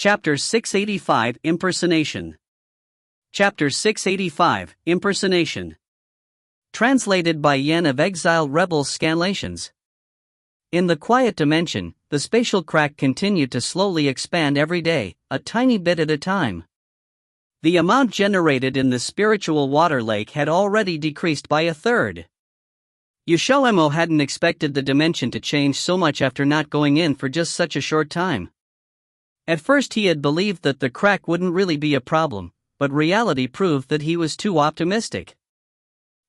Chapter 685 Impersonation. Chapter 685 Impersonation. Translated by Yen of Exiled Rebels Scanlations. In the quiet dimension, the spatial crack continued to slowly expand every day, a tiny bit at a time. The amount generated in the spiritual water lake had already decreased by a third. XiaoMo hadn't expected the dimension to change so much after not going in for just such a short time. At first he had believed that the crack wouldn't really be a problem, but reality proved that he was too optimistic.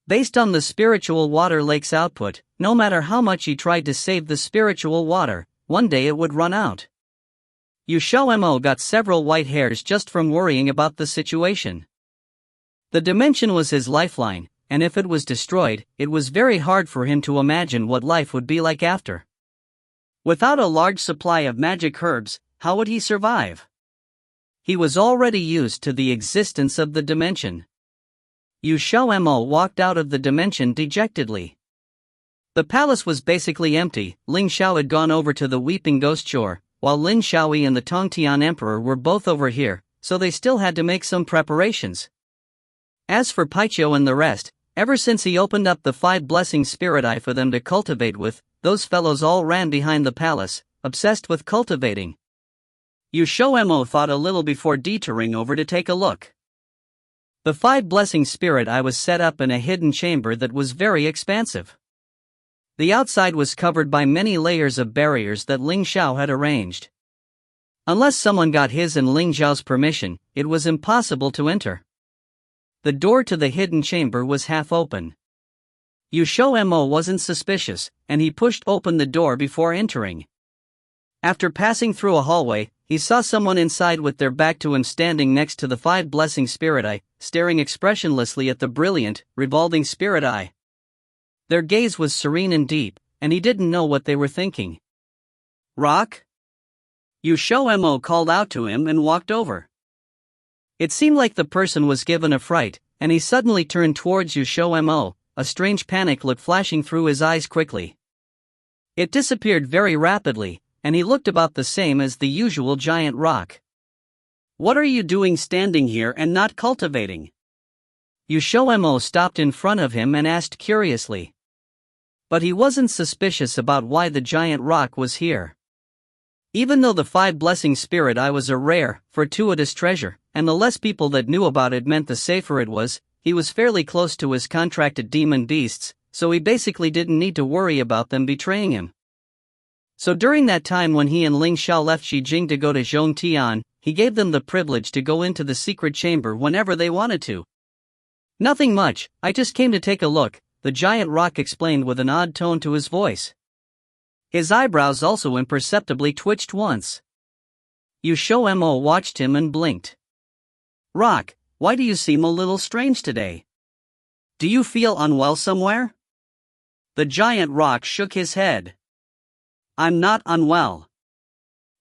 Based on the spiritual water lake's output, no matter how much he tried to save the spiritual water, one day it would run out. XiaoMo got several white hairs just from worrying about the situation. The dimension was his lifeline, and if it was destroyed, it was very hard for him to imagine what life would be like after. Without a large supply of magic herbs, how would he survive? He was already used to the existence of the dimension. XiaoMo walked out of the dimension dejectedly. The palace was basically empty. Ling Xiao had gone over to the Weeping Ghost Shore, while Lin Xiaoyi and the Tongtian Emperor were both over here, so they still had to make some preparations. As for Paiqiu and the rest, ever since he opened up the 5 blessing spirit eye for them to cultivate with, those fellows all ran behind the palace, obsessed with cultivating. XiaoMo thought a little before detouring over to take a look. The 5 blessing spirit eye was set up in a hidden chamber that was very expansive. The outside was covered by many layers of barriers that Ling Xiao had arranged. Unless someone got his and Ling Xiao's permission, it was impossible to enter. The door to the hidden chamber was half open. XiaoMo wasn't suspicious, and he pushed open the door before entering. After passing through a hallway, he saw someone inside with their back to him standing next to the 5 blessing spirit eye, staring expressionlessly at the brilliant, revolving spirit eye. Their gaze was serene and deep, and he didn't know what they were thinking. "Rock?" XiaoMo called out to him and walked over. It seemed like the person was given a fright, and he suddenly turned towards XiaoMo, a strange panic look flashing through his eyes quickly. It disappeared very rapidly, and he looked about the same as the usual giant rock. "What are you doing standing here and not cultivating?" XiaoMo stopped in front of him and asked curiously. But he wasn't suspicious about why the giant rock was here. Even though the 5 blessing spirit eye was a rare, fortuitous treasure, and the less people that knew about it meant the safer it was, he was fairly close to his contracted demon beasts, so he basically didn't need to worry about them betraying him. So during that time when he and Ling Xiao left Xijing to go to Zhongtian, he gave them the privilege to go into the secret chamber whenever they wanted to. "Nothing much, I just came to take a look," the giant rock explained with an odd tone to his voice. His eyebrows also imperceptibly twitched once. XiaoMo watched him and blinked. "Rock, why do you seem a little strange today? Do you feel unwell somewhere?" The giant rock shook his head. "I'm not unwell."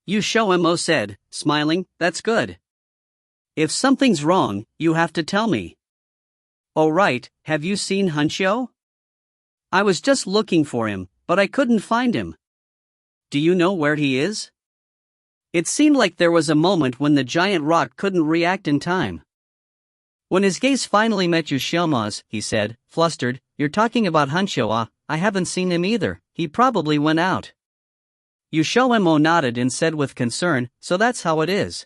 XiaoMo said, smiling, "That's good. If something's wrong, you have to tell me." "Oh right, have you seen Xiao? I was just looking for him, but I couldn't find him. Do you know where he is?" It seemed like there was a moment when the giant rock couldn't react in time. When his gaze finally met XiaoMo's, he said, flustered, "You're talking about Xiao? I haven't seen him either, he probably went out." XiaoMo nodded and said with concern, "So that's how it is.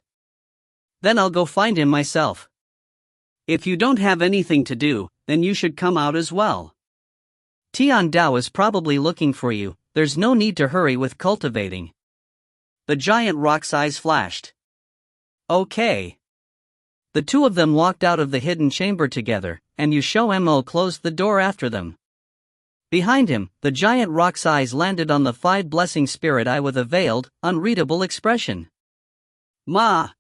Then I'll go find him myself. If you don't have anything to do, then you should come out as well. Tian Dao is probably looking for you, there's no need to hurry with cultivating." The giant rock's eyes flashed. "Okay." The two of them walked out of the hidden chamber together, and XiaoMo closed the door after them. Behind him, the giant rock's eyes landed on the 5 blessing spirit eye with a veiled, unreadable expression. "Ma!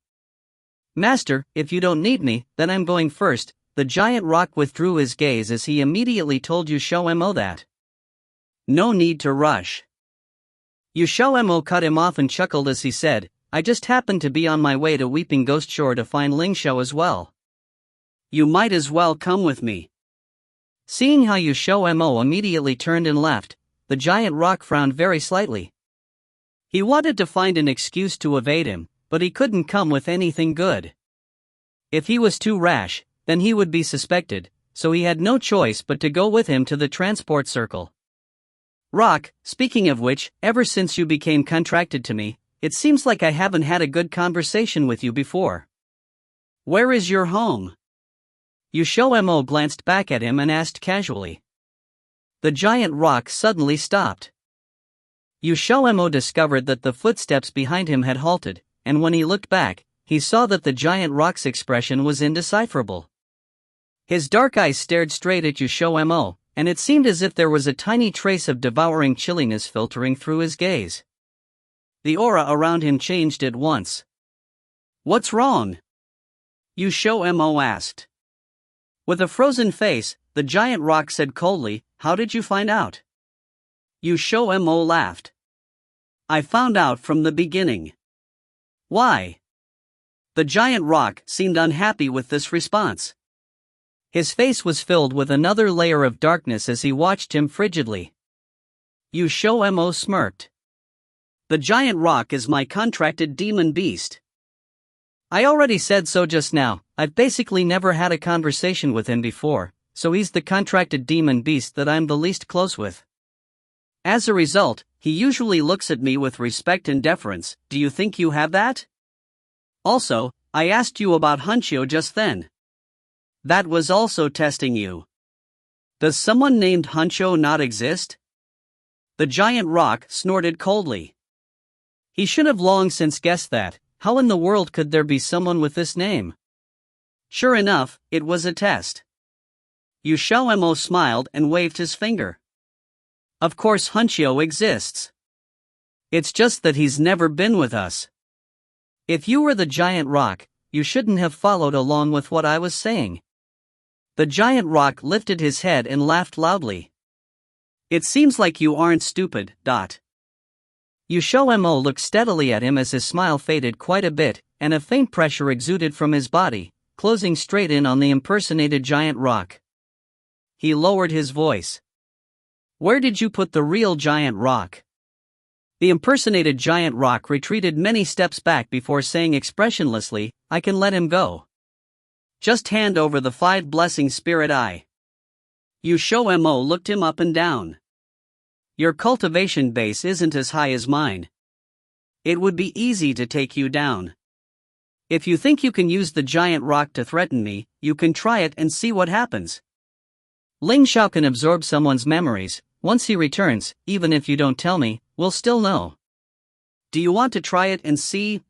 Master, if you don't need me, then I'm going first." The giant rock withdrew his gaze as he immediately told XiaoMo that. "No need to rush." XiaoMo cut him off and chuckled as he said, "I just happened to be on my way to Weeping Ghost Shore to find Ling Xiao as well. You might as well come with me." Seeing how XiaoMo immediately turned and left, the giant rock frowned very slightly. He wanted to find an excuse to evade him, but he couldn't come with anything good. If he was too rash, then he would be suspected, so he had no choice but to go with him to the transport circle. Rock, speaking of which, ever since you became contracted to me, it seems like I haven't had a good conversation with you before. Where is your home? XiaoMo glanced back at him and asked casually. The giant rock suddenly stopped. XiaoMo discovered that the footsteps behind him had halted, and when he looked back, he saw that the giant rock's expression was indecipherable. His dark eyes stared straight at XiaoMo, and it seemed as if there was a tiny trace of devouring chilliness filtering through his gaze. The aura around him changed at once. What's wrong? XiaoMo asked. With a frozen face, the giant rock said coldly, How did you find out? XiaoMo laughed. I found out from the beginning. Why? The giant rock seemed unhappy with this response. His face was filled with another layer of darkness as he watched him frigidly. XiaoMo smirked. The giant rock is my contracted demon beast. I already said so just now. I've basically never had a conversation with him before, so he's the contracted demon beast that I'm the least close with. As a result, he usually looks at me with respect and deference. Do you think you have that? Also, I asked you about Hunchio just then. That was also testing you. Does someone named Hunchio not exist? The giant rock snorted coldly. He should have long since guessed that. How in the world could there be someone with this name? Sure enough, it was a test. XiaoMo smiled and waved his finger. Of course Hunchio exists. It's just that he's never been with us. If you were the giant rock, you shouldn't have followed along with what I was saying. The giant rock lifted his head and laughed loudly. It seems like you aren't stupid. XiaoMo looked steadily at him as his smile faded quite a bit, and a faint pressure exuded from his body, closing straight in on the impersonated giant rock. He lowered his voice. Where did you put the real giant rock? The impersonated giant rock retreated many steps back before saying expressionlessly, I can let him go. Just hand over the 5 blessing spirit eye. XiaoMo looked him up and down. Your cultivation base isn't as high as mine. It would be easy to take you down. If you think you can use the giant rock to threaten me, you can try it and see what happens. Ling Xiao can absorb someone's memories. Once he returns, even if you don't tell me, we'll still know. Do you want to try it and see?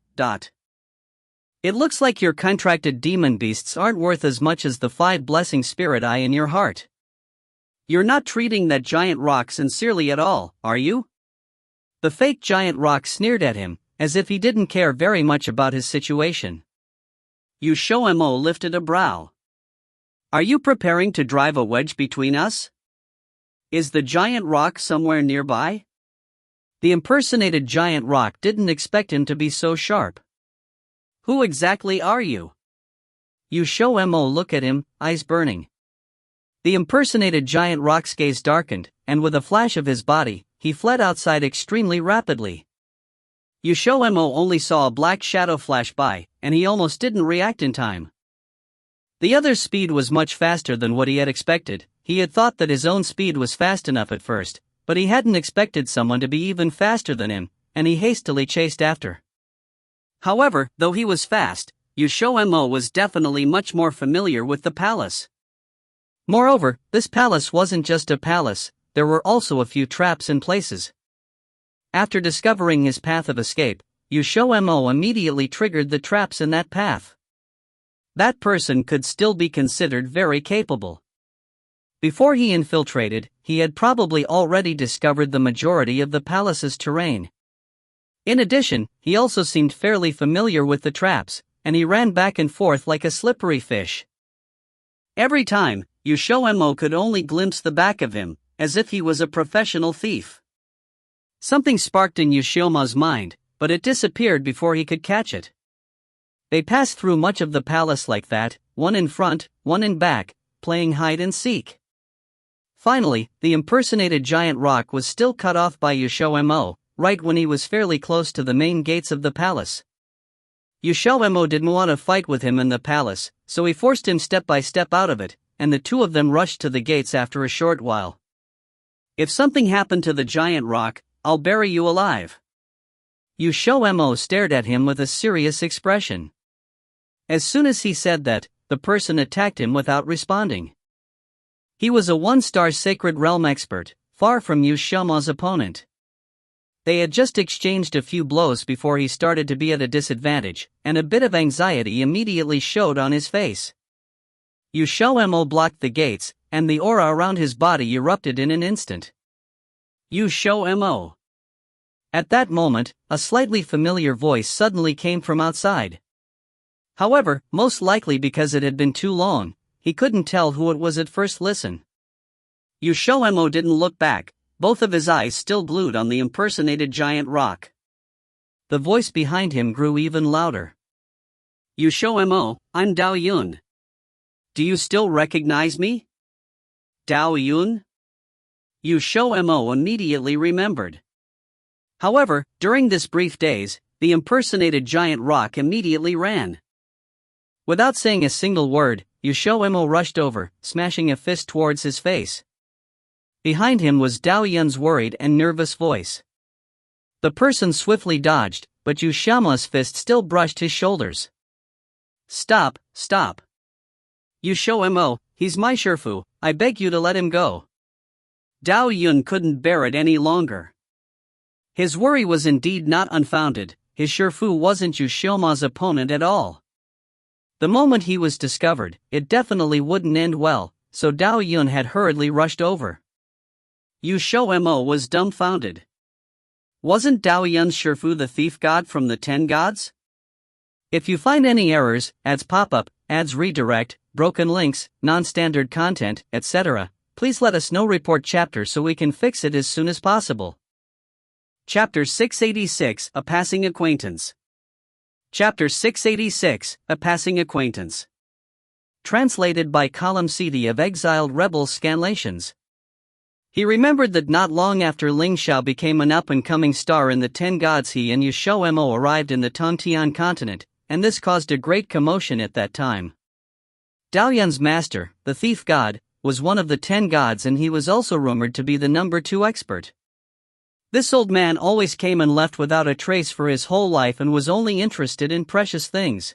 It looks like your contracted demon beasts aren't worth as much as the 5 blessing spirit eye in your heart. You're not treating that giant rock sincerely at all, are you? The fake giant rock sneered at him, as if he didn't care very much about his situation. XiaoMo lifted a brow. Are you preparing to drive a wedge between us? Is the giant rock somewhere nearby? The impersonated giant rock didn't expect him to be so sharp. Who exactly are you? XiaoMo looked at him, eyes burning. The impersonated giant rock's gaze darkened, and with a flash of his body, he fled outside extremely rapidly. XiaoMo only saw a black shadow flash by, and he almost didn't react in time. The other's speed was much faster than what he had expected. He had thought that his own speed was fast enough at first, but he hadn't expected someone to be even faster than him, and he hastily chased after. However, though he was fast, XiaoMo was definitely much more familiar with the palace. Moreover, this palace wasn't just a palace, there were also a few traps in places. After discovering his path of escape, XiaoMo immediately triggered the traps in that path. That person could still be considered very capable. Before he infiltrated, he had probably already discovered the majority of the palace's terrain. In addition, he also seemed fairly familiar with the traps, and he ran back and forth like a slippery fish. Every time, XiaoMo could only glimpse the back of him, as if he was a professional thief. Something sparked in XiaoMo's mind, but it disappeared before he could catch it. They passed through much of the palace like that, one in front, one in back, playing hide and seek. Finally, the impersonated giant rock was still cut off by XiaoMo, right when he was fairly close to the main gates of the palace. XiaoMo didn't want to fight with him in the palace, so he forced him step by step out of it, and the two of them rushed to the gates after a short while. "If something happened to the giant rock, I'll bury you alive." XiaoMo stared at him with a serious expression. As soon as he said that, the person attacked him without responding. He was a one-star Sacred Realm expert, far from XiaoMo's opponent. They had just exchanged a few blows before he started to be at a disadvantage, and a bit of anxiety immediately showed on his face. XiaoMo blocked the gates, and the aura around his body erupted in an instant. XiaoMo. At that moment, a slightly familiar voice suddenly came from outside. However, most likely because it had been too long, he couldn't tell who it was at first listen. XiaoMo didn't look back, both of his eyes still glued on the impersonated giant rock. The voice behind him grew even louder. "XiaoMo, I'm Dao Yun. Do you still recognize me?" "Dao Yun?" XiaoMo immediately remembered. However, during this brief daze, the impersonated giant rock immediately ran. Without saying a single word, XiaoMo rushed over, smashing a fist towards his face. Behind him was Dao Yun's worried and nervous voice. The person swiftly dodged, but XiaoMo's fist still brushed his shoulders. "Stop, stop. XiaoMo, he's my Shifu, I beg you to let him go." Dao Yun couldn't bear it any longer. His worry was indeed not unfounded, his Shifu wasn't XiaoMo's opponent at all. The moment he was discovered, it definitely wouldn't end well, so Dao Yun had hurriedly rushed over. XiaoMo was dumbfounded. Wasn't Dao Yun's Shifu the thief god from the 10 gods? If you find any errors, ads pop up, ads redirect, broken links, non-standard content, etc., please let us know. Report chapter so we can fix it as soon as possible. Chapter 686, A Passing Acquaintance. Chapter 686, A Passing Acquaintance. Translated by Column CD of Exiled Rebels Scanlations. He remembered that not long after Ling Xiao became an up-and-coming star in the 10 gods, he and XiaoMo arrived in the Tongtian continent, and this caused a great commotion at that time. Dao Yun's master, the thief god, was one of the 10 gods, and he was also rumored to be the number 2 expert. This old man always came and left without a trace for his whole life and was only interested in precious things.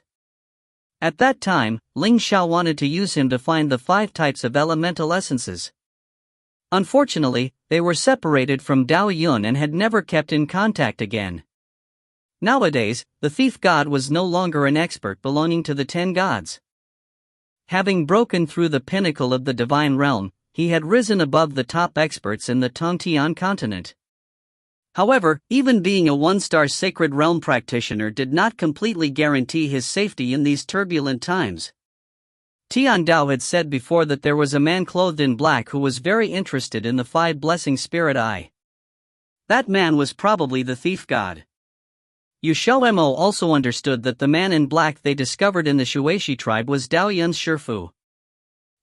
At that time, Ling Xiao wanted to use him to find the 5 types of elemental essences. Unfortunately, they were separated from Dao Yun and had never kept in contact again. Nowadays, the thief god was no longer an expert belonging to the 10 gods. Having broken through the pinnacle of the divine realm, he had risen above the top experts in the Tongtian continent. However, even being a one-star Sacred Realm practitioner did not completely guarantee his safety in these turbulent times. Tian Dao had said before that there was a man clothed in black who was very interested in the 5 blessing spirit eye. That man was probably the thief god. XiaoMo also understood that the man in black they discovered in the Shuishi tribe was Dao Yun's Shifu.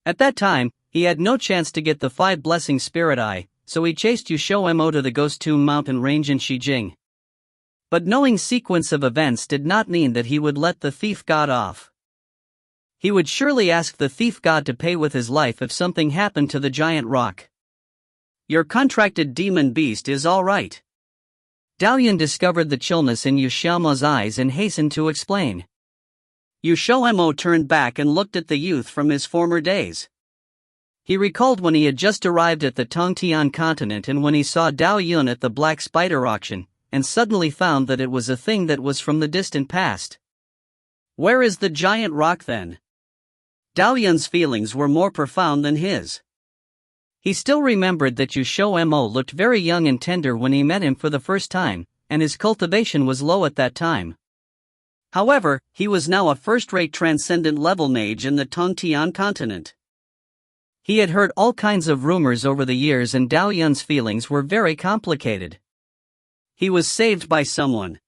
At that time, he had no chance to get the 5 blessing spirit eye, so he chased XiaoMo to the Ghost Tomb mountain range in Xijing. But knowing sequence of events did not mean that he would let the thief god off. He would surely ask the thief god to pay with his life if something happened to the giant rock. "Your contracted demon beast is all right." Dao Yun discovered the chillness in XiaoMo's eyes and hastened to explain. XiaoMo turned back and looked at the youth from his former days. He recalled when he had just arrived at the Tongtian continent and when he saw Dao Yun at the Black Spider auction, and suddenly found that it was a thing that was from the distant past. Where is the giant rock then? Dao Yun's feelings were more profound than his. He still remembered that XiaoMo looked very young and tender when he met him for the first time, and his cultivation was low at that time. However, he was now a first-rate transcendent level mage in the Tongtian continent. He had heard all kinds of rumors over the years, and Dao Yun's feelings were very complicated. He was saved by someone.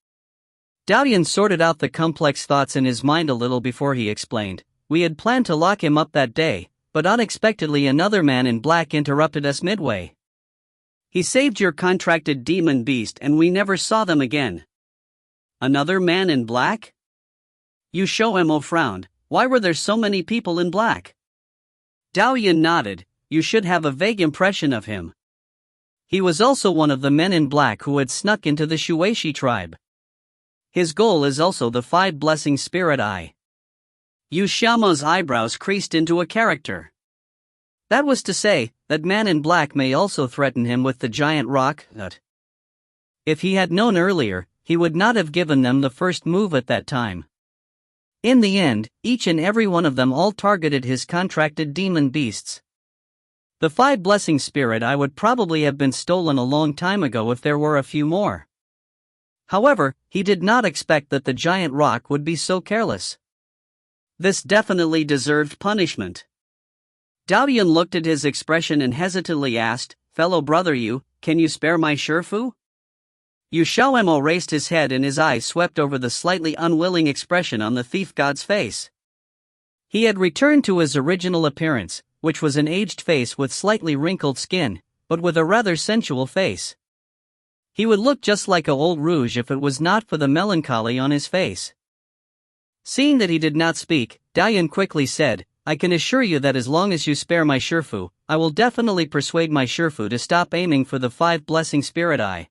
Dao Yun sorted out the complex thoughts in his mind a little before he explained. "We had planned to lock him up that day, but unexpectedly another man in black interrupted us midway. He saved your contracted demon beast and we never saw them again." "Another man in black?" XiaoMo frowned. Why were there so many people in black? Dao nodded. You should have a vague impression of him. He was also one of the men in black who had snuck into the Shuishi tribe. His goal is also the 5 blessing spirit eye. XiaoMo's eyebrows creased into a character. That was to say, that man in black may also threaten him with the giant rock. If he had known earlier, he would not have given them the first move at that time. In the end, each and every one of them all targeted his contracted demon beasts. The 5 blessing spirit eye would probably have been stolen a long time ago if there were a few more. However, he did not expect that the giant rock would be so careless. This definitely deserved punishment. Dao looked at his expression and hesitantly asked, "Fellow brother can you spare my Shifu?" XiaoMo raised his head and his eyes swept over the slightly unwilling expression on the thief god's face. He had returned to his original appearance, which was an aged face with slightly wrinkled skin, but with a rather sensual face. He would look just like a old rouge if it was not for the melancholy on his face. Seeing that he did not speak, Dao quickly said, "I can assure you that as long as you spare my Shifu, I will definitely persuade my Shifu to stop aiming for the 5 blessing spirit eye."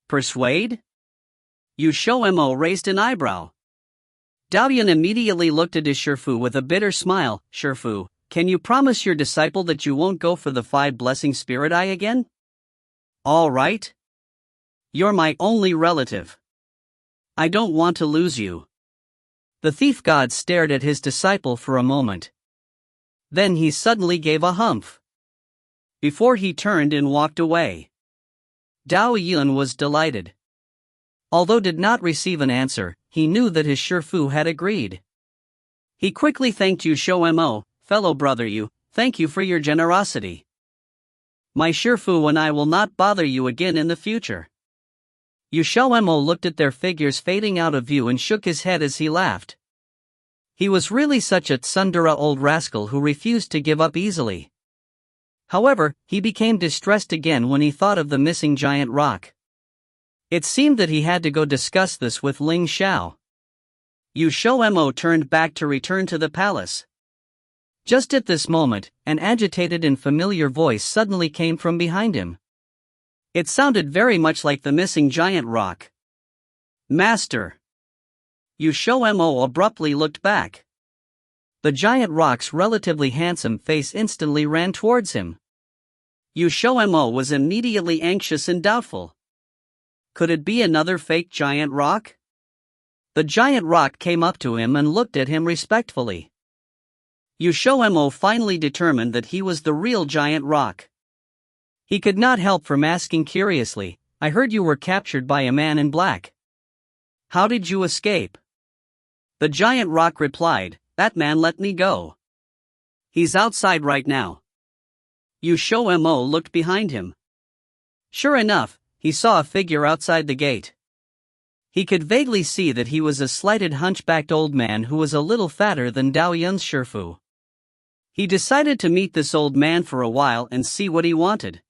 Persuade? XiaoMo raised an eyebrow. Dao immediately looked at his Shifu with a bitter smile. "Shifu, can you promise your disciple that you won't go for the 5 blessing spirit eye again?" "All right. You're my only relative. I don't want to lose you." The thief god stared at his disciple for a moment. Then he suddenly gave a humph. Before he turned and walked away. Dao was delighted. Although did not receive an answer, he knew that his Shifu had agreed. He quickly thanked XiaoMo, "Fellow brother thank you for your generosity. My Shifu and I will not bother you again in the future." XiaoMo looked at their figures fading out of view and shook his head as he laughed. He was really such a tsundere old rascal who refused to give up easily. However, he became distressed again when he thought of the missing giant rock. It seemed that he had to go discuss this with Ling Xiao. XiaoMo turned back to return to the palace. Just at this moment, an agitated and familiar voice suddenly came from behind him. It sounded very much like the missing giant rock. "Master!" XiaoMo abruptly looked back. The giant rock's relatively handsome face instantly ran towards him. XiaoMo was immediately anxious and doubtful. Could it be another fake giant rock? The giant rock came up to him and looked at him respectfully. XiaoMo finally determined that he was the real giant rock. He could not help from asking curiously, "I heard you were captured by a man in black. How did you escape?" The giant rock replied, "That man let me go. He's outside right now." XiaoMo looked behind him. Sure enough, he saw a figure outside the gate. He could vaguely see that he was a slighted hunchbacked old man who was a little fatter than Dao Yun's Shifu. He decided to meet this old man for a while and see what he wanted.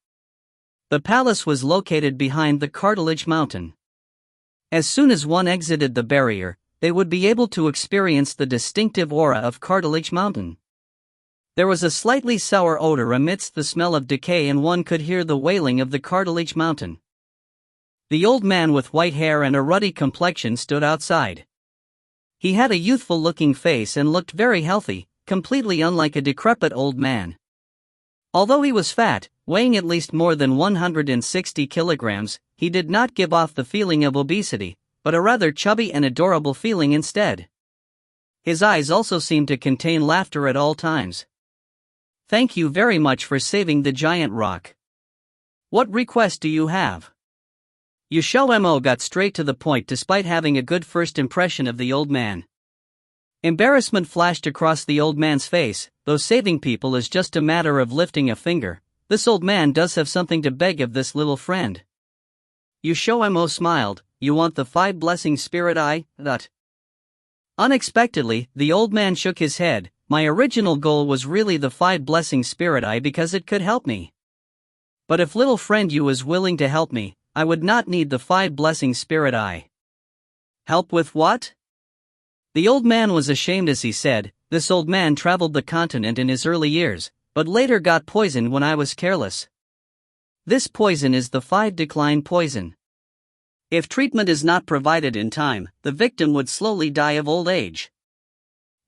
The palace was located behind the Cartilage Mountain. As soon as one exited the barrier, they would be able to experience the distinctive aura of Cartilage Mountain. There was a slightly sour odor amidst the smell of decay and one could hear the wailing of the Cartilage Mountain. The old man with white hair and a ruddy complexion stood outside. He had a youthful-looking face and looked very healthy, completely unlike a decrepit old man. Although he was fat, weighing at least more than 160 kilograms, he did not give off the feeling of obesity, but a rather chubby and adorable feeling instead. His eyes also seemed to contain laughter at all times. "Thank you very much for saving the giant rock. What request do you have?" XiaoMo got straight to the point despite having a good first impression of the old man. Embarrassment flashed across the old man's face. Though saving people is just a matter of lifting a finger, this old man does have something to beg of this little friend. XiaoMo smiled. "You want the 5 blessing spirit eye, that?" Unexpectedly, the old man shook his head. "My original goal was really the 5 blessing spirit eye because it could help me. But if little friend you is willing to help me, I would not need the 5 blessing spirit eye." "Help with what?" The old man was ashamed as he said, "This old man traveled the continent in his early years, but later got poisoned when I was careless. This poison is the 5-decline poison. If treatment is not provided in time, the victim would slowly die of old age.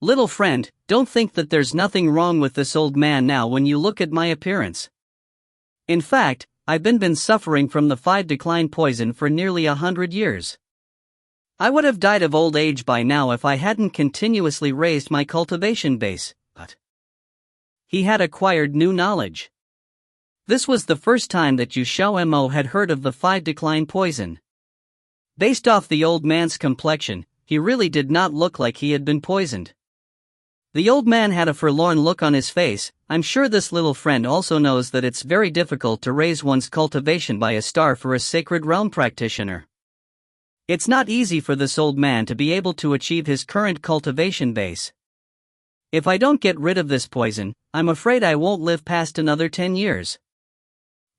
Little friend, don't think that there's nothing wrong with this old man now when you look at my appearance. In fact, I've been suffering from the 5-decline poison for nearly 100 years. I would have died of old age by now if I hadn't continuously raised my cultivation base." But he had acquired new knowledge. This was the first time that XiaoMo had heard of the 5-decline poison. Based off the old man's complexion, he really did not look like he had been poisoned. The old man had a forlorn look on his face. I'm sure this little friend also knows that it's very difficult to raise one's cultivation by a star for a sacred realm practitioner. It's not easy for this old man to be able to achieve his current cultivation base. If I don't get rid of this poison, I'm afraid I won't live past another 10 years.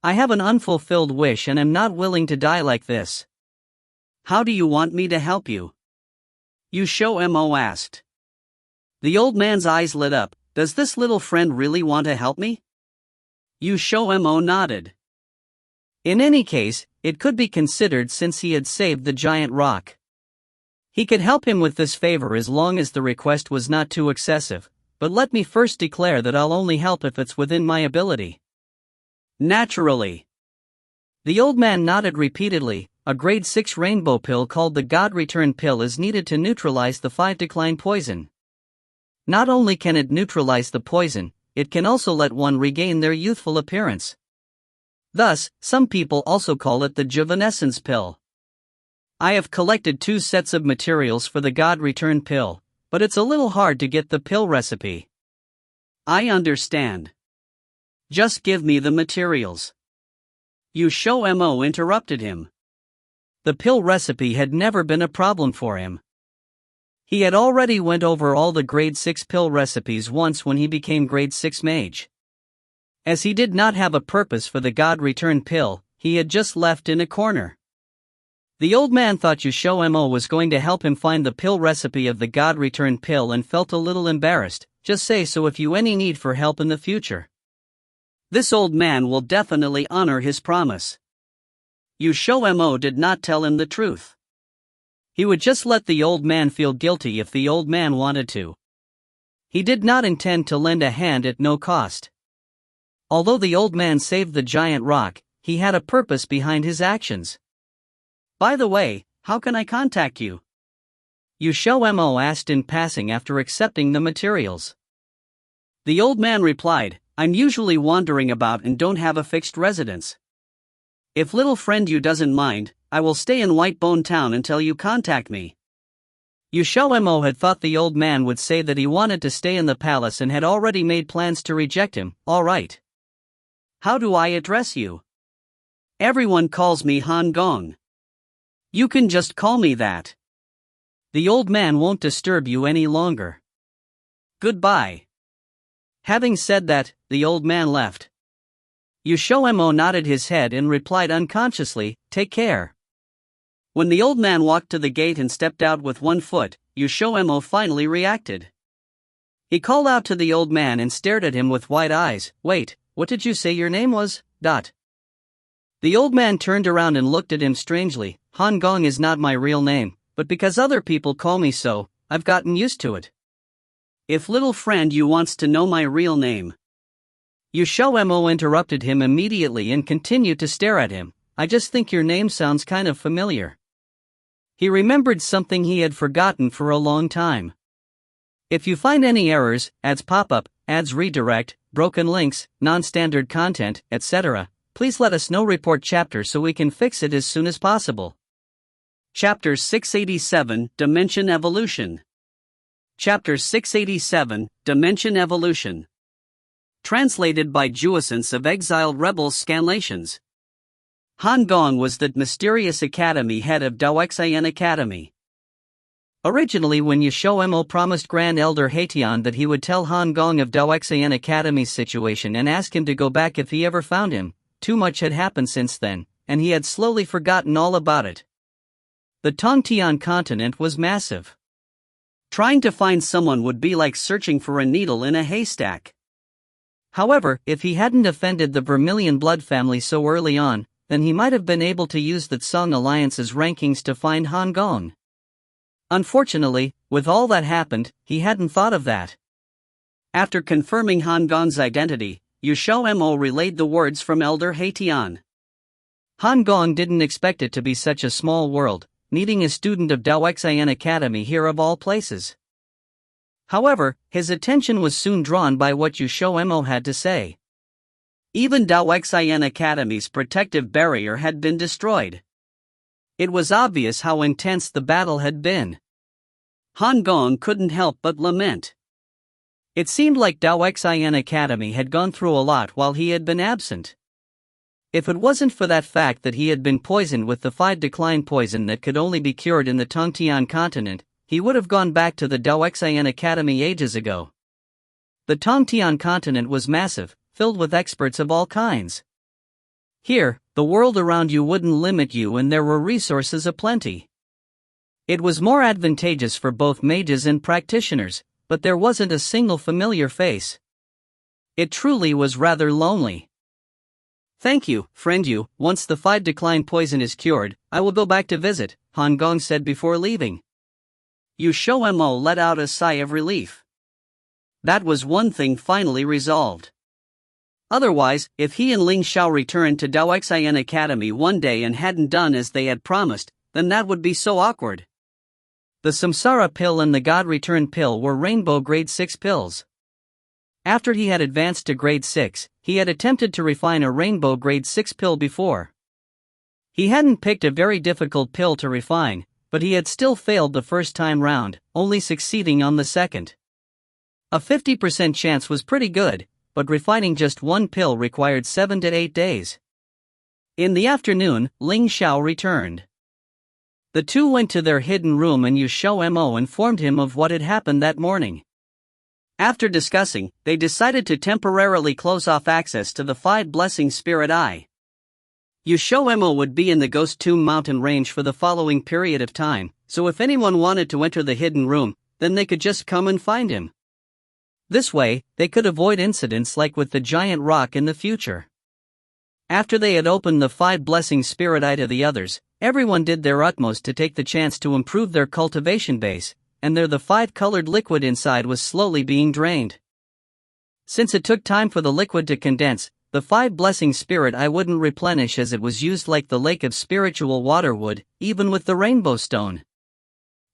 I have an unfulfilled wish and am not willing to die like this. How do you want me to help you?" XiaoMo asked. The old man's eyes lit up. Does this little friend really want to help me? XiaoMo nodded. In any case, it could be considered since he had saved the giant rock. He could help him with this favor as long as the request was not too excessive, but let me first declare that I'll only help if it's within my ability. Naturally. The old man nodded repeatedly. A grade 6 rainbow pill called the God Return pill is needed to neutralize the 5-decline poison. Not only can it neutralize the poison, it can also let one regain their youthful appearance. Thus, some people also call it the Juvenescence pill. I have collected 2 sets of materials for the God Return pill, but it's a little hard to get the pill recipe. I understand. Just give me the materials. XiaoMo interrupted him. The pill recipe had never been a problem for him. He had already went over all the grade 6 pill recipes once when he became grade 6 mage. As he did not have a purpose for the God Return pill, he had just left in a corner. The old man thought XiaoMo was going to help him find the pill recipe of the God Return pill and felt a little embarrassed. Just say so if you any need for help in the future. This old man will definitely honor his promise. XiaoMo did not tell him the truth. He would just let the old man feel guilty if the old man wanted to. He did not intend to lend a hand at no cost. Although the old man saved the giant rock, he had a purpose behind his actions. By the way, how can I contact you? XiaoMo asked in passing after accepting the materials. The old man replied, I'm usually wandering about and don't have a fixed residence. If little friend you doesn't mind, I will stay in Whitebone Town until you contact me. XiaoMo had thought the old man would say that he wanted to stay in the palace and had already made plans to reject him. All right. How do I address you? Everyone calls me Han Gong. You can just call me that. The old man won't disturb you any longer. Goodbye. Having said that, the old man left. XiaoMo nodded his head and replied unconsciously, take care. When the old man walked to the gate and stepped out with one foot, XiaoMo finally reacted. He called out to the old man and stared at him with wide eyes. Wait, what did you say your name was? The old man turned around and looked at him strangely. Han Gong is not my real name, but because other people call me so, I've gotten used to it. If little friend you wants to know my real name. XiaoMo interrupted him immediately and continued to stare at him. I just think your name sounds kind of familiar. He remembered something he had forgotten for a long time. If you find any errors, ads pop up, ads redirect, broken links, non-standard content, etc., please let us know. Report chapter so we can fix it as soon as possible. Chapter 687, Dimension Evolution. Chapter 687, Dimension Evolution. Translated by Juessence of Exiled Rebels Scanlations. Han Gong was the mysterious academy head of Daoxian Academy. Originally, when XiaoMo promised Grand Elder Haitian that he would tell Han Gong of Daoxian Academy's situation and ask him to go back if he ever found him, too much had happened since then, and he had slowly forgotten all about it. The Tongtian continent was massive. Trying to find someone would be like searching for a needle in a haystack. However, if he hadn't offended the Vermilion blood family so early on, then he might have been able to use the Tsang Alliance's rankings to find Han Gong. Unfortunately, with all that happened, he hadn't thought of that. After confirming Han Gong's identity, XiaoMo relayed the words from Elder Haitian. Han Gong didn't expect it to be such a small world, needing a student of Dao Xian Academy here of all places. However, his attention was soon drawn by what XiaoMo had to say. Even Dao Xian Academy's protective barrier had been destroyed. It was obvious how intense the battle had been. Han Gong couldn't help but lament. It seemed like Dao Xian Academy had gone through a lot while he had been absent. If it wasn't for that fact that he had been poisoned with the 5-decline poison that could only be cured in the Tongtian continent, he would have gone back to the Dao Xian Academy ages ago. The Tongtian continent was massive, filled with experts of all kinds. Here, the world around you wouldn't limit you and there were resources aplenty. It was more advantageous for both mages and practitioners, but there wasn't a single familiar face. It truly was rather lonely. Thank you, friend you, once the 5-decline poison is cured, I will go back to visit, Han Gong said before leaving. XiaoMo let out a sigh of relief. That was one thing finally resolved. Otherwise, if he and Ling Xiao returned to Dao Xian Academy one day and hadn't done as they had promised, then that would be so awkward. The Samsara pill and the God Return pill were Rainbow Grade 6 pills. After he had advanced to Grade 6, he had attempted to refine a Rainbow Grade 6 pill before. He hadn't picked a very difficult pill to refine, but he had still failed the first time round, only succeeding on the second. A 50% chance was pretty good, but refining just one pill required 7 to 8 days. In the afternoon, Ling Xiao returned. The two went to their hidden room and XiaoMo informed him of what had happened that morning. After discussing, they decided to temporarily close off access to the 5 Blessing Spirit Eye. XiaoMo would be in the Ghost Tomb mountain range for the following period of time, so if anyone wanted to enter the hidden room, then they could just come and find him. This way, they could avoid incidents like with the giant rock in the future. After they had opened the 5 Blessing Spirit Eye to the others, everyone did their utmost to take the chance to improve their cultivation base, and there the 5-colored liquid inside was slowly being drained. Since it took time for the liquid to condense, the 5 Blessing Spirit Eye wouldn't replenish as it was used like the lake of spiritual water would, even with the rainbow stone.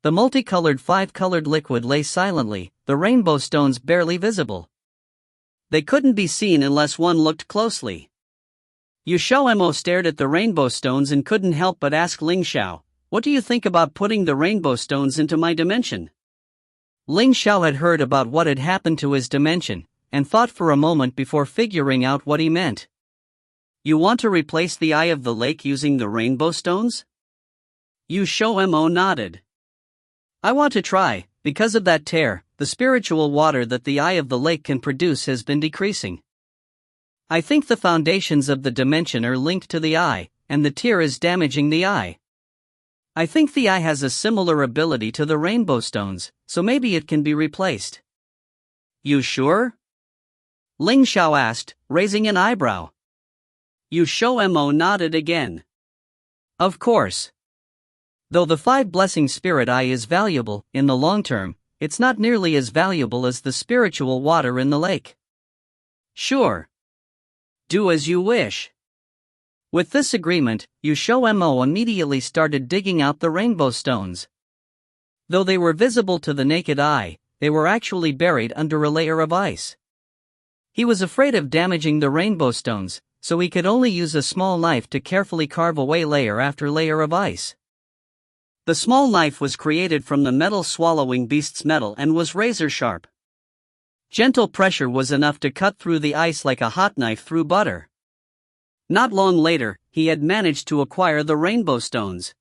The multicolored 5-colored liquid lay silently, the rainbow stones barely visible. They couldn't be seen unless one looked closely. XiaoMo stared at the rainbow stones and couldn't help but ask Ling Xiao, "What do you think about putting the rainbow stones into my dimension?" Ling Xiao had heard about what had happened to his dimension, and thought for a moment before figuring out what he meant. "You want to replace the eye of the lake using the rainbow stones?" XiaoMo nodded. "I want to try. Because of that tear, the spiritual water that the eye of the lake can produce has been decreasing. I think the foundations of the dimension are linked to the eye, and the tear is damaging the eye. I think the eye has a similar ability to the rainbow stones, so maybe it can be replaced." "You sure?" Ling Xiao asked, raising an eyebrow. XiaoMo nodded again. "Of course. Though the 5 Blessing Spirit Eye is valuable, in the long term, it's not nearly as valuable as the spiritual water in the lake." "Sure. Do as you wish." With this agreement, XiaoMo immediately started digging out the rainbow stones. Though they were visible to the naked eye, they were actually buried under a layer of ice. He was afraid of damaging the rainbow stones, so he could only use a small knife to carefully carve away layer after layer of ice. The small knife was created from the metal swallowing beast's metal and was razor sharp. Gentle pressure was enough to cut through the ice like a hot knife through butter. Not long later, he had managed to acquire the rainbow stones.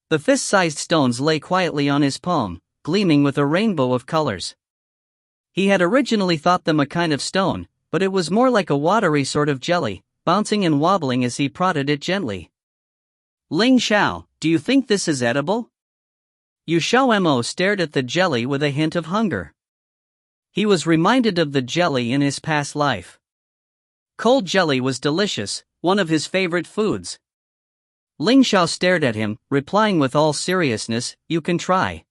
The fist-sized stones lay quietly on his palm, gleaming with a rainbow of colors. He had originally thought them a kind of stone, but it was more like a watery sort of jelly, bouncing and wobbling as he prodded it gently. "Ling Xiao, do you think this is edible?" XiaoMo stared at the jelly with a hint of hunger. He was reminded of the jelly in his past life. Cold jelly was delicious, one of his favorite foods. Ling Xiao stared at him, replying with all seriousness, "You can try."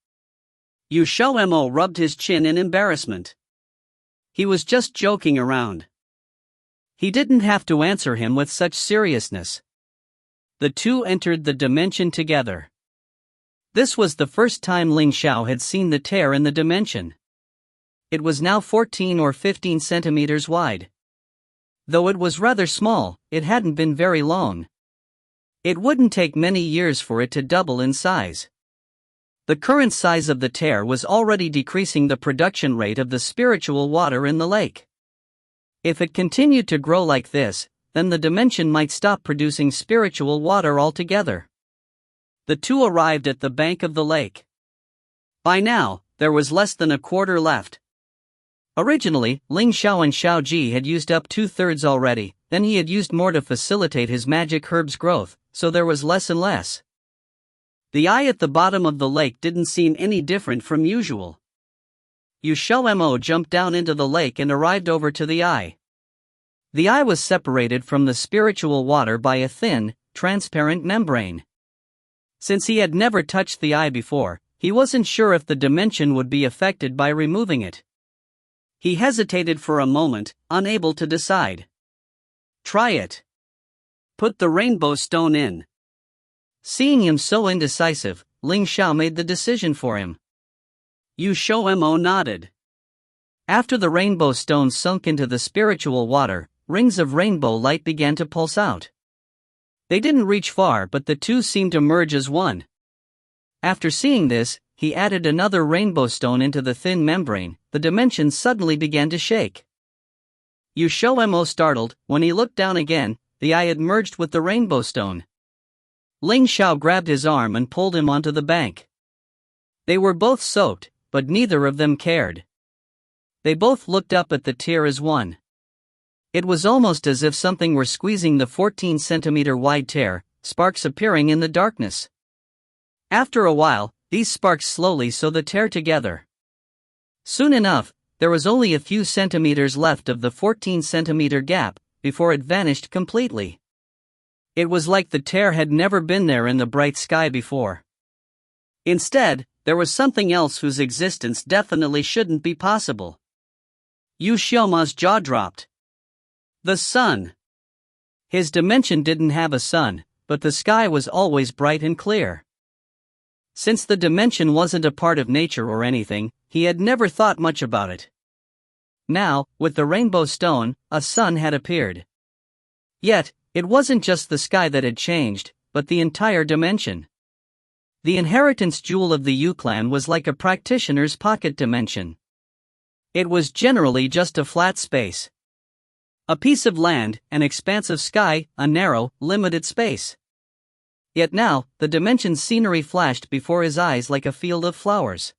XiaoMo rubbed his chin in embarrassment. He was just joking around. He didn't have to answer him with such seriousness. The two entered the dimension together. This was the first time Ling Xiao had seen the tear in the dimension. It was now 14 or 15 centimeters wide. Though it was rather small, it hadn't been very long. It wouldn't take many years for it to double in size. The current size of the tear was already decreasing the production rate of the spiritual water in the lake. If it continued to grow like this, then the dimension might stop producing spiritual water altogether. The two arrived at the bank of the lake. By now, there was less than a quarter left. Originally, Ling Xiao and Xiao Ji had used up 2/3 already, then he had used more to facilitate his magic herb's growth, so there was less and less. The eye at the bottom of the lake didn't seem any different from usual. XiaoMo jumped down into the lake and arrived over to the eye. The eye was separated from the spiritual water by a thin, transparent membrane. Since he had never touched the eye before, he wasn't sure if the dimension would be affected by removing it. He hesitated for a moment, unable to decide. "Try it. Put the rainbow stone in." Seeing him so indecisive, Ling Xiao made the decision for him. XiaoMo nodded. After the rainbow stone sunk into the spiritual water, rings of rainbow light began to pulse out. They didn't reach far, but the two seemed to merge as one. After seeing this, he added another rainbow stone into the thin membrane. The dimension suddenly began to shake. XiaoMo startled. When he looked down again, the eye had merged with the rainbow stone. Ling Xiao grabbed his arm and pulled him onto the bank. They were both soaked, but neither of them cared. They both looked up at the tear as one. It was almost as if something were squeezing the 14-centimeter wide tear, sparks appearing in the darkness. After a while, these sparks slowly sew the tear together. Soon enough, there was only a few centimeters left of the 14-centimeter gap, before it vanished completely. It was like the tear had never been there in the bright sky before. Instead, there was something else whose existence definitely shouldn't be possible. XiaoMo's jaw dropped. The sun. His dimension didn't have a sun, but the sky was always bright and clear. Since the dimension wasn't a part of nature or anything, he had never thought much about it. Now, with the rainbow stone, a sun had appeared. Yet, it wasn't just the sky that had changed, but the entire dimension. The inheritance jewel of the Yu clan was like a practitioner's pocket dimension. It was generally just a flat space. A piece of land, an expanse of sky, a narrow, limited space. Yet now, the dimension's scenery flashed before his eyes like a field of flowers.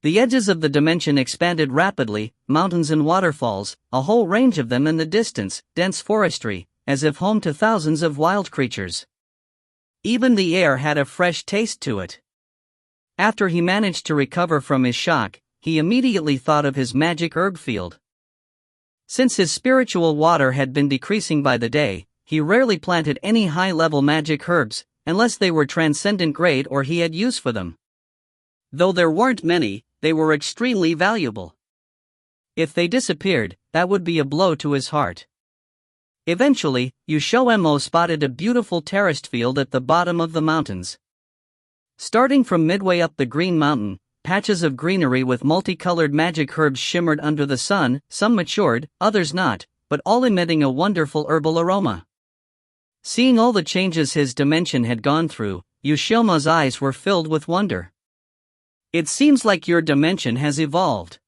The edges of the dimension expanded rapidly, mountains and waterfalls, a whole range of them in the distance, dense forestry, as if home to thousands of wild creatures. Even the air had a fresh taste to it. After he managed to recover from his shock, he immediately thought of his magic herb field. Since his spiritual water had been decreasing by the day, he rarely planted any high-level magic herbs, unless they were transcendent grade or he had use for them. Though there weren't many, they were extremely valuable. If they disappeared, that would be a blow to his heart. Eventually, XiaoMo spotted a beautiful terraced field at the bottom of the mountains. Starting from midway up the green mountain, patches of greenery with multicolored magic herbs shimmered under the sun, some matured, others not, but all emitting a wonderful herbal aroma. Seeing all the changes his dimension had gone through, XiaoMo's eyes were filled with wonder. "It seems like your dimension has evolved."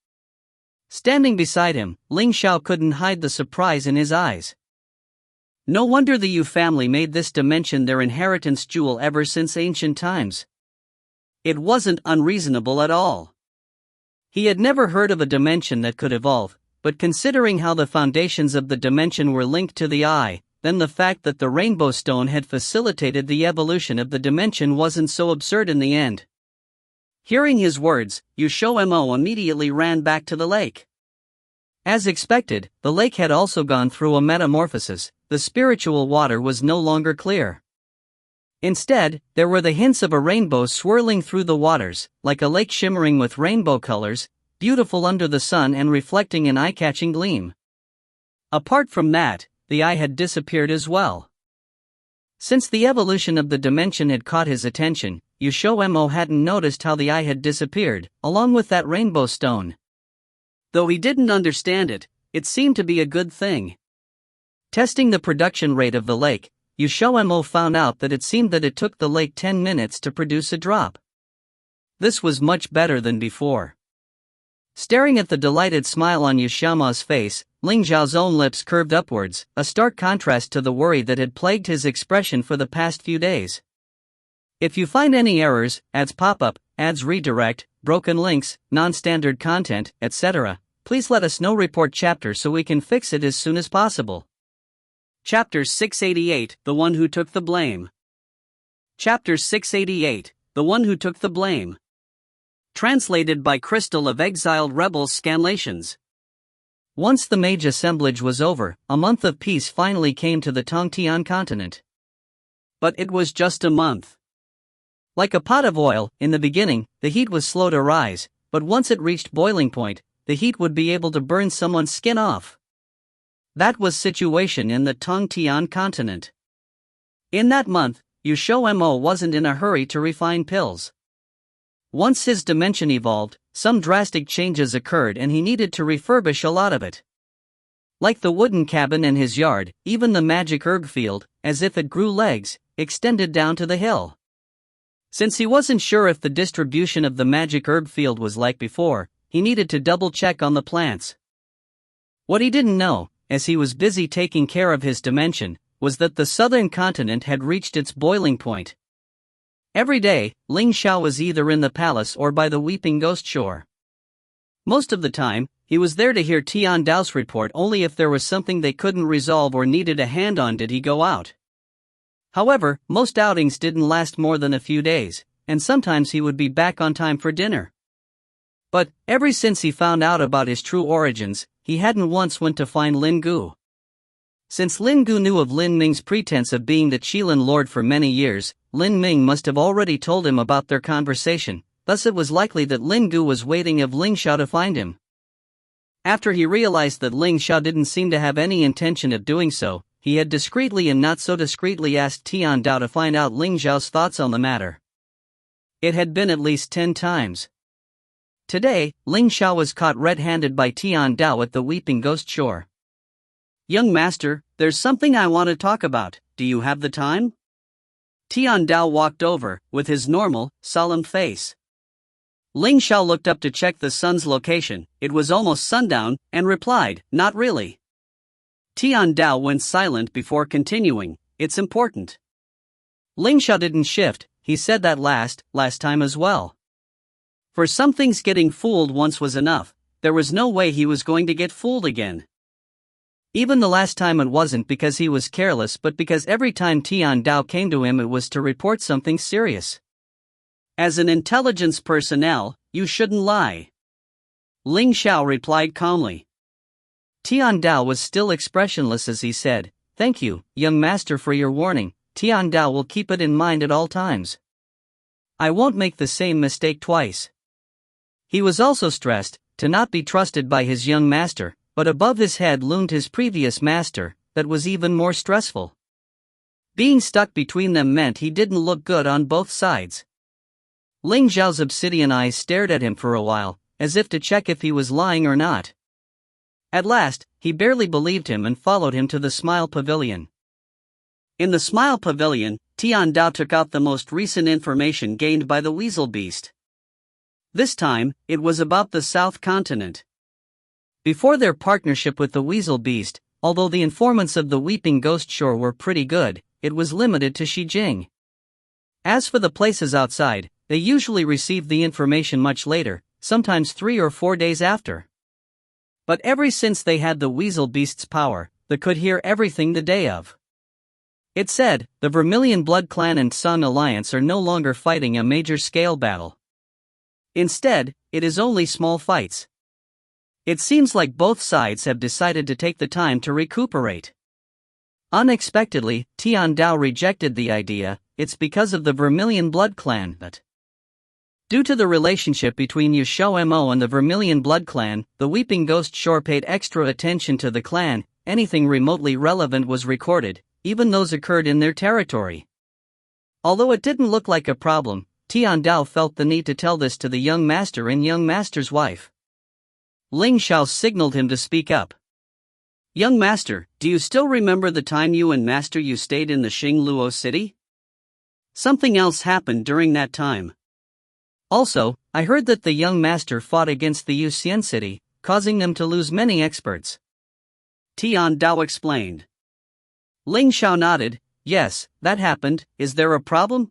Standing beside him, Ling Xiao couldn't hide the surprise in his eyes. No wonder the Yu family made this dimension their inheritance jewel ever since ancient times. It wasn't unreasonable at all. He had never heard of a dimension that could evolve, but considering how the foundations of the dimension were linked to the eye, then the fact that the rainbow stone had facilitated the evolution of the dimension wasn't so absurd in the end. Hearing his words, XiaoMo immediately ran back to the lake. As expected, the lake had also gone through a metamorphosis. The spiritual water was no longer clear. Instead, there were the hints of a rainbow swirling through the waters, like a lake shimmering with rainbow colors, beautiful under the sun and reflecting an eye-catching gleam. Apart from that, the eye had disappeared as well. Since the evolution of the dimension had caught his attention, XiaoMo hadn't noticed how the eye had disappeared, along with that rainbow stone. Though he didn't understand it, it seemed to be a good thing. Testing the production rate of the lake, XiaoMo found out that it seemed that it took the lake 10 minutes to produce a drop. This was much better than before. Staring at the delighted smile on XiaoMo's face, Ling Xiao's own lips curved upwards, a stark contrast to the worry that had plagued his expression for the past few days. If you find any errors, ads pop up, ads redirect, broken links, non-standard content, etc., please let us know. Report chapter so we can fix it as soon as possible. Chapter 688, The One Who Took the Blame. Chapter 688, The One Who Took the Blame. Translated by Crystal of Exiled Rebels Scanlations. Once the mage assemblage was over, a month of peace finally came to the Tongtian continent. But it was just a month. Like a pot of oil, in the beginning, the heat was slow to rise, but once it reached boiling point, the heat would be able to burn someone's skin off. That was situation in the Tongtian continent. In that month, XiaoMo wasn't in a hurry to refine pills. Once his dimension evolved, some drastic changes occurred and he needed to refurbish a lot of it. Like the wooden cabin in his yard, even the magic herb field, as if it grew legs, extended down to the hill. Since he wasn't sure if the distribution of the magic herb field was like before, he needed to double-check on the plants. What he didn't know, as he was busy taking care of his dimension, was that the southern continent had reached its boiling point. Every day, Ling Xiao was either in the palace or by the Weeping Ghost Shore. Most of the time, he was there to hear Tian Dao's report. Only if there was something they couldn't resolve or needed a hand on did he go out. However, most outings didn't last more than a few days, and sometimes he would be back on time for dinner. But, ever since he found out about his true origins, he hadn't once went to find Lin Gu. Since Lin Gu knew of Lin Ming's pretense of being the Qilin Lord for many years, Lin Ming must have already told him about their conversation, thus it was likely that Lin Gu was waiting of Ling Xiao to find him. After he realized that Ling Xiao didn't seem to have any intention of doing so, he had discreetly and not so discreetly asked Tian Dao to find out Ling Xiao's thoughts on the matter. It had been at least 10 times. Today, Ling Xiao was caught red-handed by Tian Dao at the Weeping Ghost Shore. "Young master, there's something I want to talk about. Do you have the time?" Tian Dao walked over, with his normal, solemn face. Ling Xiao looked up to check the sun's location. It was almost sundown, and replied, "Not really." Tian Dao went silent before continuing, "It's important." Ling Xiao didn't shift. He said that last time as well. For some things, getting fooled once was enough. There was no way he was going to get fooled again. Even the last time, it wasn't because he was careless, but because every time Tian Dao came to him, it was to report something serious. "As an intelligence personnel, you shouldn't lie," Ling Xiao replied calmly. Tian Dao was still expressionless as he said, "Thank you, young master, for your warning. Tian Dao will keep it in mind at all times. I won't make the same mistake twice." He was also stressed to not be trusted by his young master, but above his head loomed his previous master. That was even more stressful. Being stuck between them meant he didn't look good on both sides. Ling Xiao's obsidian eyes stared at him for a while, as if to check if he was lying or not. At last, he barely believed him and followed him to the Smile Pavilion. In the Smile Pavilion, Tian Dao took out the most recent information gained by the Weasel Beast. This time, it was about the South Continent. Before their partnership with the Weasel Beast, although the informants of the Weeping Ghost Shore were pretty good, it was limited to Xijing. As for the places outside, they usually received the information much later, sometimes 3 or 4 days after. But ever since they had the Weasel Beast's power, they could hear everything the day of. It said, the Vermilion Blood Clan and Sun Alliance are no longer fighting a major-scale battle. Instead, it is only small fights. It seems like both sides have decided to take the time to recuperate. Unexpectedly, Tian Dao rejected the idea. It's because of the Vermilion Blood Clan. But due to the relationship between XiaoMo and the Vermilion Blood Clan, the Weeping Ghost sure paid extra attention to the clan. Anything remotely relevant was recorded, even those occurred in their territory. Although it didn't look like a problem, Tian Dao felt the need to tell this to the young master and young master's wife. Ling Xiao signaled him to speak up. Young master, do you still remember the time you and master Yu stayed in the Xingluo city? Something else happened during that time. Also, I heard that the young master fought against the Yuxian city, causing them to lose many experts. Tian Dao explained. Ling Xiao nodded. Yes, that happened. Is there a problem?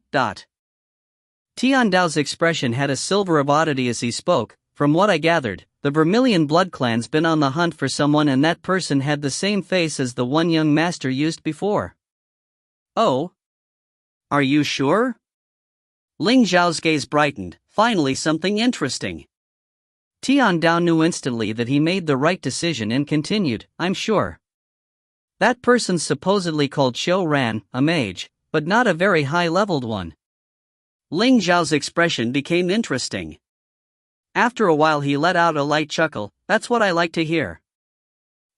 Tian Dao's expression had a silver of oddity as he spoke. From what I gathered, the Vermilion Blood Clan's been on the hunt for someone, and that person had the same face as the one young master used before. Oh? Are you sure? Ling Xiao's gaze brightened. Finally something interesting. Tian Dao knew instantly that he made the right decision and continued, I'm sure. That person's supposedly called Xiao Ran, a mage, but not a very high-leveled one. Ling Xiao's expression became interesting. After a while he let out a light chuckle. That's what I like to hear.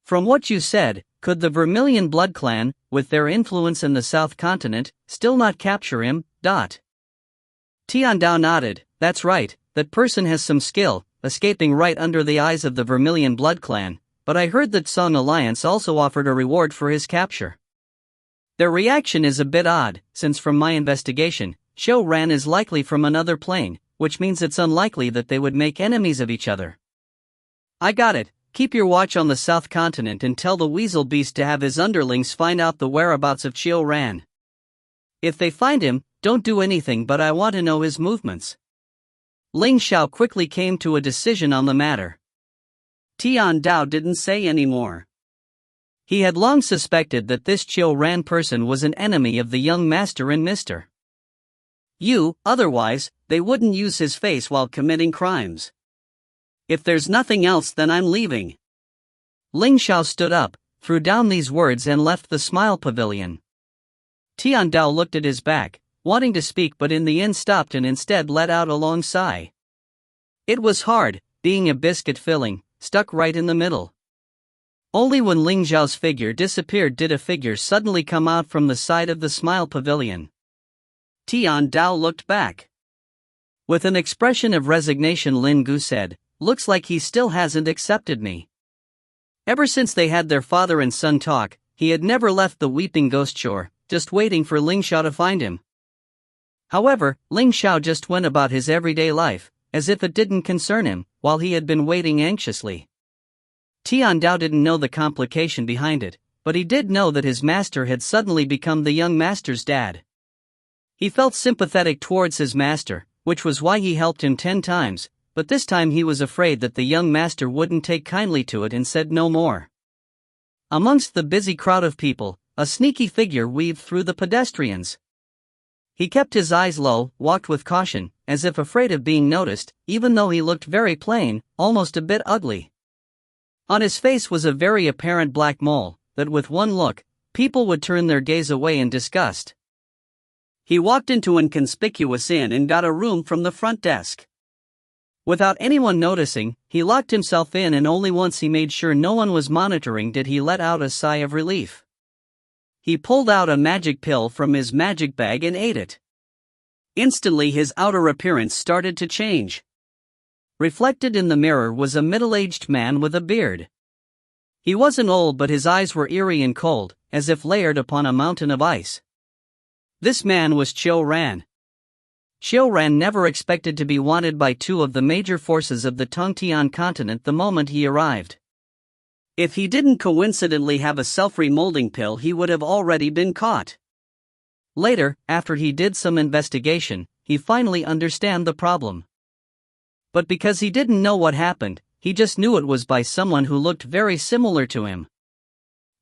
From what you said, could the Vermilion Blood Clan, with their influence in the South Continent, still not capture him? Tian Dao nodded. That's right, that person has some skill, escaping right under the eyes of the Vermilion Blood Clan, but I heard that Song Alliance also offered a reward for his capture. Their reaction is a bit odd, since from my investigation, Xiao Ran is likely from another plane, which means it's unlikely that they would make enemies of each other. I got it. Keep your watch on the South Continent and tell the Weasel Beast to have his underlings find out the whereabouts of Xiao Ran. If they find him, don't do anything, but I want to know his movements. Ling Xiao quickly came to a decision on the matter. Tian Dao didn't say any more. He had long suspected that this Xiao Ran person was an enemy of the young master and Mr. Yu, otherwise, they wouldn't use his face while committing crimes. If there's nothing else, then I'm leaving. Ling Xiao stood up, threw down these words and left the Smile Pavilion. Tian Dao looked at his back, wanting to speak, but in the end stopped and instead let out a long sigh. It was hard, being a biscuit filling, stuck right in the middle. Only when Ling Xiao's figure disappeared did a figure suddenly come out from the side of the Smile Pavilion. Tian Dao looked back. With an expression of resignation, Lin Gu said, looks like he still hasn't accepted me. Ever since they had their father and son talk, he had never left the Weeping Ghost Shore, just waiting for Ling Xiao to find him. However, Ling Xiao just went about his everyday life, as if it didn't concern him, while he had been waiting anxiously. Tian Dao didn't know the complication behind it, but he did know that his master had suddenly become the young master's dad. He felt sympathetic towards his master, which was why he helped him 10 times, but this time he was afraid that the young master wouldn't take kindly to it and said no more. Amongst the busy crowd of people, a sneaky figure weaved through the pedestrians. He kept his eyes low, walked with caution, as if afraid of being noticed, even though he looked very plain, almost a bit ugly. On his face was a very apparent black mole, that with one look, people would turn their gaze away in disgust. He walked into an inconspicuous inn and got a room from the front desk. Without anyone noticing, he locked himself in, and only once he made sure no one was monitoring did he let out a sigh of relief. He pulled out a magic pill from his magic bag and ate it. Instantly his outer appearance started to change. Reflected in the mirror was a middle-aged man with a beard. He wasn't old, but his eyes were eerie and cold, as if layered upon a mountain of ice. This man was Xiao Ran. Xiao Ran never expected to be wanted by 2 of the major forces of the Tongtian continent the moment he arrived. If he didn't coincidentally have a self-remolding pill, he would have already been caught. Later, after he did some investigation, he finally understood the problem. But because he didn't know what happened, he just knew it was by someone who looked very similar to him.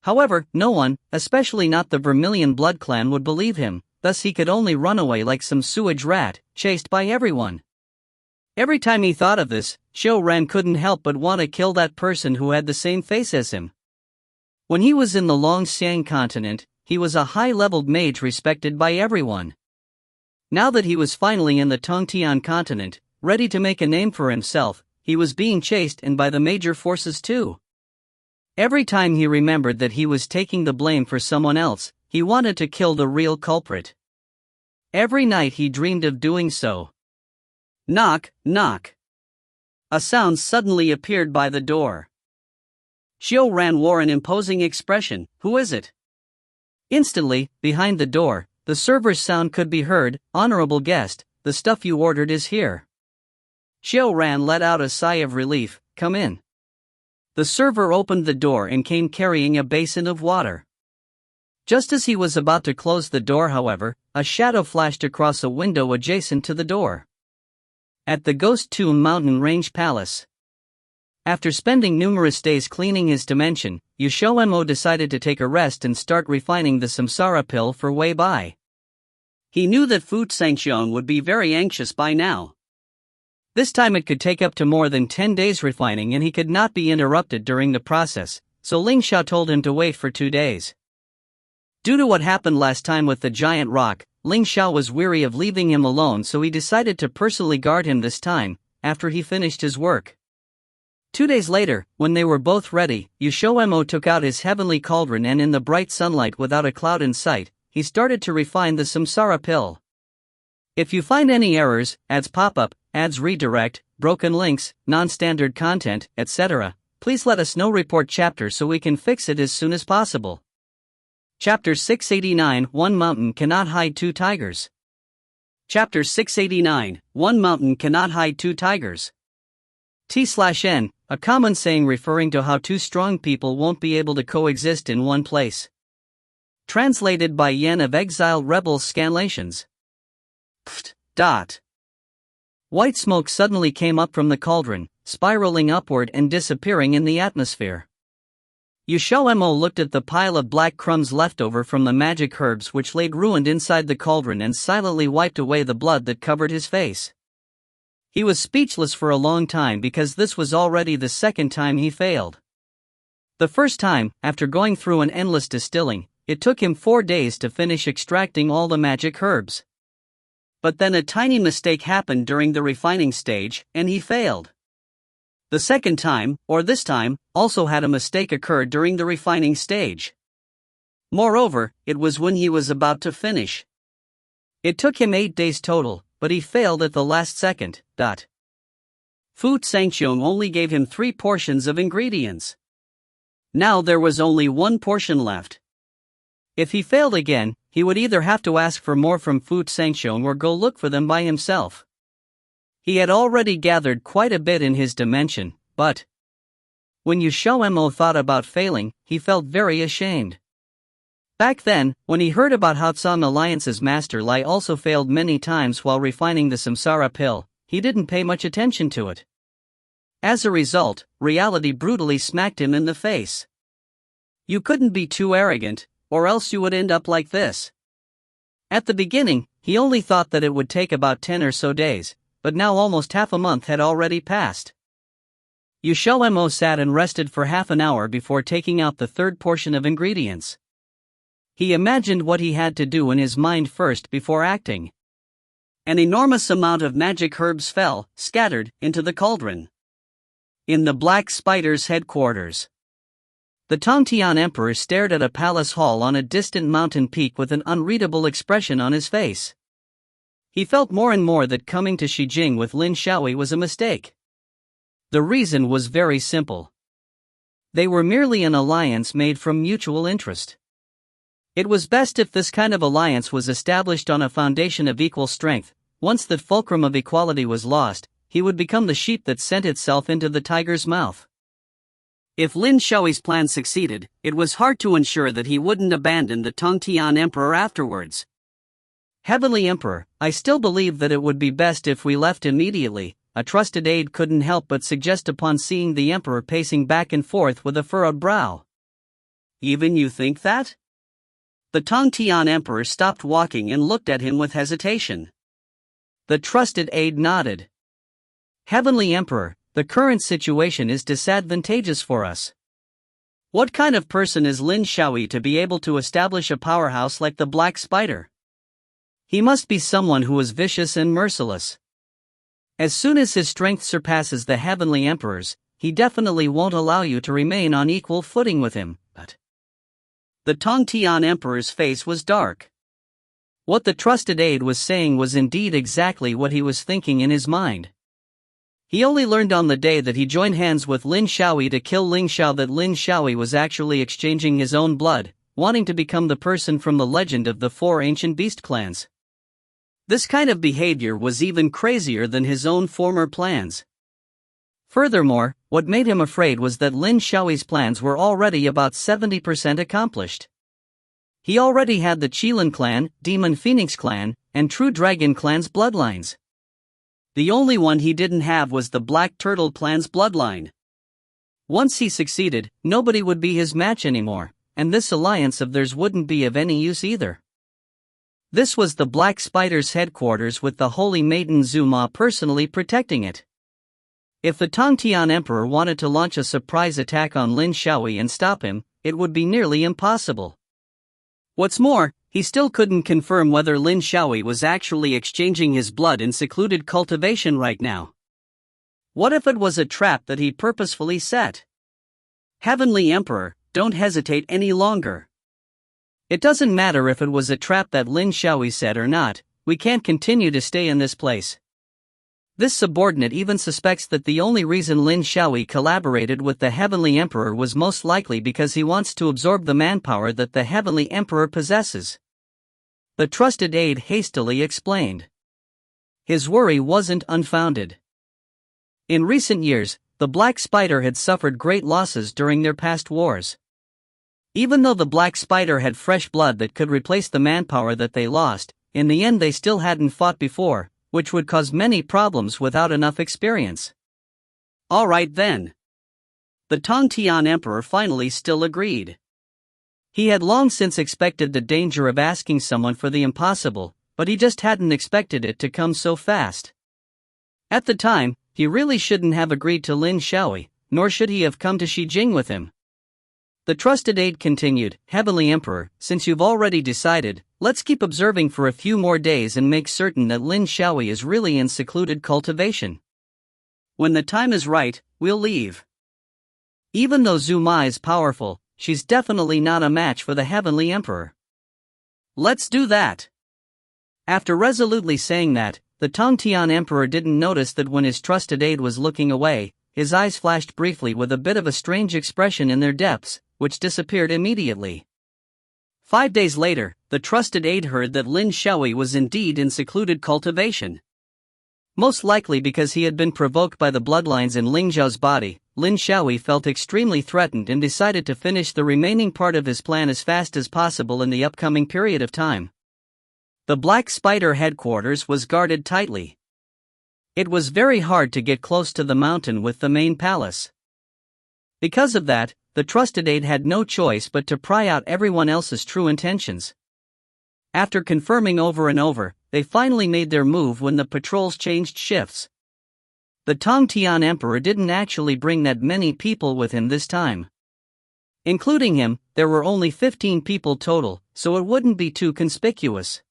However, no one, especially not the Vermilion Blood Clan, would believe him, thus he could only run away like some sewage rat, chased by everyone. Every time he thought of this, Xiao Ran couldn't help but want to kill that person who had the same face as him. When he was in the Longxiang continent, he was a high-leveled mage respected by everyone. Now that he was finally in the Tongtian continent, ready to make a name for himself, he was being chased and by the major forces too. Every time he remembered that he was taking the blame for someone else, he wanted to kill the real culprit. Every night he dreamed of doing so. Knock, knock. A sound suddenly appeared by the door. Xiao Ran wore an imposing expression. Who is it? Instantly, behind the door, the server's sound could be heard. Honorable guest, the stuff you ordered is here. Xiao Ran let out a sigh of relief. Come in. The server opened the door and came carrying a basin of water. Just as he was about to close the door, however, a shadow flashed across a window adjacent to the door. At the Ghost Tomb Mountain Range Palace. After spending numerous days cleaning his dimension, XiaoMo decided to take a rest and start refining the samsara pill for Wei Bai. He knew that Fu Sangxiong would be very anxious by now. This time it could take up to more than 10 days refining and he could not be interrupted during the process, so Ling Xiao told him to wait for 2 days. Due to what happened last time with the giant rock, Ling Xiao was weary of leaving him alone, so he decided to personally guard him this time, after he finished his work. 2 days later, when they were both ready, XiaoMo took out his heavenly cauldron and in the bright sunlight without a cloud in sight, he started to refine the samsara pill. If you find any errors, ads pop up, ads redirect, broken links, non-standard content, etc., please let us know. Report chapter so we can fix it as soon as possible. Chapter 689 One Mountain Cannot Hide Two Tigers. Chapter 689 One Mountain Cannot Hide Two Tigers. T/N, a common saying referring to how two strong people won't be able to coexist in one place. Translated by Yen of Exiled Rebels Scanlations. White smoke suddenly came up from the cauldron, spiraling upward and disappearing in the atmosphere. XiaoMo looked at the pile of black crumbs left over from the magic herbs which laid ruined inside the cauldron and silently wiped away the blood that covered his face. He was speechless for a long time because this was already the second time he failed. The first time, after going through an endless distilling, it took him 4 days to finish extracting all the magic herbs. But then a tiny mistake happened during the refining stage, and he failed. The second time, or this time, also had a mistake occur during the refining stage. Moreover, it was when he was about to finish. It took him 8 days total, but he failed at the last second. Fu Sangxiong only gave him 3 portions of ingredients. Now there was only 1 portion left. If he failed again, he would either have to ask for more from Fu Sangxiong or go look for them by himself. He had already gathered quite a bit in his dimension, but when XiaoMo thought about failing, he felt very ashamed. Back then, when he heard about how Tsang Alliance's Master Lai also failed many times while refining the samsara pill, he didn't pay much attention to it. As a result, reality brutally smacked him in the face. You couldn't be too arrogant, or else you would end up like this. At the beginning, he only thought that it would take about 10 or so days, but now almost half a month had already passed. XiaoMo sat and rested for half an hour before taking out the 3rd portion of ingredients. He imagined what he had to do in his mind first before acting. An enormous amount of magic herbs fell, scattered, into the cauldron. In the Black Spider's headquarters. The Tongtian Emperor stared at a palace hall on a distant mountain peak with an unreadable expression on his face. He felt more and more that coming to Xijing with Lin Xiaoyi was a mistake. The reason was very simple. They were merely an alliance made from mutual interest. It was best if this kind of alliance was established on a foundation of equal strength. Once that fulcrum of equality was lost, he would become the sheep that sent itself into the tiger's mouth. If Lin Xiaoyi's plan succeeded, it was hard to ensure that he wouldn't abandon the Tongtian Emperor afterwards. Heavenly Emperor, I still believe that it would be best if we left immediately, a trusted aide couldn't help but suggest upon seeing the Emperor pacing back and forth with a furrowed brow. Even you think that? The Tongtian Emperor stopped walking and looked at him with hesitation. The trusted aide nodded. Heavenly Emperor, the current situation is disadvantageous for us. What kind of person is Lin Xiaoyi to be able to establish a powerhouse like the Black Spider? He must be someone who is vicious and merciless. As soon as his strength surpasses the Heavenly Emperor's, he definitely won't allow you to remain on equal footing with him. But the Tongtian Emperor's face was dark. What the trusted aide was saying was indeed exactly what he was thinking in his mind. He only learned on the day that he joined hands with Lin Xiaoyi to kill Ling Xiao that Lin Xiaoyi was actually exchanging his own blood, wanting to become the person from the legend of the 4 ancient beast clans. This kind of behavior was even crazier than his own former plans. Furthermore, what made him afraid was that Lin Xiaoyi's plans were already about 70% accomplished. He already had the Qilin clan, Demon Phoenix clan, and True Dragon clan's bloodlines. The only one he didn't have was the Black Turtle clan's bloodline. Once he succeeded, nobody would be his match anymore, and this alliance of theirs wouldn't be of any use either. This was the Black Spider's headquarters with the Holy Maiden XiaoMo personally protecting it. If the Tongtian Emperor wanted to launch a surprise attack on Lin Xiaoyi and stop him, it would be nearly impossible. What's more, he still couldn't confirm whether Lin Xiaoyi was actually exchanging his blood in secluded cultivation right now. What if it was a trap that he purposefully set? Heavenly Emperor, don't hesitate any longer. It doesn't matter if it was a trap that Lin Xiaoyi set or not, we can't continue to stay in this place. This subordinate even suspects that the only reason Lin Xiaoyi collaborated with the Heavenly Emperor was most likely because he wants to absorb the manpower that the Heavenly Emperor possesses. The trusted aide hastily explained. His worry wasn't unfounded. In recent years, the Black Spider had suffered great losses during their past wars. Even though the Black Spider had fresh blood that could replace the manpower that they lost, in the end they still hadn't fought before, which would cause many problems without enough experience. Alright then. The Tongtian Emperor finally still agreed. He had long since expected the danger of asking someone for the impossible, but he just hadn't expected it to come so fast. At the time, he really shouldn't have agreed to Lin Xiaoyi, nor should he have come to Xijing with him. The trusted aide continued, Heavenly Emperor, since you've already decided, let's keep observing for a few more days and make certain that Lin Xiaoyi is really in secluded cultivation. When the time is right, we'll leave. Even though XiaoMo is powerful, she's definitely not a match for the Heavenly Emperor. Let's do that. After resolutely saying that, the Tongtian Emperor didn't notice that when his trusted aide was looking away, his eyes flashed briefly with a bit of a strange expression in their depths, which disappeared immediately. 5 days later, the trusted aide heard that Lin Xiaoyi was indeed in secluded cultivation. Most likely because he had been provoked by the bloodlines in Ling Zhao's body, Lin Xiaoyi felt extremely threatened and decided to finish the remaining part of his plan as fast as possible in the upcoming period of time. The Black Spider headquarters was guarded tightly. It was very hard to get close to the mountain with the main palace. Because of that, the trusted aide had no choice but to pry out everyone else's true intentions. After confirming over and over, they finally made their move when the patrols changed shifts. The Tongtian Emperor didn't actually bring that many people with him this time. Including him, there were only 15 people total, so it wouldn't be too conspicuous.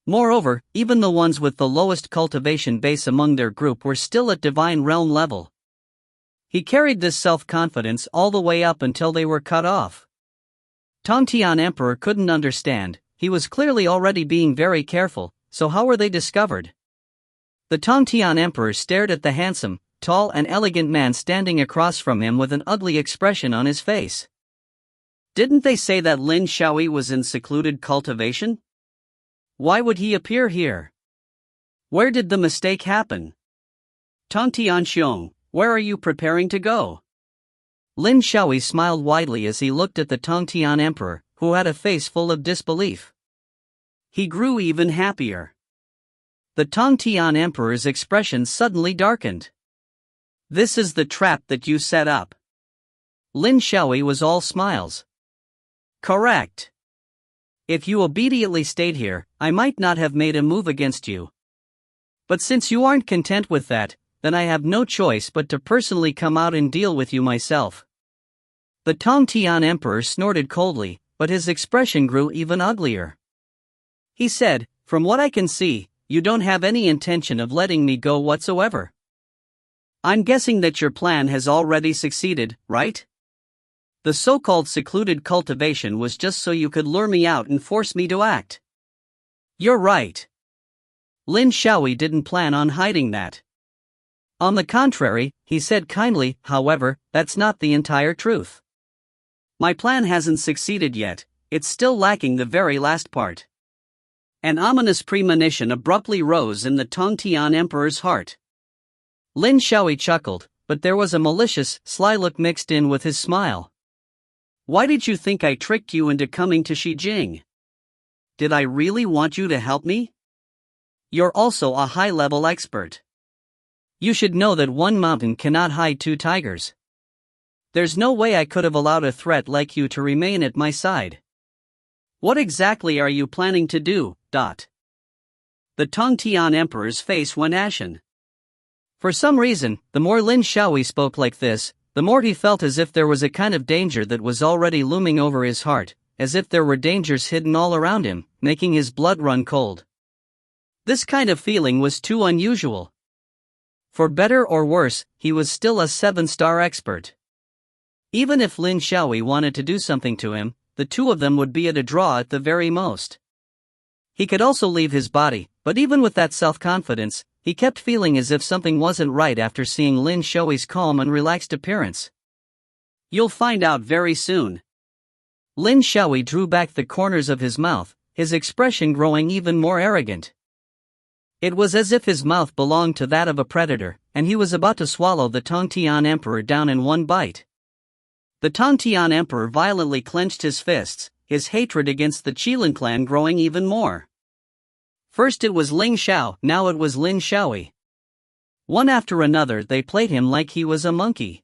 Moreover, even the ones with the lowest cultivation base among their group were still at divine realm level. He carried this self-confidence all the way up until they were cut off. Tongtian Emperor couldn't understand, he was clearly already being very careful, so how were they discovered? The Tongtian Emperor stared at the handsome, tall and elegant man standing across from him with an ugly expression on his face. Didn't they say that Lin Xiaoyi was in secluded cultivation? Why would he appear here? Where did the mistake happen? Tongtian Xiong, where are you preparing to go? Lin Xiaoyi smiled widely as he looked at the Tongtian Emperor, who had a face full of disbelief. He grew even happier. The Tongtian Emperor's expression suddenly darkened. This is the trap that you set up. Lin Xiaoyi was all smiles. Correct. If you obediently stayed here, I might not have made a move against you. But since you aren't content with that, then I have no choice but to personally come out and deal with you myself. The Tongtian Emperor snorted coldly, but his expression grew even uglier. He said, "From what I can see, you don't have any intention of letting me go whatsoever. I'm guessing that your plan has already succeeded, right? The so-called secluded cultivation was just so you could lure me out and force me to act." "You're right." Lin Xiaoyi didn't plan on hiding that. On the contrary, he said kindly, "However, that's not the entire truth. My plan hasn't succeeded yet, it's still lacking the very last part." An ominous premonition abruptly rose in the Tongtian Emperor's heart. Lin Xiaoyi chuckled, but there was a malicious, sly look mixed in with his smile. "Why did you think I tricked you into coming to Xijing? Did I really want you to help me? You're also a high-level expert. You should know that one mountain cannot hide two tigers. There's no way I could have allowed a threat like you to remain at my side. What exactly are you planning to do?" The Tongtian Emperor's face went ashen. For some reason, the more Lin Xiaoyi spoke like this, the more he felt as if there was a kind of danger that was already looming over his heart, as if there were dangers hidden all around him, making his blood run cold. This kind of feeling was too unusual. For better or worse, he was still a 7-star expert. Even if Lin Xiaoyi wanted to do something to him, the two of them would be at a draw at the very most. He could also leave his body, but even with that self-confidence, he kept feeling as if something wasn't right after seeing Lin Xiaoyi's calm and relaxed appearance. "You'll find out very soon." Lin Xiaoyi drew back the corners of his mouth, his expression growing even more arrogant. It was as if his mouth belonged to that of a predator, and he was about to swallow the Tongtian Emperor down in one bite. The Tongtian Emperor violently clenched his fists, his hatred against the Qilin clan growing even more. First it was Ling Xiao, now it was Lin Xiaoyi. One after another they played him like he was a monkey.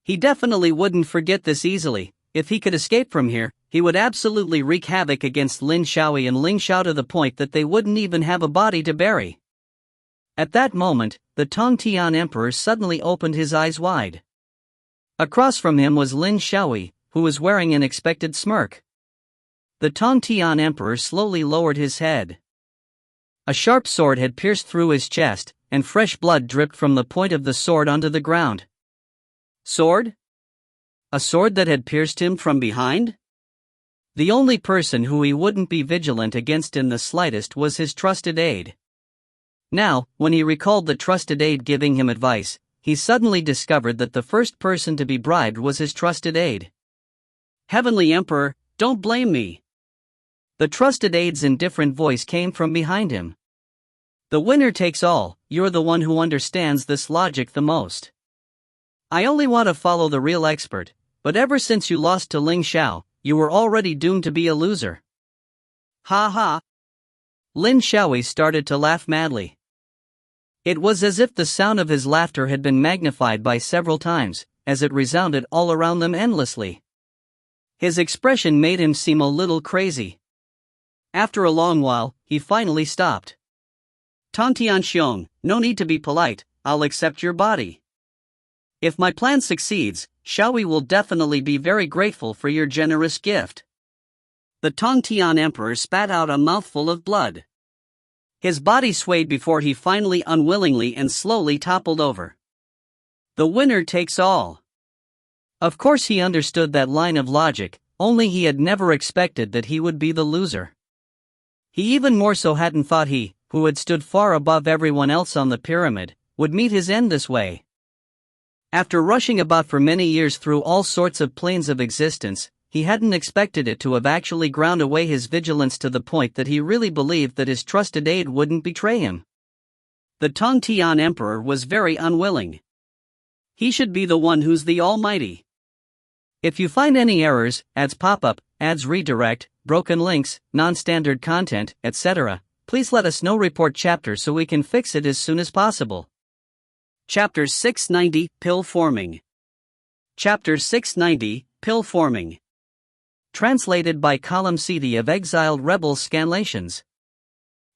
He definitely wouldn't forget this easily. If he could escape from here, he would absolutely wreak havoc against Lin Xiaoyi and Ling Xiao to the point that they wouldn't even have a body to bury. At that moment, the Tongtian Emperor suddenly opened his eyes wide. Across from him was Lin Xiaoyi, who was wearing an expectant smirk. The Tongtian Emperor slowly lowered his head. A sharp sword had pierced through his chest, and fresh blood dripped from the point of the sword onto the ground. Sword? A sword that had pierced him from behind? The only person who he wouldn't be vigilant against in the slightest was his trusted aide. Now, when he recalled the trusted aide giving him advice, he suddenly discovered that the first person to be bribed was his trusted aide. "Heavenly Emperor, don't blame me." The trusted aide's indifferent voice came from behind him. "The winner takes all, you're the one who understands this logic the most. I only want to follow the real expert, but ever since you lost to Ling Xiao, you were already doomed to be a loser." "Ha ha." Lin Xiaoyi started to laugh madly. It was as if the sound of his laughter had been magnified by several times, as it resounded all around them endlessly. His expression made him seem a little crazy. After a long while, he finally stopped. "Tongtian Xiong, no need to be polite, I'll accept your body. If my plan succeeds, Xiaoyi will definitely be very grateful for your generous gift." The Tongtian Emperor spat out a mouthful of blood. His body swayed before he finally unwillingly and slowly toppled over. The winner takes all. Of course he understood that line of logic, only he had never expected that he would be the loser. He even more so hadn't thought he, who had stood far above everyone else on the pyramid, would meet his end this way. After rushing about for many years through all sorts of planes of existence, he hadn't expected it to have actually ground away his vigilance to the point that he really believed that his trusted aide wouldn't betray him. The Tongtian Emperor was very unwilling. He should be the one who's the Almighty. If you find any errors, ads pop up, ads redirect, broken links, non-standard content, etc., please let us know. Report chapter so we can fix it as soon as possible. Chapter 690, Pill Forming. Chapter 690, Pill Forming. Translated by Column CD of Exiled Rebel Scanlations.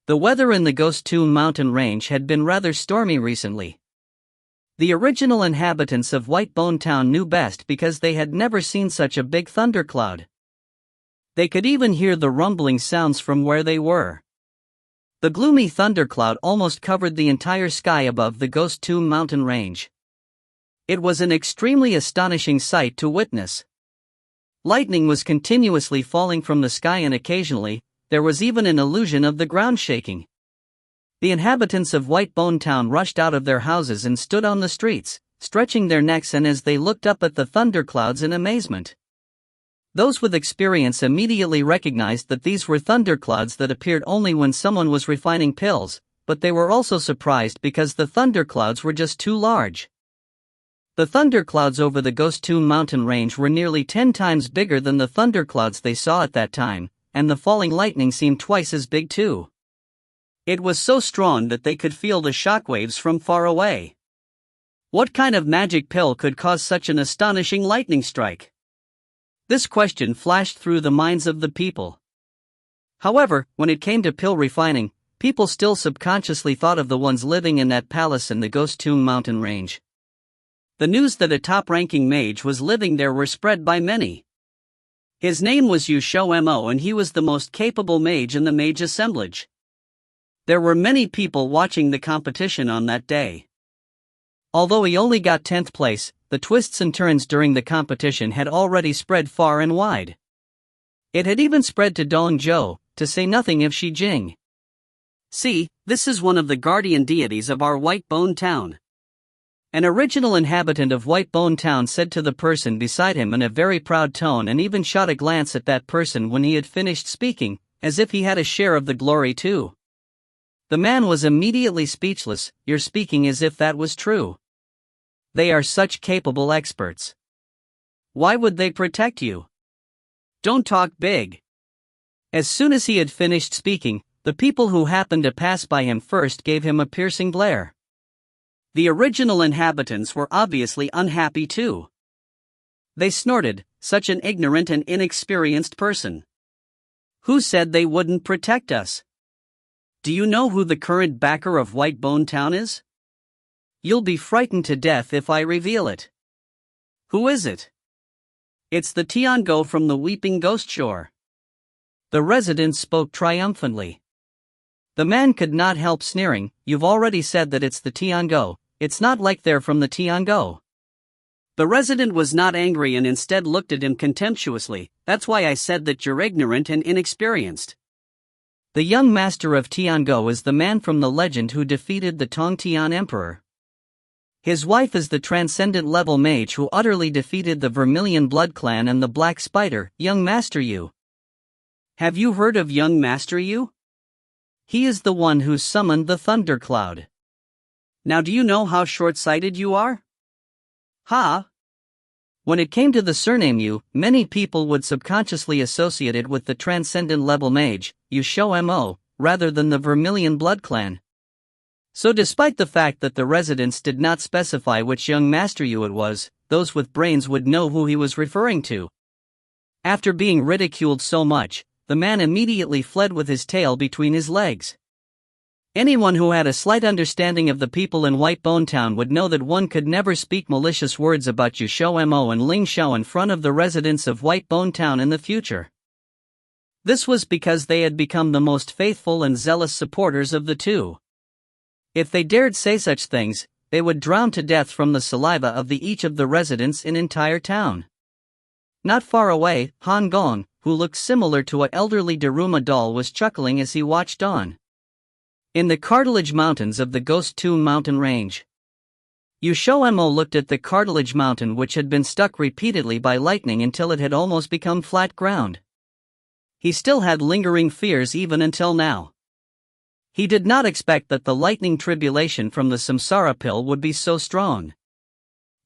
The weather in the Ghost Tomb mountain range had been rather stormy recently. The original inhabitants of Whitebone Town knew best because they had never seen such a big thundercloud. They could even hear the rumbling sounds from where they were. The gloomy thundercloud almost covered the entire sky above the Ghost Tomb mountain range. It was an extremely astonishing sight to witness. Lightning was continuously falling from the sky, and occasionally, there was even an illusion of the ground shaking. The inhabitants of Whitebone Town rushed out of their houses and stood on the streets, stretching their necks and as they looked up at the thunderclouds in amazement. Those with experience immediately recognized that these were thunderclouds that appeared only when someone was refining pills, but they were also surprised because the thunderclouds were just too large. The thunderclouds over the Ghost Tomb mountain range were nearly 10 times bigger than the thunderclouds they saw at that time, and the falling lightning seemed twice as big too. It was so strong that they could feel the shockwaves from far away. What kind of magic pill could cause such an astonishing lightning strike? This question flashed through the minds of the people. However, when it came to pill refining, people still subconsciously thought of the ones living in that palace in the Ghost Tomb mountain range. The news that a top-ranking mage was living there were spread by many. His name was XiaoMo, and he was the most capable mage in the mage assemblage. There were many people watching the competition on that day. Although he only got 10th place, the twists and turns during the competition had already spread far and wide. It had even spread to Dongzhou, to say nothing of Xijing. See, this is one of the guardian deities of our Whitebone Town. An original inhabitant of Whitebone Town said to the person beside him in a very proud tone, and even shot a glance at that person when he had finished speaking, as if he had a share of the glory too. The man was immediately speechless. You're speaking as if that was true. They are such capable experts. Why would they protect you? Don't talk big. As soon as he had finished speaking, the people who happened to pass by him first gave him a piercing glare. The original inhabitants were obviously unhappy too. They snorted, such an ignorant and inexperienced person. Who said they wouldn't protect us? Do you know who the current backer of Whitebone Town is? You'll be frightened to death if I reveal it. Who is it? It's the Tiango from the Weeping Ghost Shore. The resident spoke triumphantly. The man could not help sneering. You've already said that it's the Tiango. It's not like they're from the Tiango. The resident was not angry and instead looked at him contemptuously. That's why I said that you're ignorant and inexperienced. The young master of Tiango is the man from the legend who defeated the Tongtian Emperor. His wife is the transcendent level mage who utterly defeated the Vermilion Blood Clan and the Black Spider, young Master Yu. Have you heard of young Master Yu? He is the one who summoned the thundercloud. Now do you know how short-sighted you are? Ha! When it came to the surname Yu, many people would subconsciously associate it with the transcendent level mage, XiaoMo, rather than the Vermilion Blood Clan. So despite the fact that the residents did not specify which young Master Yu it was, those with brains would know who he was referring to. After being ridiculed so much, the man immediately fled with his tail between his legs. Anyone who had a slight understanding of the people in Whitebone Town would know that one could never speak malicious words about XiaoMo and Ling Xiao in front of the residents of Whitebone Town in the future. This was because they had become the most faithful and zealous supporters of the two. If they dared say such things, they would drown to death from the saliva of each of the residents in entire town. Not far away, Han Gong, who looked similar to an elderly Daruma doll, was chuckling as he watched on. In the Cartilage Mountains of the Ghost Tomb mountain range, XiaoMo looked at the Cartilage Mountain, which had been struck repeatedly by lightning until it had almost become flat ground. He still had lingering fears even until now. He did not expect that the lightning tribulation from the samsara pill would be so strong.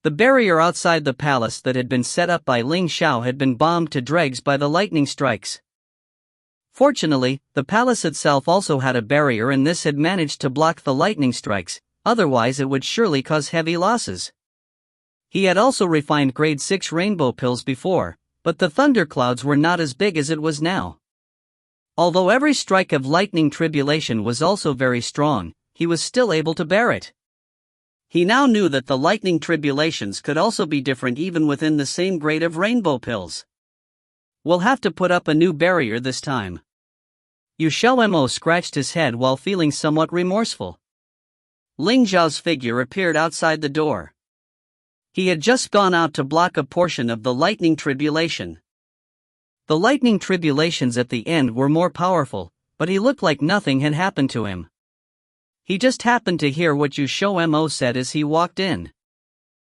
The barrier outside the palace that had been set up by Ling Xiao had been bombed to dregs by the lightning strikes. Fortunately, the palace itself also had a barrier, and this had managed to block the lightning strikes, otherwise it would surely cause heavy losses. He had also refined grade 6 rainbow pills before, but the thunderclouds were not as big as it was now. Although every strike of lightning tribulation was also very strong, he was still able to bear it. He now knew that the lightning tribulations could also be different even within the same grade of rainbow pills. We'll have to put up a new barrier this time. XiaoMo scratched his head while feeling somewhat remorseful. Ling Xiao's figure appeared outside the door. He had just gone out to block a portion of the lightning tribulation. The lightning tribulations at the end were more powerful, but he looked like nothing had happened to him. He just happened to hear what XiaoMo said as he walked in.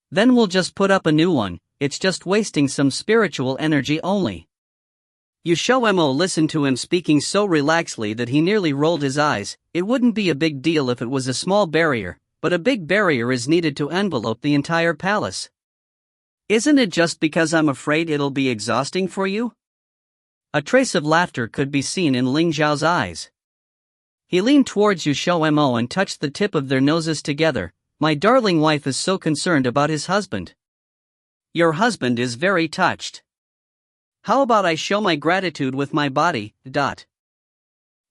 Then we'll just put up a new one, it's just wasting some spiritual energy only. XiaoMo listened to him speaking so relaxedly that he nearly rolled his eyes. It wouldn't be a big deal if it was a small barrier, but a big barrier is needed to envelope the entire palace. Isn't it just because I'm afraid it'll be exhausting for you? A trace of laughter could be seen in Ling Xiao's eyes. He leaned towards XiaoMo and touched the tip of their noses together. My darling wife is so concerned about his husband. Your husband is very touched. How about I show my gratitude with my body,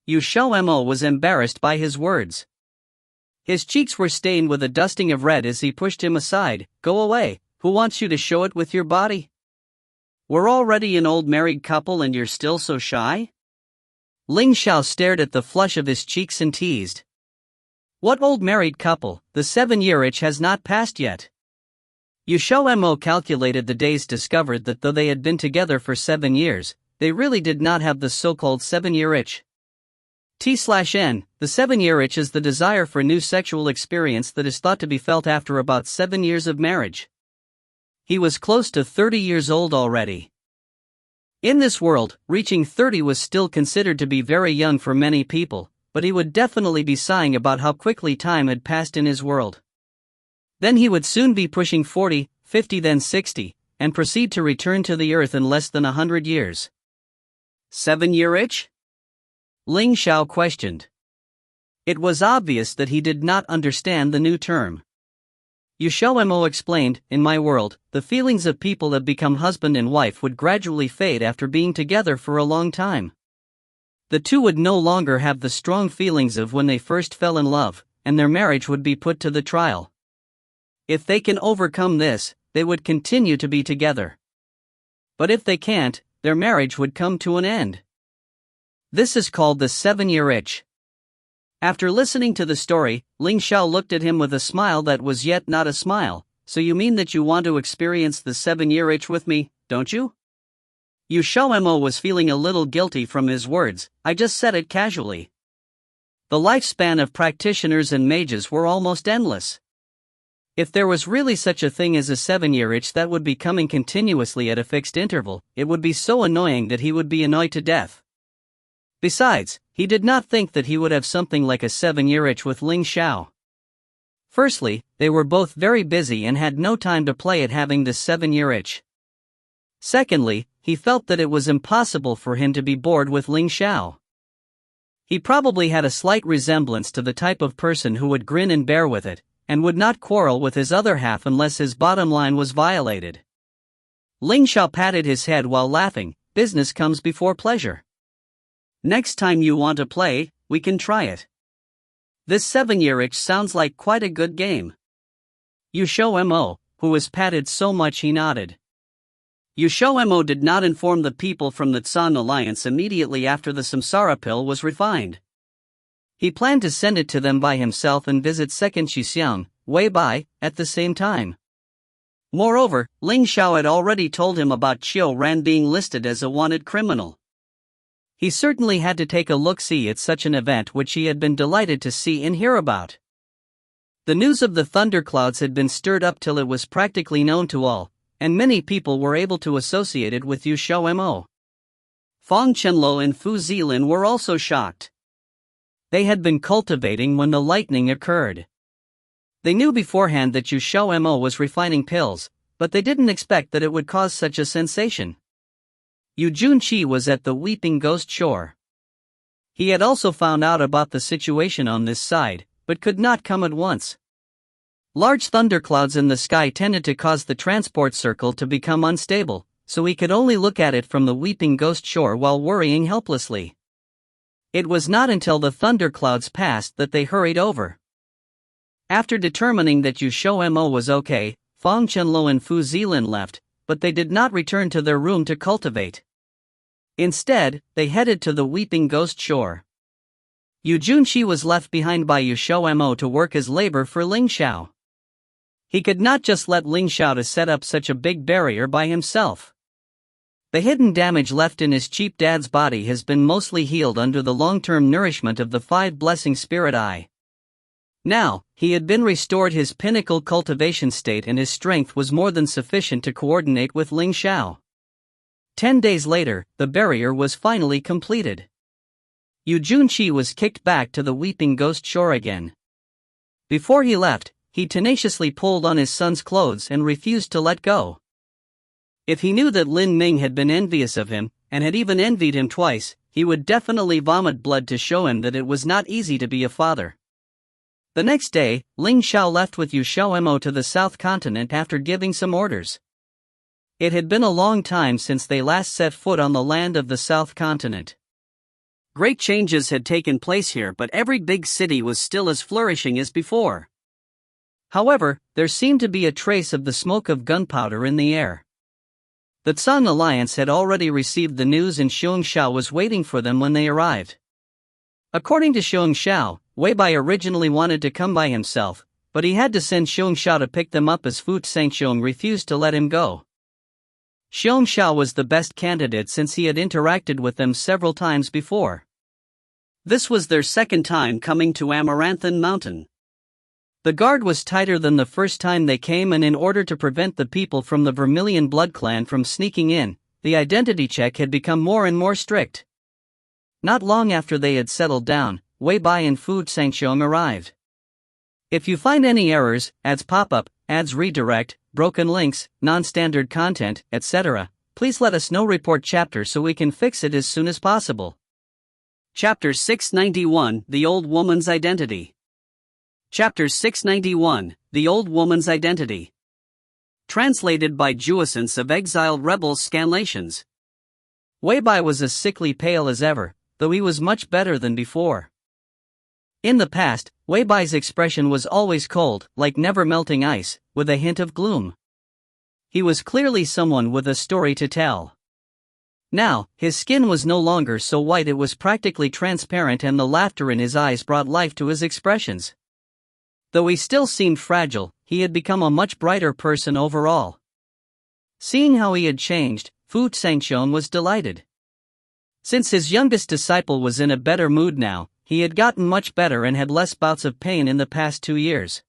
XiaoMo was embarrassed by his words. His cheeks were stained with a dusting of red as he pushed him aside. Go away, who wants you to show it with your body? We're already an old married couple and you're still so shy? Ling Xiao stared at the flush of his cheeks and teased. What old married couple? The 7-year itch has not passed yet. XiaoMo calculated the days, discovered that though they had been together for 7 years, they really did not have the so-called 7-year itch. T/N, the 7-year itch is the desire for new sexual experience that is thought to be felt after about 7 years of marriage. He was close to 30 years old already. In this world, reaching 30 was still considered to be very young for many people, but he would definitely be sighing about how quickly time had passed in his world. Then he would soon be pushing 40, 50, then 60, and proceed to return to the earth in less than 100 years. 7-year itch? Ling Xiao questioned. It was obvious that he did not understand the new term. XiaoMo explained, in my world, the feelings of people that become husband and wife would gradually fade after being together for a long time. The two would no longer have the strong feelings of when they first fell in love, and their marriage would be put to the trial. If they can overcome this, they would continue to be together. But if they can't, their marriage would come to an end. This is called the 7-year itch. After listening to the story, Ling Xiao looked at him with a smile that was yet not a smile. So you mean that you want to experience the 7-year itch with me, don't you? XiaoMo was feeling a little guilty from his words. I just said it casually. The lifespan of practitioners and mages were almost endless. If there was really such a thing as a 7-year itch that would be coming continuously at a fixed interval, it would be so annoying that he would be annoyed to death. Besides, he did not think that he would have something like a 7-year itch with Ling Xiao. Firstly, they were both very busy and had no time to play at having this 7-year itch. Secondly, he felt that it was impossible for him to be bored with Ling Xiao. He probably had a slight resemblance to the type of person who would grin and bear with it, and would not quarrel with his other half unless his bottom line was violated. Ling Xiao patted his head while laughing. Business comes before pleasure. Next time you want to play, we can try it. This 7-year itch sounds like quite a good game. XiaoMo, who was patted so much he nodded. XiaoMo did not inform the people from the Tsan Alliance immediately after the Samsara pill was refined. He planned to send it to them by himself and visit second Xixiang, Wei at the same time. Moreover, Ling Xiao had already told him about Qiu Ran being listed as a wanted criminal. He certainly had to take a look-see at such an event which he had been delighted to see and hear about. The news of the thunderclouds had been stirred up till it was practically known to all, and many people were able to associate it with XiaoMo. Fang Chenlo and Fu Zilin were also shocked. They had been cultivating when the lightning occurred. They knew beforehand that XiaoMo was refining pills, but they didn't expect that it would cause such a sensation. Yu Junqi was at the Weeping Ghost Shore. He had also found out about the situation on this side, but could not come at once. Large thunderclouds in the sky tended to cause the transport circle to become unstable, so he could only look at it from the Weeping Ghost Shore while worrying helplessly. It was not until the thunderclouds passed that they hurried over. After determining that XiaoMo was okay, Feng Chenlo and Fu Zilin left, but they did not return to their room to cultivate. Instead, they headed to the Weeping Ghost Shore. Yu Junqi was left behind by XiaoMo to work as labor for Ling Xiao. He could not just let Ling Xiao to set up such a big barrier by himself. The hidden damage left in his cheap dad's body has been mostly healed under the long-term nourishment of the 5 blessing spirit eye. Now, he had been restored his pinnacle cultivation state and his strength was more than sufficient to coordinate with Ling Xiao. 10 days later, the barrier was finally completed. Yu Junqi was kicked back to the Weeping Ghost Shore again. Before he left, he tenaciously pulled on his son's clothes and refused to let go. If he knew that Lin Ming had been envious of him, and had even envied him twice, he would definitely vomit blood to show him that it was not easy to be a father. The next day, Ling Xiao left with XiaoMo to the South Continent after giving some orders. It had been a long time since they last set foot on the land of the South Continent. Great changes had taken place here, but every big city was still as flourishing as before. However, there seemed to be a trace of the smoke of gunpowder in the air. The Tsang Alliance had already received the news and Xiong Xiao was waiting for them when they arrived. According to Xiong Xiao, Wei Bai originally wanted to come by himself, but he had to send Xiong Xiao to pick them up as Fu Tsangxiong refused to let him go. Xiong Xiao was the best candidate since he had interacted with them several times before. This was their second time coming to Amaranthan Mountain. The guard was tighter than the first time they came, and in order to prevent the people from the Vermilion Blood Clan from sneaking in, the identity check had become more and more strict. Not long after they had settled down, Wei Bai and Fu Tsangxiong arrived. If you find any errors, ads pop-up, ads redirect, broken links, non-standard content, etc., please let us know. Report chapter so we can fix it as soon as possible. Chapter 691, The Old Woman's Identity. Chapter 691, The Old Woman's Identity. Translated by Jouissance of Exiled Rebels Scanlations. Wei Bai was as sickly pale as ever, though he was much better than before. In the past, Wei Bai's expression was always cold, like never-melting ice, with a hint of gloom. He was clearly someone with a story to tell. Now, his skin was no longer so white, it was practically transparent, and the laughter in his eyes brought life to his expressions. Though he still seemed fragile, he had become a much brighter person overall. Seeing how he had changed, Fu Tsangxiong was delighted. Since his youngest disciple was in a better mood now, he had gotten much better and had less bouts of pain in the past 2 years.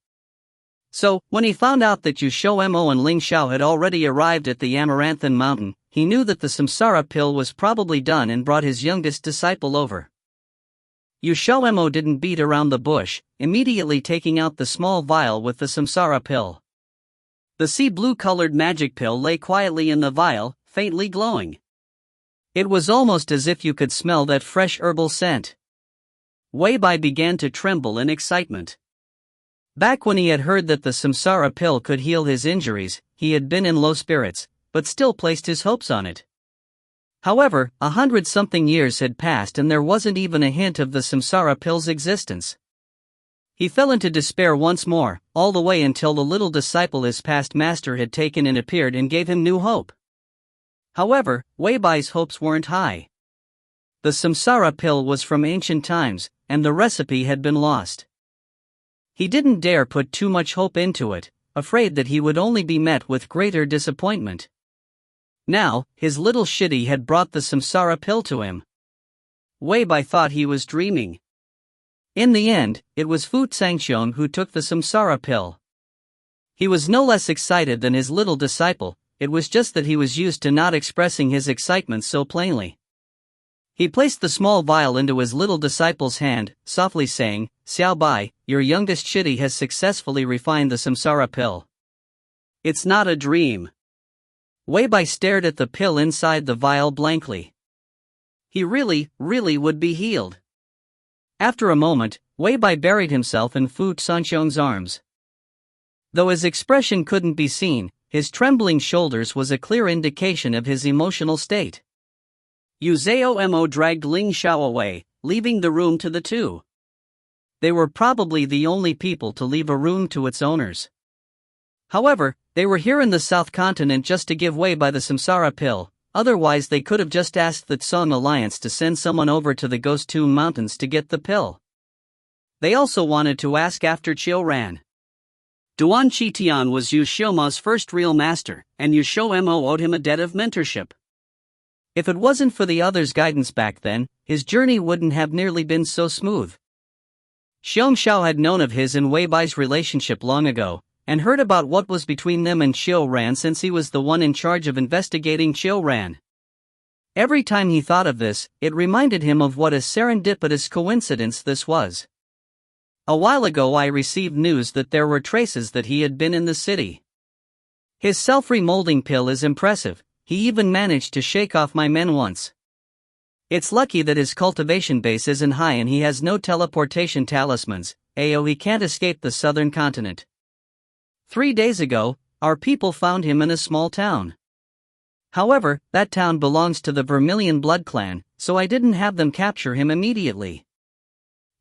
So, when he found out that XiaoMo and Ling Xiao had already arrived at the Amaranthan Mountain, he knew that the samsara pill was probably done and brought his youngest disciple over. XiaoMo didn't beat around the bush, immediately taking out the small vial with the samsara pill. The sea blue-colored magic pill lay quietly in the vial, faintly glowing. It was almost as if you could smell that fresh herbal scent. Wei Bai began to tremble in excitement. Back when he had heard that the samsara pill could heal his injuries, he had been in low spirits, but still placed his hopes on it. However, 100-something years had passed and there wasn't even a hint of the samsara pill's existence. He fell into despair once more, all the way until the little disciple his past master had taken and appeared and gave him new hope. However, Wei Bai's hopes weren't high. The samsara pill was from ancient times, and the recipe had been lost. He didn't dare put too much hope into it, afraid that he would only be met with greater disappointment. Now, his little shitty had brought the samsara pill to him. Wei Bai thought he was dreaming. In the end, it was Fu Tsangxiong who took the samsara pill. He was no less excited than his little disciple, it was just that he was used to not expressing his excitement so plainly. He placed the small vial into his little disciple's hand, softly saying, "Xiao Bai, your youngest shitty has successfully refined the samsara pill. It's not a dream." Wei Bai stared at the pill inside the vial blankly. He really would be healed. After a moment, Wei Bai buried himself in Fu Tsangxiong's arms. Though his expression couldn't be seen, his trembling shoulders was a clear indication of his emotional state. XiaoMo dragged Ling Xiao away, leaving the room to the two. They were probably the only people to leave a room to its owners. However, they were here in the South Continent just to give way by the Samsara pill, otherwise they could have just asked the Tsang Alliance to send someone over to the Ghost Tomb Mountains to get the pill. They also wanted to ask after XiaoRan. Duan Qitian was XiaoMo's first real master, and XiaoMo owed him a debt of mentorship. If it wasn't for the others' guidance back then, his journey wouldn't have nearly been so smooth. Xiao had known of his and Weibai's relationship long ago, and heard about what was between them and XiaoRan since he was the one in charge of investigating XiaoRan. Every time he thought of this, it reminded him of what a serendipitous coincidence this was. A while ago I received news that there were traces that he had been in the city. His self-remolding pill is impressive, he even managed to shake off my men once. It's lucky that his cultivation base isn't high and he has no teleportation talismans, he can't escape the southern continent. 3 days ago, our people found him in a small town. However, that town belongs to the Vermilion Blood Clan, so I didn't have them capture him immediately.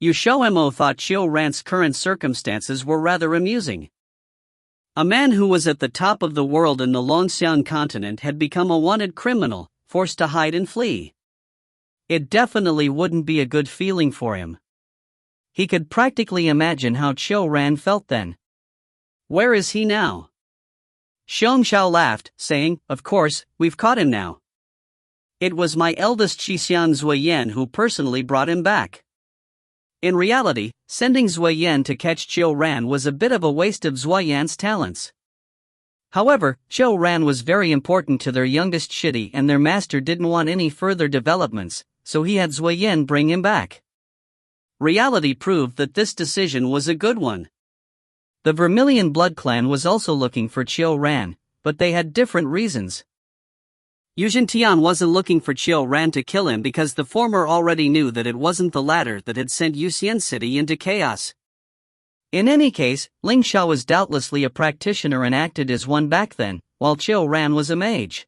XiaoMo thought XiaoRan's current circumstances were rather amusing. A man who was at the top of the world in the Longxian continent had become a wanted criminal, forced to hide and flee. It definitely wouldn't be a good feeling for him. He could practically imagine how XiaoRan felt then. Where is he now? Xiao laughed, saying, "Of course, we've caught him now. It was my eldest Xixian Zuiyan who personally brought him back." In reality, sending Zuiyan to catch XiaoRan was a bit of a waste of Zuiyan's talents. However, XiaoRan was very important to their youngest Shidi and their master didn't want any further developments, so he had Zuiyan bring him back. Reality proved that this decision was a good one. The Vermilion Blood Clan was also looking for XiaoRan, but they had different reasons. Tian wasn't looking for XiaoRan to kill him because the former already knew that it wasn't the latter that had sent Yuxian City into chaos. In any case, Ling Xiao was doubtlessly a practitioner and acted as one back then, while XiaoRan was a mage.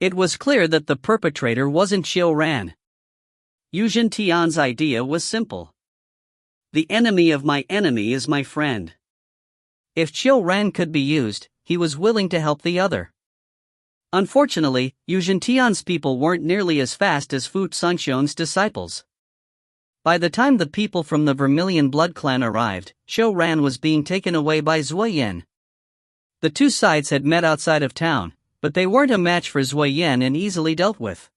It was clear that the perpetrator wasn't XiaoRan. Tian's idea was simple. The enemy of my enemy is my friend. If XiaoRan could be used, he was willing to help the other. Unfortunately, Tian's people weren't nearly as fast as Fu Sanxiong's disciples. By the time the people from the Vermilion Blood Clan arrived, XiaoRan was being taken away by Zuiyan. The two sides had met outside of town, but they weren't a match for Zuiyan and easily dealt with.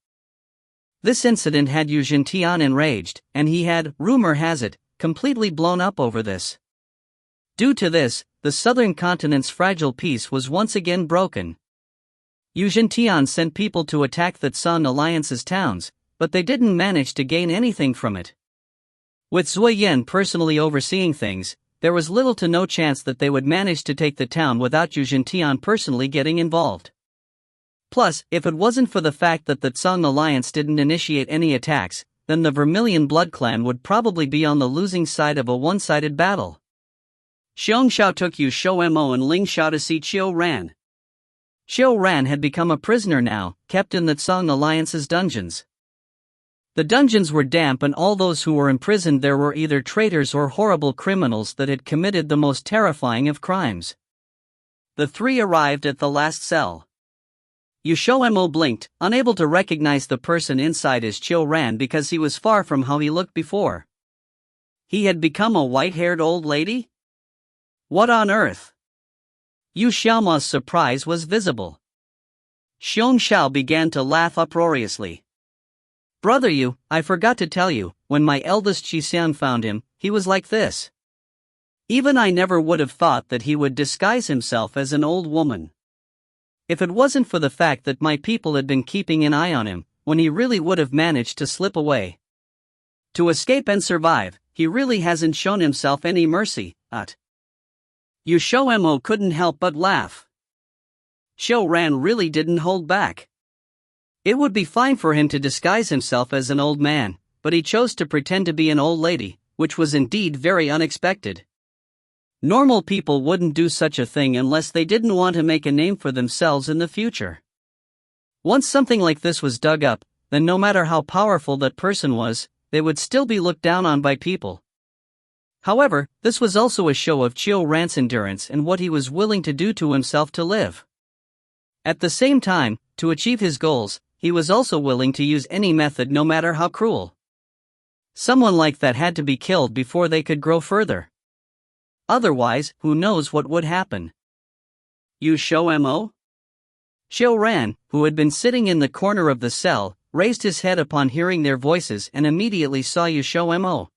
This incident had Tian enraged, and he had, rumor has it, completely blown up over this. Due to this, the southern continent's fragile peace was once again broken. Tian sent people to attack the Tsang Alliance's towns, but they didn't manage to gain anything from it. With Zuiyan personally overseeing things, there was little to no chance that they would manage to take the town without Tian personally getting involved. Plus, if it wasn't for the fact that the Tsang Alliance didn't initiate any attacks, then the Vermilion Blood Clan would probably be on the losing side of a one-sided battle. Xiao took XiaoMo and Ling Xiao to see XiaoRan. XiaoRan had become a prisoner now, kept in the Tsang Alliance's dungeons. The dungeons were damp and all those who were imprisoned there were either traitors or horrible criminals that had committed the most terrifying of crimes. The three arrived at the last cell. XiaoMo blinked, unable to recognize the person inside as XiaoRan because he was far from how he looked before. He had become a white-haired old lady? What on earth? XiaoMo's surprise was visible. Xiao began to laugh uproariously. "Brother I forgot to tell you, when my eldest Xixian found him, he was like this. Even I never would have thought that he would disguise himself as an old woman. If it wasn't for the fact that my people had been keeping an eye on him, when he really would have managed to slip away. To escape and survive, he really hasn't shown himself any mercy, XiaoMo couldn't help but laugh. XiaoRan really didn't hold back. It would be fine for him to disguise himself as an old man, but he chose to pretend to be an old lady, which was indeed very unexpected. Normal people wouldn't do such a thing unless they didn't want to make a name for themselves in the future. Once something like this was dug up, then no matter how powerful that person was, they would still be looked down on by people. However, this was also a show of Xiao Ran's endurance and what he was willing to do to himself to live. At the same time, to achieve his goals, he was also willing to use any method no matter how cruel. Someone like that had to be killed before they could grow further. Otherwise, who knows what would happen. You XiaoMo? Xiao Ran, who had been sitting in the corner of the cell, raised his head upon hearing their voices and immediately saw you XiaoMo.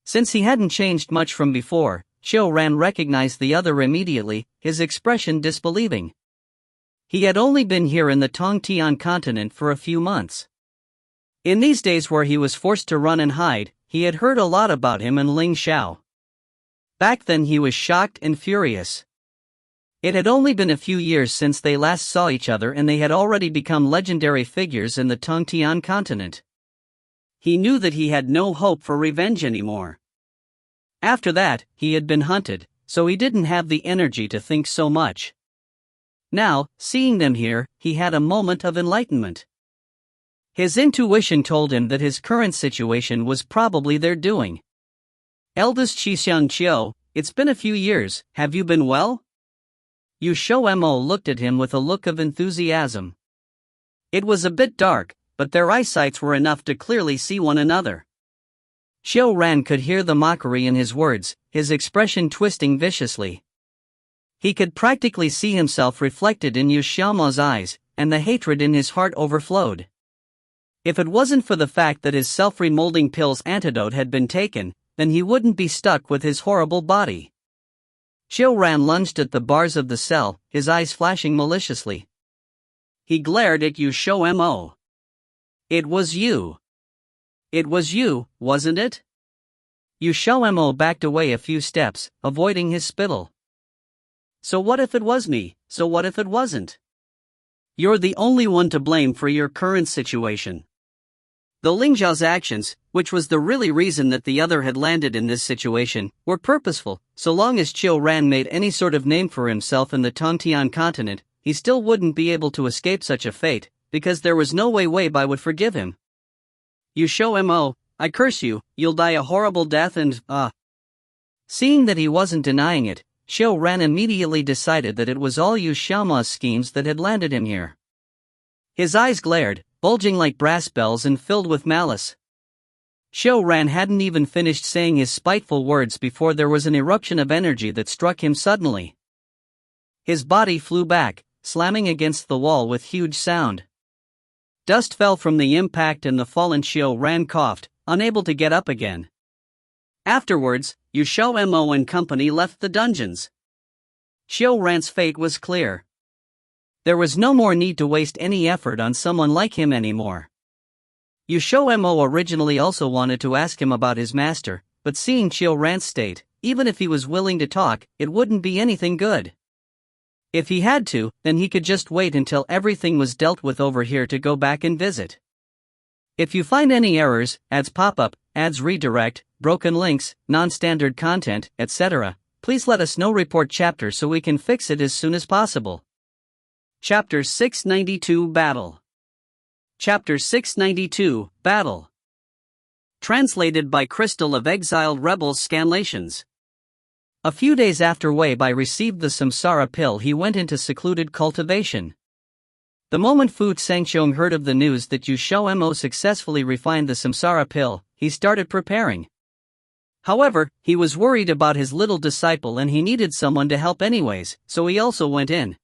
Since he hadn't changed much from before, Xiao Ran recognized the other immediately, his expression disbelieving. He had only been here in the Tongtian continent for a few months. In these days where he was forced to run and hide, he had heard a lot about him and Ling Xiao. Back then he was shocked and furious. It had only been a few years since they last saw each other and they had already become legendary figures in the Tongtian continent. He knew that he had no hope for revenge anymore. After that, he had been hunted, so he didn't have the energy to think so much. Now, seeing them here, he had a moment of enlightenment. His intuition told him that his current situation was probably their doing. Eldest Qixiao, it's been a few years, have you been well? You XiaoMo looked at him with a look of enthusiasm. It was a bit dark, but their eyesights were enough to clearly see one another. Xiao Ran could hear the mockery in his words, his expression twisting viciously. He could practically see himself reflected in Yu XiaoMo's eyes, and the hatred in his heart overflowed. If it wasn't for the fact that his self-remolding pill's antidote had been taken, then he wouldn't be stuck with his horrible body. Xiao Ran lunged at the bars of the cell, his eyes flashing maliciously. He glared at Yu XiaoMo. It was you. It was you, wasn't it? Yu XiaoMo backed away a few steps, avoiding his spittle. So what if it was me, so what if it wasn't? You're the only one to blame for your current situation. The Ling Zhao's actions, which was the really reason that the other had landed in this situation, were purposeful. So long as Xiao Ran made any sort of name for himself in the Tongtian continent, he still wouldn't be able to escape such a fate, because there was no way Wei Bai would forgive him. You XiaoMo, I curse you, you'll die a horrible death and, Seeing that he wasn't denying it, Xiao Ran immediately decided that it was all Yu XiaoMo's schemes that had landed him here. His eyes glared, bulging like brass bells and filled with malice. Xiao Ran hadn't even finished saying his spiteful words before there was an eruption of energy that struck him suddenly. His body flew back, slamming against the wall with huge sound. Dust fell from the impact and the fallen Xiao Ran coughed, unable to get up again. Afterwards, Yu XiaoMo and company left the dungeons. Xiao Ran's fate was clear. There was no more need to waste any effort on someone like him anymore. Yu XiaoMo originally also wanted to ask him about his master, but seeing Xiao Ran's state, even if he was willing to talk, it wouldn't be anything good. If he had to, then he could just wait until everything was dealt with over here to go back and visit. If you find any errors, ads pop up, ads redirect, broken links, non-standard content, etc., please let us know. Report chapter so we can fix it as soon as possible. Chapter 692 Battle. Chapter 692 Battle. Translated by Crystal of Exiled Rebels Scanlations. A few days after Wei Bai received the samsara pill, he went into secluded cultivation. The moment Fu Sangxiong heard of the news that Yu XiaoMo successfully refined the samsara pill, he started preparing. However, he was worried about his little disciple and he needed someone to help anyways, so he also went in.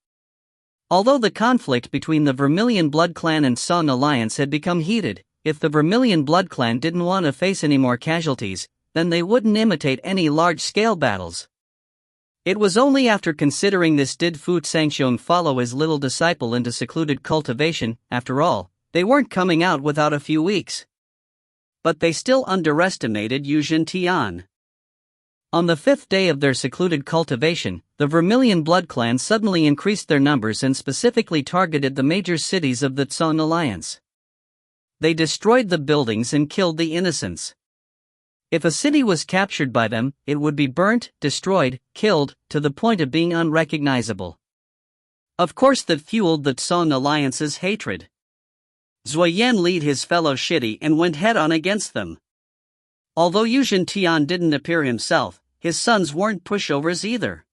Although the conflict between the Vermilion Blood Clan and Song Alliance had become heated, if the Vermilion Blood Clan didn't want to face any more casualties, then they wouldn't imitate any large-scale battles. It was only after considering this did Fu Sangxiong follow his little disciple into secluded cultivation. After all, they weren't coming out without a few weeks. But they still underestimated Yu Zhentian. On the 5th day of their secluded cultivation, the Vermilion Blood Clan suddenly increased their numbers and specifically targeted the major cities of the Song Alliance. They destroyed the buildings and killed the innocents. If a city was captured by them, it would be burnt, destroyed, killed, to the point of being unrecognizable. Of course that fueled the Song Alliance's hatred. Zuoyan led his fellow Shidi and went head-on against them. Although Yu Tian didn't appear himself, his sons weren't pushovers either.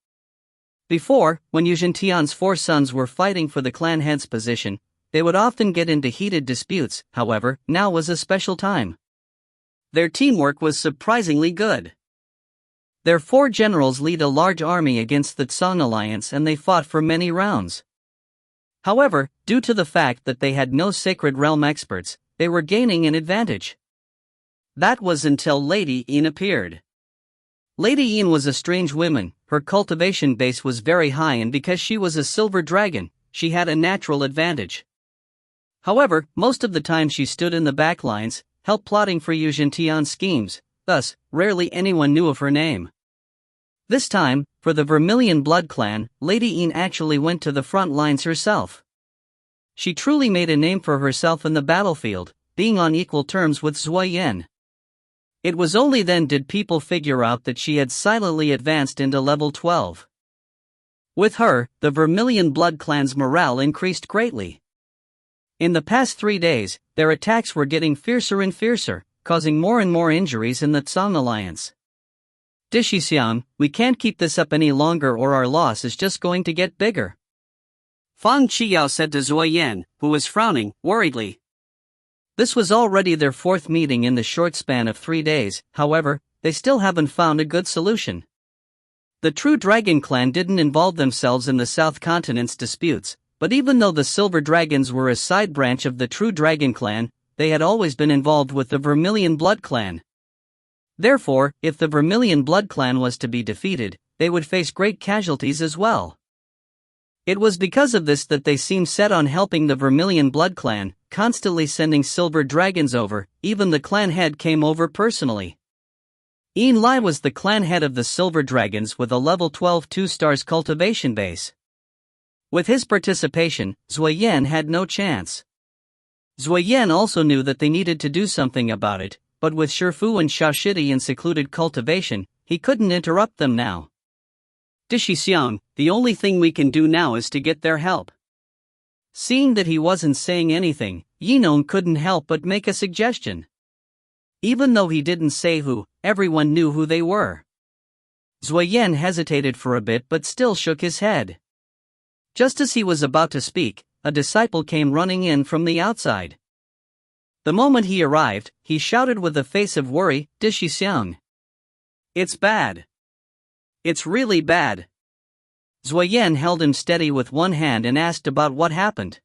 Before, when Yu Tian's 4 sons were fighting for the clan head's position, they would often get into heated disputes. However, now was a special time. Their teamwork was surprisingly good. Their 4 generals lead a large army against the Tsang alliance and they fought for many rounds. However, due to the fact that they had no sacred realm experts, they were gaining an advantage. That was until Lady Yin appeared. Lady Yin was a strange woman. Her cultivation base was very high, and because she was a silver dragon, she had a natural advantage. However, most of the time she stood in the back lines, helped plotting for Yu Tian's schemes, thus, rarely anyone knew of her name. This time, for the Vermilion Blood Clan, Lady Yin actually went to the front lines herself. She truly made a name for herself in the battlefield, being on equal terms with Zhuo Yan. It was only then did people figure out that she had silently advanced into level 12. With her, the Vermilion Blood Clan's morale increased greatly. In the past 3 days, their attacks were getting fiercer and fiercer, causing more and more injuries in the Tsang alliance. Xiao, we can't keep this up any longer or our loss is just going to get bigger. Fang Qiao said to Zhuo Yan, who was frowning, worriedly. This was already their 4th meeting in the short span of 3 days, however, they still haven't found a good solution. The True Dragon Clan didn't involve themselves in the South Continent's disputes, but even though the Silver Dragons were a side branch of the True Dragon Clan, they had always been involved with the Vermilion Blood Clan. Therefore, if the Vermilion Blood Clan was to be defeated, they would face great casualties as well. It was because of this that they seemed set on helping the Vermilion Blood Clan, constantly sending silver dragons over. Even the clan head came over personally. Yin Lai was the clan head of the Silver Dragons with a level 12 2-stars cultivation base. With his participation, Zhuo Yan had no chance. Zhuo Yan also knew that they needed to do something about it, but with Shifu and Xiaoshidi in secluded cultivation, he couldn't interrupt them now. Xiao, the only thing we can do now is to get their help. Seeing that he wasn't saying anything, Yinon couldn't help but make a suggestion. Even though he didn't say who, everyone knew who they were. Zhuo Yan hesitated for a bit but still shook his head. Just as he was about to speak, a disciple came running in from the outside. The moment he arrived, he shouted with a face of worry, Xiao. It's bad. It's really bad. Zhuo Yan held him steady with one hand and asked about what happened.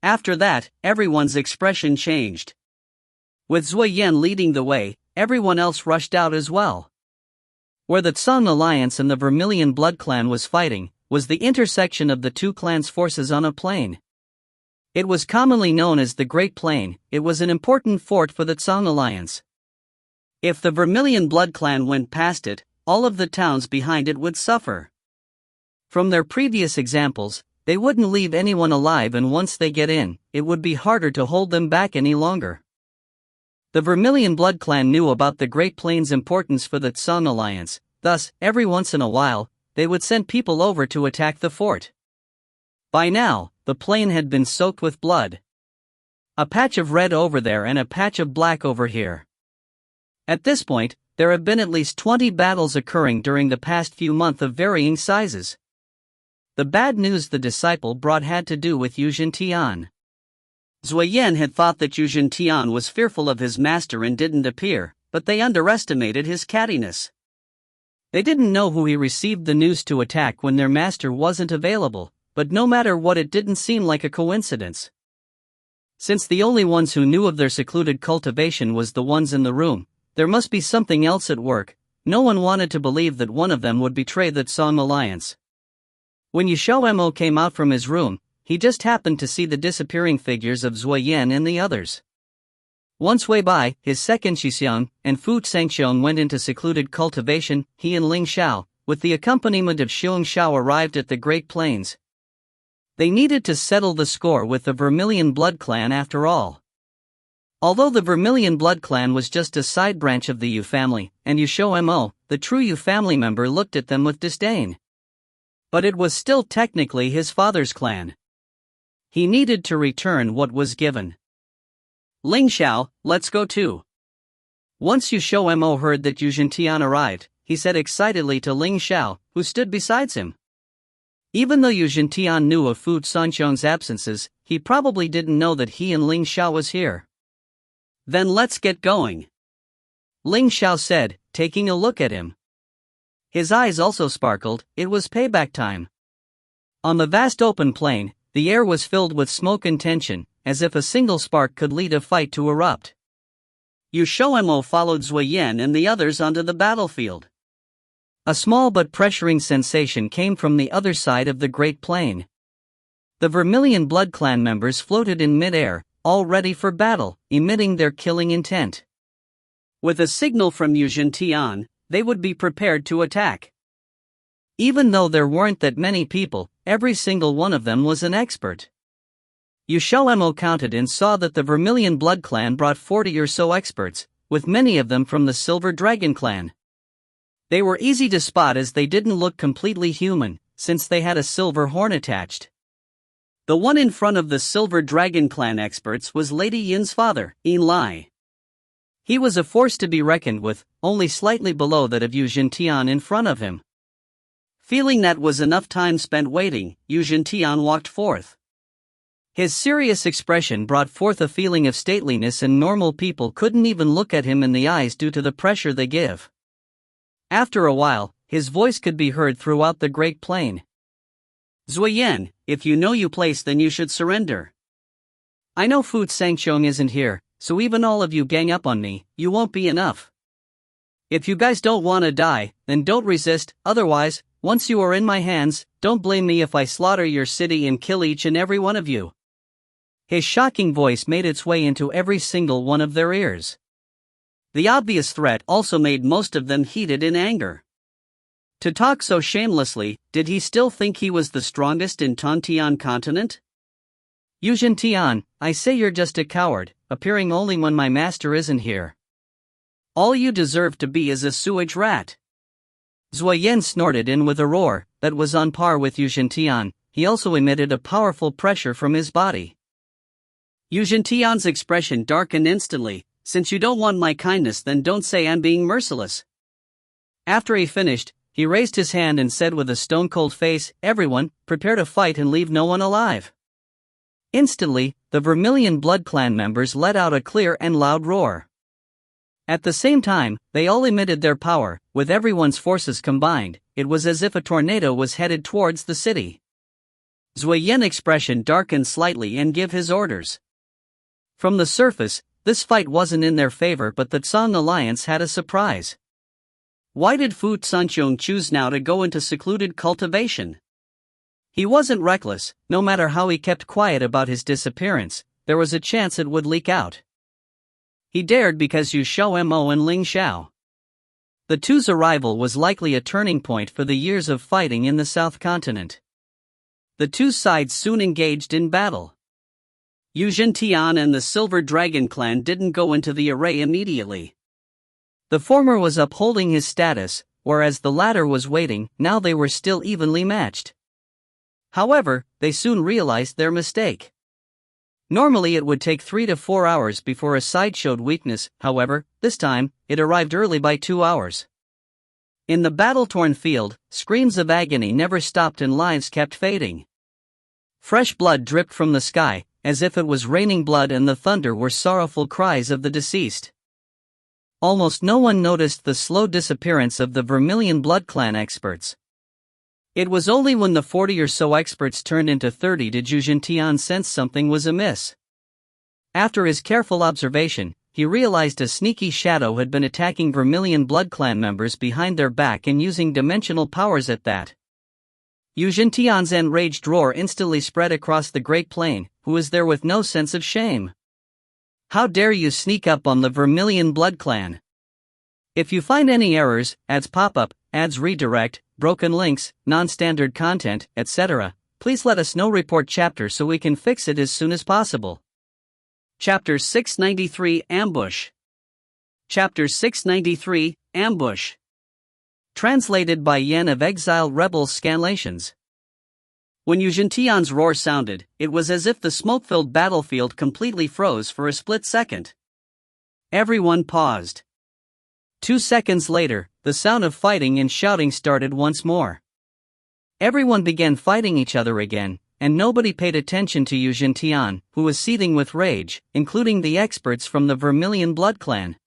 After that, everyone's expression changed. With Zhuo Yan leading the way, everyone else rushed out as well. Where the Tsang Alliance and the Vermilion Blood Clan was fighting, was the intersection of the 2 clans' forces on a plain. It was commonly known as the Great Plain. It was an important fort for the Tsang Alliance. If the Vermilion Blood Clan went past it, all of the towns behind it would suffer. From their previous examples, they wouldn't leave anyone alive, and once they get in, it would be harder to hold them back any longer. The Vermilion Blood Clan knew about the Great Plain's importance for the Tsang Alliance, thus, every once in a while, they would send people over to attack the fort. By now, the plain had been soaked with blood. A patch of red over there and a patch of black over here. At this point, there have been at least 20 battles occurring during the past few months of varying sizes. The bad news the disciple brought had to do with Yu Tian. Zhuo Yan had thought that Yu Tian was fearful of his master and didn't appear, but they underestimated his cattiness. They didn't know who he received the news to attack when their master wasn't available, but no matter what, it didn't seem like a coincidence. Since the only ones who knew of their secluded cultivation was the ones in the room, there must be something else at work. No one wanted to believe that one of them would betray the Tsang Alliance. When XiaoMo came out from his room, he just happened to see the disappearing figures of Zhuo Yan and the others. Once way by, his second Xixiang and Fu Changqiong went into secluded cultivation. He and Ling Xiao, with the accompaniment of Xiong Xiao, arrived at the Great Plains. They needed to settle the score with the Vermilion Blood Clan after all. Although the Vermilion Blood Clan was just a side branch of the Yu family, and XiaoMo, the true Yu family member, looked at them with disdain. But it was still technically his father's clan. He needed to return what was given. Ling Xiao, let's go too. Once XiaoMo heard that Yu Zhentian arrived, he said excitedly to Ling Xiao, who stood beside him. Even though Yu Zhentian knew of Fu Sanqiong's absences, he probably didn't know that he and Ling Xiao was here. Then let's get going, Ling Xiao said, taking a look at him. His eyes also sparkled. It was payback time. On the vast open plain, the air was filled with smoke and tension, as if a single spark could lead a fight to erupt. XiaoMo followed Zuoyan and the others onto the battlefield. A small but pressuring sensation came from the other side of the Great Plain. The Vermilion Blood Clan members floated in mid-air, all ready for battle, emitting their killing intent. With a signal from Yu Zhentian, they would be prepared to attack. Even though there weren't that many people, every single one of them was an expert. XiaoMo counted and saw that the Vermilion Blood Clan brought 40 or so experts, with many of them from the Silver Dragon Clan. They were easy to spot as they didn't look completely human, since they had a silver horn attached. The one in front of the Silver Dragon Clan experts was Lady Yin's father, Yin Lai. He was a force to be reckoned with, only slightly below that of Yu Zhentian in front of him. Feeling that was enough time spent waiting, Yu Zhentian walked forth. His serious expression brought forth a feeling of stateliness, and normal people couldn't even look at him in the eyes due to the pressure they give. After a while, his voice could be heard throughout the Great Plain. Zuoyan, if you know your place, then you should surrender. I know Fu Sanqiong isn't here, so even all of you gang up on me, you won't be enough. If you guys don't want to die, then don't resist. Otherwise, once you are in my hands, don't blame me if I slaughter your city and kill each and every one of you. His shocking voice made its way into every single one of their ears. The obvious threat also made most of them heated in anger. To talk so shamelessly, did he still think he was the strongest in Tontian continent? Yu Zhentian, I say you're just a coward, appearing only when my master isn't here. All you deserve to be is a sewage rat. Zuoyan snorted in with a roar that was on par with Yu Zhentian. He also emitted a powerful pressure from his body. Yu Zhentian's expression darkened instantly. Since you don't want my kindness, then don't say I'm being merciless. After he finished, he raised his hand and said with a stone-cold face, everyone, prepare to fight and leave no one alive. Instantly, the Vermilion Blood Clan members let out a clear and loud roar. At the same time, they all emitted their power. With everyone's forces combined, it was as if a tornado was headed towards the city. Zuoyan's expression darkened slightly and gave his orders. From the surface, this fight wasn't in their favor, but the Tsang Alliance had a surprise. Why did Fu Sanqiong choose now to go into secluded cultivation? He wasn't reckless. No matter how he kept quiet about his disappearance, there was a chance it would leak out. He dared because XiaoMo and Ling Xiao. The two's arrival was likely a turning point for the years of fighting in the South Continent. The two sides soon engaged in battle. Yu Zhentian and the Silver Dragon Clan didn't go into the array immediately. The former was upholding his status, whereas the latter was waiting. Now they were still evenly matched. However, they soon realized their mistake. Normally it would take 3 to 4 hours before a side showed weakness. However, this time, it arrived early by 2 hours. In the battle-torn field, screams of agony never stopped and lives kept fading. Fresh blood dripped from the sky, as if it was raining blood, and the thunder were sorrowful cries of the deceased. Almost no one noticed the slow disappearance of the Vermilion Blood Clan experts. It was only when the 40 or so experts turned into 30 did Yu Zhentian sense something was amiss. After his careful observation, he realized a sneaky shadow had been attacking Vermilion Blood Clan members behind their back and using dimensional powers at that. Yu Zhentian's enraged roar instantly spread across the Great Plain. Who is there with no sense of shame? How dare you sneak up on the Vermilion Blood Clan? If you find any errors, ads pop up, ads redirect, broken links, non-standard content, etc., please let us know. Report chapter so we can fix it as soon as possible. Chapter 693 Ambush. Chapter 693 Ambush. Translated by Yen of Exile Rebels Scanlations. When Yu Zhentian's roar sounded, it was as if the smoke-filled battlefield completely froze for a split second. Everyone paused. 2 seconds later, the sound of fighting and shouting started once more. Everyone began fighting each other again, and nobody paid attention to Yu Zhentian, who was seething with rage, including the experts from the Vermilion Blood Clan.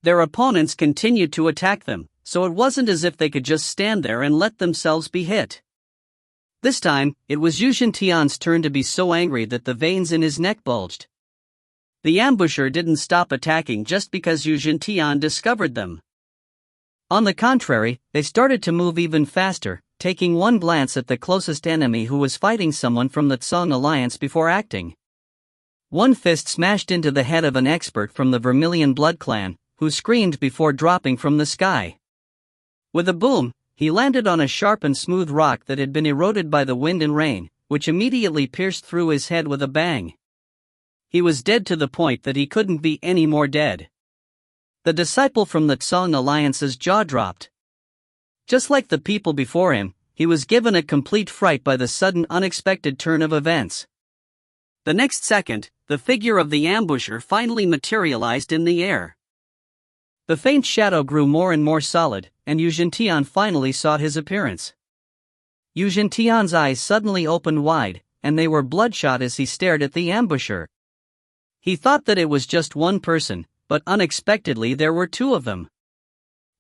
Their opponents continued to attack them, so it wasn't as if they could just stand there and let themselves be hit. This time, it was Yu Zhentian's turn to be so angry that the veins in his neck bulged. The ambusher didn't stop attacking just because Yu Zhentian discovered them. On the contrary, they started to move even faster, taking one glance at the closest enemy who was fighting someone from the Tsong Alliance before acting. One fist smashed into the head of an expert from the Vermilion Blood Clan, who screamed before dropping from the sky. With a boom, he landed on a sharp and smooth rock that had been eroded by the wind and rain, which immediately pierced through his head with a bang. He was dead to the point that he couldn't be any more dead. The disciple from the Tsong Alliance's jaw dropped. Just like the people before him, he was given a complete fright by the sudden unexpected turn of events. The next second, the figure of the ambusher finally materialized in the air. The faint shadow grew more and more solid, and Yu Zhentian finally saw his appearance. Yu Zhentian's eyes suddenly opened wide, and they were bloodshot as he stared at the ambusher. He thought that it was just one person, but unexpectedly there were two of them.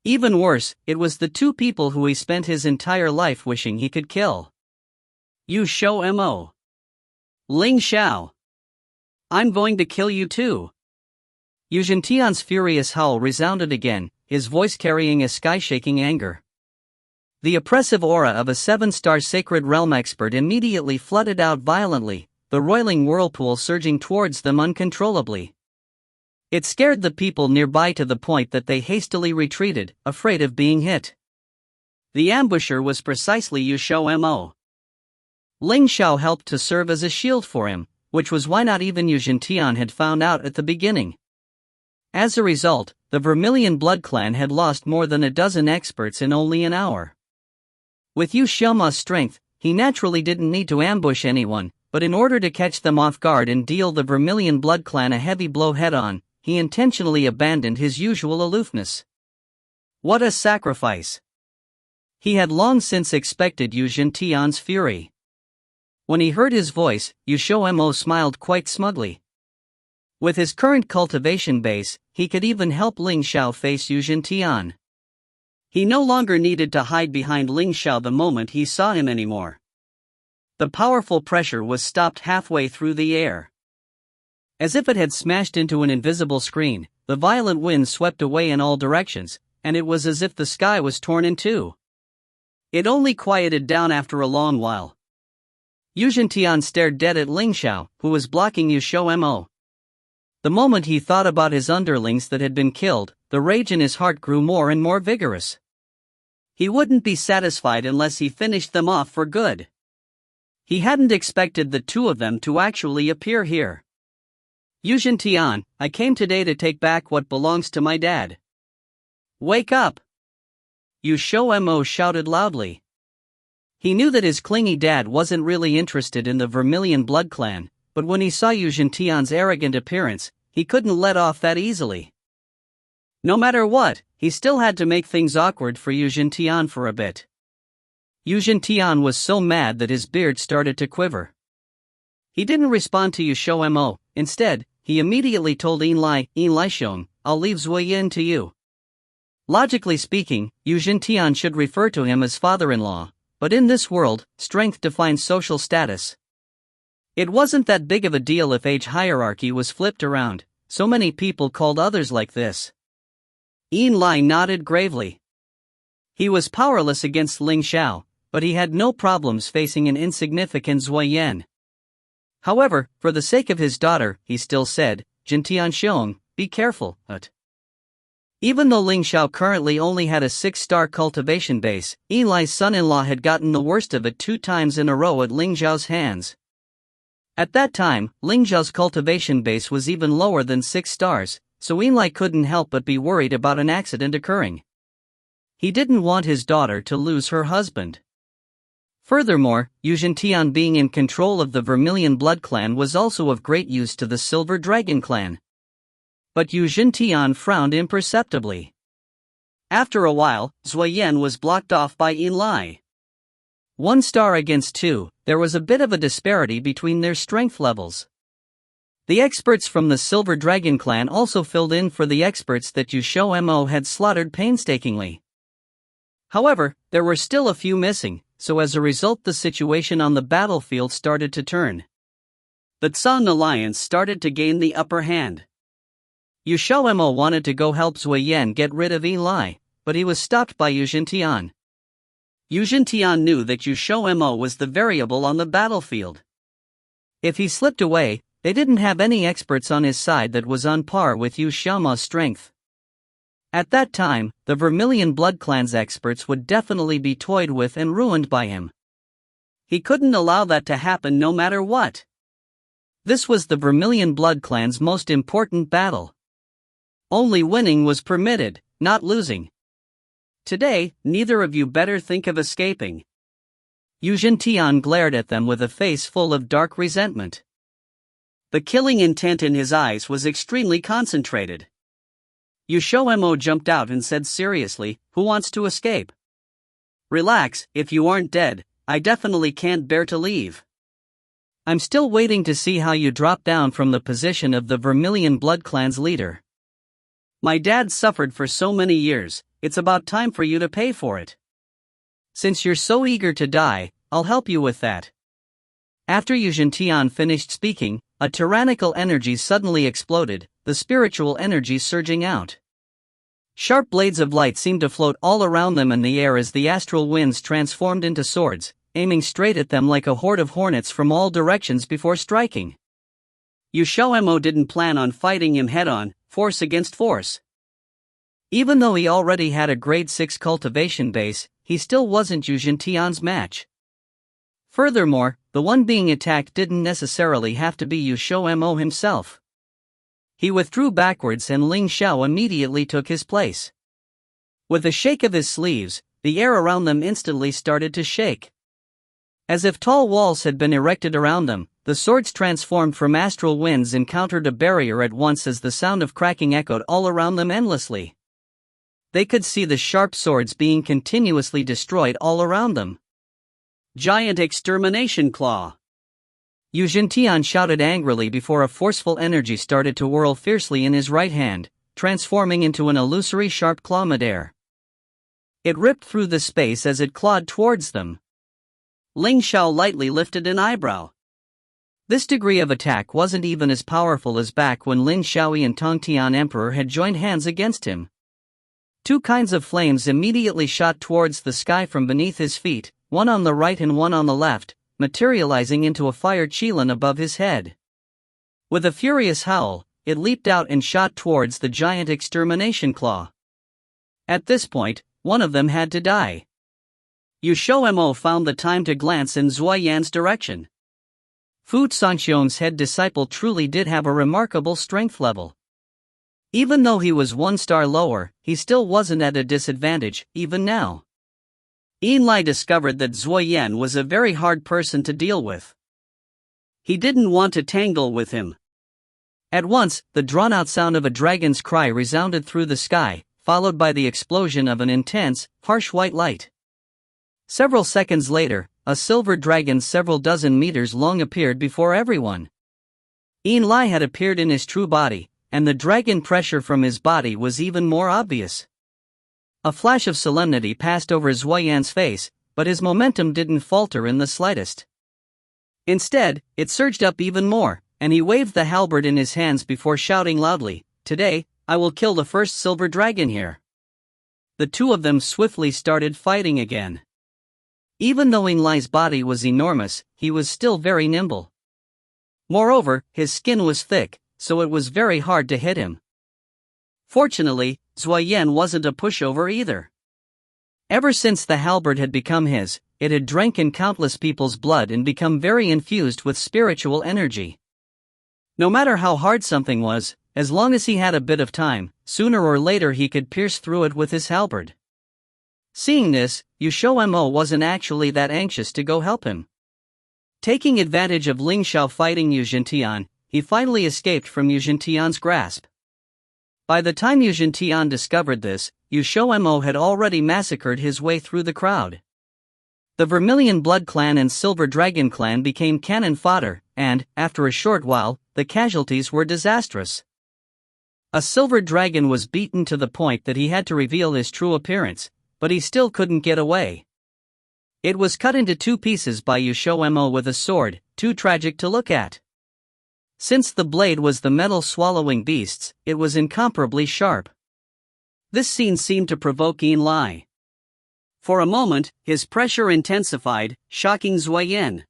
Even worse, it was the two people who he spent his entire life wishing he could kill. XiaoMo. Ling Xiao. I'm going to kill you too. Yu Zhentian's furious howl resounded again, his voice carrying a sky-shaking anger. The oppressive aura of a 7-star Sacred Realm expert immediately flooded out violently, the roiling whirlpool surging towards them uncontrollably. It scared the people nearby to the point that they hastily retreated, afraid of being hit. The ambusher was precisely XiaoMo. Ling Xiao helped to serve as a shield for him, which was why not even Yu Zhentian had found out at the beginning. As a result, the Vermilion Blood Clan had lost more than a dozen experts in only an hour. With XiaoMo's strength, he naturally didn't need to ambush anyone, but in order to catch them off guard and deal the Vermilion Blood Clan a heavy blow head-on, he intentionally abandoned his usual aloofness. What a sacrifice! He had long since expected Yu Zhentian's fury. When he heard his voice, XiaoMo smiled quite smugly. With his current cultivation base, he could even help Ling Xiao face Yu Zhentian. He no longer needed to hide behind Ling Xiao the moment he saw him anymore. The powerful pressure was stopped halfway through the air. As if it had smashed into an invisible screen, the violent wind swept away in all directions, and it was as if the sky was torn in two. It only quieted down after a long while. Yu Zhentian stared dead at Ling Xiao, who was blocking XiaoMo. The moment he thought about his underlings that had been killed, the rage in his heart grew more and more vigorous. He wouldn't be satisfied unless he finished them off for good. He hadn't expected the two of them to actually appear here. Yu Zhentian, I came today to take back what belongs to my dad. Wake up! XiaoMo shouted loudly. He knew that his clingy dad wasn't really interested in the Vermilion Blood Clan, but when he saw Yu Zhentian's arrogant appearance, he couldn't let off that easily. No matter what, he still had to make things awkward for Yu Zhentian for a bit. Yu Zhentian was so mad that his beard started to quiver. He didn't respond to XiaoMo. Instead, he immediately told Enlai Xiong, I'll leave Zuoyin to you. Logically speaking, Yu Zhentian should refer to him as father-in-law, but in this world, strength defines social status. It wasn't that big of a deal if age hierarchy was flipped around, so many people called others like this. Enlai nodded gravely. He was powerless against Ling Xiao, but he had no problems facing an insignificant Zuoyin. However, for the sake of his daughter, he still said, Zhentian Xiong, be careful, Even though Ling Xiao currently only had a 6-star cultivation base, Enlai's son-in-law had gotten the worst of it 2 times in a row at Ling Xiao's hands. At that time, Ling Xiao's cultivation base was even lower than 6 stars, so Enlai couldn't help but be worried about an accident occurring. He didn't want his daughter to lose her husband. Furthermore, Yu Zhentian being in control of the Vermilion Blood Clan was also of great use to the Silver Dragon Clan. But Yu Zhentian frowned imperceptibly. After a while, Zuoyan was blocked off by Yin 1 star against 2, there was a bit of a disparity between their strength levels. The experts from the Silver Dragon clan also filled in for the experts that XiaoMo had slaughtered painstakingly. However, there were still a few missing, so as a result the situation on the battlefield started to turn. The Zhang alliance started to gain the upper hand. XiaoMo wanted to go help Zuoyan get rid of Yin, but he was stopped by Yuzhen. Yuzhen knew that XiaoMo was the variable on the battlefield. If he slipped away, they didn't have any experts on his side that was on par with XiaoMo's strength. At that time, the Vermilion Blood Clan's experts would definitely be toyed with and ruined by him. He couldn't allow that to happen no matter what. This was the Vermilion Blood Clan's most important battle. Only winning was permitted, not losing. Today, neither of you better think of escaping. Yuzhen glared at them with a face full of dark resentment. The killing intent in his eyes was extremely concentrated. XiaoMo jumped out and said seriously, "Who wants to escape? Relax, if you aren't dead, I definitely can't bear to leave. I'm still waiting to see how you drop down from the position of the Vermilion Blood Clan's leader. My dad suffered for so many years, it's about time for you to pay for it. Since you're so eager to die, I'll help you with that." After Yuzhen finished speaking, a tyrannical energy suddenly exploded, the spiritual energy surging out. Sharp blades of light seemed to float all around them in the air as the astral winds transformed into swords, aiming straight at them like a horde of hornets from all directions before striking. XiaoMo didn't plan on fighting him head-on, force against force. Even though he already had a grade 6 cultivation base, he still wasn't Yuzhen match. Furthermore, the one being attacked didn't necessarily have to be XiaoMo himself. He withdrew backwards and Ling Xiao immediately took his place. With a shake of his sleeves, the air around them instantly started to shake. As if tall walls had been erected around them, the swords transformed from astral winds encountered a barrier at once as the sound of cracking echoed all around them endlessly. They could see the sharp swords being continuously destroyed all around them. Giant Extermination Claw! Yuzhen shouted angrily before a forceful energy started to whirl fiercely in his right hand, transforming into an illusory sharp claw midair. It ripped through the space as it clawed towards them. Ling Xiao lightly lifted an eyebrow. This degree of attack wasn't even as powerful as back when Lin Xiaoyi and Tongtian Emperor had joined hands against him. Two kinds of flames immediately shot towards the sky from beneath his feet, one on the right and one on the left, materializing into a fire qilin above his head. With a furious howl, it leaped out and shot towards the giant extermination claw. At this point, one of them had to die. XiaoMo found the time to glance in Zuoyan's direction. Fu Sangxiong's head disciple truly did have a remarkable strength level. Even though he was 1 star lower, he still wasn't at a disadvantage, even now. Yin discovered that Zuoyan was a very hard person to deal with. He didn't want to tangle with him. At once, the drawn-out sound of a dragon's cry resounded through the sky, followed by the explosion of an intense, harsh white light. Several seconds later, a silver dragon several dozen meters long appeared before everyone. Yin had appeared in his true body, and the dragon pressure from his body was even more obvious. A flash of solemnity passed over Zuoyan's face, but his momentum didn't falter in the slightest. Instead, it surged up even more, and he waved the halberd in his hands before shouting loudly, "Today, I will kill the first silver dragon here." The two of them swiftly started fighting again. Even though Yinlai's body was enormous, he was still very nimble. Moreover, his skin was thick, so it was very hard to hit him. Fortunately, Zuoyan wasn't a pushover either. Ever since the halberd had become his, it had drank in countless people's blood and become very infused with spiritual energy. No matter how hard something was, as long as he had a bit of time, sooner or later he could pierce through it with his halberd. Seeing this, XiaoMo wasn't actually that anxious to go help him. Taking advantage of Ling Xiao fighting Yuzhen, he finally escaped from Yuzhen grasp. By the time Yuzhen Tian discovered this, XiaoMo had already massacred his way through the crowd. The Vermilion Blood Clan and Silver Dragon Clan became cannon fodder, and, after a short while, the casualties were disastrous. A silver dragon was beaten to the point that he had to reveal his true appearance, but he still couldn't get away. It was cut into 2 pieces by XiaoMo with a sword, too tragic to look at. Since the blade was the metal-swallowing beast's, it was incomparably sharp. This scene seemed to provoke Yin Lai. For a moment, his pressure intensified, shocking Zuoyan.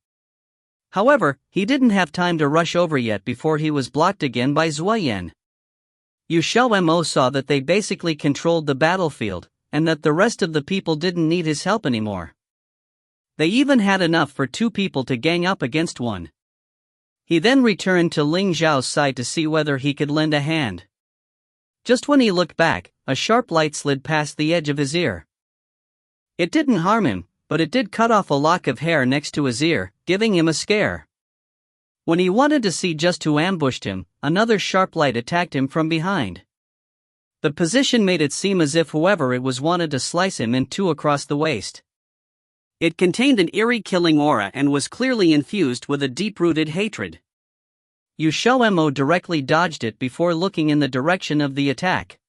However, he didn't have time to rush over yet before he was blocked again by Zuoyan. XiaoMo saw that they basically controlled the battlefield, and that the rest of the people didn't need his help anymore. They even had enough for 2 people to gang up against one. He then returned to Ling Zhao's side to see whether he could lend a hand. Just when he looked back, a sharp light slid past the edge of his ear. It didn't harm him, but it did cut off a lock of hair next to his ear, giving him a scare. When he wanted to see just who ambushed him, another sharp light attacked him from behind. The position made it seem as if whoever it was wanted to slice him in 2 across the waist. It contained an eerie killing aura and was clearly infused with a deep-rooted hatred. XiaoMo directly dodged it before looking in the direction of the attack.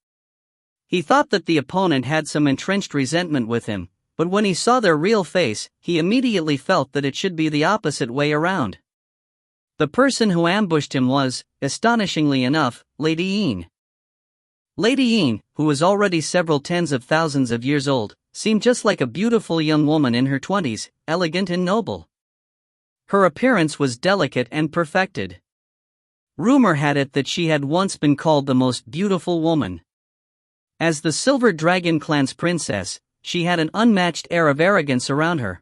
He thought that the opponent had some entrenched resentment with him, but when he saw their real face, he immediately felt that it should be the opposite way around. The person who ambushed him was, astonishingly enough, Lady Yin. Lady Yin, who was already several tens of thousands of years old, seemed just like a beautiful young woman in her 20s, elegant and noble. Her appearance was delicate and perfected. Rumor had it that she had once been called the most beautiful woman. As the Silver Dragon Clan's princess, she had an unmatched air of arrogance around her.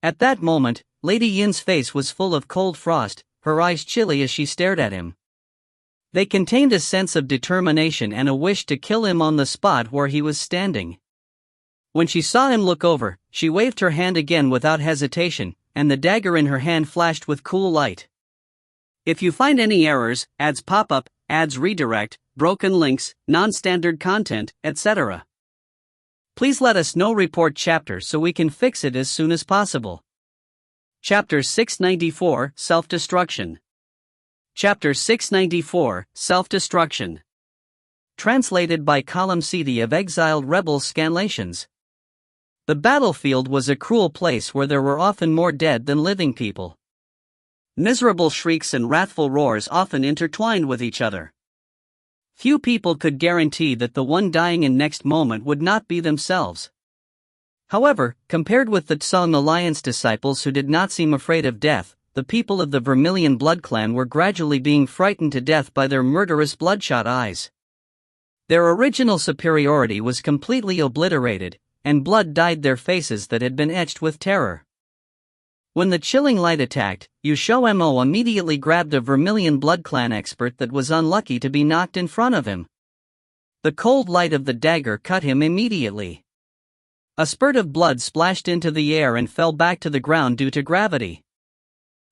At that moment, Lady Yin's face was full of cold frost, her eyes chilly as she stared at him. They contained a sense of determination and a wish to kill him on the spot where he was standing. When she saw him look over, she waved her hand again without hesitation, and the dagger in her hand flashed with cool light. If you find any errors, ads pop up, ads redirect, broken links, non-standard content, etc., please let us know. Report chapter so we can fix it as soon as possible. Chapter 694, Self-Destruction. Chapter 694, Self-Destruction. Translated by Column CD of Exiled Rebels Scanlations. The battlefield was a cruel place where there were often more dead than living people. Miserable shrieks and wrathful roars often intertwined with each other. Few people could guarantee that the one dying in next moment would not be themselves. However, compared with the Song Alliance disciples who did not seem afraid of death, the people of the Vermilion Blood Clan were gradually being frightened to death by their murderous bloodshot eyes. Their original superiority was completely obliterated, and blood dyed their faces that had been etched with terror. When the chilling light attacked, XiaoMo immediately grabbed a Vermilion Blood Clan expert that was unlucky to be knocked in front of him. The cold light of the dagger cut him immediately. A spurt of blood splashed into the air and fell back to the ground due to gravity.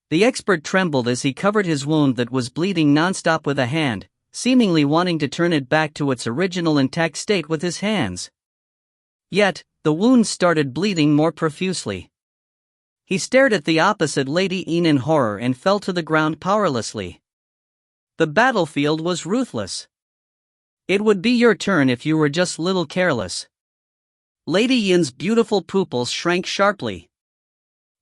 The expert trembled as he covered his wound that was bleeding non-stop with a hand, seemingly wanting to turn it back to its original intact state with his hands. Yet, the wound started bleeding more profusely. He stared at the opposite Lady Yin in horror and fell to the ground powerlessly. The battlefield was ruthless. It would be your turn if you were just little careless. Lady Yin's beautiful pupils shrank sharply.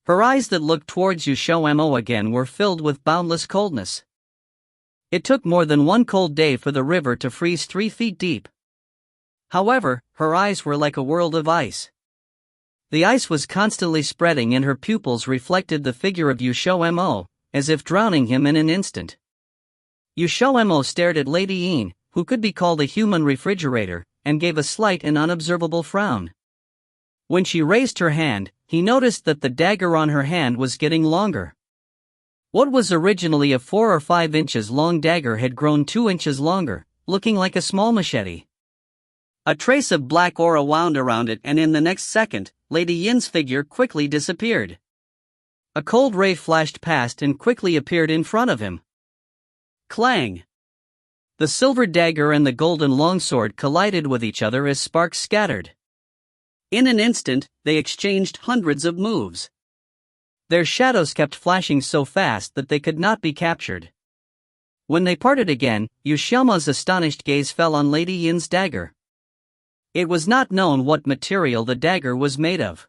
Her eyes that looked towards XiaoMo again were filled with boundless coldness. It took more than one cold day for the river to freeze 3 feet deep. However, her eyes were like a world of ice. The ice was constantly spreading and her pupils reflected the figure of XiaoMo, as if drowning him in an instant. XiaoMo stared at Lady Yin, who could be called a human refrigerator, and gave a slight and unobservable frown. When she raised her hand, he noticed that the dagger on her hand was getting longer. What was originally a 4 or 5 inches long dagger had grown 2 inches longer, looking like a small machete. A trace of black aura wound around it, and in the next second, Lady Yin's figure quickly disappeared. A cold ray flashed past and quickly appeared in front of him. Clang! The silver dagger and the golden longsword collided with each other as sparks scattered. In an instant, they exchanged hundreds of moves. Their shadows kept flashing so fast that they could not be captured. When they parted again, XiaoMo's astonished gaze fell on Lady Yin's dagger. It was not known what material the dagger was made of.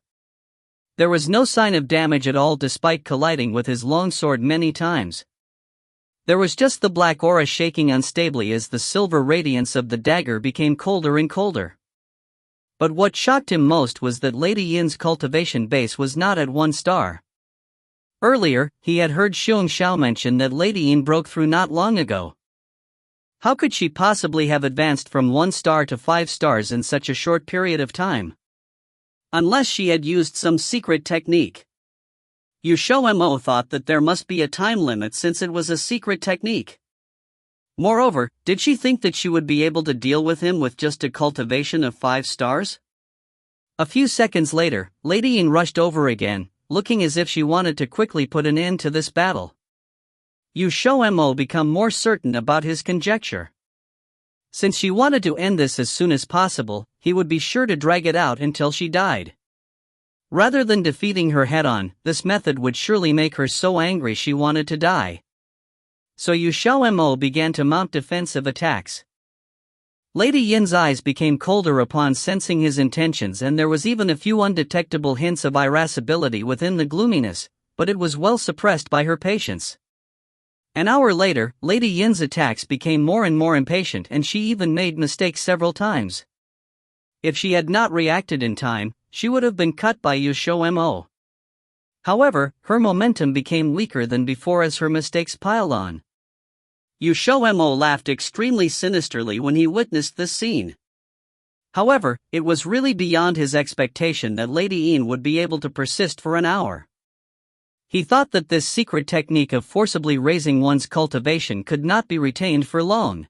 There was no sign of damage at all despite colliding with his longsword many times. There was just the black aura shaking unstably as the silver radiance of the dagger became colder and colder. But what shocked him most was that Lady Yin's cultivation base was not at 1 star. Earlier, he had heard Xiao mention that Lady Yin broke through not long ago. How could she possibly have advanced from 1 star to 5 stars in such a short period of time? Unless she had used some secret technique. XiaoMo thought that there must be a time limit since it was a secret technique. Moreover, did she think that she would be able to deal with him with just a cultivation of 5 stars? A few seconds later, Lady Yin rushed over again, looking as if she wanted to quickly put an end to this battle. XiaoMo became more certain about his conjecture. Since she wanted to end this as soon as possible, he would be sure to drag it out until she died. Rather than defeating her head-on, this method would surely make her so angry she wanted to die. So XiaoMo began to mount defensive attacks. Lady Yin's eyes became colder upon sensing his intentions, and there was even a few undetectable hints of irascibility within the gloominess, but it was well suppressed by her patience. An hour later, Lady Yin's attacks became more and more impatient, and she even made mistakes several times. If she had not reacted in time, she would have been cut by XiaoMo. However, her momentum became weaker than before as her mistakes piled on. XiaoMo laughed extremely sinisterly when he witnessed this scene. However, it was really beyond his expectation that Lady Yin would be able to persist for an hour. He thought that this secret technique of forcibly raising one's cultivation could not be retained for long.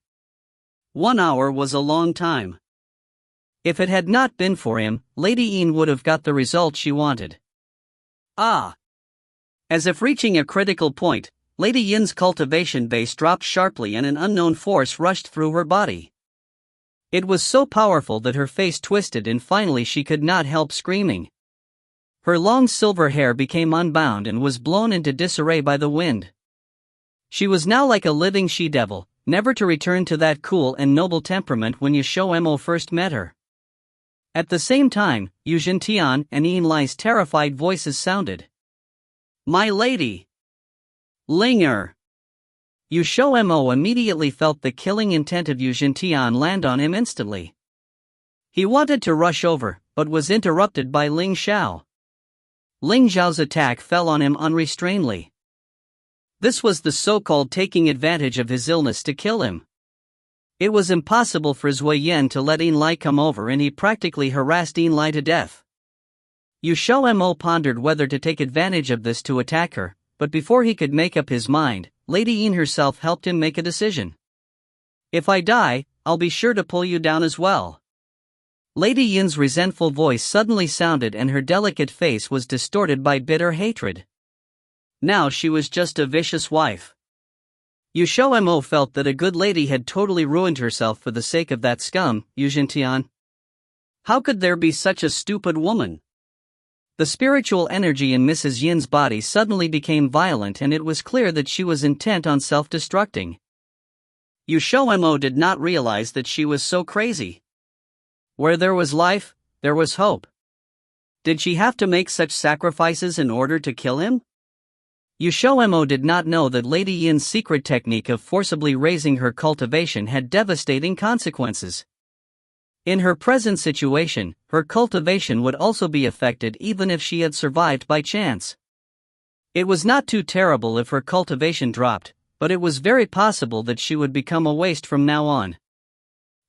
1 hour was a long time. If it had not been for him, Lady Yin would have got the result she wanted. Ah! As if reaching a critical point, Lady Yin's cultivation base dropped sharply and an unknown force rushed through her body. It was so powerful that her face twisted and finally she could not help screaming. Her long silver hair became unbound and was blown into disarray by the wind. She was now like a living she-devil, never to return to that cool and noble temperament when XiaoMo first met her. At the same time, Tian and Li's terrified voices sounded. "My lady! Linger!" XiaoMo immediately felt the killing intent of Tian land on him instantly. He wanted to rush over, but was interrupted by Ling Xiao. Ling Xiao's attack fell on him unrestrainedly. This was the so-called taking advantage of his illness to kill him. It was impossible for Zui Yan to let Li come over, and he practically harassed Li to death. XiaoMo pondered whether to take advantage of this to attack her, but before he could make up his mind, Lady Yin herself helped him make a decision. "If I die, I'll be sure to pull you down as well." Lady Yin's resentful voice suddenly sounded and her delicate face was distorted by bitter hatred. Now she was just a vicious wife. XiaoMo felt that a good lady had totally ruined herself for the sake of that scum, Tian. How could there be such a stupid woman? The spiritual energy in Mrs. Yin's body suddenly became violent, and it was clear that she was intent on self-destructing. XiaoMo did not realize that she was so crazy. Where there was life, there was hope. Did she have to make such sacrifices in order to kill him? XiaoMo did not know that Lady Yin's secret technique of forcibly raising her cultivation had devastating consequences. In her present situation, her cultivation would also be affected even if she had survived by chance. It was not too terrible if her cultivation dropped, but it was very possible that she would become a waste from now on.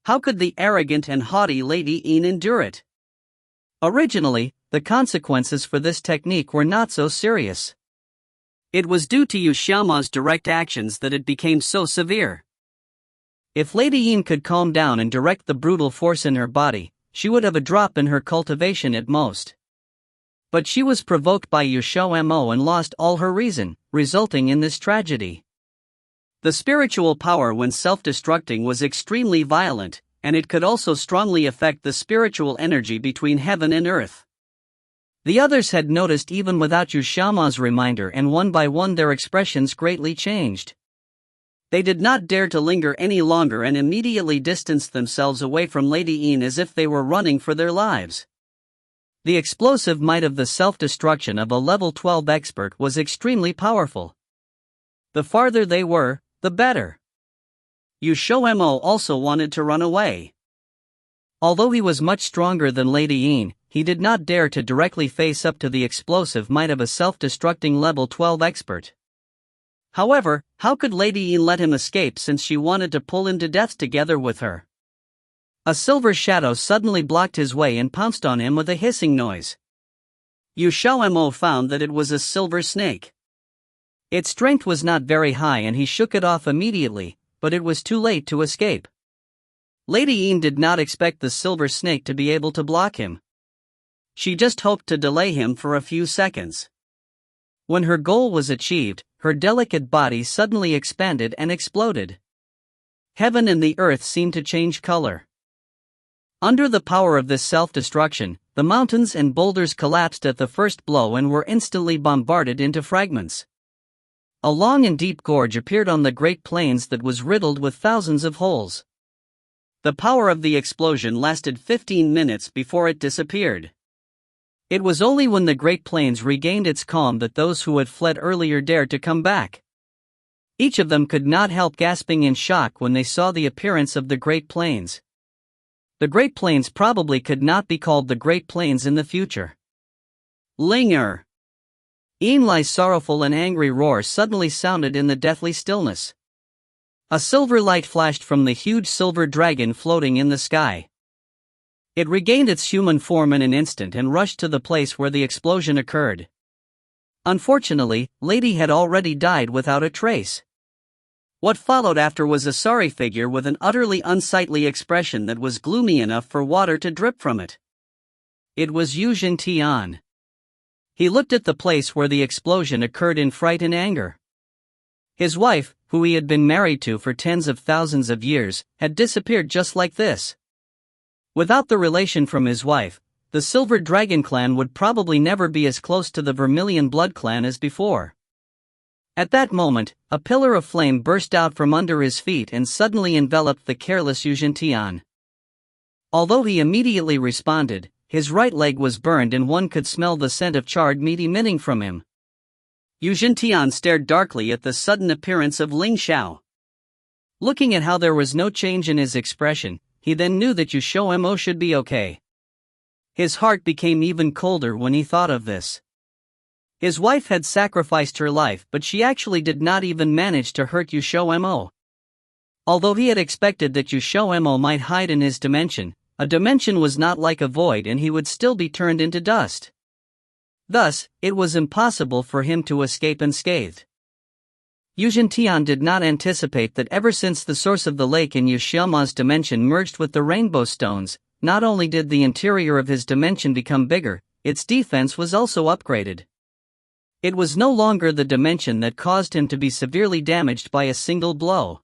How could the arrogant and haughty Lady Yin endure it? Originally, the consequences for this technique were not so serious. It was due to XiaoMo's direct actions that it became so severe. If Lady Yin could calm down and direct the brutal force in her body, she would have a drop in her cultivation at most. But she was provoked by XiaoMo and lost all her reason, resulting in this tragedy. The spiritual power when self-destructing was extremely violent, and it could also strongly affect the spiritual energy between heaven and earth. The others had noticed even without XiaoMo's reminder, and one by one their expressions greatly changed. They did not dare to linger any longer and immediately distanced themselves away from Lady Yin as if they were running for their lives. The explosive might of the self-destruction of a level 12 expert was extremely powerful. The farther they were, the better. XiaoMo also wanted to run away. Although he was much stronger than Lady Yin, he did not dare to directly face up to the explosive might of a self-destructing level 12 expert. However, how could Lady Yin let him escape since she wanted to pull him to death together with her? A silver shadow suddenly blocked his way and pounced on him with a hissing noise. XiaoMo found that it was a silver snake. Its strength was not very high and he shook it off immediately, but it was too late to escape. Lady Yin did not expect the silver snake to be able to block him. She just hoped to delay him for a few seconds. When her goal was achieved, her delicate body suddenly expanded and exploded. Heaven and the earth seemed to change color. Under the power of this self-destruction, the mountains and boulders collapsed at the first blow and were instantly bombarded into fragments. A long and deep gorge appeared on the Great Plains that was riddled with thousands of holes. The power of the explosion lasted 15 minutes before it disappeared. It was only when the Great Plains regained its calm that those who had fled earlier dared to come back. Each of them could not help gasping in shock when they saw the appearance of the Great Plains. The Great Plains probably could not be called the Great Plains in the future. Linger! Li's sorrowful and angry roar suddenly sounded in the deathly stillness. A silver light flashed from the huge silver dragon floating in the sky. It regained its human form in an instant and rushed to the place where the explosion occurred. Unfortunately, Lady had already died without a trace. What followed after was a sorry figure with an utterly unsightly expression that was gloomy enough for water to drip from it. It was Xiao. He looked at the place where the explosion occurred in fright and anger. His wife, who he had been married to for tens of thousands of years, had disappeared just like this. Without the relation from his wife, the Silver Dragon clan would probably never be as close to the Vermilion Blood clan as before. At that moment, a pillar of flame burst out from under his feet and suddenly enveloped the careless Xiao. Although he immediately responded, his right leg was burned and one could smell the scent of charred meat emitting from him. Xiao stared darkly at the sudden appearance of Ling Xiao. Looking at how there was no change in his expression, he then knew that XiaoMo should be okay. His heart became even colder when he thought of this. His wife had sacrificed her life, but she actually did not even manage to hurt XiaoMo. Although he had expected that XiaoMo might hide in his dimension, a dimension was not like a void and he would still be turned into dust. Thus, it was impossible for him to escape unscathed. Xiao did not anticipate that ever since the source of the lake in XiaoMo's dimension merged with the rainbow stones, not only did the interior of his dimension become bigger, its defense was also upgraded. It was no longer the dimension that caused him to be severely damaged by a single blow.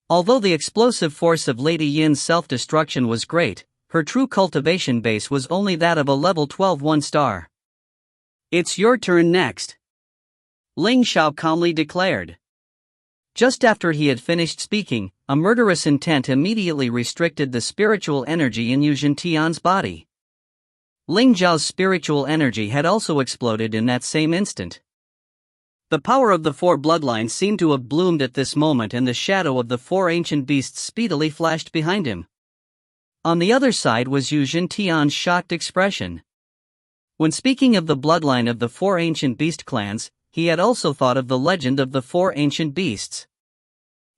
Although the explosive force of Lady Yin's self-destruction was great, her true cultivation base was only that of a level 12 1-star. It's your turn next, Ling Xiao calmly declared. Just after he had finished speaking, a murderous intent immediately restricted the spiritual energy in Xiao's body. Ling Xiao's spiritual energy had also exploded in that same instant. The power of the four bloodlines seemed to have bloomed at this moment, and the shadow of the four ancient beasts speedily flashed behind him. On the other side was Xiao's shocked expression. When speaking of the bloodline of the four ancient beast clans, he had also thought of the legend of the four ancient beasts.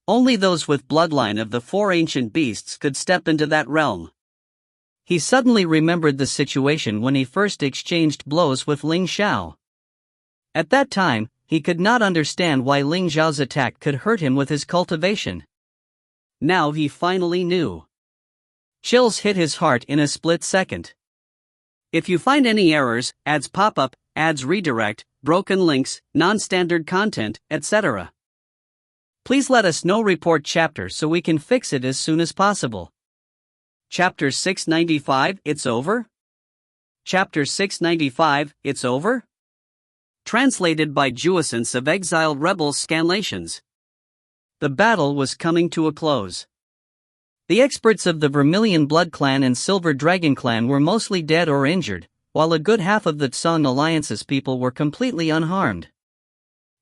Only those with bloodline of the four ancient beasts could step into that realm. He suddenly remembered the situation when he first exchanged blows with Ling Xiao. At that time, he could not understand why Ling Xiao's attack could hurt him with his cultivation. Now he finally knew. Chills hit his heart in a split second. If you find any errors, ads pop up, ads redirect, broken links, non-standard content, etc., Please let us know report chapter so we can fix it as soon as possible. Chapter 695, It's Over? Chapter 695, It's Over? Translated by Jouissance of Exiled Rebels Scanlations. The battle was coming to a close. The experts of the Vermilion Blood Clan and Silver Dragon Clan were mostly dead or injured, while a good half of the Tsang Alliance's people were completely unharmed.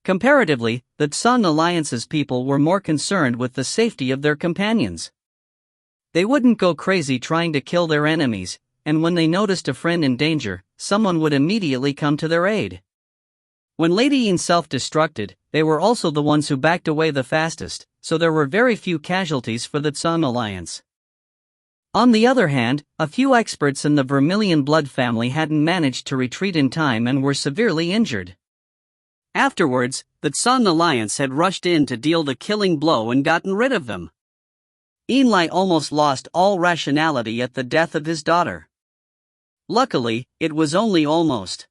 Comparatively, the Tsang Alliance's people were more concerned with the safety of their companions. They wouldn't go crazy trying to kill their enemies, and when they noticed a friend in danger, someone would immediately come to their aid. When Lady Yin self-destructed, they were also the ones who backed away the fastest, so there were very few casualties for the Tsang Alliance. On the other hand, a few experts in the Vermilion blood family hadn't managed to retreat in time and were severely injured. Afterwards, the Tsang Alliance had rushed in to deal the killing blow and gotten rid of them. Enlai almost lost all rationality at the death of his daughter. Luckily, it was only almost.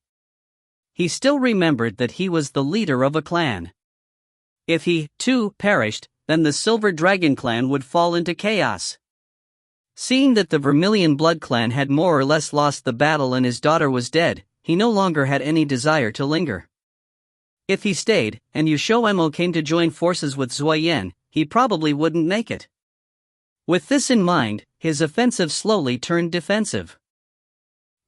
He still remembered that he was the leader of a clan. If he, too, perished, then the Silver Dragon Clan would fall into chaos. Seeing that the Vermilion Blood Clan had more or less lost the battle and his daughter was dead, he no longer had any desire to linger. If he stayed, and XiaoMo came to join forces with Zuoyan, he probably wouldn't make it. With this in mind, his offensive slowly turned defensive.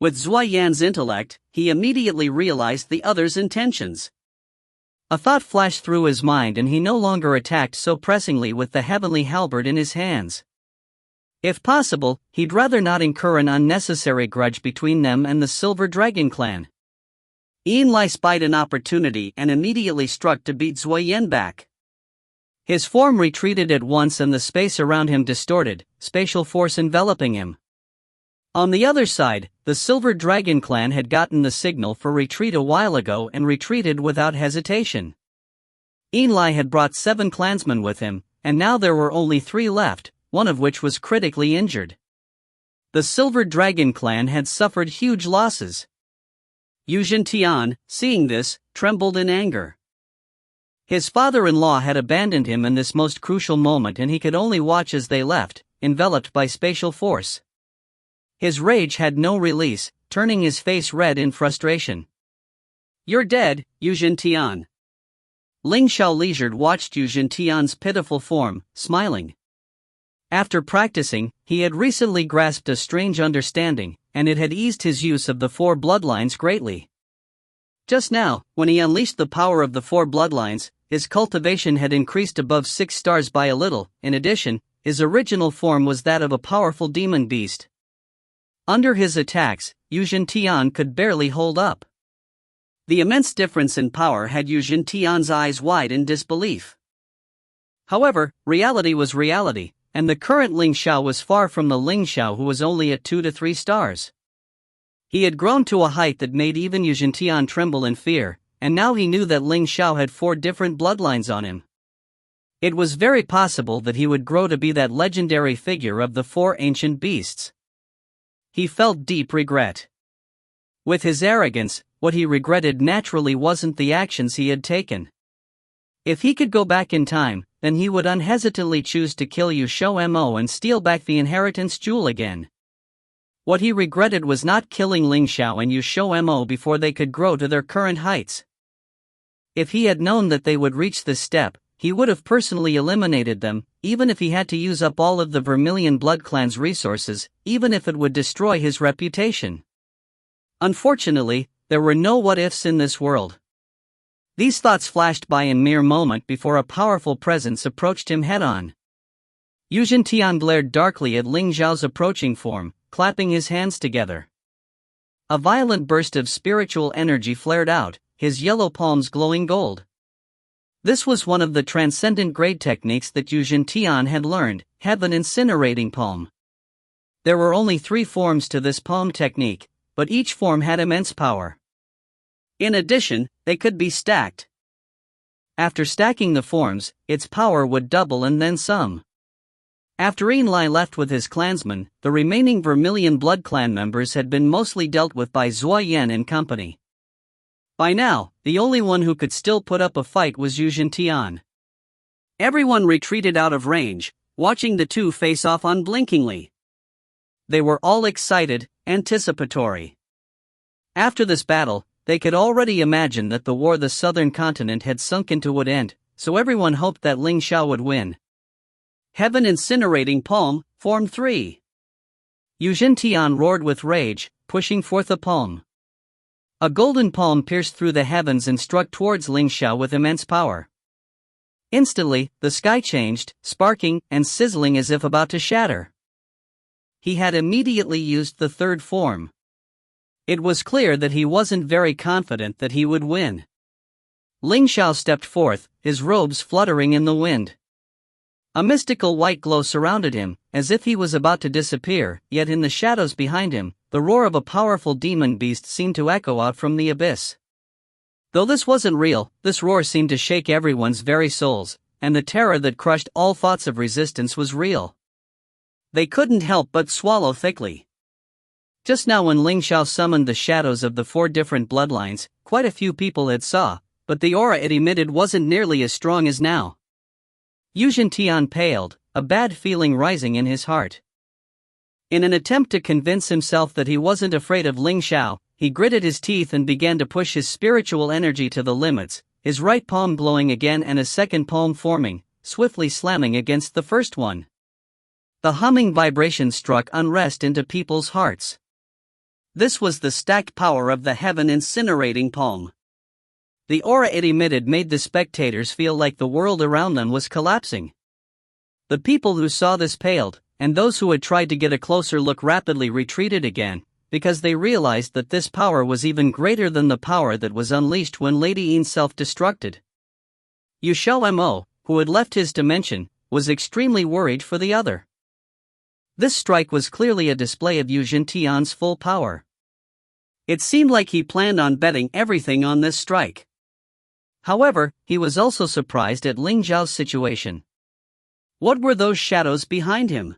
With Zuoyan's intellect, he immediately realized the other's intentions. A thought flashed through his mind and he no longer attacked so pressingly with the heavenly halberd in his hands. If possible, he'd rather not incur an unnecessary grudge between them and the Silver Dragon Clan. Enlai spied an opportunity and immediately struck to beat Zuoyan back. His form retreated at once and the space around him distorted, spatial force enveloping him. On the other side, the Silver Dragon Clan had gotten the signal for retreat a while ago and retreated without hesitation. Enlai had brought 7 clansmen with him, and now there were only 3 left, one of which was critically injured. The Silver Dragon Clan had suffered huge losses. Yuzhen Tian, seeing this, trembled in anger. His father-in-law had abandoned him in this most crucial moment and he could only watch as they left, enveloped by spatial force. His rage had no release, turning his face red in frustration. "You're dead, Yuzhen Tian." Ling Xiao leisured watched Yuzhen Tian's pitiful form, smiling. After practicing, he had recently grasped a strange understanding, and it had eased his use of the 4 bloodlines greatly. Just now, when he unleashed the power of the 4 bloodlines, his cultivation had increased above 6 stars by a little. In addition, his original form was that of a powerful demon beast. Under his attacks, Yuzhen Tian could barely hold up. The immense difference in power had Yuzhen Tian's eyes wide in disbelief. However, reality was reality, and the current Ling Xiao was far from the Ling Xiao who was only at 2 to 3 stars. He had grown to a height that made even Yuzhen Tian tremble in fear, and now he knew that Ling Xiao had 4 different bloodlines on him. It was very possible that he would grow to be that legendary figure of the 4 ancient beasts. He felt deep regret. With his arrogance, what he regretted naturally wasn't the actions he had taken. If he could go back in time, then he would unhesitantly choose to kill XiaoMo and steal back the inheritance jewel again. What he regretted was not killing Ling Xiao and XiaoMo before they could grow to their current heights. If he had known that they would reach this step, he would have personally eliminated them, even if he had to use up all of the Vermilion Blood Clan's resources, even if it would destroy his reputation. Unfortunately, there were no what-ifs in this world. These thoughts flashed by in mere moment before a powerful presence approached him head-on. Yuzhen Tian glared darkly at Ling Xiao's approaching form, clapping his hands together. A violent burst of spiritual energy flared out, his yellow palms glowing gold. This was one of the transcendent grade techniques that Yuzhen Tian had learned, Heaven Incinerating Palm. There were only 3 forms to this palm technique, but each form had immense power. In addition, they could be stacked. After stacking the forms, its power would double and then some. After Enlai left with his clansmen, the remaining Vermilion Blood Clan members had been mostly dealt with by Zuoyan and company. By now, the only one who could still put up a fight was Yuzhen Tian. Everyone retreated out of range, watching the two face off unblinkingly. They were all excited, anticipatory. After this battle, they could already imagine that the war the southern continent had sunk into would end, so everyone hoped that Ling Xiao would win. Heaven Incinerating Palm, Form 3. Yuzhen Tian roared with rage, pushing forth a palm. A golden palm pierced through the heavens and struck towards Ling Xiao with immense power. Instantly, the sky changed, sparking and sizzling as if about to shatter. He had immediately used the third form. It was clear that he wasn't very confident that he would win. Ling Xiao stepped forth, his robes fluttering in the wind. A mystical white glow surrounded him, as if he was about to disappear, yet in the shadows behind him, the roar of a powerful demon beast seemed to echo out from the abyss. Though this wasn't real, this roar seemed to shake everyone's very souls, and the terror that crushed all thoughts of resistance was real. They couldn't help but swallow thickly. Just now when Ling Xiao summoned the shadows of the 4 different bloodlines, quite a few people had saw, but the aura it emitted wasn't nearly as strong as now. Yuzhen Tian paled, a bad feeling rising in his heart. In an attempt to convince himself that he wasn't afraid of Ling Xiao, he gritted his teeth and began to push his spiritual energy to the limits, his right palm glowing again and a second palm forming, swiftly slamming against the first one. The humming vibration struck unrest into people's hearts. This was the stacked power of the Heaven Incinerating Palm. The aura it emitted made the spectators feel like the world around them was collapsing. The people who saw this paled, and those who had tried to get a closer look rapidly retreated again, because they realized that this power was even greater than the power that was unleashed when Lady Yin self-destructed. XiaoMo, who had left his dimension, was extremely worried for the other. This strike was clearly a display of Yuzhen Tian's full power. It seemed like he planned on betting everything on this strike. However, he was also surprised at Ling Xiao's situation. What were those shadows behind him?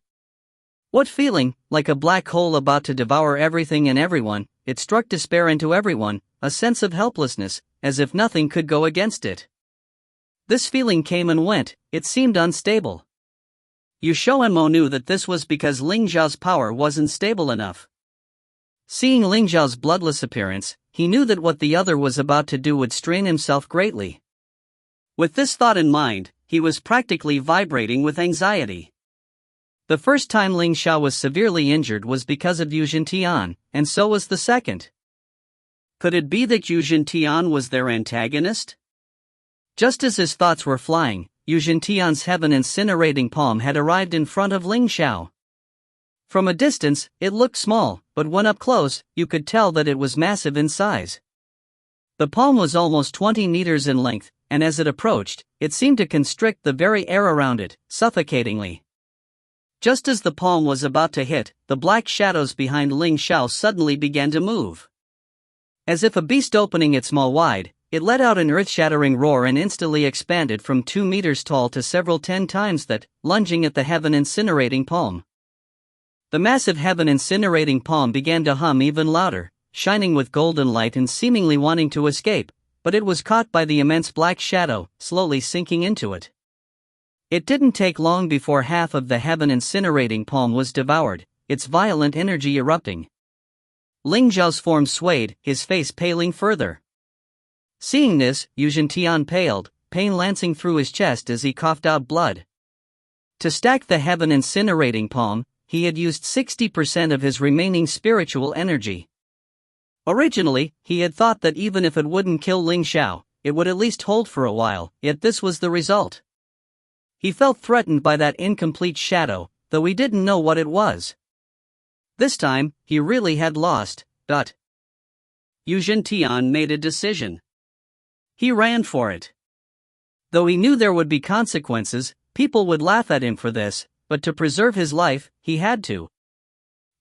What feeling, like a black hole about to devour everything and everyone, it struck despair into everyone, a sense of helplessness, as if nothing could go against it. This feeling came and went, it seemed unstable. XiaoMo knew that this was because Ling Xiao's power wasn't stable enough. Seeing Ling Xiao's bloodless appearance, he knew that what the other was about to do would strain himself greatly. With this thought in mind, he was practically vibrating with anxiety. The first time Ling Xiao was severely injured was because of Yuzhen Tian, and so was the second. Could it be that Yuzhen Tian was their antagonist? Just as his thoughts were flying, Yuzhen Tian's Heaven Incinerating Palm had arrived in front of Ling Xiao. From a distance, it looked small, but when up close, you could tell that it was massive in size. The palm was almost 20 meters in length, and as it approached, it seemed to constrict the very air around it, suffocatingly. Just as the palm was about to hit, the black shadows behind Ling Xiao suddenly began to move. As if a beast opening its maw wide, it let out an earth-shattering roar and instantly expanded from 2 meters tall to several 10 times that, lunging at the Heaven Incinerating Palm. The massive Heaven Incinerating Palm began to hum even louder, shining with golden light and seemingly wanting to escape, but it was caught by the immense black shadow, slowly sinking into it. It didn't take long before half of the Heaven Incinerating Palm was devoured, its violent energy erupting. Ling Xiao's form swayed, his face paling further. Seeing this, Yuzhen Tian paled, pain lancing through his chest as he coughed out blood. To stack the Heaven Incinerating Palm, he had used 60% of his remaining spiritual energy. Originally, he had thought that even if it wouldn't kill Ling Xiao, it would at least hold for a while, yet this was the result. He felt threatened by that incomplete shadow, though he didn't know what it was. This time, he really had lost. Yuzhen Tian made a decision. He ran for it. Though he knew there would be consequences, people would laugh at him for this, but to preserve his life, he had to.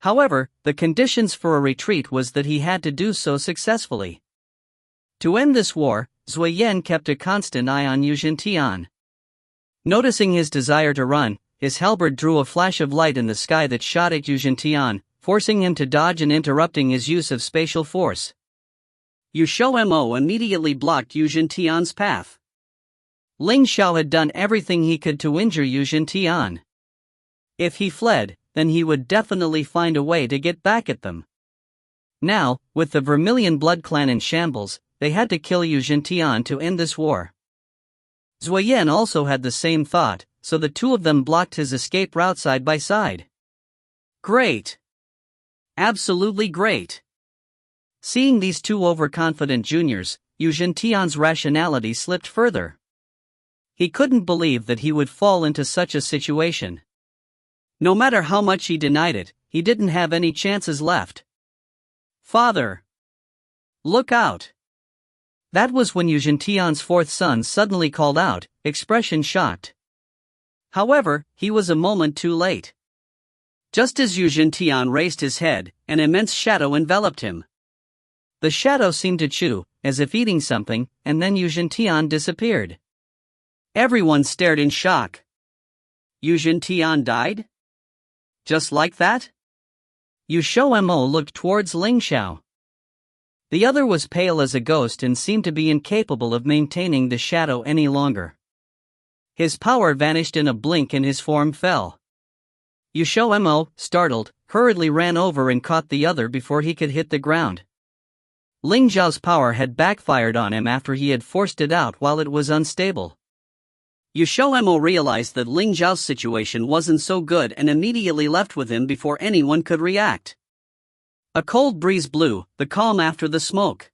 However, the conditions for a retreat was that he had to do so successfully. To end this war, Zui Yan kept a constant eye on Yuzhen Tian. Noticing his desire to run, his halberd drew a flash of light in the sky that shot at Yuzhen Tian, forcing him to dodge and interrupting his use of spatial force. XiaoMo immediately blocked Yuzhen Tian's path. Ling Xiao had done everything he could to injure Yu Tian. If he fled, then he would definitely find a way to get back at them. Now, with the Vermilion Blood Clan in shambles, they had to kill Yu Tian to end this war. Zuoyan also had the same thought, so the two of them blocked his escape route side by side. Great! Absolutely great! Seeing these two overconfident juniors, Yu Tian's rationality slipped further. He couldn't believe that he would fall into such a situation. No matter how much he denied it, he didn't have any chances left. Father! Look out! That was when Yu Tian's fourth son suddenly called out, expression shocked. However, he was a moment too late. Just as Yu Tian raised his head, an immense shadow enveloped him. The shadow seemed to chew, as if eating something, and then Yu Tian disappeared. Everyone stared in shock. Yu Tian died? Just like that? XiaoMo looked towards Ling Xiao. The other was pale as a ghost and seemed to be incapable of maintaining the shadow any longer. His power vanished in a blink and his form fell. XiaoMo, startled, hurriedly ran over and caught the other before he could hit the ground. Ling Xiao's power had backfired on him after he had forced it out while it was unstable. XiaoMo realized that Ling Xiao's situation wasn't so good and immediately left with him before anyone could react. A cold breeze blew, the calm after the smoke.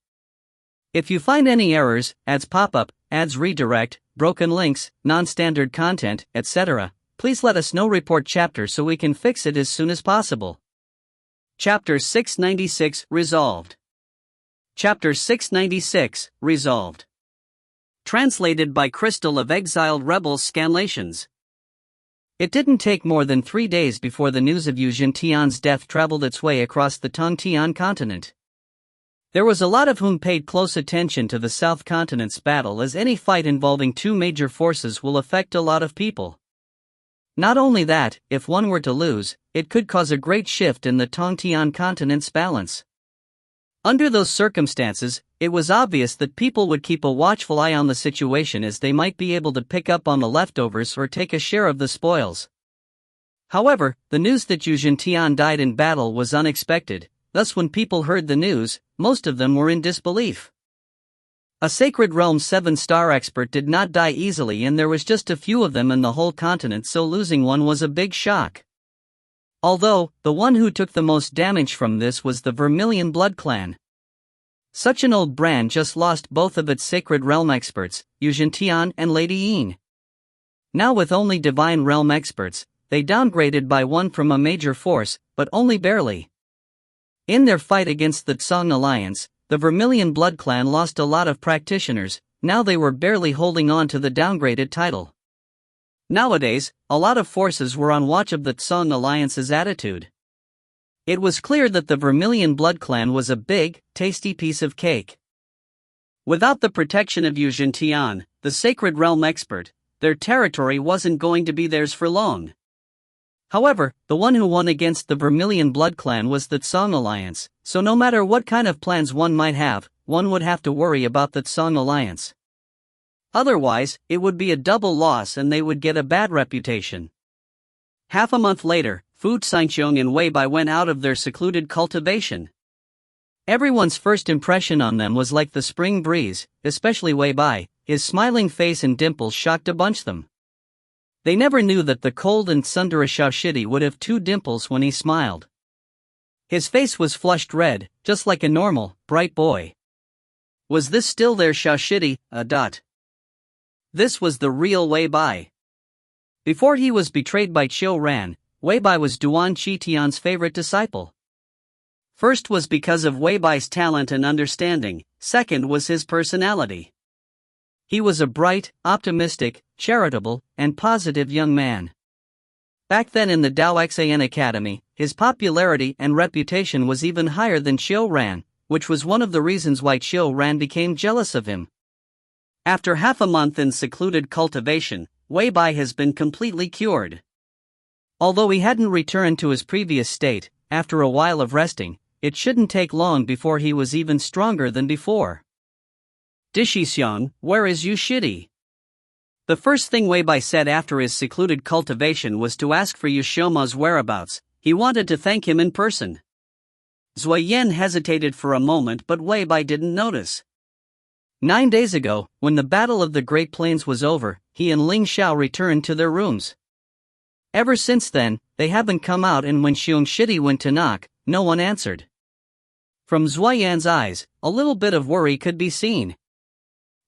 If you find any errors, ads pop up, ads redirect, broken links, non-standard content, etc., please let us know. Report chapter so we can fix it as soon as possible. Chapter 696 Resolved. Chapter 696 Resolved. Translated by Crystal of Exiled Rebels Scanlations. It didn't take more than 3 days before the news of Yu Tian's death traveled its way across the Tongtian continent. There was a lot of whom paid close attention to the South Continent's battle, as any fight involving two major forces will affect a lot of people. Not only that, if one were to lose, it could cause a great shift in the Tongtian continent's balance. Under those circumstances, it was obvious that people would keep a watchful eye on the situation, as they might be able to pick up on the leftovers or take a share of the spoils. However, the news that Yu Tian died in battle was unexpected, thus when people heard the news, most of them were in disbelief. A Sacred Realm 7-star expert did not die easily, and there was just a few of them in the whole continent, so losing one was a big shock. Although, the one who took the most damage from this was the Vermilion Blood Clan. Such an old brand just lost both of its Sacred Realm experts, Yu Tian and Lady Yin. Now with only Divine Realm experts, they downgraded by one from a major force, but only barely. In their fight against the Song Alliance, the Vermilion Blood Clan lost a lot of practitioners. Now they were barely holding on to the downgraded title. Nowadays, a lot of forces were on watch of the Song Alliance's attitude. It was clear that the Vermilion Blood Clan was a big, tasty piece of cake. Without the protection of Yu Tian, the Sacred Realm expert, their territory wasn't going to be theirs for long. However, the one who won against the Vermilion Blood Clan was the Song Alliance, so no matter what kind of plans one might have, one would have to worry about the Song Alliance. Otherwise, it would be a double loss and they would get a bad reputation. Half a month later, Fu Xianqiong and Wei Bai went out of their secluded cultivation. Everyone's first impression on them was like the spring breeze, especially Wei Bai. His smiling face and dimples shocked a bunch them. They never knew that the cold and thunderous Xiao would have 2 dimples when he smiled. His face was flushed red, just like a normal, bright boy. Was this still their Xiao? This was the real Wei Bai. Before he was betrayed by Qiu Ran, Wei Bai was Duan Qitian's favorite disciple. First was because of Wei Bai's talent and understanding, second was his personality. He was a bright, optimistic, charitable, and positive young man. Back then in the Dao Xian Academy, his popularity and reputation was even higher than Qiu Ran, which was one of the reasons why Qiu Ran became jealous of him. After half a month in secluded cultivation, Wei Bai has been completely cured. Although he hadn't returned to his previous state, after a while of resting, it shouldn't take long before he was even stronger than before. Dishixiang, where is Yu Shidi? The first thing Wei Bai said after his secluded cultivation was to ask for XiaoMo's whereabouts. He wanted to thank him in person. Zui Yan hesitated for a moment, but Wei Bai didn't notice. 9 days ago, when the Battle of the Great Plains was over, he and Ling Xiao returned to their rooms. Ever since then, they haven't come out, and when Xiong Shidi went to knock, no one answered. From Zui Yan's eyes, a little bit of worry could be seen.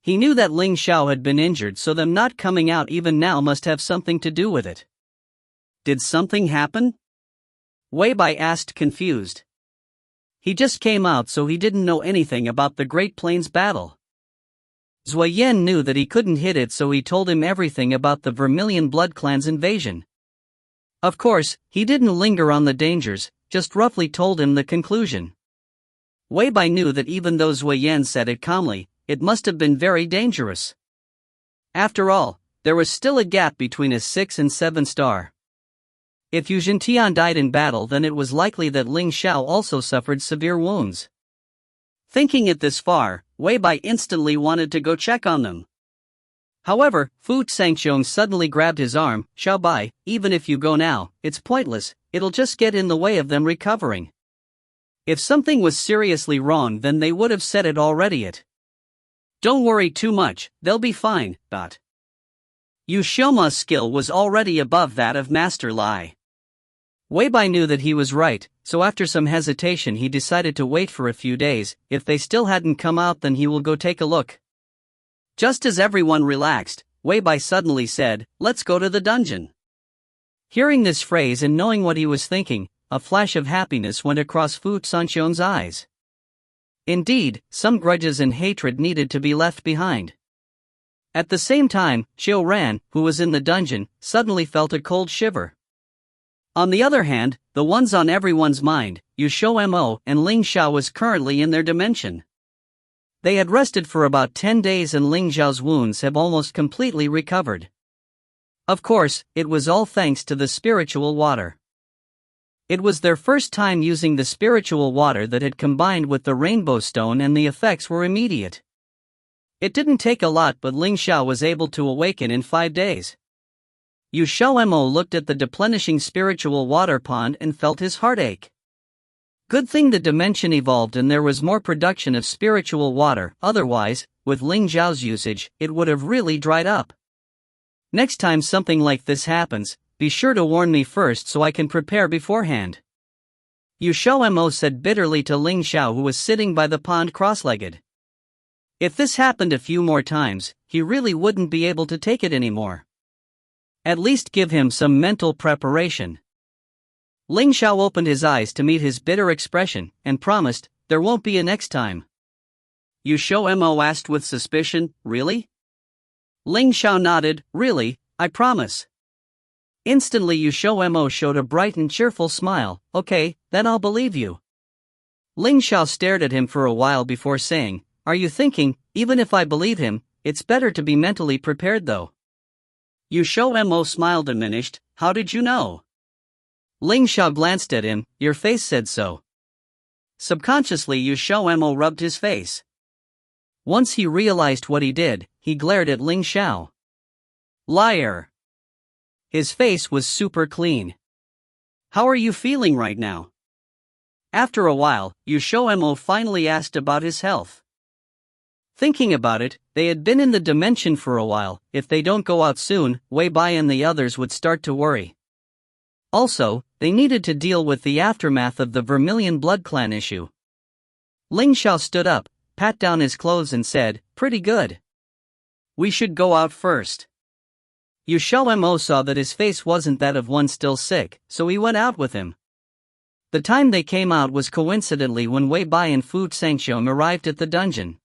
He knew that Ling Xiao had been injured, so them not coming out even now must have something to do with it. Did something happen? Wei Bai asked, confused. He just came out, so he didn't know anything about the Great Plains battle. Zui Yan knew that he couldn't hit it, so he told him everything about the Vermilion Blood Clan's invasion. Of course, he didn't linger on the dangers, just roughly told him the conclusion. Wei Bai knew that even though Zui Yan said it calmly, it must have been very dangerous. After all, there was still a gap between a 6 and 7 star. If Yu Jingtian died in battle, then it was likely that Ling Xiao also suffered severe wounds. Thinking it this far, Wei Bai instantly wanted to go check on them. However, Fu Sangqiong suddenly grabbed his arm. Xiao Bai, even if you go now, it's pointless, it'll just get in the way of them recovering. If something was seriously wrong, then they would have said it already. Don't worry too much, they'll be fine. Yu Xiaomo's skill was already above that of Master Lai. Wei Bai knew that he was right, so after some hesitation he decided to wait for a few days. If they still hadn't come out, then he will go take a look. Just as everyone relaxed, Wei Bai suddenly said, "Let's go to the dungeon." Hearing this phrase and knowing what he was thinking, a flash of happiness went across Fu Sanqiong's eyes. Indeed, some grudges and hatred needed to be left behind. At the same time, Xiao Ran, who was in the dungeon, suddenly felt a cold shiver. On the other hand, the ones on everyone's mind, XiaoMo and Ling Xiao, was currently in their dimension. They had rested for about 10 days and Ling Xiao's wounds have almost completely recovered. Of course, it was all thanks to the spiritual water. It was their first time using the spiritual water that had combined with the rainbow stone, and the effects were immediate. It didn't take a lot, but Ling Xiao was able to awaken in 5 days. XiaoMo looked at the deplenishing spiritual water pond and felt his heart ache. Good thing the dimension evolved and there was more production of spiritual water, otherwise, with Ling Xiao's usage, it would have really dried up. Next time something like this happens, be sure to warn me first so I can prepare beforehand. XiaoMo said bitterly to Ling Xiao, who was sitting by the pond cross-legged. If this happened a few more times, he really wouldn't be able to take it anymore. At least give him some mental preparation. Ling Xiao opened his eyes to meet his bitter expression, and promised, "There won't be a next time." XiaoMo asked with suspicion, "Really?" Ling Xiao nodded, "Really, I promise." Instantly XiaoMo showed a bright and cheerful smile. "Okay, then I'll believe you." Ling Xiao stared at him for a while before saying, "Are you thinking, even if I believe him, it's better to be mentally prepared though?" XiaoMo smiled diminished. "How did you know?" Ling Xiao glanced at him. "Your face said so." Subconsciously XiaoMo rubbed his face. Once he realized what he did, he glared at Ling Xiao. Liar! His face was super clean. "How are you feeling right now?" After a while, XiaoMo finally asked about his health. Thinking about it, they had been in the dimension for a while. If they don't go out soon, Wei Bai and the others would start to worry. Also, they needed to deal with the aftermath of the Vermilion Blood Clan issue. Ling Xiao stood up, pat down his clothes and said, "Pretty good. We should go out first." XiaoMo saw that his face wasn't that of one still sick, so he went out with him. The time they came out was coincidentally when Wei Bai and Fu Sangqiong arrived at the dungeon.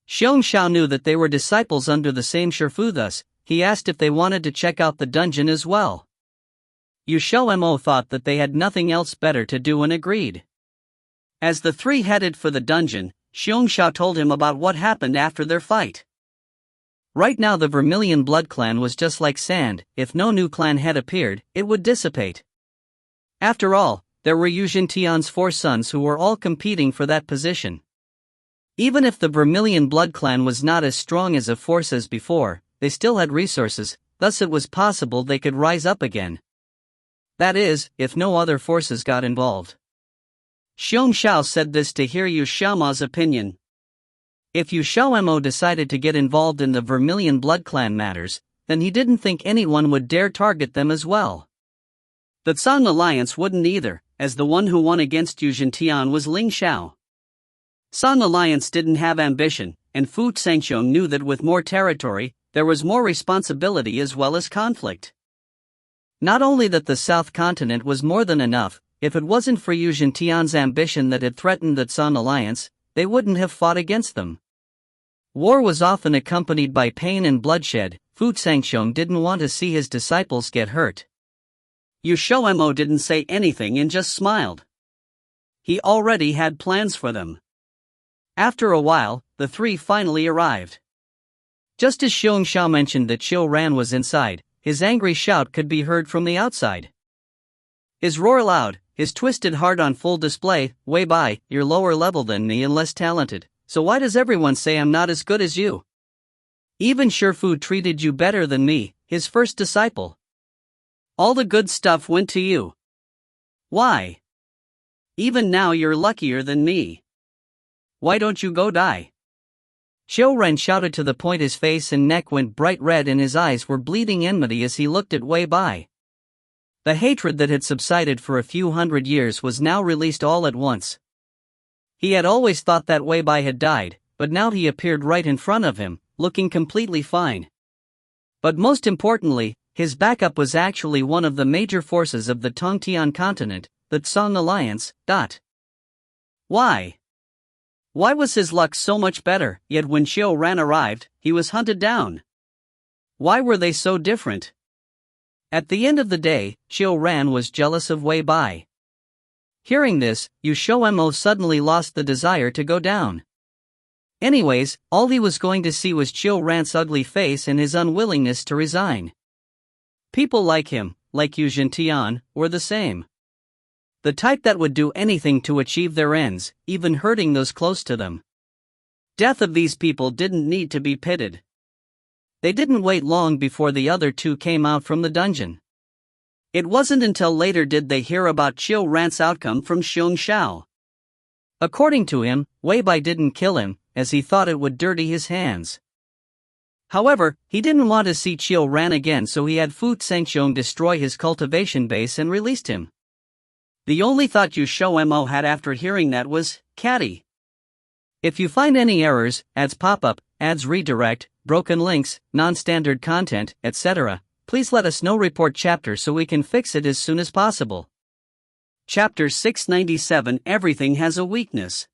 Xiong Xiao knew that they were disciples under the same Shifu, thus, he asked if they wanted to check out the dungeon as well. XiaoMo thought that they had nothing else better to do and agreed. As the three headed for the dungeon, Xiong Xiao told him about what happened after their fight. Right now the Vermilion Blood Clan was just like sand. If no new clan had appeared, it would dissipate. After all, there were Yu Jingtian's 4 sons who were all competing for that position. Even if the Vermilion Blood Clan was not as strong as a force as before, they still had resources, thus it was possible they could rise up again. That is, if no other forces got involved. XiaoMo said this to hear XiaoMo's opinion. If XiaoMo decided to get involved in the Vermilion Blood Clan matters, then he didn't think anyone would dare target them as well. The Tsang Alliance wouldn't either, as the one who won against Yu Zhentian was Ling Xiao. Tsang Alliance didn't have ambition, and Fu Zhengqiong knew that with more territory, there was more responsibility as well as conflict. Not only that the South Continent was more than enough, if it wasn't for Yu Zhentian's ambition that had threatened the Tsang Alliance, they wouldn't have fought against them. War was often accompanied by pain and bloodshed. Fu Zhengqiong didn't want to see his disciples get hurt. XiaoMo didn't say anything and just smiled. He already had plans for them. After a while, the three finally arrived. Just as XiaoMo mentioned that Xiao Ran was inside, his angry shout could be heard from the outside. His roar loud, his twisted heart on full display. Wei Bai, you're lower level than me and less talented, so why does everyone say I'm not as good as you? Even Shifu treated you better than me, his first disciple. All the good stuff went to you. Why? Even now you're luckier than me. Why don't you go die? Xiao Ren shouted to the point his face and neck went bright red and his eyes were bleeding enmity as he looked at Wei Bai. The hatred that had subsided for a few hundred years was now released all at once. He had always thought that Wei Bai had died, but now he appeared right in front of him, looking completely fine. But most importantly, his backup was actually one of the major forces of the Tongtian continent, the Tsang Alliance. Why? Why was his luck so much better, yet when Xiao Ran arrived, he was hunted down? Why were they so different? At the end of the day, Xiao Ran was jealous of Wei Bai. Hearing this, XiaoMo suddenly lost the desire to go down. Anyways, all he was going to see was Xiao Ran's ugly face and his unwillingness to resign. People like him, like Yu Zhentian, were the same. The type that would do anything to achieve their ends, even hurting those close to them. Death of these people didn't need to be pitted. They didn't wait long before the other two came out from the dungeon. It wasn't until later did they hear about Xiao Ran's outcome from XiaoMo. According to him, Wei Bai didn't kill him, as he thought it would dirty his hands. However, he didn't want to see Xiao Ran again, so he had Fu Zhengqiong destroy his cultivation base and released him. The only thought XiaoMo had after hearing that was, catty. If you find any errors, ads pop-up, ads redirect, broken links, non-standard content, etc., please let us know. Report chapter so we can fix it as soon as possible. Chapter 697 Everything has a weakness.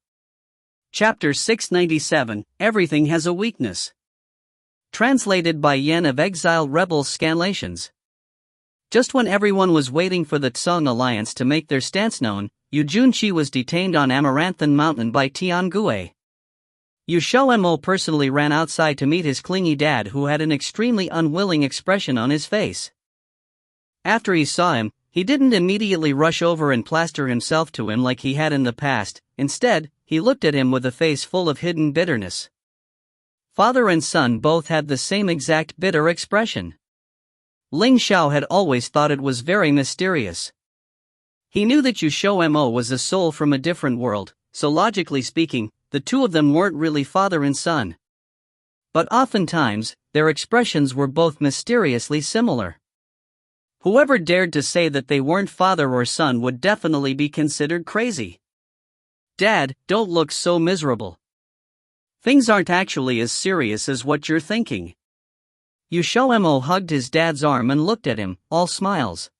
Chapter 697 Everything has a weakness. Translated by Yen of Exiled Rebels Scanlations. Just when everyone was waiting for the Tsang Alliance to make their stance known, Yu Junqi was detained on Amaranthan Mountain by Tian Gui. XiaoMo personally ran outside to meet his clingy dad, who had an extremely unwilling expression on his face. After he saw him, he didn't immediately rush over and plaster himself to him like he had in the past. Instead, he looked at him with a face full of hidden bitterness. Father and son both had the same exact bitter expression. Ling Xiao had always thought it was very mysterious. He knew that XiaoMo was a soul from a different world, so logically speaking, the two of them weren't really father and son. But oftentimes, their expressions were both mysteriously similar. Whoever dared to say that they weren't father or son would definitely be considered crazy. Dad, don't look so miserable. Things aren't actually as serious as what you're thinking. XiaoMo hugged his dad's arm and looked at him, all smiles.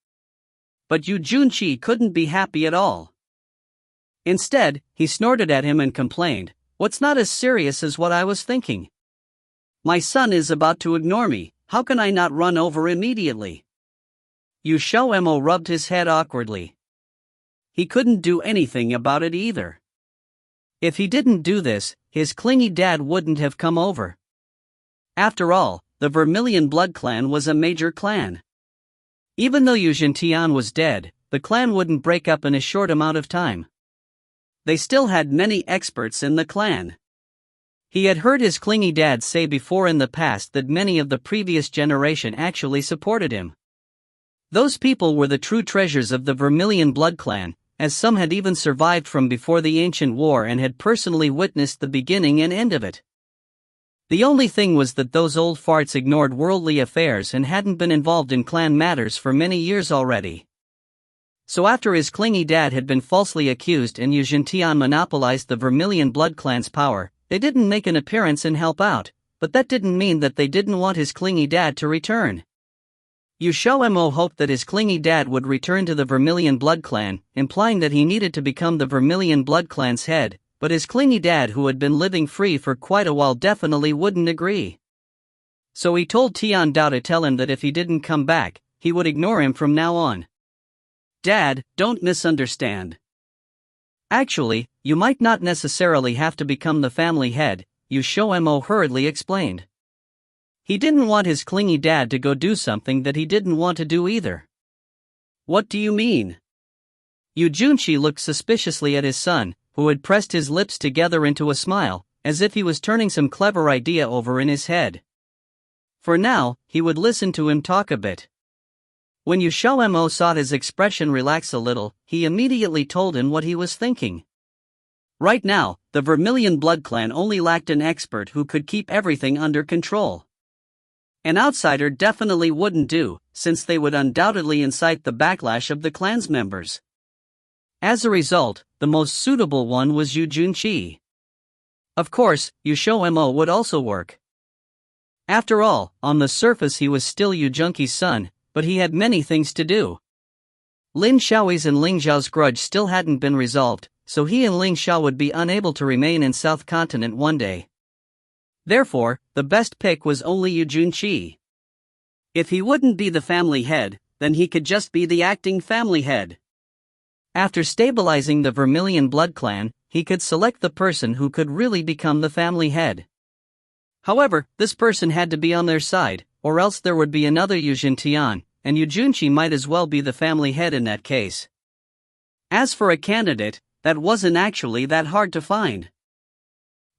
But Yu Junqi couldn't be happy at all. Instead, he snorted at him and complained, "What's not as serious as what I was thinking? My son is about to ignore me, how can I not run over immediately?" XiaoMo rubbed his head awkwardly. He couldn't do anything about it either. If he didn't do this, his clingy dad wouldn't have come over. After all, the Vermilion Blood Clan was a major clan. Even though Yu Zhentian was dead, the clan wouldn't break up in a short amount of time. They still had many experts in the clan. He had heard his clingy dad say before in the past that many of the previous generation actually supported him. Those people were the true treasures of the Vermilion blood clan, as some had even survived from before the ancient war and had personally witnessed the beginning and end of it. The only thing was that those old farts ignored worldly affairs and hadn't been involved in clan matters for many years already. So after his clingy dad had been falsely accused and Yu Zhentian monopolized the Vermilion blood clan's power, they didn't make an appearance and help out, but that didn't mean that they didn't want his clingy dad to return. XiaoMo hoped that his clingy dad would return to the Vermilion blood clan, implying that he needed to become the Vermilion blood clan's head, but his clingy dad, who had been living free for quite a while, definitely wouldn't agree. So he told Tian Dao to tell him that if he didn't come back, he would ignore him from now on. Dad, don't misunderstand. Actually, you might not necessarily have to become the family head, XiaoMo hurriedly explained. He didn't want his clingy dad to go do something that he didn't want to do either. What do you mean? Yu Junqi looked suspiciously at his son, who had pressed his lips together into a smile, as if he was turning some clever idea over in his head. For now, he would listen to him talk a bit. When XiaoMo saw his expression relax a little, he immediately told him what he was thinking. Right now, the Vermilion blood clan only lacked an expert who could keep everything under control. An outsider definitely wouldn't do, since they would undoubtedly incite the backlash of the clan's members. As a result, the most suitable one was Yu Junqi. Of course, XiaoMo would also work. After all, on the surface he was still Yu Junqi's son, but he had many things to do. Lin Xiao's and Ling Xiao's grudge still hadn't been resolved, so he and Ling Xiao would be unable to remain in South Continent one day. Therefore, the best pick was only Yu Junqi. If he wouldn't be the family head, then he could just be the acting family head. After stabilizing the Vermilion blood clan, he could select the person who could really become the family head. However, this person had to be on their side, or else there would be another Yu Zhentian, and Yu Junqi might as well be the family head in that case. As for a candidate, that wasn't actually that hard to find.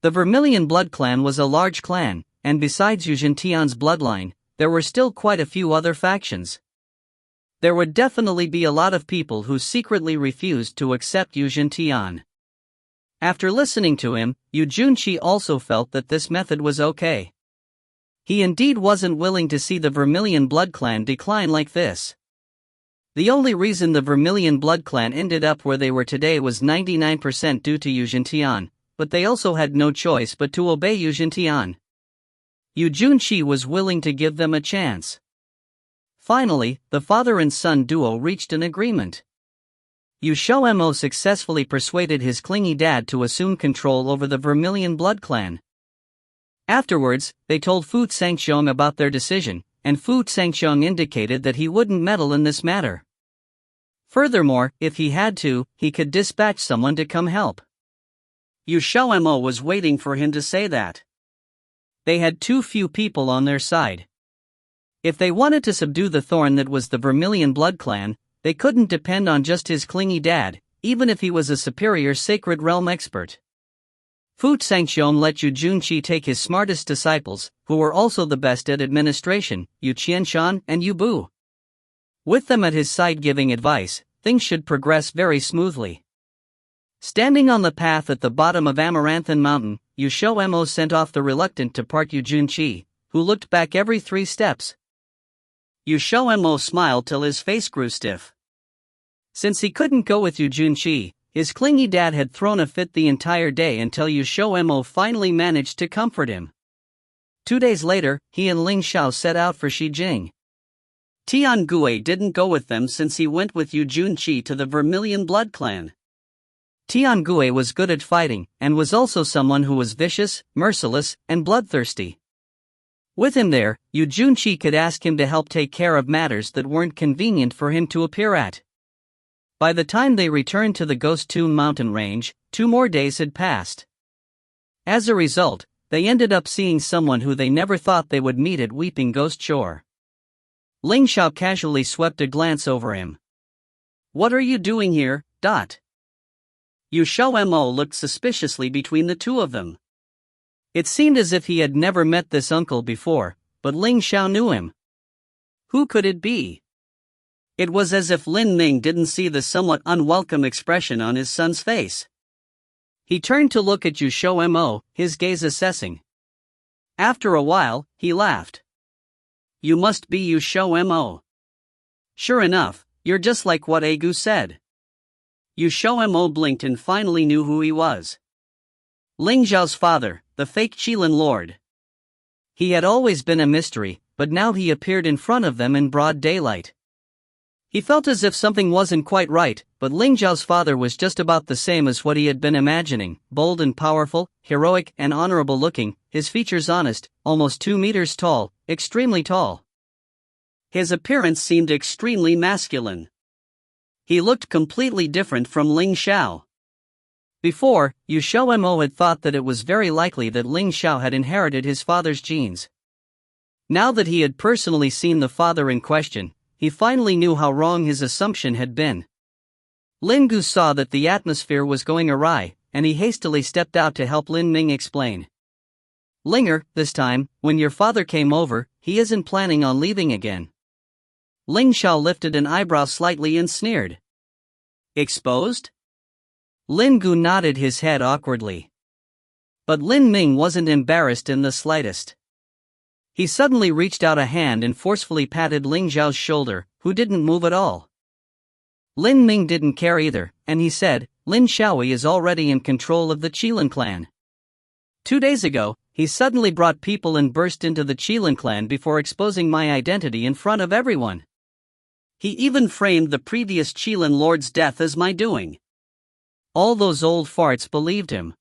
The Vermilion blood clan was a large clan, and besides Yu Zhentian's bloodline, there were still quite a few other factions. There would definitely be a lot of people who secretly refused to accept Yu Zhentian. After listening to him, Yu Junqi also felt that this method was okay. He indeed wasn't willing to see the Vermilion blood clan decline like this. The only reason the Vermilion blood clan ended up where they were today was 99% due to Yu Zhentian, but they also had no choice but to obey Yu Zhentian. Yu Junqi was willing to give them a chance. Finally, the father and son duo reached an agreement. XiaoMo successfully persuaded his clingy dad to assume control over the Vermilion blood clan. Afterwards, they told Fu Sangxiong about their decision, and Fu Sangxiong indicated that he wouldn't meddle in this matter. Furthermore, if he had to, he could dispatch someone to come help. XiaoMo was waiting for him to say that. They had too few people on their side. If they wanted to subdue the thorn that was the Vermilion blood clan, they couldn't depend on just his clingy dad, even if he was a superior Sacred Realm expert. Fu Sangxiong let Yu Junqi take his smartest disciples, who were also the best at administration, Yu Qianshan and Yu Bu. With them at his side giving advice, things should progress very smoothly. Standing on the path at the bottom of Amaranthan Mountain, XiaoMo sent off the reluctant to part Yu Junqi, who looked back every 3 steps. XiaoMo smiled till his face grew stiff. Since he couldn't go with Yu Junqi, his clingy dad had thrown a fit the entire day until XiaoMo finally managed to comfort him. 2 days later, he and Ling Xiao set out for Xijing. Tian Gui didn't go with them since he went with Yu Junqi to the Vermilion blood clan. Tian Gui was good at fighting, and was also someone who was vicious, merciless, and bloodthirsty. With him there, Yu Junqi could ask him to help take care of matters that weren't convenient for him to appear at. By the time they returned to the Ghost Tomb mountain range, 2 more days had passed. As a result, they ended up seeing someone who they never thought they would meet at Weeping Ghost Shore. Ling Xiao casually swept a glance over him. "What are you doing here, Dot?" XiaoMo looked suspiciously between the two of them. It seemed as if he had never met this uncle before, but Ling Xiao knew him. Who could it be? It was as if Lin Ming didn't see the somewhat unwelcome expression on his son's face. He turned to look at XiaoMo, his gaze assessing. After a while, he laughed. You must be XiaoMo. Sure enough, you're just like what Agu said. XiaoMo blinked and finally knew who he was. Ling Xiao's father, the fake Qilin Lord. He had always been a mystery, but now he appeared in front of them in broad daylight. He felt as if something wasn't quite right, but Ling Xiao's father was just about the same as what he had been imagining, bold and powerful, heroic and honorable looking, his features honest, almost 2 meters tall, extremely tall. His appearance seemed extremely masculine. He looked completely different from Ling Xiao. Before, XiaoMo had thought that it was very likely that Ling Xiao had inherited his father's genes. Now that he had personally seen the father in question, he finally knew how wrong his assumption had been. Lin Gu saw that the atmosphere was going awry, and he hastily stepped out to help Lin Ming explain. Linger, this time, when your father came over, he isn't planning on leaving again. Ling Xiao lifted an eyebrow slightly and sneered. Exposed? Lin Gu nodded his head awkwardly. But Lin Ming wasn't embarrassed in the slightest. He suddenly reached out a hand and forcefully patted Ling Xiao's shoulder, who didn't move at all. Lin Ming didn't care either, and he said, Lin Xiaoyi is already in control of the Qilin clan. 2 days ago, he suddenly brought people and burst into the Qilin clan before exposing my identity in front of everyone. He even framed the previous Qilin lord's death as my doing. All those old farts believed him.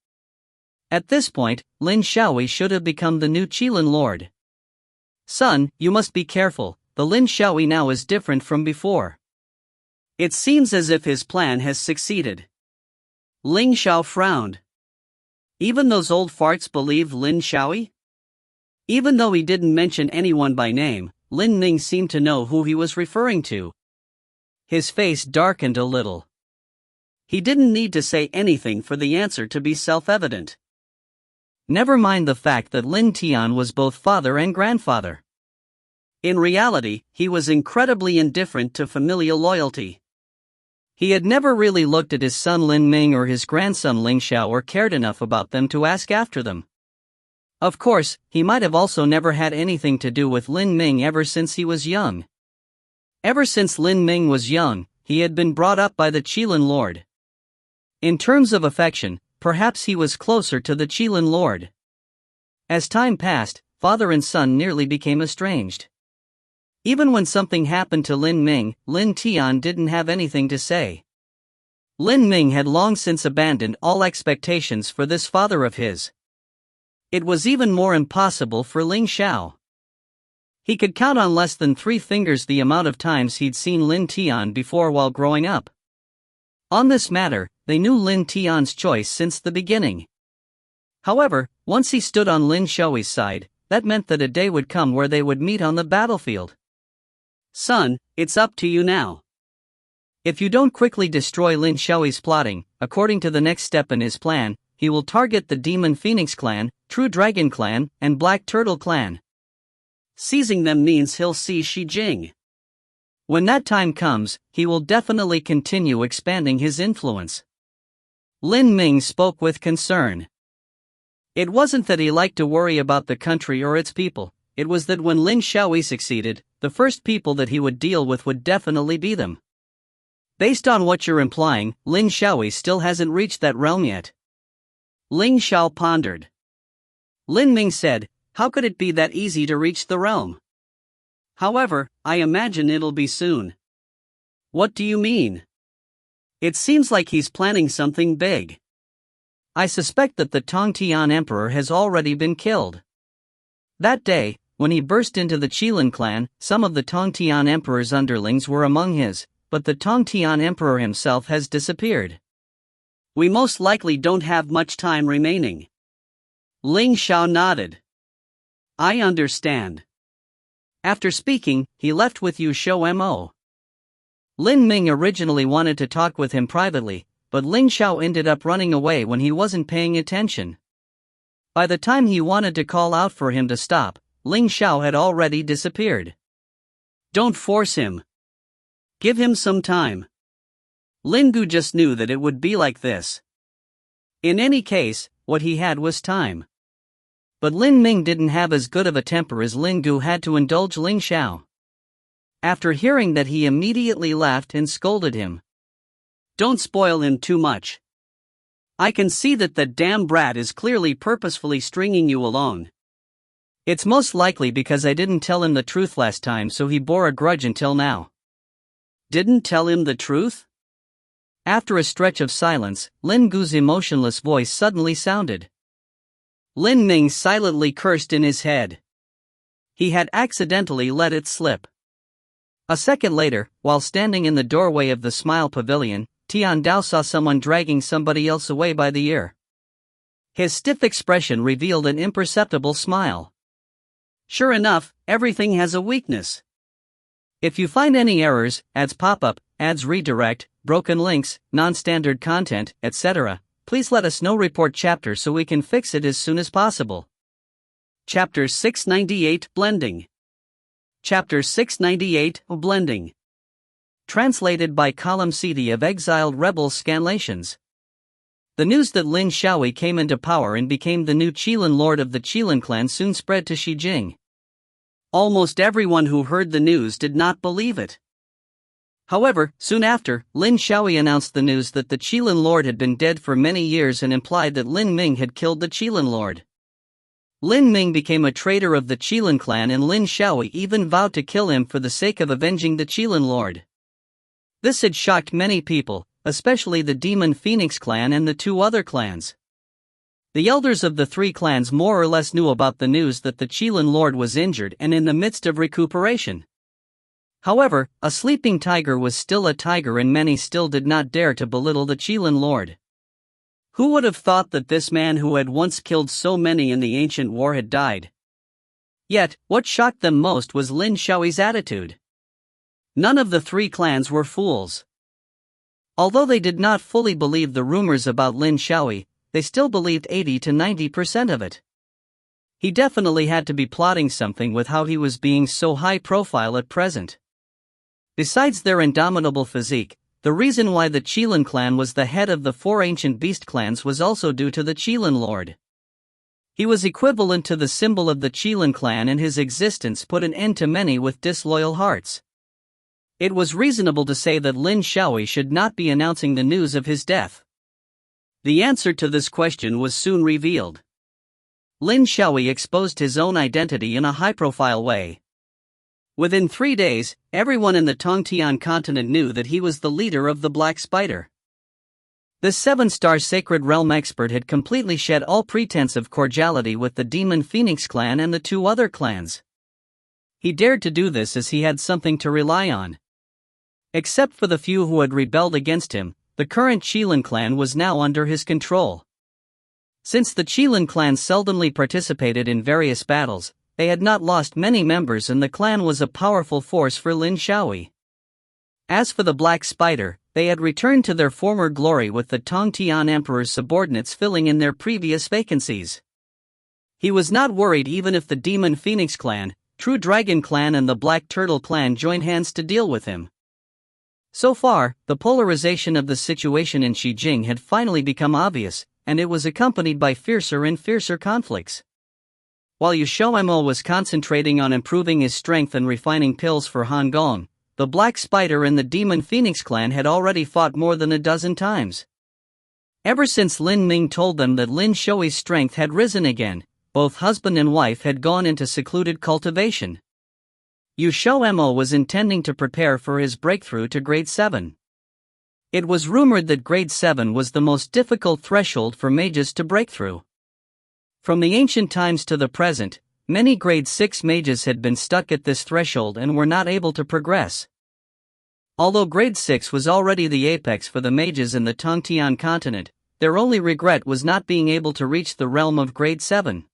At this point, Lin Xiaoyi should have become the new Qilin lord. Son, you must be careful, the Lin Xiaoyi now is different from before. It seems as if his plan has succeeded. Ling Xiao frowned. Even those old farts believe Lin Xiaoyi? Even though he didn't mention anyone by name, Lin Ming seemed to know who he was referring to. His face darkened a little. He didn't need to say anything for the answer to be self-evident. Never mind the fact that Lin Tian was both father and grandfather. In reality, he was incredibly indifferent to familial loyalty. He had never really looked at his son Lin Ming or his grandson Ling Xiao or cared enough about them to ask after them. Of course, he might have also never had anything to do with Lin Ming ever since he was young. Ever since Lin Ming was young, he had been brought up by the Qilin Lord. In terms of affection, perhaps he was closer to the Qilin Lord. As time passed, father and son nearly became estranged. Even when something happened to Lin Ming, Lin Tian didn't have anything to say. Lin Ming had long since abandoned all expectations for this father of his. It was even more impossible for Ling Xiao. He could count on less than 3 fingers the amount of times he'd seen Lin Tian before while growing up. On this matter, they knew Lin Tian's choice since the beginning. However, once he stood on Lin Xiaoyi's side, that meant that a day would come where they would meet on the battlefield. Son, it's up to you now. If you don't quickly destroy Lin Xiaoyi's plotting, according to the next step in his plan, he will target the Demon Phoenix clan, True Dragon clan, and Black Turtle clan. Seizing them means he'll seize Xijing. When that time comes, he will definitely continue expanding his influence. Lin Ming spoke with concern. It wasn't that he liked to worry about the country or its people, it was that when Lin Xiaoyi succeeded, the first people that he would deal with would definitely be them. Based on what you're implying, Lin Xiaoyi still hasn't reached that realm yet. Ling Xiao pondered. Lin Ming said, how could it be that easy to reach the realm? However, I imagine it'll be soon. What do you mean? It seems like he's planning something big. I suspect that the Tongtian Emperor has already been killed. That day, when he burst into the Qilin clan, some of the Tongtian Emperor's underlings were among his, but the Tongtian Emperor himself has disappeared. We most likely don't have much time remaining. Ling Xiao nodded. I understand. After speaking, he left with XiaoMo. Lin Ming originally wanted to talk with him privately, but Ling Xiao ended up running away when he wasn't paying attention. By the time he wanted to call out for him to stop, Ling Xiao had already disappeared. Don't force him. Give him some time. Lin Gu just knew that it would be like this. In any case, what he had was time. But Lin Ming didn't have as good of a temper as Ling Gu had to indulge Ling Xiao. After hearing that, he immediately laughed and scolded him. Don't spoil him too much. I can see that the damn brat is clearly purposefully stringing you along. It's most likely because I didn't tell him the truth last time, so he bore a grudge until now. Didn't tell him the truth? After a stretch of silence, Lin Gu's emotionless voice suddenly sounded. Lin Ming silently cursed in his head. He had accidentally let it slip. A second later, while standing in the doorway of the Smile Pavilion, Tian Dao saw someone dragging somebody else away by the ear. His stiff expression revealed an imperceptible smile. Sure enough, everything has a weakness. If you find any errors, ads pop-up, ads redirect, broken links, non-standard content, etc., please let us know. Report chapter so we can fix it as soon as possible. Chapter 698 Blending. Chapter 698 Blending. Translated by Column CD of Exiled Rebels Scanlations. The news that Lin Xiaoyi came into power and became the new Qilin lord of the Qilin clan soon spread to Xijing. Almost everyone who heard the news did not believe it. However, soon after, Lin Xiaoyi announced the news that the Qilin lord had been dead for many years and implied that Lin Ming had killed the Qilin lord. Lin Ming became a traitor of the Qilin clan, and Lin Xiaoyi even vowed to kill him for the sake of avenging the Qilin lord. This had shocked many people, especially the Demon Phoenix clan and the two other clans. The elders of the three clans more or less knew about the news that the Qilin lord was injured and in the midst of recuperation. However, a sleeping tiger was still a tiger, and many still did not dare to belittle the Qilin lord. Who would have thought that this man who had once killed so many in the ancient war had died? Yet, what shocked them most was Lin Xiaoyi's attitude. None of the three clans were fools. Although they did not fully believe the rumors about Lin Xiaoyi, they still believed 80 to 90% of it. He definitely had to be plotting something with how he was being so high profile at present. Besides their indomitable physique, the reason why the Qilin clan was the head of the four ancient beast clans was also due to the Qilin lord. He was equivalent to the symbol of the Qilin clan, and his existence put an end to many with disloyal hearts. It was reasonable to say that Lin Xiaoyi should not be announcing the news of his death. The answer to this question was soon revealed. Lin Xiaoyi exposed his own identity in a high-profile way. Within 3 days, everyone in the Tongtian continent knew that he was the leader of the Black Spider. The 7-star Sacred Realm expert had completely shed all pretense of cordiality with the Demon Phoenix clan and the two other clans. He dared to do this as he had something to rely on. Except for the few who had rebelled against him, the current Qilin clan was now under his control. Since the Qilin clan seldomly participated in various battles, they had not lost many members, and the clan was a powerful force for Lin Xiaoyi. As for the Black Spider, they had returned to their former glory, with the Tongtian Emperor's subordinates filling in their previous vacancies. He was not worried even if the Demon Phoenix clan, True Dragon clan and the Black Turtle clan joined hands to deal with him. So far, the polarization of the situation in Xijing had finally become obvious, and it was accompanied by fiercer and fiercer conflicts. While XiaoMo was concentrating on improving his strength and refining pills for Han Gong, the Black Spider and the Demon Phoenix clan had already fought more than a dozen times. Ever since Lin Ming told them that Lin Xiaoyi's strength had risen again, both husband and wife had gone into secluded cultivation. XiaoMo was intending to prepare for his breakthrough to grade 7. It was rumored that grade 7 was the most difficult threshold for mages to break through. From the ancient times to the present, many grade 6 mages had been stuck at this threshold and were not able to progress. Although grade 6 was already the apex for the mages in the Tongtian continent, their only regret was not being able to reach the realm of grade 7.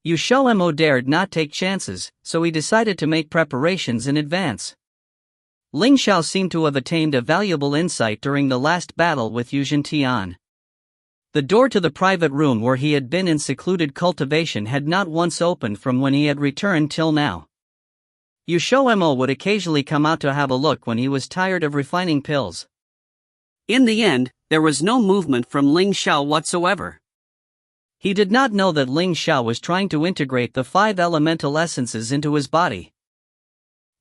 XiaoMo dared not take chances, so he decided to make preparations in advance. Ling Xiao seemed to have attained a valuable insight during the last battle with Yuzhen Tian. The door to the private room where he had been in secluded cultivation had not once opened from when he had returned till now. XiaoMo would occasionally come out to have a look when he was tired of refining pills. In the end, there was no movement from Ling Xiao whatsoever. He did not know that Ling Xiao was trying to integrate the 5 elemental essences into his body.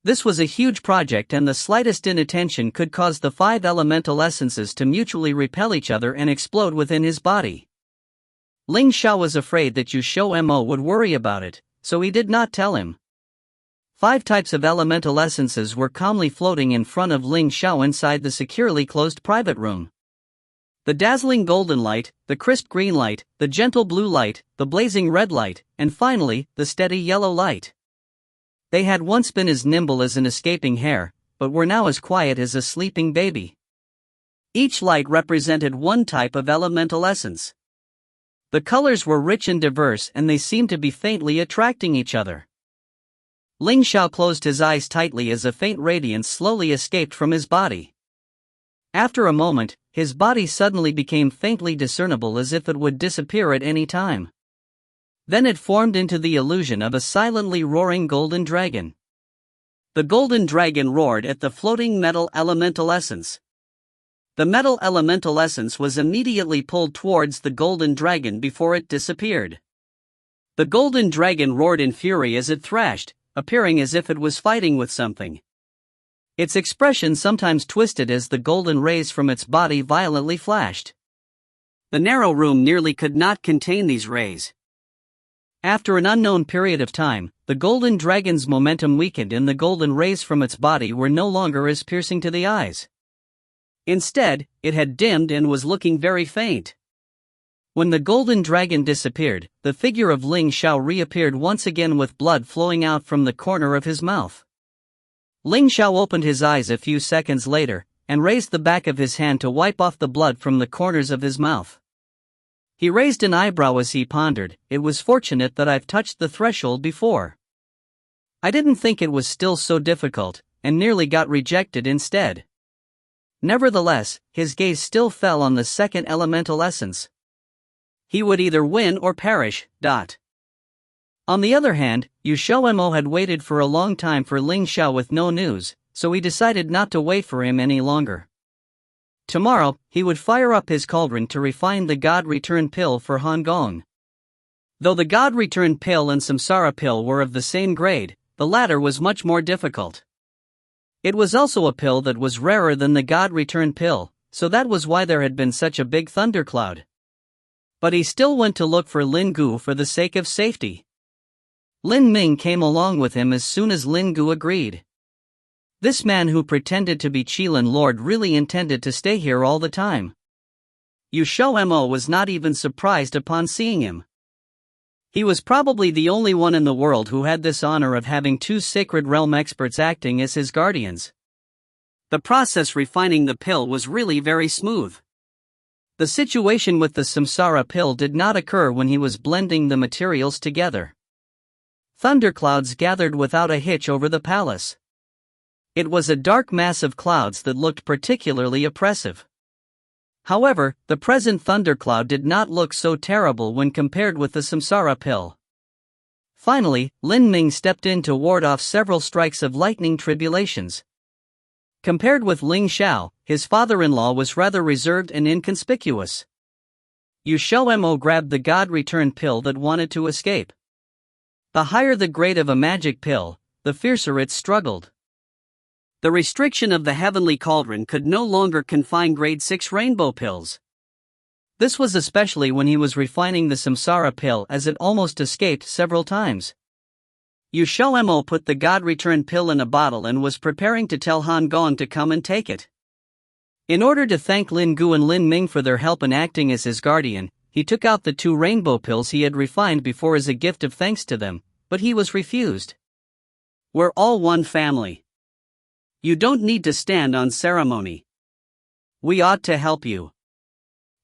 This was a huge project, and the slightest inattention could cause the 5 elemental essences to mutually repel each other and explode within his body. Ling Xiao was afraid that XiaoMo would worry about it, so he did not tell him. 5 types of elemental essences were calmly floating in front of Ling Xiao inside the securely closed private room. The dazzling golden light, the crisp green light, the gentle blue light, the blazing red light, and finally, the steady yellow light. They had once been as nimble as an escaping hare, but were now as quiet as a sleeping baby. Each light represented one type of elemental essence. The colors were rich and diverse, and they seemed to be faintly attracting each other. Ling Xiao closed his eyes tightly as a faint radiance slowly escaped from his body. After a moment, his body suddenly became faintly discernible, as if it would disappear at any time. Then it formed into the illusion of a silently roaring golden dragon. The golden dragon roared at the floating metal elemental essence. The metal elemental essence was immediately pulled towards the golden dragon before it disappeared. The golden dragon roared in fury as it thrashed, appearing as if it was fighting with something. Its expression sometimes twisted as the golden rays from its body violently flashed. The narrow room nearly could not contain these rays. After an unknown period of time, the golden dragon's momentum weakened and the golden rays from its body were no longer as piercing to the eyes. Instead, it had dimmed and was looking very faint. When the golden dragon disappeared, the figure of Ling Xiao reappeared once again with blood flowing out from the corner of his mouth. Ling Xiao opened his eyes a few seconds later, and raised the back of his hand to wipe off the blood from the corners of his mouth. He raised an eyebrow as he pondered, "It was fortunate that I've touched the threshold before. I didn't think it was still so difficult, and nearly got rejected instead." Nevertheless, his gaze still fell on the second elemental essence. He would either win or perish. On the other hand, XiaoMo had waited for a long time for Ling Xiao with no news, so he decided not to wait for him any longer. Tomorrow, he would fire up his cauldron to refine the God Return Pill for Han Gong. Though the God Return Pill and Samsara Pill were of the same grade, the latter was much more difficult. It was also a pill that was rarer than the God Return Pill, so that was why there had been such a big thundercloud. But he still went to look for Lin Gu for the sake of safety. Lin Ming came along with him as soon as Lin Gu agreed. This man who pretended to be Qilin Lord really intended to stay here all the time. XiaoMo was not even surprised upon seeing him. He was probably the only one in the world who had this honor of having 2 Sacred Realm experts acting as his guardians. The process refining the pill was really very smooth. The situation with the Samsara pill did not occur when he was blending the materials together. Thunderclouds gathered without a hitch over the palace. It was a dark mass of clouds that looked particularly oppressive. However, the present thundercloud did not look so terrible when compared with the Samsara pill. Finally, Lin Ming stepped in to ward off several strikes of lightning tribulations. Compared with Ling Xiao, his father-in-law was rather reserved and inconspicuous. XiaoMo grabbed the God Return Pill that wanted to escape. The higher the grade of a magic pill, the fiercer it struggled. The restriction of the heavenly cauldron could no longer confine grade 6 rainbow pills. This was especially when he was refining the Samsara pill, as it almost escaped several times. XiaoMo put the God Return Pill in a bottle and was preparing to tell Han Gong to come and take it. In order to thank Lin Gu and Lin Ming for their help in acting as his guardian, he took out the 2 rainbow pills he had refined before as a gift of thanks to them, but he was refused. "We're all one family. You don't need to stand on ceremony. We ought to help you."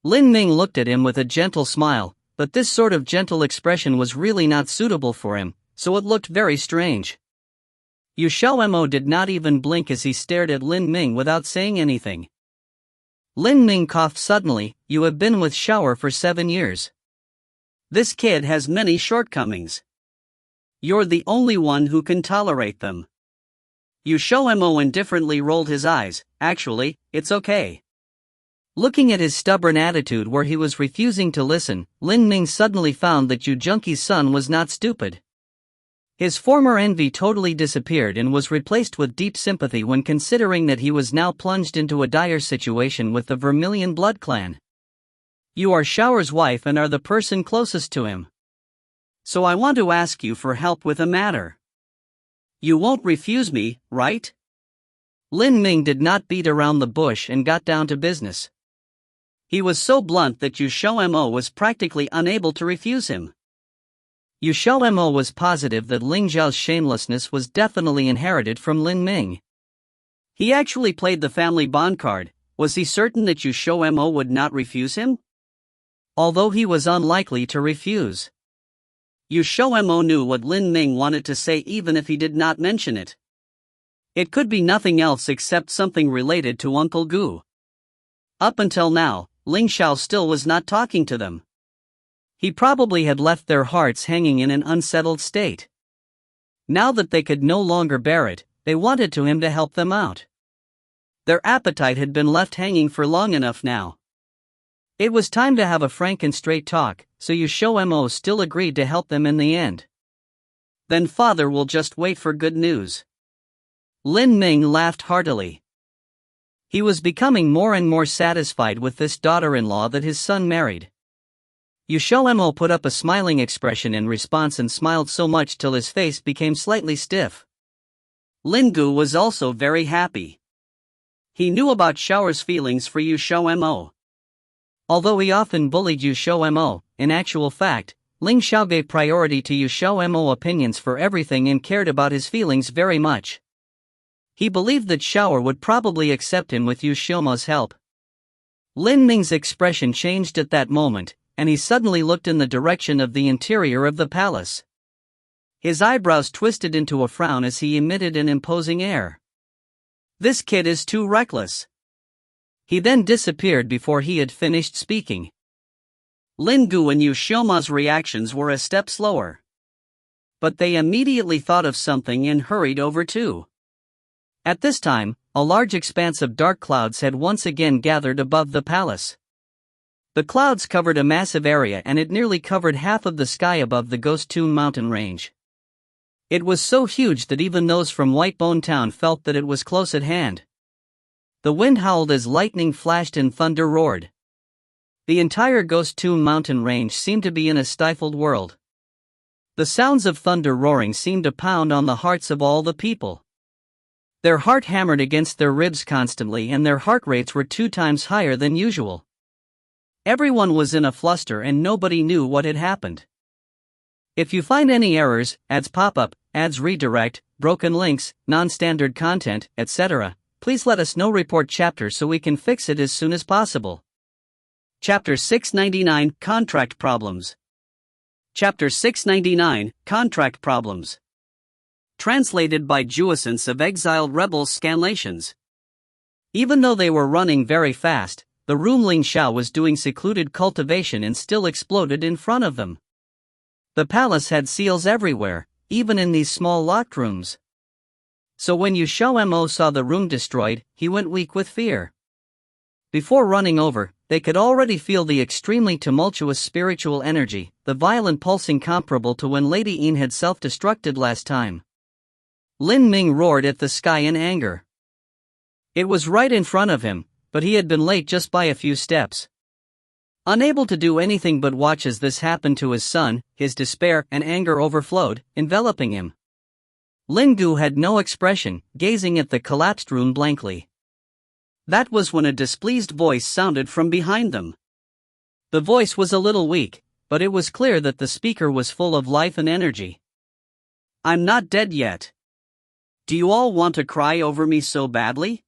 Lin Ming looked at him with a gentle smile, but this sort of gentle expression was really not suitable for him, so it looked very strange. XiaoMo did not even blink as he stared at Lin Ming without saying anything. Lin Ming coughed suddenly. You have been with Xiao for 7 years. This kid has many shortcomings. You're the only one who can tolerate them. XiaoMo indifferently rolled his eyes. Actually, it's okay. Looking at his stubborn attitude where he was refusing to listen, Lin Ming suddenly found that Yu Junkie's son was not stupid. His former envy totally disappeared and was replaced with deep sympathy when considering that he was now plunged into a dire situation with the Vermilion blood clan. You are Xiao's wife and are the person closest to him. So I want to ask you for help with a matter. You won't refuse me, right? Lin Ming did not beat around the bush and got down to business. He was so blunt that XiaoMo was practically unable to refuse him. XiaoMo was positive that Ling Zhao's shamelessness was definitely inherited from Lin Ming. He actually played the family bond card. Was he certain that XiaoMo would not refuse him? Although he was unlikely to refuse. XiaoMo knew what Lin Ming wanted to say even if he did not mention it. It could be nothing else except something related to Uncle Gu. Up until now, Ling Xiao still was not talking to them. He probably had left their hearts hanging in an unsettled state. Now that they could no longer bear it, they wanted to him to help them out. Their appetite had been left hanging for long enough now. It was time to have a frank and straight talk, so XiaoMo still agreed to help them in the end. Then father will just wait for good news. Lin Ming laughed heartily. He was becoming more and more satisfied with this daughter-in-law that his son married. XiaoMo put up a smiling expression in response and smiled so much till his face became slightly stiff. Lin Gu was also very happy. He knew about Xiao's feelings for XiaoMo. Although he often bullied XiaoMo, in actual fact, Ling Xiao gave priority to XiaoMo opinions for everything and cared about his feelings very much. He believed that Xiao would probably accept him with XiaoMo's help. Lin Ming's expression changed at that moment, and he suddenly looked in the direction of the interior of the palace. His eyebrows twisted into a frown as he emitted an imposing air. This kid is too reckless. He then disappeared before he had finished speaking. Lin Gu and XiaoMo's reactions were a step slower. But they immediately thought of something and hurried over too. At this time, a large expanse of dark clouds had once again gathered above the palace. The clouds covered a massive area and it nearly covered half of the sky above the Ghost Tomb mountain range. It was so huge that even those from Whitebone Town felt that it was close at hand. The wind howled as lightning flashed and thunder roared. The entire Ghost Tomb mountain range seemed to be in a stifled world. The sounds of thunder roaring seemed to pound on the hearts of all the people. Their heart hammered against their ribs constantly and their heart rates were 2 times higher than usual. Everyone was in a fluster and nobody knew what had happened. If you find any errors, ads pop up, ads redirect, broken links, non-standard content, etc., please let us know. Report chapter so we can fix it as soon as possible. Chapter 699 Contract Problems. Chapter 699 Contract Problems. Translated by Juessence of Exiled Rebels Scanlations. Even though they were running very fast, the room Ling Xiao was doing secluded cultivation and still exploded in front of them. The palace had seals everywhere, even in these small locked rooms. So when XiaoMo saw the room destroyed, he went weak with fear. Before running over, they could already feel the extremely tumultuous spiritual energy, the violent pulsing comparable to when Lady Yin had self-destructed last time. Lin Ming roared at the sky in anger. It was right in front of him, but he had been late just by a few steps. Unable to do anything but watch as this happened to his son, his despair and anger overflowed, enveloping him. Lin Gu had no expression, gazing at the collapsed room blankly. That was when a displeased voice sounded from behind them. The voice was a little weak, but it was clear that the speaker was full of life and energy. I'm not dead yet. Do you all want to cry over me so badly?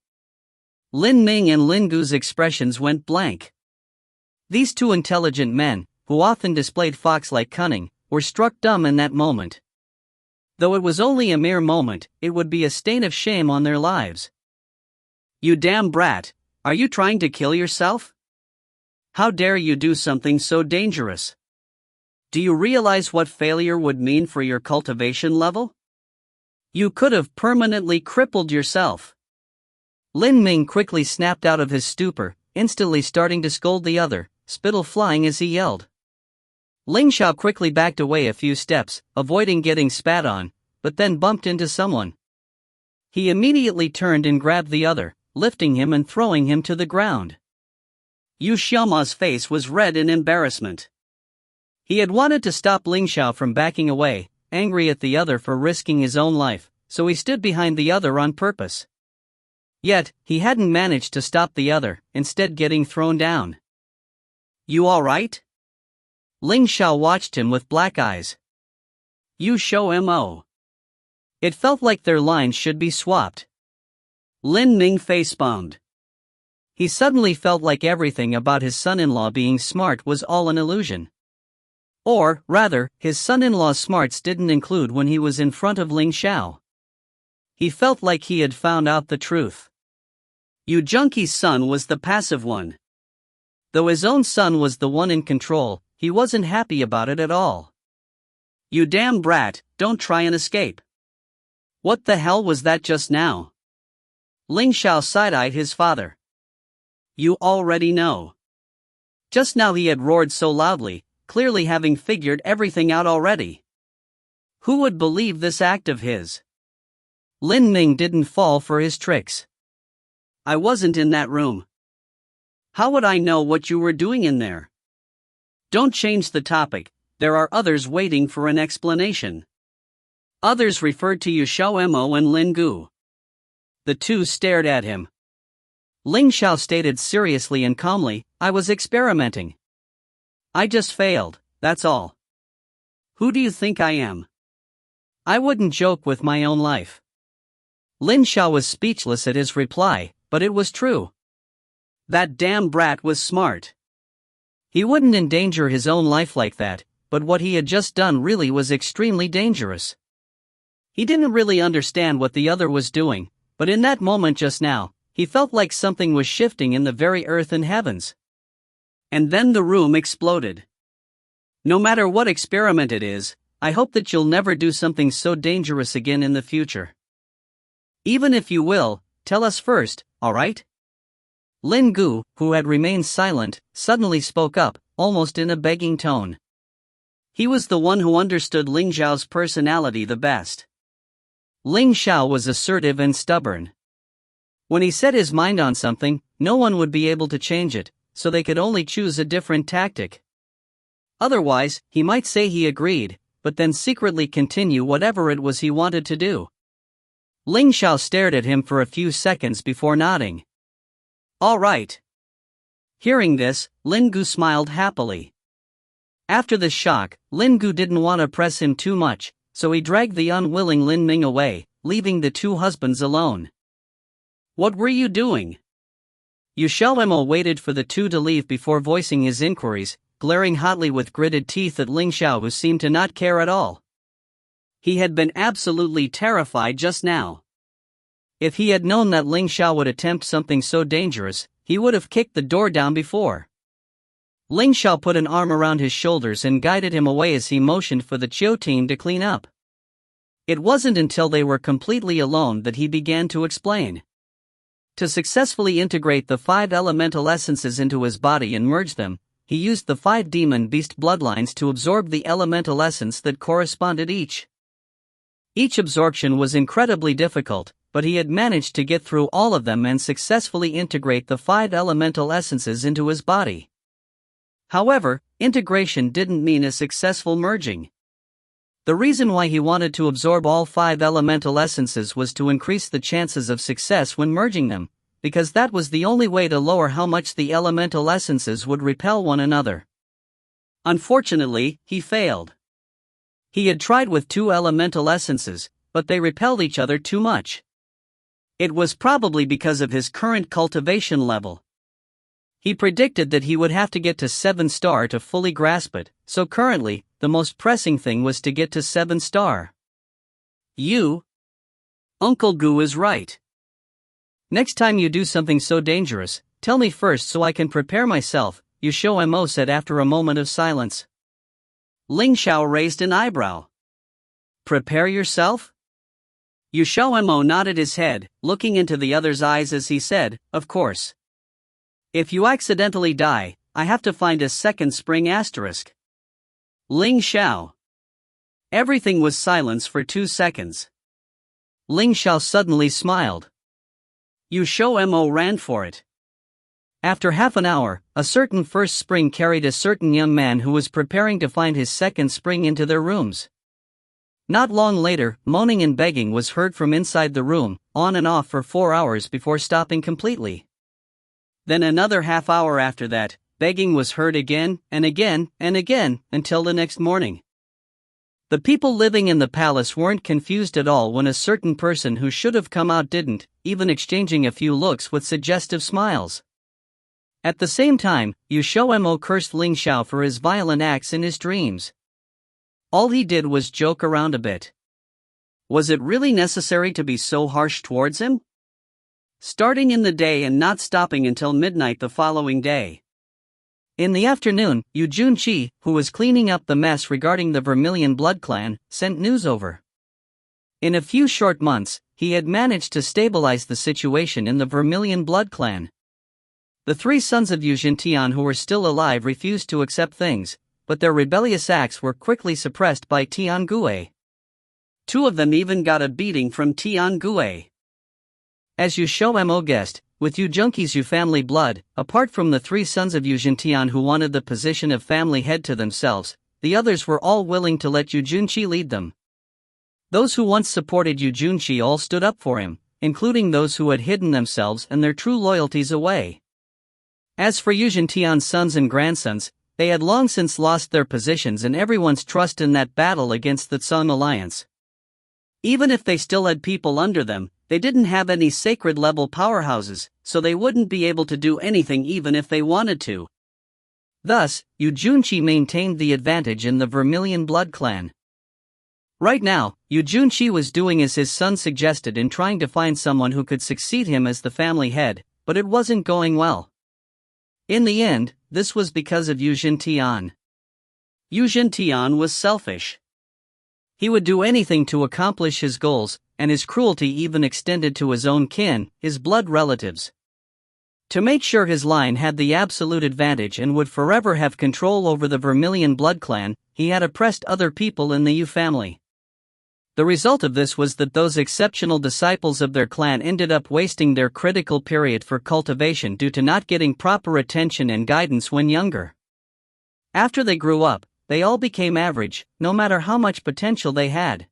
Lin Ming and Lin Gu's expressions went blank. These two intelligent men, who often displayed fox-like cunning, were struck dumb in that moment. Though it was only a mere moment, it would be a stain of shame on their lives. You damn brat, Are you trying to kill yourself? How dare you do something so dangerous? Do you realize what failure would mean for your cultivation level? You could have permanently crippled yourself. Lin Ming quickly snapped out of his stupor, instantly starting to scold the other, spittle flying as he yelled. Ling Xiao quickly backed away a few steps, avoiding getting spat on, but then bumped into someone. He immediately turned and grabbed the other, lifting him and throwing him to the ground. XiaoMo's face was red in embarrassment. He had wanted to stop Ling Xiao from backing away, angry at the other for risking his own life, so he stood behind the other on purpose. Yet, he hadn't managed to stop the other, instead getting thrown down. You alright? Ling Xiao watched him with black eyes. XiaoMo. It felt like their lines should be swapped. Lin Ming facepalmed. He suddenly felt like everything about his son-in-law being smart was all an illusion. Or, rather, his son-in-law's smarts didn't include when he was in front of Ling Xiao. He felt like he had found out the truth. Yu Junkie's son was the passive one. Though his own son was the one in control, he wasn't happy about it at all. You damn brat, don't try and escape. What the hell was that just now? Ling Xiao side-eyed his father. You already know. Just now he had roared so loudly, clearly having figured everything out already. Who would believe this act of his? Lin Ming didn't fall for his tricks. I wasn't in that room. How would I know what you were doing in there? Don't change the topic, there are others waiting for an explanation. Others referred to XiaoMo and Lin Gu. The two stared at him. Ling Xiao stated seriously and calmly, I was experimenting. I just failed, that's all. Who do you think I am? I wouldn't joke with my own life. Lin Xiao was speechless at his reply, but it was true. That damn brat was smart. He wouldn't endanger his own life like that, but what he had just done really was extremely dangerous. He didn't really understand what the other was doing, but in that moment just now, he felt like something was shifting in the very earth and heavens. And then the room exploded. No matter what experiment it is, I hope that you'll never do something so dangerous again in the future. Even if you will, tell us first, alright? Lin Gu, who had remained silent, suddenly spoke up, almost in a begging tone. He was the one who understood Ling Xiao's personality the best. Ling Xiao was assertive and stubborn. When he set his mind on something, no one would be able to change it, so they could only choose a different tactic. Otherwise, he might say he agreed, but then secretly continue whatever it was he wanted to do. Ling Xiao stared at him for a few seconds before nodding. All right. Hearing this, Lin Gu smiled happily. After the shock, Lin Gu didn't want to press him too much, so he dragged the unwilling Lin Ming away, leaving the two husbands alone. What were you doing? XiaoMo waited for the two to leave before voicing his inquiries, glaring hotly with gritted teeth at Ling Xiao, who seemed to not care at all. He had been absolutely terrified just now. If he had known that Ling Xiao would attempt something so dangerous, he would have kicked the door down before. Ling Xiao put an arm around his shoulders and guided him away as he motioned for the Qiu team to clean up. It wasn't until they were completely alone that he began to explain. To successfully integrate the 5 elemental essences into his body and merge them, he used the 5 demon beast bloodlines to absorb the elemental essence that corresponded each. Each absorption was incredibly difficult, but he had managed to get through all of them and successfully integrate the 5 elemental essences into his body. However, integration didn't mean a successful merging. The reason why he wanted to absorb all 5 elemental essences was to increase the chances of success when merging them, because that was the only way to lower how much the elemental essences would repel one another. Unfortunately, he failed. He had tried with 2 elemental essences, but they repelled each other too much. It was probably because of his current cultivation level. He predicted that he would have to get to 7-star to fully grasp it, so currently, the most pressing thing was to get to 7-star. Uncle Gu is right. Next time you do something so dangerous, tell me first so I can prepare myself, XiaoMo said after a moment of silence. Ling Xiao raised an eyebrow. Prepare yourself? XiaoMo nodded his head, looking into the other's eyes as he said, of course. If you accidentally die, I have to find a second spring asterisk. Ling Xiao. Everything was silence for 2 seconds. Ling Xiao suddenly smiled. XiaoMo ran for it. After half an hour, a certain first spring carried a certain young man who was preparing to find his second spring into their rooms. Not long later, moaning and begging was heard from inside the room, on and off for 4 hours before stopping completely. Then another half hour after that, begging was heard again, and again, and again, until the next morning. The people living in the palace weren't confused at all when a certain person who should have come out didn't, even exchanging a few looks with suggestive smiles. At the same time, XiaoMo cursed Ling Xiao for his violent acts in his dreams. All he did was joke around a bit. Was it really necessary to be so harsh towards him? Starting in the day and not stopping until midnight the following day. In the afternoon, Yu Junqi, who was cleaning up the mess regarding the Vermilion Blood Clan, sent news over. In a few short months, he had managed to stabilize the situation in the Vermilion Blood Clan. The 3 sons of Yu Xintian who were still alive refused to accept things, but their rebellious acts were quickly suppressed by Tiangue. 2 of them even got a beating from Tiangue. As XiaoMo guessed, with Yu Junqi's Yu family blood, apart from the 3 sons of Yu Xintian who wanted the position of family head to themselves, the others were all willing to let Yu Junqi lead them. Those who once supported Yu Junqi all stood up for him, including those who had hidden themselves and their true loyalties away. As for Yu Xintian's sons and grandsons, they had long since lost their positions and everyone's trust in that battle against the Song Alliance. Even if they still had people under them, they didn't have any sacred-level powerhouses, so they wouldn't be able to do anything even if they wanted to. Thus, Yu Junqi maintained the advantage in the Vermilion Blood Clan. Right now, Yu Junqi was doing as his son suggested in trying to find someone who could succeed him as the family head, but it wasn't going well. In the end, this was because of Yu Xintian. Yu Xintian was selfish. He would do anything to accomplish his goals, and his cruelty even extended to his own kin, his blood relatives. To make sure his line had the absolute advantage and would forever have control over the Vermilion Blood Clan, he had oppressed other people in the Yu family. The result of this was that those exceptional disciples of their clan ended up wasting their critical period for cultivation due to not getting proper attention and guidance when younger. After they grew up, they all became average, no matter how much potential they had.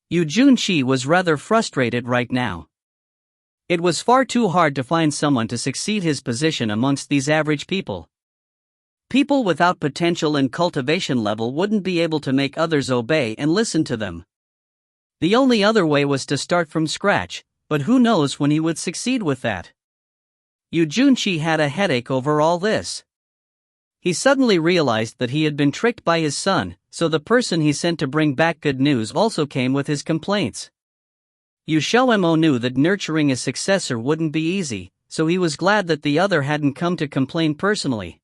Yu Junqi was rather frustrated right now. It was far too hard to find someone to succeed his position amongst these average people. People without potential and cultivation level wouldn't be able to make others obey and listen to them. The only other way was to start from scratch, but who knows when he would succeed with that. Yu Junqi had a headache over all this. He suddenly realized that he had been tricked by his son, so the person he sent to bring back good news also came with his complaints. XiaoMo knew that nurturing a successor wouldn't be easy, so he was glad that the other hadn't come to complain personally.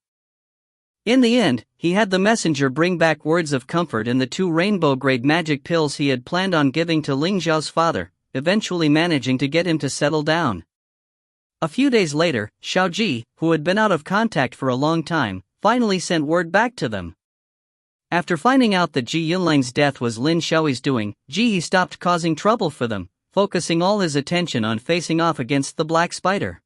In the end, he had the messenger bring back words of comfort and the 2 rainbow-grade magic pills he had planned on giving to Ling Xiao's father, eventually managing to get him to settle down. A few days later, Xiaoji, who had been out of contact for a long time, finally sent word back to them. After finding out that Ji Yunlang's death was Lin Xiaoyi's doing, Ji stopped causing trouble for them, focusing all his attention on facing off against the Black Spider.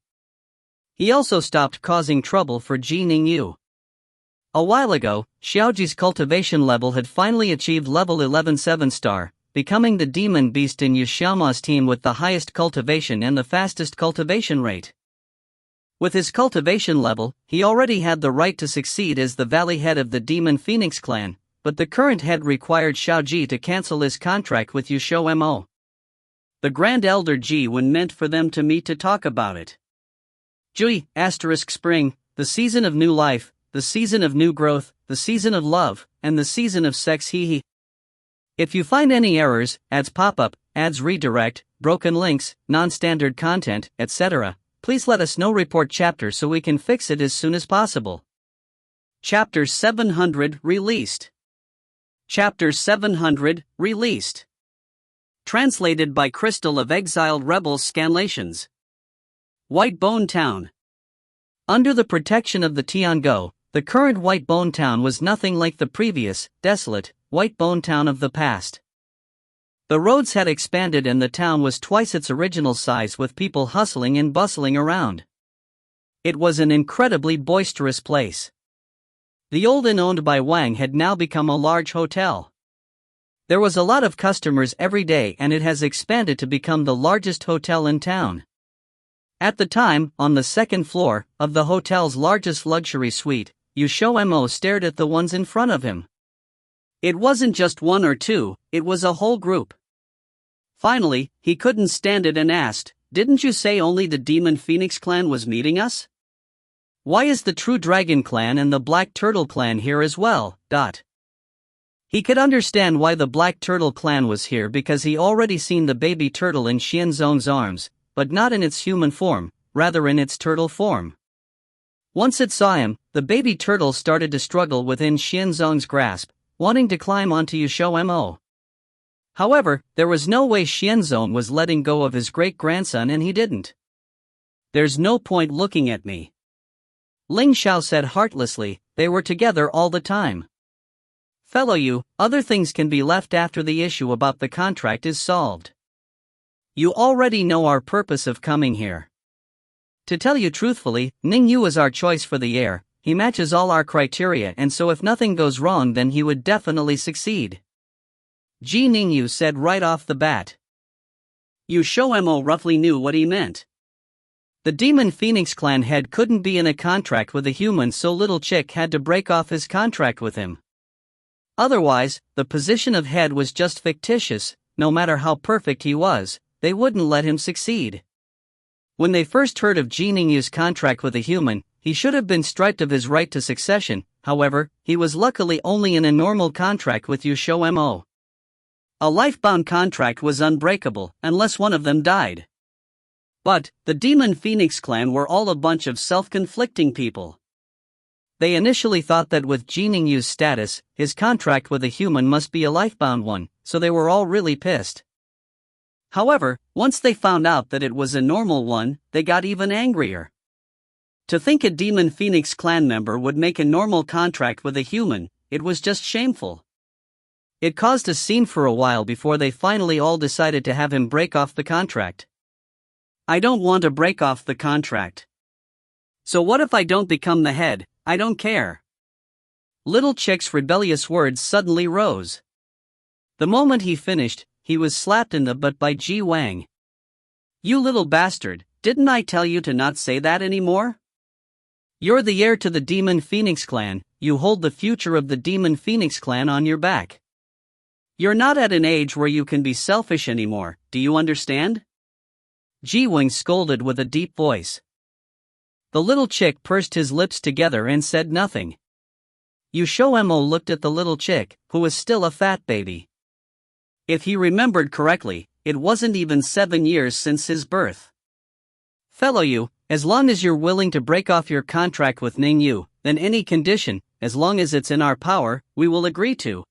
He also stopped causing trouble for Ji Ningyu. A while ago, Xiaoji's cultivation level had finally achieved level 11 7-star, becoming the demon beast in XiaoMo's team with the highest cultivation and the fastest cultivation rate. With his cultivation level, he already had the right to succeed as the valley head of the Demon Phoenix clan, but the current head required Xiaoji to cancel his contract with XiaoMo. The Grand Elder Ji Wen meant for them to meet to talk about it. Jui, spring, the season of new life, the season of new growth, the season of love, and the season of sex hehe. If you find any errors, ads pop up, ads redirect, broken links, non-standard content, etc., please let us know report chapter so we can fix it as soon as possible. Chapter 700 released. Chapter 700 released. Translated by Crystal of Exiled Rebels Scanlations. White Bone Town. Under the protection of the Tiango, the current White Bone Town was nothing like the previous, desolate, White Bone Town of the past. The roads had expanded and the town was twice its original size with people hustling and bustling around. It was an incredibly boisterous place. The old inn owned by Wang had now become a large hotel. There was a lot of customers every day and it has expanded to become the largest hotel in town. At the time, on the second floor of the hotel's largest luxury suite, XiaoMo stared at the ones in front of him. It wasn't just one or two, it was a whole group. Finally, he couldn't stand it and asked, "Didn't you say only the Demon Phoenix clan was meeting us? Why is the True Dragon clan and the Black Turtle clan here as well?" He could understand why the Black Turtle clan was here because he already seen the baby turtle in Xianzong's arms, but not in its human form, rather in its turtle form. Once it saw him, the baby turtle started to struggle within Xianzong's grasp, wanting to climb onto XiaoMo. However, there was no way Xianzong was letting go of his great-grandson and he didn't. "There's no point looking at me," Ling Xiao said heartlessly. They were together all the time. "Fellow you, other things can be left after the issue about the contract is solved. You already know our purpose of coming here. To tell you truthfully, Ning Yu is our choice for the heir. He matches all our criteria and so if nothing goes wrong then he would definitely succeed," Ning Yu said right off the bat. XiaoMo roughly knew what he meant. The Demon Phoenix clan head couldn't be in a contract with a human so Little Chick had to break off his contract with him. Otherwise, the position of head was just fictitious. No matter how perfect he was, they wouldn't let him succeed. When they first heard of Ning Yu's contract with a human, he should have been stripped of his right to succession. However, he was luckily only in a normal contract with XiaoMo. A life-bound contract was unbreakable, unless one of them died. But, the Demon Phoenix clan were all a bunch of self-conflicting people. They initially thought that with Ning Yu's status, his contract with a human must be a life-bound one, so they were all really pissed. However, once they found out that it was a normal one, they got even angrier. To think a Demon Phoenix clan member would make a normal contract with a human, it was just shameful. It caused a scene for a while before they finally all decided to have him break off the contract. "I don't want to break off the contract. So what if I don't become the head? I don't care." Little Chick's rebellious words suddenly rose. The moment he finished, he was slapped in the butt by Ji Wang. "You little bastard, didn't I tell you to not say that anymore? You're the heir to the Demon Phoenix clan, you hold the future of the Demon Phoenix clan on your back. You're not at an age where you can be selfish anymore, do you understand?" Ji Wang scolded with a deep voice. The Little Chick pursed his lips together and said nothing. XiaoMo looked at the Little Chick, who was still a fat baby. If he remembered correctly, it wasn't even 7 years since his birth. "Fellow you, as long as you're willing to break off your contract with Ning Yu, then any condition, as long as it's in our power, we will agree to."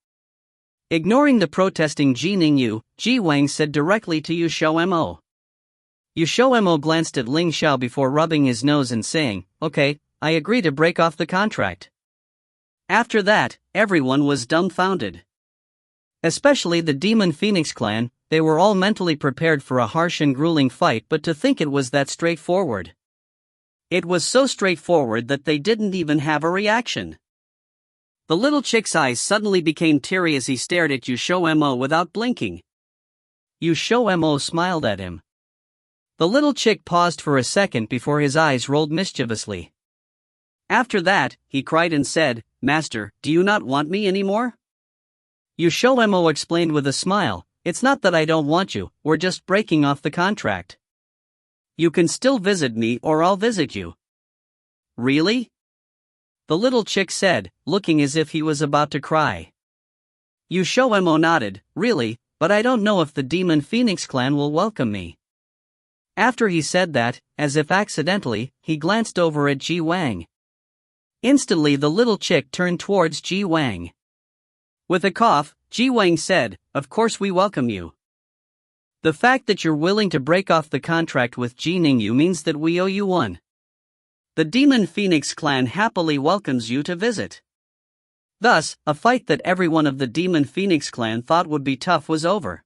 Ignoring the protesting Ning Yu, Ji Wang said directly to XiaoMo. XiaoMo glanced at Ling Xiao before rubbing his nose and saying, "Okay, I agree to break off the contract." After that, everyone was dumbfounded. Especially the Demon Phoenix clan, they were all mentally prepared for a harsh and grueling fight, but to think it was that straightforward. It was so straightforward that they didn't even have a reaction. The Little Chick's eyes suddenly became teary as he stared at XiaoMo without blinking. XiaoMo smiled at him. The Little Chick paused for a second before his eyes rolled mischievously. After that, he cried and said, "Master, do you not want me anymore?" XiaoMo explained with a smile, "It's not that I don't want you, we're just breaking off the contract. You can still visit me or I'll visit you." "Really?" the Little Chick said, looking as if he was about to cry. XiaoMo nodded, "Really, but I don't know if the Demon Phoenix clan will welcome me." After he said that, as if accidentally, he glanced over at Ji Wang. Instantly the little chick turned towards Ji Wang. With a cough, Ji Wang said, "Of course we welcome you. The fact that you're willing to break off the contract with Ji Ningyu means that we owe you one. The Demon Phoenix clan happily welcomes you to visit." Thus, a fight that everyone of the Demon Phoenix clan thought would be tough was over.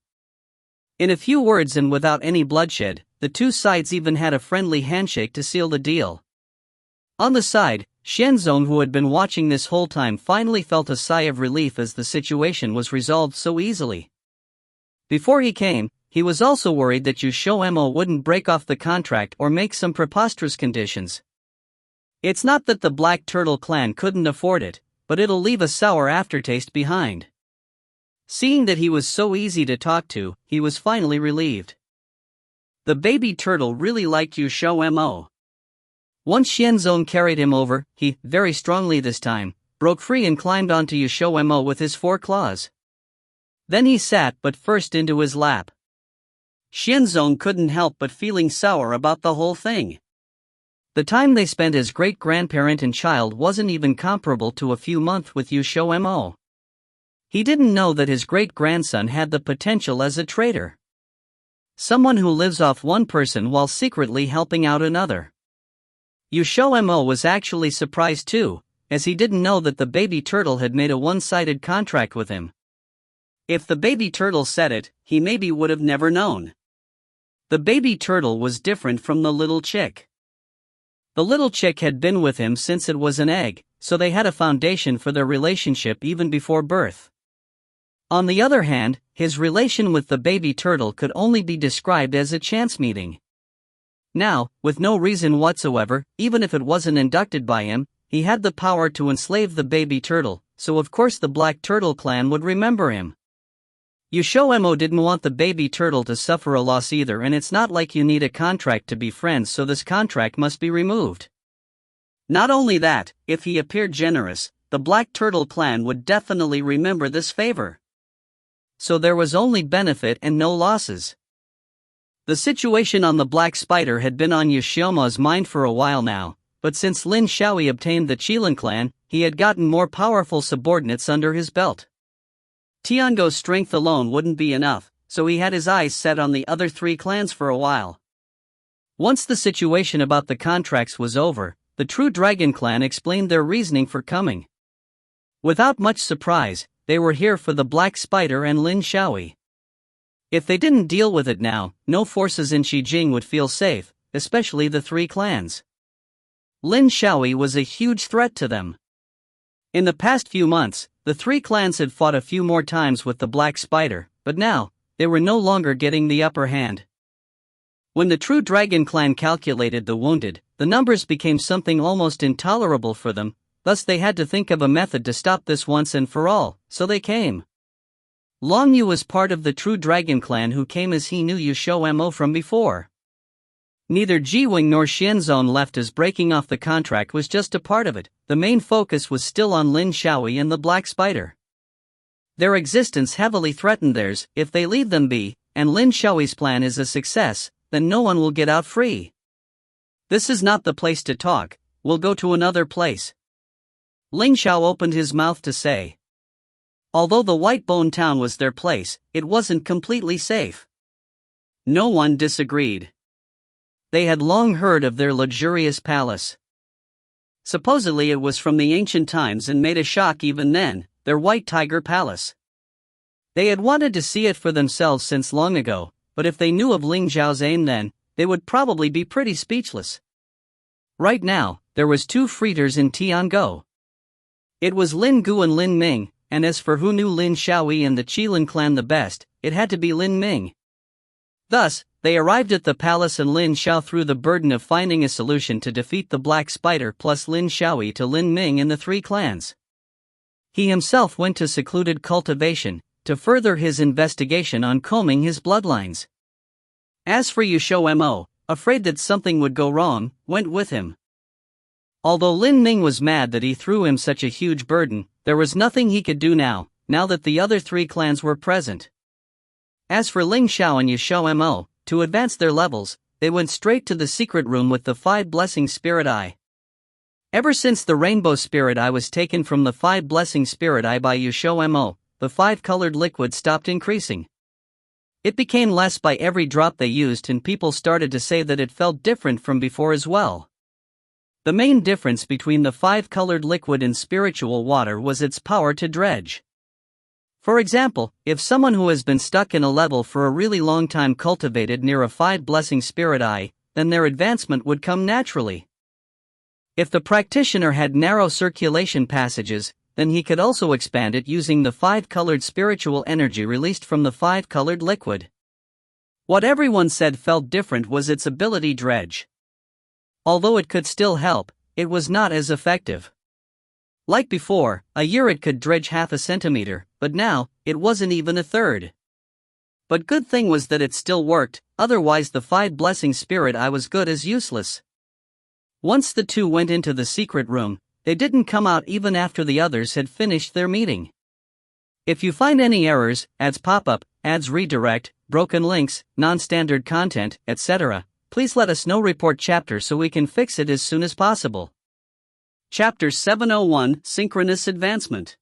In a few words and without any bloodshed, the two sides even had a friendly handshake to seal the deal. On the side, Xianzong, who had been watching this whole time, finally felt a sigh of relief as the situation was resolved so easily. Before he came, he was also worried that XiaoMo wouldn't break off the contract or make some preposterous conditions. It's not that the Black Turtle clan couldn't afford it, but it'll leave a sour aftertaste behind. Seeing that he was so easy to talk to, he was finally relieved. The baby turtle really liked XiaoMo. Once Xianzong carried him over, he, very strongly this time, broke free and climbed onto XiaoMo with his 4 claws. Then he sat but first into his lap. Xianzong couldn't help but feeling sour about the whole thing. The time they spent as great-grandparent and child wasn't even comparable to a few months with XiaoMo. He didn't know that his great-grandson had the potential as a traitor. Someone who lives off one person while secretly helping out another. XiaoMo was actually surprised too, as he didn't know that the baby turtle had made a one-sided contract with him. If the baby turtle said it, he maybe would have never known. The baby turtle was different from the little chick. The little chick had been with him since it was an egg, so they had a foundation for their relationship even before birth. On the other hand, his relation with the baby turtle could only be described as a chance meeting. Now, with no reason whatsoever, even if it wasn't inducted by him, he had the power to enslave the baby turtle, so of course the Black Turtle clan would remember him. XiaoMo didn't want the baby turtle to suffer a loss either, and it's not like you need a contract to be friends, so this contract must be removed. Not only that, if he appeared generous, the Black Turtle clan would definitely remember this favor. So there was only benefit and no losses. The situation on the Black Spider had been on XiaoMo's mind for a while now, but since Lin Xiao obtained the Qilin clan, he had gotten more powerful subordinates under his belt. Tiango's strength alone wouldn't be enough, so he had his eyes set on the other 3 clans for a while. Once the situation about the contracts was over, the True Dragon clan explained their reasoning for coming. Without much surprise, they were here for the Black Spider and Lin Xiao. If they didn't deal with it now, no forces in Xijing would feel safe, especially the 3 clans. Lin Xiao was a huge threat to them. In the past few months, the 3 clans had fought a few more times with the Black Spider, but now, they were no longer getting the upper hand. When the True Dragon clan calculated the wounded, the numbers became something almost intolerable for them, thus they had to think of a method to stop this once and for all, so they came. Long Yu was part of the True Dragon clan who came as he knew XiaoMo from before. Neither Jiwing nor Xianzong left as breaking off the contract was just a part of it, the main focus was still on Lin Xiao and the Black Spider. Their existence heavily threatened theirs. If they leave them be, and Lin Xiao's plan is a success, then no one will get out free. This is not the place to talk, we'll go to another place. Ling Xiao opened his mouth to say. Although the White Bone Town was their place, it wasn't completely safe. No one disagreed. They had long heard of their luxurious palace. Supposedly it was from the ancient times and made a shock even then, their White Tiger Palace. They had wanted to see it for themselves since long ago, but if they knew of Ling Zhao's aim then, they would probably be pretty speechless. Right now, there was 2 freighters in Tiango. It was Lin Gu and Lin Ming, and as for who knew Lin Xiao and the Qilin clan the best, it had to be Lin Ming. Thus, they arrived at the palace and Lin Xiao threw the burden of finding a solution to defeat the Black Spider plus Lin Xiao to Lin Ming and the 3 clans. He himself went to secluded cultivation, to further his investigation on combing his bloodlines. As for XiaoMo, afraid that something would go wrong, went with him. Although Lin Ming was mad that he threw him such a huge burden, there was nothing he could do now that the other 3 clans were present. As for Ling Xiao and XiaoMo, to advance their levels, they went straight to the secret room with the 5 blessing spirit eye. Ever since the rainbow spirit eye was taken from the 5 blessing spirit eye by XiaoMo, the 5-colored liquid stopped increasing. It became less by every drop they used, and people started to say that it felt different from before as well. The main difference between the 5-colored liquid and spiritual water was its power to dredge. For example, if someone who has been stuck in a level for a really long time cultivated near a 5 blessing spirit eye, then their advancement would come naturally. If the practitioner had narrow circulation passages, then he could also expand it using the 5-colored spiritual energy released from the 5-colored liquid. What everyone said felt different was its ability dredge. Although it could still help, it was not as effective. Like before, a year it could dredge half a centimeter, but now, it wasn't even a third. But good thing was that it still worked, otherwise the 5 blessing spirit eye was good as useless. Once the two went into the secret room, they didn't come out even after the others had finished their meeting. If you find any errors, ads pop up, ads redirect, broken links, non-standard content, etc., please let us know. Report chapter so we can fix it as soon as possible. Chapter 701 Synchronous Advancement.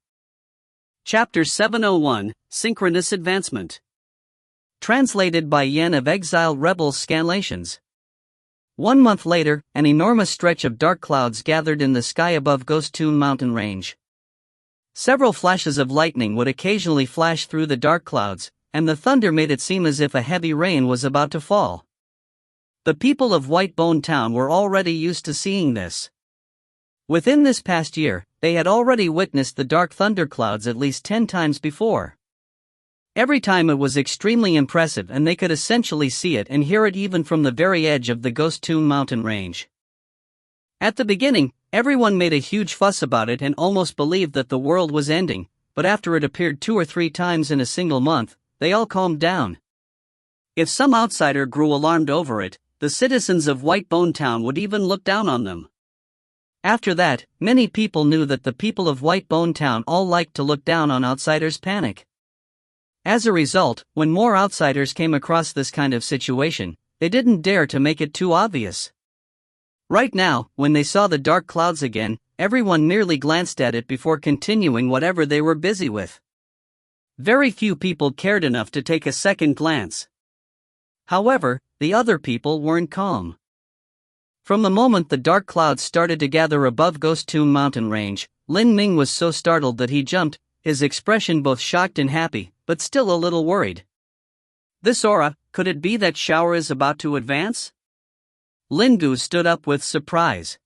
Chapter 701 Synchronous Advancement. Translated by Yen of Exile Rebels Scanlations. 1 month later, an enormous stretch of dark clouds gathered in the sky above Ghost Toon mountain range. Several flashes of lightning would occasionally flash through the dark clouds, and the thunder made it seem as if a heavy rain was about to fall. The people of Whitebone Town were already used to seeing this. Within this past year, they had already witnessed the dark thunderclouds at least 10 times before. Every time it was extremely impressive, and they could essentially see it and hear it even from the very edge of the Ghost Toon mountain range. At the beginning, everyone made a huge fuss about it and almost believed that the world was ending, but after it appeared 2 or 3 times in a single month, they all calmed down. If some outsider grew alarmed over it, the citizens of Whitebone Town would even look down on them. After that, many people knew that the people of Whitebone Town all liked to look down on outsiders' panic. As a result, when more outsiders came across this kind of situation, they didn't dare to make it too obvious. Right now, when they saw the dark clouds again, everyone merely glanced at it before continuing whatever they were busy with. Very few people cared enough to take a second glance. However, the other people weren't calm. From the moment the dark clouds started to gather above Ghost Toon mountain range, Ling was so startled that he jumped, his expression both shocked and happy, but still a little worried. This aura, could it be that Xiao is about to advance? Ling stood up with surprise.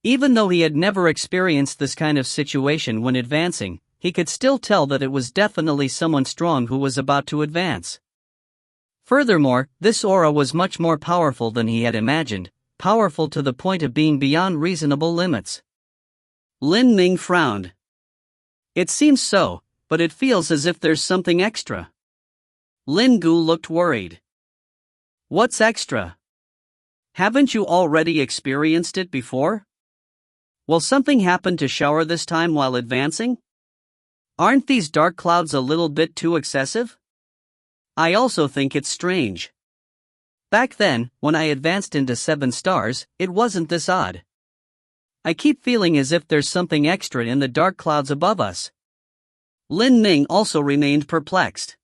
Even though he had never experienced this kind of situation when advancing, he could still tell that it was definitely someone strong who was about to advance. Furthermore, this aura was much more powerful than he had imagined, powerful to the point of being beyond reasonable limits. Ling frowned. It seems so, but it feels as if there's something extra. Ling looked worried. What's extra? Haven't you already experienced it before? Will something happen to Xiao this time while advancing? Aren't these dark clouds a little bit too excessive? I also think it's strange. Back then, when I advanced into 7 stars, it wasn't this odd. I keep feeling as if there's something extra in the dark clouds above us. Ling also remained perplexed.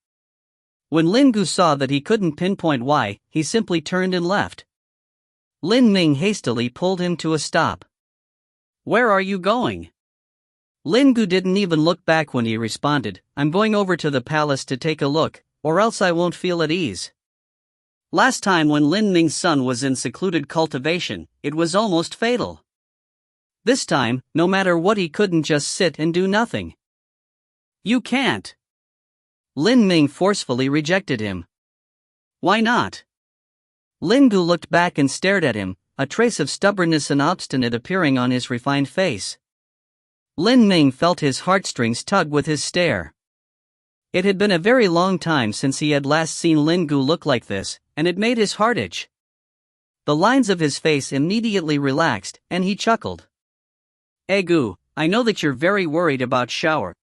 When Ling saw that he couldn't pinpoint why, he simply turned and left. Ling hastily pulled him to a stop. Where are you going? Ling didn't even look back when he responded, I'm going over to the palace to take a look, or else I won't feel at ease. Last time when Ling son was in secluded cultivation, it was almost fatal. This time, no matter what, he couldn't just sit and do nothing. You can't. Ling forcefully rejected him. Why not? Ling looked back and stared at him, a trace of stubbornness and obstinate appearing on his refined face. Ling felt his heartstrings tug with his stare. It had been a very long time since he had last seen Ling look like this, and it made his heart itch. The lines of his face immediately relaxed, and he chuckled. Gu, I know that you're very worried about Xiao.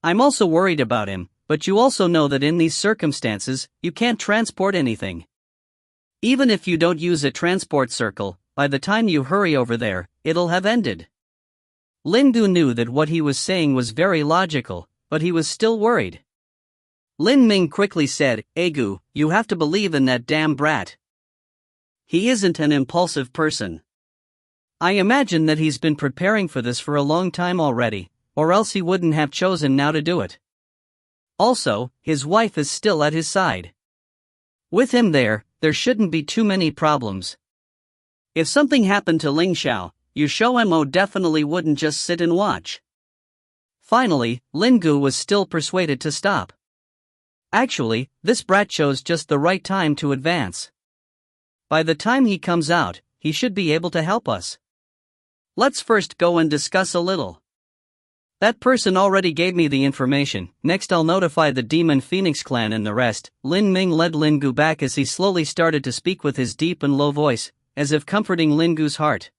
I'm also worried about him, but you also know that in these circumstances, you can't transport anything. Even if you don't use a transport circle, by the time you hurry over there, it'll have ended. Ling Gu knew that what he was saying was very logical, but he was still worried. Lin Ming quickly said, Gu, you have to believe in that damn brat. He isn't an impulsive person. I imagine that he's been preparing for this for a long time already, or else he wouldn't have chosen now to do it. Also, his wife is still at his side. With him there shouldn't be too many problems. If something happened to Ling Xiao, XiaoMo definitely wouldn't just sit and watch. Finally, Ling Gu was still persuaded to stop. Actually, this brat chose just the right time to advance. By the time he comes out, he should be able to help us. Let's first go and discuss a little. That person already gave me the information. Next I'll notify the Demon Phoenix clan and the rest. Lin Ming led Lin Gu back as he slowly started to speak with his deep and low voice, as if comforting Lin Gu's heart.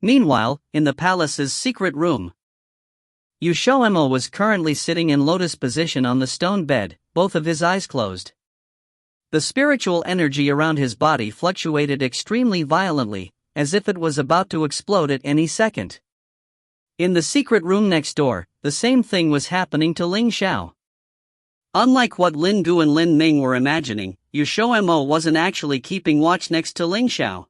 Meanwhile, in the palace's secret room, XiaoMo was currently sitting in lotus position on the stone bed, both of his eyes closed. The spiritual energy around his body fluctuated extremely violently, as if it was about to explode at any second. In the secret room next door, the same thing was happening to Ling Xiao. Unlike what Lin Gu and Lin Ming were imagining, XiaoMo wasn't actually keeping watch next to Ling Xiao.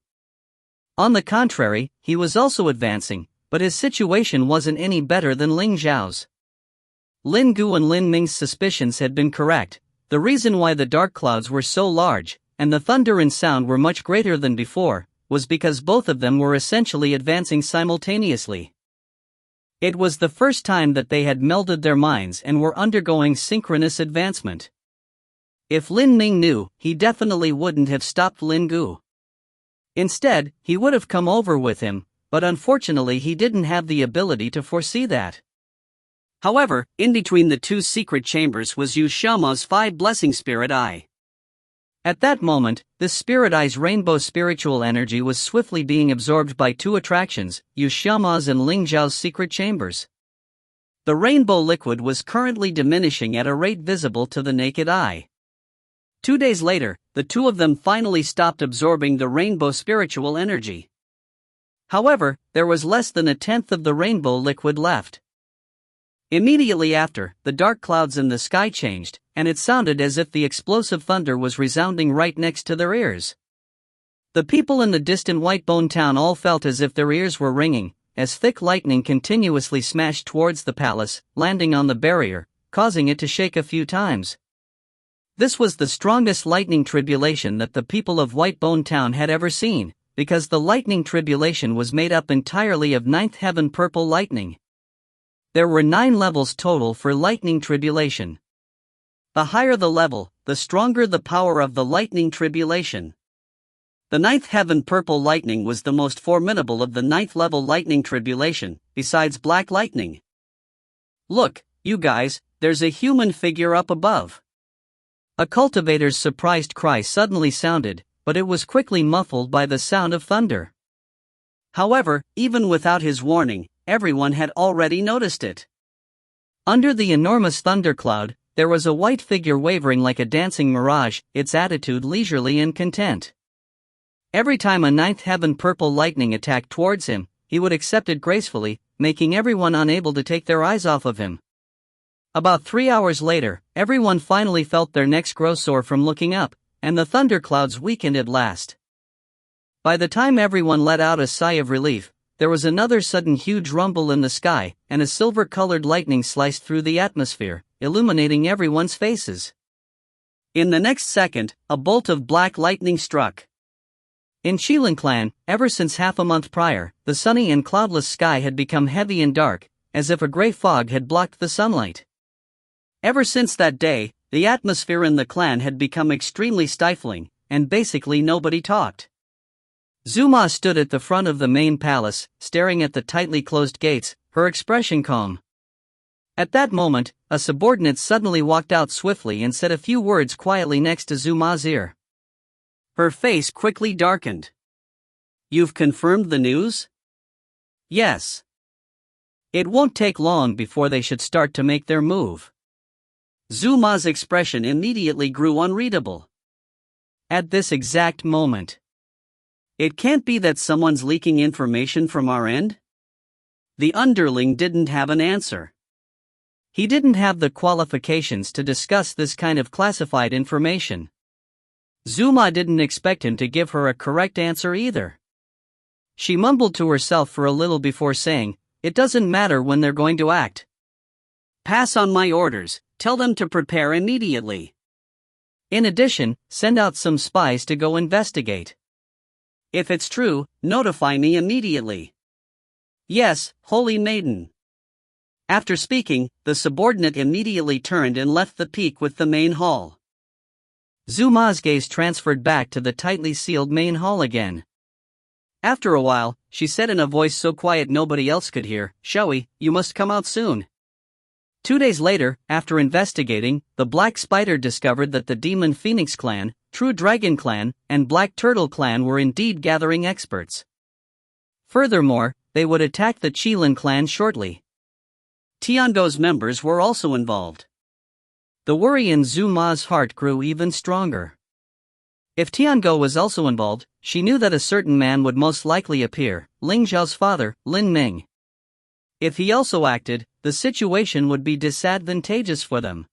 On the contrary, he was also advancing, but his situation wasn't any better than Ling Xiao's. Lin Gu and Lin Ming's suspicions had been correct. The reason why the dark clouds were so large, and the thunder and sound were much greater than before, was because both of them were essentially advancing simultaneously. It was the first time that they had melded their minds and were undergoing synchronous advancement. If Lin Ming knew, he definitely wouldn't have stopped Lin Gu. Instead, he would have come over with him, but unfortunately he didn't have the ability to foresee that. However, in between the two secret chambers was XiaoMo's 5 blessing spirit eye. At that moment, this spirit eye's rainbow spiritual energy was swiftly being absorbed by 2 attractions, XiaoMo's and Ling Zhao's secret chambers. The rainbow liquid was currently diminishing at a rate visible to the naked eye. 2 days later, the two of them finally stopped absorbing the rainbow spiritual energy. However, there was less than 1/10 of the rainbow liquid left. Immediately after, the dark clouds in the sky changed, and it sounded as if the explosive thunder was resounding right next to their ears. The people in the distant Whitebone town all felt as if their ears were ringing, as thick lightning continuously smashed towards the palace, landing on the barrier, causing it to shake a few times. This was the strongest lightning tribulation that the people of Whitebone town had ever seen, because the lightning tribulation was made up entirely of 9th heaven purple lightning. There were 9 levels total for lightning tribulation. The higher the level, the stronger the power of the lightning tribulation. The 9th heaven purple lightning was the most formidable of the 9th level lightning tribulation, besides black lightning. Look, you guys, there's a human figure up above. A cultivator's surprised cry suddenly sounded, but it was quickly muffled by the sound of thunder. However, even without his warning, everyone had already noticed it. Under the enormous thundercloud, there was a white figure wavering like a dancing mirage, its attitude leisurely and content. Every time a 9th heaven purple lightning attacked towards him, he would accept it gracefully, making everyone unable to take their eyes off of him. About 3 hours later, everyone finally felt their necks grow sore from looking up, and the thunderclouds weakened at last. By the time everyone let out a sigh of relief, there was another sudden huge rumble in the sky, and a silver-colored lightning sliced through the atmosphere, illuminating everyone's faces. In the next second, a bolt of black lightning struck. In Xiling clan, ever since half a month prior, the sunny and cloudless sky had become heavy and dark, as if a gray fog had blocked the sunlight. Ever since that day, the atmosphere in the clan had become extremely stifling, and basically nobody talked. Zuma stood at the front of the main palace, staring at the tightly closed gates, her expression calm. At that moment, a subordinate suddenly walked out swiftly and said a few words quietly next to Zuma's ear. Her face quickly darkened. You've confirmed the news? Yes. It won't take long before they should start to make their move. Zuma's expression immediately grew unreadable. At this exact moment. It can't be that someone's leaking information from our end? The underling didn't have an answer. He didn't have the qualifications to discuss this kind of classified information. Zuma didn't expect him to give her a correct answer either. She mumbled to herself for a little before saying, "It doesn't matter when they're going to act. Pass on my orders, tell them to prepare immediately. In addition, send out some spies to go investigate. If it's true, notify me immediately." "Yes, Holy Maiden." After speaking, the subordinate immediately turned and left the peak with the main hall. Zuma's gaze transferred back to the tightly sealed main hall again. After a while, she said in a voice so quiet nobody else could hear, "Xiao, you must come out soon." 2 days later, after investigating, the Black Spider discovered that the Demon Phoenix Clan, True Dragon Clan, and Black Turtle Clan were indeed gathering experts. Furthermore, they would attack the Qilin Clan shortly. Tiango's members were also involved. The worry in Zuma's heart grew even stronger. If Tiango was also involved, she knew that a certain man would most likely appear, Ling Xiao's father, Lin Ming. If he also acted, the situation would be disadvantageous for them.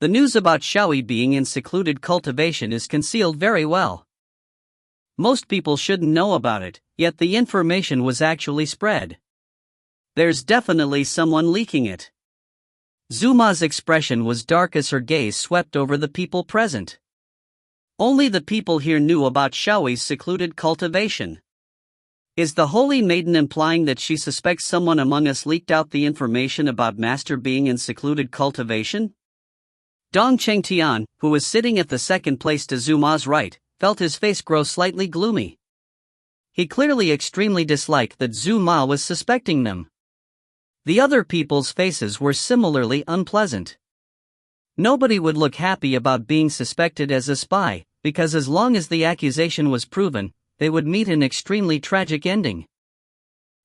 The news about Xiao being in secluded cultivation is concealed very well. Most people shouldn't know about it, yet the information was actually spread. There's definitely someone leaking it. Zuma's expression was dark as her gaze swept over the people present. Only the people here knew about Xiao's secluded cultivation. Is the Holy Maiden implying that she suspects someone among us leaked out the information about Master being in secluded cultivation? Dong Chengtian, who was sitting at the second place to Zuma's right, felt his face grow slightly gloomy. He clearly extremely disliked that Zuma was suspecting them. The other people's faces were similarly unpleasant. Nobody would look happy about being suspected as a spy, because as long as the accusation was proven, they would meet an extremely tragic ending.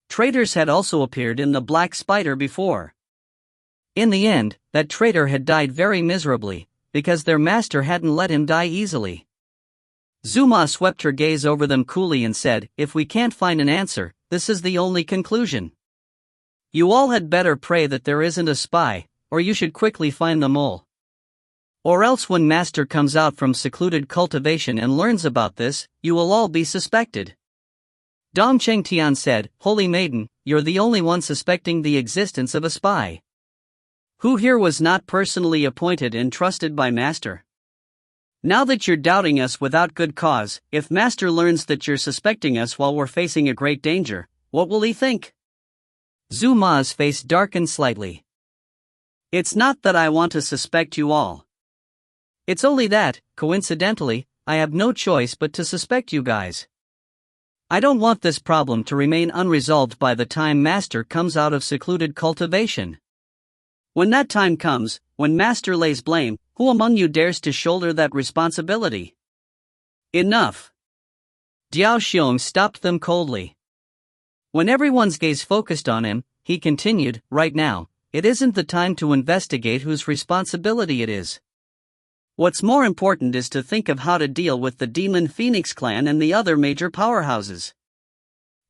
Traitors had also appeared in the Black Spider before. In the end, that traitor had died very miserably, because their master hadn't let him die easily. Zuma swept her gaze over them coolly and said, "If we can't find an answer, this is the only conclusion. You all had better pray that there isn't a spy, or you should quickly find the mole. Or else when Master comes out from secluded cultivation and learns about this, you will all be suspected." Dong Chengtian said, "Holy Maiden, you're the only one suspecting the existence of a spy. Who here was not personally appointed and trusted by Master? Now that you're doubting us without good cause, if Master learns that you're suspecting us while we're facing a great danger, what will he think?" Zuma's face darkened slightly. "It's not that I want to suspect you all. It's only that, coincidentally, I have no choice but to suspect you guys. I don't want this problem to remain unresolved by the time Master comes out of secluded cultivation. When that time comes, when Master lays blame, who among you dares to shoulder that responsibility?" "Enough." Diao Xiong stopped them coldly. When everyone's gaze focused on him, he continued, "Right now, it isn't the time to investigate whose responsibility it is. What's more important is to think of how to deal with the Demon Phoenix Clan and the other major powerhouses.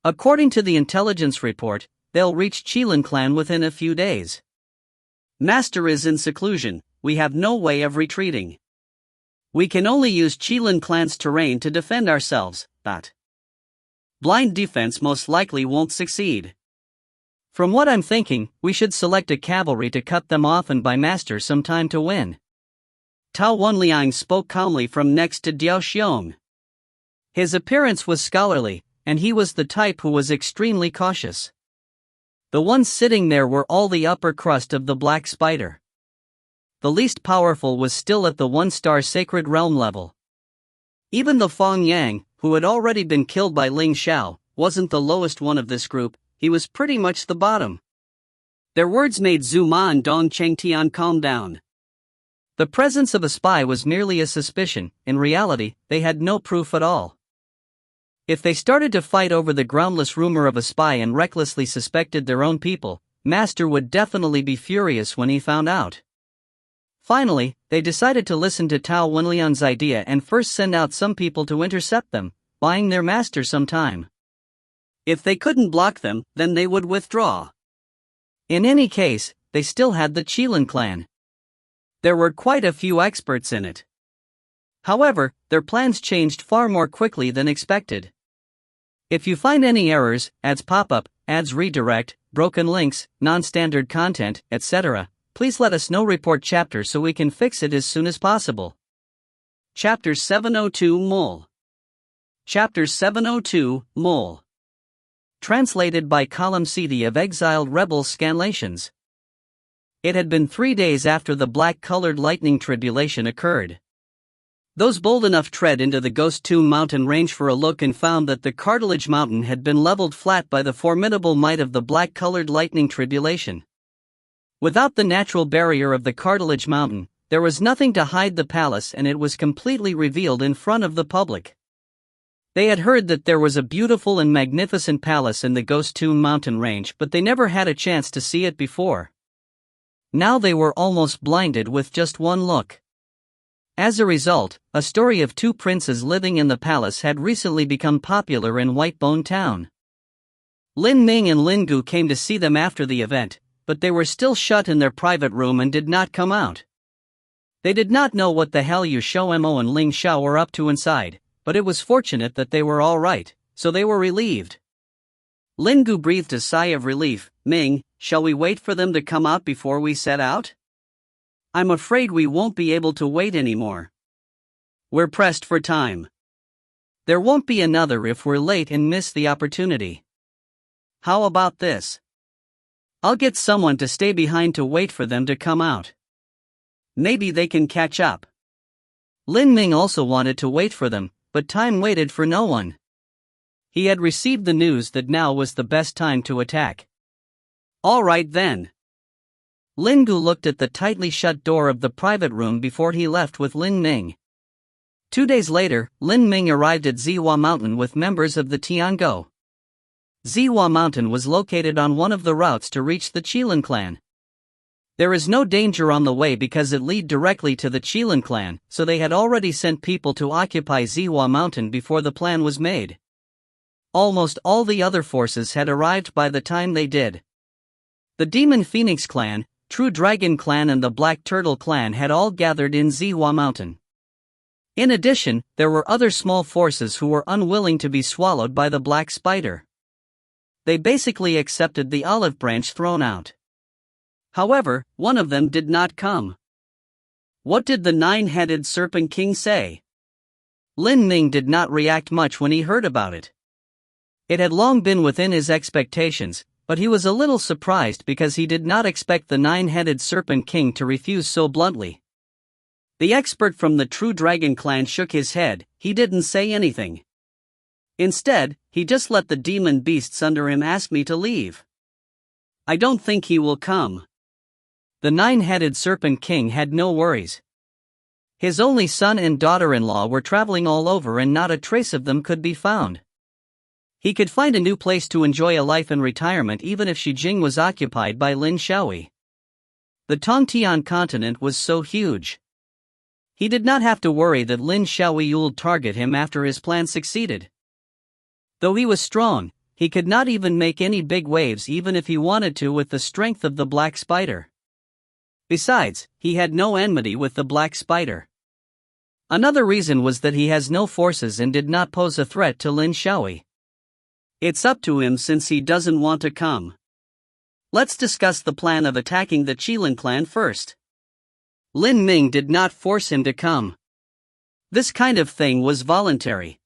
According to the intelligence report, they'll reach Qilin Clan within a few days. Master is in seclusion, we have no way of retreating. We can only use Qilin Clan's terrain to defend ourselves, but blind defense most likely won't succeed. From what I'm thinking, we should select a cavalry to cut them off and buy Master some time to win." Tao Wenliang spoke calmly from next to Diao Xiong. His appearance was scholarly, and he was the type who was extremely cautious. The ones sitting there were all the upper crust of the Black Spider. The least powerful was still at the 1-star Sacred Realm level. Even the Fong Yang, who had already been killed by Ling Xiao, wasn't the lowest one of this group, he was pretty much the bottom. Their words made Zuma and Dong Chengtian calm down. The presence of a spy was merely a suspicion, in reality, they had no proof at all. If they started to fight over the groundless rumor of a spy and recklessly suspected their own people, Master would definitely be furious when he found out. Finally, they decided to listen to Tao Wenlian's idea and first send out some people to intercept them, buying their master some time. If they couldn't block them, then they would withdraw. In any case, they still had the Qilin clan. There were quite a few experts in it. However, their plans changed far more quickly than expected. If you find any errors, ads pop up, ads redirect, broken links, non-standard content, etc., please let us know. Report chapter so we can fix it as soon as possible. Chapter 702 Mole. Chapter 702 Mole. Translated by Column CD of Exiled Rebels Scanlations. It had been 3 days after the black-colored lightning tribulation occurred. Those bold enough tread into the Ghost Tomb mountain range for a look and found that the cartilage mountain had been leveled flat by the formidable might of the black-colored lightning tribulation. Without the natural barrier of the cartilage mountain, there was nothing to hide the palace, and it was completely revealed in front of the public. They had heard that there was a beautiful and magnificent palace in the Ghost Tomb mountain range, but they never had a chance to see it before. Now they were almost blinded with just one look. As a result, a story of two princes living in the palace had recently become popular in Whitebone Town. Lin Ming and Lin Gu came to see them after the event, but they were still shut in their private room and did not come out. They did not know what the hell XiaoMo and Ling Xiao were up to inside, but it was fortunate that they were all right, so they were relieved. Lin Gu breathed a sigh of relief. Ming, shall we wait for them to come out before we set out? I'm afraid we won't be able to wait anymore. We're pressed for time. There won't be another if we're late and miss the opportunity. How about this? I'll get someone to stay behind to wait for them to come out. Maybe they can catch up. Lin Ming also wanted to wait for them, but time waited for no one. He had received the news that now was the best time to attack. All right then. Lin Gu looked at the tightly shut door of the private room before he left with Lin Ming. 2 days later, Lin Ming arrived at Xihua Mountain with members of the Tiango. Xihua Mountain was located on one of the routes to reach the Qilin clan. There is no danger on the way because it leads directly to the Qilin clan, so they had already sent people to occupy Xihua Mountain before the plan was made. Almost all the other forces had arrived by the time they did. The Demon Phoenix clan, True Dragon clan and the Black Turtle clan had all gathered in Xihua Mountain. In addition, there were other small forces who were unwilling to be swallowed by the Black Spider. They basically accepted the olive branch thrown out. However, one of them did not come. What did the nine-headed Serpent King say? Lin Ming did not react much when he heard about it. It had long been within his expectations, but he was a little surprised because he did not expect the nine-headed Serpent King to refuse so bluntly. The expert from the True Dragon clan shook his head. He didn't say anything. Instead, he just let the demon beasts under him ask me to leave. I don't think he will come. The nine-headed Serpent King had no worries. His only son and daughter-in-law were traveling all over and not a trace of them could be found. He could find a new place to enjoy a life in retirement even if Xijing was occupied by Lin Xiaoyi. The Tongtian continent was so huge. He did not have to worry that Lin Xiaoyi would target him after his plan succeeded. Though he was strong, he could not even make any big waves even if he wanted to with the strength of the Black Spider. Besides, he had no enmity with the Black Spider. Another reason was that he has no forces and did not pose a threat to Lin Xiaoyi. It's up to him since he doesn't want to come. Let's discuss the plan of attacking the Qilin clan first. Lin Ming did not force him to come. This kind of thing was voluntary.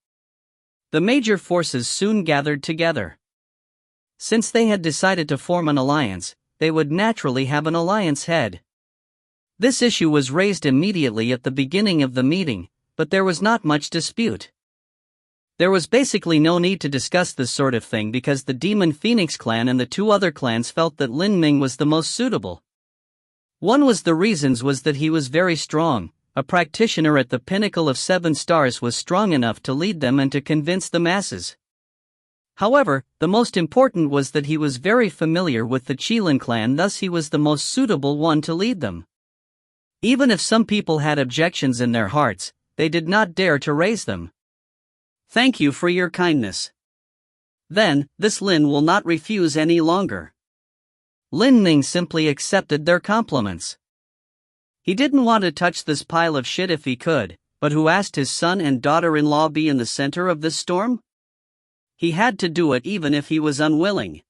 The major forces soon gathered together. Since they had decided to form an alliance, they would naturally have an alliance head. This issue was raised immediately at the beginning of the meeting, but there was not much dispute. There was basically no need to discuss this sort of thing because the Demon Phoenix clan and the two other clans felt that Lin Ming was the most suitable. One was that he was very strong. A practitioner at the pinnacle of 7 stars was strong enough to lead them and to convince the masses. However, the most important was that he was very familiar with the Qilin clan, thus he was the most suitable one to lead them. Even if some people had objections in their hearts, they did not dare to raise them. Thank you for your kindness. Then, this Lin will not refuse any longer. Lin Ning simply accepted their compliments. He didn't want to touch this pile of shit if he could, but who asked his son and daughter-in-law be in the center of this storm? He had to do it even if he was unwilling.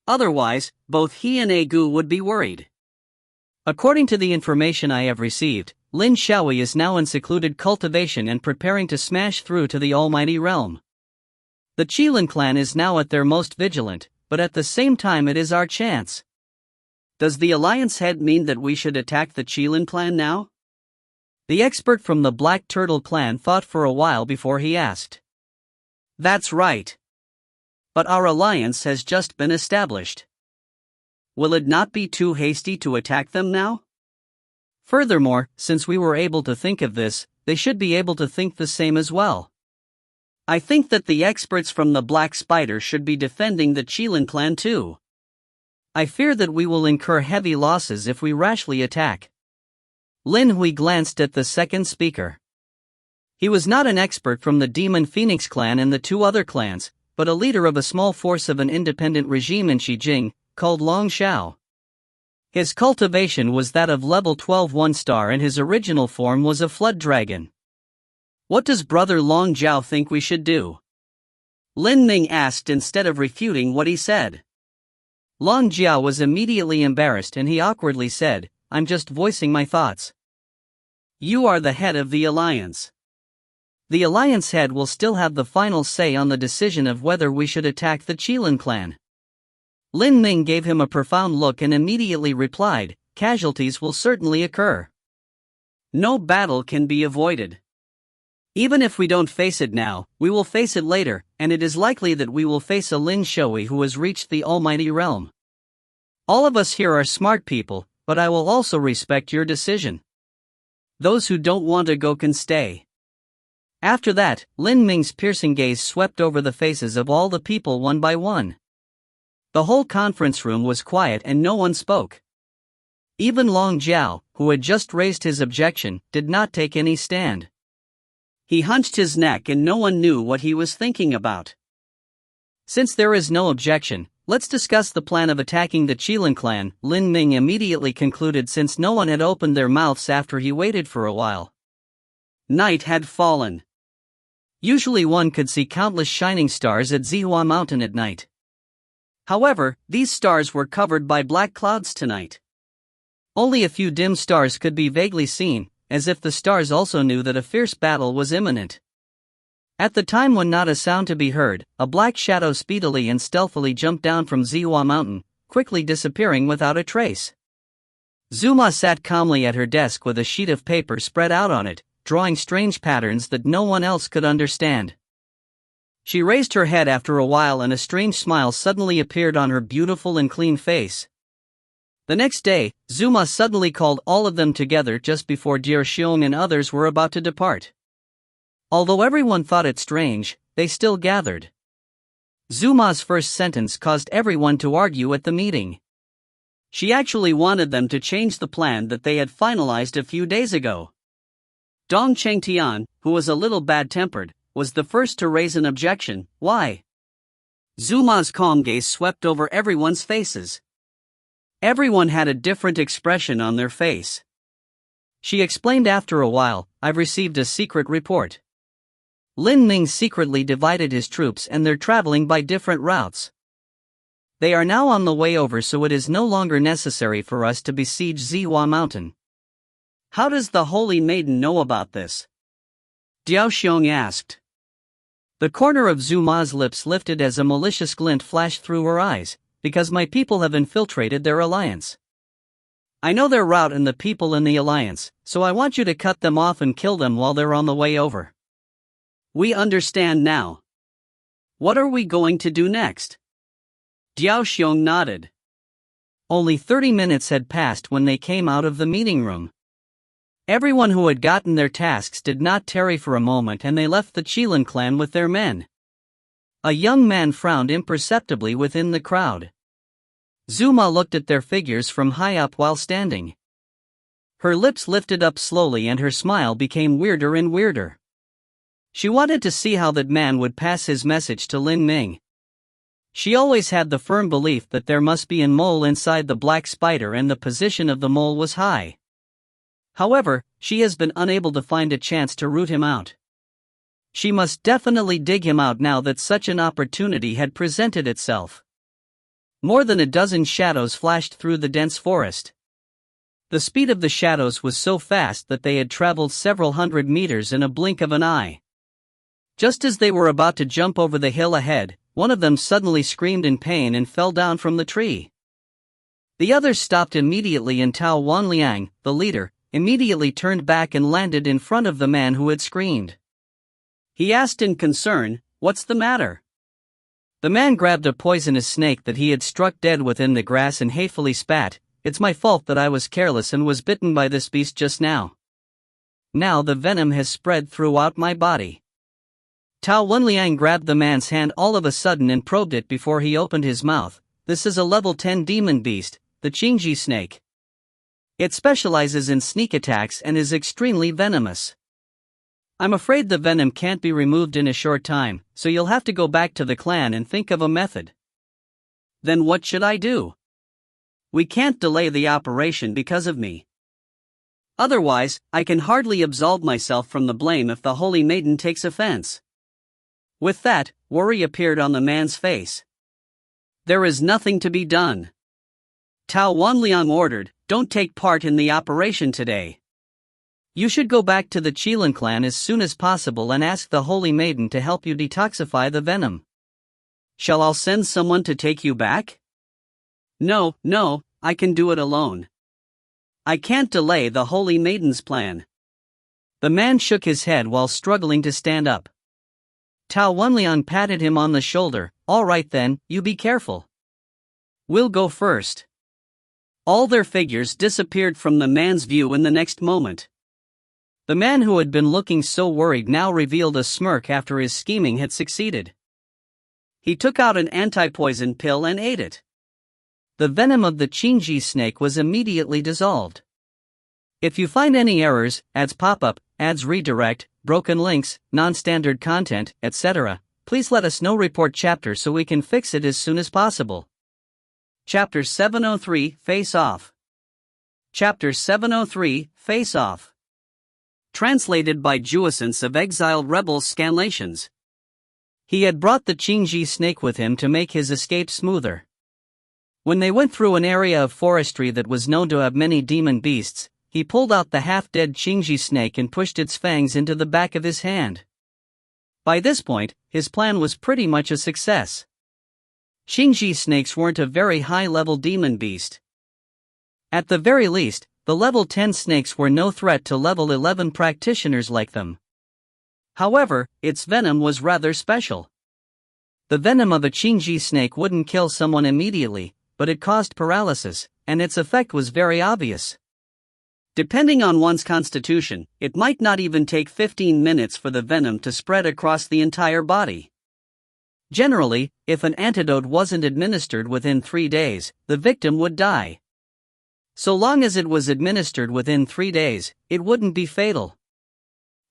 Otherwise, both he and Agu would be worried. According to the information I have received, Lin Xiaoyi is now in secluded cultivation and preparing to smash through to the Almighty Realm. The Qilin clan is now at their most vigilant, but at the same time it is our chance. Does the alliance head mean that we should attack the Qilin clan now? The expert from the Black Turtle clan thought for a while before he asked. That's right. But our alliance has just been established. Will it not be too hasty to attack them now? Furthermore, since we were able to think of this, they should be able to think the same as well. I think that the experts from the Black Spider should be defending the Qilin clan too. I fear that we will incur heavy losses if we rashly attack. Lin Hui glanced at the second speaker. He was not an expert from the Demon Phoenix clan and the two other clans, but a leader of a small force of an independent regime in Xijing, called Long Xiao. His cultivation was that of level 12 1-star and his original form was a flood dragon. What does Brother Long Jiao think we should do? Lin Ning asked instead of refuting what he said. Long Jiao was immediately embarrassed and he awkwardly said, I'm just voicing my thoughts. You are the head of the alliance. The alliance head will still have the final say on the decision of whether we should attack the Qilin clan. Lin Ning gave him a profound look and immediately replied, casualties will certainly occur. No battle can be avoided. Even if we don't face it now, we will face it later, and it is likely that we will face a Lin Xiaoyi who has reached the Almighty Realm. All of us here are smart people, but I will also respect your decision. Those who don't want to go can stay. After that, Lin Ming's piercing gaze swept over the faces of all the people one by one. The whole conference room was quiet and no one spoke. Even Long Jiao, who had just raised his objection, did not take any stand. He hunched his neck and no one knew what he was thinking about. Since there is no objection, let's discuss the plan of attacking the Qilin clan, Lin Ming immediately concluded since no one had opened their mouths after he waited for a while. Night had fallen. Usually one could see countless shining stars at Xihua Mountain at night. However, these stars were covered by black clouds tonight. Only a few dim stars could be vaguely seen, as if the stars also knew that a fierce battle was imminent. At the time when not a sound to be heard, a black shadow speedily and stealthily jumped down from Xihua Mountain, quickly disappearing without a trace. Zuma sat calmly at her desk with a sheet of paper spread out on it, drawing strange patterns that no one else could understand. She raised her head after a while and a strange smile suddenly appeared on her beautiful and clean face. The next day, Zuma suddenly called all of them together just before Dear Xiong and others were about to depart. Although everyone thought it strange, they still gathered. Zuma's first sentence caused everyone to argue at the meeting. She actually wanted them to change the plan that they had finalized a few days ago. Dong Chengtian, who was a little bad-tempered, was the first to raise an objection. Why? Zuma's calm gaze swept over everyone's faces. Everyone had a different expression on their face. She explained after a while, I've received a secret report. Lin Ming secretly divided his troops and they're traveling by different routes. They are now on the way over, so it is no longer necessary for us to besiege Xihua Mountain. How does the Holy Maiden know about this? Diao Xiong asked. The corner of Zuma's lips lifted as a malicious glint flashed through her eyes, because my people have infiltrated their alliance. I know their route and the people in the alliance, so I want you to cut them off and kill them while they're on the way over. We understand now. What are we going to do next? Diao Xiong nodded. Only 30 minutes had passed when they came out of the meeting room. Everyone who had gotten their tasks did not tarry for a moment and they left the Qilin clan with their men. A young man frowned imperceptibly within the crowd. Zuma looked at their figures from high up while standing. Her lips lifted up slowly and her smile became weirder and weirder. She wanted to see how that man would pass his message to Lin Ming. She always had the firm belief that there must be a mole inside the black spider and the position of the mole was high. However, she has been unable to find a chance to root him out. She must definitely dig him out now that such an opportunity had presented itself. More than a dozen shadows flashed through the dense forest. The speed of the shadows was so fast that they had traveled several hundred meters in a blink of an eye. Just as they were about to jump over the hill ahead, one of them suddenly screamed in pain and fell down from the tree. The others stopped immediately and Tao Wanliang, the leader, immediately turned back and landed in front of the man who had screamed. He asked in concern, "What's the matter?" The man grabbed a poisonous snake that he had struck dead within the grass and hatefully spat, "It's my fault that I was careless and was bitten by this beast just now. Now the venom has spread throughout my body." Tao Wenliang grabbed the man's hand all of a sudden and probed it before he opened his mouth. "This is a level 10 demon beast, the Qingji snake. It specializes in sneak attacks and is extremely venomous. I'm afraid the venom can't be removed in a short time, so you'll have to go back to the clan and think of a method." "Then what should I do?" "We can't delay the operation because of me. Otherwise, I can hardly absolve myself from the blame if the holy maiden takes offense." With that, worry appeared on the man's face. "There is nothing to be done." Tao Wanliang ordered, "Don't take part in the operation today. You should go back to the Qilin clan as soon as possible and ask the holy maiden to help you detoxify the venom." "Shall I send someone to take you back?" No, I can do it alone. I can't delay the holy maiden's plan." The man shook his head while struggling to stand up. Tao Wenliang patted him on the shoulder. "All right then, you be careful. We'll go first." All their figures disappeared from the man's view in the next moment. The man who had been looking so worried now revealed a smirk after his scheming had succeeded. He took out an anti-poison pill and ate it. The venom of the Qingji snake was immediately dissolved. If you find any errors, ads pop up, ads redirect, broken links, non-standard content, etc., please let us know. Report chapter so we can fix it as soon as possible. Chapter 703, Face Off. Chapter 703, Face Off. Translated by Juessence of exiled rebels scanlations. He had brought the Qingji snake with him to make his escape smoother. When they went through an area of forestry that was known to have many demon beasts, he pulled out the half-dead Qingji snake and pushed its fangs into the back of his hand. By this point, his plan was pretty much a success. Qingji snakes weren't a very high-level demon beast. At the very least, the level 10 snakes were no threat to level 11 practitioners like them. However, its venom was rather special. The venom of a Qingji snake wouldn't kill someone immediately, but it caused paralysis, and its effect was very obvious. Depending on one's constitution, it might not even take 15 minutes for the venom to spread across the entire body. Generally, if an antidote wasn't administered within 3 days, the victim would die. So long as it was administered within 3 days, it wouldn't be fatal.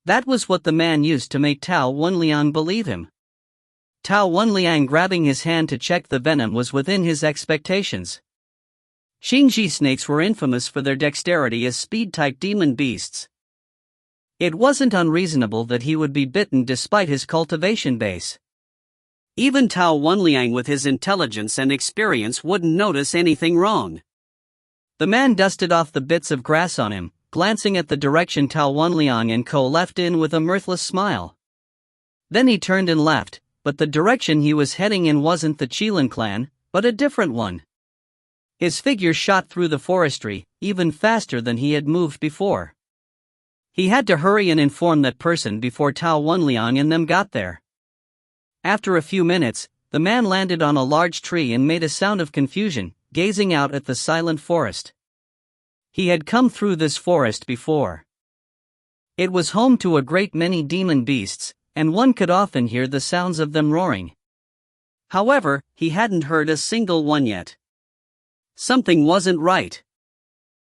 That was what the man used to make Tao Wenliang believe him. Tao Wenliang grabbing his hand to check the venom was within his expectations. Qingji snakes were infamous for their dexterity as speed-type demon beasts. It wasn't unreasonable that he would be bitten despite his cultivation base. Even Tao Wenliang with his intelligence and experience wouldn't notice anything wrong. The man dusted off the bits of grass on him, glancing at the direction Tao Wenliang and co left in with a mirthless smile. Then he turned and left, but the direction he was heading in wasn't the Qilin clan, but a different one. His figure shot through the forestry, even faster than he had moved before. He had to hurry and inform that person before Tao Wenliang and them got there. After a few minutes, the man landed on a large tree and made a sound of confusion, gazing out at the silent forest. He had come through this forest before. It was home to a great many demon beasts, and one could often hear the sounds of them roaring. However, he hadn't heard a single one yet. Something wasn't right.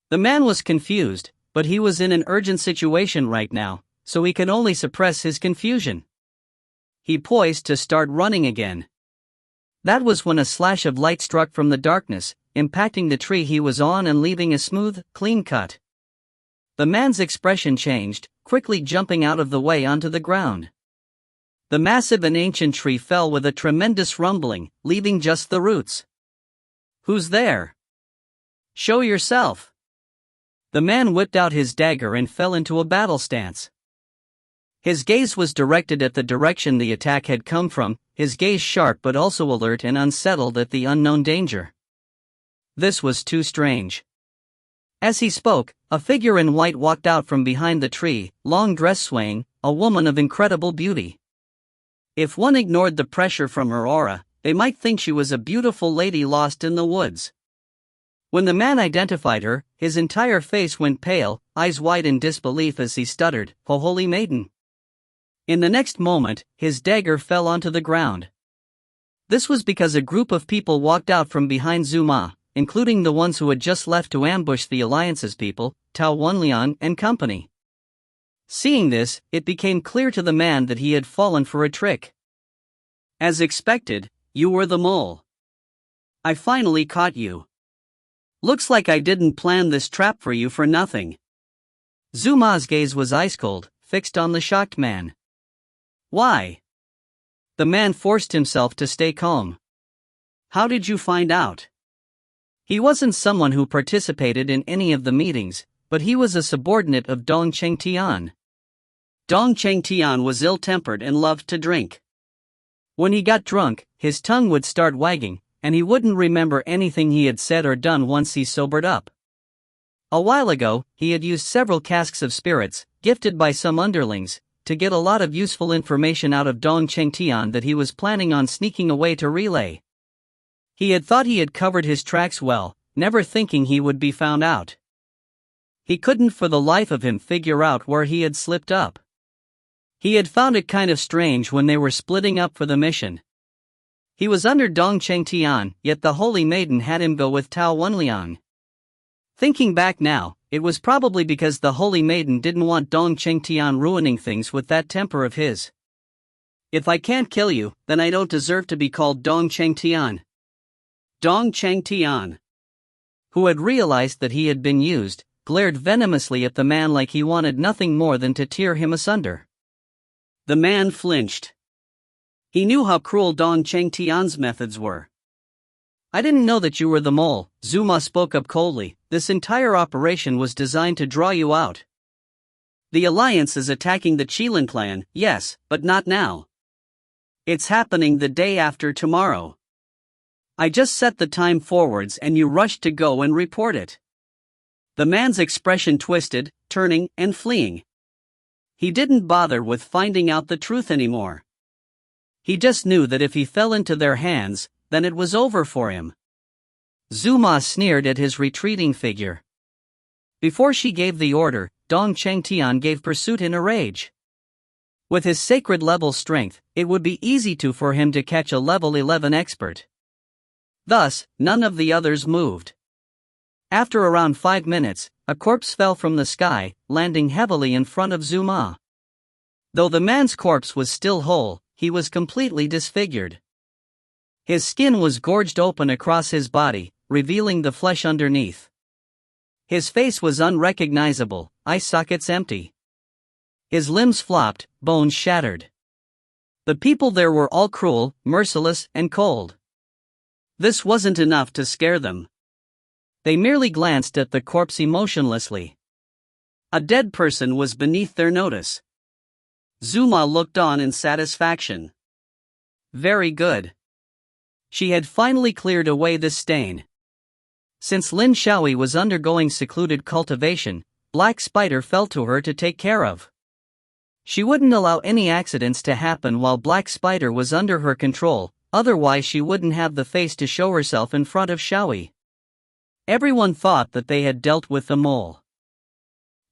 The man was confused, but he was in an urgent situation right now, so he could only suppress his confusion. He poised to start running again. That was when a slash of light struck from the darkness, impacting the tree he was on and leaving a smooth, clean cut. The man's expression changed, quickly jumping out of the way onto the ground. The massive and ancient tree fell with a tremendous rumbling, leaving just the roots. "Who's there? Show yourself." The man whipped out his dagger and fell into a battle stance. His gaze was directed at the direction the attack had come from, his gaze sharp but also alert and unsettled at the unknown danger. This was too strange. As he spoke, a figure in white walked out from behind the tree, long dress swaying, a woman of incredible beauty. If one ignored the pressure from her aura, they might think she was a beautiful lady lost in the woods. When the man identified her, his entire face went pale, eyes wide in disbelief as he stuttered, "O holy maiden." In the next moment, his dagger fell onto the ground. This was because a group of people walked out from behind Zuma, including the ones who had just left to ambush the Alliance's people, Tao Wenliang and company. Seeing this, it became clear to the man that he had fallen for a trick. "As expected, you were the mole. I finally caught you. Looks like I didn't plan this trap for you for nothing." Zuma's gaze was ice cold, fixed on the shocked man. "Why?" The man forced himself to stay calm. "How did you find out?" He wasn't someone who participated in any of the meetings, but he was a subordinate of Dong Chengtian. Dong Chengtian was ill-tempered and loved to drink. When he got drunk, his tongue would start wagging, and he wouldn't remember anything he had said or done once he sobered up. A while ago, he had used several casks of spirits, gifted by some underlings, to get a lot of useful information out of Dong Chengtian that he was planning on sneaking away to relay. He had thought he had covered his tracks well, never thinking he would be found out. He couldn't for the life of him figure out where he had slipped up. He had found it kind of strange when they were splitting up for the mission. He was under Dong Chengtian, yet the Holy Maiden had him go with Tao Wenliang. Thinking back now, it was probably because the Holy Maiden didn't want Dong Chengtian ruining things with that temper of his. "If I can't kill you, then I don't deserve to be called Dong Chengtian." Dong Chengtian, who had realized that he had been used, glared venomously at the man like he wanted nothing more than to tear him asunder. The man flinched. He knew how cruel Dong Chengtian's methods were. "I didn't know that you were the mole," Zuma spoke up coldly. "This entire operation was designed to draw you out. The Alliance is attacking the Qilin clan, yes, but not now. It's happening the day after tomorrow. I just set the time forwards and you rushed to go and report it." The man's expression twisted, turning and fleeing. He didn't bother with finding out the truth anymore. He just knew that if he fell into their hands, then it was over for him. Zuma sneered at his retreating figure. Before she gave the order, Dong Chengtian gave pursuit in a rage. With his sacred level strength, it would be easy for him to catch a level 11 expert. Thus, none of the others moved. After around 5 minutes, a corpse fell from the sky, landing heavily in front of Zuma. Though the man's corpse was still whole, he was completely disfigured. His skin was gorged open across his body, revealing the flesh underneath. His face was unrecognizable, eye sockets empty. His limbs flopped, bones shattered. The people there were all cruel, merciless, and cold. This wasn't enough to scare them. They merely glanced at the corpse emotionlessly. A dead person was beneath their notice. Zuma looked on in satisfaction. Very good. She had finally cleared away this stain. Since Lin Xiaoyi was undergoing secluded cultivation, Black Spider fell to her to take care of. She wouldn't allow any accidents to happen while Black Spider was under her control, otherwise she wouldn't have the face to show herself in front of Xiaoyi. Everyone thought that they had dealt with the mole.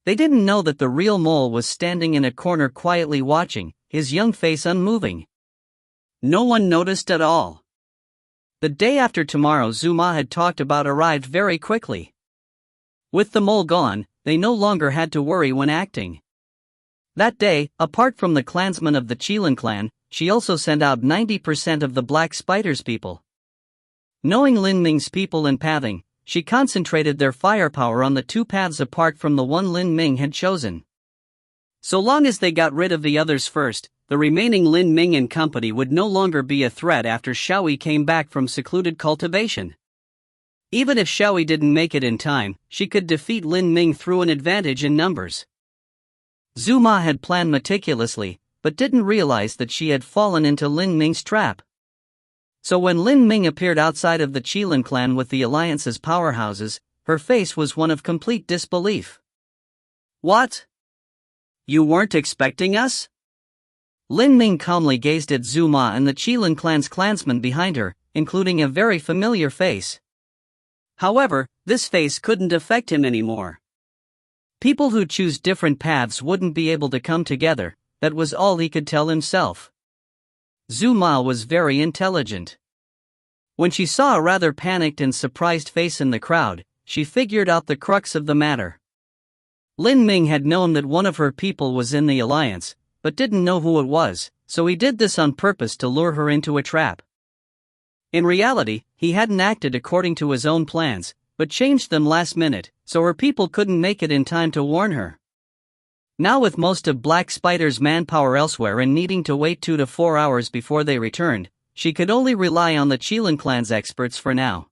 They didn't know that the real mole was standing in a corner quietly watching, his young face unmoving. No one noticed at all. The day after tomorrow Zuma had talked about arrived very quickly. With the mole gone, they no longer had to worry when acting. That day, apart from the clansmen of the Qilin clan, she also sent out 90% of the Black Spider's people. Knowing Lin Ming's people in pathing, she concentrated their firepower on the two paths apart from the one Lin Ming had chosen. So long as they got rid of the others first, the remaining Lin Ming and company would no longer be a threat after Xiao came back from secluded cultivation. Even if Xiao didn't make it in time, she could defeat Lin Ming through an advantage in numbers. Zhu Ma had planned meticulously, but didn't realize that she had fallen into Lin Ming's trap. So when Lin Ming appeared outside of the Qilin clan with the Alliance's powerhouses, her face was one of complete disbelief. "What? You weren't expecting us?" Lin Ming calmly gazed at Zhu Ma and the Qilin clan's clansmen behind her, including a very familiar face. However, this face couldn't affect him anymore. People who choose different paths wouldn't be able to come together, that was all he could tell himself. Zhu Ma was very intelligent. When she saw a rather panicked and surprised face in the crowd, she figured out the crux of the matter. Lin Ming had known that one of her people was in the alliance, but didn't know who it was, so he did this on purpose to lure her into a trap. In reality, he hadn't acted according to his own plans, but changed them last minute, so her people couldn't make it in time to warn her. Now with most of Black Spider's manpower elsewhere and needing to wait 2 to 4 hours before they returned, she could only rely on the Qilin clan's experts for now.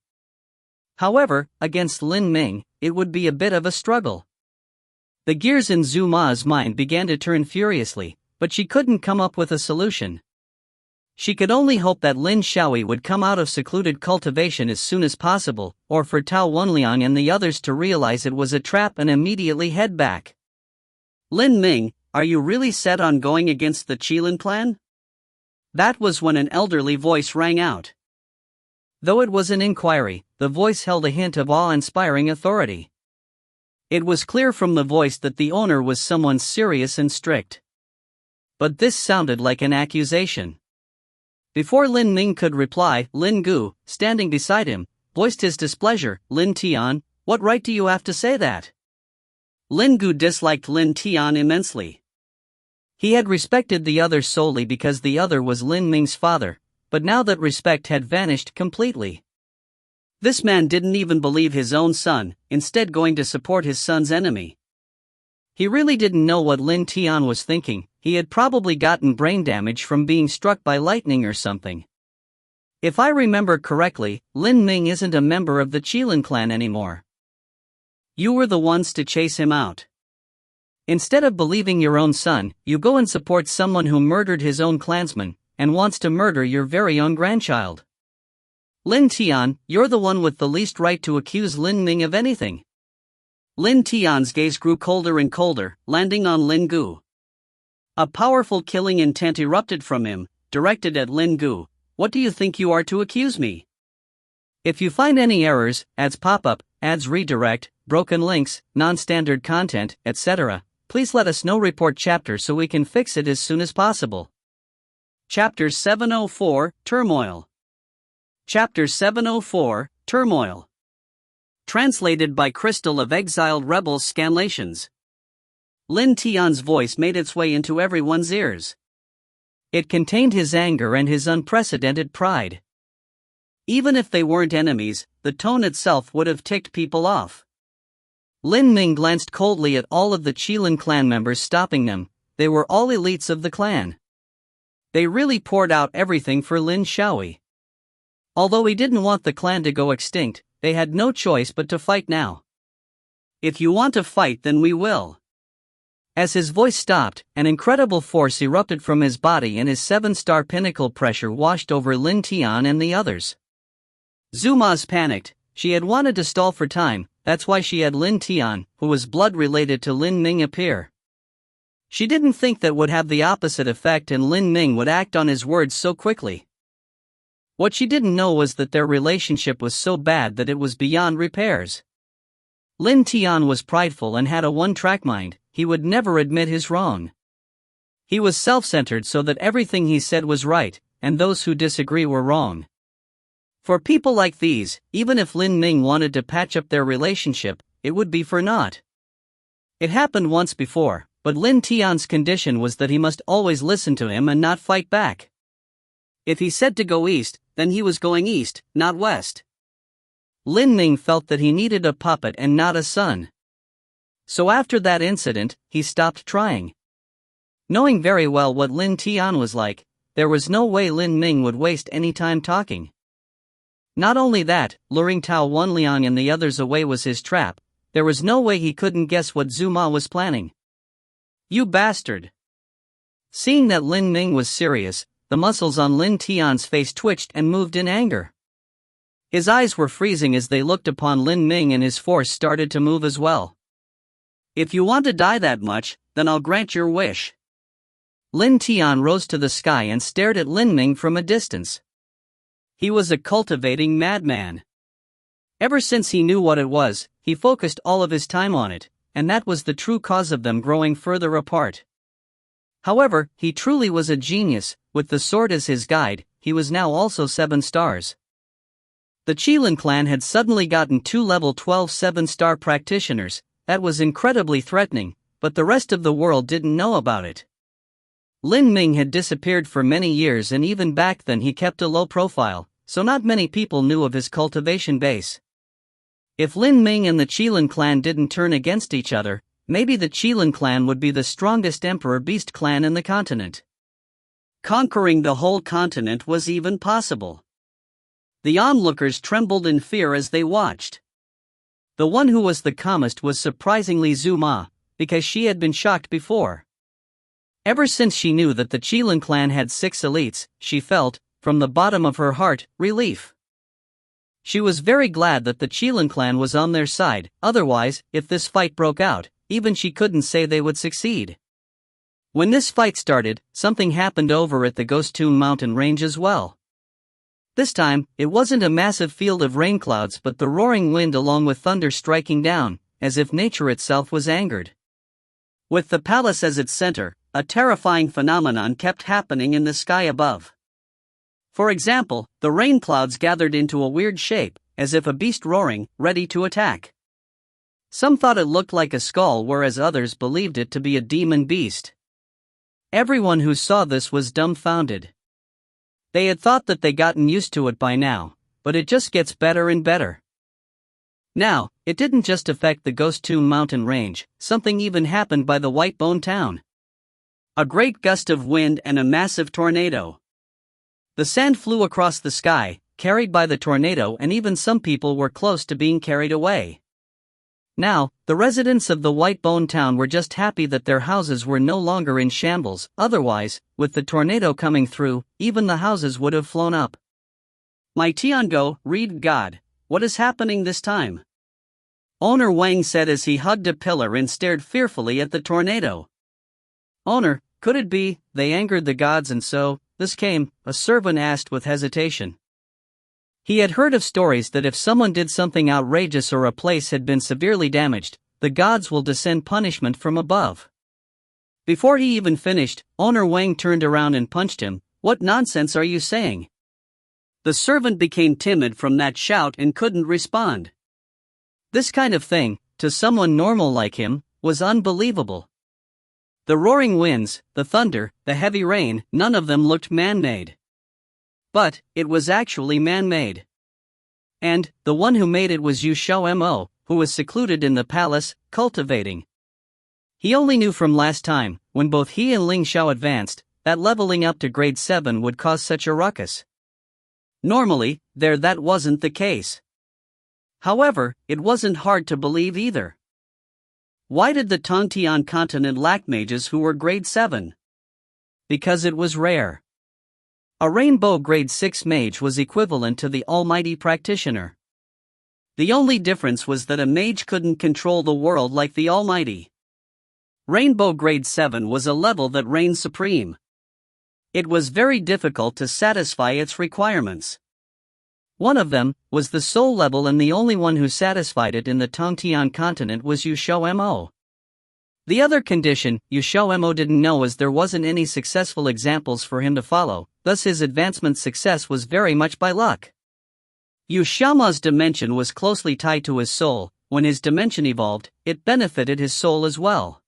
However, against Lin Ming, it would be a bit of a struggle. The gears in Zhu Ma's mind began to turn furiously, but she couldn't come up with a solution. She could only hope that Lin Xiao would come out of secluded cultivation as soon as possible, or for Tao Wenliang and the others to realize it was a trap and immediately head back. "Lin Ming, are you really set on going against the Qilin clan?" That was when an elderly voice rang out. Though it was an inquiry, the voice held a hint of awe-inspiring authority. It was clear from the voice that the owner was someone serious and strict. But this sounded like an accusation. Before Lin Ming could reply, Lin Gu, standing beside him, voiced his displeasure. "Lin Tian, what right do you have to say that?" Lin Gu disliked Lin Tian immensely. He had respected the other solely because the other was Lin Ming's father, but now that respect had vanished completely. This man didn't even believe his own son, instead going to support his son's enemy. He really didn't know what Lin Tian was thinking. He had probably gotten brain damage from being struck by lightning or something. If I remember correctly, Lin Ming isn't a member of the Qilin clan anymore. You were the ones to chase him out. Instead of believing your own son, you go and support someone who murdered his own clansman, and wants to murder your very own grandchild. Lin Tian, you're the one with the least right to accuse Lin Ming of anything. Lin Tian's gaze grew colder and colder, landing on Lin Gu. A powerful killing intent erupted from him, directed at Lin Gu. "What do you think you are to accuse me? If you find any errors, ads pop up, ads redirect, broken links, non-standard content, etc., please let us know. Report chapter so we can fix it as soon as possible." Chapter 704, Turmoil. Chapter 704, Turmoil. Translated by Crystal of Exiled Rebels Scanlations. Lin Tian's voice made its way into everyone's ears. It contained his anger and his unprecedented pride. Even if they weren't enemies, the tone itself would have ticked people off. Lin Ming glanced coldly at all of the Qilin clan members, stopping them. They were all elites of the clan. They really poured out everything for Lin Xiao. Although he didn't want the clan to go extinct, they had no choice but to fight now. "If you want to fight, then we will." As his voice stopped, an incredible force erupted from his body and his 7-star pinnacle pressure washed over Lin Tian and the others. Zhu Ma's panicked. She had wanted to stall for time, that's why she had Lin Tian, who was blood related to Lin Ming, appear. She didn't think that would have the opposite effect and Lin Ming would act on his words so quickly. What she didn't know was that their relationship was so bad that it was beyond repairs. Lin Tian was prideful and had a one-track mind. He would never admit his wrong. He was self-centered so that everything he said was right, and those who disagree were wrong. For people like these, even if Lin Ming wanted to patch up their relationship, it would be for naught. It happened once before, but Lin Tian's condition was that he must always listen to him and not fight back. If he said to go east, then he was going east, not west. Lin Ming felt that he needed a puppet and not a son. So after that incident, he stopped trying. Knowing very well what Lin Tian was like, there was no way Lin Ming would waste any time talking. Not only that, luring Tao Wenliang and the others away was his trap. There was no way he couldn't guess what Zhu Ma was planning. You bastard! Seeing that Lin Ming was serious, the muscles on Lin Tian's face twitched and moved in anger. His eyes were freezing as they looked upon Lin Ming, and his force started to move as well. If you want to die that much, then I'll grant your wish. Lin Tian rose to the sky and stared at Lin Ming from a distance. He was a cultivating madman. Ever since he knew what it was, he focused all of his time on it, and that was the true cause of them growing further apart. However, he truly was a genius. With the sword as his guide, he was now also 7 stars. The Qilin clan had suddenly gotten 2 level 12 7-star practitioners. That was incredibly threatening, but the rest of the world didn't know about it. Lin Ming had disappeared for many years, and even back then he kept a low profile, so not many people knew of his cultivation base. If Lin Ming and the Qilin clan didn't turn against each other, maybe the Qilin clan would be the strongest emperor beast clan in the continent. Conquering the whole continent was even possible. The onlookers trembled in fear as they watched. The one who was the calmest was surprisingly Zhu Ma, because she had been shocked before. Ever since she knew that the Qilin clan had 6 elites, she felt, from the bottom of her heart, relief. She was very glad that the Qilin clan was on their side, otherwise, if this fight broke out, even she couldn't say they would succeed. When this fight started, something happened over at the Ghost Tomb mountain range as well. This time, it wasn't a massive field of rain clouds but the roaring wind along with thunder striking down, as if nature itself was angered. With the palace as its center, a terrifying phenomenon kept happening in the sky above. For example, the rain clouds gathered into a weird shape, as if a beast roaring, ready to attack. Some thought it looked like a skull, whereas others believed it to be a demon beast. Everyone who saw this was dumbfounded. They had thought that they'd gotten used to it by now, but it just gets better and better. Now, it didn't just affect the Ghost Tomb mountain range, something even happened by the White Bone town. A great gust of wind and a massive tornado. The sand flew across the sky, carried by the tornado, and even some people were close to being carried away. Now, the residents of the White Bone town were just happy that their houses were no longer in shambles, otherwise, with the tornado coming through, even the houses would have flown up. My Tiango, read God, what is happening this time? Owner Wang said as he hugged a pillar and stared fearfully at the tornado. Owner, could it be, they angered the gods and so, this came, a servant asked with hesitation. He had heard of stories that if someone did something outrageous or a place had been severely damaged, the gods will descend punishment from above. Before he even finished, Owner Wang turned around and punched him. What nonsense are you saying? The servant became timid from that shout and couldn't respond. This kind of thing, to someone normal like him, was unbelievable. The roaring winds, the thunder, the heavy rain, none of them looked man-made. But, it was actually man-made. And, the one who made it was XiaoMo, who was secluded in the palace, cultivating. He only knew from last time, when both he and Ling Xiao advanced, that leveling up to grade 7 would cause such a ruckus. Normally, that wasn't the case. However, it wasn't hard to believe either. Why did the Tongtian continent lack mages who were grade 7? Because it was rare. A rainbow grade 6 mage was equivalent to the almighty practitioner. The only difference was that a mage couldn't control the world like the almighty. Rainbow grade 7 was a level that reigned supreme. It was very difficult to satisfy its requirements. One of them was the soul level, and the only one who satisfied it in the Tongtian continent was XiaoMo. The other condition XiaoMo didn't know, as there wasn't any successful examples for him to follow, thus his advancement success was very much by luck. XiaoMo's dimension was closely tied to his soul. when his dimension evolved, it benefited his soul as well.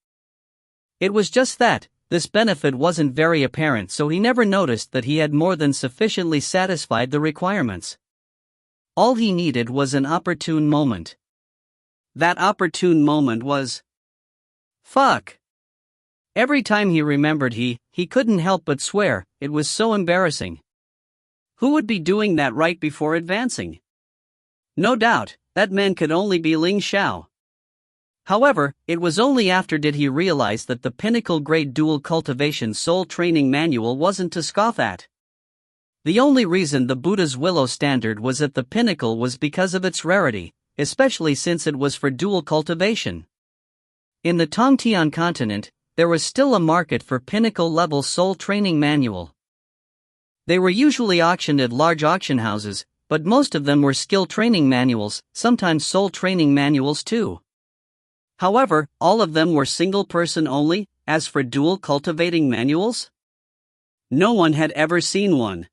It was just that, this benefit wasn't very apparent, so he never noticed that he had more than sufficiently satisfied the requirements. All he needed was an opportune moment. That opportune moment was... fuck! Every time he remembered he couldn't help but swear, it was so embarrassing. Who would be doing that right before advancing? No doubt, that man could only be Ling Xiao. However, it was only after did he realize that the pinnacle grade dual cultivation soul training manual wasn't to scoff at. The only reason the Buddha's Willow standard was at the pinnacle was because of its rarity, especially since it was for dual cultivation. In the Tongtian continent, there was still a market for pinnacle-level soul training manual. They were usually auctioned at large auction houses, but most of them were skill training manuals, sometimes soul training manuals too. However, all of them were single-person only. As for dual cultivating manuals, no one had ever seen one.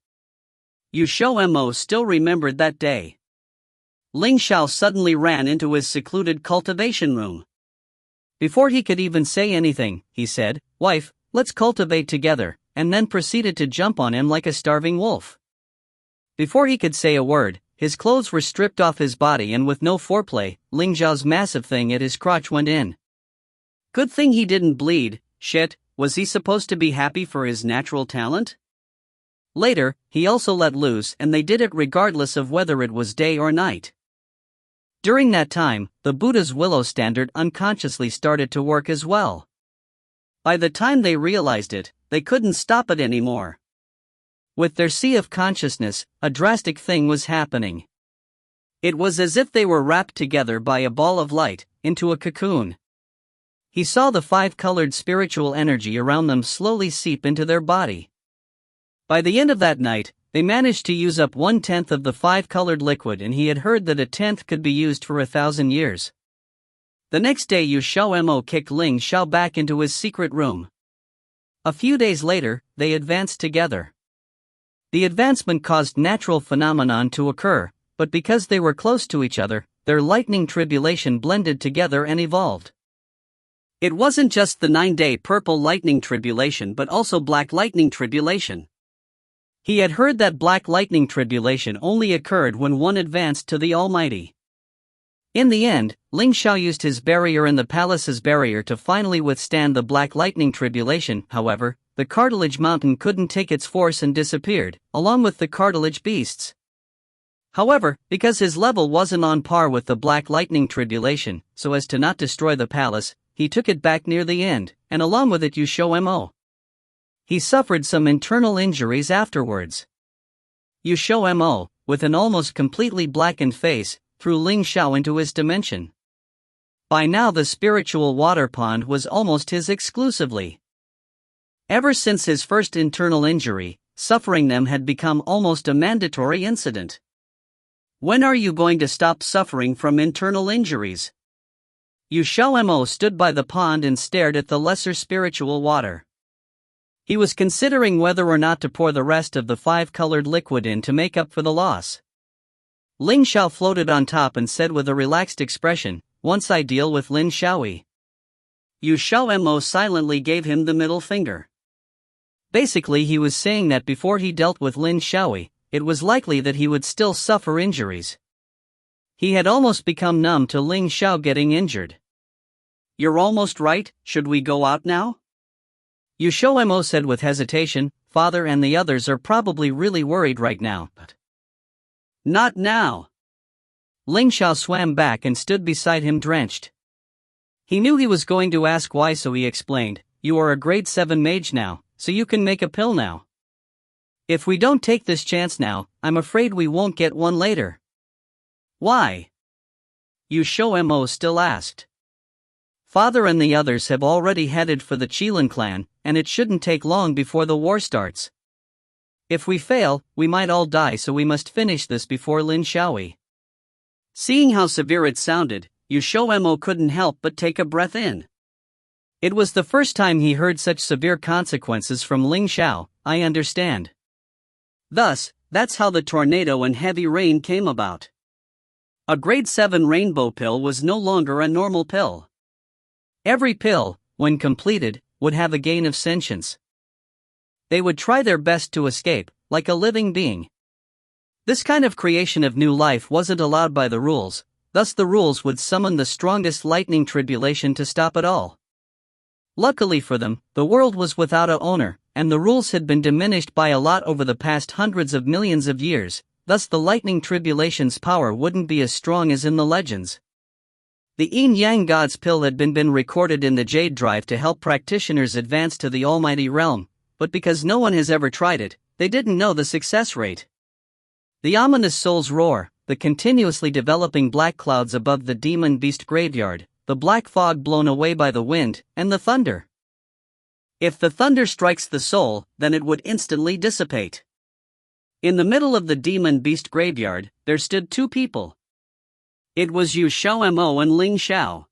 XiaoMo still remembered that day. Ling Xiao suddenly ran into his secluded cultivation room. Before he could even say anything, he said, "Wife, let's cultivate together," and then proceeded to jump on him like a starving wolf. Before he could say a word, his clothes were stripped off his body, and with no foreplay, Ling Xiao's massive thing at his crotch went in. Good thing he didn't bleed. Shit, was he supposed to be happy for his natural talent? Later, he also let loose, and they did it regardless of whether it was day or night. During that time, the Buddha's Willow standard unconsciously started to work as well. By the time they realized it, they couldn't stop it anymore. With their sea of consciousness, a drastic thing was happening. It was as if they were wrapped together by a ball of light, into a cocoon. He saw the five-colored spiritual energy around them slowly seep into their body. By the end of that night, they managed to use up 1/10 of the five-colored liquid, and he had heard that 1/10 could be used for 1,000 years. The next day XiaoMo kicked Ling Xiao back into his secret room. A few days later, they advanced together. The advancement caused natural phenomenon to occur, but because they were close to each other, their lightning tribulation blended together and evolved. It wasn't just the 9-day purple lightning tribulation but also black lightning tribulation. He had heard that black lightning tribulation only occurred when one advanced to the Almighty. In the end, Ling Xiao used his barrier and the palace's barrier to finally withstand the black lightning tribulation. However, the cartilage mountain couldn't take its force and disappeared, along with the cartilage beasts. However, because his level wasn't on par with the black lightning tribulation, so as to not destroy the palace, he took it back near the end, and along with it XiaoMo. He suffered some internal injuries afterwards. XiaoMo, with an almost completely blackened face, threw Ling Xiao into his dimension. By now the spiritual water pond was almost his exclusively. Ever since his first internal injury, suffering them had become almost a mandatory incident. When are you going to stop suffering from internal injuries? XiaoMo stood by the pond and stared at the lesser spiritual water. He was considering whether or not to pour the rest of the five-colored liquid in to make up for the loss. Ling Xiao floated on top and said with a relaxed expression, "Once I deal with Lin Xiaoyi." XiaoMo silently gave him the middle finger. Basically he was saying that before he dealt with Lin Xiaoyi, it was likely that he would still suffer injuries. He had almost become numb to Ling Xiao getting injured. "You're almost right, should we go out now?" XiaoMo said with hesitation. "Father and the others are probably really worried right now, but..." "Not now." Ling Xiao swam back and stood beside him drenched. He knew he was going to ask why, so he explained, "You are a grade 7 mage now, so you can make a pill now. If we don't take this chance now, I'm afraid we won't get one later." "Why?" XiaoMo still asked. "Father and the others have already headed for the Qilin clan, and it shouldn't take long before the war starts. If we fail, we might all die, so we must finish this before Lin Xiaoyi." Seeing how severe it sounded, XiaoMo couldn't help but take a breath in. It was the first time he heard such severe consequences from Ling Xiao. "I understand." Thus, that's how the tornado and heavy rain came about. A grade 7 rainbow pill was no longer a normal pill. Every pill, when completed, would have a gain of sentience. They would try their best to escape, like a living being. This kind of creation of new life wasn't allowed by the rules, thus the rules would summon the strongest lightning tribulation to stop it all. Luckily for them, the world was without an owner, and the rules had been diminished by a lot over the past hundreds of millions of years, thus the lightning tribulation's power wouldn't be as strong as in the legends. The Yin-Yang God's Pill had been recorded in the Jade Drive to help practitioners advance to the Almighty Realm, but because no one has ever tried it, they didn't know the success rate. The ominous soul's roar, the continuously developing black clouds above the demon beast graveyard, the black fog blown away by the wind, and the thunder. If the thunder strikes the soul, then it would instantly dissipate. In the middle of the demon beast graveyard, there stood two people. It was XiaoMo and Ling Xiao.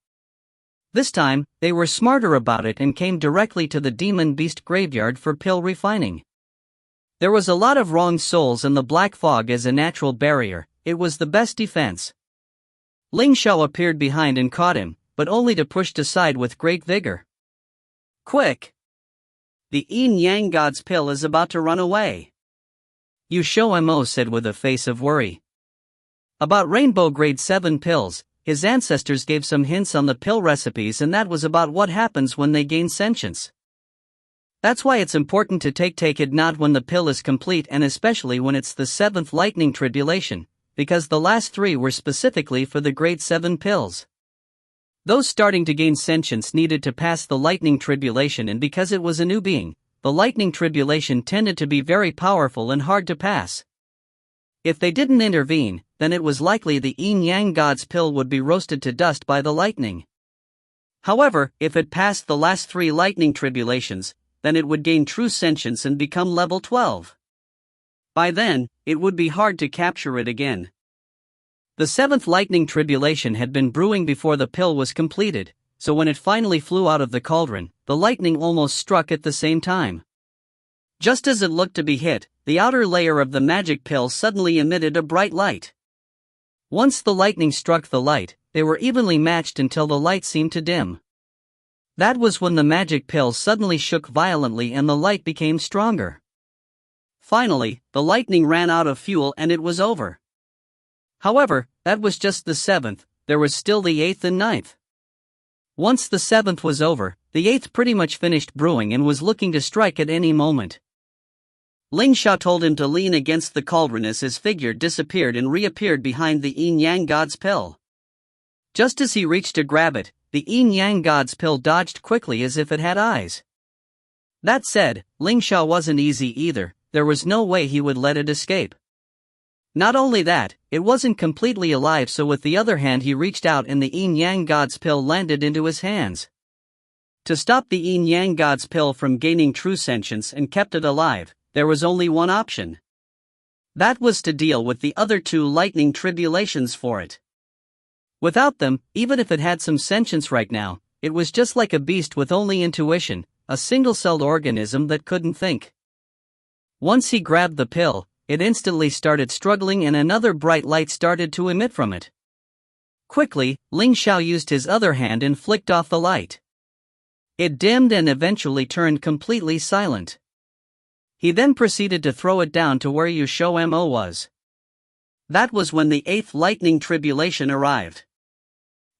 This time, they were smarter about it and came directly to the demon beast graveyard for pill refining. There was a lot of wrong souls and the black fog as a natural barrier, it was the best defense. Ling Xiao appeared behind and caught him, but only to push aside with great vigor. Quick! The Yin-Yang God's Pill is about to run away. XiaoMo said with a face of worry. About rainbow grade 7 pills, his ancestors gave some hints on the pill recipes, and that was about what happens when they gain sentience. That's why it's important to take it not when the pill is complete, and especially when it's the 7th lightning tribulation, because the last 3 were specifically for the grade 7 pills. Those starting to gain sentience needed to pass the lightning tribulation, and because it was a new being, the lightning tribulation tended to be very powerful and hard to pass. If they didn't intervene, then it was likely the Yin-Yang God's Pill would be roasted to dust by the lightning. However, if it passed the last 3 lightning tribulations, then it would gain true sentience and become level 12. By then, it would be hard to capture it again. The 7th lightning tribulation had been brewing before the pill was completed, so when it finally flew out of the cauldron, the lightning almost struck at the same time. Just as it looked to be hit, the outer layer of the magic pill suddenly emitted a bright light. Once the lightning struck the light, they were evenly matched until the light seemed to dim. That was when the magic pill suddenly shook violently and the light became stronger. Finally, the lightning ran out of fuel and it was over. However, that was just the 7th, there was still the 8th and 9th. Once the 7th was over, the 8th pretty much finished brewing and was looking to strike at any moment. Ling Xiao told him to lean against the cauldron as his figure disappeared and reappeared behind the Yin-Yang God's Pill. Just as he reached to grab it, the Yin-Yang God's Pill dodged quickly as if it had eyes. That said, Ling Xiao wasn't easy either, there was no way he would let it escape. Not only that, it wasn't completely alive, so with the other hand he reached out and the Yin-Yang God's Pill landed into his hands. To stop the Yin-Yang God's Pill from gaining true sentience and kept it alive, there was only one option. That was to deal with the other 2 lightning tribulations for it. Without them, even if it had some sentience right now, it was just like a beast with only intuition, a single-celled organism that couldn't think. Once he grabbed the pill, it instantly started struggling and another bright light started to emit from it. Quickly, Ling Xiao used his other hand and flicked off the light. It dimmed and eventually turned completely silent. He then proceeded to throw it down to where XiaoMo was. That was when the 8th lightning tribulation arrived.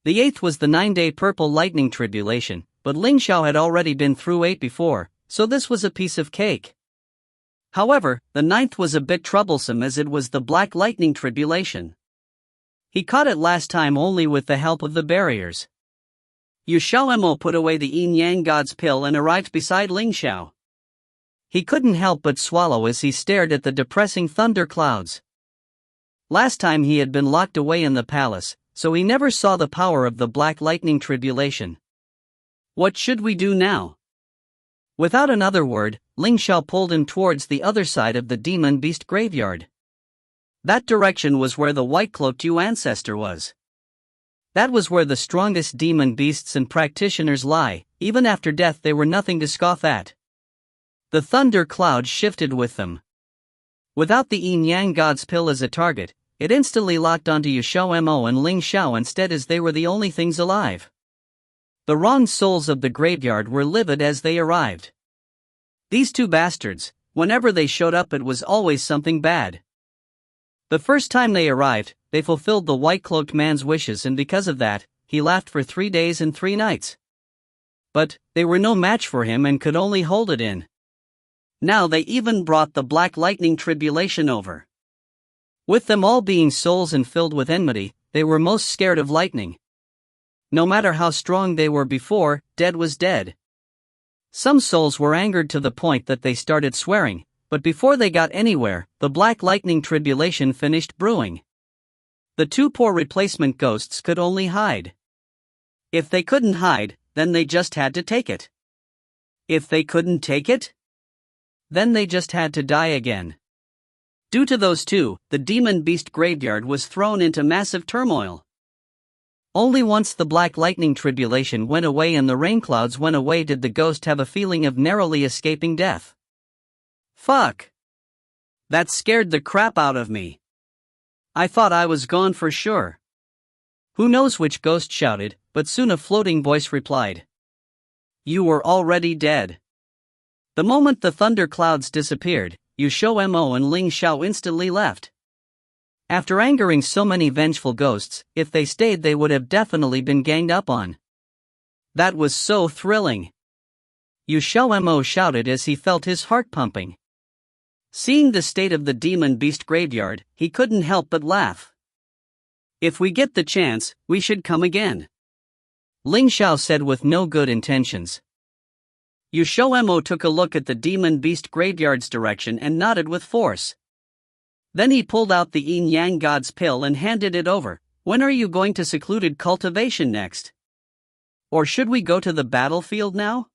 The 8th was the 9-day purple lightning tribulation, but Ling Xiao had already been through 8 before, so this was a piece of cake. However, the 9th was a bit troublesome as it was the black lightning tribulation. He caught it last time only with the help of the barriers. XiaoMo put away the Yin-Yang God's Pill and arrived beside Ling Xiao. He couldn't help but swallow as he stared at the depressing thunder clouds. Last time he had been locked away in the palace, so he never saw the power of the black lightning tribulation. What should we do now? Without another word, Ling Xiao pulled him towards the other side of the demon beast graveyard. That direction was where the white-cloaked Yu ancestor was. That was where the strongest demon beasts and practitioners lie, even after death they were nothing to scoff at. The thunder cloud shifted with them. Without the Yin-Yang God's Pill as a target, it instantly locked onto XiaoMo and Ling Xiao instead, as they were the only things alive. The wronged souls of the graveyard were livid as they arrived. These two bastards, whenever they showed up it was always something bad. The first time they arrived, they fulfilled the white-cloaked man's wishes, and because of that, he laughed for 3 days and 3 nights. But they were no match for him and could only hold it in. Now they even brought the Black Lightning Tribulation over. With them all being souls and filled with enmity, they were most scared of lightning. No matter how strong they were before, dead was dead. Some souls were angered to the point that they started swearing, but before they got anywhere, the Black Lightning Tribulation finished brewing. The two poor replacement ghosts could only hide. If they couldn't hide, then they just had to take it. If they couldn't take it, then they just had to die again. Due to those two, the demon beast graveyard was thrown into massive turmoil. Only once the Black Lightning Tribulation went away and the rain clouds went away did the ghost have a feeling of narrowly escaping death. Fuck! That scared the crap out of me. I thought I was gone for sure. Who knows which ghost shouted, but soon a floating voice replied. You were already dead. The moment the thunder clouds disappeared, XiaoMo and Ling Xiao instantly left. After angering so many vengeful ghosts, if they stayed they would have definitely been ganged up on. That was so thrilling. XiaoMo shouted as he felt his heart pumping. Seeing the state of the demon beast graveyard, he couldn't help but laugh. If we get the chance, we should come again, Ling Xiao said with no good intentions. XiaoMo took a look at the demon beast graveyard's direction and nodded with force. Then he pulled out the yin-yang god's pill and handed it over. When are you going to secluded cultivation next? Or should we go to the battlefield now?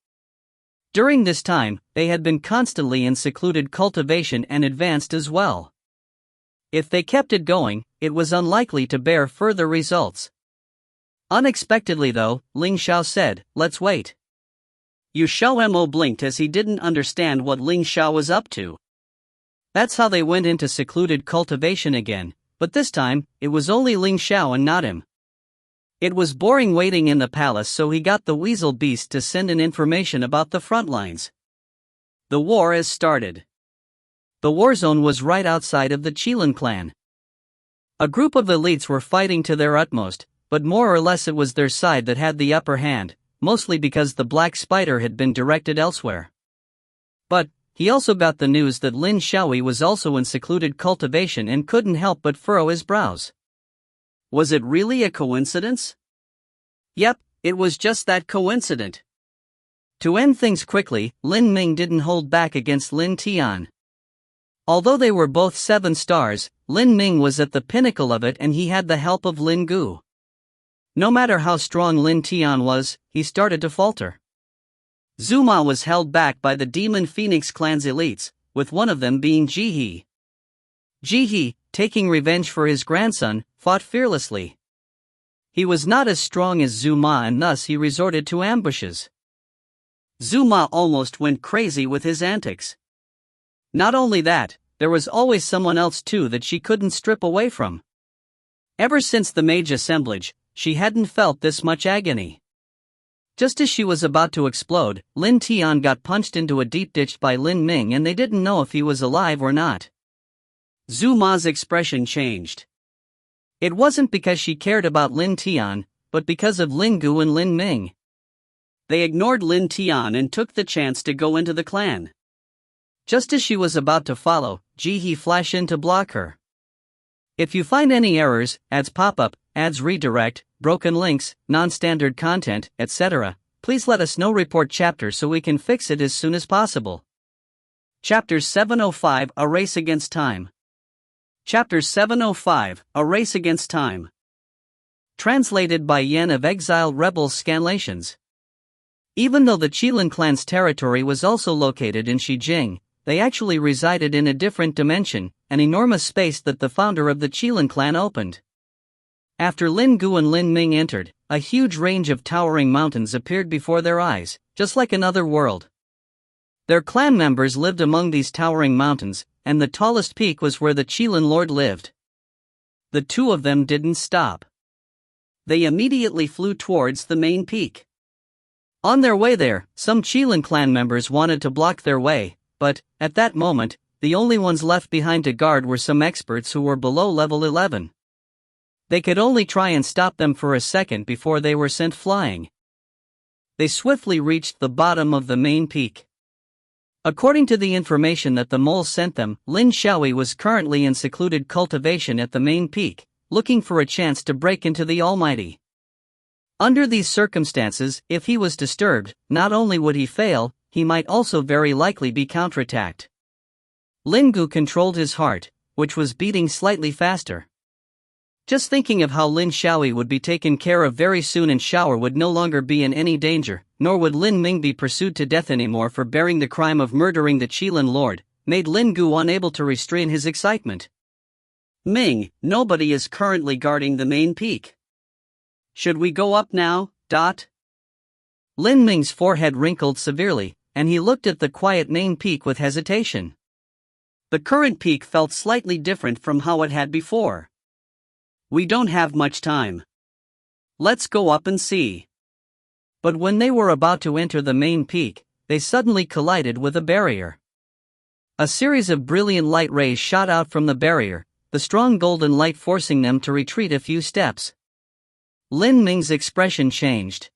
During this time, they had been constantly in secluded cultivation and advanced as well. If they kept it going, it was unlikely to bear further results. Unexpectedly though, Ling Xiao said, let's wait. XiaoMo blinked as he didn't understand what Ling Xiao was up to. That's how they went into secluded cultivation again, but this time, it was only Ling Xiao and not him. It was boring waiting in the palace, so he got the weasel beast to send in information about the front lines. The war has started. The war zone was right outside of the Qilin clan. A group of elites were fighting to their utmost, but more or less it was their side that had the upper hand, mostly because the Black Spider had been directed elsewhere. But he also got the news that Lin Xiaoyi was also in secluded cultivation and couldn't help but furrow his brows. Was it really a coincidence? Yep, it was just that coincident. To end things quickly, Lin Ming didn't hold back against Lin Tian. Although they were both 7 stars, Lin Ming was at the pinnacle of it and he had the help of Lin Gu. No matter how strong Lin Tian was, he started to falter. Zuma was held back by the Demon Phoenix clan's elites, with one of them being Jihe. Jihe, taking revenge for his grandson, fought fearlessly. He was not as strong as Zuma and thus he resorted to ambushes. Zuma almost went crazy with his antics. Not only that, there was always someone else too that she couldn't strip away from. Ever since the mage assemblage, she hadn't felt this much agony. Just as she was about to explode, Lin Tian got punched into a deep ditch by Lin Ming and they didn't know if he was alive or not. Zuma's expression changed. It wasn't because she cared about Lin Tian, but because of Lin Gu and Lin Ming. They ignored Lin Tian and took the chance to go into the clan. Just as she was about to follow, Jihe flashed in to block her. If you find any errors, ads pop up, ads redirect, broken links, non-standard content, etc., please let us know. Report chapter so we can fix it as soon as possible. Chapter 705 A Race Against Time. Chapter 705 A Race Against Time. Translated by Yen of Exile Rebels Scanlations. Even though the Qilin clan's territory was also located in Xijing, they actually resided in a different dimension, an enormous space that the founder of the Qilin clan opened. After Lin Gu and Lin Ming entered, a huge range of towering mountains appeared before their eyes, just like another world. Their clan members lived among these towering mountains, and the tallest peak was where the Qilin Lord lived. the two of them didn't stop. They immediately flew towards the main peak. On their way there, some Qilin clan members wanted to block their way, but, at that moment, the only ones left behind to guard were some experts who were below level 11. They could only try and stop them for a second before they were sent flying. They swiftly reached the bottom of the main peak. According to the information that the mole sent them, Lin Xiaoi was currently in secluded cultivation at the main peak, looking for a chance to break into the Almighty. Under these circumstances, if he was disturbed, not only would he fail, he might also very likely be counterattacked. Lin Gu controlled his heart, which was beating slightly faster. Just thinking of how Lin Xiaoi would be taken care of very soon and Xiao would no longer be in any danger, nor would Lin Ming be pursued to death anymore for bearing the crime of murdering the Qilin Lord, made Lin Gu unable to restrain his excitement. Ming, nobody is currently guarding the main peak. Should we go up now? Lin Ming's forehead wrinkled severely, and he looked at the quiet main peak with hesitation. The current peak felt slightly different from how it had before. We don't have much time. Let's go up and see. But when they were about to enter the main peak, they suddenly collided with a barrier. A series of brilliant light rays shot out from the barrier, the strong golden light forcing them to retreat a few steps. Lin Ming's expression changed.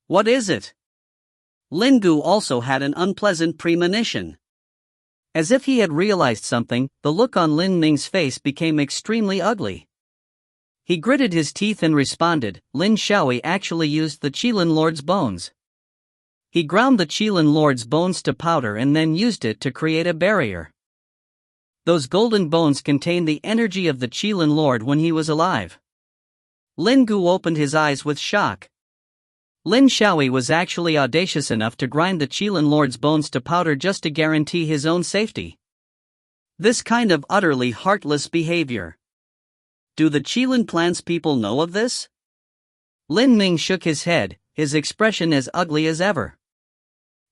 What is it? Lin Gu also had an unpleasant premonition. As if he had realized something, the look on Lin Ming's face became extremely ugly. He gritted his teeth and responded, Lin Xiaoi actually used the Qilin Lord's bones. He ground the Qilin Lord's bones to powder and then used it to create a barrier. Those golden bones contained the energy of the Qilin Lord when he was alive. Lin Gu opened his eyes with shock. Lin Xiaoi was actually audacious enough to grind the Qilin Lord's bones to powder just to guarantee his own safety. This kind of utterly heartless behavior. Do the Qilin Clan's people know of this? Lin Ming shook his head, his expression as ugly as ever.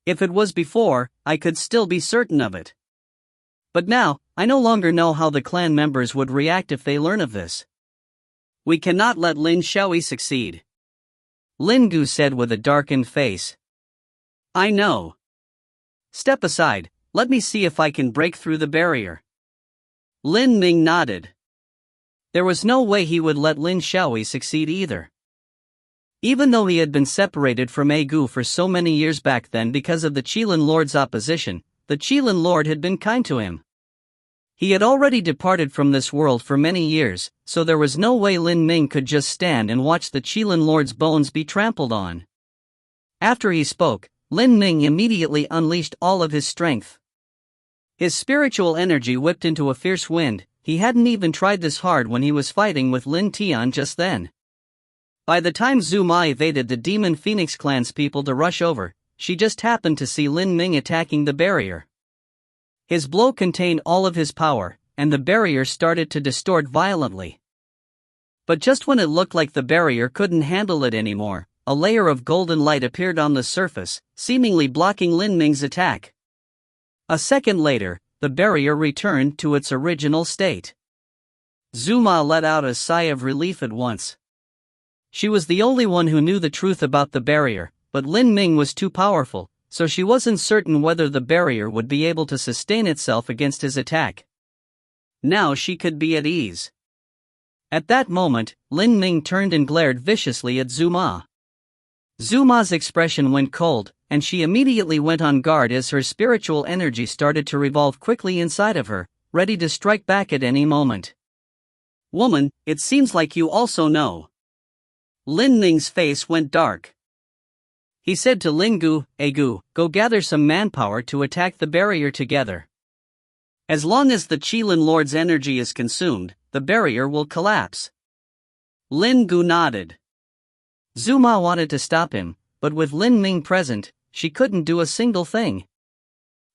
If it was before, I could still be certain of it. But now, I no longer know how the clan members would react if they learn of this. We cannot let Lin Xiaoi succeed. Lin Gu said with a darkened face. I know. Step aside, let me see if I can break through the barrier. Lin Ming nodded. There was no way he would let Lin Xiaoi succeed either. Even though he had been separated from Gu for so many years back then because of the Qilin Lord's opposition, the Qilin Lord had been kind to him. He had already departed from this world for many years, so there was no way Lin Ming could just stand and watch the Qilin Lord's bones be trampled on. After he spoke, Lin Ming immediately unleashed all of his strength. His spiritual energy whipped into a fierce wind. He hadn't even tried this hard when he was fighting with Lin Tian just then. By the time Zhu Ma evaded the Demon Phoenix Clan's people to rush over, she just happened to see Lin Ming attacking the barrier. His blow contained all of his power, and the barrier started to distort violently. But just when it looked like the barrier couldn't handle it anymore, a layer of golden light appeared on the surface, seemingly blocking Lin Ming's attack. A second later, the barrier returned to its original state. Zhu Ma let out a sigh of relief at once. She was the only one who knew the truth about the barrier, but Lin Ming was too powerful, so she wasn't certain whether the barrier would be able to sustain itself against his attack. Now she could be at ease. At that moment, Lin Ming turned and glared viciously at Zhu Ma. Zhu Ma's expression went cold, and she immediately went on guard as her spiritual energy started to revolve quickly inside of her, ready to strike back at any moment. Woman, it seems like you also know. Lin Ming's face went dark. He said to Lin Gu, Gu, go gather some manpower to attack the barrier together. As long as the Qilin Lord's energy is consumed, the barrier will collapse. Lin Gu nodded. Zhu Ma wanted to stop him, but with Lin Ming present, she couldn't do a single thing.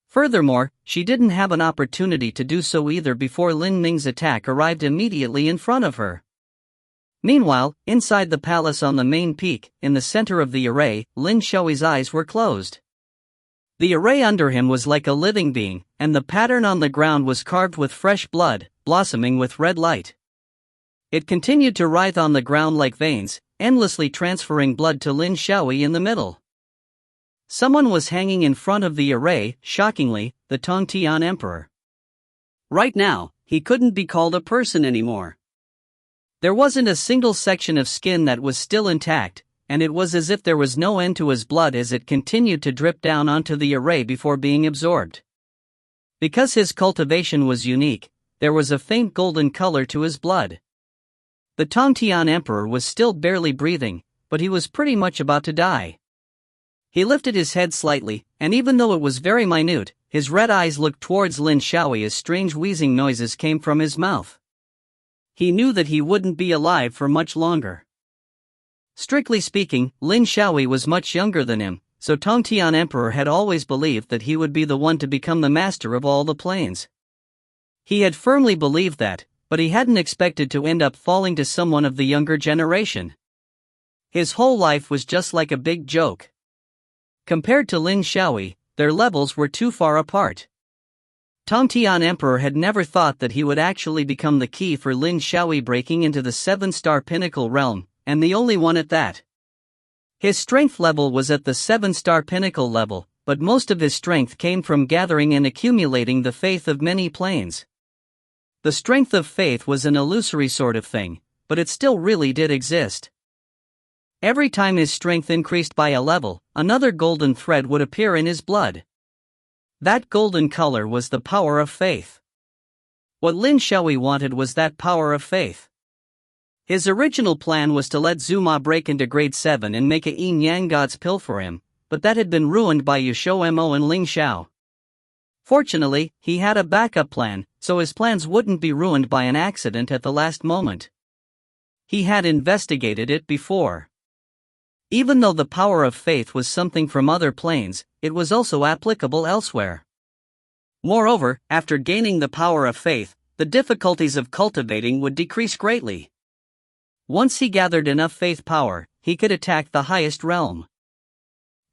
Furthermore, she didn't have an opportunity to do so either before Lin Ming's attack arrived immediately in front of her. Meanwhile, inside the palace on the main peak, in the center of the array, Lin Xiaoi's eyes were closed. The array under him was like a living being, and the pattern on the ground was carved with fresh blood blossoming with red light. It continued to writhe on the ground like veins, endlessly transferring blood to Lin Xiaoyi in the middle. Someone was hanging in front of the array, shockingly, the Tongtian Emperor. Right now, he couldn't be called a person anymore. There wasn't a single section of skin that was still intact, and it was as if there was no end to his blood as it continued to drip down onto the array before being absorbed. Because his cultivation was unique, there was a faint golden color to his blood. The Tongtian Emperor was still barely breathing, but he was pretty much about to die. He lifted his head slightly, and even though it was very minute, his red eyes looked towards Lin Xiaoyi as strange wheezing noises came from his mouth. He knew that he wouldn't be alive for much longer. Strictly speaking, Lin Xiaoyi was much younger than him, so Tongtian Emperor had always believed that he would be the one to become the master of all the planes. He had firmly believed that, but he hadn't expected to end up falling to someone of the younger generation. His whole life was just like a big joke. Compared to Lin Xiaoyi, their levels were too far apart. Tongtian Emperor had never thought that he would actually become the key for Lin Xiaoyi breaking into the 7-star pinnacle realm, and the only one at that. His strength level was at the 7-star pinnacle level, but most of his strength came from gathering and accumulating the faith of many planes. The strength of faith was an illusory sort of thing, but it still really did exist. Every time his strength increased by a level, another golden thread would appear in his blood. That golden color was the power of faith. What Lin Xiaoyi wanted was that power of faith. His original plan was to let Zuma break into grade 7 and make a yin yang god's pill for him, but that had been ruined by XiaoMo and Ling Xiao. Fortunately, he had a backup plan, so his plans wouldn't be ruined by an accident at the last moment. He had investigated it before. Even though the power of faith was something from other planes, it was also applicable elsewhere. Moreover, after gaining the power of faith, the difficulties of cultivating would decrease greatly. Once he gathered enough faith power, he could attack the highest realm.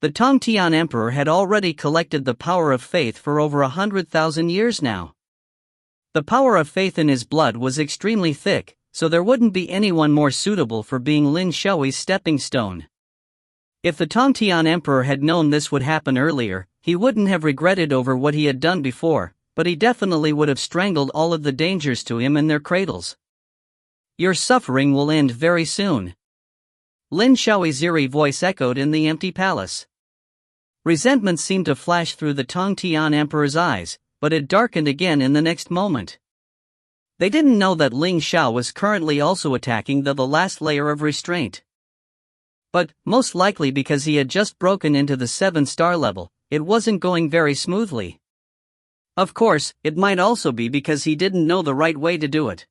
The Tongtian Emperor had already collected the power of faith for over 100,000 years now. The power of faith in his blood was extremely thick, so there wouldn't be anyone more suitable for being Lin Xiaoyi's stepping stone. If the Tongtian Emperor had known this would happen earlier, he wouldn't have regretted over what he had done before, but he definitely would have strangled all of the dangers to him in their cradles. Your suffering will end very soon. Lin Xiaoyi's eerie voice echoed in the empty palace. Resentment seemed to flash through the Tongtian Emperor's eyes, but it darkened again in the next moment. They didn't know that Ling Xiao was currently also attacking the last layer of restraint. But, most likely because he had just broken into the 7-star level, it wasn't going very smoothly. Of course, it might also be because he didn't know the right way to do it.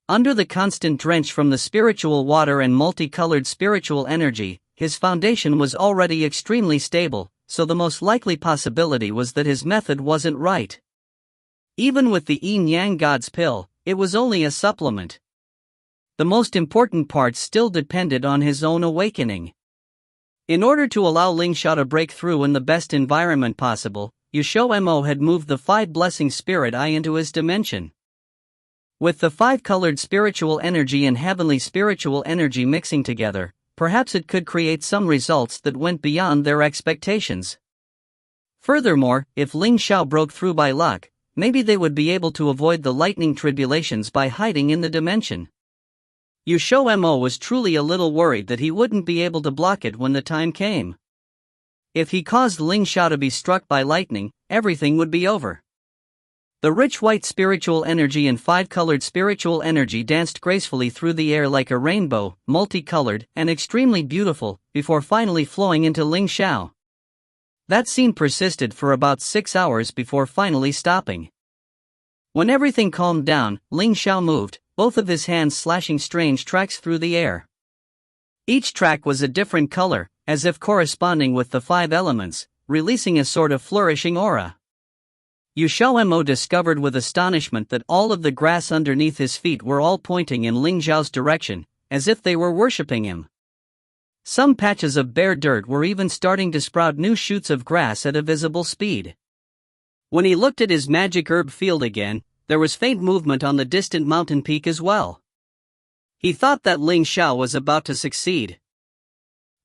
Under the constant drench from the spiritual water and multicolored spiritual energy, his foundation was already extremely stable, so the most likely possibility was that his method wasn't right. Even with the yin-yang god's pill, it was only a supplement. The most important part still depended on his own awakening. In order to allow Ling Xiao to break through in the best environment possible, XiaoMo had moved the 5 blessing spirit eye into his dimension. With the 5-colored spiritual energy and heavenly spiritual energy mixing together, perhaps it could create some results that went beyond their expectations. Furthermore, if Ling Xiao broke through by luck, maybe they would be able to avoid the lightning tribulations by hiding in the dimension. XiaoMo was truly a little worried that he wouldn't be able to block it when the time came. If he caused Ling Xiao to be struck by lightning, everything would be over. The rich white spiritual energy and 5-colored spiritual energy danced gracefully through the air like a rainbow, multicolored and extremely beautiful, before finally flowing into Ling Xiao. That scene persisted for about 6 hours before finally stopping. When everything calmed down, Ling Xiao moved, both of his hands slashing strange tracks through the air. Each track was a different color, as if corresponding with the 5 elements, releasing a sort of flourishing aura. XiaoMo discovered with astonishment that all of the grass underneath his feet were all pointing in Ling Xiao's direction, as if they were worshipping him. Some patches of bare dirt were even starting to sprout new shoots of grass at a visible speed. When he looked at his magic herb field again, there was faint movement on the distant mountain peak as well. He thought that Ling Xiao was about to succeed.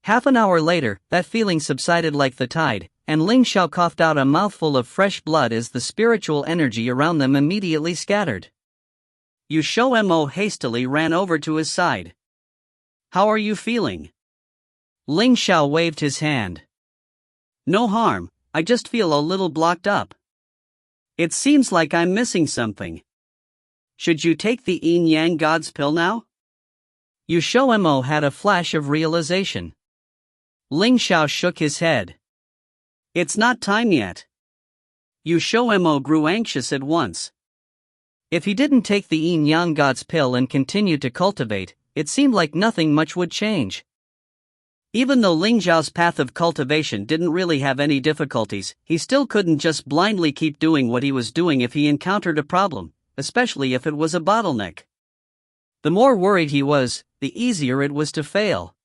Half an hour later, that feeling subsided like the tide, and Ling Xiao coughed out a mouthful of fresh blood as the spiritual energy around them immediately scattered. XiaoMo hastily ran over to his side. "How are you feeling?" Ling Xiao waved his hand. "No harm, I just feel a little blocked up. It seems like I'm missing something. Should you take the Yin Yang God's pill now?" XiaoMo had a flash of realization. Ling Xiao shook his head. "It's not time yet." XiaoMo grew anxious at once. If he didn't take the Yin Yang God's pill and continue to cultivate, it seemed like nothing much would change. Even though Ling Xiao's path of cultivation didn't really have any difficulties, he still couldn't just blindly keep doing what he was doing if he encountered a problem, especially if it was a bottleneck. The more worried he was, the easier it was to fail.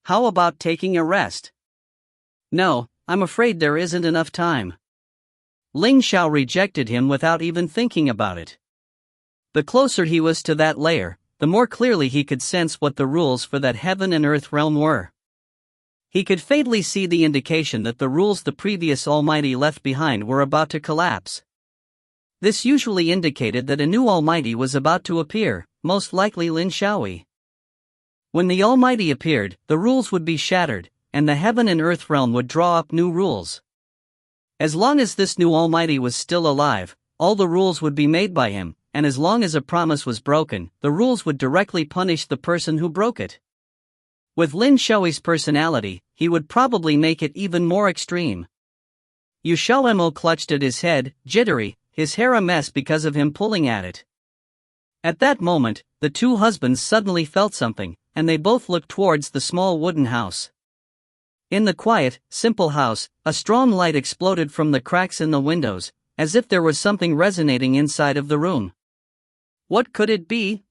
"How about taking a rest?" "No, I'm afraid there isn't enough time." Ling Xiao rejected him without even thinking about it. The closer he was to that layer, the more clearly he could sense what the rules for that heaven and earth realm were. He could faintly see the indication that the rules the previous Almighty left behind were about to collapse. This usually indicated that a new Almighty was about to appear, most likely Lin Xiaoyi. When the Almighty appeared, the rules would be shattered, and the heaven and earth realm would draw up new rules. As long as this new Almighty was still alive, all the rules would be made by him, and as long as a promise was broken, the rules would directly punish the person who broke it. With Lin Xiaoyi's personality, he would probably make it even more extreme. XiaoMo clutched at his head, jittery, his hair a mess because of him pulling at it. At that moment, the two husbands suddenly felt something, and they both looked towards the small wooden house. In the quiet, simple house, a strong light exploded from the cracks in the windows, as if there was something resonating inside of the room. What could it be?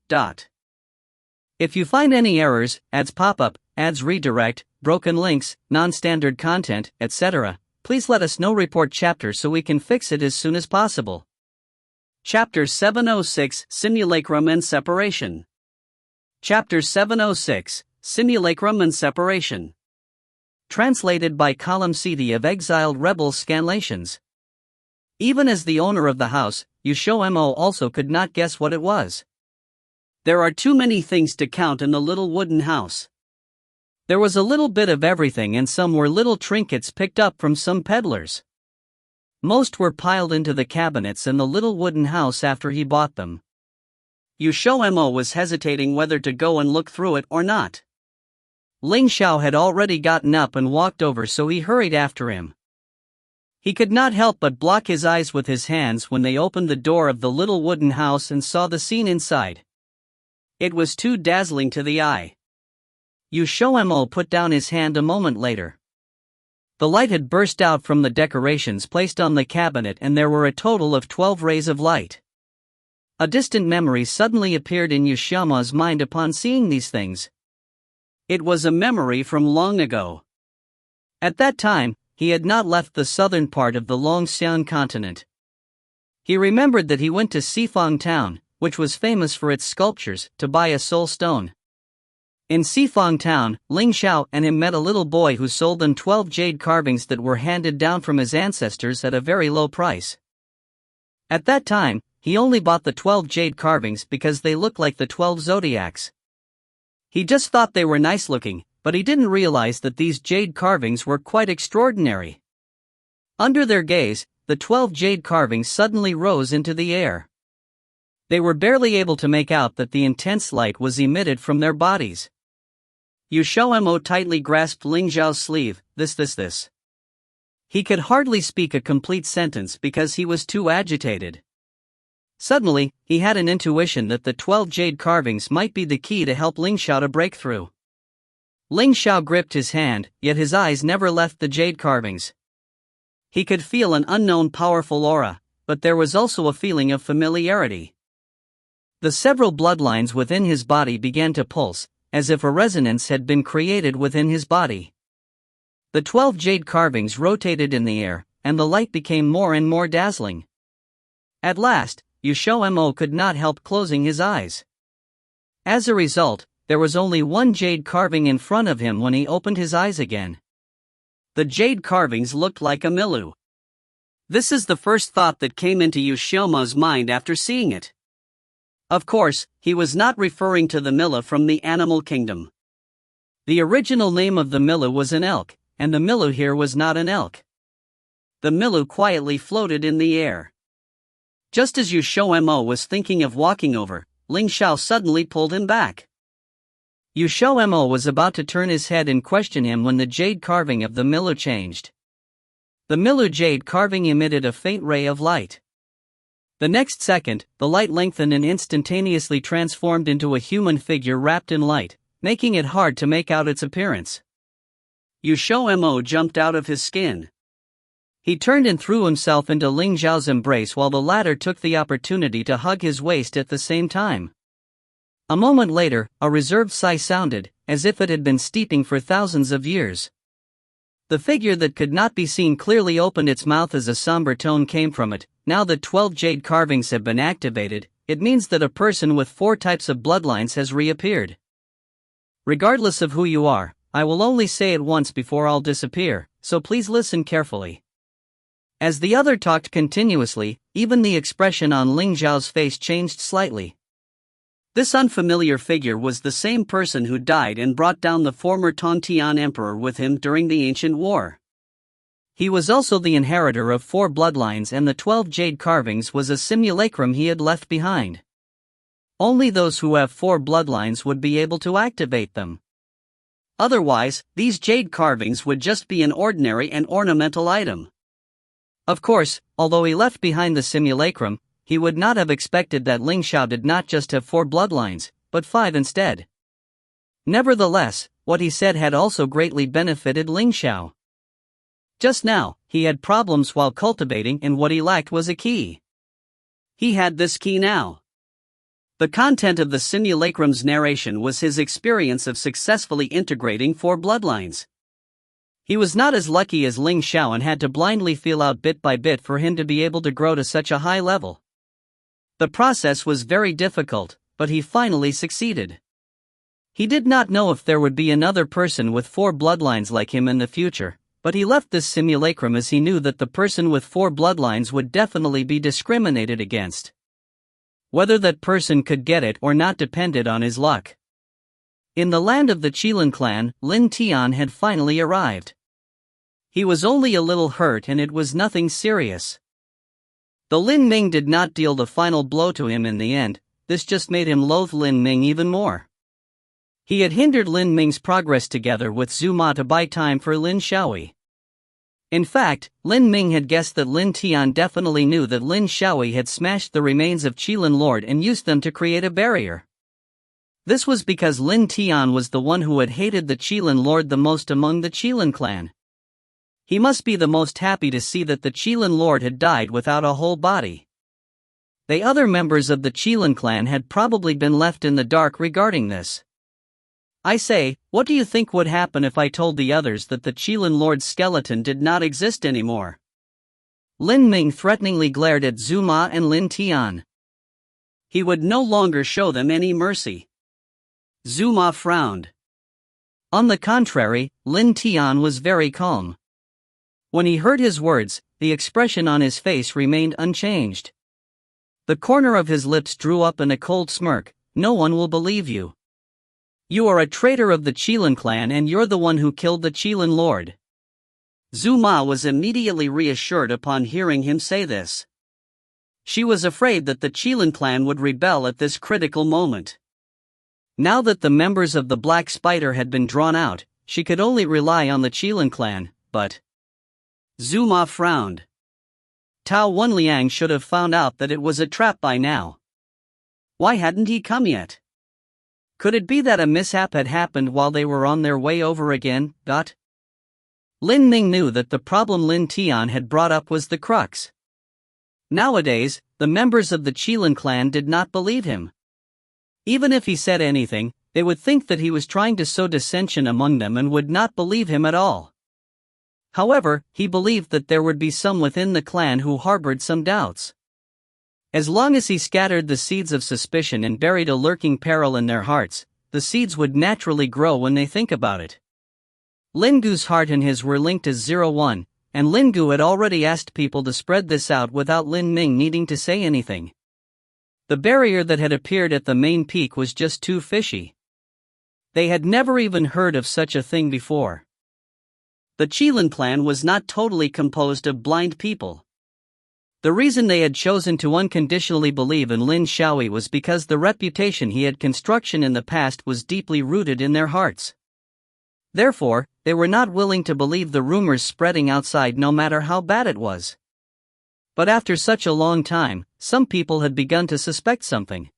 If you find any errors, ads pop up, ads redirect, broken links, non-standard content, etc., please let us know. Report chapter so we can fix it as soon as possible. Chapter 706 Simulacrum and Separation. Chapter 706 Simulacrum and Separation. Translated by Column CD of Exiled Rebels Scanlations. Even as the owner of the house, XiaoMo also could not guess what it was. There are too many things to count in the little wooden house. There was a little bit of everything, and some were little trinkets picked up from some peddlers. Most were piled into the cabinets in the little wooden house after he bought them. XiaoMo was hesitating whether to go and look through it or not. Ling Xiao had already gotten up and walked over, so he hurried after him. He could not help but block his eyes with his hands when they opened the door of the little wooden house and saw the scene inside. It was too dazzling to the eye. XiaoMo put down his hand a moment later. The light had burst out from the decorations placed on the cabinet, and there were a total of 12 rays of light. A distant memory suddenly appeared in XiaoMo's mind upon seeing these things. It was a memory from long ago. At that time, he had not left the southern part of the Longxian continent. He remembered that he went to Xifang town, which was famous for its sculptures, to buy a soul stone. In Xifang town, Ling Xiao and him met a little boy who sold them 12 jade carvings that were handed down from his ancestors at a very low price. At that time, he only bought the 12 jade carvings because they looked like the 12 zodiacs. He just thought they were nice looking, but he didn't realize that these jade carvings were quite extraordinary. Under their gaze, the 12 jade carvings suddenly rose into the air. They were barely able to make out that the intense light was emitted from their bodies. XiaoMo tightly grasped Ling Xiao's sleeve. This. He could hardly speak a complete sentence because he was too agitated. Suddenly, he had an intuition that the 12 jade carvings might be the key to help Ling Xiao to break through. Ling Xiao gripped his hand, yet his eyes never left the jade carvings. He could feel an unknown powerful aura, but there was also a feeling of familiarity. The several bloodlines within his body began to pulse, as if a resonance had been created within his body. The 12 jade carvings rotated in the air, and the light became more and more dazzling. At last, XiaoMo could not help closing his eyes. As a result, there was only one jade carving in front of him when he opened his eyes again. The jade carvings looked like a milu. This is the first thought that came into XiaoMo's mind after seeing it. Of course, he was not referring to the Mila from the animal kingdom. The original name of the Milu was an elk, and the Milu here was not an elk. The Milu quietly floated in the air. Just as XiaoMo was thinking of walking over, Ling Xiao suddenly pulled him back. XiaoMo was about to turn his head and question him when the jade carving of the Milu changed. The Milu jade carving emitted a faint ray of light. The next second, the light lengthened and instantaneously transformed into a human figure wrapped in light, making it hard to make out its appearance. XiaoMo jumped out of his skin. He turned and threw himself into Ling Xiao's embrace while the latter took the opportunity to hug his waist at the same time. A moment later, a reserved sigh sounded, as if it had been steeping for thousands of years. The figure that could not be seen clearly opened its mouth as a somber tone came from it. Now that 12 jade carvings have been activated, it means that a person with 4 types of bloodlines has reappeared. Regardless of who you are, I will only say it once before I'll disappear, so please listen carefully. As the other talked continuously, even the expression on Ling Xiao's face changed slightly. This unfamiliar figure was the same person who died and brought down the former Tontian emperor with him during the ancient war. He was also the inheritor of 4 bloodlines, and the 12 jade carvings was a simulacrum he had left behind. Only those who have 4 bloodlines would be able to activate them. Otherwise, these jade carvings would just be an ordinary and ornamental item. Of course, although he left behind the simulacrum, he would not have expected that Ling Xiao did not just have 4 bloodlines, but 5 instead. Nevertheless, what he said had also greatly benefited Ling Xiao. Just now, he had problems while cultivating, and what he lacked was a key. He had this key now. The content of the simulacrum's narration was his experience of successfully integrating 4 bloodlines. He was not as lucky as Ling Xiao and had to blindly feel out bit by bit for him to be able to grow to such a high level. The process was very difficult, but he finally succeeded. He did not know if there would be another person with 4 bloodlines like him in the future, but he left this simulacrum as he knew that the person with 4 bloodlines would definitely be discriminated against. Whether that person could get it or not depended on his luck. In the land of the Qilin clan, Lin Tian had finally arrived. He was only a little hurt and it was nothing serious. Though Lin Ming did not deal the final blow to him in the end, this just made him loathe Lin Ming even more. He had hindered Lin Ming's progress together with Zhu Ma to buy time for Lin Xiaoyi. In fact, Lin Ming had guessed that Lin Tian definitely knew that Lin Xiaoyi had smashed the remains of Qilin Lord and used them to create a barrier. This was because Lin Tian was the one who had hated the Qilin Lord the most among the Qilin clan. He must be the most happy to see that the Qilin Lord had died without a whole body. The other members of the Qilin clan had probably been left in the dark regarding this. I say, what do you think would happen if I told the others that the Qilin Lord's skeleton did not exist anymore? Lin Ming threateningly glared at Zhu Ma and Lin Tian. He would no longer show them any mercy. Zhu Ma frowned. On the contrary, Lin Tian was very calm. When he heard his words, the expression on his face remained unchanged. The corner of his lips drew up in a cold smirk. No one will believe you. You are a traitor of the Qilin clan and you're the one who killed the Qilin Lord. Zhu Ma was immediately reassured upon hearing him say this. She was afraid that the Qilin clan would rebel at this critical moment. Now that the members of the Black Spider had been drawn out, she could only rely on the Qilin clan, but... Zhu Ma frowned. Tao Wenliang should have found out that it was a trap by now. Why hadn't he come yet? Could it be that a mishap had happened while they were on their way over again? Lin Ming knew that the problem Lin Tian had brought up was the crux. Nowadays, the members of the Qilin clan did not believe him. Even if he said anything, they would think that he was trying to sow dissension among them and would not believe him at all. However, he believed that there would be some within the clan who harbored some doubts. As long as he scattered the seeds of suspicion and buried a lurking peril in their hearts, the seeds would naturally grow when they think about it. Lin Gu's heart and his were linked as 01, and Lin Gu had already asked people to spread this out without Lin Ming needing to say anything. The barrier that had appeared at the main peak was just too fishy. They had never even heard of such a thing before. The Qilin clan was not totally composed of blind people. The reason they had chosen to unconditionally believe in Lin Xiaoyi was because the reputation he had construction in the past was deeply rooted in their hearts. Therefore, they were not willing to believe the rumors spreading outside no matter how bad it was. But after such a long time, some people had begun to suspect something.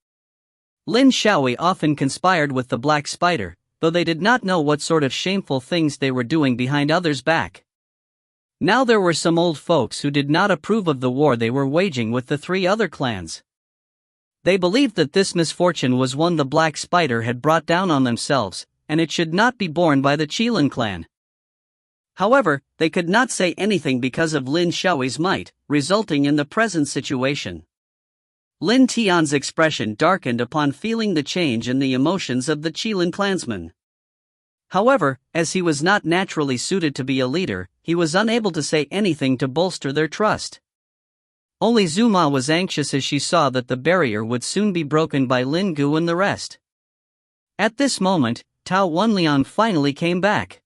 Lin Xiaoyi often conspired with the Black Spider, though they did not know what sort of shameful things they were doing behind others' back. Now there were some old folks who did not approve of the war they were waging with the 3 other clans. They believed that this misfortune was one the Black Spider had brought down on themselves, and it should not be borne by the Qilin clan. However, they could not say anything because of Lin Xiaoyi's might, resulting in the present situation. Lin Tian's expression darkened upon feeling the change in the emotions of the Qilin clansmen. However, as he was not naturally suited to be a leader, he was unable to say anything to bolster their trust. Only Zuma was anxious as she saw that the barrier would soon be broken by Lin Gu and the rest. At this moment, Tao Wenliang finally came back.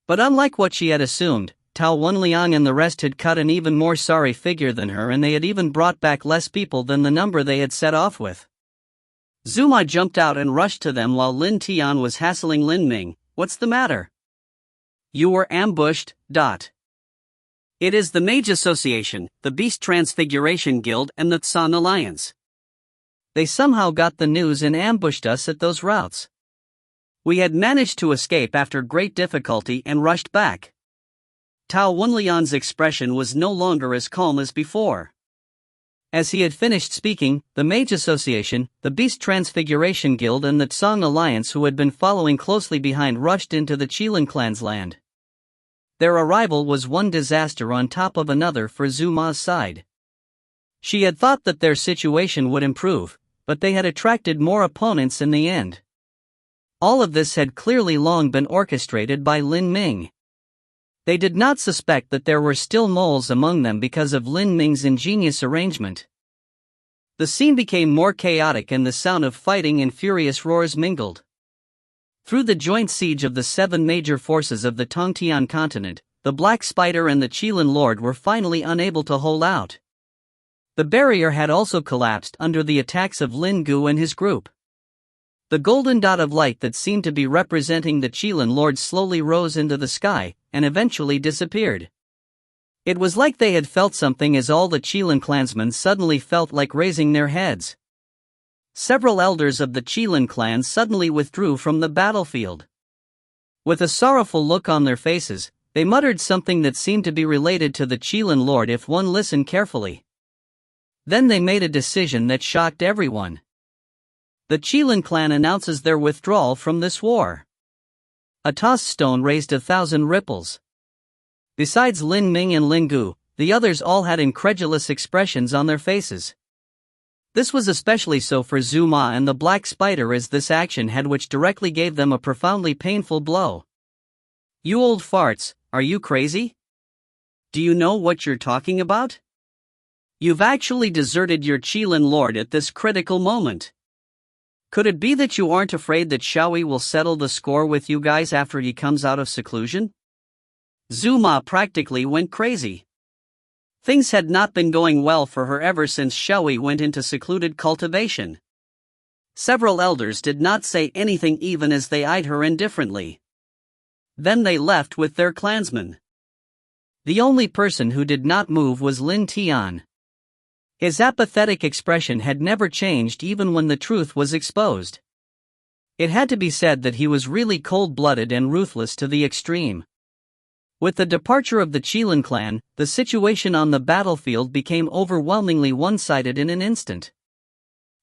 But unlike what she had assumed, Tao Wenliang and the rest had cut an even more sorry figure than her, and they had even brought back less people than the number they had set off with. Zuma jumped out and rushed to them while Lin Tian was hassling Lin Ming. "What's the matter?" "You were ambushed." It is the Mage Association, the Beast Transfiguration Guild, and the Tsan Alliance. They somehow got the news and ambushed us at those routes. We had managed to escape after great difficulty and rushed back. Tao Wenliang's expression was no longer as calm as before. As he had finished speaking, the Mage Association, the Beast Transfiguration Guild, and the Tsang Alliance, who had been following closely behind, rushed into the Qilin clan's land. Their arrival was one disaster on top of another for Zuma's side. She had thought that their situation would improve, but they had attracted more opponents in the end. All of this had clearly long been orchestrated by Lin Ming. They did not suspect that there were still moles among them because of Lin Ming's ingenious arrangement. The scene became more chaotic and the sound of fighting and furious roars mingled. Through the joint siege of the 7 major forces of the Tongtian continent, the Black Spider and the Qilin Lord were finally unable to hold out. The barrier had also collapsed under the attacks of Lin Gu and his group. The golden dot of light that seemed to be representing the Qilin Lord slowly rose into the sky, and eventually disappeared. It was like they had felt something, as all the Qilin clansmen suddenly felt like raising their heads. Several elders of the Qilin clan suddenly withdrew from the battlefield. With a sorrowful look on their faces, they muttered something that seemed to be related to the Qilin Lord if one listened carefully. Then they made a decision that shocked everyone. The Qilin clan announces their withdrawal from this war. A tossed stone raised 1,000 ripples. Besides Lin Ming and Lin Gu, the others all had incredulous expressions on their faces. This was especially so for Zuma and the Black Spider, as this action had which directly gave them a profoundly painful blow. "You old farts, are you crazy? Do you know what you're talking about? You've actually deserted your Qilin Lord at this critical moment. Could it be that you aren't afraid that Xiaoyi will settle the score with you guys after he comes out of seclusion?" Zuma practically went crazy. Things had not been going well for her ever since Xiaoyi went into secluded cultivation. Several elders did not say anything even as they eyed her indifferently. Then they left with their clansmen. The only person who did not move was Lin Tian. His apathetic expression had never changed even when the truth was exposed. It had to be said that he was really cold-blooded and ruthless to the extreme. With the departure of the Qilin clan, the situation on the battlefield became overwhelmingly one-sided in an instant.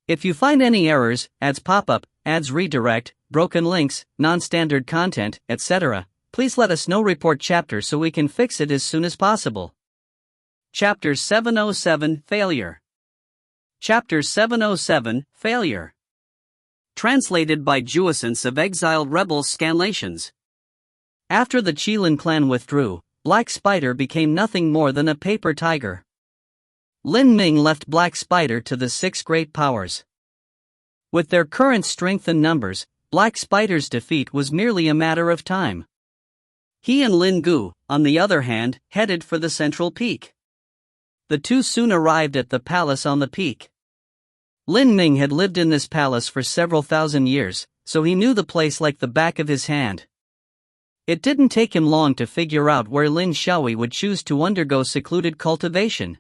If you find any errors, ads pop up, ads redirect, broken links, non-standard content, etc., please let us know. Report chapter so we can fix it as soon as possible. Chapter 707 Failure. Chapter 707, Failure. Translated by Jouissance of exiled rebels scanlations. After the Qilin clan withdrew, Black Spider became nothing more than a paper tiger. Lin Ming left Black Spider to the six great powers. With their current strength and numbers, Black Spider's defeat was merely a matter of time. He and Lin Gu, on the other hand, headed for the central peak. The two soon arrived at the palace on the peak. Lin Ming had lived in this palace for several thousand years, so he knew the place like the back of his hand. It didn't take him long to figure out where Lin Xiaoyi would choose to undergo secluded cultivation.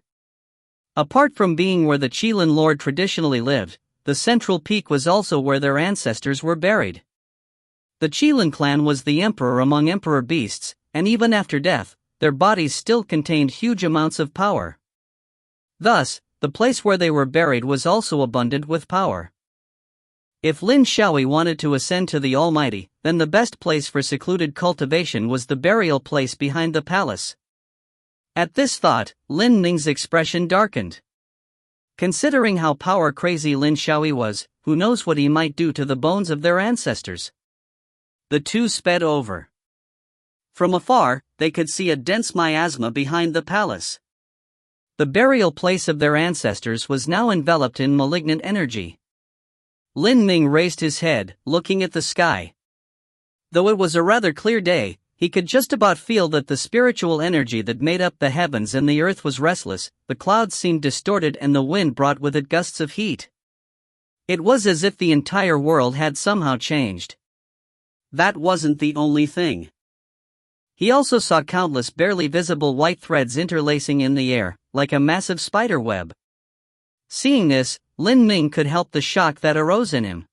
Apart from being where the Qilin Lord traditionally lived, the central peak was also where their ancestors were buried. The Qilin clan was the emperor among emperor beasts, and even after death, their bodies still contained huge amounts of power. Thus, the place where they were buried was also abundant with power. If Lin Xiaoyi wanted to ascend to the Almighty, then the best place for secluded cultivation was the burial place behind the palace. At this thought, Lin Ming's expression darkened. Considering how power-crazy Lin Xiaoyi was, who knows what he might do to the bones of their ancestors? The two sped over. From afar, they could see a dense miasma behind the palace. The burial place of their ancestors was now enveloped in malignant energy. Lin Ming raised his head, looking at the sky. Though it was a rather clear day, he could just about feel that the spiritual energy that made up the heavens and the earth was restless. The clouds seemed distorted and the wind brought with it gusts of heat. It was as if the entire world had somehow changed. That wasn't the only thing. He also saw countless barely visible white threads interlacing in the air, like a massive spider web. Seeing this, Lin Ming could help the shock that arose in him.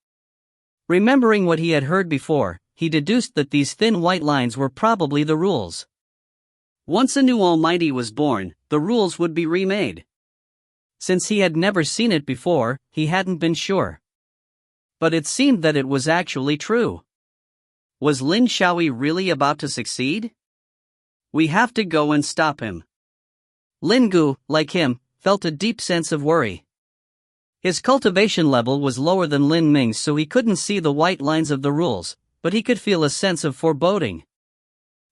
Remembering what he had heard before, he deduced that these thin white lines were probably the rules. Once a new Almighty was born, the rules would be remade. Since he had never seen it before, he hadn't been sure. But it seemed that it was actually true. Was Lin Xiaoyi really about to succeed? We have to go and stop him. Lin Gu, like him, felt a deep sense of worry. His cultivation level was lower than Lin Ming's, so he couldn't see the white lines of the rules, but he could feel a sense of foreboding.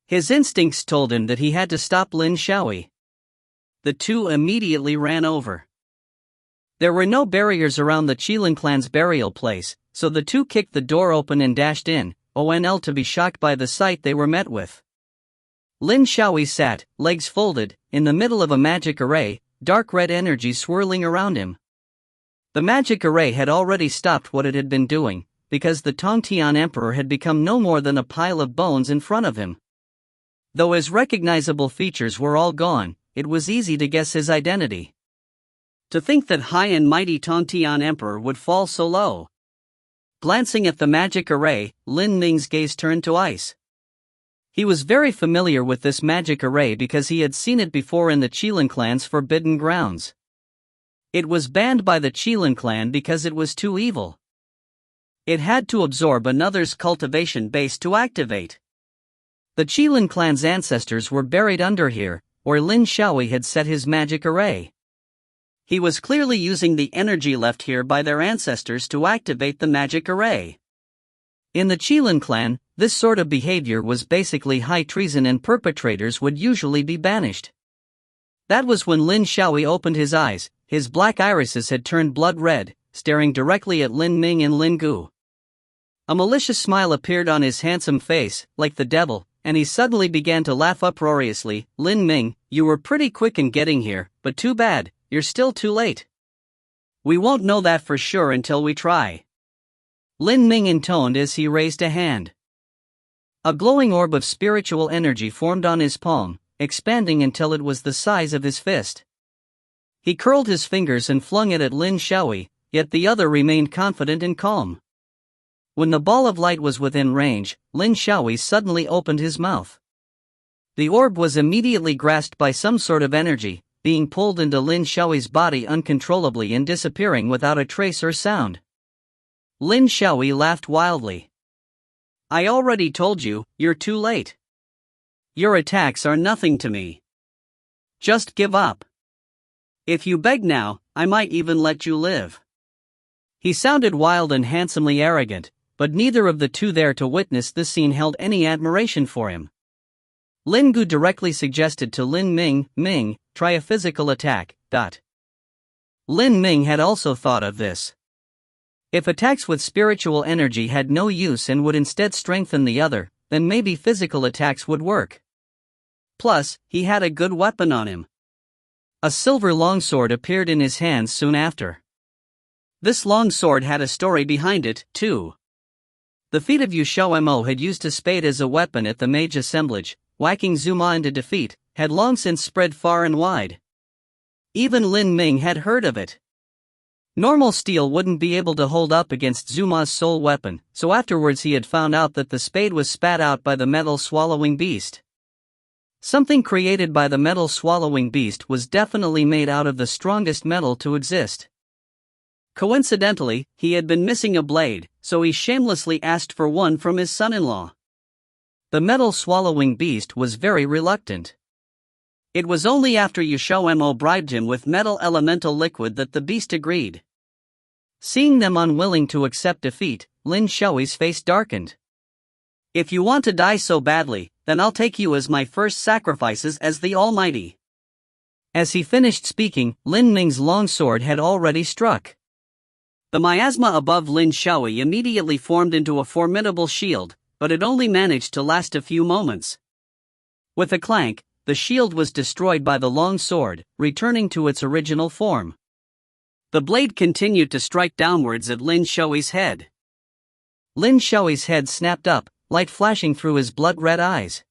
His instincts told him that he had to stop Lin Xiaoyi. The two immediately ran over. There were no barriers around the Qilin clan's burial place, so the two kicked the door open and dashed in, onl to be shocked by the sight they were met with. Lin Xiaoyi sat, legs folded, in the middle of a magic array, dark red energy swirling around him. The magic array had already stopped what it had been doing, because the Tongtian Emperor had become no more than a pile of bones in front of him. Though his recognizable features were all gone, it was easy to guess his identity. To think that high and mighty Tongtian Emperor would fall so low. Glancing at the magic array, Lin Ming's gaze turned to ice. He was very familiar with this magic array because he had seen it before in the Qilin clan's forbidden grounds. It was banned by the Qilin clan because it was too evil. It had to absorb another's cultivation base to activate. The Qilin clan's ancestors were buried under here, where Lin Xiaoyi had set his magic array. He was clearly using the energy left here by their ancestors to activate the magic array. In the Qilin clan, this sort of behavior was basically high treason and perpetrators would usually be banished. That was when Lin Xiaoyi opened his eyes. His black irises had turned blood red, staring directly at Lin Ming and Lin Gu. A malicious smile appeared on his handsome face, like the devil, and he suddenly began to laugh uproariously. Lin Ming, you were pretty quick in getting here, but too bad, you're still too late. We won't know that for sure until we try. Lin Ming intoned as he raised a hand. A glowing orb of spiritual energy formed on his palm, expanding until it was the size of his fist. He curled his fingers and flung it at Lin Xiaoyi, yet the other remained confident and calm. When the ball of light was within range, Lin Xiaoyi suddenly opened his mouth. The orb was immediately grasped by some sort of energy, being pulled into Lin Xiaoyi's body uncontrollably and disappearing without a trace or sound. Lin Xiaoyi laughed wildly. I already told you, you're too late. Your attacks are nothing to me. Just give up. If you beg now, I might even let you live." He sounded wild and handsomely arrogant, but neither of the two there to witness this scene held any admiration for him. Lin Gu directly suggested to Lin Ming, try a physical attack. Lin Ming had also thought of this. If attacks with spiritual energy had no use and would instead strengthen the other, then maybe physical attacks would work. Plus, he had a good weapon on him. A silver longsword appeared in his hands soon after. This longsword had a story behind it, too. The feet of XiaoMo had used a spade as a weapon at the mage assemblage, whacking Zuma into defeat, had long since spread far and wide. Even Lin Ming had heard of it. Normal steel wouldn't be able to hold up against Zuma's soul weapon, so afterwards he had found out that the spade was spat out by the metal-swallowing beast. Something created by the metal-swallowing beast was definitely made out of the strongest metal to exist. Coincidentally, he had been missing a blade, so he shamelessly asked for one from his son-in-law. The metal-swallowing beast was very reluctant. It was only after XiaoMo bribed him with metal elemental liquid that the beast agreed. Seeing them unwilling to accept defeat, Lin Xiao's face darkened. "If you want to die so badly, then I'll take you as my first sacrifices as the Almighty." As he finished speaking, Lin Ming's longsword had already struck. The miasma above Lin Xiao immediately formed into a formidable shield, but it only managed to last a few moments. With a clank, the shield was destroyed by the long sword, returning to its original form. The blade continued to strike downwards at Lin Xiao's head. Lin Xiao's head snapped up, light flashing through his blood-red eyes.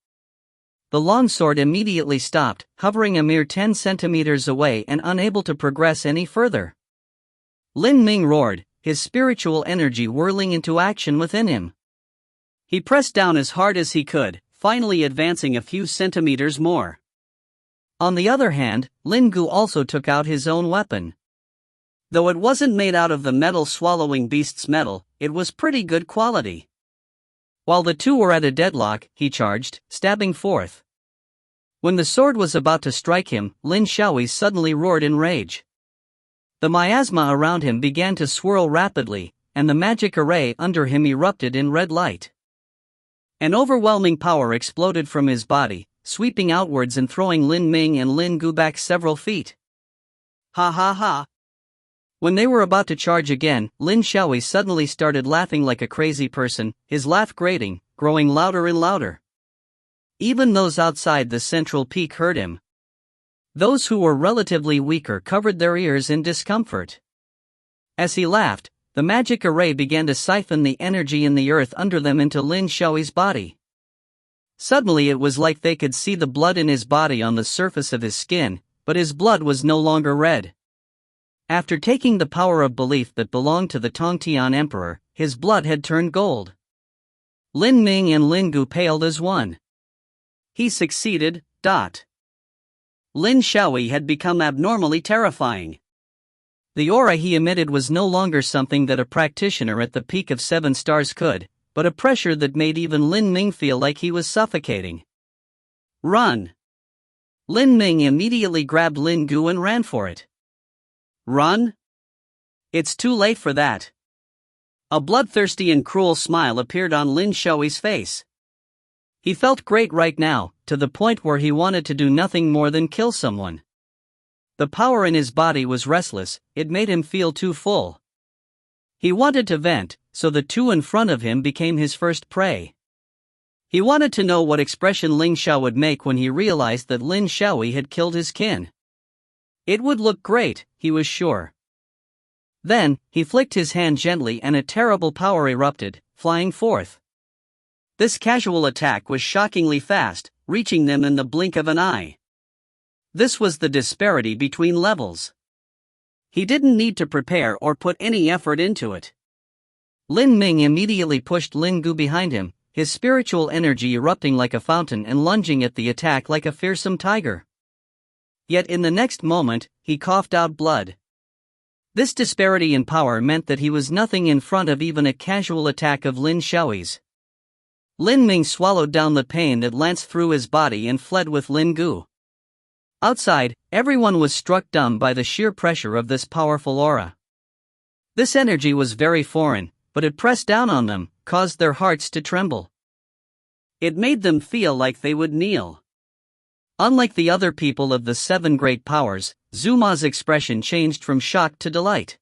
The longsword immediately stopped, hovering a mere 10 centimeters away and unable to progress any further. Lin Ming roared, his spiritual energy whirling into action within him. He pressed down as hard as he could, finally advancing a few centimeters more. On the other hand, Lin Gu also took out his own weapon. Though it wasn't made out of the metal-swallowing beast's metal, it was pretty good quality. While the two were at a deadlock, he charged, stabbing forth. When the sword was about to strike him, Lin Xiao suddenly roared in rage. The miasma around him began to swirl rapidly, and the magic array under him erupted in red light. An overwhelming power exploded from his body, sweeping outwards and throwing Lin Ming and Lin Gu back several feet. Ha ha ha! When they were about to charge again, Lin Xiao suddenly started laughing like a crazy person, his laugh grating, growing louder and louder. Even those outside the central peak heard him. Those who were relatively weaker covered their ears in discomfort. As he laughed, the magic array began to siphon the energy in the earth under them into Lin Xiao's body. Suddenly it was like they could see the blood in his body on the surface of his skin, but his blood was no longer red. After taking the power of belief that belonged to the Tongtian Emperor, his blood had turned gold. Lin Ming and Lin Gu paled as one. He succeeded. Lin Xiao had become abnormally terrifying. The aura he emitted was no longer something that a practitioner at the peak of 7 stars could, but a pressure that made even Lin Ming feel like he was suffocating. "Run!" Lin Ming immediately grabbed Lin Gu and ran for it. "Run? It's too late for that." A bloodthirsty and cruel smile appeared on Lin Xiao's face. He felt great right now, to the point where he wanted to do nothing more than kill someone. The power in his body was restless, it made him feel too full. He wanted to vent, so the two in front of him became his first prey. He wanted to know what expression Ling Xiao would make when he realized that Lin Xiao had killed his kin. It would look great, he was sure. Then, he flicked his hand gently and a terrible power erupted, flying forth. This casual attack was shockingly fast, reaching them in the blink of an eye. This was the disparity between levels. He didn't need to prepare or put any effort into it. Lin Ming immediately pushed Lin Gu behind him, his spiritual energy erupting like a fountain and lunging at the attack like a fearsome tiger. Yet in the next moment, he coughed out blood. This disparity in power meant that he was nothing in front of even a casual attack of Lin Xiao's. Lin Ming swallowed down the pain that lanced through his body and fled with Lin Gu. Outside, everyone was struck dumb by the sheer pressure of this powerful aura. This energy was very foreign, but it pressed down on them, caused their hearts to tremble. It made them feel like they would kneel. Unlike the other people of the 7 great powers, XiaoMo's expression changed from shock to delight.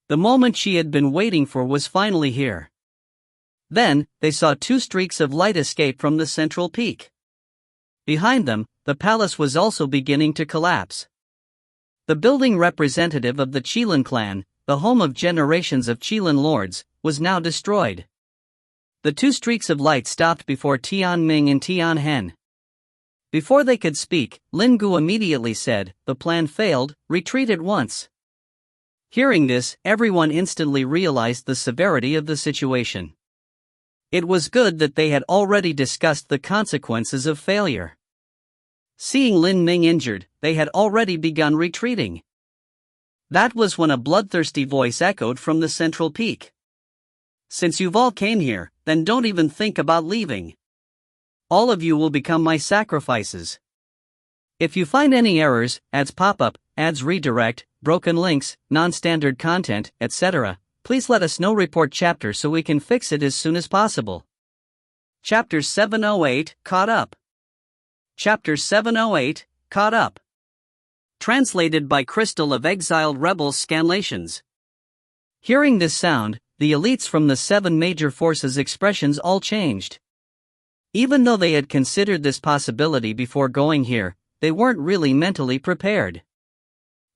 The moment she had been waiting for was finally here. Then, they saw 2 streaks of light escape from the central peak. Behind them, the palace was also beginning to collapse. The building representative of the Qilin clan, the home of generations of Qilin lords, was now destroyed. The 2 streaks of light stopped before Tianming and Tianhen. Before they could speak, Lin Gu immediately said, "The plan failed, retreat at once." Hearing this, everyone instantly realized the severity of the situation. It was good that they had already discussed the consequences of failure. Seeing Lin Ming injured, they had already begun retreating. That was when a bloodthirsty voice echoed from the central peak. "Since you've all came here, then don't even think about leaving. All of you will become my sacrifices. If you find any errors, ads pop up, ads redirect, broken links, non-standard content, etc., please let us know. Report chapter so we can fix it as soon as possible." Chapter 708, Caught Up. Chapter 708, Caught Up. Translated by Crystal of Exiled Rebels Scanlations. Hearing this sound, the elites from the 7 major forces' expressions all changed. Even though they had considered this possibility before going here, they weren't really mentally prepared.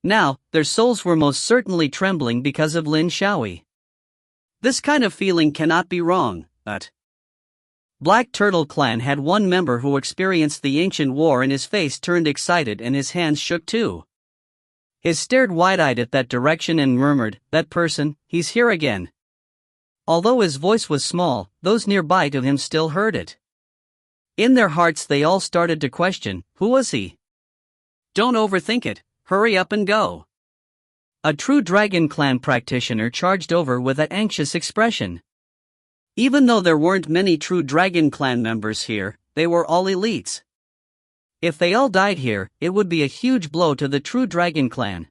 Now, their souls were most certainly trembling because of Lin Xiao. This kind of feeling cannot be wrong, but Black Turtle Clan had one member who experienced the ancient war and his face turned excited and his hands shook too. He stared wide-eyed at that direction and murmured, "That person, he's here again." Although his voice was small, those nearby to him still heard it. In their hearts they all started to question, who was he? "Don't overthink it, hurry up and go." A true Dragon Clan practitioner charged over with an anxious expression. Even though there weren't many true Dragon Clan members here, they were all elites. If they all died here, it would be a huge blow to the true Dragon Clan.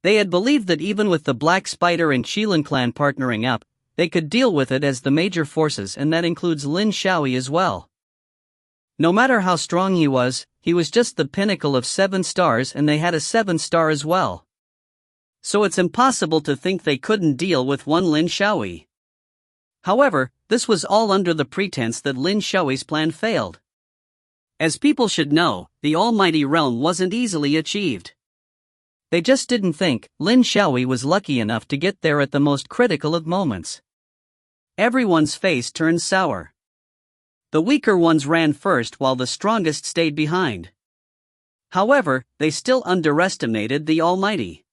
They had believed that even with the Black Spider and Qilin Clan partnering up, they could deal with it as the major forces, and that includes Lin Xiao as well. No matter how strong he was just the pinnacle of 7 stars and they had a 7-star as well. So it's impossible to think they couldn't deal with one Lin Xiao. However, this was all under the pretense that Lin Xiao's plan failed. As people should know, the almighty realm wasn't easily achieved. They just didn't think Lin Xiao was lucky enough to get there at the most critical of moments. Everyone's face turned sour. The weaker ones ran first while the strongest stayed behind. However, they still underestimated the Almighty.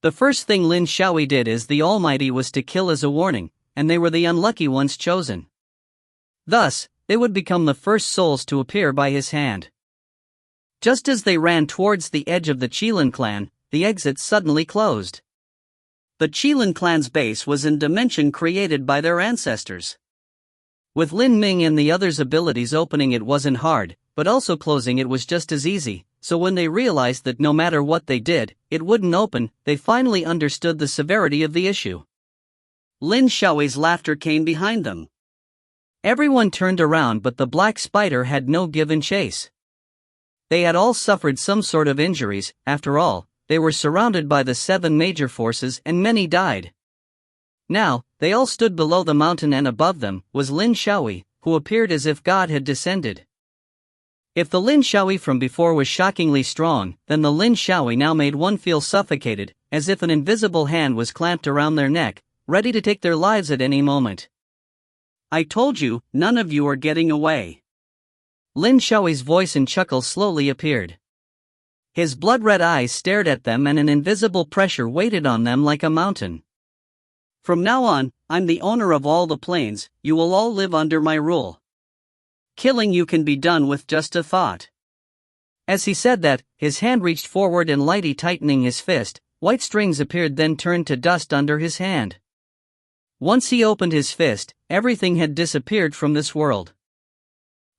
The first thing Lin Xiao did as the Almighty was to kill as a warning, and they were the unlucky ones chosen. Thus, they would become the first souls to appear by his hand. Just as they ran towards the edge of the Qilin clan, the exit suddenly closed. The Qilin clan's base was in dimension created by their ancestors. With Lin Ming and the others' abilities, opening it wasn't hard, but also closing it was just as easy, so when they realized that no matter what they did, it wouldn't open, they finally understood the severity of the issue. Lin Xiao's laughter came behind them. Everyone turned around, but the Black Spider had no given chase. They had all suffered some sort of injuries. After all, they were surrounded by the 7 major forces and many died. Now, they all stood below the mountain, and above them was Lin Xiao, who appeared as if God had descended. If the Lin Xiao from before was shockingly strong, then the Lin Xiao now made one feel suffocated, as if an invisible hand was clamped around their neck, ready to take their lives at any moment. "I told you, none of you are getting away." Lin Xiao's voice and chuckle slowly appeared. His blood-red eyes stared at them, and an invisible pressure weighted on them like a mountain. "From now on, I'm the owner of all the plains, you will all live under my rule. Killing you can be done with just a thought." As he said that, his hand reached forward and lightly tightening his fist, white strings appeared, then turned to dust under his hand. Once he opened his fist, everything had disappeared from this world.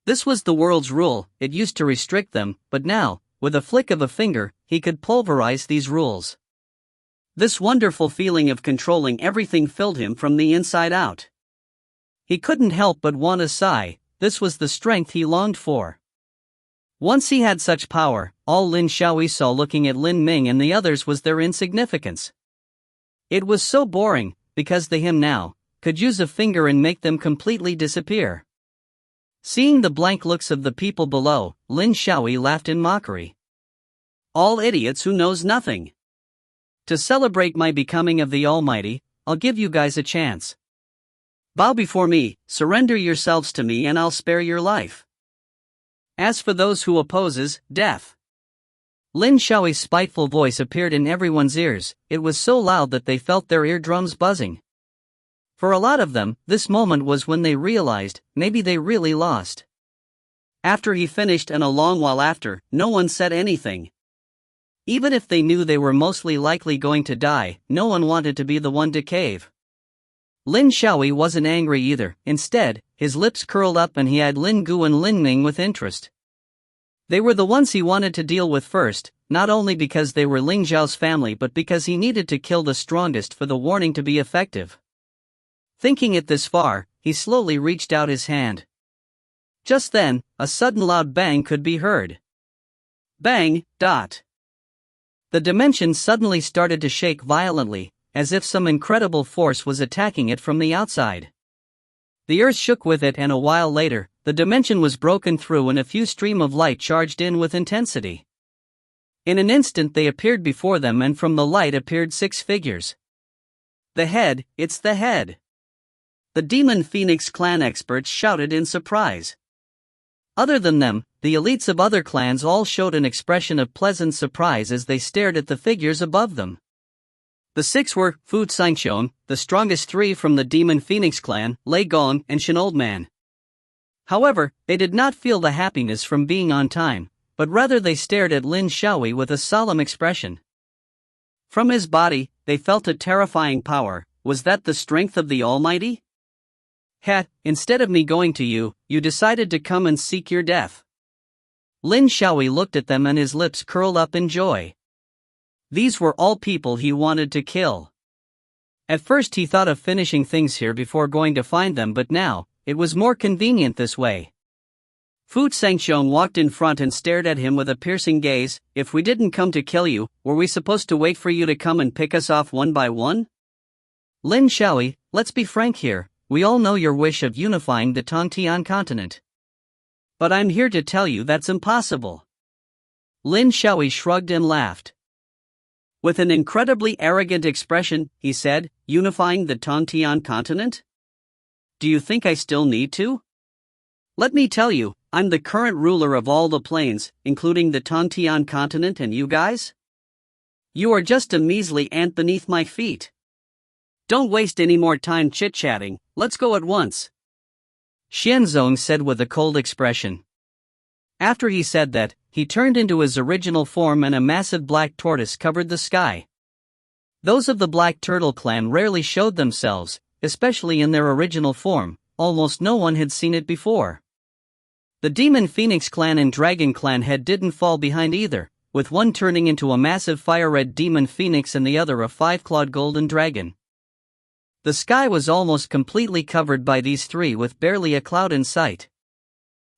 This was the world's rule. It used to restrict them, but now, with a flick of a finger, he could pulverize these rules. This wonderful feeling of controlling everything filled him from the inside out. He couldn't help but want to sigh. This was the strength he longed for. Once he had such power, all Lin Xiaoyi saw looking at Lin Ming and the others was their insignificance. It was so boring, because they him now could use a finger and make them completely disappear. Seeing the blank looks of the people below, Lin Xiaoyi laughed in mockery. All idiots who knows nothing. To celebrate my becoming of the Almighty, I'll give you guys a chance. Bow before me, surrender yourselves to me and I'll spare your life. As for those who opposes, death. Lin Xiaoyi's spiteful voice appeared in everyone's ears. It was so loud that they felt their eardrums buzzing. For a lot of them, this moment was when they realized, maybe they really lost. After he finished and a long while after, no one said anything. Even if they knew they were mostly likely going to die, no one wanted to be the one to cave. Lin Xiaoyi wasn't angry either. Instead, his lips curled up and he eyed Lin Gu and Lin Ming with interest. They were the ones he wanted to deal with first, not only because they were Ling Zhao's family but because he needed to kill the strongest for the warning to be effective. Thinking it this far, he slowly reached out his hand. Just then, a sudden loud bang could be heard. Bang, dot. The dimension suddenly started to shake violently, as if some incredible force was attacking it from the outside. The earth shook with it and a while later, the dimension was broken through and a few streams of light charged in with intensity. In an instant they appeared before them and from the light appeared 6 figures. The head, it's the head. The Demon Phoenix clan experts shouted in surprise. Other than them, the elites of other clans all showed an expression of pleasant surprise as they stared at the figures above them. The 6 were Fu Sangxiong, the strongest 3 from the Demon Phoenix clan, Lei Gong and Shen Old Man. However, they did not feel the happiness from being on time, but rather they stared at Lin Xiaoyi with a solemn expression. From his body, they felt a terrifying power. Was that the strength of the Almighty? Instead of me going to you, you decided to come and seek your death. Lin Xiaoyi looked at them and his lips curled up in joy. These were all people he wanted to kill. At first he thought of finishing things here before going to find them, but now, it was more convenient this way. Fu Sangxiong walked in front and stared at him with a piercing gaze. If we didn't come to kill you, were we supposed to wait for you to come and pick us off one by one? Lin Xiaoyi, let's be frank here, we all know your wish of unifying the Tongtian continent. But I'm here to tell you that's impossible. Lin Xiaoyi shrugged and laughed. With an incredibly arrogant expression, he said, unifying the Tongtian continent? Do you think I still need to? Let me tell you, I'm the current ruler of all the plains, including the Tongtian continent and you guys? You are just a measly ant beneath my feet. Don't waste any more time chit-chatting, let's go at once. Xianzong said with a cold expression. After he said that, he turned into his original form and a massive black tortoise covered the sky. Those of the Black Turtle clan rarely showed themselves, especially in their original form. Almost no one had seen it before. The Demon Phoenix clan and Dragon clan head didn't fall behind either, with one turning into a massive fire-red demon phoenix and the other a 5-clawed golden dragon. The sky was almost completely covered by these 3 with barely a cloud in sight.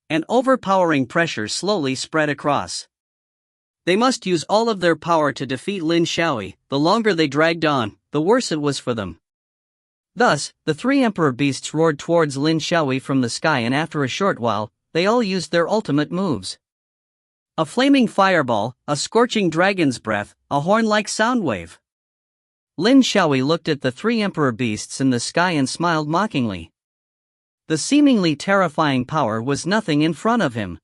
An overpowering pressure slowly spread across. They must use all of their power to defeat Lin Xiaoyi. The longer they dragged on, the worse it was for them. Thus, the 3 emperor beasts roared towards Lin Xiaoyi from the sky and after a short while, they all used their ultimate moves. A flaming fireball, a scorching dragon's breath, a horn-like sound wave. Lin Xiaoyi looked at the 3 emperor beasts in the sky and smiled mockingly. The seemingly terrifying power was nothing in front of him.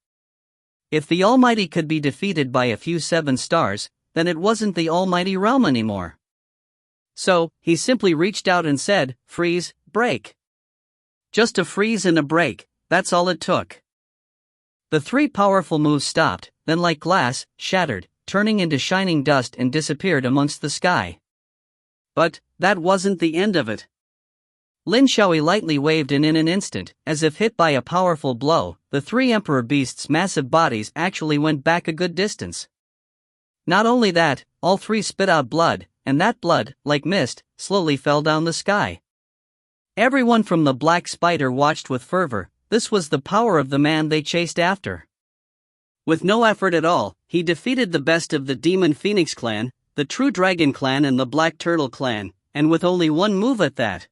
If the Almighty could be defeated by a few 7 stars, then it wasn't the Almighty realm anymore. So, he simply reached out and said, freeze, break. Just a freeze and a break, that's all it took. The 3 powerful moves stopped, then like glass, shattered, turning into shining dust and disappeared amongst the sky. But, that wasn't the end of it. Lin Xiaoyi lightly waved and in an instant, as if hit by a powerful blow, the 3 emperor beasts' massive bodies actually went back a good distance. Not only that, all three spit out blood, and that blood, like mist, slowly fell down the sky. Everyone from the Black Spider watched with fervor. This was the power of the man they chased after. With no effort at all, he defeated the best of the Demon Phoenix clan, the True Dragon clan and the Black Turtle clan, and with only one move at that.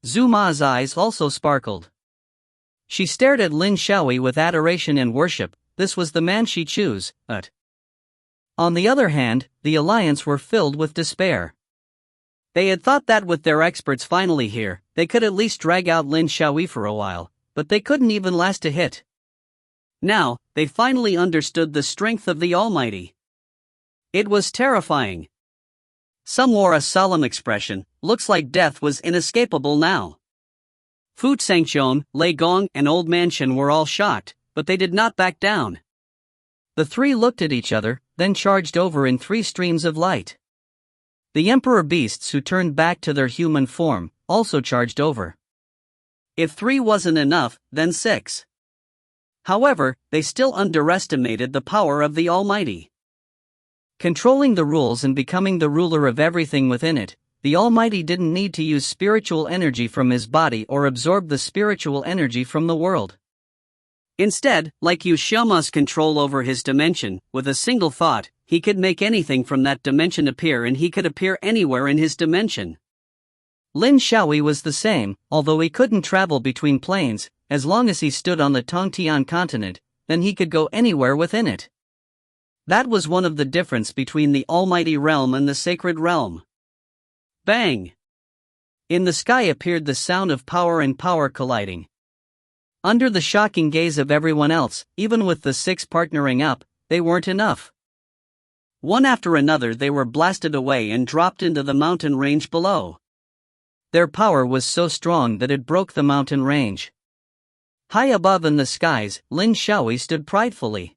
Zhu Ma's eyes also sparkled. She stared at Lin Xiaoyi with adoration and worship. This was the man she chose. On the other hand, the alliance were filled with despair. They had thought that with their experts finally here, they could at least drag out Lin Xiaoyi for a while, but they couldn't even last a hit. Now, they finally understood the strength of the Almighty. It was terrifying. Some wore a solemn expression. Looks like death was inescapable now. Fu Changqiong, Lei Gong, and Old Man Shen were all shocked, but they did not back down. The three looked at each other, then charged over in three streams of light. The Emperor Beasts, who turned back to their human form, also charged over. If 3 wasn't enough, then 6. However, they still underestimated the power of the Almighty. Controlling the rules and becoming the ruler of everything within it, the Almighty didn't need to use spiritual energy from his body or absorb the spiritual energy from the world. Instead, like XiaoMo's control over his dimension, with a single thought, he could make anything from that dimension appear, and he could appear anywhere in his dimension. Lin Xiaoyi was the same, although he couldn't travel between planes. As long as he stood on the Tongtian continent, then he could go anywhere within it. That was one of the difference between the Almighty Realm and the Sacred Realm. Bang! In the sky appeared the sound of power and power colliding. Under the shocking gaze of everyone else, even with the 6 partnering up, they weren't enough. One after another they were blasted away and dropped into the mountain range below. Their power was so strong that it broke the mountain range. High above in the skies, Lin Xiaoyi stood pridefully.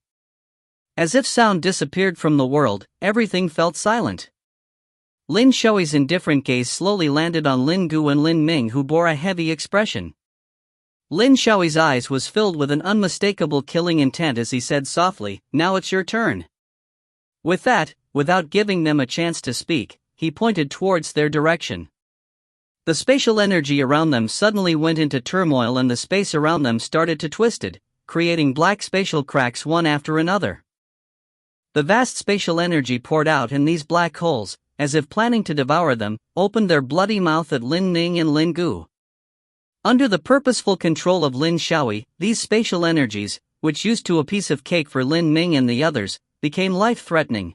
As if sound disappeared from the world, everything felt silent. Lin Xiaoyi's indifferent gaze slowly landed on Lin Gu and Lin Ming, who bore a heavy expression. Lin Xiaoyi's eyes was filled with an unmistakable killing intent as he said softly, "Now it's your turn." With that, without giving them a chance to speak, he pointed towards their direction. The spatial energy around them suddenly went into turmoil and the space around them started to twisted, creating black spatial cracks one after another. The vast spatial energy poured out in these black holes, as if planning to devour them, opened their bloody mouth at Lin Ming and Lin Gu. Under the purposeful control of Lin Xiaoyi, these spatial energies, which used to a piece of cake for Lin Ming and the others, became life-threatening.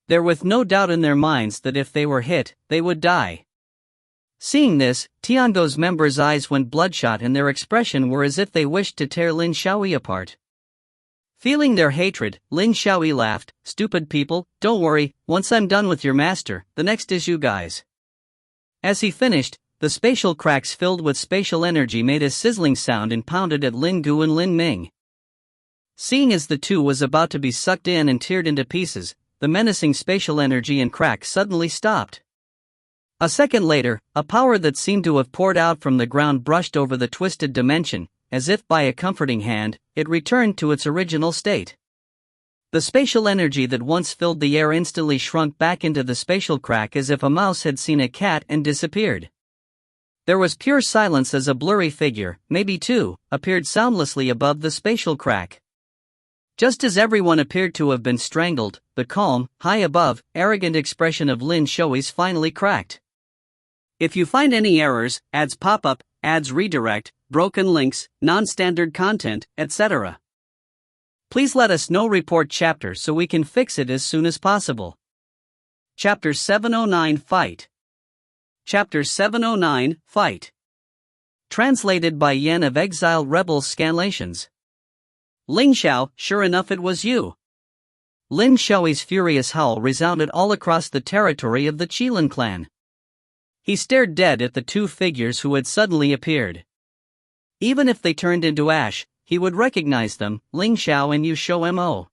There was no doubt in their minds that if they were hit, they would die. Seeing this, Tiango's members' eyes went bloodshot and their expression were as if they wished to tear Lin Xiaoyi apart. Feeling their hatred, Lin Xiaoyi laughed, "Stupid people, don't worry, once I'm done with your master, the next is you guys." As he finished, the spatial cracks filled with spatial energy made a sizzling sound and pounded at Lin Gu and Lin Ming. Seeing as the two was about to be sucked in and teared into pieces, the menacing spatial energy and cracks suddenly stopped. A second later, a power that seemed to have poured out from the ground brushed over the twisted dimension. As if by a comforting hand, it returned to its original state. The spatial energy that once filled the air instantly shrunk back into the spatial crack as if a mouse had seen a cat and disappeared. There was pure silence as a blurry figure, maybe 2, appeared soundlessly above the spatial crack. Just as everyone appeared to have been strangled, the calm, high above, arrogant expression of Lin Xiaoyi's finally cracked. If you find any errors, ads pop up, ads redirect, broken links, non-standard content, etc., please let us know. Report chapter so we can fix it as soon as possible. Chapter 709 Fight. Chapter 709 Fight. Translated by Yen of Exiled Rebels Scanlations. Ling Xiao, sure enough it was you. Lin Xiaoyi's furious howl resounded all across the territory of the Qilin clan. He stared dead at the 2 figures who had suddenly appeared. Even if they turned into ash, he would recognize them, Ling Xiao and XiaoMo.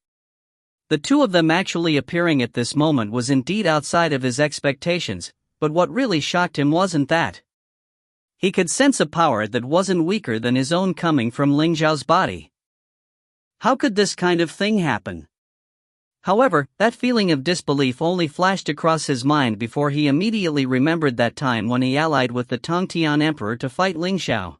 The 2 of them actually appearing at this moment was indeed outside of his expectations, but what really shocked him wasn't that. He could sense a power that wasn't weaker than his own coming from Ling Xiao's body. How could this kind of thing happen? However, that feeling of disbelief only flashed across his mind before he immediately remembered that time when he allied with the Tongtian Emperor to fight Ling Xiao.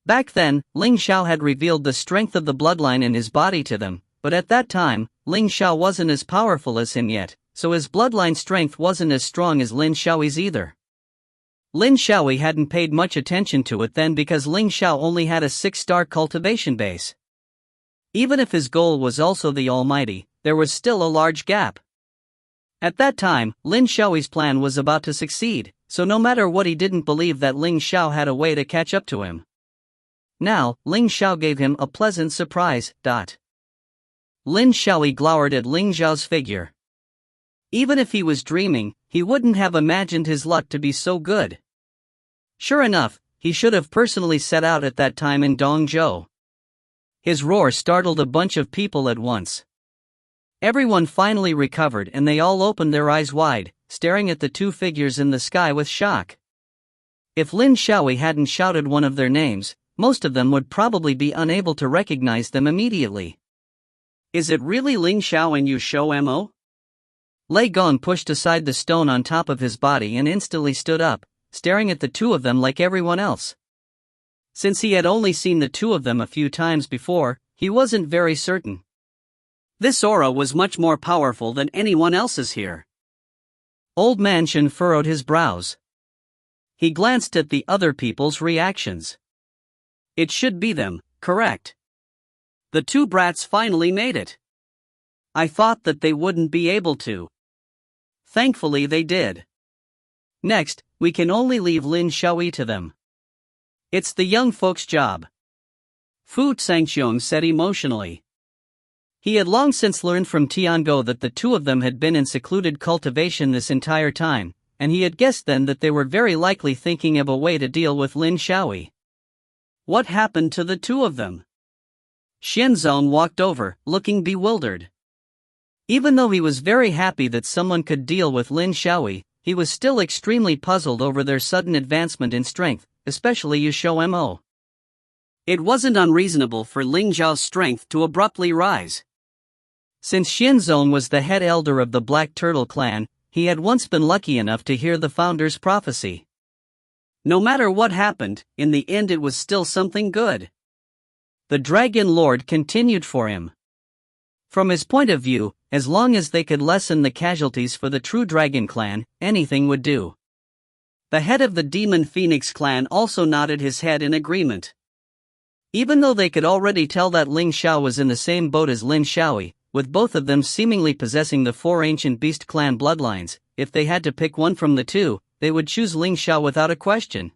Back then, Ling Xiao had revealed the strength of the bloodline in his body to them, but at that time, Ling Xiao wasn't as powerful as him yet, so his bloodline strength wasn't as strong as Lin Xiaoi's either. Lin Xiaoi hadn't paid much attention to it then because Ling Xiao only had a 6-star cultivation base. Even if his goal was also the Almighty, there was still a large gap. At that time, Lin Xiaoi's plan was about to succeed, so no matter what he didn't believe that Ling Xiao had a way to catch up to him. Now, Ling Xiao gave him a pleasant surprise. Lin Xiaoi glowered at Ling Xiao's figure. Even if he was dreaming, he wouldn't have imagined his luck to be so good. Sure enough, he should have personally set out at that time in Dongzhou. His roar startled a bunch of people at once. Everyone finally recovered and they all opened their eyes wide, staring at the two figures in the sky with shock. If Lin Xiaoi hadn't shouted one of their names, most of them would probably be unable to recognize them immediately. Is it really Ling Xiao and XiaoMo? Lei Gong pushed aside the stone on top of his body and instantly stood up, staring at the two of them like everyone else. Since he had only seen the two of them a few times before, he wasn't very certain. This aura was much more powerful than anyone else's here. Old Man Shen furrowed his brows. He glanced at the other people's reactions. It should be them, correct? The two brats finally made it. I thought that they wouldn't be able to. Thankfully they did. Next, we can only leave Lin Xiaoi to them. It's the young folks' job. Fu Changqiong said emotionally. He had long since learned from Tiango that the two of them had been in secluded cultivation this entire time, and he had guessed then that they were very likely thinking of a way to deal with Lin Xiaoi. What happened to the two of them? Xianzong walked over, looking bewildered. Even though he was very happy that someone could deal with Lin Xiaoi, he was still extremely puzzled over their sudden advancement in strength, especially XiaoMo. It wasn't unreasonable for Ling Xiao's strength to abruptly rise. Since Xianzong was the head elder of the Black Turtle clan, he had once been lucky enough to hear the founder's prophecy. No matter what happened, in the end it was still something good. The Dragon Lord continued for him. From his point of view, as long as they could lessen the casualties for the true Dragon clan, anything would do. The head of the Demon Phoenix clan also nodded his head in agreement. Even though they could already tell that Ling Xiao was in the same boat as Lin Xiaoi, with both of them seemingly possessing the 4 ancient beast clan bloodlines, if they had to pick one from the two, they would choose Ling Xiao without a question.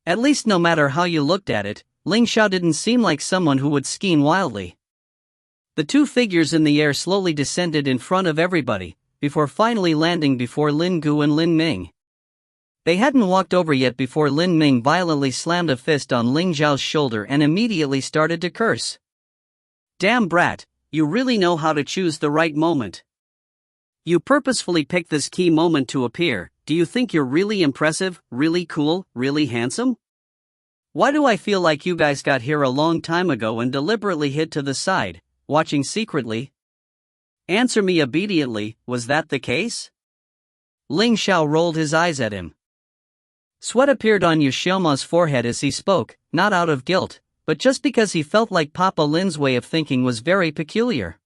At least no matter how you looked at it, Ling Xiao didn't seem like someone who would scheme wildly. The two figures in the air slowly descended in front of everybody, before finally landing before Lin Gu and Lin Ming. They hadn't walked over yet before Lin Ming violently slammed a fist on Ling Xiao's shoulder and immediately started to curse. Damn brat, you really know how to choose the right moment. You purposefully picked this key moment to appear. Do you think you're really impressive, really cool, really handsome? Why do I feel like you guys got here a long time ago and deliberately hid to the side, watching secretly? Answer me obediently, was that the case? Ling Xiao rolled his eyes at him. Sweat appeared on XiaoMo's forehead as he spoke, not out of guilt, but just because he felt like Papa Lin's way of thinking was very peculiar.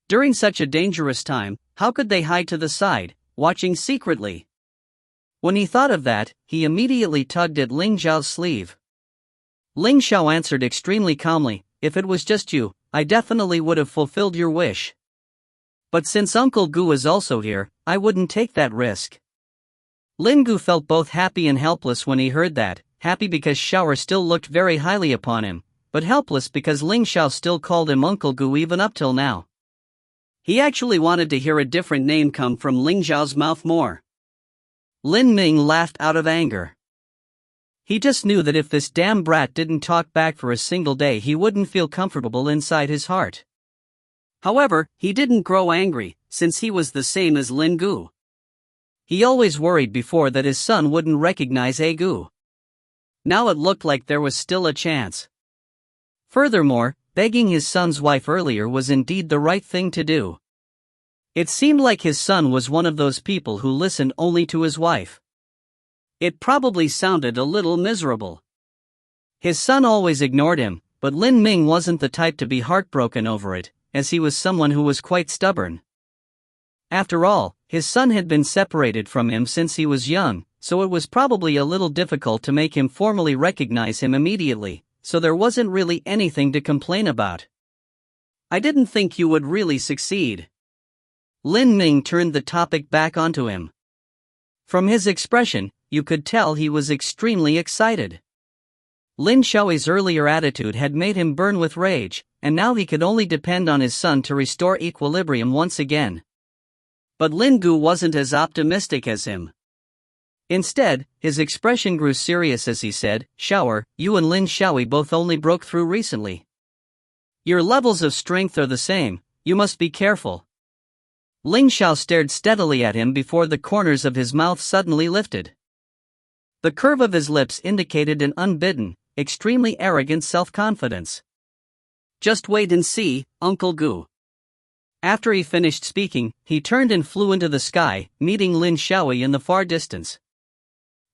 During such a dangerous time, how could they hide to the side, watching secretly? When he thought of that, he immediately tugged at Ling Xiao's sleeve. Ling Xiao answered extremely calmly, if it was just you, I definitely would have fulfilled your wish. But since Uncle Gu is also here, I wouldn't take that risk. Lin Gu felt both happy and helpless when he heard that, happy because Xiao still looked very highly upon him, but helpless because Ling Xiao still called him Uncle Gu even up till now. He actually wanted to hear a different name come from Ling Xiao's mouth more. Lin Ming laughed out of anger. He just knew that if this damn brat didn't talk back for a single day he wouldn't feel comfortable inside his heart. However, he didn't grow angry, since he was the same as Lin Gu. He always worried before that his son wouldn't recognize Gu. Now it looked like there was still a chance. Furthermore, begging his son's wife earlier was indeed the right thing to do. It seemed like his son was one of those people who listened only to his wife. It probably sounded a little miserable. His son always ignored him, but Lin Ming wasn't the type to be heartbroken over it, as he was someone who was quite stubborn. After all, his son had been separated from him since he was young, so it was probably a little difficult to make him formally recognize him immediately, so there wasn't really anything to complain about. I didn't think you would really succeed. Lin Ming turned the topic back onto him. From his expression, you could tell he was extremely excited. Lin Xiao's earlier attitude had made him burn with rage, and now he could only depend on his son to restore equilibrium once again. But Lin Gu wasn't as optimistic as him. Instead, his expression grew serious as he said, "Xiao, you and Lin Xiao both only broke through recently. Your levels of strength are the same, you must be careful." Ling Xiao stared steadily at him before the corners of his mouth suddenly lifted. The curve of his lips indicated an unbidden, extremely arrogant self-confidence. "Just wait and see, Uncle Gu." After he finished speaking, he turned and flew into the sky, meeting Lin Xiao in the far distance.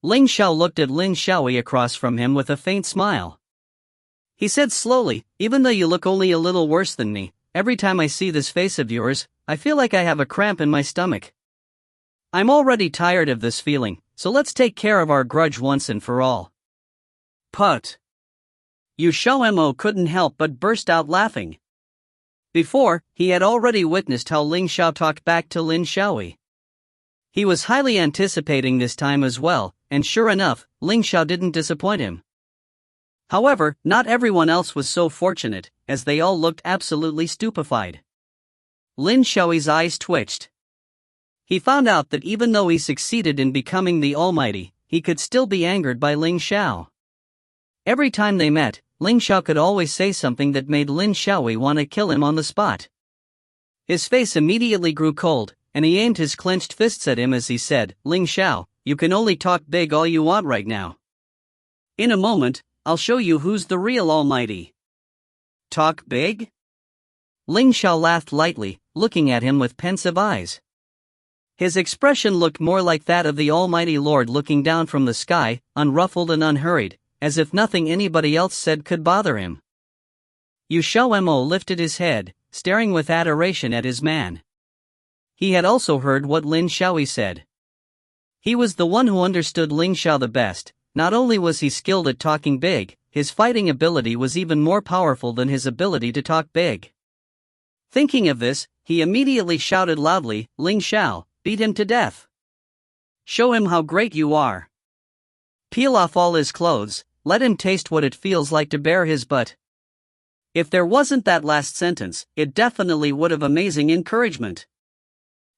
Ling Xiao looked at Lin Xiao across from him with a faint smile. He said slowly, "Even though you look only a little worse than me, every time I see this face of yours, I feel like I have a cramp in my stomach. I'm already tired of this feeling, so let's take care of our grudge once and for all." Put. XiaoMo couldn't help but burst out laughing. Before, he had already witnessed how Ling Xiao talked back to Lin Xiao. He was highly anticipating this time as well, and sure enough, Ling Xiao didn't disappoint him. However, not everyone else was so fortunate, as they all looked absolutely stupefied. Lin Xiao's eyes twitched. He found out that even though he succeeded in becoming the Almighty, he could still be angered by Ling Xiao. Every time they met, Ling Xiao could always say something that made Lin Xiao want to kill him on the spot. His face immediately grew cold, and he aimed his clenched fists at him as he said, "Ling Xiao, you can only talk big all you want right now. In a moment, I'll show you who's the real Almighty." "Talk big?" Ling Xiao laughed lightly, looking at him with pensive eyes. His expression looked more like that of the Almighty Lord looking down from the sky, unruffled and unhurried, as if nothing anybody else said could bother him. XiaoMo lifted his head, staring with adoration at his man. He had also heard what Lin Xiao said. He was the one who understood Ling Xiao the best. Not only was he skilled at talking big, his fighting ability was even more powerful than his ability to talk big. Thinking of this, he immediately shouted loudly, "Ling Xiao, beat him to death. Show him how great you are. Peel off all his clothes, let him taste what it feels like to bear his butt." If there wasn't that last sentence, it definitely would have amazing encouragement.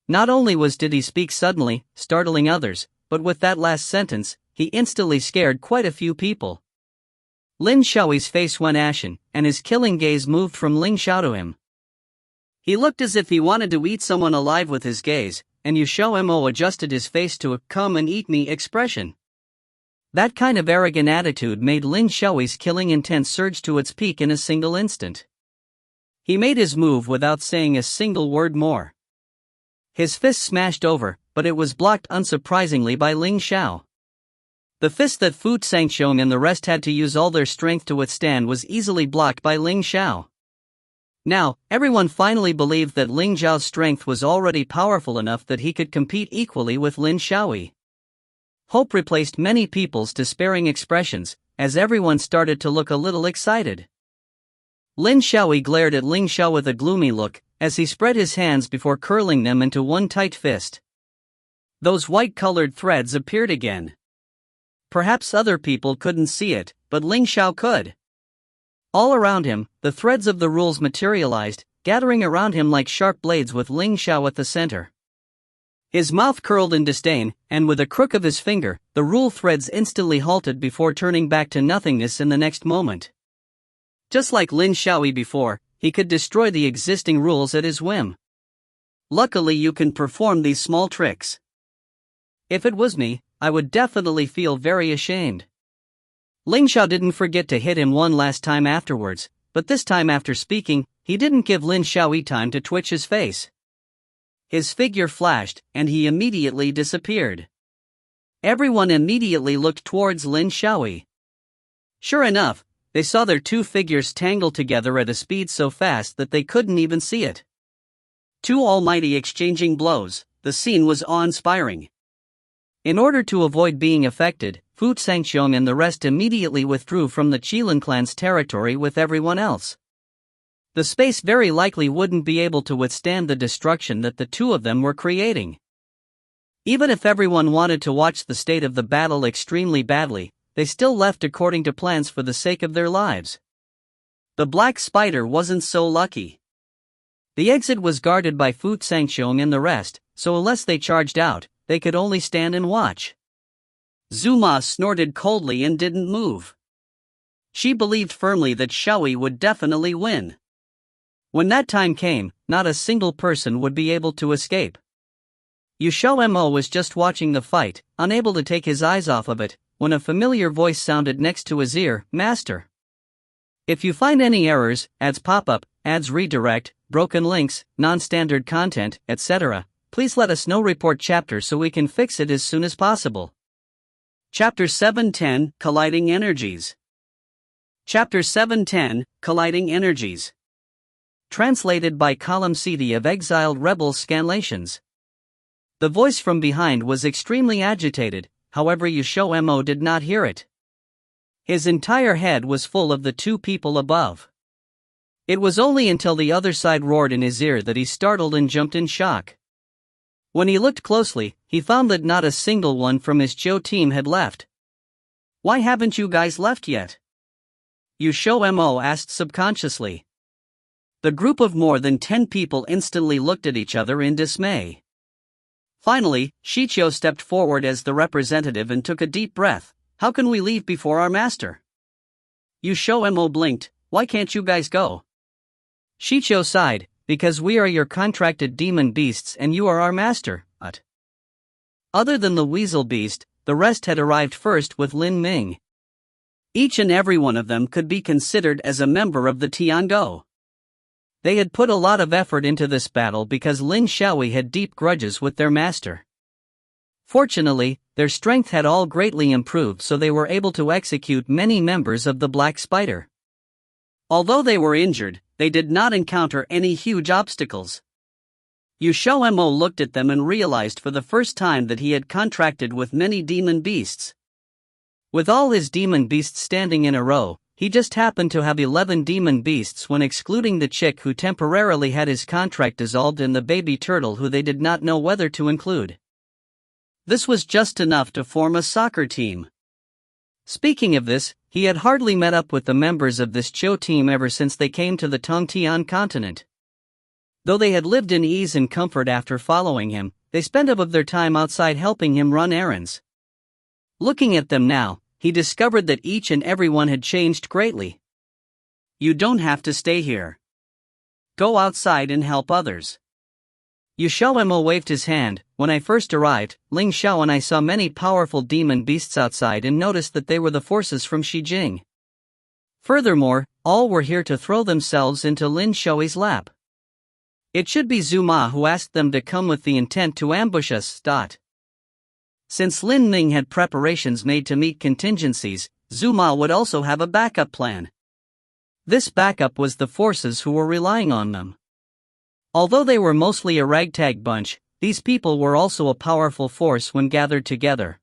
Not only did he speak suddenly, startling others, but with that last sentence, he instantly scared quite a few people. Lin Xiao's face went ashen, and his killing gaze moved from Ling Xiao to him. He looked as if he wanted to eat someone alive with his gaze, and XiaoMo adjusted his face to a "come and eat me" expression. That kind of arrogant attitude made Lin Xiao's killing intent surge to its peak in a single instant. He made his move without saying a single word more. His fist smashed over, but it was blocked unsurprisingly by Ling Xiao. The fist that Fu Sangxiong and the rest had to use all their strength to withstand was easily blocked by Ling Xiao. Now, everyone finally believed that Ling Xiao's strength was already powerful enough that he could compete equally with Lin Xiao. Hope replaced many people's despairing expressions, as everyone started to look a little excited. Lin Xiao glared at Ling Xiao with a gloomy look, as he spread his hands before curling them into one tight fist. Those white-colored threads appeared again. Perhaps other people couldn't see it, but Ling Xiao could. All around him, the threads of the rules materialized, gathering around him like sharp blades with Ling Xiao at the center. His mouth curled in disdain, and with a crook of his finger, the rule threads instantly halted before turning back to nothingness in the next moment. Just like Lin Xiao before, he could destroy the existing rules at his whim. Luckily you can perform these small tricks. If it was me, I would definitely feel very ashamed. Ling Xiao didn't forget to hit him one last time afterwards, but this time after speaking, he didn't give Lin Xiaoyi time to twitch his face. His figure flashed, and he immediately disappeared. Everyone immediately looked towards Lin Xiaoyi. Sure enough, they saw their two figures tangle together at a speed so fast that they couldn't even see it. Two almighty exchanging blows, the scene was awe-inspiring. In order to avoid being affected, Fu Sangxiong and the rest immediately withdrew from the Qilin clan's territory with everyone else. The space very likely wouldn't be able to withstand the destruction that the two of them were creating. Even if everyone wanted to watch the state of the battle extremely badly, they still left according to plans for the sake of their lives. The Black Spider wasn't so lucky. The exit was guarded by Fu Sangxiong and the rest, so unless they charged out, they could only stand and watch. Zuma snorted coldly and didn't move. She believed firmly that Xiaoyi would definitely win. When that time came, not a single person would be able to escape. XiaoMo was just watching the fight, unable to take his eyes off of it, when a familiar voice sounded next to his ear, "Master. If you find any errors, ads pop-up, ads redirect, broken links, non-standard content, etc., please let us know. Report chapter so we can fix it as soon as possible." Chapter 710, Colliding Energies. Chapter 710, Colliding Energies. Translated by Column CD of Exiled Rebels Scanlations. The voice from behind was extremely agitated, however XiaoMo did not hear it. His entire head was full of the two people above. It was only until the other side roared in his ear that he startled and jumped in shock. When he looked closely, he found that not a single one from his Xiao team had left. "Why haven't you guys left yet?" XiaoMo asked subconsciously. The group of more than 10 people instantly looked at each other in dismay. Finally, Xiao stepped forward as the representative and took a deep breath. "How can we leave before our master?" XiaoMo blinked. "Why can't you guys go?" Xiao sighed, "Because we are your contracted demon beasts and you are our master." Other than the weasel beast, the rest had arrived first with Lin Ming. Each and every one of them could be considered as a member of the Tiangou. They had put a lot of effort into this battle because Lin Xiaoyi had deep grudges with their master. Fortunately, their strength had all greatly improved, so they were able to execute many members of the Black Spider. Although they were injured, they did not encounter any huge obstacles. XiaoMo looked at them and realized for the first time that he had contracted with many demon beasts. With all his demon beasts standing in a row, he just happened to have 11 demon beasts when excluding the chick who temporarily had his contract dissolved and the baby turtle who they did not know whether to include. This was just enough to form a soccer team. Speaking of this, he had hardly met up with the members of this Xiao team ever since they came to the Tongtian continent. Though they had lived in ease and comfort after following him, they spent half of their time outside helping him run errands. Looking at them now, he discovered that each and every one had changed greatly. "You don't have to stay here. Go outside and help others." XiaoMo waved his hand. "When I first arrived, Ling Xiao and I saw many powerful demon beasts outside and noticed that they were the forces from Xijing. Furthermore, all were here to throw themselves into Lin Xiaoyi's lap. It should be Zuma who asked them to come with the intent to ambush us. Since Lin Ming had preparations made to meet contingencies, Zuma would also have a backup plan. This backup was the forces who were relying on them. Although they were mostly a ragtag bunch, these people were also a powerful force when gathered together.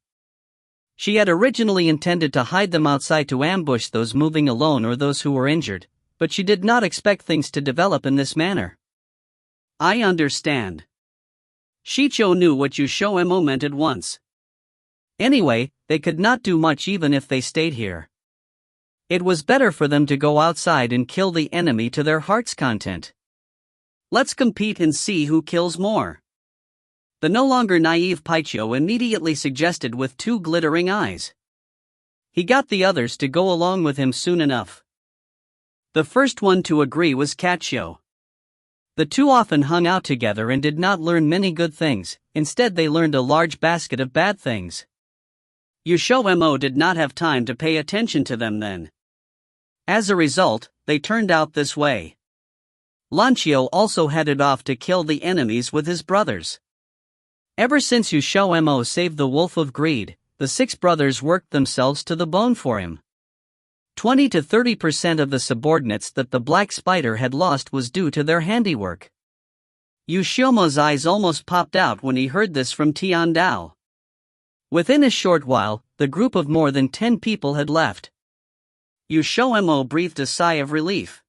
She had originally intended to hide them outside to ambush those moving alone or those who were injured, but she did not expect things to develop in this manner." "I understand." Xiao knew what XiaoMo meant at once. Anyway, they could not do much even if they stayed here. It was better for them to go outside and kill the enemy to their heart's content. "Let's compete and see who kills more." The no longer naive Paiqiu immediately suggested with two glittering eyes. He got the others to go along with him soon enough. The first one to agree was Xiao. The two often hung out together and did not learn many good things, instead they learned a large basket of bad things. XiaoMo did not have time to pay attention to them then. As a result, they turned out this way. Xiao also headed off to kill the enemies with his brothers. Ever since XiaoMo saved the Wolf of Greed, the 6 brothers worked themselves to the bone for him. 20 to 30% of the subordinates that the Black Spider had lost was due to their handiwork. XiaoMo's eyes almost popped out when he heard this from Tian Dao. Within a short while, the group of more than 10 people had left. XiaoMo breathed a sigh of relief.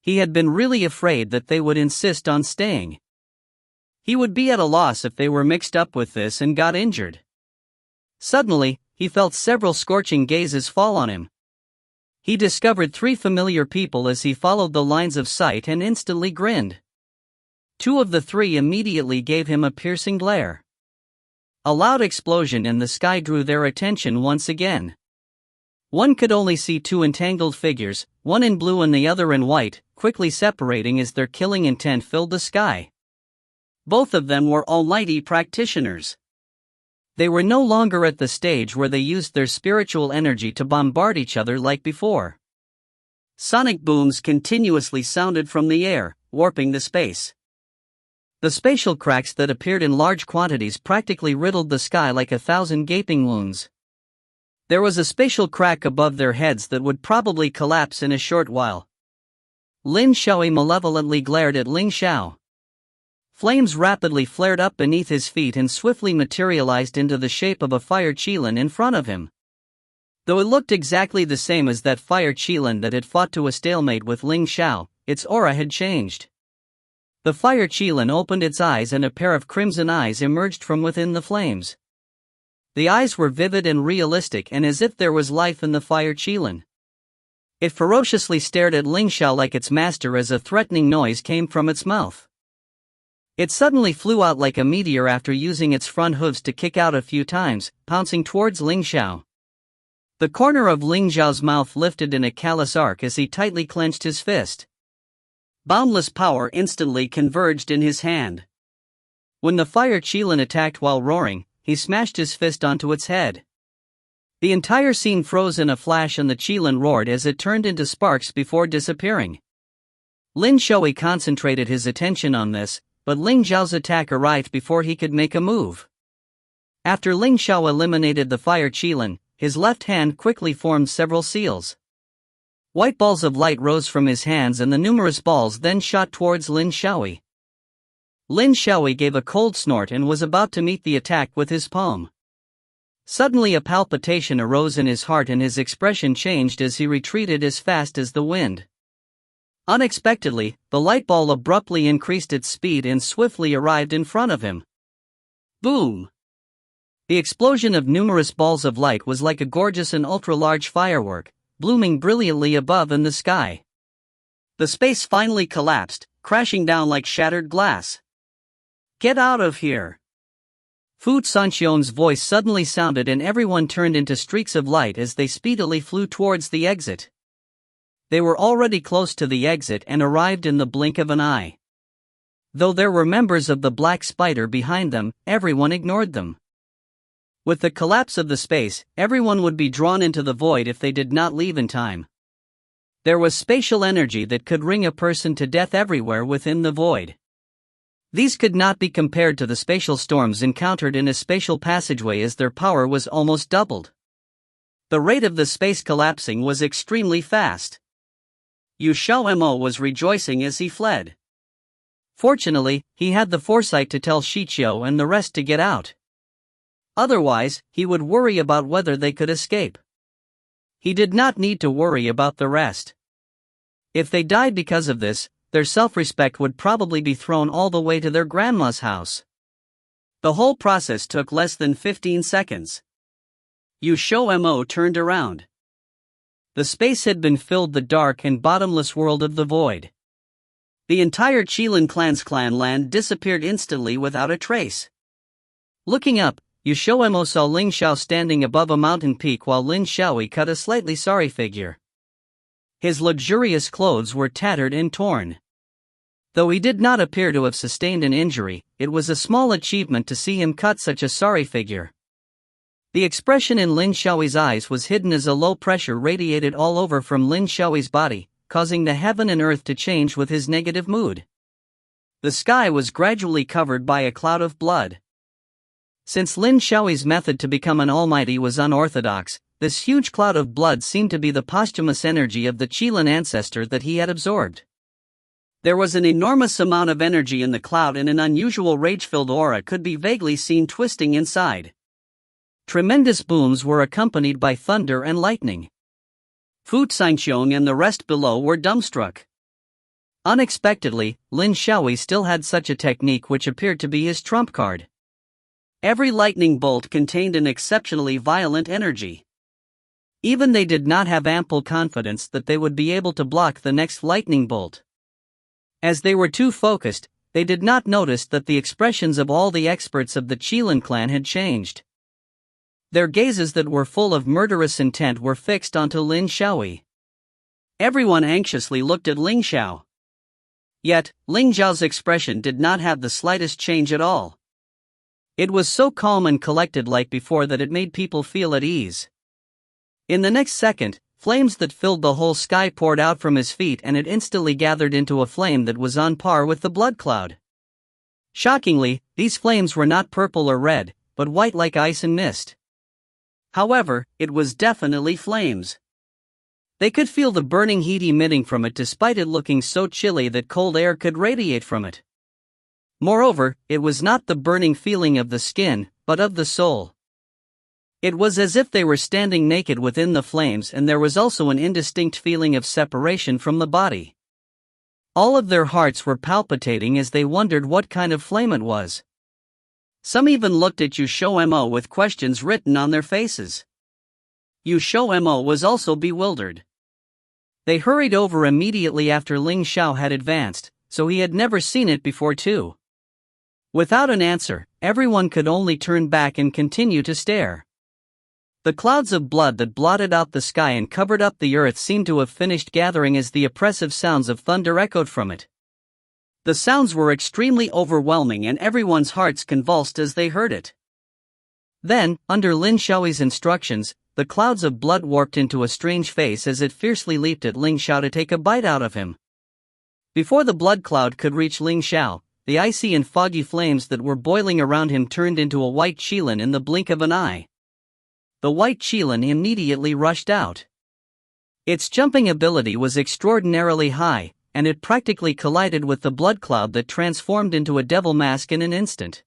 He had been really afraid that they would insist on staying. He would be at a loss if they were mixed up with this and got injured. Suddenly, he felt several scorching gazes fall on him. He discovered 3 familiar people as he followed the lines of sight and instantly grinned. 2 of the 3 immediately gave him a piercing glare. A loud explosion in the sky drew their attention once again. One could only see 2 entangled figures, one in blue and the other in white, quickly separating as their killing intent filled the sky. Both of them were almighty practitioners. They were no longer at the stage where they used their spiritual energy to bombard each other like before. Sonic booms continuously sounded from the air, warping the space. The spatial cracks that appeared in large quantities practically riddled the sky like 1,000 gaping wounds. There was a spatial crack above their heads that would probably collapse in a short while. Lin Xiao malevolently glared at Ling Xiao. Flames rapidly flared up beneath his feet and swiftly materialized into the shape of a fire qilin in front of him. Though it looked exactly the same as that fire qilin that had fought to a stalemate with Ling Xiao, its aura had changed. The fire qilin opened its eyes and a pair of crimson eyes emerged from within the flames. The eyes were vivid and realistic and as if there was life in the fire qilin. It ferociously stared at Ling Xiao like its master as a threatening noise came from its mouth. It suddenly flew out like a meteor after using its front hooves to kick out a few times, pouncing towards Ling Xiao. The corner of Ling Xiao's mouth lifted in a callous arc as he tightly clenched his fist. Boundless power instantly converged in his hand. When the fire qilin attacked while roaring, he smashed his fist onto its head. The entire scene froze in a flash and the qilin roared as it turned into sparks before disappearing. Lin Xiao concentrated his attention on this, but Ling Xiao's attack arrived before he could make a move. After Ling Xiao eliminated the fire qilin, his left hand quickly formed several seals. White balls of light rose from his hands and the numerous balls then shot towards Lin Xiao. Lin Xiao gave a cold snort and was about to meet the attack with his palm. Suddenly a palpitation arose in his heart and his expression changed as he retreated as fast as the wind. Unexpectedly, the light ball abruptly increased its speed and swiftly arrived in front of him. Boom! The explosion of numerous balls of light was like a gorgeous and ultra-large firework, blooming brilliantly above in the sky. The space finally collapsed, crashing down like shattered glass. Get out of here! Fu Sanxion's voice suddenly sounded and everyone turned into streaks of light as they speedily flew towards the exit. They were already close to the exit and arrived in the blink of an eye. Though there were members of the Black Spider behind them, everyone ignored them. With the collapse of the space, everyone would be drawn into the void if they did not leave in time. There was spatial energy that could wring a person to death everywhere within the void. These could not be compared to the spatial storms encountered in a spatial passageway as their power was almost doubled. The rate of the space collapsing was extremely fast. XiaoMo was rejoicing as he fled. Fortunately, he had the foresight to tell Xiao and the rest to get out. Otherwise, he would worry about whether they could escape. He did not need to worry about the rest. If they died because of this, their self-respect would probably be thrown all the way to their grandma's house. The whole process took less than 15 seconds. XiaoMo turned around. The space had been filled the dark and bottomless world of the void. The entire Qilin clan's clan land disappeared instantly without a trace. Looking up, XiaoMo saw Ling Xiao standing above a mountain peak while Lin Xiao cut a slightly sorry figure. His luxurious clothes were tattered and torn. Though he did not appear to have sustained an injury, it was a small achievement to see him cut such a sorry figure. The expression in Lin Xiaoyi's eyes was hidden as a low pressure radiated all over from Lin Xiaoyi's body, causing the heaven and earth to change with his negative mood. The sky was gradually covered by a cloud of blood. Since Lin Xiaoyi's method to become an almighty was unorthodox, this huge cloud of blood seemed to be the posthumous energy of the Qilin ancestor that he had absorbed. There was an enormous amount of energy in the cloud, and an unusual rage-filled aura could be vaguely seen twisting inside. Tremendous booms were accompanied by thunder and lightning. Fu Xingqiong and the rest below were dumbstruck. Unexpectedly, Lin Xiaoyi still had such a technique which appeared to be his trump card. Every lightning bolt contained an exceptionally violent energy. Even they did not have ample confidence that they would be able to block the next lightning bolt. As they were too focused, they did not notice that the expressions of all the experts of the Qilin clan had changed. Their gazes that were full of murderous intent were fixed onto Lin Xiaoyi. Everyone anxiously looked at Ling Xiao. Yet, Ling Xiao's expression did not have the slightest change at all. It was so calm and collected like before that it made people feel at ease. In the next second, flames that filled the whole sky poured out from his feet, and it instantly gathered into a flame that was on par with the blood cloud. Shockingly, these flames were not purple or red, but white like ice and mist. However, it was definitely flames. They could feel the burning heat emitting from it despite it looking so chilly that cold air could radiate from it. Moreover, it was not the burning feeling of the skin, but of the soul. It was as if they were standing naked within the flames, and there was also an indistinct feeling of separation from the body. All of their hearts were palpitating as they wondered what kind of flame it was. Some even looked at XiaoMo with questions written on their faces. XiaoMo was also bewildered. They hurried over immediately after Ling Xiao had advanced, so he had never seen it before too. Without an answer, everyone could only turn back and continue to stare. The clouds of blood that blotted out the sky and covered up the earth seemed to have finished gathering as the oppressive sounds of thunder echoed from it. The sounds were extremely overwhelming, and everyone's hearts convulsed as they heard it. Then, under Lin Xiaoyi's instructions, the clouds of blood warped into a strange face as it fiercely leaped at Ling Xiao to take a bite out of him. Before the blood cloud could reach Ling Xiao, the icy and foggy flames that were boiling around him turned into a white Qilin in the blink of an eye. The white Qilin immediately rushed out. Its jumping ability was extraordinarily high, and it practically collided with the blood cloud that transformed into a devil mask in an instant.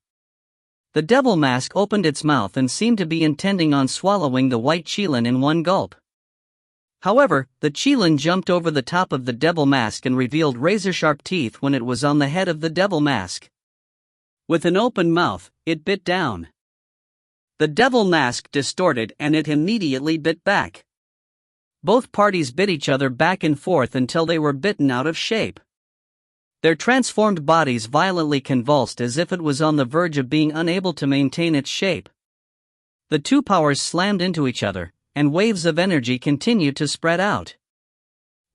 The devil mask opened its mouth and seemed to be intending on swallowing the white Qilin in one gulp. However, the Qilin jumped over the top of the devil mask and revealed razor-sharp teeth when it was on the head of the devil mask. With an open mouth, it bit down. The devil mask distorted and it immediately bit back. Both parties bit each other back and forth until they were bitten out of shape. Their transformed bodies violently convulsed as if it was on the verge of being unable to maintain its shape. The two powers slammed into each other, and waves of energy continued to spread out.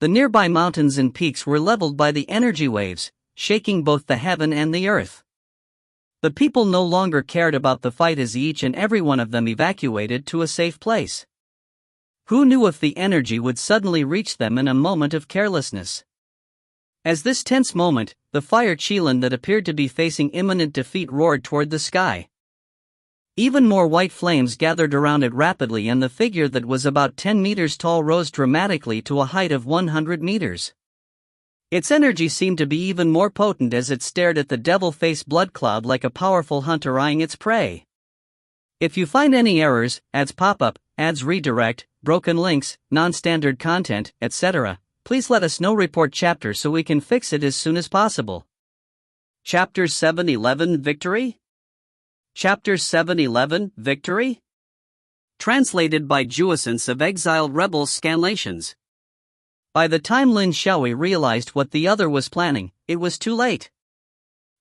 The nearby mountains and peaks were leveled by the energy waves, shaking both the heaven and the earth. The people no longer cared about the fight as each and every one of them evacuated to a safe place. Who knew if the energy would suddenly reach them in a moment of carelessness? As this tense moment, the fire Qilin that appeared to be facing imminent defeat roared toward the sky. Even more white flames gathered around it rapidly, and the figure that was about 10 meters tall rose dramatically to a height of 100 meters. Its energy seemed to be even more potent as it stared at the devil-faced blood cloud like a powerful hunter eyeing its prey. If you find any errors, ads pop up, ads redirect, broken links, non-standard content, etc., please let us know. Report chapter so we can fix it as soon as possible. Chapter 711 Victory? Chapter 711 Victory? Translated by Juessence of Exiled Rebels Scanlations. By the time Lin Xiaoyi realized what the other was planning, it was too late.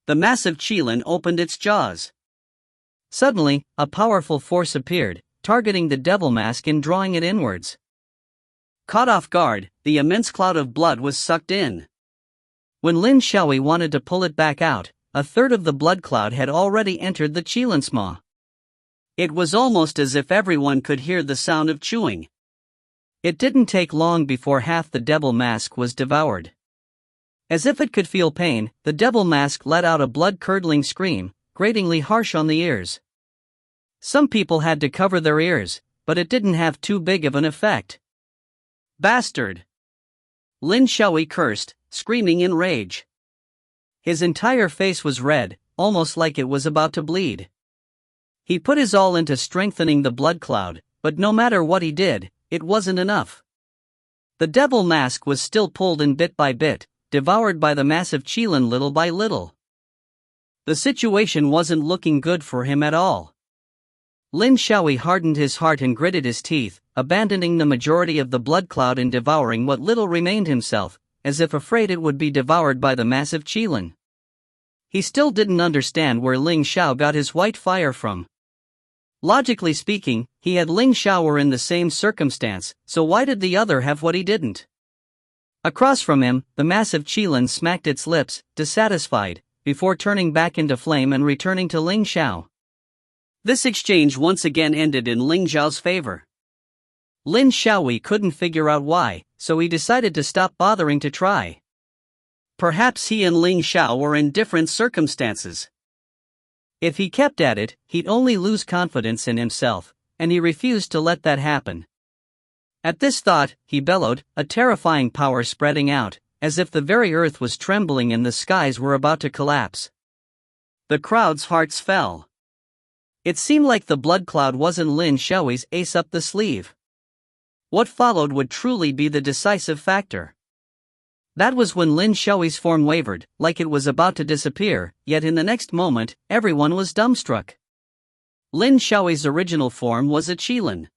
The massive Qilin opened its jaws. Suddenly, a powerful force appeared, targeting the devil mask and drawing it inwards. Caught off guard, the immense cloud of blood was sucked in. When Lin Xiaoyi wanted to pull it back out, a third of the blood cloud had already entered the Qilin's maw. It was almost as if everyone could hear the sound of chewing. It didn't take long before half the devil mask was devoured. As if it could feel pain, the devil mask let out a blood-curdling scream, gratingly harsh on the ears. Some people had to cover their ears, but it didn't have too big of an effect. Bastard! Lin Xiao cursed, screaming in rage. His entire face was red, almost like it was about to bleed. He put his all into strengthening the blood cloud, but no matter what he did, it wasn't enough. The devil mask was still pulled in bit by bit, devoured by the massive Qilin little by little. The situation wasn't looking good for him at all. Lin Xiao hardened his heart and gritted his teeth, abandoning the majority of the blood cloud and devouring what little remained himself, as if afraid it would be devoured by the massive Qilin. He still didn't understand where Ling Xiao got his white fire from. Logically speaking, he had Ling Xiao in the same circumstance, so why did the other have what he didn't? Across from him, the massive Qilin smacked its lips, dissatisfied, before turning back into flame and returning to Ling Xiao. This exchange once again ended in Ling Xiao's favor. Lin Xiao couldn't figure out why, so he decided to stop bothering to try. Perhaps he and Ling Xiao were in different circumstances. If he kept at it, he'd only lose confidence in himself, and he refused to let that happen. At this thought, he bellowed, a terrifying power spreading out, as if the very earth was trembling and the skies were about to collapse. The crowd's hearts fell. It seemed like the blood cloud wasn't Lin Xiao's ace up the sleeve. What followed would truly be the decisive factor. That was when Lin Xiao's form wavered, like it was about to disappear, yet in the next moment, everyone was dumbstruck. Lin Xiao's original form was a Qilin.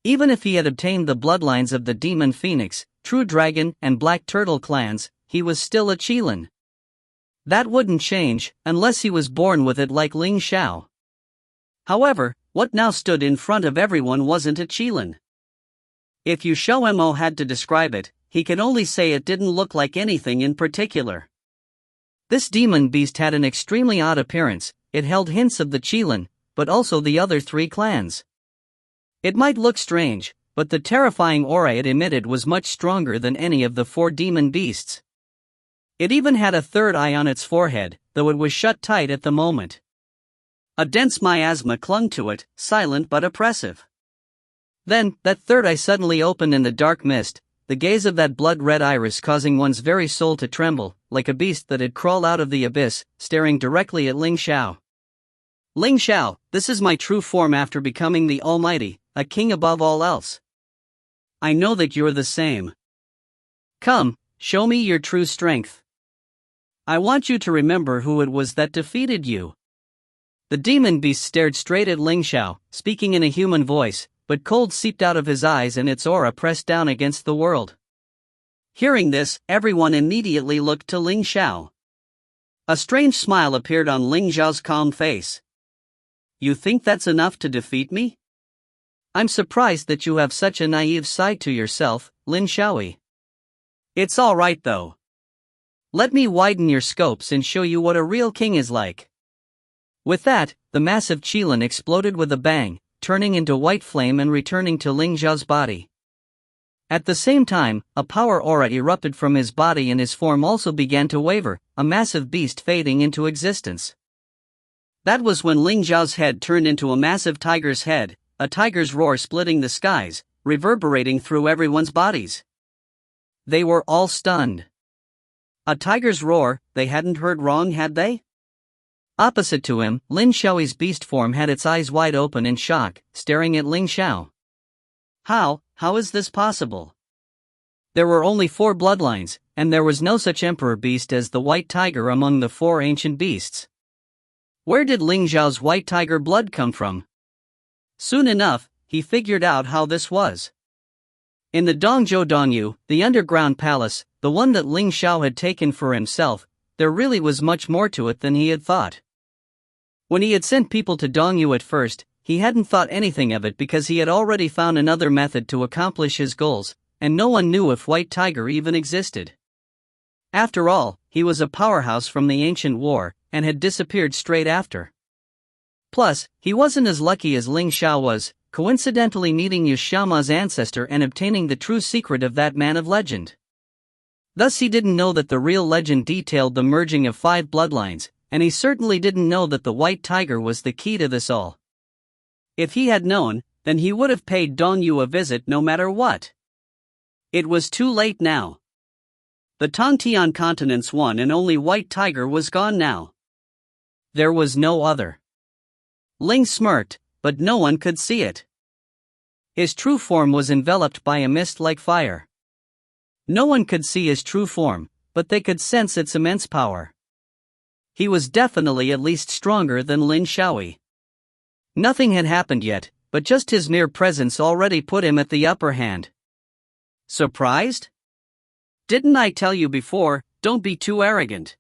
Even if he had obtained the bloodlines of the Demon Phoenix, True Dragon, and Black Turtle clans, he was still a Qilin. That wouldn't change, unless he was born with it like Ling Xiao. However, what now stood in front of everyone wasn't a Qilin. If XiaoMo had to describe it, he could only say it didn't look like anything in particular. This demon beast had an extremely odd appearance. It held hints of the Qilin, but also the other three clans. It might look strange, but the terrifying aura it emitted was much stronger than any of the four demon beasts. It even had a third eye on its forehead, though it was shut tight at the moment. A dense miasma clung to it, silent but oppressive. Then, that third eye suddenly opened in the dark mist, the gaze of that blood-red iris causing one's very soul to tremble, like a beast that had crawled out of the abyss, staring directly at Ling Xiao. Ling Xiao, this is my true form after becoming the Almighty, a king above all else. I know that you're the same. Come, show me your true strength. I want you to remember who it was that defeated you. The demon beast stared straight at Ling Xiao, speaking in a human voice, but cold seeped out of his eyes and its aura pressed down against the world. Hearing this, everyone immediately looked to Ling Xiao. A strange smile appeared on Ling Xiao's calm face. You think that's enough to defeat me? I'm surprised that you have such a naive side to yourself, Lin Xiao. It's all right though. Let me widen your scopes and show you what a real king is like. With that, the massive Qilin exploded with a bang, turning into white flame and returning to Ling Xiao's body. At the same time, a power aura erupted from his body and his form also began to waver, a massive beast fading into existence. That was when Ling Xiao's head turned into a massive tiger's head, a tiger's roar splitting the skies, reverberating through everyone's bodies. They were all stunned. A tiger's roar, they hadn't heard wrong, had they? Opposite to him, Lin Xiao's beast form had its eyes wide open in shock, staring at Ling Xiao. How is this possible? There were only 4 bloodlines, and there was no such emperor beast as the white tiger among the 4 ancient beasts. Where did Ling Xiao's white tiger blood come from? Soon enough, he figured out how this was. In the Dongzhou Dongyu, the underground palace, the one that Ling Xiao had taken for himself, there really was much more to it than he had thought. When he had sent people to Dongyu at first, he hadn't thought anything of it because he had already found another method to accomplish his goals, and no one knew if White Tiger even existed. After all, he was a powerhouse from the ancient war, and had disappeared straight after. Plus, he wasn't as lucky as Ling Xiao was, coincidentally meeting XiaoMo's ancestor and obtaining the true secret of that man of legend. Thus he didn't know that the real legend detailed the merging of 5 bloodlines, and he certainly didn't know that the white tiger was the key to this all. If he had known, then he would have paid Dong Yu a visit no matter what. It was too late now. The Tongtian continent's one and only white tiger was gone now. There was no other. Ling smirked, but no one could see it. His true form was enveloped by a mist like fire. No one could see his true form, but they could sense its immense power. He was definitely at least stronger than Lin Xiaoyi. Nothing had happened yet, but just his mere presence already put him at the upper hand. Surprised? Didn't I tell you before, don't be too arrogant.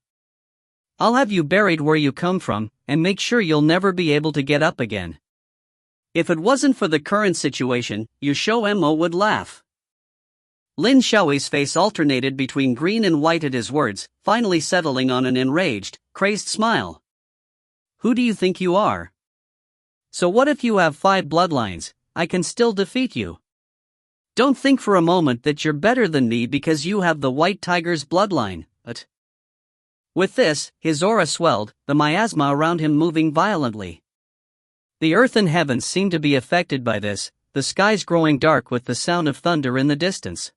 I'll have you buried where you come from, and make sure you'll never be able to get up again. If it wasn't for the current situation, XiaoMo would laugh. Lin Xiaoyi's face alternated between green and white at his words, finally settling on an enraged, crazed smile. Who do you think you are? So what if you have 5 bloodlines? I can still defeat you. Don't think for a moment that you're better than me because you have the white tiger's bloodline, but... With this, his aura swelled, the miasma around him moving violently. The earth and heavens seemed to be affected by this, the skies growing dark with the sound of thunder in the distance.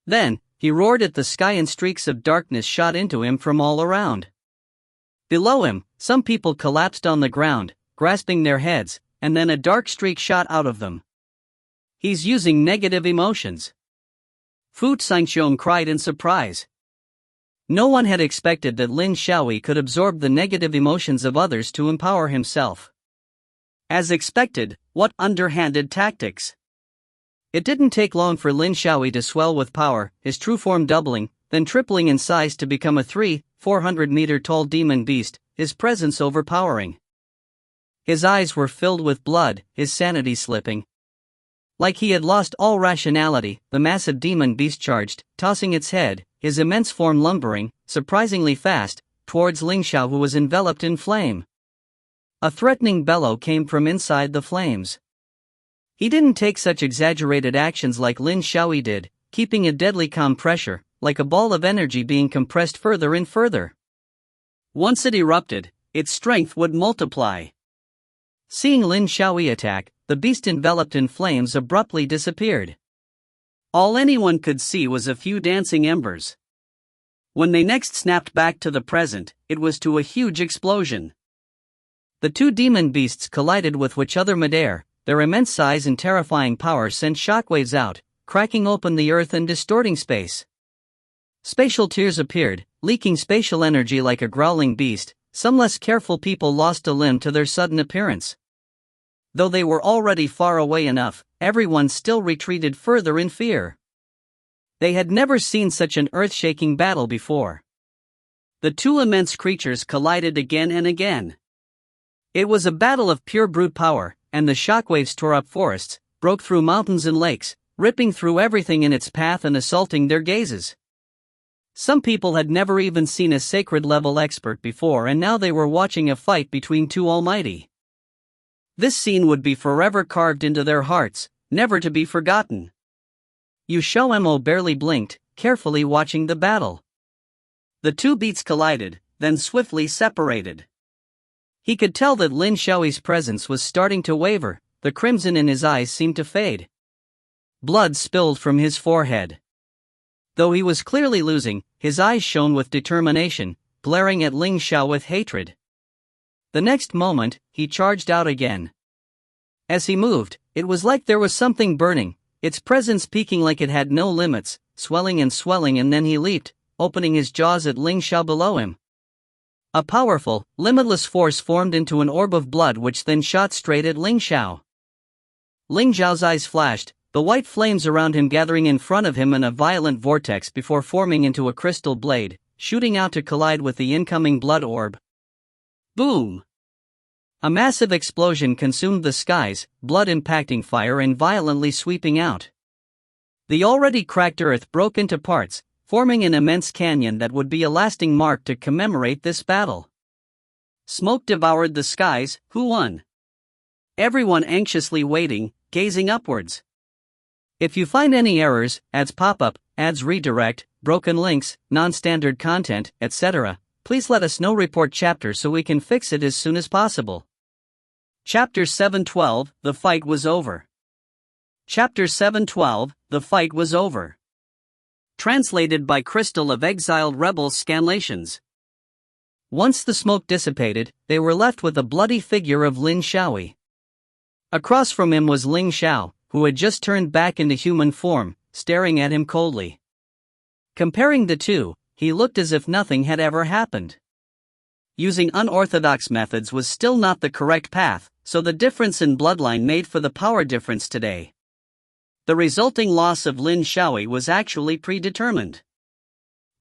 Then, he roared at the sky and streaks of darkness shot into him from all around. Below him, some people collapsed on the ground, grasping their heads, and then a dark streak shot out of them. He's using negative emotions. Fu Xiangxiong cried in surprise. No one had expected that Lin Xiaoyi could absorb the negative emotions of others to empower himself. As expected, what underhanded tactics! It didn't take long for Lin Xiaoyi to swell with power, his true form doubling, then tripling in size to become a 400-meter tall demon beast, his presence overpowering. His eyes were filled with blood, his sanity slipping. Like he had lost all rationality, the massive demon beast charged, tossing its head, his immense form lumbering, surprisingly fast, towards Ling Xiao, who was enveloped in flame. A threatening bellow came from inside the flames. He didn't take such exaggerated actions like Lin Xiaoyi did, keeping a deadly calm pressure, like a ball of energy being compressed further and further. Once it erupted, its strength would multiply. Seeing Lin Xiaoyi attack, the beast enveloped in flames abruptly disappeared. All anyone could see was a few dancing embers. When they next snapped back to the present, it was to a huge explosion. The 2 demon beasts collided with each other midair. Their immense size and terrifying power sent shockwaves out, cracking open the earth and distorting space. Spatial tears appeared, leaking spatial energy like a growling beast. Some less careful people lost a limb to their sudden appearance. Though they were already far away enough, everyone still retreated further in fear. They had never seen such an earth-shaking battle before. The 2 immense creatures collided again and again. It was a battle of pure brute power, and the shockwaves tore up forests, broke through mountains and lakes, ripping through everything in its path and assaulting their gazes. Some people had never even seen a sacred-level expert before, and now they were watching a fight between 2 almighty. This scene would be forever carved into their hearts, never to be forgotten. XiaoMo barely blinked, carefully watching the battle. The 2 beats collided, then swiftly separated. He could tell that Lin Xiaoyi's presence was starting to waver, the crimson in his eyes seemed to fade. Blood spilled from his forehead. Though he was clearly losing, his eyes shone with determination, glaring at Ling Xiao with hatred. The next moment, he charged out again. As he moved, it was like there was something burning, its presence peaking like it had no limits, swelling, and then he leaped, opening his jaws at Ling Xiao below him. A powerful, limitless force formed into an orb of blood which then shot straight at Ling Xiao. Ling Xiao's eyes flashed, the white flames around him gathering in front of him in a violent vortex before forming into a crystal blade, shooting out to collide with the incoming blood orb. Boom! A massive explosion consumed the skies, blood impacting fire and violently sweeping out. The already cracked earth broke into parts, forming an immense canyon that would be a lasting mark to commemorate this battle. Smoke devoured the skies. Who won? Everyone anxiously waiting, gazing upwards. If you find any errors, ads pop up, ads redirect, broken links, non-standard content, etc., please let us know. Report chapter so we can fix it as soon as possible. Chapter 712, The Fight Was Over. Chapter 712, The Fight Was Over. Translated by Crystal of Exiled Rebels Scanlations. Once the smoke dissipated, they were left with a bloody figure of Lin Xiao. Across from him was Ling Xiao, who had just turned back into human form, staring at him coldly. Comparing the two, he looked as if nothing had ever happened. Using unorthodox methods was still not the correct path, so the difference in bloodline made for the power difference today. The resulting loss of Lin Xiao was actually predetermined.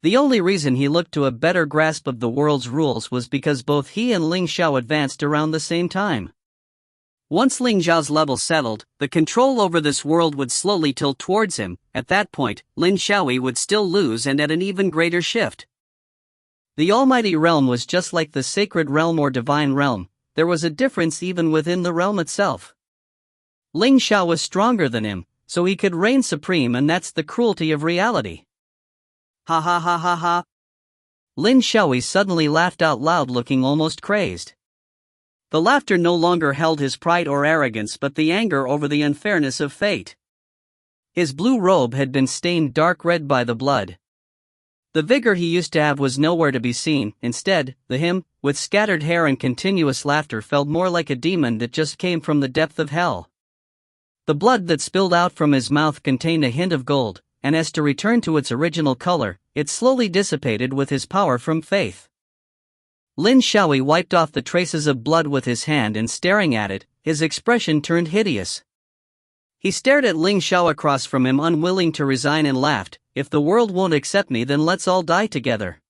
The only reason he looked to a better grasp of the world's rules was because both he and Ling Xiao advanced around the same time. Once Ling Xiao's level settled, the control over this world would slowly tilt towards him. At that point, Lin Xiao would still lose, and at an even greater shift. The Almighty Realm was just like the Sacred Realm or Divine Realm. There was a difference even within the realm itself. Ling Xiao was stronger than him, so he could reign supreme, and that's the cruelty of reality. Ha ha ha ha ha. Lin Xiao suddenly laughed out loud, looking almost crazed. The laughter no longer held his pride or arrogance but the anger over the unfairness of fate. His blue robe had been stained dark red by the blood. The vigor he used to have was nowhere to be seen. Instead, him, with scattered hair and continuous laughter, felt more like a demon that just came from the depth of hell. The blood that spilled out from his mouth contained a hint of gold, and as to return to its original color, it slowly dissipated with his power from faith. Lin Xiao wiped off the traces of blood with his hand, and staring at it, his expression turned hideous. He stared at Ling Xiao across from him, unwilling to resign, and laughed, "If the world won't accept me, then let's all die together."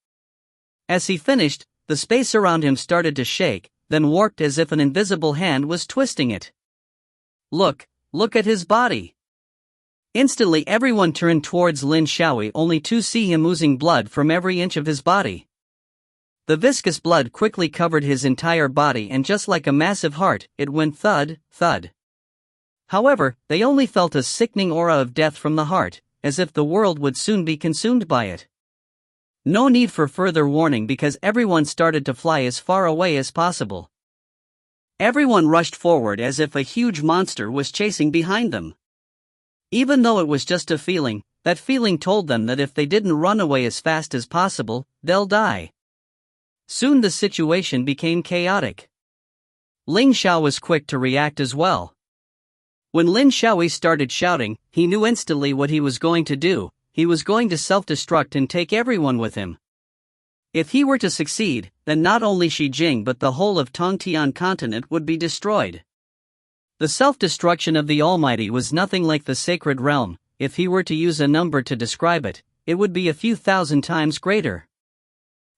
As he finished, the space around him started to shake, then warped as if an invisible hand was twisting it. Look at his body. Instantly everyone turned towards Lin Xiao, only to see him oozing blood from every inch of his body. The viscous blood quickly covered his entire body, and just like a massive heart, it went thud, thud. However, they only felt a sickening aura of death from the heart, as if the world would soon be consumed by it. No need for further warning, because everyone started to fly as far away as possible. Everyone rushed forward as if a huge monster was chasing behind them. Even though it was just a feeling, that feeling told them that if they didn't run away as fast as possible, they'll die. Soon the situation became chaotic. Ling Xiao was quick to react as well. When Lin Xiao started shouting, he knew instantly what he was going to do. He was going to self-destruct and take everyone with him. If he were to succeed, then not only Xijing but the whole of Tongtian continent would be destroyed. The self-destruction of the Almighty was nothing like the Sacred Realm. If he were to use a number to describe it, it would be a few thousand times greater.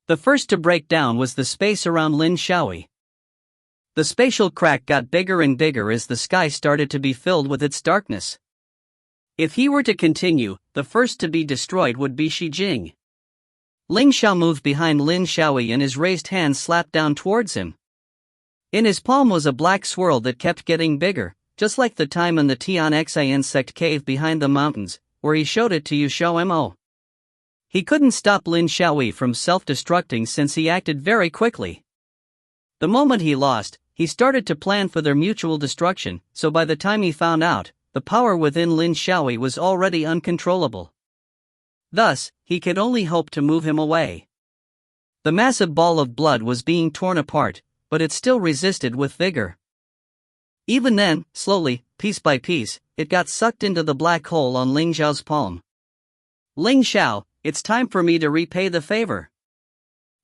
The first to break down was the space around Lin Xiao. The spatial crack got bigger and bigger as the sky started to be filled with its darkness. If he were to continue, the first to be destroyed would be Xijing. Ling Xiao moved behind Lin Xiao, and his raised hand slapped down towards him. In his palm was a black swirl that kept getting bigger, just like the time in the Tianxian sect cave behind the mountains, where he showed it to XiaoMo. He couldn't stop Lin Xiao from self-destructing since he acted very quickly. The moment he lost, he started to plan for their mutual destruction, so by the time he found out, the power within Lin Xiao was already uncontrollable. Thus, he could only hope to move him away. The massive ball of blood was being torn apart, but it still resisted with vigor. Even then, slowly, piece by piece, it got sucked into the black hole on Ling Xiao's palm. "Ling Xiao, it's time for me to repay the favor."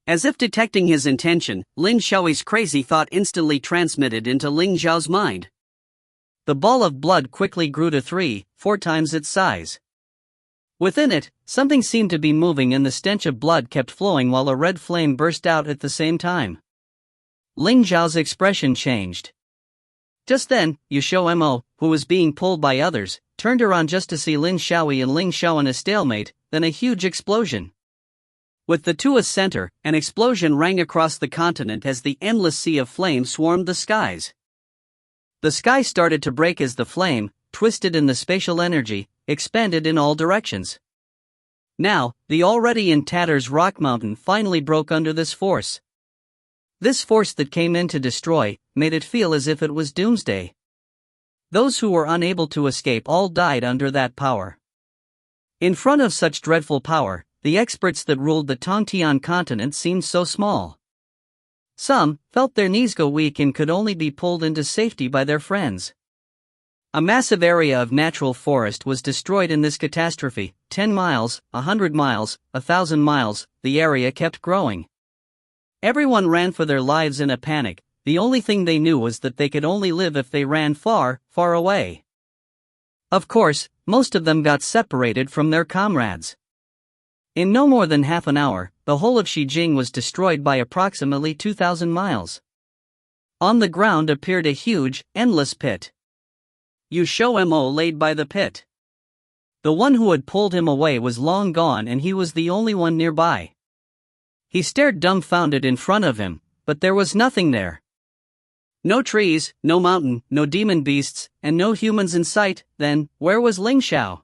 As if detecting his intention, Ling Xiao's crazy thought instantly transmitted into Ling Xiao's mind. The ball of blood quickly grew to 3-4 times its size. Within it, something seemed to be moving, and the stench of blood kept flowing while a red flame burst out at the same time. Ling Xiao's expression changed. Just then, XiaoMo, who was being pulled by others, turned around just to see Lin Xiao and Ling Xiao in a stalemate, then a huge explosion. With the two as center, an explosion rang across the continent as the endless sea of flame swarmed the skies. The sky started to break as the flame, twisted in the spatial energy, expanded in all directions. Now, the already in tatters rock mountain finally broke under this force. This force that came in to destroy made it feel as if it was doomsday. Those who were unable to escape all died under that power. In front of such dreadful power, the experts that ruled the Tongtian continent seemed so small. Some felt their knees go weak and could only be pulled into safety by their friends. A massive area of natural forest was destroyed in this catastrophe. 10 miles, 100 miles, 1,000 miles, the area kept growing. Everyone ran for their lives in a panic. The only thing they knew was that they could only live if they ran far, far away. Of course, most of them got separated from their comrades. In no more than half an hour, the whole of Xijing was destroyed by approximately 2,000 miles. On the ground appeared a huge, endless pit. XiaoMo laid by the pit. The one who had pulled him away was long gone and he was the only one nearby. He stared dumbfounded in front of him, but there was nothing there. No trees, no mountain, no demon beasts, and no humans in sight. Then, where was Ling Xiao?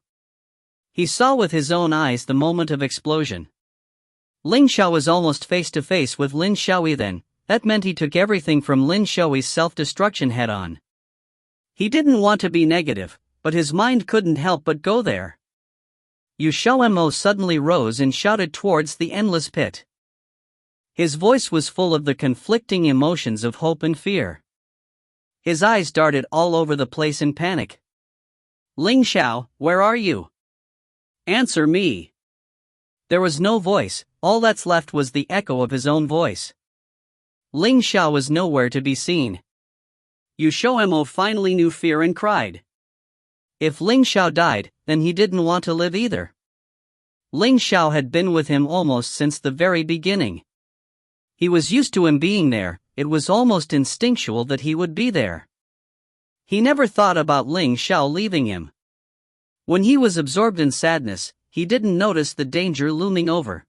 He saw with his own eyes the moment of explosion. Ling Xiao was almost face to face with Lin Xiaoyi then. That meant he took everything from Lin Xiaoyi's self-destruction head on. He didn't want to be negative, but his mind couldn't help but go there. XiaoMo suddenly rose and shouted towards the endless pit. His voice was full of the conflicting emotions of hope and fear. His eyes darted all over the place in panic. Ling Xiao, where are you? Answer me. There was no voice, all that's left was the echo of his own voice. Ling Xiao was nowhere to be seen. XiaoMo finally knew fear and cried. If Ling Xiao died, then he didn't want to live either. Ling Xiao had been with him almost since the very beginning. He was used to him being there, it was almost instinctual that he would be there. He never thought about Ling Xiao leaving him. When he was absorbed in sadness, he didn't notice the danger looming over.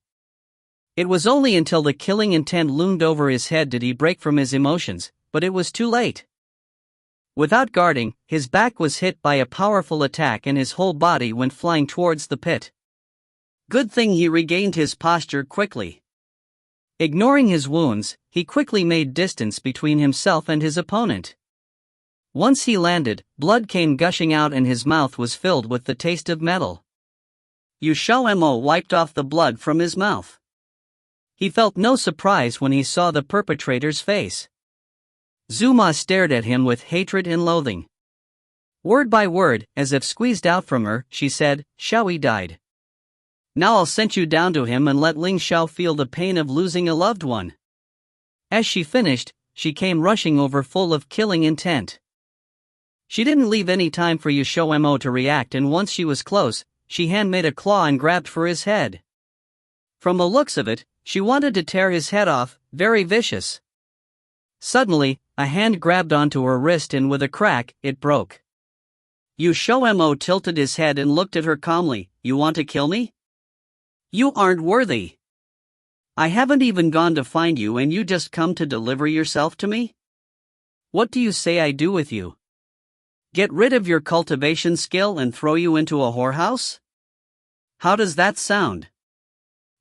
It was only until the killing intent loomed over his head did he break from his emotions, but it was too late. Without guarding, his back was hit by a powerful attack and his whole body went flying towards the pit. Good thing he regained his posture quickly. Ignoring his wounds, he quickly made distance between himself and his opponent. Once he landed, blood came gushing out and his mouth was filled with the taste of metal. XiaoMo wiped off the blood from his mouth. He felt no surprise when he saw the perpetrator's face. Zuma stared at him with hatred and loathing. Word by word, as if squeezed out from her, she said, Xiaoyi died. Now I'll send you down to him and let Ling Xiao feel the pain of losing a loved one. As she finished, she came rushing over full of killing intent. She didn't leave any time for XiaoMo to react and once she was close, she hand-made a claw and grabbed for his head. From the looks of it, she wanted to tear his head off, very vicious. Suddenly, a hand grabbed onto her wrist and with a crack, it broke. XiaoMo tilted his head and looked at her calmly. You want to kill me? You aren't worthy. I haven't even gone to find you and you just come to deliver yourself to me? What do you say I do with you? Get rid of your cultivation skill and throw you into a whorehouse? How does that sound?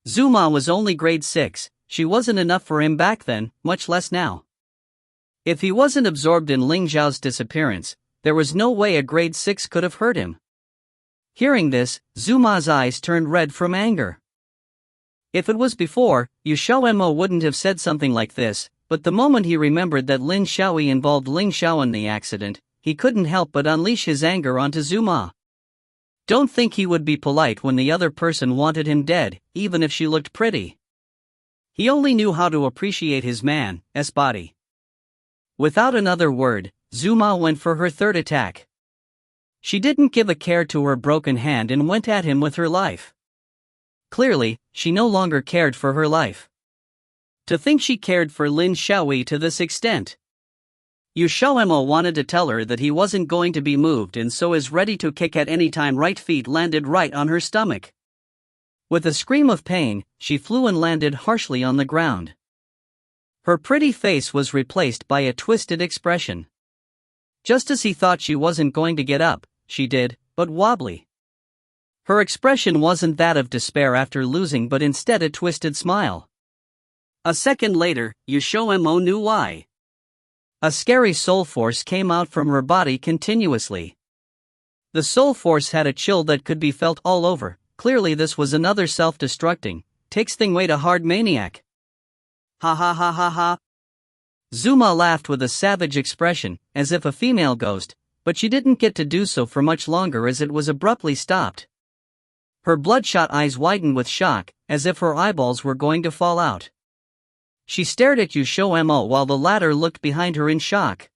Zuma was only grade 6, she wasn't enough for him back then, much less now. If he wasn't absorbed in Ling Xiao's disappearance, there was no way a grade 6 could have hurt him. Hearing this, Zuma's eyes turned red from anger. If it was before, XiaoMo wouldn't have said something like this, but the moment he remembered that Lin Xiaoyi involved Ling Xiao in the accident, he couldn't help but unleash his anger onto Zuma. Don't think he would be polite when the other person wanted him dead, even if she looked pretty. He only knew how to appreciate his man's body. Without another word, Zuma went for her third attack. She didn't give a care to her broken hand and went at him with her life. Clearly, she no longer cared for her life. To think she cared for Lin Xiaoyi to this extent. XiaoMo wanted to tell her that he wasn't going to be moved and so is ready to kick at any time. Right feet landed right on her stomach. With a scream of pain, she flew and landed harshly on the ground. Her pretty face was replaced by a twisted expression. Just as he thought she wasn't going to get up, she did, but wobbly. Her expression wasn't that of despair after losing but instead a twisted smile. A second later, XiaoMo knew why. A scary soul force came out from her body continuously. The soul force had a chill that could be felt all over. Clearly this was another self-destructing, takes thing way to hard maniac. Ha ha ha ha ha. Zuma laughed with a savage expression, as if a female ghost, but she didn't get to do so for much longer as it was abruptly stopped. Her bloodshot eyes widened with shock, as if her eyeballs were going to fall out. She stared at XiaoMo while the latter looked behind her in shock.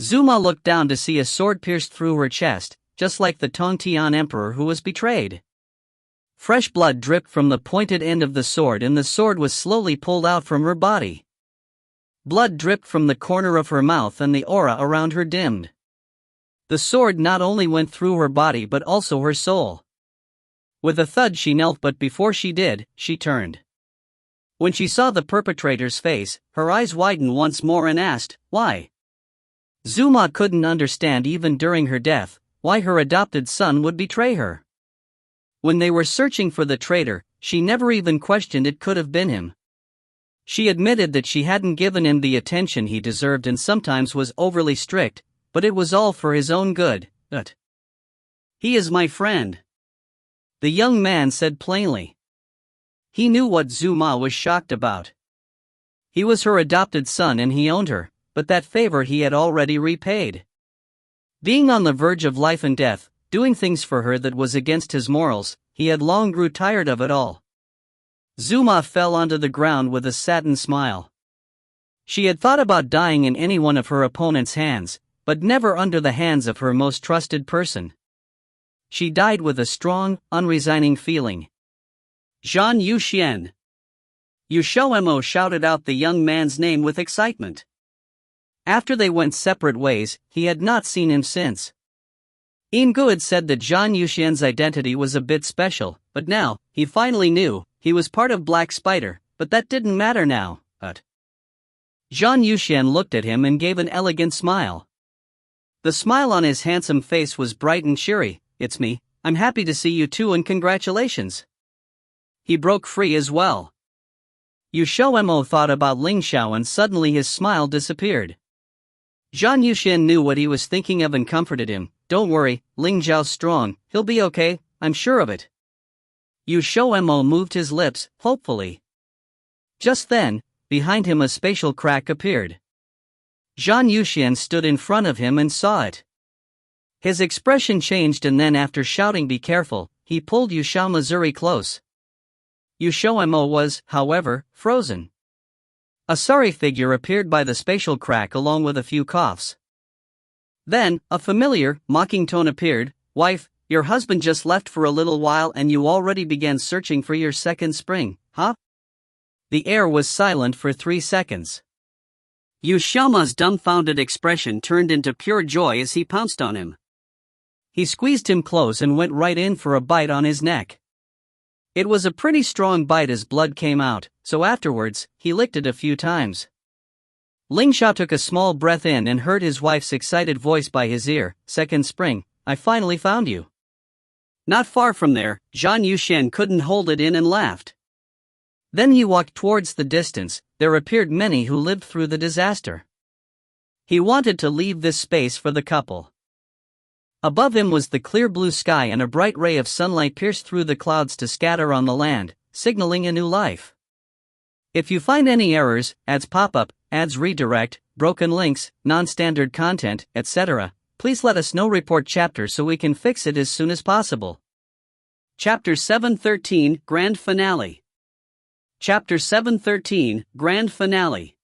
Zuma looked down to see a sword pierced through her chest, just like the Tongtian emperor who was betrayed. Fresh blood dripped from the pointed end of the sword and the sword was slowly pulled out from her body. Blood dripped from the corner of her mouth and the aura around her dimmed. The sword not only went through her body but also her soul. With a thud she knelt, but before she did, she turned. When she saw the perpetrator's face, her eyes widened once more and asked, why? Zuma couldn't understand even during her death, why her adopted son would betray her. When they were searching for the traitor, she never even questioned it could have been him. She admitted that she hadn't given him the attention he deserved and sometimes was overly strict, but it was all for his own good. But he is my friend, the young man said plainly. He knew what Zuma was shocked about. He was her adopted son and he owned her, but that favor he had already repaid. Being on the verge of life and death, doing things for her that was against his morals, he had long grew tired of it all. Zuma fell onto the ground with a saddened smile. She had thought about dying in any one of her opponent's hands, but never under the hands of her most trusted person. She died with a strong, unresigning feeling. Zhan Yuxian. XiaoMo shouted out the young man's name with excitement. After they went separate ways, he had not seen him since. Ingu had said that Zhan Yuxian's identity was a bit special, but now, he finally knew, he was part of Black Spider, but that didn't matter now. Zhan Yuxian looked at him and gave an elegant smile. The smile on his handsome face was bright and cheery. It's me, I'm happy to see you too and congratulations. He broke free as well. XiaoMo thought about Ling Xiao and suddenly his smile disappeared. Zhan Yuxian knew what he was thinking of and comforted him. Don't worry, Ling Xiao's strong, he'll be okay, I'm sure of it. XiaoMo moved his lips, hopefully. Just then, behind him a spatial crack appeared. Zhan Yuxian stood in front of him and saw it. His expression changed and then after shouting be careful, he pulled XiaoMo close. XiaoMo was, however, frozen. A sorry figure appeared by the spatial crack along with a few coughs. Then, a familiar, mocking tone appeared. Wife, your husband just left for a little while and you already began searching for your second spring, huh? The air was silent for 3 seconds. XiaoMo's dumbfounded expression turned into pure joy as he pounced on him. He squeezed him close and went right in for a bite on his neck. It was a pretty strong bite as blood came out, so afterwards, he licked it a few times. Ling Xiao took a small breath in and heard his wife's excited voice by his ear. Second spring, I finally found you. Not far from there, Zhan Yuxian couldn't hold it in and laughed. Then he walked towards the distance. There appeared many who lived through the disaster. He wanted to leave this space for the couple. Above him was the clear blue sky and a bright ray of sunlight pierced through the clouds to scatter on the land, signaling a new life. If you find any errors, ads pop up, ads redirect, broken links, non-standard content, etc., please let us know. Report chapter so we can fix it as soon as possible. Chapter 713 Grand Finale. Chapter 713 Grand Finale.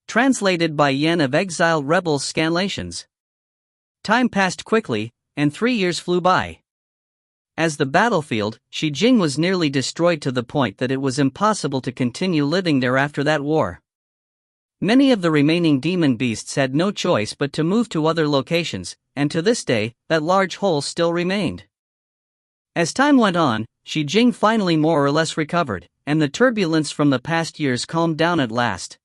Translated by Yen of Exiled Rebels Scanlations. Time passed quickly, and 3 years flew by. As the battlefield, Xijing was nearly destroyed to the point that it was impossible to continue living there after that war. Many of the remaining demon beasts had no choice but to move to other locations, and to this day, that large hole still remained. As time went on, Shi Jing finally more or less recovered, and the turbulence from the past years calmed down at last.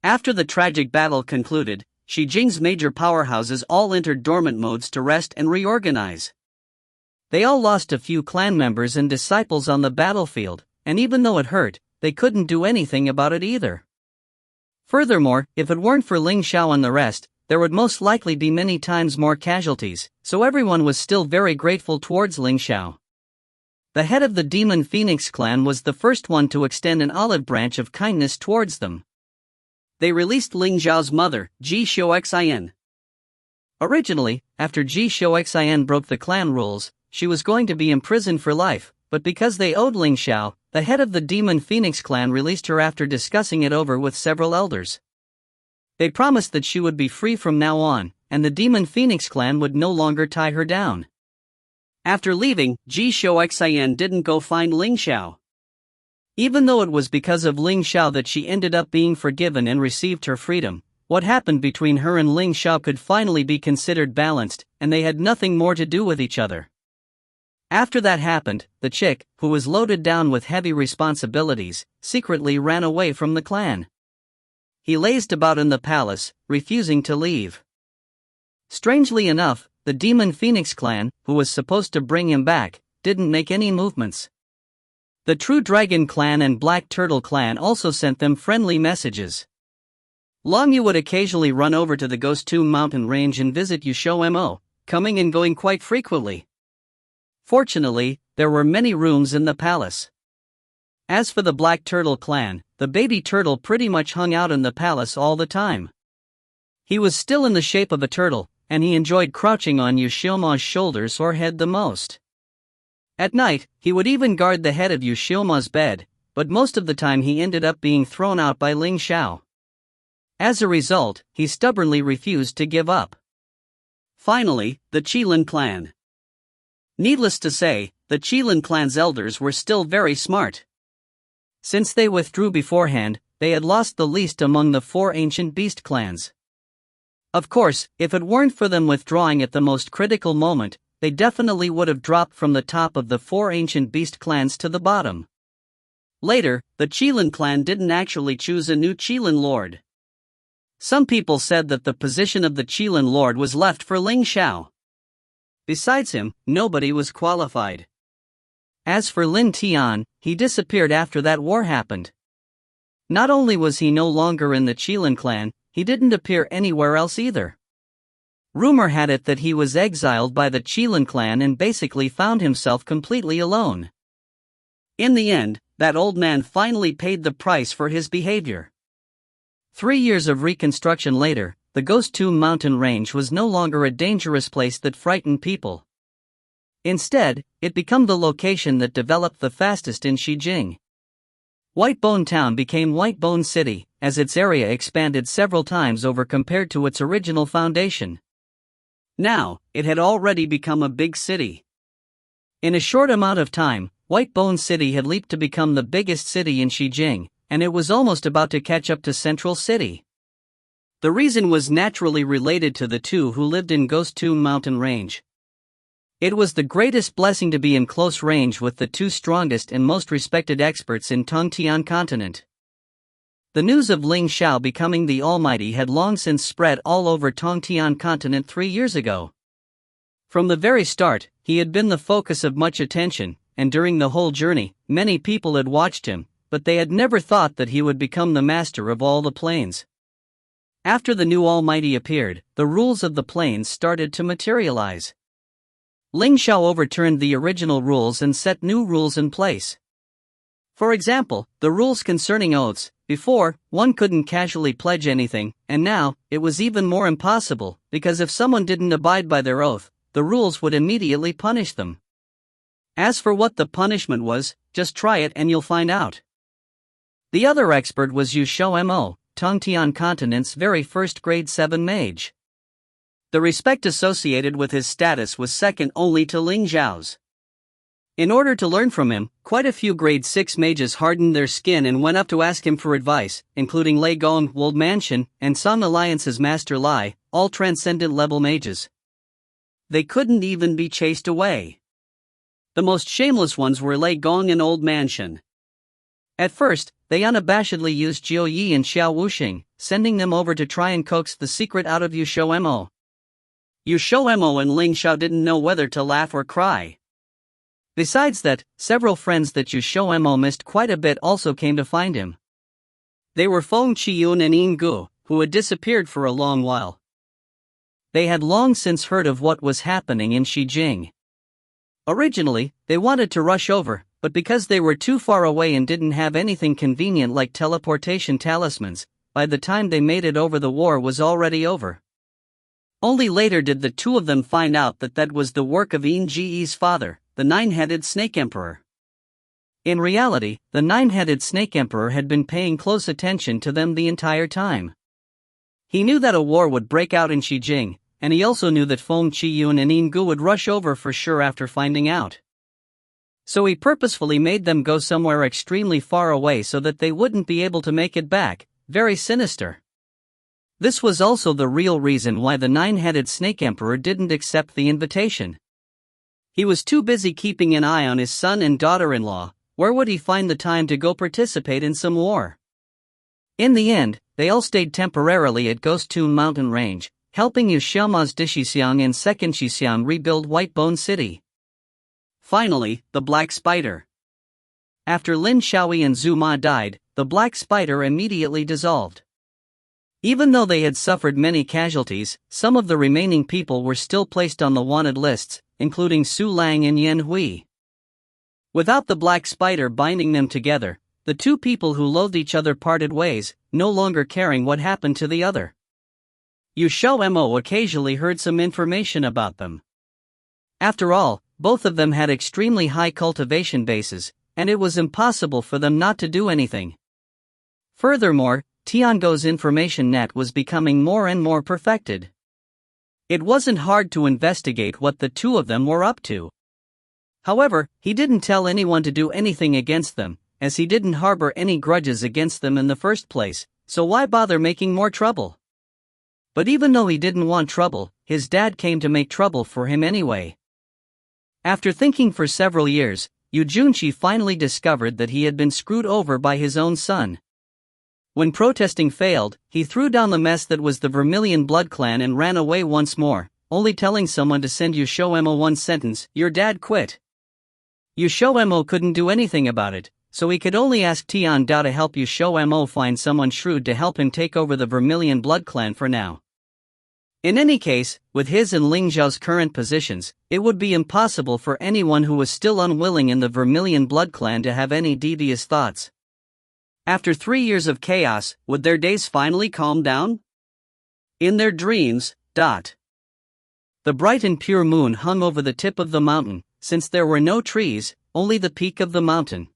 After the tragic battle concluded, Shi Jing's major powerhouses all entered dormant modes to rest and reorganize. They all lost a few clan members and disciples on the battlefield, and even though it hurt, they couldn't do anything about it either. Furthermore, if it weren't for Ling Xiao and the rest, there would most likely be many times more casualties, so everyone was still very grateful towards Ling Xiao. The head of the Demon Phoenix clan was the first one to extend an olive branch of kindness towards them. They released Ling Xiao's mother, XiaoMo. Originally, after XiaoMo broke the clan rules, she was going to be imprisoned for life, but because they owed Ling Xiao, the head of the Demon Phoenix clan released her after discussing it over with several elders. They promised that she would be free from now on, and the Demon Phoenix clan would no longer tie her down. After leaving, XiaoMo didn't go find Ling Xiao. Even though it was because of Ling Xiao that she ended up being forgiven and received her freedom, what happened between her and Ling Xiao could finally be considered balanced, and they had nothing more to do with each other. After that happened, the chick, who was loaded down with heavy responsibilities, secretly ran away from the clan. He lazed about in the palace, refusing to leave. Strangely enough, the Demon Phoenix clan, who was supposed to bring him back, didn't make any movements. The True Dragon clan and Black Turtle clan also sent them friendly messages. Long Yu would occasionally run over to the Ghost Tomb mountain range and visit XiaoMo, coming and going quite frequently. Fortunately, there were many rooms in the palace. As for the Black Turtle clan, the baby turtle pretty much hung out in the palace all the time. He was still in the shape of a turtle, and he enjoyed crouching on XiaoMo's shoulders or head the most. At night, he would even guard the head of XiaoMo's bed, but most of the time he ended up being thrown out by Ling Xiao. As a result, he stubbornly refused to give up. Finally, the Qilin clan. Needless to say, the Qilin clan's elders were still very smart. Since they withdrew beforehand, they had lost the least among the 4 ancient beast clans. Of course, if it weren't for them withdrawing at the most critical moment, they definitely would have dropped from the top of the 4 ancient beast clans to the bottom. Later, the Qilin clan didn't actually choose a new Qilin lord. Some people said that the position of the Qilin lord was left for Ling Xiao. Besides him, nobody was qualified. As for Lin Tian, he disappeared after that war happened. Not only was he no longer in the Qilin clan, he didn't appear anywhere else either. Rumor had it that he was exiled by the Qilin clan and basically found himself completely alone. In the end, that old man finally paid the price for his behavior. 3 years of reconstruction later, the Ghost Tomb mountain range was no longer a dangerous place that frightened people. Instead, it became the location that developed the fastest in Xijing. Whitebone Town became Whitebone City, as its area expanded several times over compared to its original foundation. Now, it had already become a big city. In a short amount of time, Whitebone City had leaped to become the biggest city in Xijing, and it was almost about to catch up to Central City. The reason was naturally related to the two who lived in Ghost Tomb mountain range. It was the greatest blessing to be in close range with the 2 strongest and most respected experts in Tongtian continent. The news of Ling Xiao becoming the Almighty had long since spread all over Tongtian continent 3 years ago. From the very start, he had been the focus of much attention, and during the whole journey, many people had watched him, but they had never thought that he would become the master of all the planes. After the new Almighty appeared, the rules of the planes started to materialize. Ling Xiao overturned the original rules and set new rules in place. For example, the rules concerning oaths. Before, one couldn't casually pledge anything, and now, it was even more impossible, because if someone didn't abide by their oath, the rules would immediately punish them. As for what the punishment was, just try it and you'll find out. The other expert was XiaoMo, Tongtian continent's very first grade 7 mage. The respect associated with his status was second only to Ling Xiao's. In order to learn from him, quite a few grade 6 mages hardened their skin and went up to ask him for advice, including Lei Gong, Wold Mansion, and Song Alliance's Master Lai, all transcendent level mages. They couldn't even be chased away. The most shameless ones were Lei Gong and Old Mansion. At first, they unabashedly used Jiu Yi and Xiao Wuxing, sending them over to try and coax the secret out of XiaoMo. XiaoMo and Ling Xiao didn't know whether to laugh or cry. Besides that, several friends that XiaoMo missed quite a bit also came to find him. They were Feng Qiyun and Yin Gu, who had disappeared for a long while. They had long since heard of what was happening in Xijing. Originally, they wanted to rush over, but because they were too far away and didn't have anything convenient like teleportation talismans, by the time they made it over the war was already over. Only later did the two of them find out that that was the work of Yin Ji's father, the nine-headed Snake Emperor. In reality, the nine-headed Snake Emperor had been paying close attention to them the entire time. He knew that a war would break out in Xijing, and he also knew that Feng Qiyun and Yin Gu would rush over for sure after finding out. So he purposefully made them go somewhere extremely far away so that they wouldn't be able to make it back. Very sinister. This was also the real reason why the nine-headed Snake Emperor didn't accept the invitation. He was too busy keeping an eye on his son and daughter-in-law. Where would he find the time to go participate in some war? In the end, they all stayed temporarily at Ghost Tomb Mountain Range, helping Xiaomo's Dixisiang and Second Xisiang rebuild Whitebone City. Finally, the Black Spider. After Lin Shaoi and Zhu Ma died, the Black Spider immediately dissolved. Even though they had suffered many casualties, some of the remaining people were still placed on the wanted lists, including Su Lang and Yan Hui. Without the Black Spider binding them together, the two people who loathed each other parted ways, no longer caring what happened to the other. XiaoMo occasionally heard some information about them. After all, both of them had extremely high cultivation bases, and it was impossible for them not to do anything. Furthermore, Tiango's information net was becoming more and more perfected. It wasn't hard to investigate what the two of them were up to. However, he didn't tell anyone to do anything against them, as he didn't harbor any grudges against them in the first place, so why bother making more trouble? But even though he didn't want trouble, his dad came to make trouble for him anyway. After thinking for several years, Yu Junqi finally discovered that he had been screwed over by his own son. When protesting failed, he threw down the mess that was the Vermilion Blood Clan and ran away once more, only telling someone to send XiaoMo one sentence: "Your dad quit." XiaoMo couldn't do anything about it, so he could only ask Tian Dao to help XiaoMo find someone shrewd to help him take over the Vermilion Blood Clan for now. In any case, with his and Ling Xiao's current positions, it would be impossible for anyone who was still unwilling in the Vermilion Blood Clan to have any devious thoughts. After 3 years of chaos, would their days finally calm down? In their dreams. The bright and pure moon hung over the tip of the mountain, since there were no trees, only the peak of the mountain.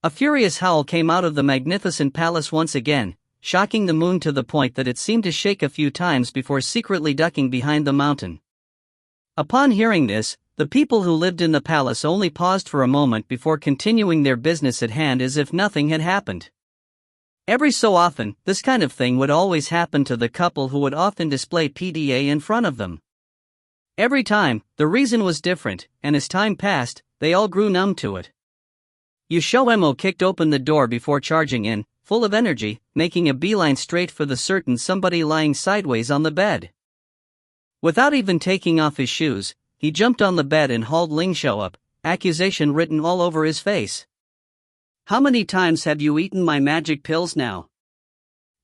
A furious howl came out of the magnificent palace once again, shocking the moon to the point that it seemed to shake a few times before secretly ducking behind the mountain. Upon hearing this, the people who lived in the palace only paused for a moment before continuing their business at hand as if nothing had happened. Every so often, this kind of thing would always happen to the couple who would often display PDA in front of them. Every time, the reason was different, and as time passed, they all grew numb to it. XiaoMo kicked open the door before charging in, full of energy, making a beeline straight for the certain somebody lying sideways on the bed. Without even taking off his shoes, he jumped on the bed and hauled Ling Xiao up, accusation written all over his face. "How many times have you eaten my magic pills now?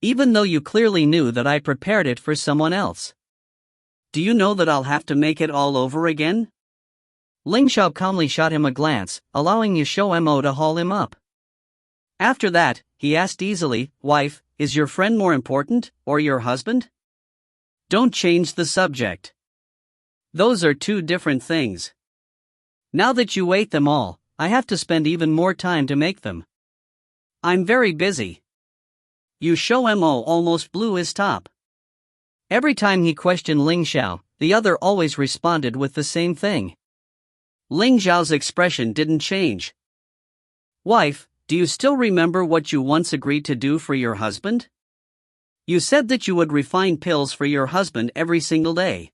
Even though you clearly knew that I prepared it for someone else. Do you know that I'll have to make it all over again?" Ling Xiao calmly shot him a glance, allowing XiaoMo to haul him up. After that, he asked easily, "Wife, is your friend more important, or your husband? Don't change the subject. Those are two different things. Now that you ate them all, I have to spend even more time to make them. I'm very busy." XiaoMo almost blew his top. Every time he questioned Ling Xiao, the other always responded with the same thing. Ling Xiao's expression didn't change. "Wife, do you still remember what you once agreed to do for your husband? You said that you would refine pills for your husband every single day.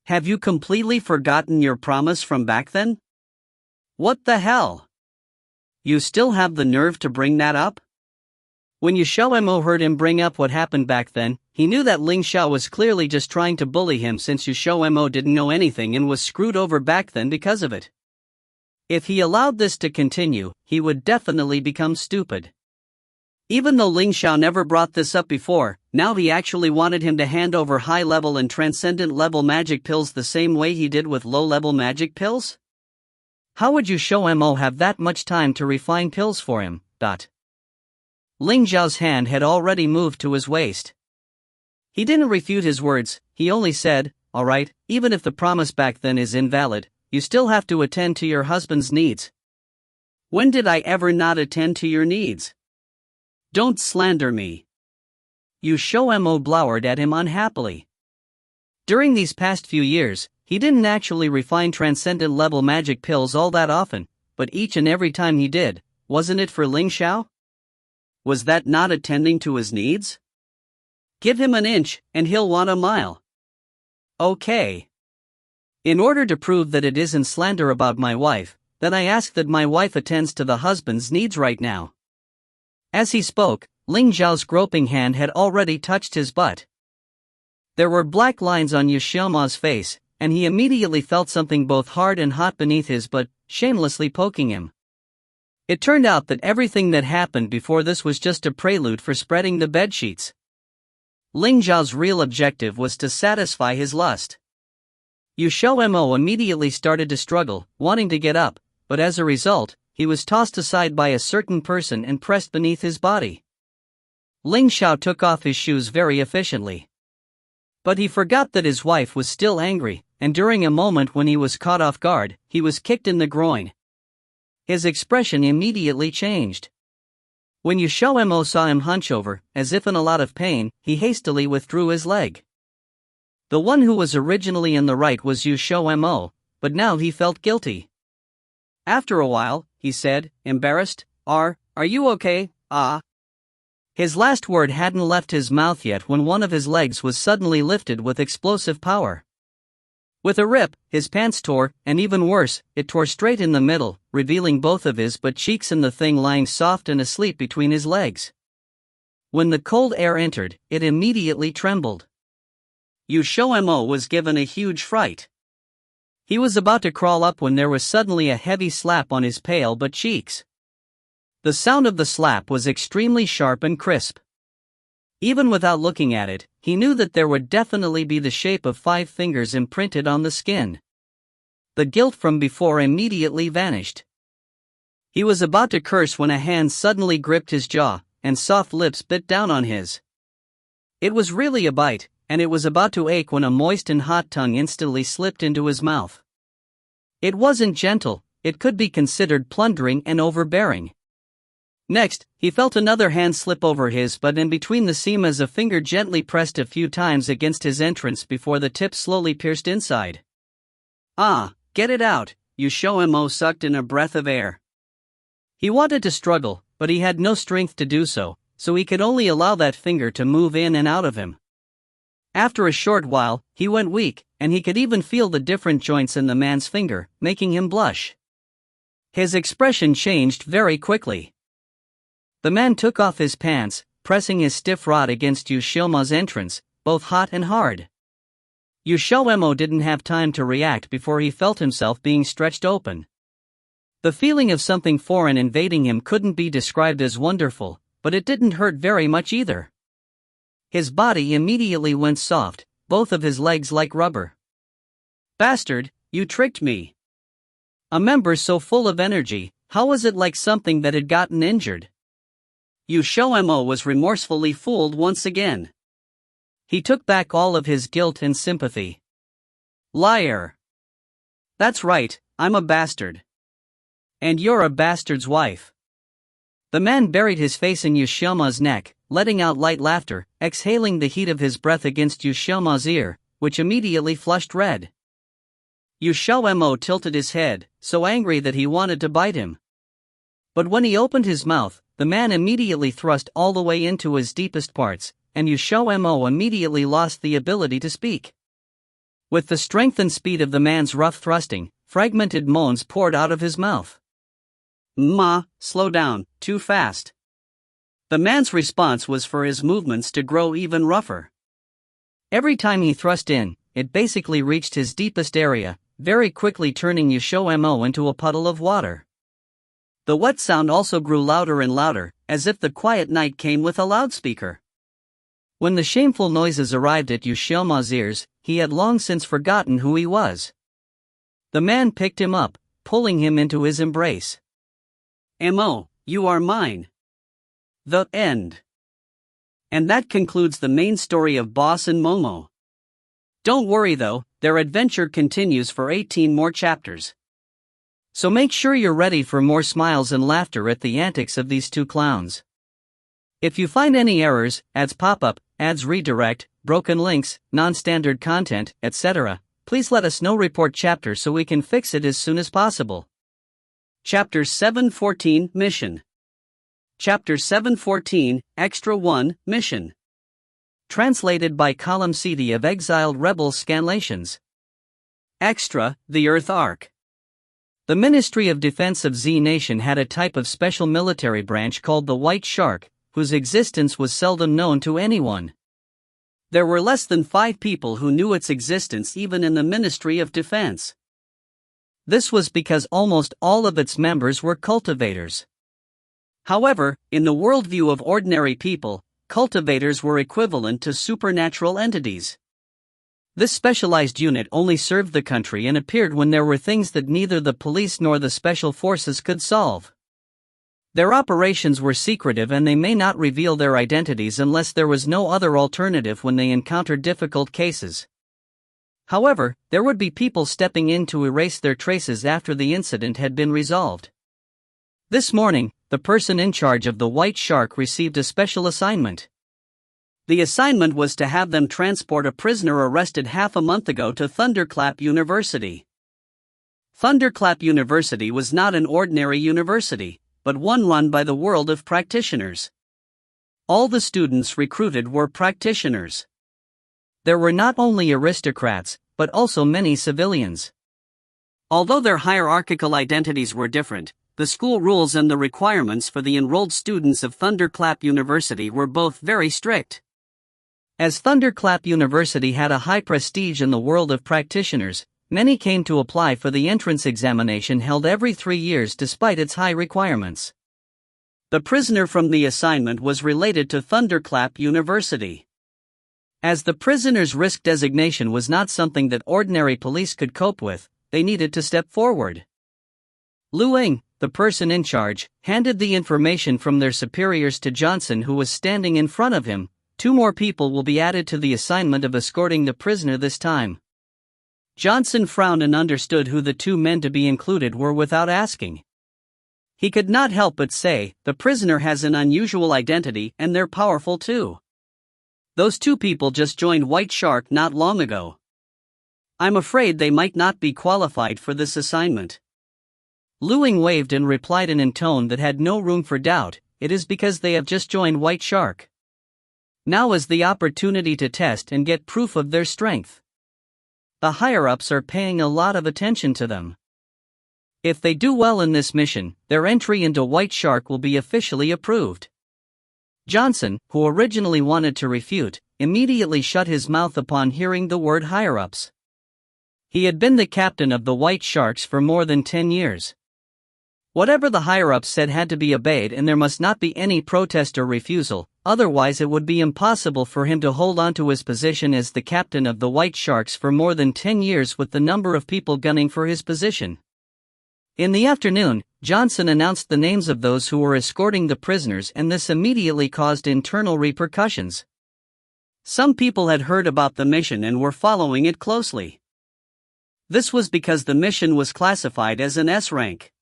Have you completely forgotten your promise from back then?" What the hell? You still have the nerve to bring that up? When XiaoMo heard him bring up what happened back then, he knew that Ling Xiao was clearly just trying to bully him since XiaoMo didn't know anything and was screwed over back then because of it. If he allowed this to continue, he would definitely become stupid. Even though Ling Xiao never brought this up before, now he actually wanted him to hand over high-level and transcendent-level magic pills the same way he did with low-level magic pills? How would XiaoMo have that much time to refine pills for him? Ling Xiao's hand had already moved to his waist. He didn't refute his words, he only said, "Alright, even if the promise back then is invalid, you still have to attend to your husband's needs." When did I ever not attend to your needs? Don't slander me. XiaoMo glowered at him unhappily. During these past few years, he didn't actually refine transcendent-level magic pills all that often, but each and every time he did, wasn't it for Ling Xiao? Was that not attending to his needs? Give him an inch, and he'll want a mile. Okay. In order to prove that it isn't slander about my wife, then I ask that my wife attends to the husband's needs right now. As he spoke, Ling Xiao's groping hand had already touched his butt. There were black lines on XiaoMo's face, and he immediately felt something both hard and hot beneath his butt, shamelessly poking him. It turned out that everything that happened before this was just a prelude for spreading the bedsheets. Ling Xiao's real objective was to satisfy his lust. XiaoMo immediately started to struggle, wanting to get up, but as a result, he was tossed aside by a certain person and pressed beneath his body. Ling Xiao took off his shoes very efficiently. But he forgot that his wife was still angry, and during a moment when he was caught off guard, he was kicked in the groin. His expression immediately changed. When XiaoMo saw him hunch over, as if in a lot of pain, he hastily withdrew his leg. The one who was originally in the right was XiaoMo, but now he felt guilty. After a while, he said, embarrassed, Are you okay, ah? His last word hadn't left his mouth yet when one of his legs was suddenly lifted with explosive power. With a rip, his pants tore, and even worse, it tore straight in the middle, revealing both of his butt cheeks and the thing lying soft and asleep between his legs. When the cold air entered, it immediately trembled. XiaoMo was given a huge fright. He was about to crawl up when there was suddenly a heavy slap on his pale butt cheeks. The sound of the slap was extremely sharp and crisp. Even without looking at it, he knew that there would definitely be the shape of 5 fingers imprinted on the skin. The guilt from before immediately vanished. He was about to curse when a hand suddenly gripped his jaw, and soft lips bit down on his. It was really a bite, and it was about to ache when a moist and hot tongue instantly slipped into his mouth. It wasn't gentle, it could be considered plundering and overbearing. Next, he felt another hand slip over his butt and between the seam as a finger gently pressed a few times against his entrance before the tip slowly pierced inside. Ah, get it out, XiaoMo sucked in a breath of air. He wanted to struggle, but he had no strength to do so he could only allow that finger to move in and out of him. After a short while, he went weak, and he could even feel the different joints in the man's finger, making him blush. His expression changed very quickly. The man took off his pants, pressing his stiff rod against XiaoMo's entrance, both hot and hard. XiaoMo didn't have time to react before he felt himself being stretched open. The feeling of something foreign invading him couldn't be described as wonderful, but it didn't hurt very much either. His body immediately went soft, both of his legs like rubber. Bastard, you tricked me. A member so full of energy, how was it like something that had gotten injured? XiaoMo was remorsefully fooled once again. He took back all of his guilt and sympathy. Liar. That's right, I'm a bastard. And you're a bastard's wife. The man buried his face in XiaoMo's neck, letting out light laughter, exhaling the heat of his breath against XiaoMo's ear, which immediately flushed red. XiaoMo tilted his head, so angry that he wanted to bite him. But when he opened his mouth, the man immediately thrust all the way into his deepest parts, and XiaoMo immediately lost the ability to speak. With the strength and speed of the man's rough thrusting, fragmented moans poured out of his mouth. "Ma, slow down, too fast." The man's response was for his movements to grow even rougher. Every time he thrust in, it basically reached his deepest area, very quickly turning XiaoMo into a puddle of water. The wet sound also grew louder and louder, as if the quiet night came with a loudspeaker. When the shameful noises arrived at XiaoMo's ears, he had long since forgotten who he was. The man picked him up, pulling him into his embrace. "Mo, you are mine." The end. And that concludes the main story of Boss and Momo. Don't worry though, their adventure continues for 18 more chapters. So make sure you're ready for more smiles and laughter at the antics of these two clowns. If you find any errors, ads pop up, ads redirect, broken links, non-standard content, etc., please let us know. Report chapter so we can fix it as soon as possible. Chapter 714 Mission. Chapter 714 Extra 1 Mission. Translated by Column CD of Exiled Rebel Scanlations. Extra, the Earth Arc. The Ministry of Defense of Z Nation had a type of special military branch called the White Shark, whose existence was seldom known to anyone. There were less than 5 people who knew its existence even in the Ministry of Defense. This was because almost all of its members were cultivators. However, in the worldview of ordinary people, cultivators were equivalent to supernatural entities. This specialized unit only served the country and appeared when there were things that neither the police nor the special forces could solve. Their operations were secretive and they may not reveal their identities unless there was no other alternative when they encountered difficult cases. However, there would be people stepping in to erase their traces after the incident had been resolved. This morning, the person in charge of the White Shark received a special assignment. The assignment was to have them transport a prisoner arrested half a month ago to Thunderclap University. Thunderclap University was not an ordinary university, but one run by the world of practitioners. All the students recruited were practitioners. There were not only aristocrats, but also many civilians. Although their hierarchical identities were different, the school rules and the requirements for the enrolled students of Thunderclap University were both very strict. As Thunderclap University had a high prestige in the world of practitioners, many came to apply for the entrance examination held every 3 years despite its high requirements. The prisoner from the assignment was related to Thunderclap University. As the prisoner's risk designation was not something that ordinary police could cope with, they needed to step forward. Ling, the person in charge, handed the information from their superiors to Johnson, who was standing in front of him. 2 more people will be added to the assignment of escorting the prisoner this time. Johnson frowned and understood who the 2 men to be included were without asking. He could not help but say, the prisoner has an unusual identity and they're powerful too. Those 2 people just joined White Shark not long ago. I'm afraid they might not be qualified for this assignment. Ling waved and replied in a tone that had no room for doubt, it is because they have just joined White Shark. Now is the opportunity to test and get proof of their strength. The higher-ups are paying a lot of attention to them. If they do well in this mission, their entry into White Shark will be officially approved. Johnson, who originally wanted to refute, immediately shut his mouth upon hearing the word higher-ups. He had been the captain of the White Sharks for more than 10 years. Whatever the higher-ups said had to be obeyed and there must not be any protest or refusal, otherwise it would be impossible for him to hold on to his position as the captain of the White Sharks for more than 10 years with the number of people gunning for his position. In the afternoon, Johnson announced the names of those who were escorting the prisoners, and this immediately caused internal repercussions. Some people had heard about the mission and were following it closely. This was because the mission was classified as an S rank.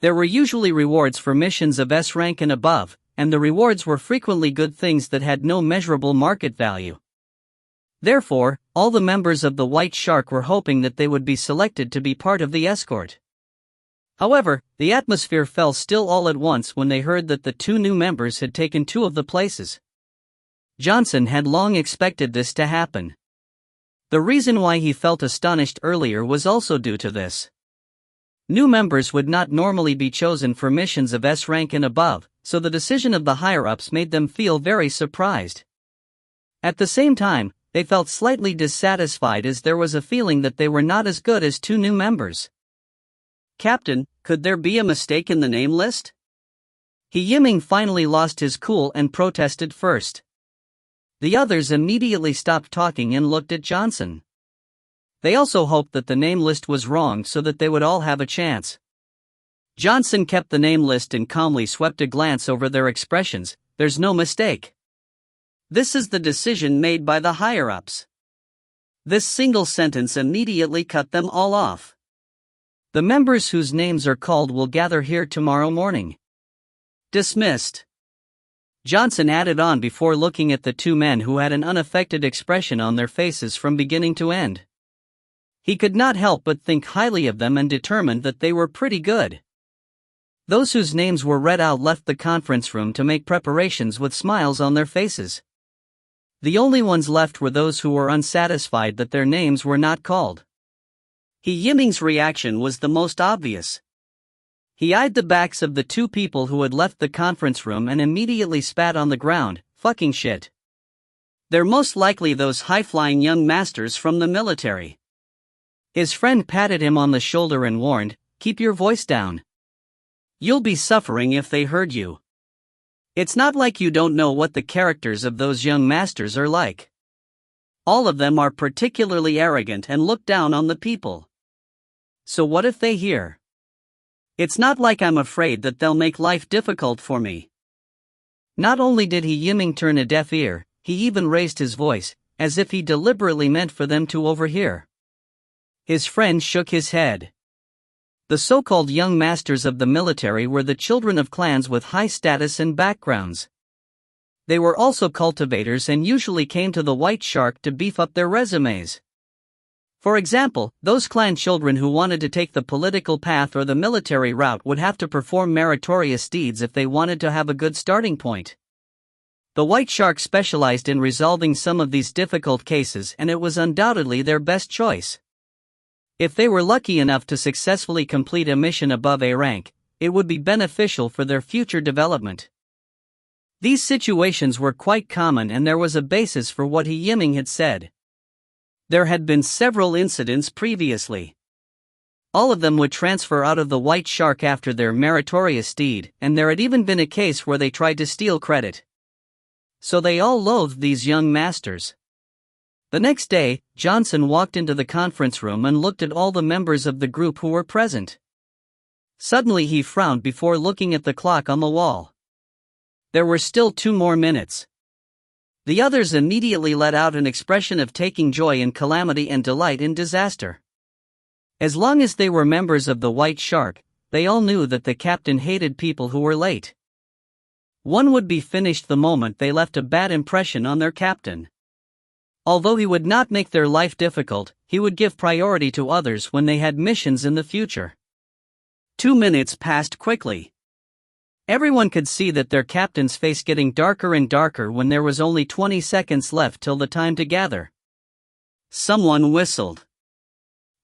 There were usually rewards for missions of S rank and above, and the rewards were frequently good things that had no measurable market value. Therefore, all the members of the White Shark were hoping that they would be selected to be part of the escort. However, the atmosphere fell still all at once when they heard that the 2 new members had taken 2 of the places. Johnson had long expected this to happen. The reason why he felt astonished earlier was also due to this. New members would not normally be chosen for missions of S rank and above, so the decision of the higher-ups made them feel very surprised. At the same time, they felt slightly dissatisfied as there was a feeling that they were not as good as two new members. "Captain, could there be a mistake in the name list?" He Yiming finally lost his cool and protested first. The others immediately stopped talking and looked at Johnson. They also hoped that the name list was wrong so that they would all have a chance. Johnson kept the name list and calmly swept a glance over their expressions. "There's no mistake. This is the decision made by the higher-ups." This single sentence immediately cut them all off. "The members whose names are called will gather here tomorrow morning." Dismissed. Johnson added on before looking at the two men who had an unaffected expression on their faces from beginning to end. He could not help but think highly of them and determined that they were pretty good. Those whose names were read out left the conference room to make preparations with smiles on their faces. The only ones left were those who were unsatisfied that their names were not called. He Yiming's reaction was the most obvious. He eyed the backs of the two people who had left the conference room and immediately spat on the ground. "Fucking shit. They're most likely those high-flying young masters from the military." His friend patted him on the shoulder and warned, "Keep your voice down. You'll be suffering if they heard you. It's not like you don't know what the characters of those young masters are like. All of them are particularly arrogant and look down on the people. So what if they hear? It's not like I'm afraid that they'll make life difficult for me." Not only did he Yiming turn a deaf ear, he even raised his voice, as if he deliberately meant for them to overhear. His friend shook his head. The so-called young masters of the military were the children of clans with high status and backgrounds. They were also cultivators and usually came to the White Shark to beef up their resumes. For example, those clan children who wanted to take the political path or the military route would have to perform meritorious deeds if they wanted to have a good starting point. The White Shark specialized in resolving some of these difficult cases, and it was undoubtedly their best choice. If they were lucky enough to successfully complete a mission above A rank, it would be beneficial for their future development. These situations were quite common, and there was a basis for what he Yiming had said. There had been several incidents previously. All of them would transfer out of the White Shark after their meritorious deed, and there had even been a case where they tried to steal credit. So they all loathed these young masters. The next day, Johnson walked into the conference room and looked at all the members of the group who were present. Suddenly he frowned before looking at the clock on the wall. There were still 2 more minutes. The others immediately let out an expression of taking joy in calamity and delight in disaster. As long as they were members of the White Shark, they all knew that the captain hated people who were late. One would be finished the moment they left a bad impression on their captain. Although he would not make their life difficult, he would give priority to others when they had missions in the future. 2 minutes passed quickly. Everyone could see that their captain's face getting darker and darker when there was only 20 seconds left till the time to gather. Someone whistled.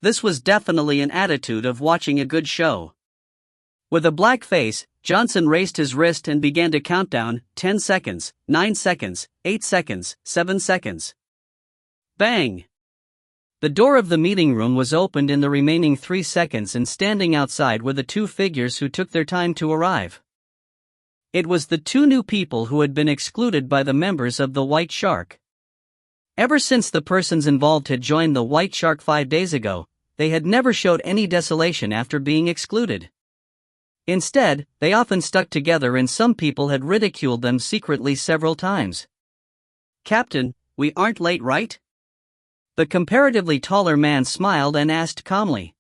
This was definitely an attitude of watching a good show. With a black face, Johnson raised his wrist and began to count down. 10 seconds, 9 seconds, 8 seconds, 7 seconds. Bang! The door of the meeting room was opened in the remaining 3 seconds, and standing outside were the 2 figures who took their time to arrive. It was the 2 new people who had been excluded by the members of the White Shark. Ever since the persons involved had joined the White Shark 5 days ago, they had never showed any desolation after being excluded. Instead, they often stuck together, and some people had ridiculed them secretly several times. "Captain, we aren't late, right?" The comparatively taller man smiled and asked calmly.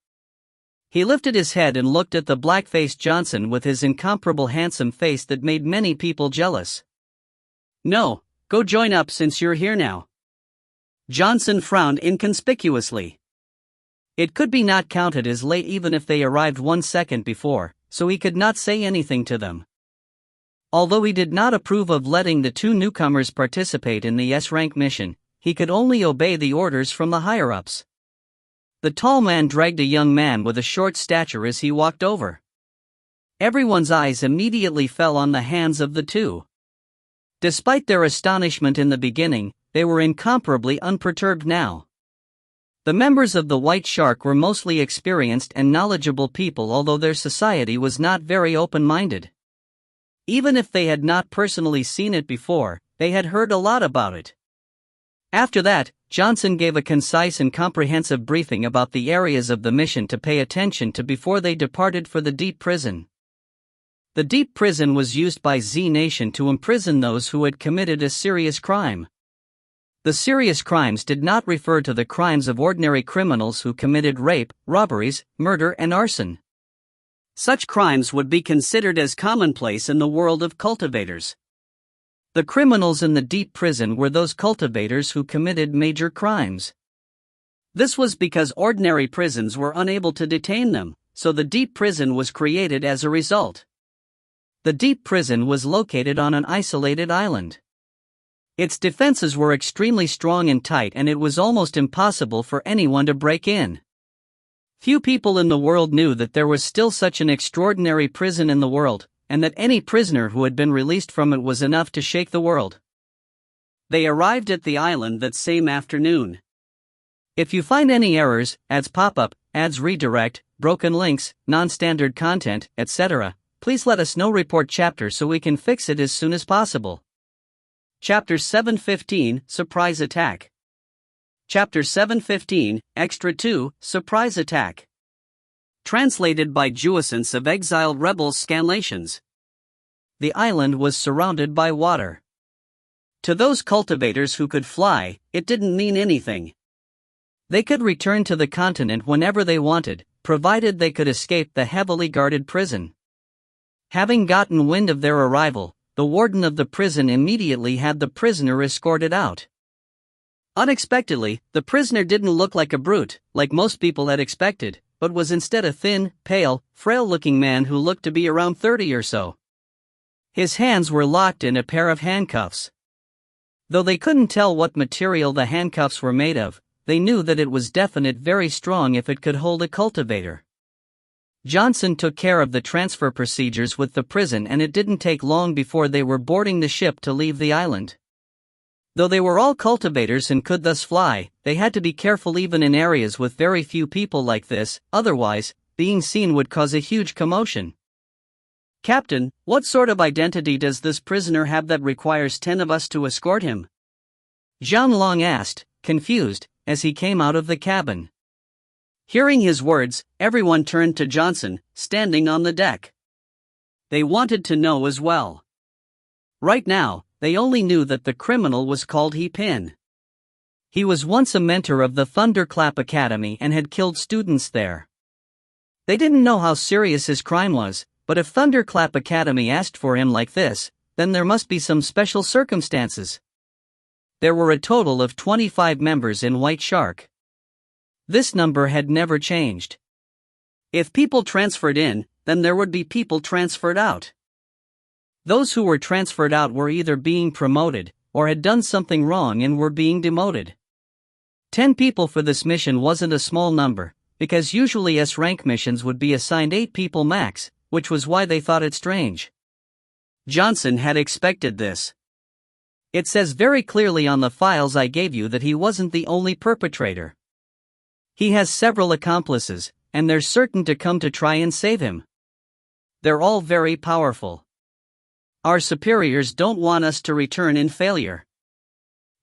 He lifted his head and looked at the black-faced Johnson with his incomparable handsome face that made many people jealous. "No, go join up since you're here now." Johnson frowned inconspicuously. It could be not counted as late even if they arrived 1 second before, so he could not say anything to them. Although he did not approve of letting the 2 newcomers participate in the S-rank mission, he could only obey the orders from the higher-ups. The tall man dragged a young man with a short stature as he walked over. Everyone's eyes immediately fell on the hands of the two. Despite their astonishment in the beginning, they were incomparably unperturbed now. The members of the White Shark were mostly experienced and knowledgeable people, although their society was not very open-minded. Even if they had not personally seen it before, they had heard a lot about it. After that, Johnson gave a concise and comprehensive briefing about the areas of the mission to pay attention to before they departed for the deep prison. The deep prison was used by Z Nation to imprison those who had committed a serious crime. The serious crimes did not refer to the crimes of ordinary criminals who committed rape, robberies, murder, and arson. Such crimes would be considered as commonplace in the world of cultivators. The criminals in the deep prison were those cultivators who committed major crimes. This was because ordinary prisons were unable to detain them, so the deep prison was created as a result. The deep prison was located on an isolated island. Its defenses were extremely strong and tight, and it was almost impossible for anyone to break in. Few people in the world knew that there was still such an extraordinary prison in the world, and that any prisoner who had been released from it was enough to shake the world. They arrived at the island that same afternoon. If you find any errors, ads pop up, ads redirect, broken links, non-standard content, etc., please let us know. Report chapter so we can fix it as soon as possible. Chapter 715, Surprise Attack. Chapter 715, Extra 2, Surprise Attack. Translated by Jouissance of Exiled Rebels Scanlations. The island was surrounded by water. To those cultivators who could fly, it didn't mean anything. They could return to the continent whenever they wanted, provided they could escape the heavily guarded prison. Having gotten wind of their arrival, the warden of the prison immediately had the prisoner escorted out. Unexpectedly, the prisoner didn't look like a brute, like most people had expected, but was instead a thin, pale, frail-looking man who looked to be around 30 or so. His hands were locked in a pair of handcuffs. Though they couldn't tell what material the handcuffs were made of, they knew that it was definite very strong if it could hold a cultivator. Johnson took care of the transfer procedures with the prison, and it didn't take long before they were boarding the ship to leave the island. Though they were all cultivators and could thus fly, they had to be careful even in areas with very few people like this, otherwise, being seen would cause a huge commotion. "Captain, what sort of identity does this prisoner have that requires 10 of us to escort him?" Zhang Long asked, confused, as he came out of the cabin. Hearing his words, everyone turned to Johnson, standing on the deck. They wanted to know as well. Right now, they only knew that the criminal was called He Pin. He was once a mentor of the Thunderclap Academy and had killed students there. They didn't know how serious his crime was, but if Thunderclap Academy asked for him like this, then there must be some special circumstances. There were a total of 25 members in White Shark. This number had never changed. If people transferred in, then there would be people transferred out. Those who were transferred out were either being promoted, or had done something wrong and were being demoted. 10 people for this mission wasn't a small number, because usually S-rank missions would be assigned 8 people max, which was why they thought it strange. Johnson had expected this. It says very clearly on the files I gave you that he wasn't the only perpetrator. He has several accomplices, and they're certain to come to try and save him. They're all very powerful. Our superiors don't want us to return in failure.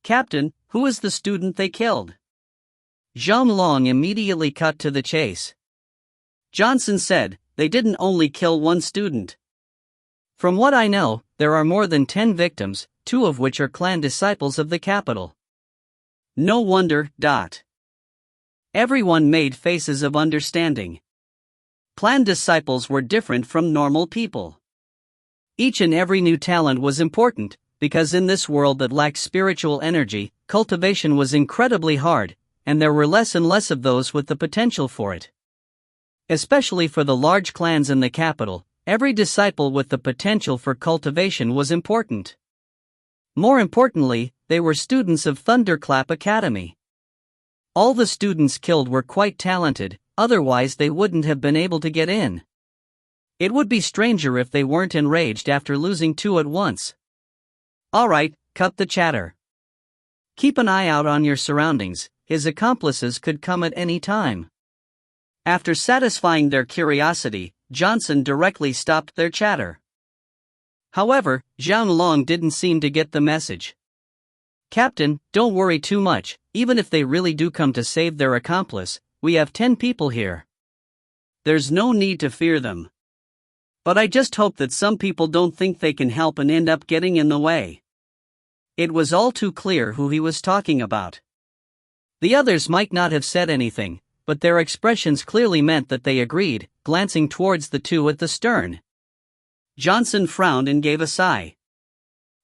Captain, who is the student they killed? Zhang Long immediately cut to the chase. Johnson said, they didn't only kill one student. From what I know, there are more than 10 victims, 2 of which are clan disciples of the capital. No wonder. Everyone made faces of understanding. Clan disciples were different from normal people. Each and every new talent was important, because in this world that lacked spiritual energy, cultivation was incredibly hard, and there were less and less of those with the potential for it. Especially for the large clans in the capital, every disciple with the potential for cultivation was important. More importantly, they were students of Thunderclap Academy. All the students killed were quite talented, otherwise they wouldn't have been able to get in. It would be stranger if they weren't enraged after losing 2 at once. Alright, cut the chatter. Keep an eye out on your surroundings, his accomplices could come at any time. After satisfying their curiosity, Johnson directly stopped their chatter. However, Zhang Long didn't seem to get the message. Captain, don't worry too much, even if they really do come to save their accomplice, we have 10 people here. There's no need to fear them. But I just hope that some people don't think they can help and end up getting in the way. It was all too clear who he was talking about. The others might not have said anything, but their expressions clearly meant that they agreed, glancing towards the 2 at the stern. Johnson frowned and gave a sigh.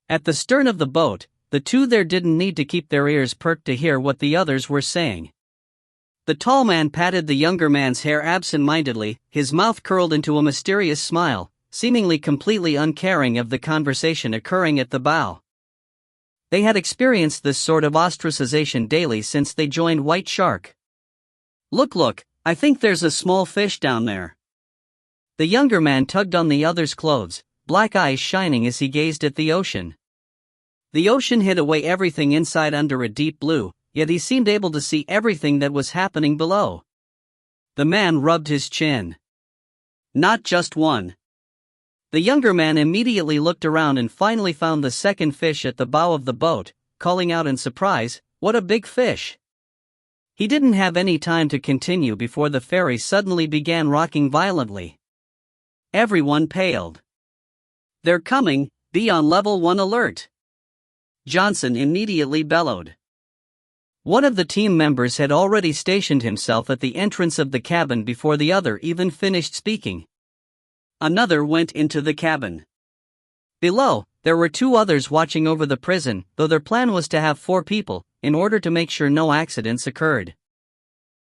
At the stern of the boat, the 2 there didn't need to keep their ears perked to hear what the others were saying. The tall man patted the younger man's hair absent-mindedly, his mouth curled into a mysterious smile, seemingly completely uncaring of the conversation occurring at the bow. They had experienced this sort of ostracization daily since they joined White Shark. Look, I think there's a small fish down there. The younger man tugged on the other's clothes, black eyes shining as he gazed at the ocean. The ocean hid away everything inside under a deep blue, yet he seemed able to see everything that was happening below. The man rubbed his chin. Not just one. The younger man immediately looked around and finally found the second fish at the bow of the boat, calling out in surprise, "What a big fish!" He didn't have any time to continue before the ferry suddenly began rocking violently. Everyone paled. "They're coming, be on level 1 alert!" Johnson immediately bellowed. One of the team members had already stationed himself at the entrance of the cabin before the other even finished speaking. Another went into the cabin. Below, there were 2 others watching over the prison, though their plan was to have 4 people, in order to make sure no accidents occurred.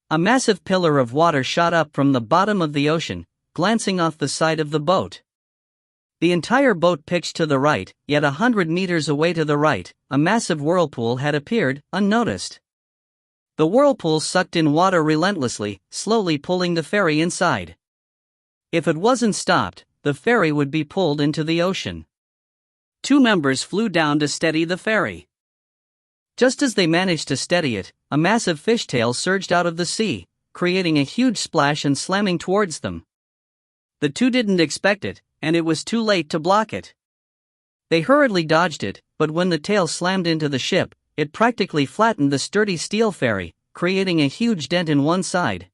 A massive pillar of water shot up from the bottom of the ocean, glancing off the side of the boat. The entire boat pitched to the right, yet 100 meters away to the right, a massive whirlpool had appeared, unnoticed. The whirlpool sucked in water relentlessly, slowly pulling the ferry inside. If it wasn't stopped, the ferry would be pulled into the ocean. 2 members flew down to steady the ferry. Just as they managed to steady it, a massive fishtail surged out of the sea, creating a huge splash and slamming towards them. The 2 didn't expect it, and it was too late to block it. They hurriedly dodged it, but when the tail slammed into the ship, it practically flattened the sturdy steel ferry, creating a huge dent in one side.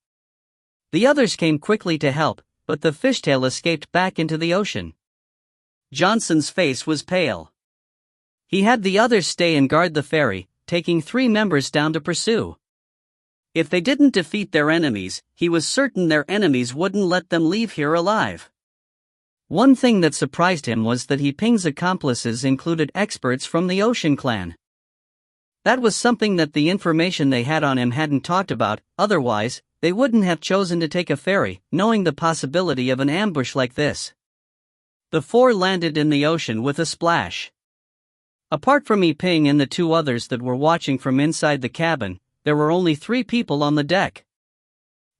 The others came quickly to help, but the fishtail escaped back into the ocean. Johnson's face was pale. He had the others stay and guard the ferry, taking 3 members down to pursue. If they didn't defeat their enemies, he was certain their enemies wouldn't let them leave here alive. One thing that surprised him was that Ping's accomplices included experts from the Ocean Clan. That was something that the information they had on him hadn't talked about, otherwise, they wouldn't have chosen to take a ferry, knowing the possibility of an ambush like this. The 4 landed in the ocean with a splash. Apart from Ping and the 2 others that were watching from inside the cabin, there were only 3 people on the deck.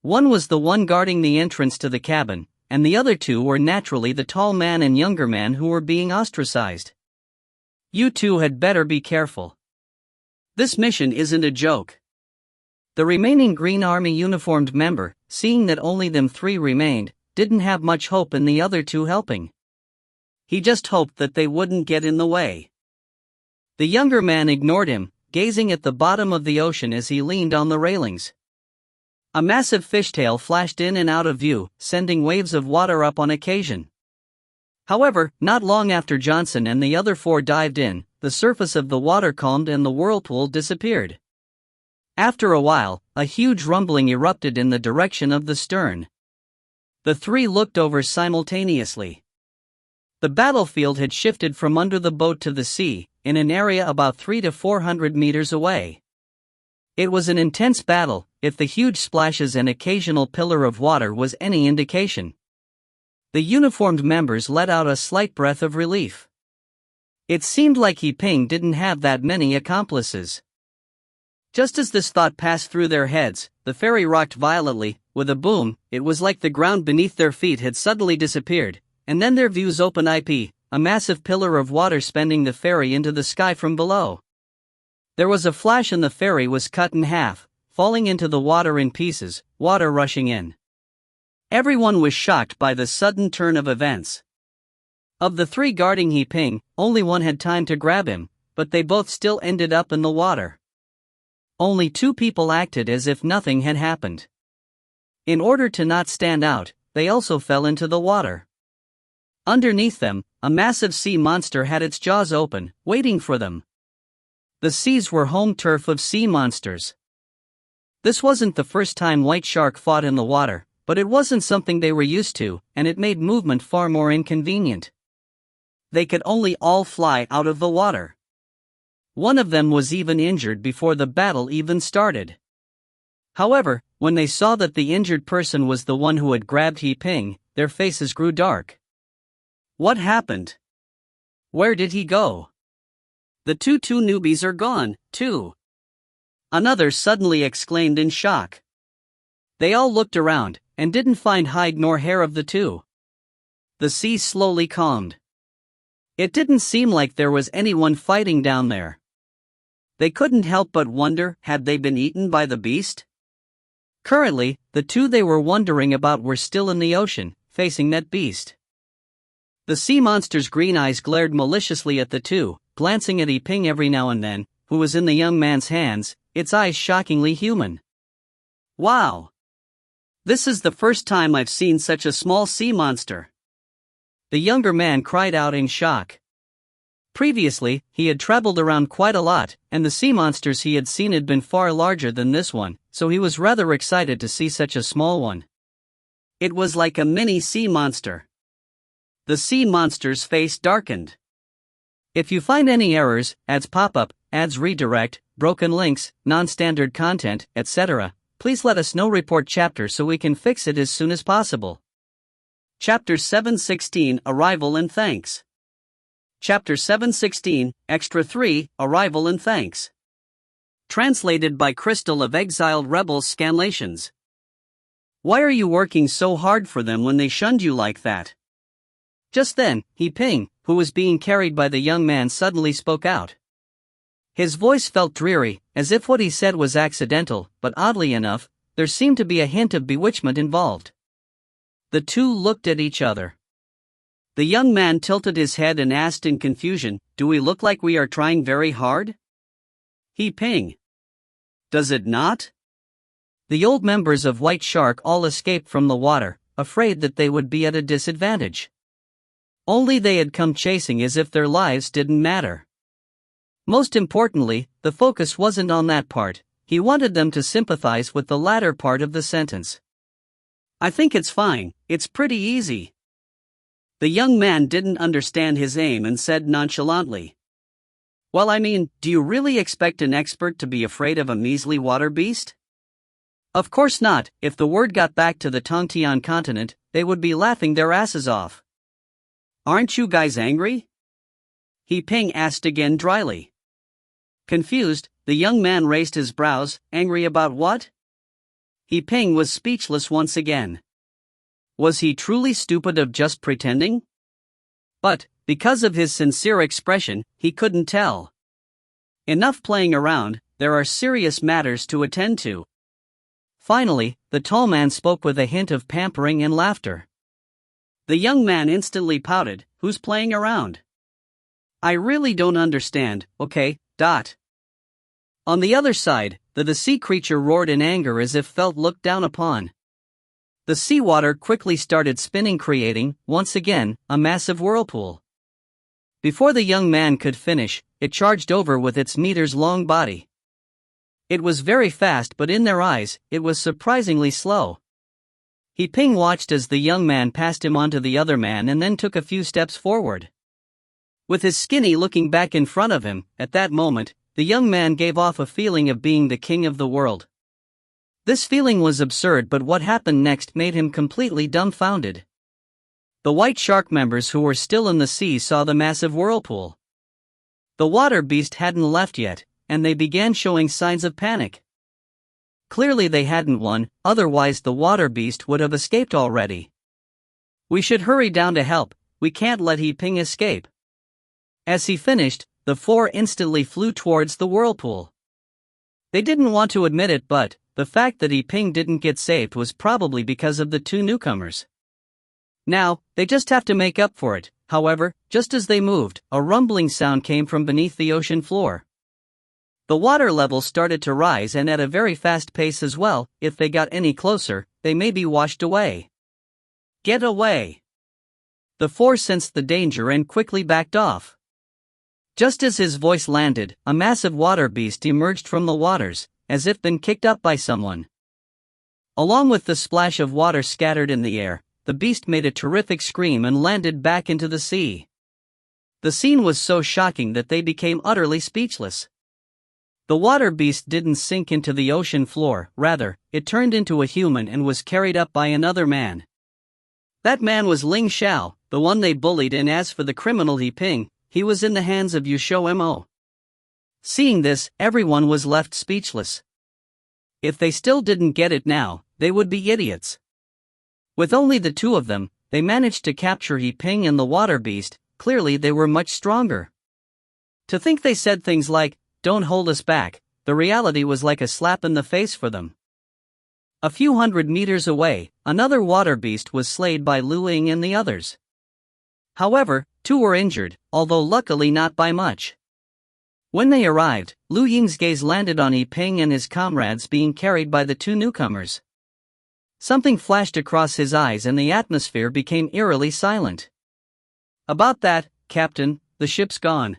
One was the one guarding the entrance to the cabin, and the other 2 were naturally the tall man and younger man who were being ostracized. You 2 had better be careful. This mission isn't a joke. The remaining Green Army uniformed member, seeing that only them 3 remained, didn't have much hope in the other 2 helping. He just hoped that they wouldn't get in the way. The younger man ignored him, gazing at the bottom of the ocean as he leaned on the railings. A massive fishtail flashed in and out of view, sending waves of water up on occasion. However, not long after Johnson and the other 4 dived in, the surface of the water calmed and the whirlpool disappeared. After a while, a huge rumbling erupted in the direction of the stern. The 3 looked over simultaneously. The battlefield had shifted from under the boat to the sea, in an area about 300 to 400 meters away. It was an intense battle, if the huge splashes and occasional pillar of water was any indication. The uniformed members let out a slight breath of relief. It seemed like He Ping didn't have that many accomplices. Just as this thought passed through their heads, the ferry rocked violently. With a boom, it was like the ground beneath their feet had suddenly disappeared, and then their views opened up, a massive pillar of water sending the ferry into the sky from below. There was a flash and the ferry was cut in half, falling into the water in pieces, water rushing in. Everyone was shocked by the sudden turn of events. Of the three guarding He Ping, only one had time to grab him, but they both still ended up in the water. Only 2 people acted as if nothing had happened. In order to not stand out, they also fell into the water. Underneath them, a massive sea monster had its jaws open, waiting for them. The seas were home turf of sea monsters. This wasn't the first time white shark fought in the water, but it wasn't something they were used to, and it made movement far more inconvenient. They could only all fly out of the water. One of them was even injured before the battle even started. However, when they saw that the injured person was the one who had grabbed He Ping, their faces grew dark. What happened? Where did he go? The two newbies are gone, too. Another suddenly exclaimed in shock. They all looked around, and didn't find hide nor hair of the 2. The sea slowly calmed. It didn't seem like there was anyone fighting down there. They couldn't help but wonder, had they been eaten by the beast? Currently, the 2 they were wondering about were still in the ocean, facing that beast. The sea monster's green eyes glared maliciously at the 2, glancing at He Ping every now and then, who was in the young man's hands, its eyes shockingly human. Wow! This is the first time I've seen such a small sea monster. The younger man cried out in shock. Previously, he had traveled around quite a lot, and the sea monsters he had seen had been far larger than this one, so he was rather excited to see such a small one. It was like a mini sea monster. The sea monster's face darkened. If you find any errors, ads pop up, ads redirect, broken links, non-standard content, etc., please let us know. Report chapter so we can fix it as soon as possible. Chapter 716 Arrival and Thanks. Chapter 716 Extra 3 Arrival and Thanks. Translated by Crystal of Exiled Rebels Scanlations. Why are you working so hard for them when they shunned you like that? Just then, He Ping, who was being carried by the young man, suddenly spoke out. His voice felt dreary, as if what he said was accidental, but oddly enough, there seemed to be a hint of bewitchment involved. The 2 looked at each other. The young man tilted his head and asked in confusion, "Do we look like we are trying very hard?" He Ping. Does it not? The old members of White Shark all escaped from the water, afraid that they would be at a disadvantage. Only they had come chasing as if their lives didn't matter. Most importantly, the focus wasn't on that part. He wanted them to sympathize with the latter part of the sentence. I think it's fine, it's pretty easy. The young man didn't understand his aim and said nonchalantly. Well, I mean, do you really expect an expert to be afraid of a measly water beast? Of course not. If the word got back to the Tongtian continent, they would be laughing their asses off. Aren't you guys angry? He Ping asked again dryly. Confused, the young man raised his brows. Angry about what? He Ping was speechless once again. Was he truly stupid of just pretending? But, because of his sincere expression, he couldn't tell. Enough playing around, there are serious matters to attend to. Finally, the tall man spoke with a hint of pampering and laughter. The young man instantly pouted. Who's playing around? I really don't understand, okay, dot. On the other side, the sea creature roared in anger as if felt looked down upon. The seawater quickly started spinning, creating, once again, a massive whirlpool. Before the young man could finish, it charged over with its meters-long body. It was very fast, but in their eyes, it was surprisingly slow. He Ping watched as the young man passed him onto the other man and then took a few steps forward. With his skinny looking back in front of him, at that moment, the young man gave off a feeling of being the king of the world. This feeling was absurd, but what happened next made him completely dumbfounded. The White Shark members who were still in the sea saw the massive whirlpool. The water beast hadn't left yet, and they began showing signs of panic. Clearly they hadn't won, otherwise the water beast would have escaped already. We should hurry down to help, we can't let He Ping escape. As he finished, the four instantly flew towards the whirlpool. They didn't want to admit it, but the fact that He Ping didn't get saved was probably because of the two newcomers. Now, they just have to make up for it. However, just as they moved, a rumbling sound came from beneath the ocean floor. The water level started to rise, and at a very fast pace as well. If they got any closer, they may be washed away. Get away! The four sensed the danger and quickly backed off. Just as his voice landed, a massive water beast emerged from the waters, as if been kicked up by someone. Along with the splash of water scattered in the air, the beast made a terrific scream and landed back into the sea. The scene was so shocking that they became utterly speechless. The water beast didn't sink into the ocean floor, rather, it turned into a human and was carried up by another man. That man was Ling Xiao, the one they bullied, and as for the criminal He Ping, he was in the hands of XiaoMo. Seeing this, everyone was left speechless. If they still didn't get it now, they would be idiots. With only the two of them, they managed to capture He Ping and the water beast. Clearly they were much stronger. To think they said things like, "Don't hold us back," the reality was like a slap in the face for them. A few hundred meters away, another water beast was slayed by Ling and the others. However, two were injured, although luckily not by much. When they arrived, Lu Ying's gaze landed on He Ping and his comrades being carried by the two newcomers. Something flashed across his eyes and the atmosphere became eerily silent. "About that, Captain, the ship's gone."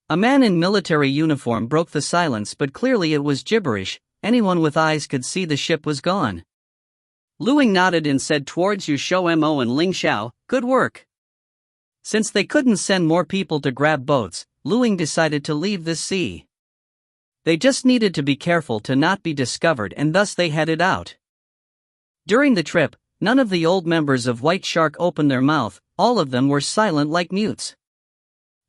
A man in military uniform broke the silence, but clearly it was gibberish. Anyone with eyes could see the ship was gone. Lu Ying nodded and said towards XiaoMo and Ling Xiao, "Good work." Since they couldn't send more people to grab boats, Lu Ying decided to leave this sea. They just needed to be careful to not be discovered, and thus they headed out. During the trip, none of the old members of White Shark opened their mouth, all of them were silent like mutes.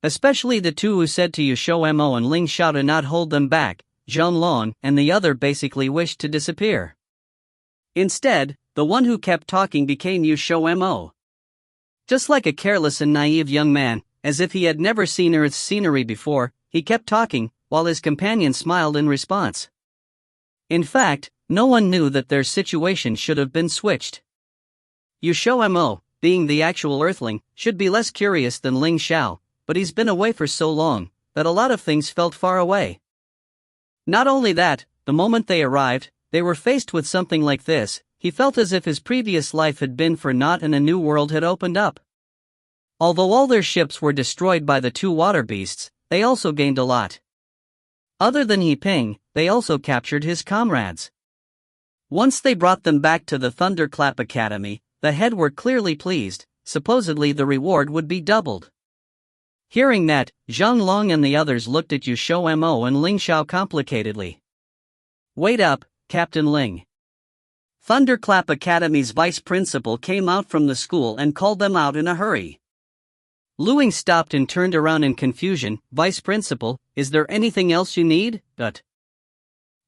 Especially the two who said to XiaoMo and Ling Xiao to not hold them back. Zhonglong and the other basically wished to disappear. Instead, the one who kept talking became XiaoMo. Just like a careless and naive young man, as if he had never seen Earth's scenery before, he kept talking, while his companion smiled in response. In fact, no one knew that their situation should have been switched. XiaoMo, being the actual Earthling, should be less curious than Ling Xiao, but he's been away for so long that a lot of things felt far away. Not only that, the moment they arrived, they were faced with something like this. He felt as if his previous life had been for naught and a new world had opened up. Although all their ships were destroyed by the two water beasts, they also gained a lot. Other than He Ping, they also captured his comrades. Once they brought them back to the Thunderclap Academy, the head were clearly pleased. Supposedly the reward would be doubled. Hearing that, Zhonglong and the others looked at XiaoMo and Ling Xiao complicatedly. "Wait up, Captain Ling." Thunderclap Academy's vice principal came out from the school and called them out in a hurry. Lu Ying stopped and turned around in confusion. "Vice principal, is there anything else you need?"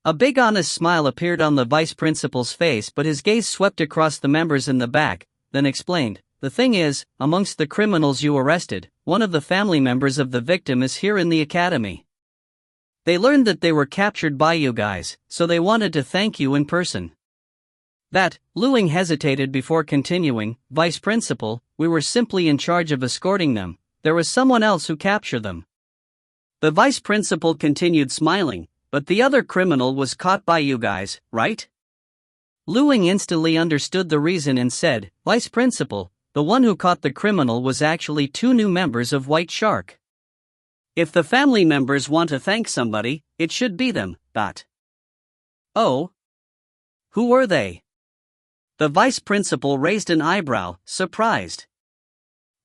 A big honest smile appeared on the vice principal's face, but his gaze swept across the members in the back, then explained, "The thing is, amongst the criminals you arrested, one of the family members of the victim is here in the academy. They learned that they were captured by you guys, so they wanted to thank you in person." Lu Ying hesitated before continuing, "Vice principal, we were simply in charge of escorting them. There was someone else who captured them." The vice principal continued smiling, "But the other criminal was caught by you guys, right?" Lu Ying instantly understood the reason and said, "Vice principal, the one who caught the criminal was actually two new members of White Shark. If the family members want to thank somebody, it should be them." "Oh? Who were they?" The vice principal raised an eyebrow, surprised.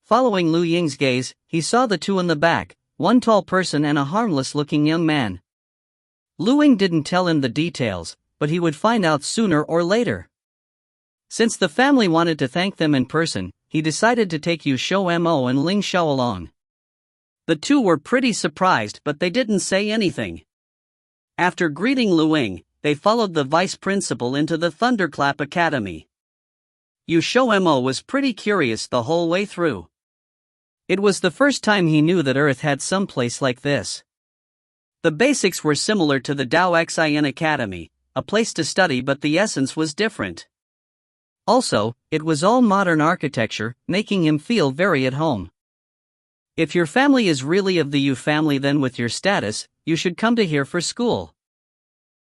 Following Lu Ying's gaze, he saw the two in the back, one tall person and a harmless-looking young man. Lu Ying didn't tell him the details, but he would find out sooner or later. Since the family wanted to thank them in person, he decided to take XiaoMo and Ling Xiao along. The two were pretty surprised, but they didn't say anything. After greeting Ling, they followed the vice principal into the Thunderclap Academy. XiaoMo was pretty curious the whole way through. It was the first time he knew that Earth had some place like this. The basics were similar to the Dao Xian Academy, a place to study, but the essence was different. Also, it was all modern architecture, making him feel very at home. If your family is really of the Yu family, then with your status, you should come to here for school.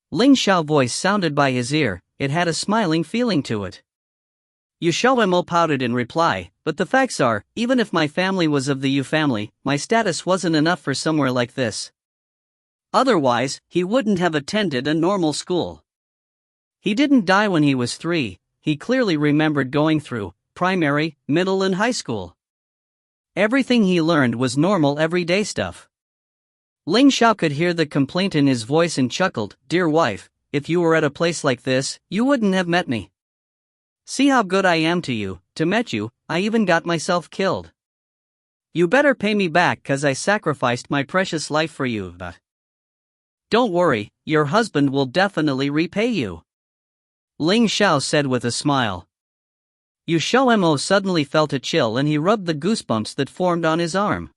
Ling Xiao's voice sounded by his ear. It had a smiling feeling to it. XiaoMo pouted in reply, but the facts are, even if my family was of the Yu family, my status wasn't enough for somewhere like this. Otherwise, he wouldn't have attended a normal school. He didn't die when he was 3, he clearly remembered going through primary, middle and high school. Everything he learned was normal everyday stuff. Ling Xiao could hear the complaint in his voice and chuckled, "Dear wife, if you were at a place like this, you wouldn't have met me. See how good I am to you, to met you, I even got myself killed. You better pay me back 'cause I sacrificed my precious life for you, but don't worry, your husband will definitely repay you," Ling Xiao said with a smile. XiaoMo suddenly felt a chill and he rubbed the goosebumps that formed on his arm.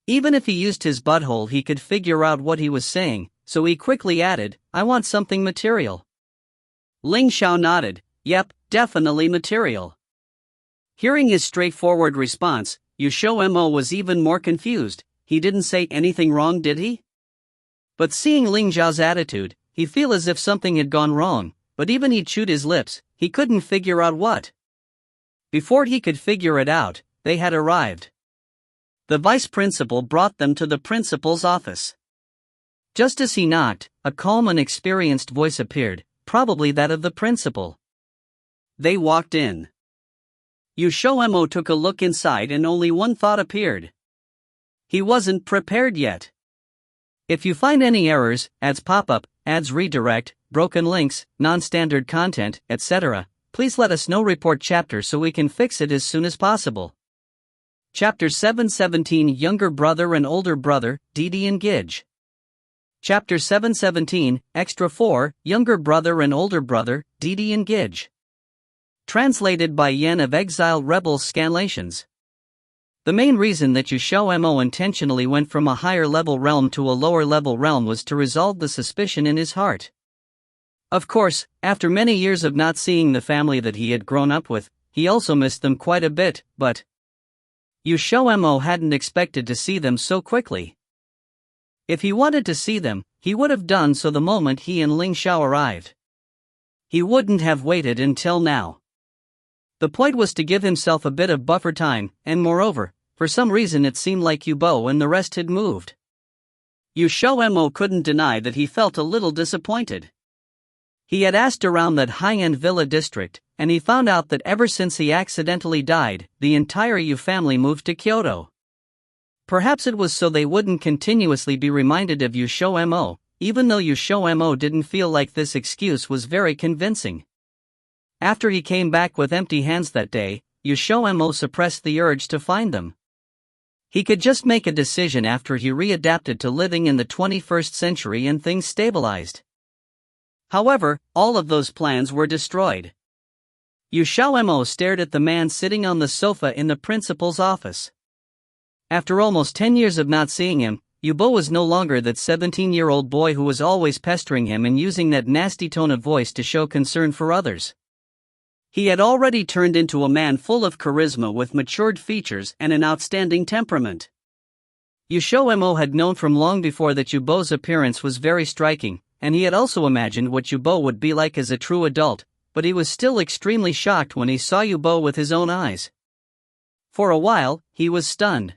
Even if he used his butthole, he could figure out what he was saying, so he quickly added, "I want something material." Ling Xiao nodded, "Yep, definitely material." Hearing his straightforward response, XiaoMo was even more confused. He didn't say anything wrong, did he? But seeing Ling Xiao's attitude, he felt as if something had gone wrong, but even he chewed his lips, he couldn't figure out what. Before he could figure it out, they had arrived. The vice principal brought them to the principal's office. Just as he knocked, a calm and experienced voice appeared, probably that of the principal. They walked in. XiaoMo took a look inside and only one thought appeared. He wasn't prepared yet. If you find any errors, ads pop up, ads redirect, broken links, non-standard content, etc., please let us know. Report chapter so we can fix it as soon as possible. Chapter 717, Younger Brother and Older Brother, Didi and Gidge. Chapter 717, Extra 4, Younger Brother and Older Brother, Didi and Gidge. Translated by Yen of Exile Rebel Scanlations. The main reason that XiaoMo intentionally went from a higher level realm to a lower level realm was to resolve the suspicion in his heart. Of course, after many years of not seeing the family that he had grown up with, he also missed them quite a bit, but XiaoMo hadn't expected to see them so quickly. If he wanted to see them, he would have done so the moment he and Ling Xiao arrived. He wouldn't have waited until now. The point was to give himself a bit of buffer time, and moreover, for some reason it seemed like Yubo and the rest had moved. XiaoMo couldn't deny that he felt a little disappointed. He had asked around that high-end villa district, and he found out that ever since he accidentally died, the entire Yu family moved to Kyoto. Perhaps it was so they wouldn't continuously be reminded of XiaoMo, even though XiaoMo didn't feel like this excuse was very convincing. After he came back with empty hands that day, XiaoMo suppressed the urge to find them. He could just make a decision after he readapted to living in the 21st century and things stabilized. However, all of those plans were destroyed. XiaoMo stared at the man sitting on the sofa in the principal's office. After almost 10 years of not seeing him, Yubo was no longer that 17-year-old boy who was always pestering him and using that nasty tone of voice to show concern for others. He had already turned into a man full of charisma with matured features and an outstanding temperament. XiaoMo had known from long before that Yubo's appearance was very striking, and he had also imagined what Yubo would be like as a true adult, but he was still extremely shocked when he saw Yubo with his own eyes. For a while, he was stunned.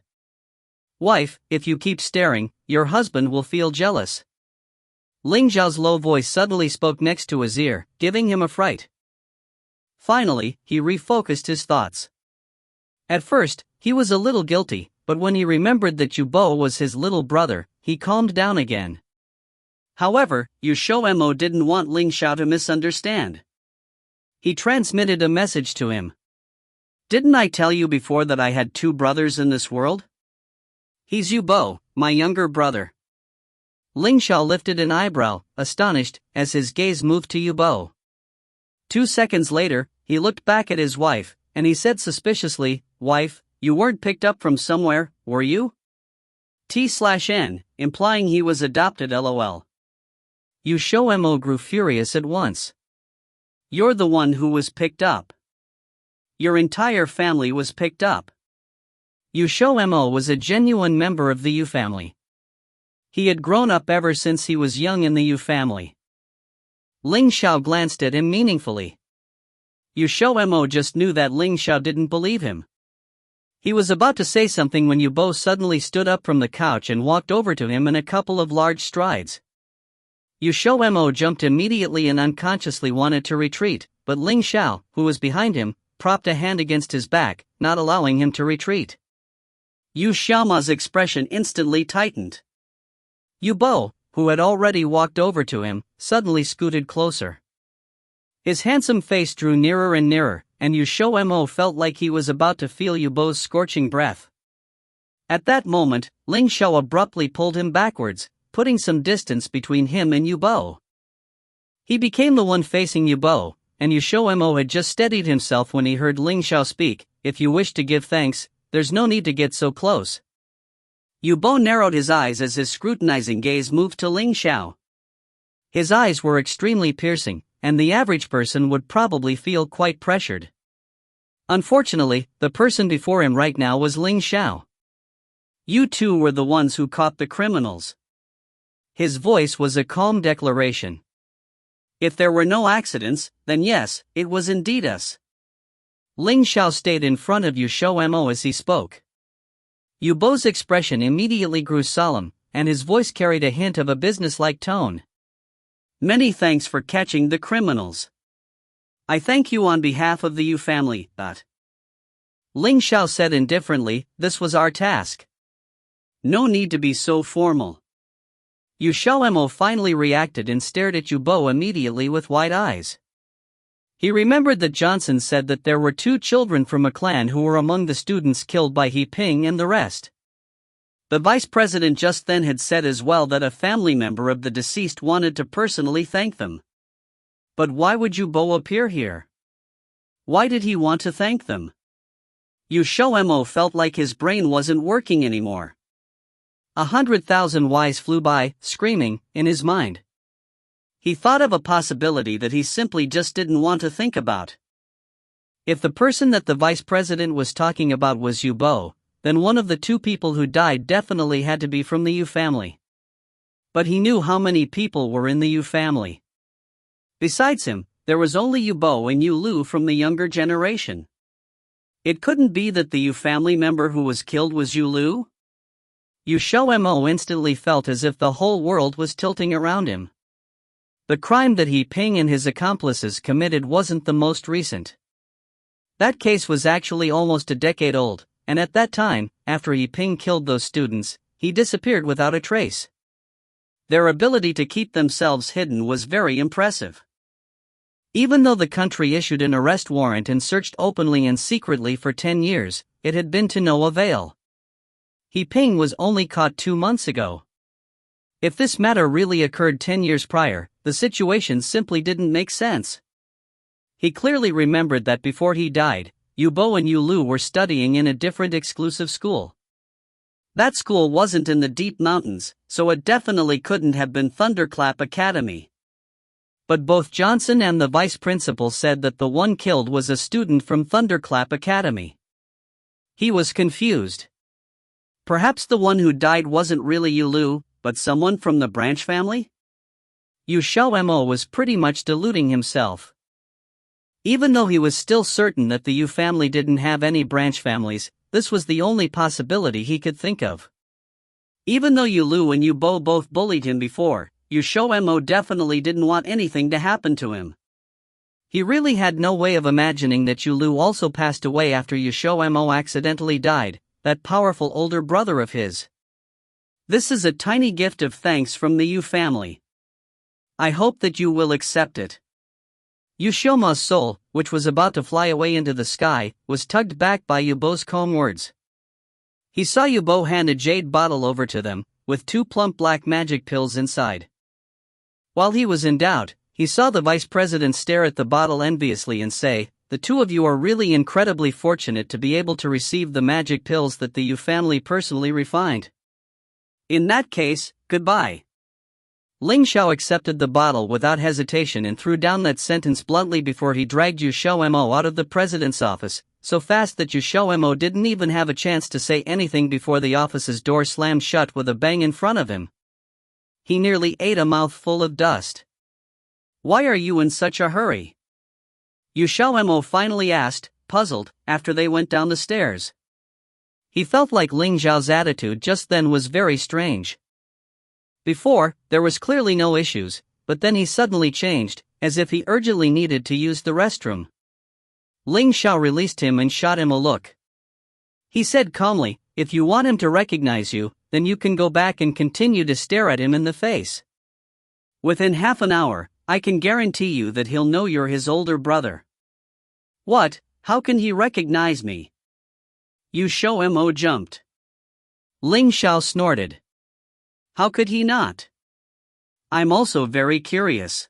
"Wife, if you keep staring, your husband will feel jealous." Ling Xiao's low voice suddenly spoke next to his ear, giving him a fright. Finally, he refocused his thoughts. At first, he was a little guilty, but when he remembered that Yubo was his little brother, he calmed down again. However, XiaoMo didn't want Ling Xiao to misunderstand. He transmitted a message to him. "Didn't I tell you before that I had 2 brothers in this world? He's Yubo, my younger brother. Ling Xiao lifted an eyebrow, astonished, as his gaze moved to Yubo. 2 seconds later, he looked back at his wife, and he said suspiciously, "Wife, you weren't picked up from somewhere, were you?" T/N, implying he was adopted lol. XiaoMo grew furious at once. "You're the one who was picked up. Your entire family was picked up." XiaoMo was a genuine member of the Yu family. He had grown up ever since he was young in the Yu family. Ling Xiao glanced at him meaningfully. XiaoMo just knew that Ling Xiao didn't believe him. He was about to say something when Yubo suddenly stood up from the couch and walked over to him in a couple of large strides. XiaoMo jumped immediately and unconsciously wanted to retreat, but Ling Xiao, who was behind him, propped a hand against his back, not allowing him to retreat. XiaoMo's expression instantly tightened. Yubo, who had already walked over to him, suddenly scooted closer. His handsome face drew nearer and nearer, and XiaoMo felt like he was about to feel Yubo's scorching breath. At that moment, Ling Xiao abruptly pulled him backwards, putting some distance between him and Yubo. He became the one facing Yubo, and XiaoMo had just steadied himself when he heard Ling Xiao speak, "If you wish to give thanks, there's no need to get so close." Yubo narrowed his eyes as his scrutinizing gaze moved to Ling Xiao. His eyes were extremely piercing, and the average person would probably feel quite pressured. Unfortunately, the person before him right now was Ling Xiao. "You two were the ones who caught the criminals." His voice was a calm declaration. "If there were no accidents, then yes, it was indeed us." Ling Xiao stayed in front of XiaoMo as he spoke. Yubo's expression immediately grew solemn, and his voice carried a hint of a businesslike tone. "Many thanks for catching the criminals. I thank you on behalf of the Yu family, but..." Ling Xiao said indifferently, "This was our task. No need to be so formal." XiaoMo finally reacted and stared at Yubo immediately with wide eyes. He remembered that Johnson said that there were 2 children from a clan who were among the students killed by He Ping and the rest. The vice president just then had said as well that a family member of the deceased wanted to personally thank them. But why would Yubo appear here? Why did he want to thank them? XiaoMo felt like his brain wasn't working anymore. 100,000 whys flew by, screaming, in his mind. He thought of a possibility that he simply just didn't want to think about. If the person that the vice president was talking about was Yubo, then one of the 2 people who died definitely had to be from the Yu family. But he knew how many people were in the Yu family. Besides him, there was only Yubo and Yu Lu from the younger generation. It couldn't be that the Yu family member who was killed was Yu Lu? XiaoMo instantly felt as if the whole world was tilting around him. The crime that He Ping and his accomplices committed wasn't the most recent. That case was actually almost a decade old, and at that time, after He Ping killed those students, he disappeared without a trace. Their ability to keep themselves hidden was very impressive. Even though the country issued an arrest warrant and searched openly and secretly for 10 years, it had been to no avail. He Ping was only caught 2 months ago. If this matter really occurred 10 years prior, the situation simply didn't make sense. He clearly remembered that before he died, Yubo and Yu Lu were studying in a different exclusive school. That school wasn't in the deep mountains, so it definitely couldn't have been Thunderclap Academy. But both Johnson and the vice principal said that the one killed was a student from Thunderclap Academy. He was confused. Perhaps the one who died wasn't really Yu Lu, but someone from the branch family? XiaoMo was pretty much deluding himself. Even though he was still certain that the Yu family didn't have any branch families, this was the only possibility he could think of. Even though Yu Lu and Yubo both bullied him before, XiaoMo definitely didn't want anything to happen to him. He really had no way of imagining that Yu Lu also passed away after XiaoMo accidentally died, that powerful older brother of his. This is a tiny gift of thanks from the Yu family. I hope that you will accept it. XiaoMo's soul, which was about to fly away into the sky, was tugged back by Yubo's calm words. He saw Yubo hand a jade bottle over to them, with 2 plump black magic pills inside. While he was in doubt, he saw the vice president stare at the bottle enviously and say, "The two of you are really incredibly fortunate to be able to receive the magic pills that the Yu family personally refined. In that case, goodbye." Ling Xiao accepted the bottle without hesitation and threw down that sentence bluntly before he dragged XiaoMo out of the president's office, so fast that XiaoMo didn't even have a chance to say anything before the office's door slammed shut with a bang in front of him. He nearly ate a mouthful of dust. "Why are you in such a hurry?" XiaoMo finally asked, puzzled, after they went down the stairs. He felt like Ling Xiao's attitude just then was very strange. Before, there was clearly no issues, but then he suddenly changed, as if he urgently needed to use the restroom. Ling Xiao released him and shot him a look. He said calmly, "If you want him to recognize you, then you can go back and continue to stare at him in the face. Within half an hour, I can guarantee you that he'll know you're his older brother." "What? How can he recognize me?" XiaoMo jumped. Ling Xiao snorted. "How could he not? I'm also very curious.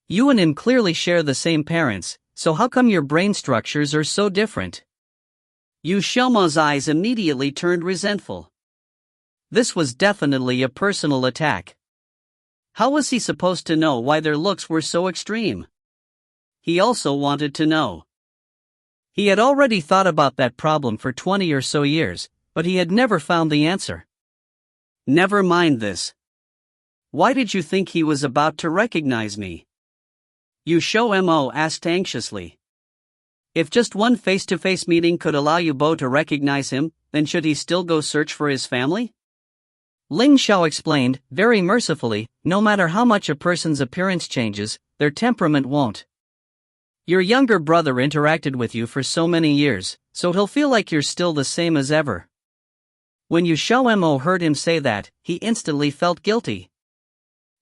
You and him clearly share the same parents, so how come your brain structures are so different?" XiaoMo's eyes immediately turned resentful. This was definitely a personal attack. How was he supposed to know why their looks were so extreme? He also wanted to know. He had already thought about that problem for 20 or so years, but he had never found the answer. "Never mind this. Why did you think he was about to recognize me?" XiaoMo asked anxiously. If just one face-to-face meeting could allow Yubo to recognize him, then should he still go search for his family? Ling Xiao explained, very mercifully, "No matter how much a person's appearance changes, their temperament won't. Your younger brother interacted with you for so many years, so he'll feel like you're still the same as ever." When XiaoMo heard him say that, he instantly felt guilty.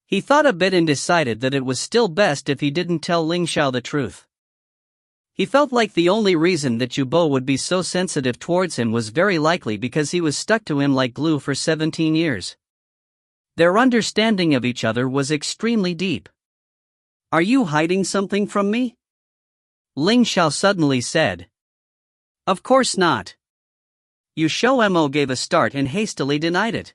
He thought a bit and decided that it was still best if he didn't tell Ling Xiao the truth. He felt like the only reason that Yubo would be so sensitive towards him was very likely because he was stuck to him like glue for 17 years. Their understanding of each other was extremely deep. "Are you hiding something from me?" Ling Xiao suddenly said. "Of course not." XiaoMo gave a start and hastily denied it.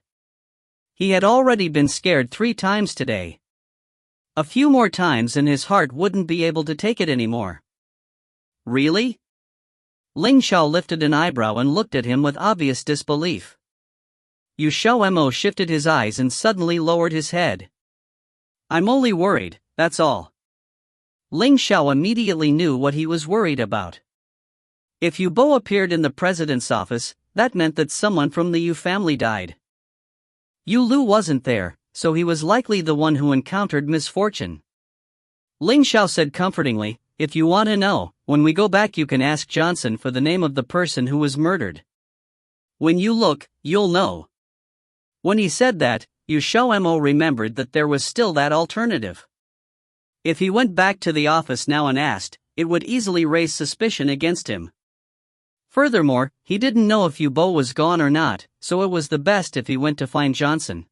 He had already been scared 3 times today. A few more times and his heart wouldn't be able to take it anymore. "Really?" Ling Xiao lifted an eyebrow and looked at him with obvious disbelief. XiaoMo shifted his eyes and suddenly lowered his head. "I'm only worried, that's all." Ling Xiao immediately knew what he was worried about. If Yubo appeared in the president's office, that meant that someone from the Yu family died. Yu Lu wasn't there, so he was likely the one who encountered misfortune. Ling Xiao said comfortingly, "If you want to know, when we go back you can ask Johnson for the name of the person who was murdered. When you look, you'll know." When he said that, XiaoMo remembered that there was still that alternative. If he went back to the office now and asked, it would easily raise suspicion against him. Furthermore, he didn't know if Yubo was gone or not, so it was the best if he went to find Johnson.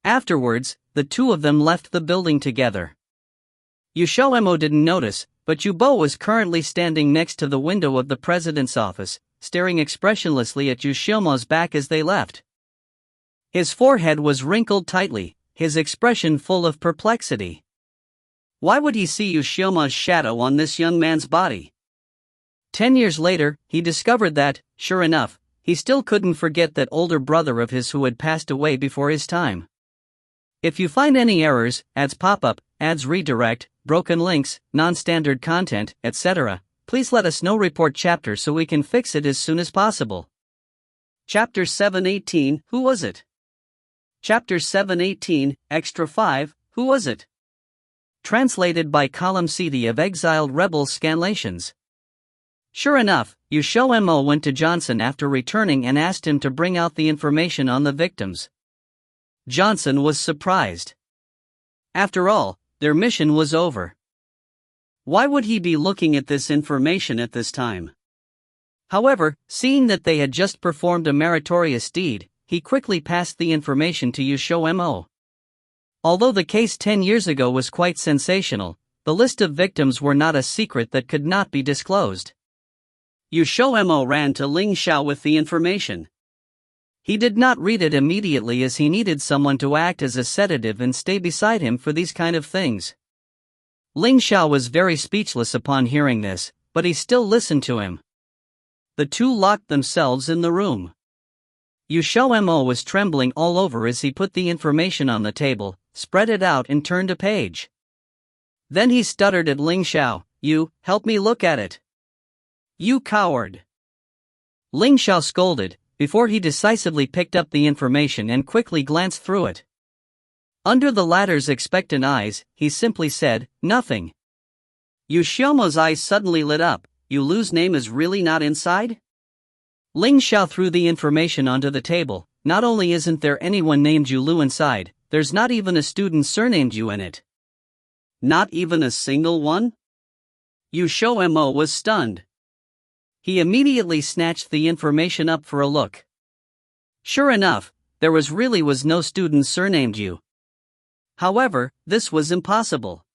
Afterwards, the two of them left the building together. XiaoMo didn't notice, but Yubo was currently standing next to the window of the president's office, staring expressionlessly at XiaoMo's back as they left. His forehead was wrinkled tightly, his expression full of perplexity. Why would he see XiaoMo's shadow on this young man's body? 10 years later, he discovered that, sure enough, he still couldn't forget that older brother of his who had passed away before his time. If you find any errors, ads pop up, ads redirect, broken links, non-standard content, etc., please let us know. Report chapter so we can fix it as soon as possible. Chapter 718, Who was it? Chapter 718, Extra 5, Who was it? Translated by Column CD of Exiled Rebels Scanlations. Sure enough, XiaoMo went to Johnson after returning and asked him to bring out the information on the victims. Johnson was surprised. After all, their mission was over. Why would he be looking at this information at this time? However, seeing that they had just performed a meritorious deed, he quickly passed the information to XiaoMo. Although the case 10 years ago was quite sensational, the list of victims were not a secret that could not be disclosed. XiaoMo ran to Ling Xiao with the information. He did not read it immediately as he needed someone to act as a sedative and stay beside him for these kind of things. Ling Xiao was very speechless upon hearing this, but he still listened to him. The two locked themselves in the room. XiaoMo was trembling all over as he put the information on the table, spread it out and turned a page. Then he stuttered at Ling Xiao, "You, help me look at it. You coward." Ling Xiao scolded, before he decisively picked up the information and quickly glanced through it. Under the latter's expectant eyes, he simply said, "Nothing." XiaoMo's eyes suddenly lit up. "Yulu's name is really not inside?" Ling Xiao threw the information onto the table. "Not only isn't there anyone named Yulu inside, there's not even a student surnamed Yu in it." "Not even a single one?" XiaoMo was stunned. He immediately snatched the information up for a look. Sure enough, there was no student surnamed Yu. However, this was impossible.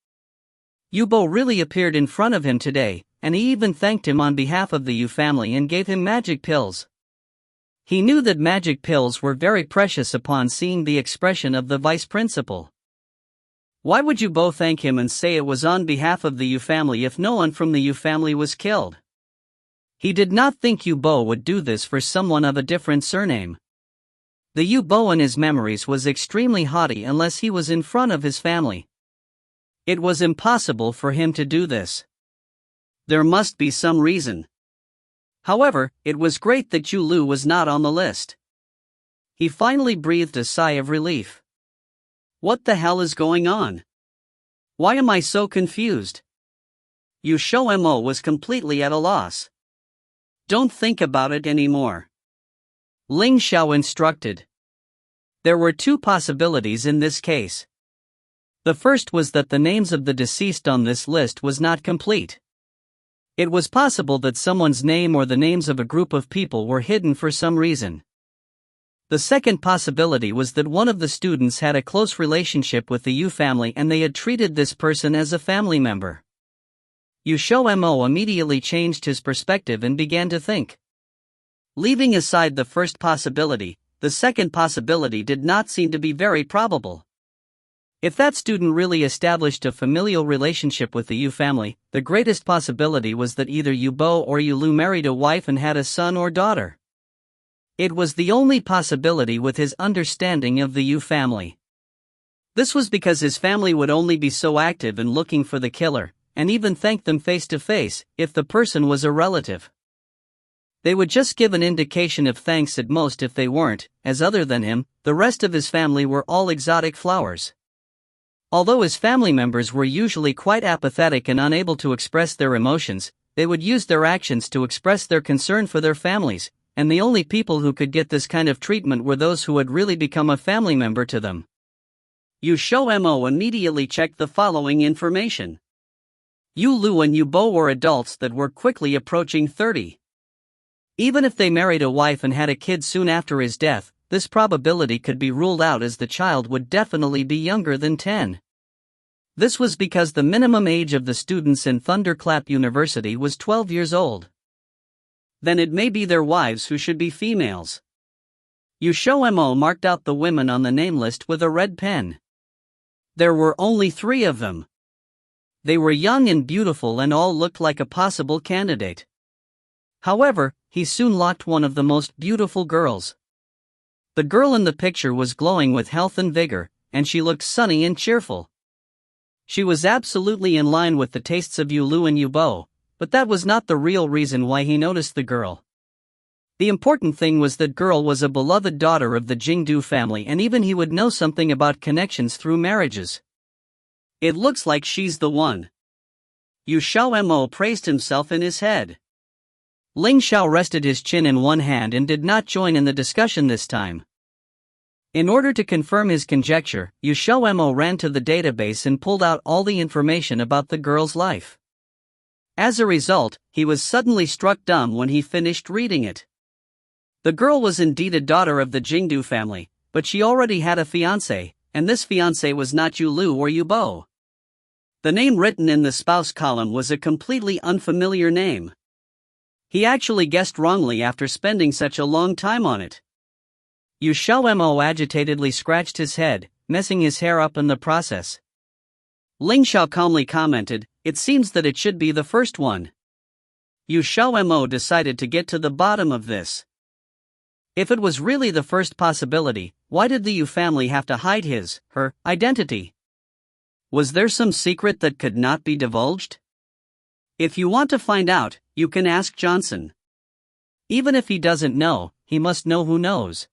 Yubo really appeared in front of him today, and he even thanked him on behalf of the Yu family and gave him magic pills. He knew that magic pills were very precious upon seeing the expression of the vice principal. Why would Yubo thank him and say it was on behalf of the Yu family if no one from the Yu family was killed? He did not think Yubo would do this for someone of a different surname. The Yubo in his memories was extremely haughty unless he was in front of his family. It was impossible for him to do this. There must be some reason. However, it was great that Yulu was not on the list. He finally breathed a sigh of relief. What the hell is going on? Why am I so confused? XiaoMo was completely at a loss. Don't think about it anymore. Ling Xiao instructed. There were two possibilities in this case. The first was that the names of the deceased on this list was not complete. It was possible that someone's name or the names of a group of people were hidden for some reason. The second possibility was that one of the students had a close relationship with the Yu family and they had treated this person as a family member. XiaoMo immediately changed his perspective and began to think. Leaving aside the first possibility, the second possibility did not seem to be very probable. If that student really established a familial relationship with the Yu family, the greatest possibility was that either Yubo or Yulu married a wife and had a son or daughter. It was the only possibility with his understanding of the Yu family. This was because his family would only be so active in looking for the killer, and even thank them face to face, if the person was a relative. They would just give an indication of thanks at most if they weren't, as other than him, the rest of his family were all exotic flowers. Although his family members were usually quite apathetic and unable to express their emotions, they would use their actions to express their concern for their families, and the only people who could get this kind of treatment were those who had really become a family member to them. XiaoMo immediately checked the following information. Yulu and Yubo were adults that were quickly approaching 30. Even if they married a wife and had a kid soon after his death, this probability could be ruled out as the child would definitely be younger than 10. This was because the minimum age of the students in Thunderclap University was 12 years old. Then it may be their wives who should be females. XiaoMo marked out the women on the name list with a red pen. There were only 3 of them. They were young and beautiful and all looked like a possible candidate. However, he soon locked one of the most beautiful girls. The girl in the picture was glowing with health and vigor, and she looked sunny and cheerful. She was absolutely in line with the tastes of Yulu and Yubo, but that was not the real reason why he noticed the girl. The important thing was that girl was a beloved daughter of the Jingdu family and even he would know something about connections through marriages. It looks like she's the one. XiaoMo praised himself in his head. Ling Xiao rested his chin in one hand and did not join in the discussion this time. In order to confirm his conjecture, XiaoMo ran to the database and pulled out all the information about the girl's life. As a result, he was suddenly struck dumb when he finished reading it. The girl was indeed a daughter of the Jingdu family, but she already had a fiancé, and this fiancé was not Yu Lu or Yu Bo. The name written in the spouse column was a completely unfamiliar name. He actually guessed wrongly after spending such a long time on it. XiaoMo agitatedly scratched his head, messing his hair up in the process. Ling Xiao calmly commented, "It seems that it should be the first one." XiaoMo decided to get to the bottom of this. If it was really the first possibility, why did the Yu family have to hide her identity? Was there some secret that could not be divulged? If you want to find out, you can ask Johnson. Even if he doesn't know, he must know who knows.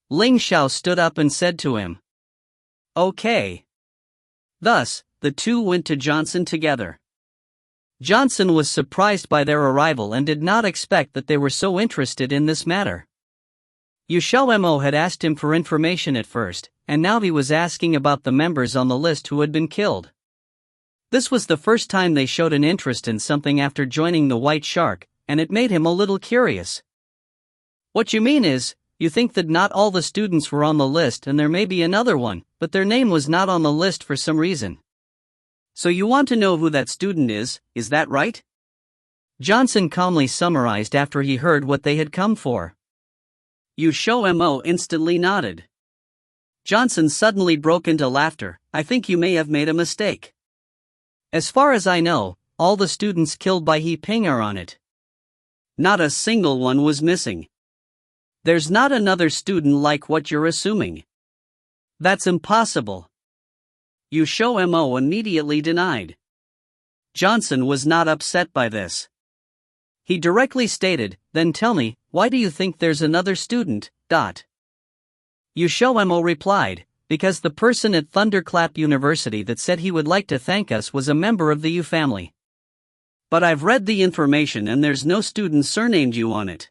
Ling Xiao stood up and said to him, "Okay." Thus, the two went to Johnson together. Johnson was surprised by their arrival and did not expect that they were so interested in this matter. XiaoMo had asked him for information at first, and now he was asking about the members on the list who had been killed. This was the first time they showed an interest in something after joining the White Shark, and it made him a little curious. "What you mean is, you think that not all the students were on the list and there may be another one, but their name was not on the list for some reason. So you want to know who that student is that right?" Johnson calmly summarized after he heard what they had come for. XiaoMo instantly nodded. Johnson suddenly broke into laughter. "I think you may have made a mistake. As far as I know, all the students killed by He Ping are on it. Not a single one was missing. There's not another student like what you're assuming. That's impossible." XiaoMo immediately denied. Johnson was not upset by this. He directly stated, "Then tell me, why do you think there's another student?" XiaoMo replied, "Because the person at Thunderclap University that said he would like to thank us was a member of the Yu family. But I've read the information and there's no student surnamed Yu on it.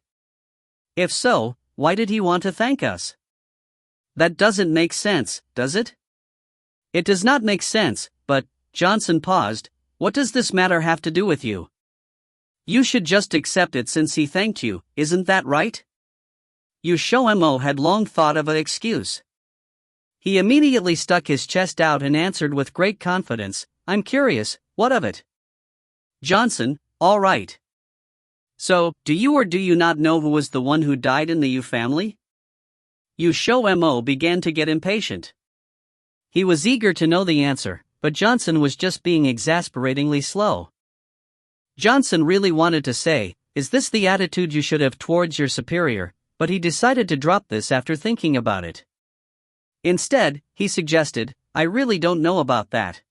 If so, why did he want to thank us? That doesn't make sense, does it?" "It does not make sense, but," Johnson paused, "what does this matter have to do with you? You should just accept it since he thanked you, isn't that right?" XiaoMo had long thought of an excuse. He immediately stuck his chest out and answered with great confidence, "I'm curious, what of it?" Johnson, "All right. So, do you or do you not know who was the one who died in the Yu family?" XiaoMo began to get impatient. He was eager to know the answer, but Johnson was just being exasperatingly slow. Johnson really wanted to say, "Is this the attitude you should have towards your superior?" but he decided to drop this after thinking about it. Instead, he suggested, "I really don't know about that.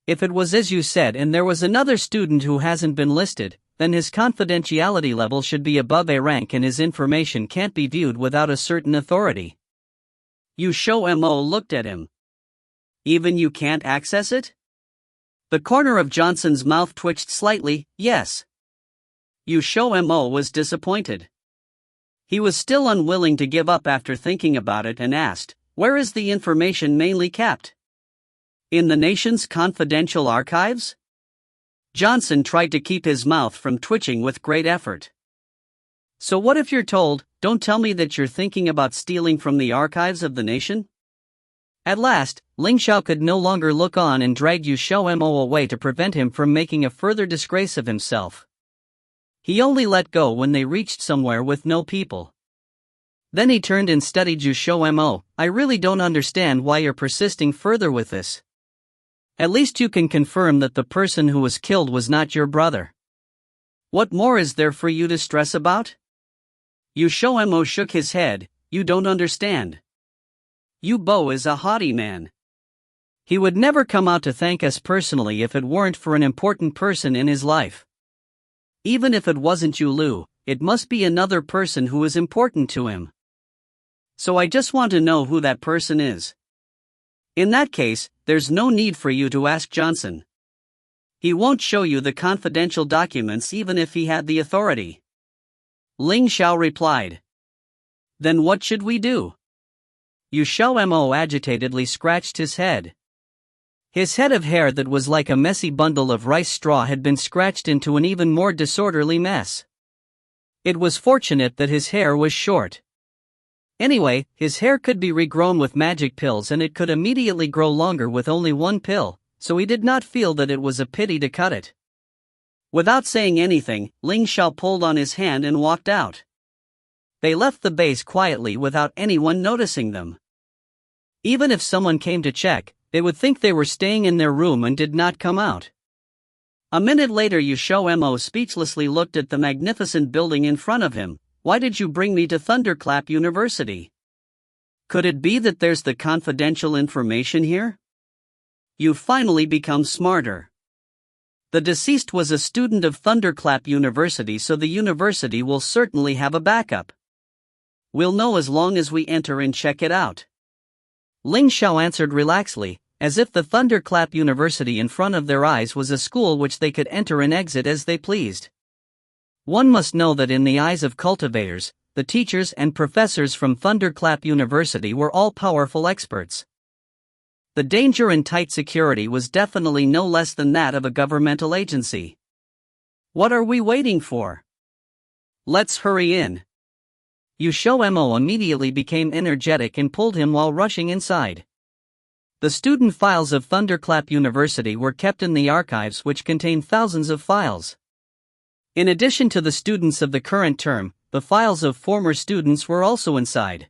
If it was as you said and there was another student who hasn't been listed, then his confidentiality level should be above A rank and his information can't be viewed without a certain authority." XiaoMo looked at him. "Even you can't access it?" The corner of Johnson's mouth twitched slightly. "Yes." XiaoMo was disappointed. He was still unwilling to give up after thinking about it and asked, "Where is the information mainly kept? In the nation's confidential archives?" Johnson tried to keep his mouth from twitching with great effort. "So what if you're told, 'Don't tell me that you're thinking about stealing from the archives of the nation'?" At last, Ling Xiao could no longer look on and dragged XiaoMo away to prevent him from making a further disgrace of himself. He only let go when they reached somewhere with no people. Then he turned and studied XiaoMo. "I really don't understand why you're persisting further with this. At least you can confirm that the person who was killed was not your brother. What more is there for you to stress about?" XiaoMo shook his head. "You don't understand. Yu Bo is a haughty man. He would never come out to thank us personally if it weren't for an important person in his life. Even if it wasn't Yu Lu, it must be another person who is important to him. So I just want to know who that person is. In that case, there's no need for you to ask Johnson. He won't show you the confidential documents even if he had the authority." Ling Xiao replied. "Then what should we do?" XiaoMo agitatedly scratched his head. His head of hair that was like a messy bundle of rice straw had been scratched into an even more disorderly mess. It was fortunate that his hair was short. Anyway, his hair could be regrown with magic pills, and it could immediately grow longer with only one pill, so he did not feel that it was a pity to cut it. Without saying anything, Ling Xiao pulled on his hand and walked out. They left the base quietly without anyone noticing them. Even if someone came to check, they would think they were staying in their room and did not come out. A minute later, XiaoMo speechlessly looked at the magnificent building in front of him. "Why did you bring me to Thunderclap University? Could it be that there's the confidential information here? You've finally become smarter. The deceased was a student of Thunderclap University, so the university will certainly have a backup. We'll know as long as we enter and check it out." Ling Xiao answered relaxedly, as if the Thunderclap University in front of their eyes was a school which they could enter and exit as they pleased. One must know that in the eyes of cultivators, the teachers and professors from Thunderclap University were all powerful experts. The danger in tight security was definitely no less than that of a governmental agency. What are we waiting for? Let's hurry in. XiaoMo immediately became energetic and pulled him while rushing inside. The student files of Thunderclap University were kept in the archives, which contain thousands of files. In addition to the students of the current term, the files of former students were also inside.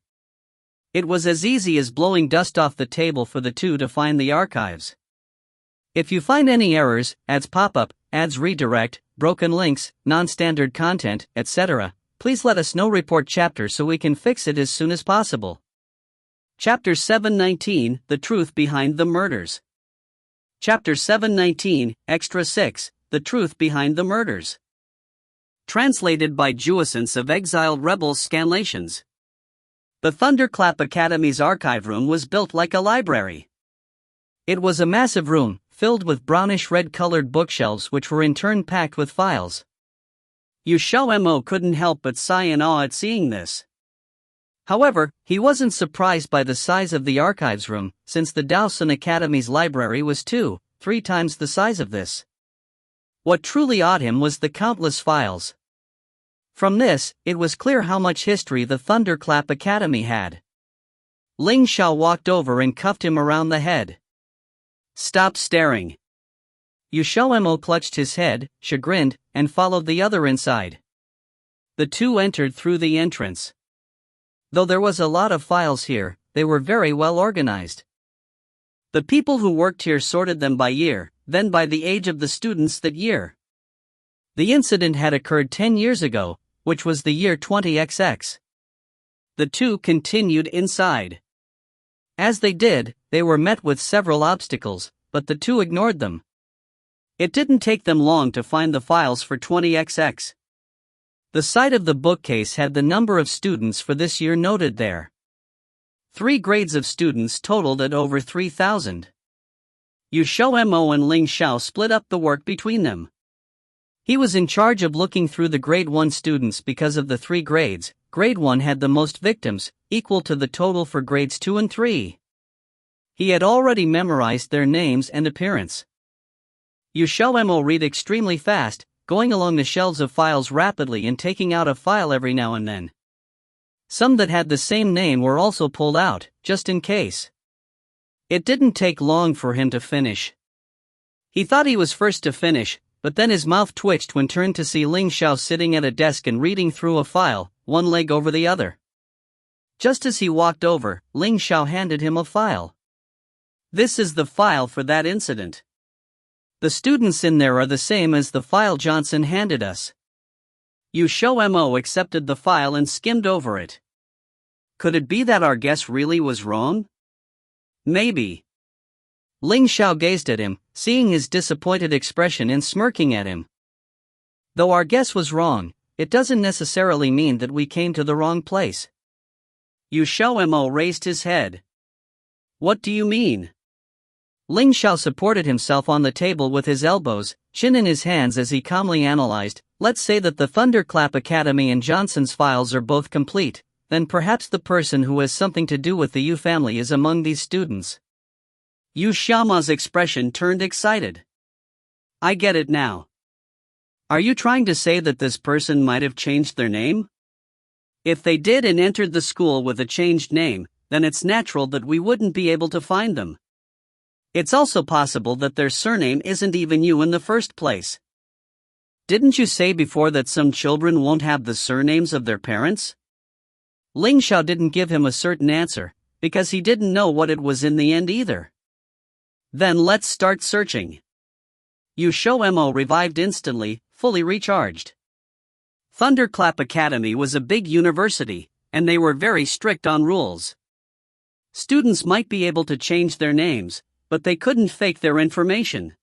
It was as easy as blowing dust off the table for the two to find the archives. If you find any errors, ads pop up, ads redirect, broken links, non-standard content, etc., please let us know. Report chapter so we can fix it as soon as possible. Chapter 719, The Truth Behind the Murders. Chapter 719, Extra 6, The Truth Behind the Murders. Translated by Juessence of Exiled Rebels Scanlations. The Thunderclap Academy's archive room was built like a library. It was a massive room, filled with brownish-red colored bookshelves which were in turn packed with files. XiaoMo couldn't help but sigh in awe at seeing this. However, he wasn't surprised by the size of the archives room, since the Daosun Academy's library was 2-3 times the size of this. What truly awed him was the countless files. From this, it was clear how much history the Thunderclap Academy had. Ling Xiao walked over and cuffed him around the head. "Stop staring." XiaoMo clutched his head, chagrined, and followed the other inside. The two entered through the entrance. Though there was a lot of files here, they were very well organized. The people who worked here sorted them by year, then by the age of the students that year. The incident had occurred 10 years ago, which was the year 20XX. The two continued inside. As they did, they were met with several obstacles, but the two ignored them. It didn't take them long to find the files for 20XX. The side of the bookcase had the number of students for this year noted there. 3 grades of students totaled at over 3,000. XiaoMo and Ling Xiao split up the work between them. He was in charge of looking through the grade 1 students because of the 3 grades. Grade 1 had the most victims, equal to the total for grades 2 and 3. He had already memorized their names and appearance. XiaoMo read extremely fast, going along the shelves of files rapidly and taking out a file every now and then. Some that had the same name were also pulled out, just in case. It didn't take long for him to finish. He thought he was first to finish, but then his mouth twitched when turned to see Ling Xiao sitting at a desk and reading through a file, one leg over the other. Just as he walked over, Ling Xiao handed him a file. "This is the file for that incident. The students in there are the same as the file Johnson handed us." XiaoMo accepted the file and skimmed over it. Could it be that our guess really was wrong? Maybe. Ling Xiao gazed at him, seeing his disappointed expression and smirking at him. Though our guess was wrong, it doesn't necessarily mean that we came to the wrong place. XiaoMo raised his head. What do you mean? Ling Xiao supported himself on the table with his elbows, chin in his hands as he calmly analyzed. Let's say that the Thunderclap Academy and Johnson's files are both complete, then perhaps the person who has something to do with the Yu family is among these students. XiaoMo's expression turned excited. I get it now. Are you trying to say that this person might have changed their name? If they did and entered the school with a changed name, then it's natural that we wouldn't be able to find them. It's also possible that their surname isn't even you in the first place. Didn't you say before that some children won't have the surnames of their parents? Ling Xiao didn't give him a certain answer, because he didn't know what it was in the end either. Then let's start searching. XiaoMo revived instantly, fully recharged. Thunderclap Academy was a big university, and they were very strict on rules. Students might be able to change their names, but they couldn't fake their information.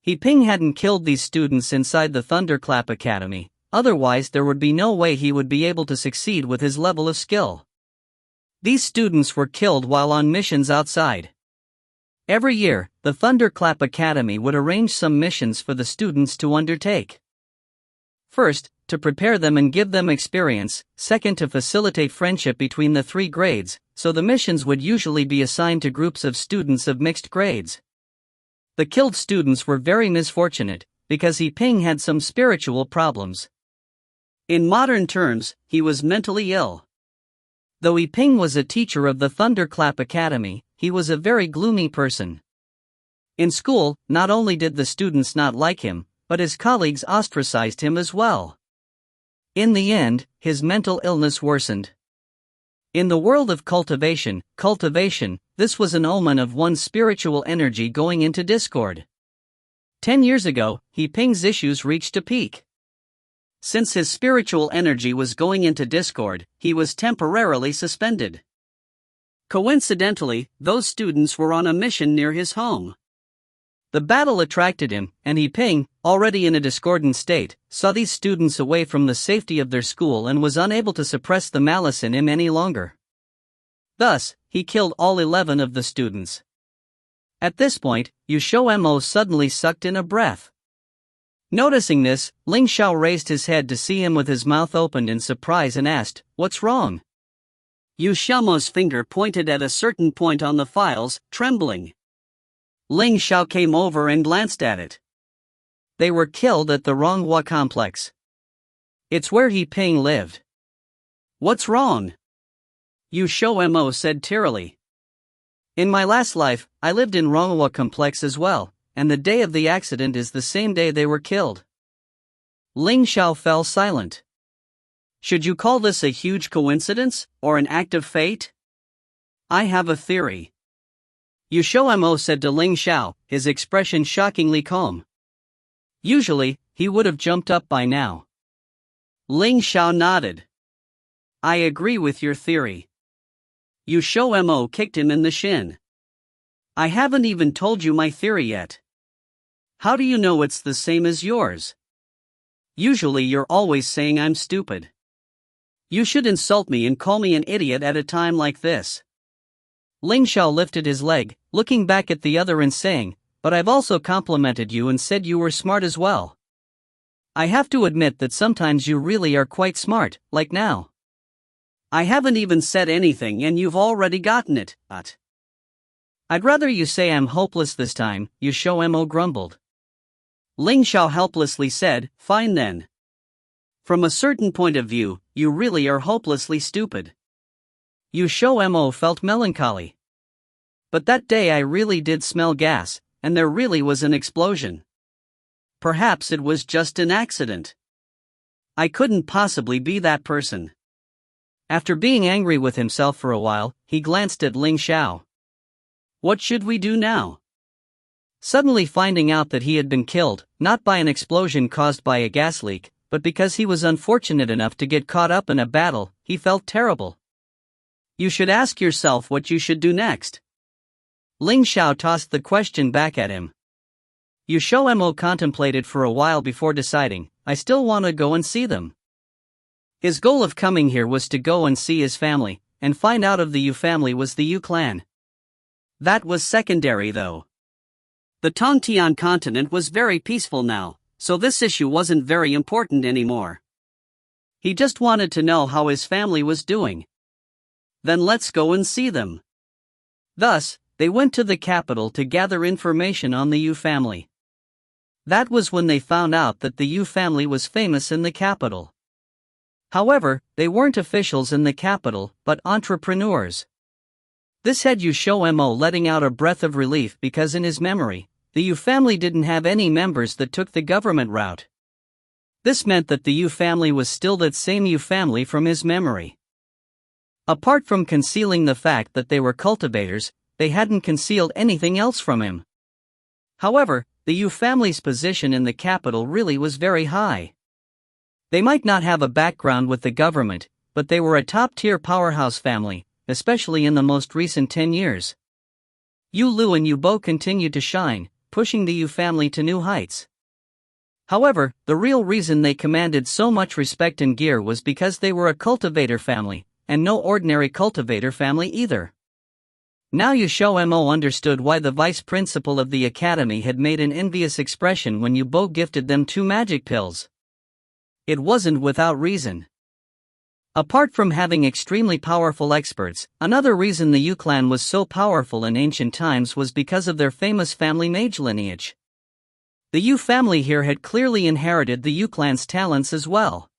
He Ping hadn't killed these students inside the Thunderclap Academy, otherwise there would be no way he would be able to succeed with his level of skill. These students were killed while on missions outside. Every year, the Thunderclap Academy would arrange some missions for the students to undertake. First, to prepare them and give them experience, second to facilitate friendship between the three grades, so the missions would usually be assigned to groups of students of mixed grades. The killed students were very misfortunate, because He Ping had some spiritual problems. In modern terms, he was mentally ill. Though He Ping was a teacher of the Thunderclap Academy, he was a very gloomy person. In school, not only did the students not like him, but his colleagues ostracized him as well. In the end, his mental illness worsened. In the world of cultivation, this was an omen of one's spiritual energy going into discord. 10 years ago, He Ping's issues reached a peak. Since his spiritual energy was going into discord, he was temporarily suspended. Coincidentally, those students were on a mission near his home. The battle attracted him, and He Ping, already in a discordant state, saw these students away from the safety of their school and was unable to suppress the malice in him any longer. Thus, he killed all 11 of the students. At this point, XiaoMo suddenly sucked in a breath. Noticing this, Ling Xiao raised his head to see him with his mouth opened in surprise and asked, "What's wrong?" XiaoMo's finger pointed at a certain point on the files, trembling. Ling Xiao came over and glanced at it. They were killed at the Ronghua complex. It's where He Ping lived. What's wrong? XiaoMo said tearily. In my last life, I lived in Ronghua complex as well, and the day of the accident is the same day they were killed. Ling Xiao fell silent. Should you call this a huge coincidence, or an act of fate? I have a theory. XiaoMo said to Ling Xiao, his expression shockingly calm. Usually, he would have jumped up by now. Ling Xiao nodded. I agree with your theory. XiaoMo kicked him in the shin. I haven't even told you my theory yet. How do you know it's the same as yours? Usually you're always saying I'm stupid. You should insult me and call me an idiot at a time like this. Ling Xiao lifted his leg, looking back at the other and saying, but I've also complimented you and said you were smart as well. I have to admit that sometimes you really are quite smart, like now. I haven't even said anything and you've already gotten it, but. I'd rather you say I'm hopeless this time, XiaoMo grumbled. Ling Xiao helplessly said, fine then. From a certain point of view, you really are hopelessly stupid. XiaoMo felt melancholy. But that day I really did smell gas, and there really was an explosion. Perhaps it was just an accident. I couldn't possibly be that person. After being angry with himself for a while, he glanced at Ling Xiao. What should we do now? Suddenly finding out that he had been killed, not by an explosion caused by a gas leak, but because he was unfortunate enough to get caught up in a battle, he felt terrible. You should ask yourself what you should do next. Ling Xiao tossed the question back at him. XiaoMo contemplated for a while before deciding, I still want to go and see them. His goal of coming here was to go and see his family, and find out if the Yu family was the Yu clan. That was secondary though. The Tongtian continent was very peaceful now, so this issue wasn't very important anymore. He just wanted to know how his family was doing. Then let's go and see them. Thus, they went to the capital to gather information on the Yu family. That was when they found out that the Yu family was famous in the capital. However, they weren't officials in the capital, but entrepreneurs. This had XiaoMo letting out a breath of relief because in his memory, the Yu family didn't have any members that took the government route. This meant that the Yu family was still that same Yu family from his memory. Apart from concealing the fact that they were cultivators, they hadn't concealed anything else from him. However, the Yu family's position in the capital really was very high. They might not have a background with the government, but they were a top-tier powerhouse family, especially in the most recent 10 years. Yu Lu and Yu Bo continued to shine, pushing the Yu family to new heights. However, the real reason they commanded so much respect and gear was because they were a cultivator family, and no ordinary cultivator family either. Now XiaoMo understood why the vice principal of the academy had made an envious expression when Yu Bo gifted them 2 magic pills. It wasn't without reason. Apart from having extremely powerful experts, another reason the Yu clan was so powerful in ancient times was because of their famous family mage lineage. The Yu family here had clearly inherited the Yu clan's talents as well.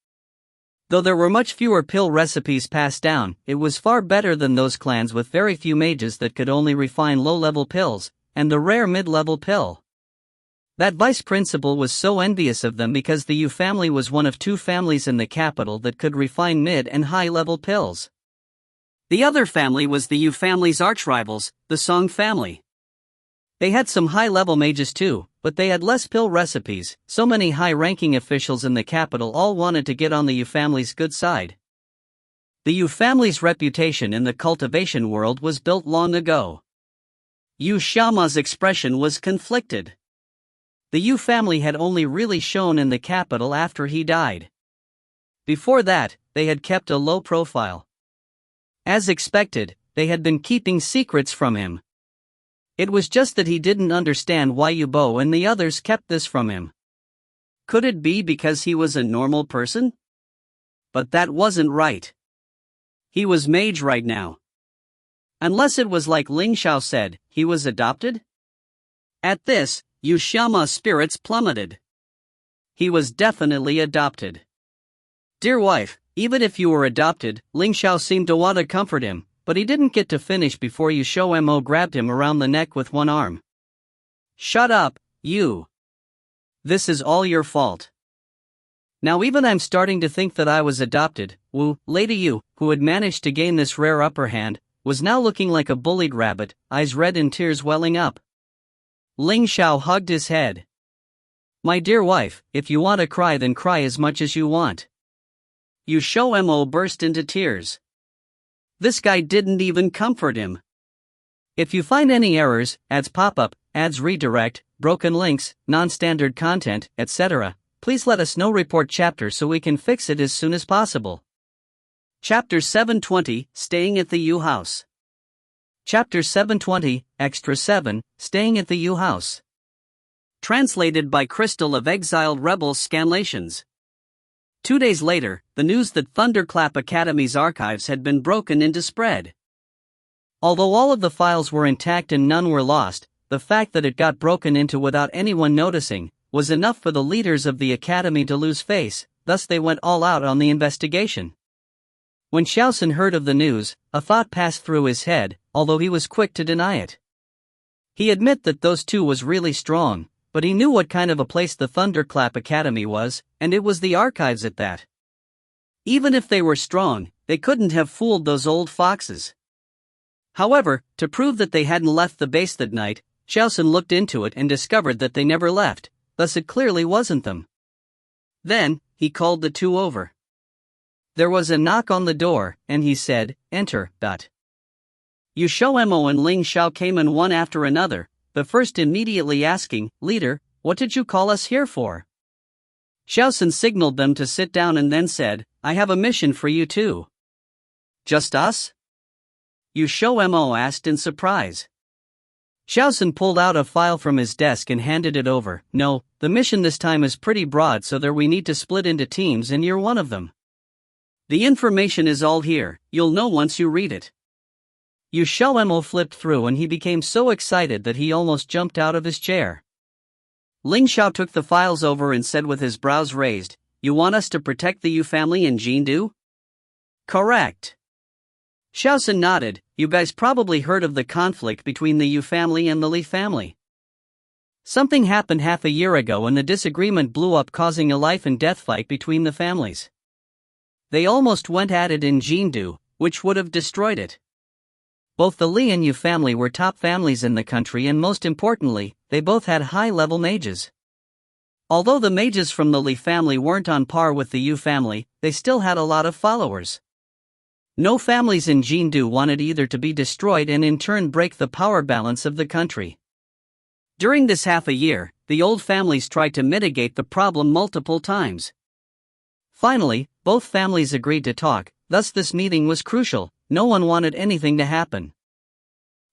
Though there were much fewer pill recipes passed down, it was far better than those clans with very few mages that could only refine low-level pills, and the rare mid-level pill. That vice principal was so envious of them because the Yu family was one of 2 families in the capital that could refine mid and high-level pills. The other family was the Yu family's arch-rivals, the Song family. They had some high-level mages too, but they had less pill recipes. So many high-ranking officials in the capital all wanted to get on the Yu family's good side. The Yu family's reputation in the cultivation world was built long ago. XiaoMo's expression was conflicted. The Yu family had only really shone in the capital after he died. Before that, they had kept a low profile. As expected, they had been keeping secrets from him. It was just that he didn't understand why Yu Bo and the others kept this from him. Could it be because he was a normal person? But that wasn't right. He was mage right now. Unless it was like Ling Xiao said, he was adopted? At this, XiaoMo's spirits plummeted. He was definitely adopted. Dear wife, even if you were adopted, Ling Xiao seemed to want to comfort him, but he didn't get to finish before XiaoMo grabbed him around the neck with one arm. Shut up, you. This is all your fault. Now even I'm starting to think that I was adopted. Lady Yu, who had managed to gain this rare upper hand, was now looking like a bullied rabbit, eyes red and tears welling up. Ling Xiao hugged his head. My dear wife, if you want to cry then cry as much as you want. XiaoMo burst into tears. This guy didn't even comfort him. If you find any errors, ads pop up, ads redirect, broken links, non-standard content, etc., please let us know. Report chapter so we can fix it as soon as possible. Chapter 720, Staying at the Yu House. Chapter 720, Extra 7, Staying at the Yu House. Translated by Crystal of Exiled Rebels Scanlations. 2 days later, the news that Thunderclap Academy's archives had been broken into spread. Although all of the files were intact and none were lost, the fact that it got broken into without anyone noticing was enough for the leaders of the academy to lose face, thus they went all out on the investigation. When Xiaosun heard of the news, a thought passed through his head, although he was quick to deny it. He admitted that those 2 was really strong, but he knew what kind of a place the Thunderclap Academy was, and it was the archives at that. Even if they were strong, they couldn't have fooled those old foxes. However, to prove that they hadn't left the base that night, Xiaosun looked into it and discovered that they never left, thus it clearly wasn't them. Then, he called the 2 over. There was a knock on the door, and he said, Enter. XiaoMo and Ling Xiao came in one after another, the first immediately asking, Leader, what did you call us here for? Xiaosun signaled them to sit down and then said, I have a mission for you too. Just us? XiaoMo asked in surprise. Xiaosun pulled out a file from his desk and handed it over. No, the mission this time is pretty broad, so there we need to split into teams and you're one of them. The information is all here, you'll know once you read it. XiaoMo flipped through and he became so excited that he almost jumped out of his chair. Ling Xiao took the files over and said with his brows raised, "You want us to protect the Yu family in Jindu?" "Correct." Xiaosan nodded. "You guys probably heard of the conflict between the Yu family and the Li family. Something happened half a year ago and the disagreement blew up, causing a life and death fight between the families. They almost went at it in Jindu, which would have destroyed it. Both the Li and Yu family were top families in the country, and most importantly, they both had high-level mages. Although the mages from the Li family weren't on par with the Yu family, they still had a lot of followers. No families in Jindu wanted either to be destroyed and in turn break the power balance of the country. During this half a year, the old families tried to mitigate the problem multiple times. Finally, both families agreed to talk, thus this meeting was crucial. No one wanted anything to happen.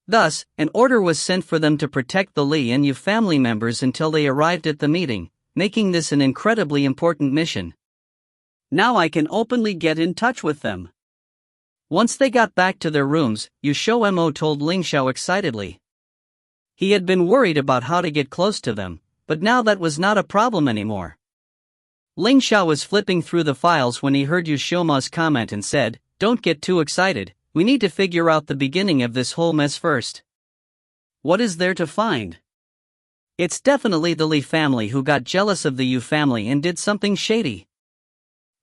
Thus, an order was sent for them to protect the Li and Yu family members until they arrived at the meeting, making this an incredibly important mission. Now I can openly get in touch with them. Once they got back to their rooms, XiaoMo told Ling Xiao excitedly. He had been worried about how to get close to them, but now that was not a problem anymore. Ling Xiao was flipping through the files when he heard XiaoMo's comment and said, "Don't get too excited, we need to figure out the beginning of this whole mess first." "What is there to find?" "It's definitely the Li family who got jealous of the Yu family and did something shady.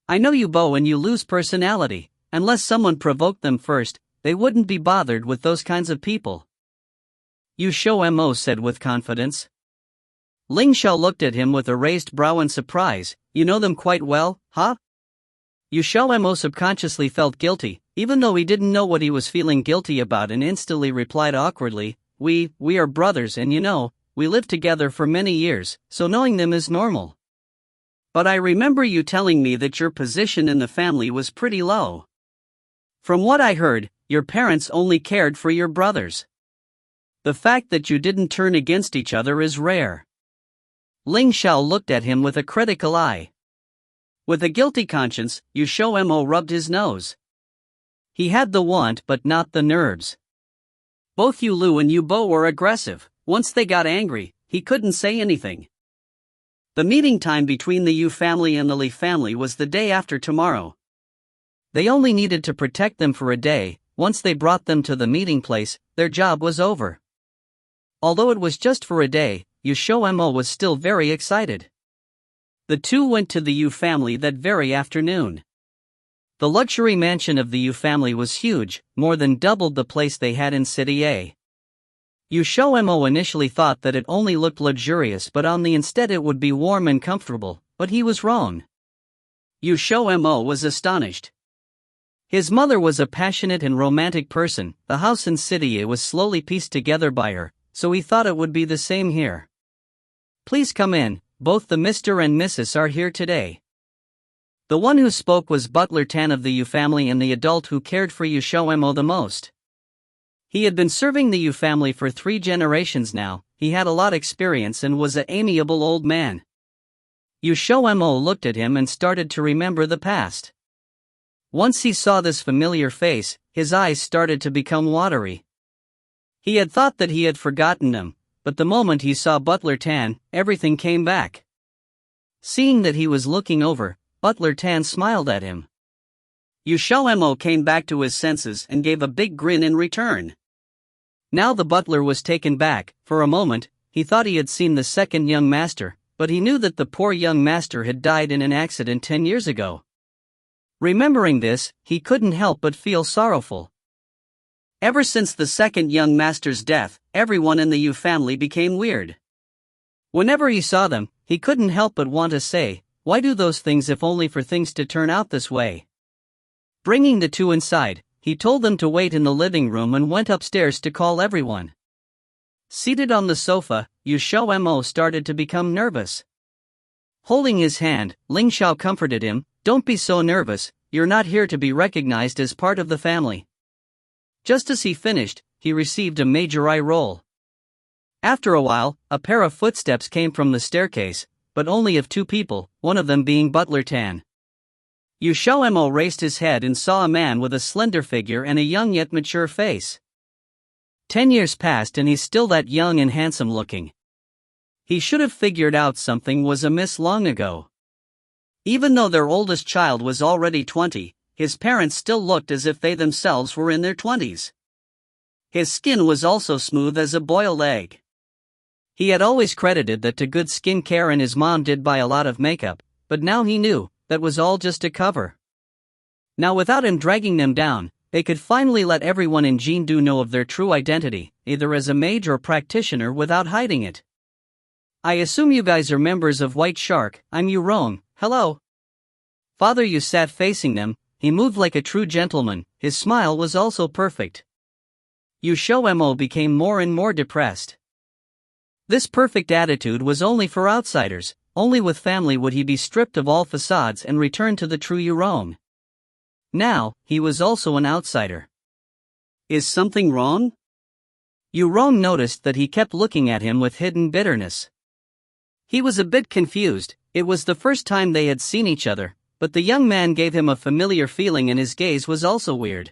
I know you Bo and you lose personality, unless someone provoked them first, they wouldn't be bothered with those kinds of people," XiaoMo said with confidence. Ling Xiao looked at him with a raised brow in surprise. "You know them quite well, huh?" XiaoMo subconsciously felt guilty, even though he didn't know what he was feeling guilty about, and instantly replied awkwardly, We are brothers, and we lived together for many years, so knowing them is normal. But I remember you telling me that your position in the family was pretty low. From what I heard, your parents only cared for your brothers. The fact that you didn't turn against each other is rare." Ling Xiao looked at him with a critical eye. With a guilty conscience, XiaoMo rubbed his nose. He had the want but not the nerves. Both Yu Lu and Yu Bo were aggressive. Once they got angry, he couldn't say anything. The meeting time between the Yu family and the Li family was the day after tomorrow. They only needed to protect them for a day. Once they brought them to the meeting place, their job was over. Although it was just for a day, XiaoMo was still very excited. The two went to the Yu family that very afternoon. The luxury mansion of the Yu family was huge, more than doubled the place they had in City A. XiaoMo initially thought that it only looked luxurious, but instead it would be warm and comfortable, but he was wrong. XiaoMo was astonished. His mother was a passionate and romantic person. The house in City A was slowly pieced together by her, so he thought it would be the same here. "Please come in, both the Mr. and Mrs. are here today." The one who spoke was Butler Tan of the Yu family and the adult who cared for XiaoMo the most. He had been serving the Yu family for 3 generations now. He had a lot of experience and was an amiable old man. XiaoMo looked at him and started to remember the past. Once he saw this familiar face, his eyes started to become watery. He had thought that he had forgotten him, but the moment he saw Butler Tan, everything came back. Seeing that he was looking over, Butler Tan smiled at him. XiaoMo came back to his senses and gave a big grin in return. Now the butler was taken back. For a moment, he thought he had seen the second young master, but he knew that the poor young master had died in an accident 10 years ago. Remembering this, he couldn't help but feel sorrowful. Ever since the second young master's death, everyone in the Yu family became weird. Whenever he saw them, he couldn't help but want to say, "Why do those things if only for things to turn out this way?" Bringing the two inside, he told them to wait in the living room and went upstairs to call everyone. Seated on the sofa, XiaoMo started to become nervous. Holding his hand, Ling Xiao comforted him, "Don't be so nervous, you're not here to be recognized as part of the family." Just as he finished, he received a major eye roll. After a while, a pair of footsteps came from the staircase, but only of 2 people, one of them being Butler Tan. XiaoMo raised his head and saw a man with a slender figure and a young yet mature face. 10 years passed and he's still that young and handsome looking. He should have figured out something was amiss long ago. Even though their oldest child was already 20, his parents still looked as if they themselves were in their 20s. His skin was also smooth as a boiled egg. He had always credited that to good skin care, and his mom did buy a lot of makeup, but now he knew that was all just a cover. Now, without him dragging them down, they could finally let everyone in Jindu know of their true identity, either as a mage or practitioner, without hiding it. I assume you guys are members of White Shark. I'm Yurong. Hello. Father Yu sat facing them. He moved like a true gentleman. His smile was also perfect. XiaoMo became more and more depressed. This perfect attitude was only for outsiders. Only with family would he be stripped of all facades and return to the true Yurong. Now, he was also an outsider. Is something wrong? Yurong noticed that he kept looking at him with hidden bitterness. He was a bit confused. It was the first time they had seen each other, but the young man gave him a familiar feeling and his gaze was also weird.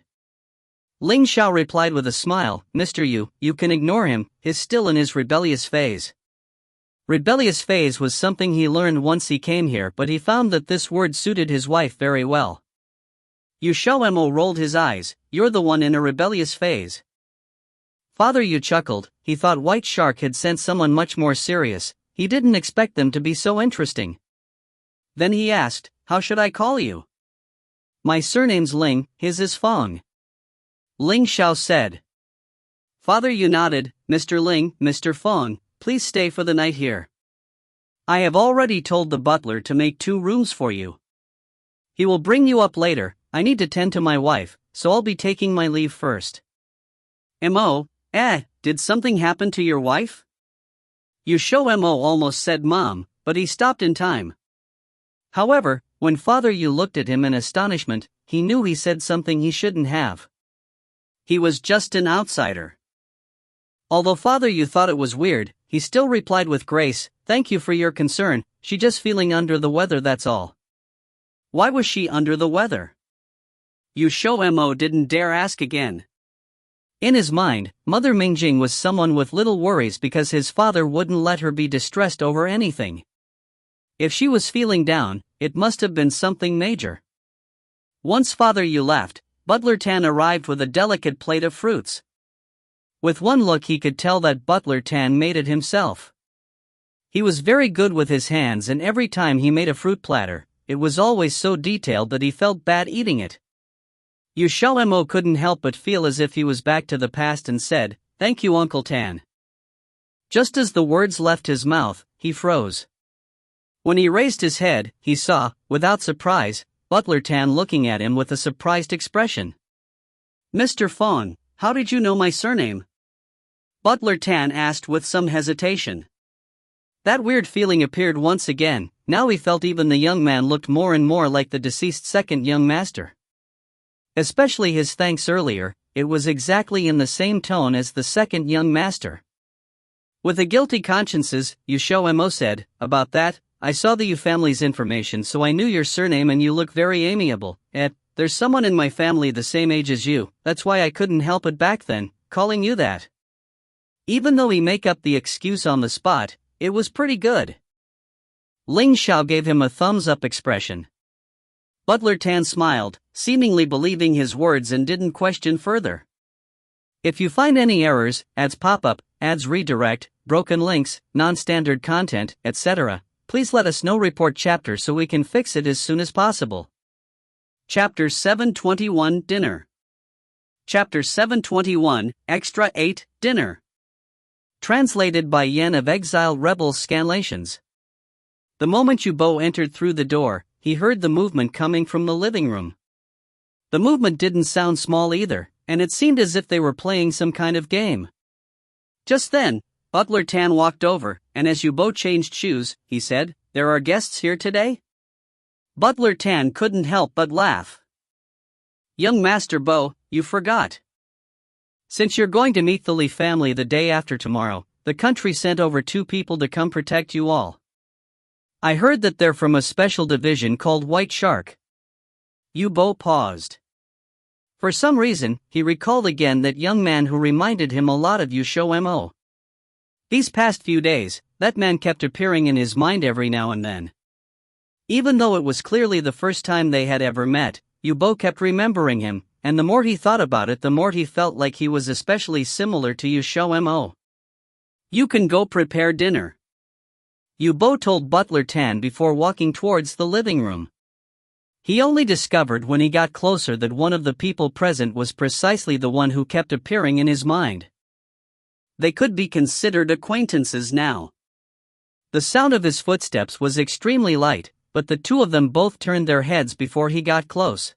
Ling Xiao replied with a smile, Mr. Yu, you can ignore him, he's still in his rebellious phase. Rebellious phase was something he learned once he came here, but he found that this word suited his wife very well. XiaoMo rolled his eyes, you're the one in a rebellious phase. Father Yu chuckled. He thought White Shark had sent someone much more serious. He didn't expect them to be so interesting. Then he asked, how should I call you? My surname's Ling, his is Feng. Ling Xiao said. Father Yu nodded, Mr. Ling, Mr. Feng, please stay for the night here. I have already told the butler to make 2 rooms for you. He will bring you up later. I need to tend to my wife, so I'll be taking my leave first. Mo, did something happen to your wife? XiaoMo almost said Mom, but he stopped in time. However, when Father Yu looked at him in astonishment, he knew he said something he shouldn't have. He was just an outsider. Although Father Yu thought it was weird, he still replied with grace, thank you for your concern, she just feeling under the weather, that's all. Why was she under the weather? XiaoMo didn't dare ask again. In his mind, Mother Mingjing was someone with little worries because his father wouldn't let her be distressed over anything. If she was feeling down, it must have been something major. Once Father Yu left, Butler Tan arrived with a delicate plate of fruits. With one look he could tell that Butler Tan made it himself. He was very good with his hands, and every time he made a fruit platter, it was always so detailed that he felt bad eating it. XiaoMo couldn't help but feel as if he was back to the past and said, thank you, Uncle Tan. Just as the words left his mouth, he froze. When he raised his head, he saw, without surprise, Butler Tan looking at him with a surprised expression. Mr. Feng, how did you know my surname? Butler Tan asked with some hesitation. That weird feeling appeared once again. Now he felt even the young man looked more and more like the deceased second young master. Especially his thanks earlier, it was exactly in the same tone as the second young master. With a guilty conscience, XiaoMo said, about that, I saw the Yu family's information, so I knew your surname and you look very amiable. There's someone in my family the same age as you, that's why I couldn't help it back then, calling you that. Even though he make up the excuse on the spot, it was pretty good. Ling Xiao gave him a thumbs-up expression. Butler Tan smiled, seemingly believing his words, and didn't question further. If you find any errors, ads pop-up, ads redirect, broken links, non-standard content, etc., please let us know. Report chapter so we can fix it as soon as possible. Chapter 721 Dinner. Chapter 721 Extra 8 Dinner. Translated by Yen of Exile Rebels Scanlations. The moment Yubo entered through the door, he heard the movement coming from the living room. The movement didn't sound small either, and it seemed as if they were playing some kind of game. Just then, Butler Tan walked over, and as Yubo changed shoes, he said, "There are guests here today?" Butler Tan couldn't help but laugh. "Young Master Bo, you forgot. Since you're going to meet the Li family the day after tomorrow, the country sent over 2 people to come protect you all. I heard that they're from a special division called White Shark." Yubo paused. For some reason, he recalled again that young man who reminded him a lot of XiaoMo. These past few days, that man kept appearing in his mind every now and then. Even though it was clearly the first time they had ever met, Yubo kept remembering him, and the more he thought about it the more he felt like he was especially similar to XiaoMo. You can go prepare dinner, Yubo told Butler Tan before walking towards the living room. He only discovered when he got closer that one of the people present was precisely the one who kept appearing in his mind. They could be considered acquaintances now. The sound of his footsteps was extremely light, but the two of them both turned their heads before he got close.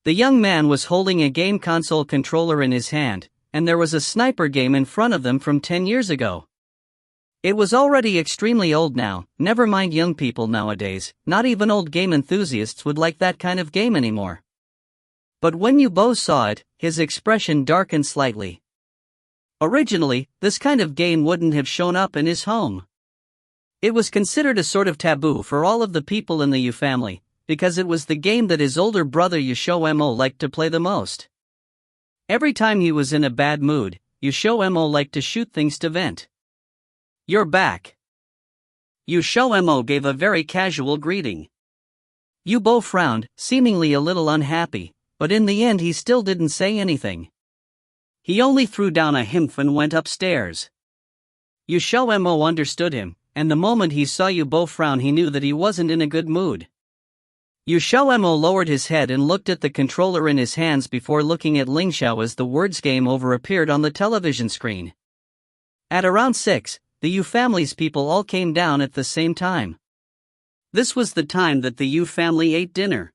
The young man was holding a game console controller in his hand, and there was a sniper game in front of them from 10 years ago. It was already extremely old now, never mind young people nowadays, not even old game enthusiasts would like that kind of game anymore. But when Yubo saw it, his expression darkened slightly. Originally, this kind of game wouldn't have shown up in his home. It was considered a sort of taboo for all of the people in the Yu family, because it was the game that his older brother XiaoMo liked to play the most. Every time he was in a bad mood, XiaoMo liked to shoot things to vent. "You're back." XiaoMo gave a very casual greeting. Yubo frowned, seemingly a little unhappy, but in the end he still didn't say anything. He only threw down a humph and went upstairs. XiaoMo understood him, and the moment he saw Yubo frown he knew that he wasn't in a good mood. XiaoMo lowered his head and looked at the controller in his hands before looking at Ling Xiao as the words "game over" appeared on the television screen. At around 6, the Yu family's people all came down at the same time. This was the time that the Yu family ate dinner.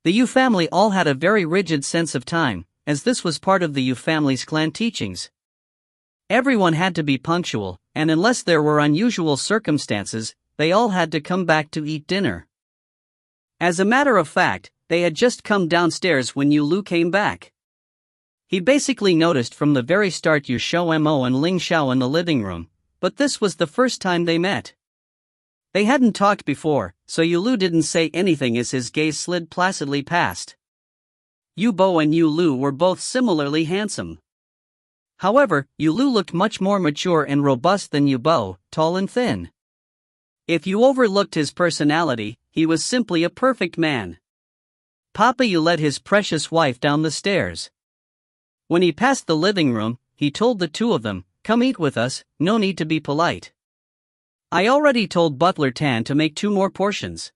The Yu family all had a very rigid sense of time, as this was part of the Yu family's clan teachings. Everyone had to be punctual, and unless there were unusual circumstances, they all had to come back to eat dinner. As a matter of fact, they had just come downstairs when Yu Lu came back. He basically noticed from the very start XiaoMo and Ling Xiao in the living room, but this was the first time they met. They hadn't talked before, so Yu Lu didn't say anything as his gaze slid placidly past. Yubo and Yu Lu were both similarly handsome. However, Yu Lu looked much more mature and robust than Yubo, tall and thin. If you overlooked his personality, he was simply a perfect man. Papa Yu led his precious wife down the stairs. When he passed the living room, he told the two of them, "Come eat with us, no need to be polite." I already told Butler Tan to make 2 more portions.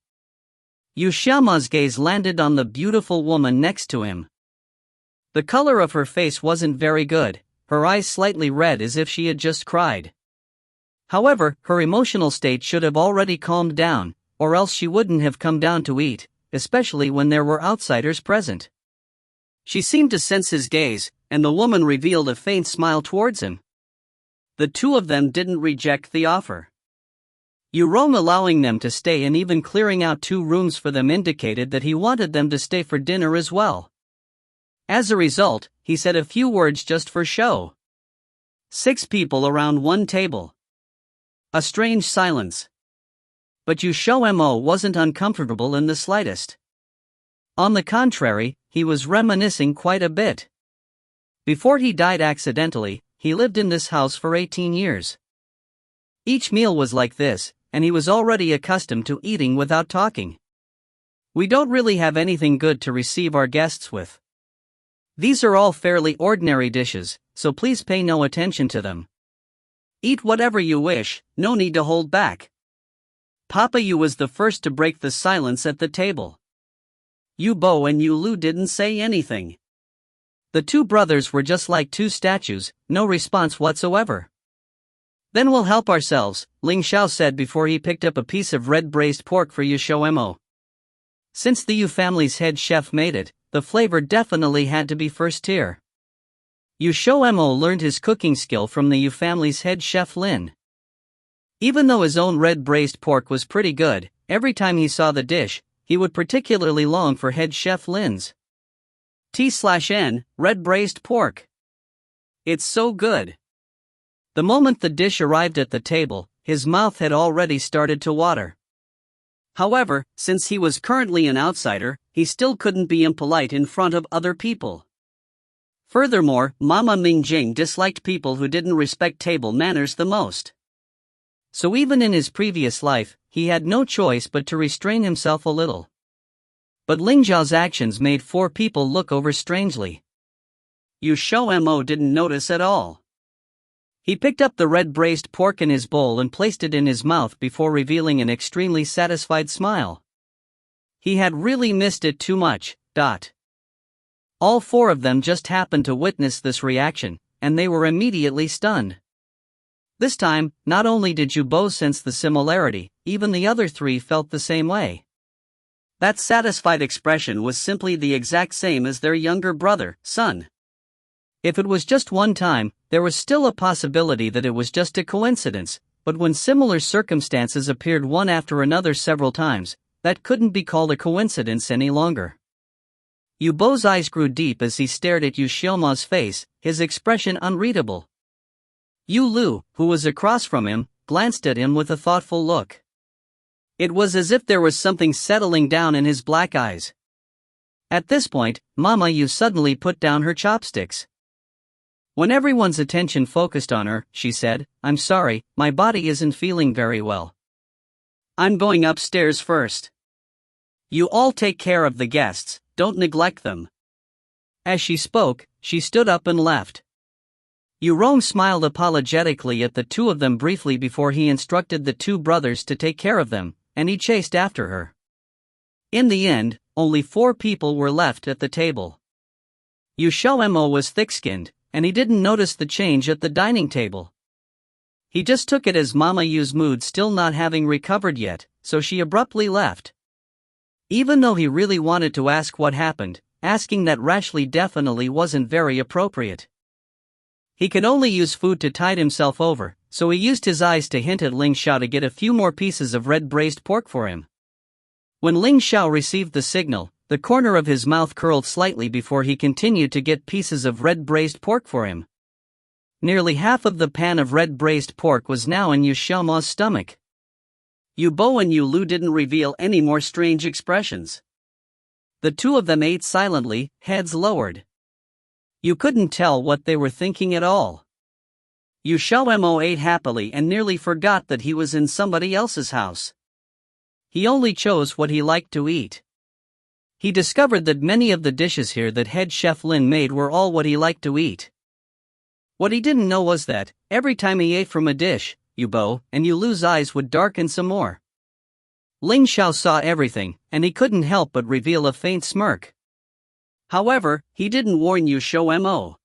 XiaoMo's gaze landed on the beautiful woman next to him. The color of her face wasn't very good, her eyes slightly red as if she had just cried. However, her emotional state should have already calmed down, or else she wouldn't have come down to eat, especially when there were outsiders present. She seemed to sense his gaze, and the woman revealed a faint smile towards him. The two of them didn't reject the offer. Yuron allowing them to stay and even clearing out 2 rooms for them indicated that he wanted them to stay for dinner as well. As a result, he said a few words just for show. 6 people around one table. A strange silence. But XiaoMo wasn't uncomfortable in the slightest. On the contrary, he was reminiscing quite a bit. Before he died accidentally, he lived in this house for 18 years. Each meal was like this, and he was already accustomed to eating without talking. We don't really have anything good to receive our guests with. These are all fairly ordinary dishes, so please pay no attention to them. Eat whatever you wish, no need to hold back. Papa Yu was the first to break the silence at the table. Yubo and Yu Lu didn't say anything. The 2 brothers were just like 2 statues, no response whatsoever. "Then we'll help ourselves," Ling Xiao said before he picked up a piece of red braised pork for XiaoMo. Since the Yu family's head chef made it, the flavor definitely had to be first tier. XiaoMo learned his cooking skill from the Yu family's head chef Lin. Even though his own red braised pork was pretty good, every time he saw the dish, he would particularly long for head chef Lin's. T/N, red braised pork. It's so good. The moment the dish arrived at the table, his mouth had already started to water. However, since he was currently an outsider, he still couldn't be impolite in front of other people. Furthermore, Mama Mingjing disliked people who didn't respect table manners the most. So even in his previous life, he had no choice but to restrain himself a little. But Ling Xiao's actions made 4 people look over strangely. XiaoMo didn't notice at all. He picked up the red braised pork in his bowl and placed it in his mouth before revealing an extremely satisfied smile. He had really missed it too much. All 4 of them just happened to witness this reaction, and they were immediately stunned. This time, not only did Bo sense the similarity, even the other 3 felt the same way. That satisfied expression was simply the exact same as their younger brother, Sun. If it was just one time, there was still a possibility that it was just a coincidence, but when similar circumstances appeared one after another several times, that couldn't be called a coincidence any longer. Bo's eyes grew deep as he stared at XiaoMo's face, his expression unreadable. Lu, who was across from him, glanced at him with a thoughtful look. It was as if there was something settling down in his black eyes. At this point, Mama Yu suddenly put down her chopsticks. When everyone's attention focused on her, she said, "I'm sorry, my body isn't feeling very well. I'm going upstairs first. You all take care of the guests, don't neglect them." As she spoke, she stood up and left. Rong smiled apologetically at the 2 of them briefly before he instructed the 2 brothers to take care of them, and he chased after her. In the end, only 4 people were left at the table. XiaoMo was thick-skinned, and he didn't notice the change at the dining table. He just took it as Mama Yu's mood still not having recovered yet, so she abruptly left. Even though he really wanted to ask what happened, asking that rashly definitely wasn't very appropriate. He could only use food to tide himself over, so he used his eyes to hint at Ling Xiao to get a few more pieces of red braised pork for him. When Ling Xiao received the signal, the corner of his mouth curled slightly before he continued to get pieces of red braised pork for him. Nearly half of the pan of red braised pork was now in XiaoMo's stomach. Bo and Lu didn't reveal any more strange expressions. The 2 of them ate silently, heads lowered. You couldn't tell what they were thinking at all. XiaoMo ate happily and nearly forgot that he was in somebody else's house. He only chose what he liked to eat. He discovered that many of the dishes here that head chef Lin made were all what he liked to eat. What he didn't know was that, every time he ate from a dish, Bo and Lu's eyes would darken some more. Ling Xiao saw everything, and he couldn't help but reveal a faint smirk. However, he didn't warn XiaoMo.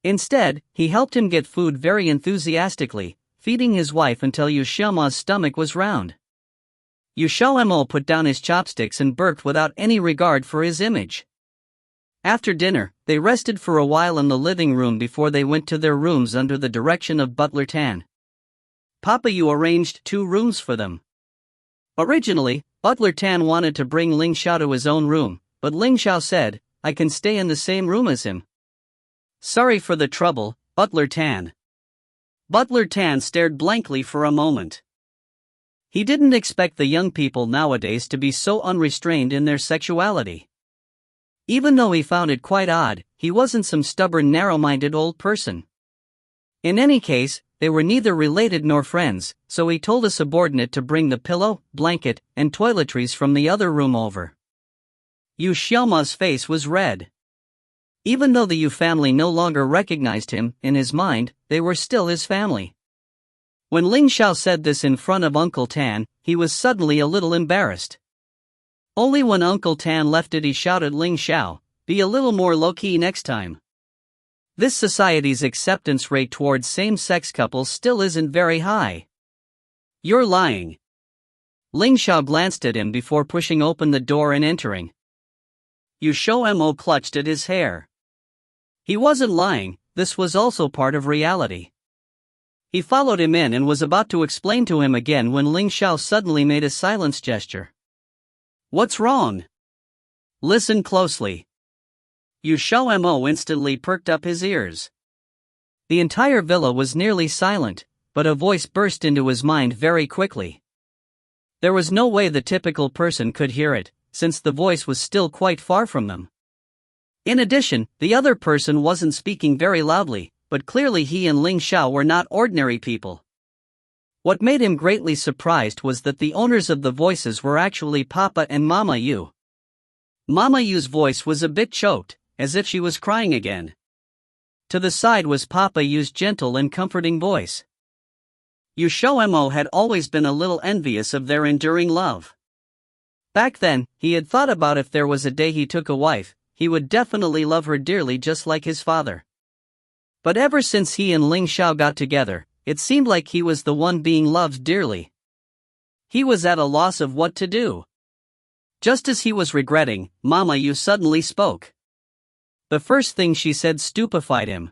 Instead, he helped him get food very enthusiastically, feeding his wife until XiaoMo's stomach was round. XiaoMo put down his chopsticks and burped without any regard for his image. After dinner, they rested for a while in the living room before they went to their rooms under the direction of Butler Tan. Papa Yu arranged 2 rooms for them. Originally, Butler Tan wanted to bring Ling Xiao to his own room, but Ling Xiao said, "I can stay in the same room as him." "Sorry for the trouble, Butler Tan." Butler Tan stared blankly for a moment. He didn't expect the young people nowadays to be so unrestrained in their sexuality. Even though he found it quite odd, he wasn't some stubborn narrow-minded old person. In any case, they were neither related nor friends, so he told a subordinate to bring the pillow, blanket, and toiletries from the other room over. XiaoMo's face was red. Even though the Yu family no longer recognized him, in his mind, they were still his family. When Ling Xiao said this in front of Uncle Tan, he was suddenly a little embarrassed. Only when Uncle Tan left it he shouted, "Ling Xiao, be a little more low-key next time. This society's acceptance rate towards same-sex couples still isn't very high." "You're lying." Ling Xiao glanced at him before pushing open the door and entering. XiaoMo clutched at his hair. He wasn't lying, this was also part of reality. He followed him in and was about to explain to him again when Ling Xiao suddenly made a silence gesture. "What's wrong? Listen closely." XiaoMo instantly perked up his ears. The entire villa was nearly silent, but a voice burst into his mind very quickly. There was no way the typical person could hear it, since the voice was still quite far from them. In addition, the other person wasn't speaking very loudly, but clearly he and Ling Xiao were not ordinary people. What made him greatly surprised was that the owners of the voices were actually Papa and Mama Yu. Mama Yu's voice was a bit choked, as if she was crying again. To the side was Papa Yu's gentle and comforting voice. XiaoMo had always been a little envious of their enduring love. Back then, he had thought about if there was a day he took a wife, he would definitely love her dearly just like his father. But ever since he and Ling Xiao got together, it seemed like he was the one being loved dearly. He was at a loss of what to do. Just as he was regretting, Mama Yu suddenly spoke. The first thing she said stupefied him.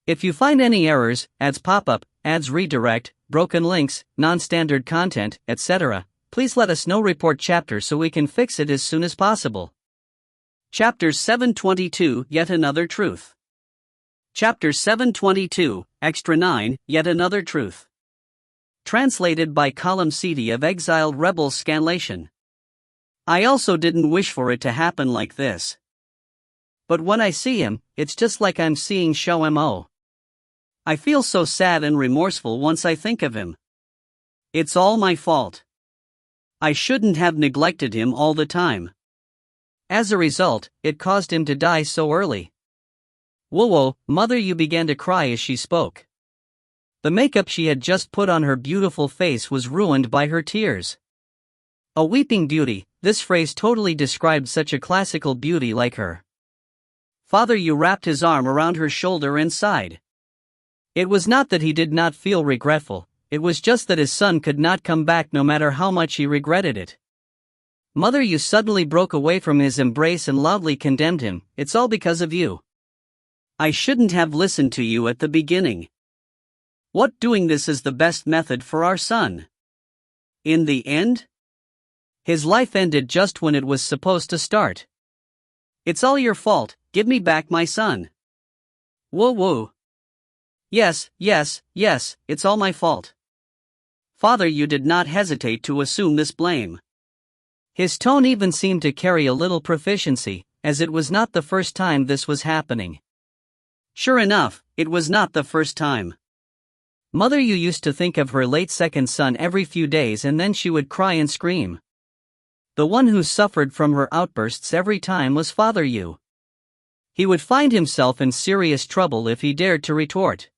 If you find any errors, ads pop-up, ads redirect, broken links, non-standard content, etc., please let us know. Report chapter so we can fix it as soon as possible. Chapter 722, Yet Another Truth. Chapter 722, Extra 9, Yet Another Truth. Translated by Column CD of Exiled Rebels Scanlation. I also didn't wish for it to happen like this. But when I see him, it's just like I'm seeing XiaoMo. I feel so sad and remorseful once I think of him. It's all my fault. I shouldn't have neglected him all the time. As a result, it caused him to die so early. Whoa, Mother Yu began to cry as she spoke. The makeup she had just put on her beautiful face was ruined by her tears. A weeping beauty, this phrase totally described such a classical beauty like her. Father Yu wrapped his arm around her shoulder and sighed. It was not that he did not feel regretful, it was just that his son could not come back no matter how much he regretted it. Mother Yu suddenly broke away from his embrace and loudly condemned him. It's all because of you. I shouldn't have listened to you at the beginning. What, doing this is the best method for our son? In the end? His life ended just when it was supposed to start. It's all your fault, give me back my son. Whoa. Yes, it's all my fault. Father Yu did not hesitate to assume this blame. His tone even seemed to carry a little proficiency, as it was not the first time this was happening. Sure enough, it was not the first time. Mother Yu used to think of her late second son every few days and then she would cry and scream. The one who suffered from her outbursts every time was Father Yu. He would find himself in serious trouble if he dared to retort.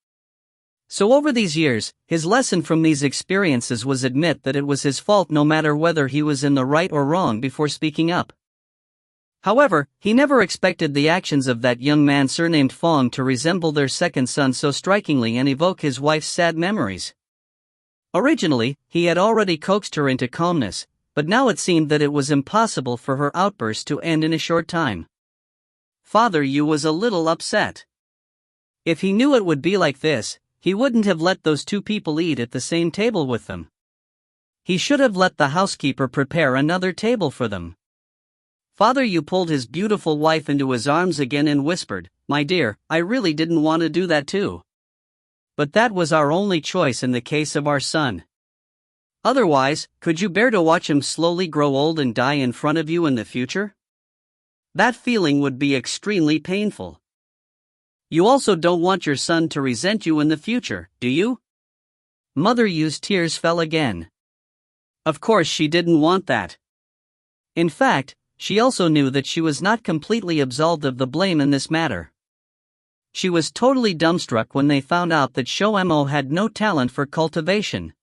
So over these years, his lesson from these experiences was admit that it was his fault no matter whether he was in the right or wrong before speaking up. However, he never expected the actions of that young man surnamed Fong to resemble their second son so strikingly and evoke his wife's sad memories. Originally, he had already coaxed her into calmness, but now it seemed that it was impossible for her outburst to end in a short time. Father Yu was a little upset. If he knew it would be like this, he wouldn't have let those two people eat at the same table with them. He should have let the housekeeper prepare another table for them. Father Yu pulled his beautiful wife into his arms again and whispered, "My dear, I really didn't want to do that too. But that was our only choice in the case of our son. Otherwise, could you bear to watch him slowly grow old and die in front of you in the future? That feeling would be extremely painful. You also don't want your son to resent you in the future, do you?" Mother Yu's tears fell again. Of course she didn't want that. In fact, she also knew that she was not completely absolved of the blame in this matter. She was totally dumbstruck when they found out that XiaoMo had no talent for cultivation.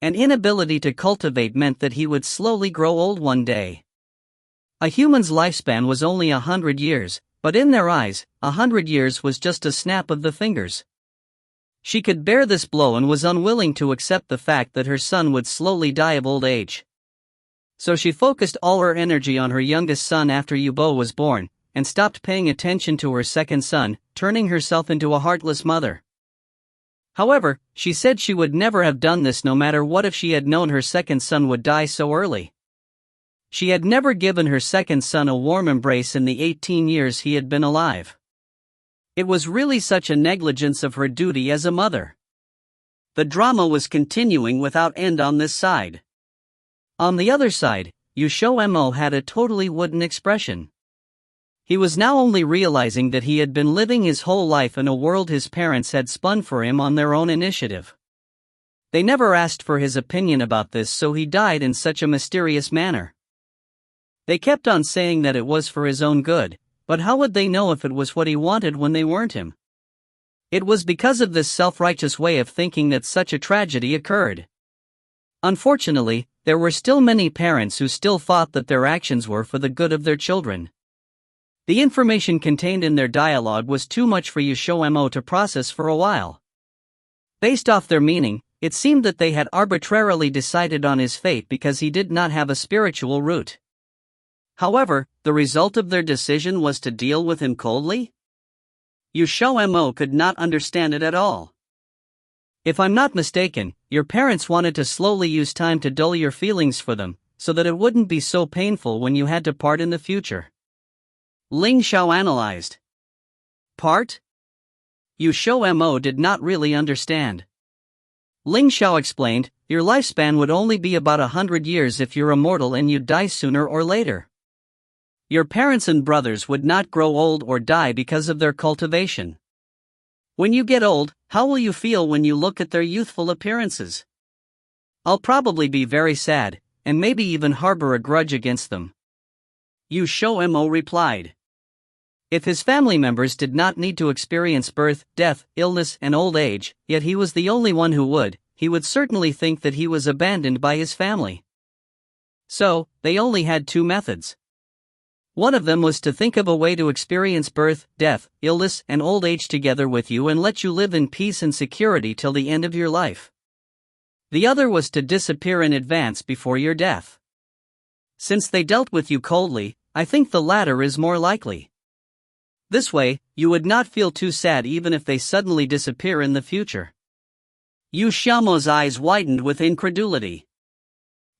An inability to cultivate meant that he would slowly grow old one day. A human's lifespan was only 100 years, but in their eyes, 100 years was just a snap of the fingers. She could bear this blow and was unwilling to accept the fact that her son would slowly die of old age. So she focused all her energy on her youngest son after Yubo was born, and stopped paying attention to her second son, turning herself into a heartless mother. However, she said she would never have done this no matter what if she had known her second son would die so early. She had never given her second son a warm embrace in the 18 years he had been alive. It was really such a negligence of her duty as a mother. The drama was continuing without end on this side. On the other side, XiaoMo had a totally wooden expression. He was now only realizing that he had been living his whole life in a world his parents had spun for him on their own initiative. They never asked for his opinion about this, so he died in such a mysterious manner. They kept on saying that it was for his own good, but how would they know if it was what he wanted when they weren't him? It was because of this self-righteous way of thinking that such a tragedy occurred. Unfortunately, there were still many parents who still thought that their actions were for the good of their children. The information contained in their dialogue was too much for XiaoMo to process for a while. Based off their meaning, it seemed that they had arbitrarily decided on his fate because he did not have a spiritual root. However, the result of their decision was to deal with him coldly? XiaoMo could not understand it at all. If I'm not mistaken, your parents wanted to slowly use time to dull your feelings for them, so that it wouldn't be so painful when you had to part in the future. Ling Xiao analyzed. Part? XiaoMo did not really understand. Ling Xiao explained, your lifespan would only be about 100 years if you're immortal and you'd die sooner or later. Your parents and brothers would not grow old or die because of their cultivation. When you get old, how will you feel when you look at their youthful appearances? I'll probably be very sad, and maybe even harbor a grudge against them. XiaoMo replied. If his family members did not need to experience birth, death, illness, and old age, yet he was the only one who would, he would certainly think that he was abandoned by his family. So, they only had two methods. One of them was to think of a way to experience birth, death, illness, and old age together with you and let you live in peace and security till the end of your life. The other was to disappear in advance before your death. Since they dealt with you coldly, I think the latter is more likely. This way, you would not feel too sad even if they suddenly disappear in the future. XiaoMo's eyes widened with incredulity.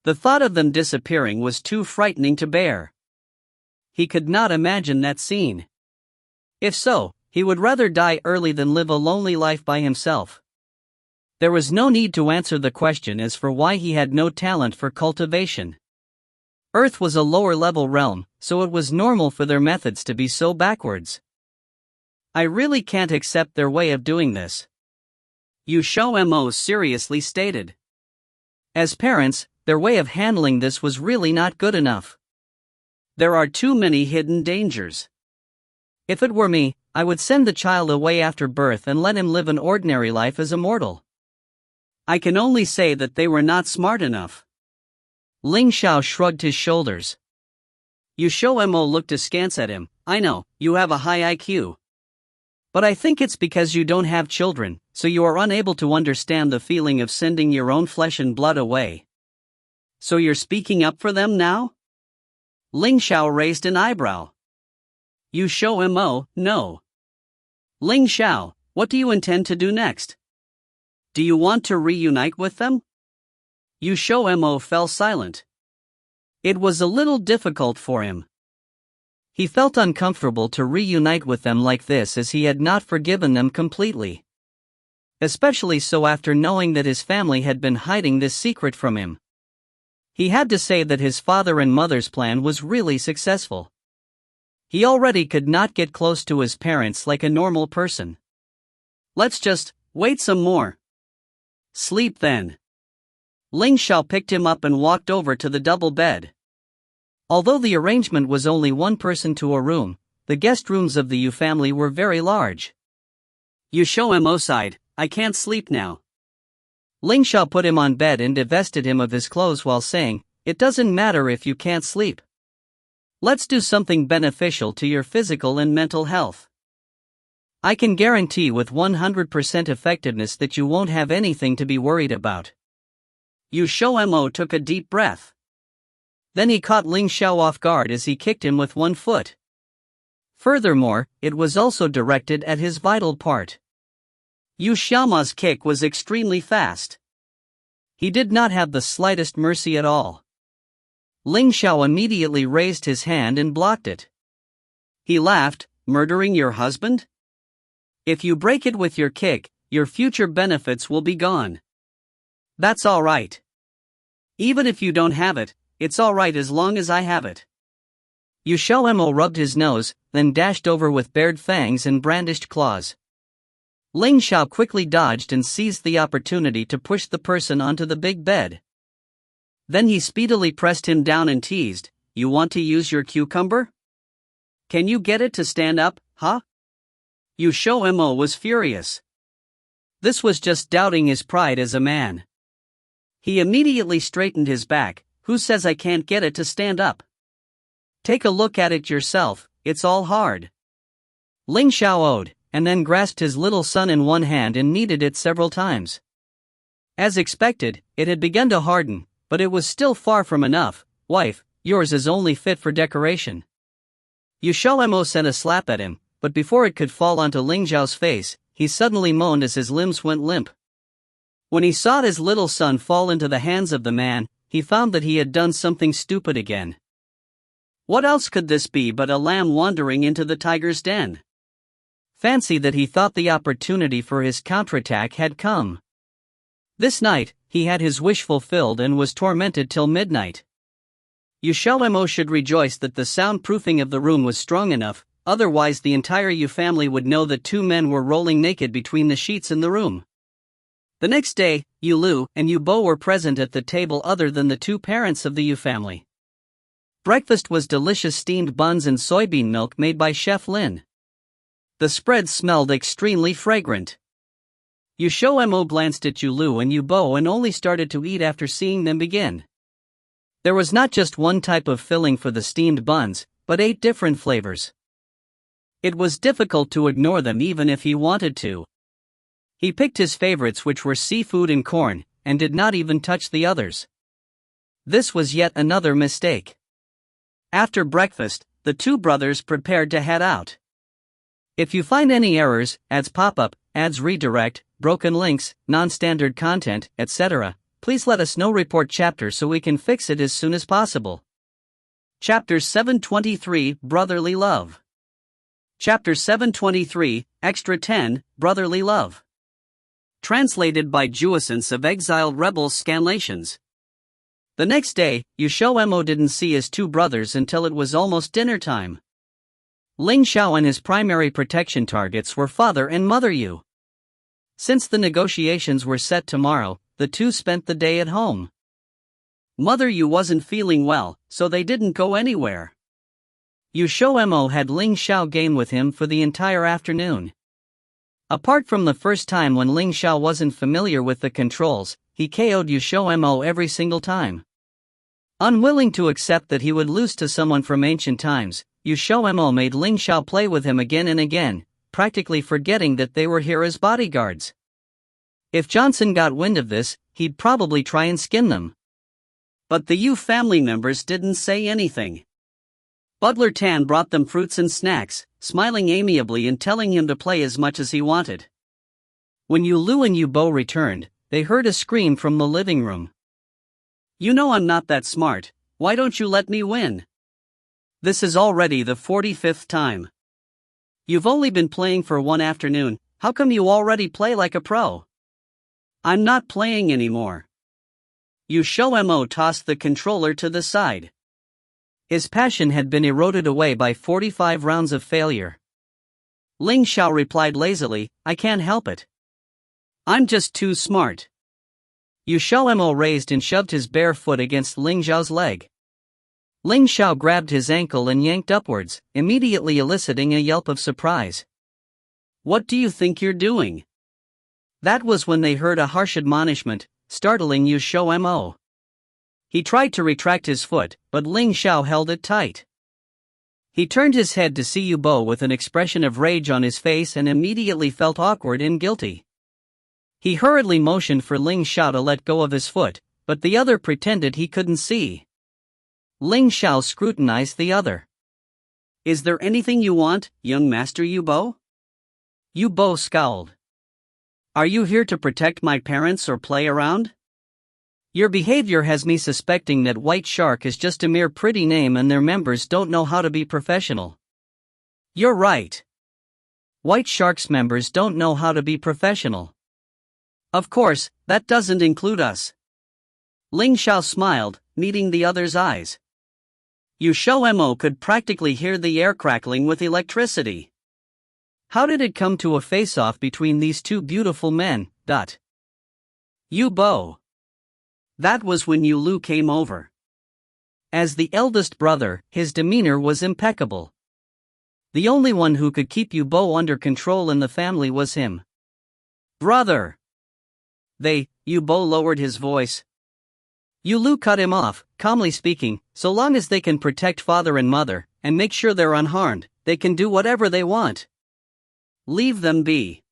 The thought of them disappearing was too frightening to bear. He could not imagine that scene. If so, he would rather die early than live a lonely life by himself. There was no need to answer the question as for why he had no talent for cultivation. Earth was a lower-level realm, so it was normal for their methods to be so backwards. I really can't accept their way of doing this. XiaoMo seriously stated. As parents, their way of handling this was really not good enough. There are too many hidden dangers. If it were me, I would send the child away after birth and let him live an ordinary life as a mortal. I can only say that they were not smart enough. Ling Xiao shrugged his shoulders. XiaoMo looked askance at him. I know, you have a high IQ. But I think it's because you don't have children, so you are unable to understand the feeling of sending your own flesh and blood away. So you're speaking up for them now? Ling Xiao raised an eyebrow. XiaoMo, no. Ling Xiao, what do you intend to do next? Do you want to reunite with them? XiaoMo fell silent. It was a little difficult for him. He felt uncomfortable to reunite with them like this as he had not forgiven them completely. Especially so after knowing that his family had been hiding this secret from him. He had to say that his father and mother's plan was really successful. He already could not get close to his parents like a normal person. Let's just wait some more. Sleep then. Ling Xiao picked him up and walked over to the double bed. Although the arrangement was only one person to a room, the guest rooms of the Yu family were very large. XiaoMo sighed, I can't sleep now. Ling Xiao put him on bed and divested him of his clothes while saying, it doesn't matter if you can't sleep. Let's do something beneficial to your physical and mental health. I can guarantee with 100% effectiveness that you won't have anything to be worried about. XiaoMo took a deep breath. Then he caught Ling Xiao off guard as he kicked him with one foot. Furthermore, it was also directed at his vital part. XiaoMo's kick was extremely fast. He did not have the slightest mercy at all. Ling Xiao immediately raised his hand and blocked it. He laughed, murdering your husband? If you break it with your kick, your future benefits will be gone. That's all right. Even if you don't have it, it's alright as long as I have it. XiaoMo rubbed his nose, then dashed over with bared fangs and brandished claws. Ling Xiao quickly dodged and seized the opportunity to push the person onto the big bed. Then he speedily pressed him down and teased, "You want to use your cucumber? Can you get it to stand up, huh?" XiaoMo was furious. This was just doubting his pride as a man. He immediately straightened his back. "Who says I can't get it to stand up? Take a look at it yourself, it's all hard." Ling Xiao owed, and then grasped his little son in one hand and kneaded it several times. As expected, it had begun to harden, but it was still far from enough. "Wife, yours is only fit for decoration." XiaoMo sent a slap at him, but before it could fall onto Ling Xiao's face, he suddenly moaned as his limbs went limp. When he saw his little son fall into the hands of the man, he found that he had done something stupid again. What else could this be but a lamb wandering into the tiger's den? Fancy that he thought the opportunity for his counterattack had come. This night, he had his wish fulfilled and was tormented till midnight. XiaoMo should rejoice that the soundproofing of the room was strong enough, otherwise the entire Yu family would know that two men were rolling naked between the sheets in the room. The next day, Yu Lu and Yu Bo were present at the table other than the two parents of the Yu family. Breakfast was delicious steamed buns and soybean milk made by Chef Lin. The spread smelled extremely fragrant. XiaoMo glanced at Yu Lu and Yu Bo and only started to eat after seeing them begin. There was not just one type of filling for the steamed buns, but 8 different flavors. It was difficult to ignore them even if he wanted to. He picked his favorites, which were seafood and corn, and did not even touch the others. This was yet another mistake. After breakfast, the two brothers prepared to head out. If you find any errors, ads pop up, ads redirect, broken links, non-standard content, etc., please let us know. Report chapter so we can fix it as soon as possible. Chapter 723, Brotherly Love. Chapter 723, Extra 10, Brotherly Love. Translated by Juessence of Exiled Rebels Scanlations. The next day, XiaoMo didn't see his two brothers until it was almost dinner time. Ling Xiao and his primary protection targets were father and mother Yu. Since the negotiations were set tomorrow, the two spent the day at home. Mother Yu wasn't feeling well, so they didn't go anywhere. XiaoMo had Ling Xiao game with him for the entire afternoon. Apart from the first time when Ling Xiao wasn't familiar with the controls, he KO'd XiaoMo every single time. Unwilling to accept that he would lose to someone from ancient times, XiaoMo made Ling Xiao play with him again and again, practically forgetting that they were here as bodyguards. If Johnson got wind of this, he'd probably try and skin them. But the Yu family members didn't say anything. Butler Tan brought them fruits and snacks, smiling amiably and telling him to play as much as he wanted. When Yu Lu and Yu Bo returned, they heard a scream from the living room. "You know I'm not that smart, why don't you let me win? This is already the 45th time. You've only been playing for one afternoon, how come you already play like a pro?" "I'm not playing anymore." XiaoMo tossed the controller to the side. His passion had been eroded away by 45 rounds of failure. Ling Xiao replied lazily, "I can't help it. I'm just too smart." XiaoMo raised and shoved his bare foot against Ling Xiao's leg. Ling Xiao grabbed his ankle and yanked upwards, immediately eliciting a yelp of surprise. "What do you think you're doing?" That was when they heard a harsh admonishment, startling XiaoMo. He tried to retract his foot, but Ling Xiao held it tight. He turned his head to see Yu Bo with an expression of rage on his face and immediately felt awkward and guilty. He hurriedly motioned for Ling Xiao to let go of his foot, but the other pretended he couldn't see. Ling Xiao scrutinized the other. "Is there anything you want, young master Yu Bo?" Yu Bo scowled. "Are you here to protect my parents or play around? Your behavior has me suspecting that White Shark is just a mere pretty name and their members don't know how to be professional." "You're right. White Shark's members don't know how to be professional. Of course, that doesn't include us." Ling Xiao smiled, meeting the other's eyes. XiaoMo could practically hear the air crackling with electricity. How did it come to a face-off between these two beautiful men? Yu Bo. That was when Yu Lu came over. As the eldest brother, his demeanor was impeccable. The only one who could keep Yu Bo under control in the family was him. Brother! Yu Bo lowered his voice. Yu Lu cut him off, calmly speaking, so long as they can protect father and mother, and make sure they're unharmed, they can do whatever they want. Leave them be.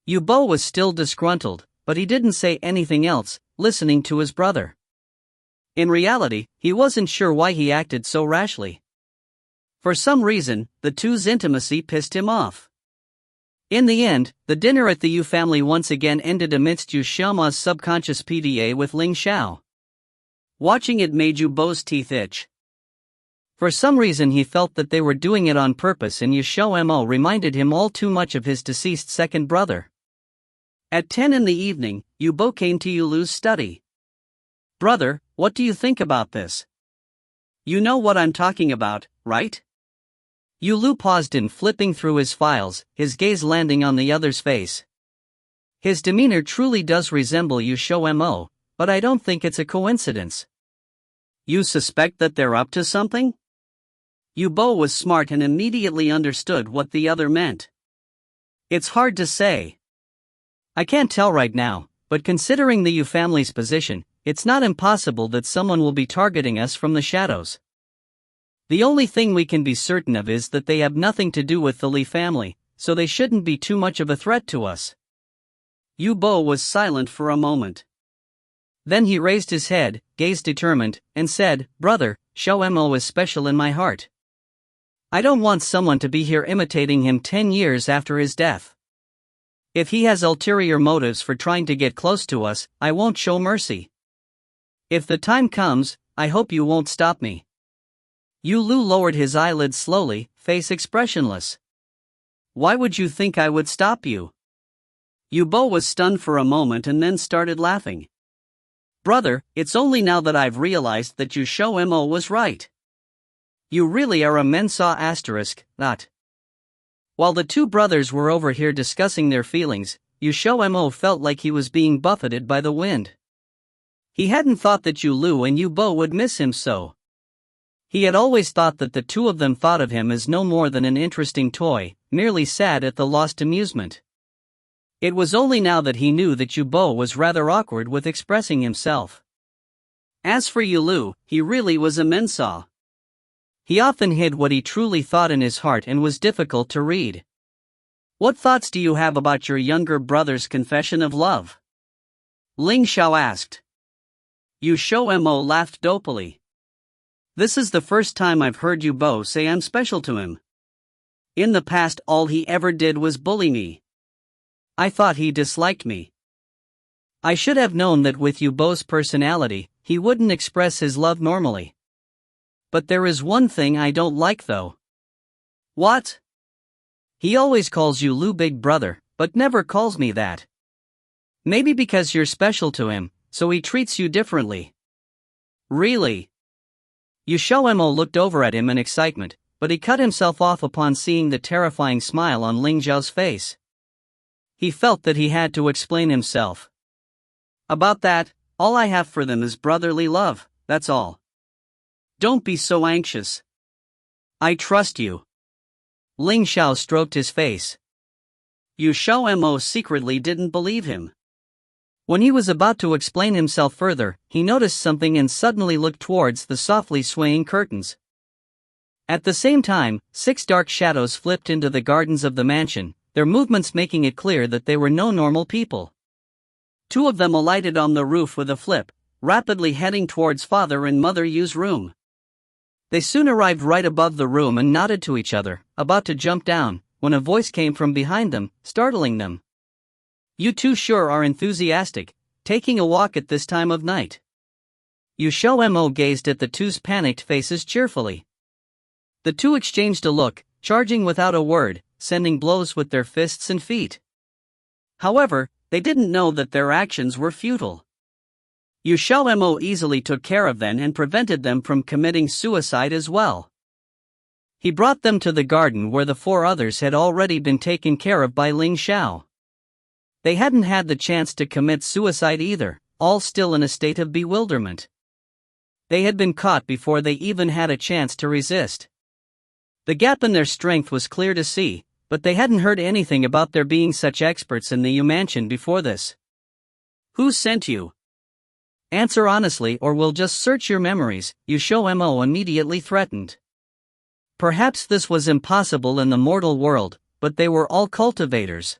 Yu Bo was still disgruntled, but he didn't say anything else, listening to his brother. In reality, he wasn't sure why he acted so rashly. For some reason, the two's intimacy pissed him off. In the end, the dinner at the Yu family once again ended amidst XiaoMo's subconscious PDA with Ling Xiao. Watching it made Yu Bo's teeth itch. For some reason he felt that they were doing it on purpose, and XiaoMo reminded him all too much of his deceased second brother. At 10 in the evening, Yu Bo came to Yu Lu's study. Brother, what do you think about this? You know what I'm talking about, right? Yu Lu paused in flipping through his files, his gaze landing on the other's face. His demeanor truly does resemble XiaoMo, but I don't think it's a coincidence. You suspect that they're up to something? Yu Bo was smart and immediately understood what the other meant. It's hard to say. I can't tell right now, but considering the Yu family's position, it's not impossible that someone will be targeting us from the shadows. The only thing we can be certain of is that they have nothing to do with the Li family, so they shouldn't be too much of a threat to us. Yu Bo was silent for a moment. Then he raised his head, gazed determined, and said, Brother, XiaoMo is special in my heart. I don't want someone to be here imitating him 10 years after his death. If he has ulterior motives for trying to get close to us, I won't show mercy. If the time comes, I hope you won't stop me. Yu Lu lowered his eyelids slowly, face expressionless. Why would you think I would stop you? Yu Bo was stunned for a moment and then started laughing. Brother, it's only now that I've realized that XiaoMo was right. You really are a Mensa asterisk, not. While the two brothers were over here discussing their feelings, XiaoMo felt like he was being buffeted by the wind. He hadn't thought that Yu Lu and Yu Bo would miss him so. He had always thought that the two of them thought of him as no more than an interesting toy, merely sad at the lost amusement. It was only now that he knew that Yu Bo was rather awkward with expressing himself. As for Yu Lu, he really was a Mensa. He often hid what he truly thought in his heart and was difficult to read. What thoughts do you have about your younger brother's confession of love? Ling Xiao asked. XiaoMo laughed dopily. This is the first time I've heard Yu Bo say I'm special to him. In the past all he ever did was bully me. I thought he disliked me. I should have known that with Yu Bo's personality, he wouldn't express his love normally. But there is one thing I don't like though. What? He always calls Yu Lu big brother, but never calls me that. Maybe because you're special to him, so he treats you differently. Really? XiaoMo looked over at him in excitement, but he cut himself off upon seeing the terrifying smile on Ling Xiao's face. He felt that he had to explain himself. About that, all I have for them is brotherly love, that's all. Don't be so anxious. I trust you. Ling Xiao stroked his face. XiaoMo secretly didn't believe him. When he was about to explain himself further, he noticed something and suddenly looked towards the softly swaying curtains. At the same time, 6 dark shadows flipped into the gardens of the mansion, their movements making it clear that they were no normal people. 2 of them alighted on the roof with a flip, rapidly heading towards Father and Mother Yu's room. They soon arrived right above the room and nodded to each other, about to jump down, when a voice came from behind them, startling them. You two sure are enthusiastic, taking a walk at this time of night. XiaoMo gazed at the two's panicked faces cheerfully. The two exchanged a look, charging without a word, sending blows with their fists and feet. However, they didn't know that their actions were futile. XiaoMo easily took care of them and prevented them from committing suicide as well. He brought them to the garden where the 4 others had already been taken care of by Ling Xiao. They hadn't had the chance to commit suicide either, all still in a state of bewilderment. They had been caught before they even had a chance to resist. The gap in their strength was clear to see, but they hadn't heard anything about there being such experts in the Yu mansion before this. Who sent you? Answer honestly or we'll just search your memories, XiaoMo immediately threatened. Perhaps this was impossible in the mortal world, but they were all cultivators.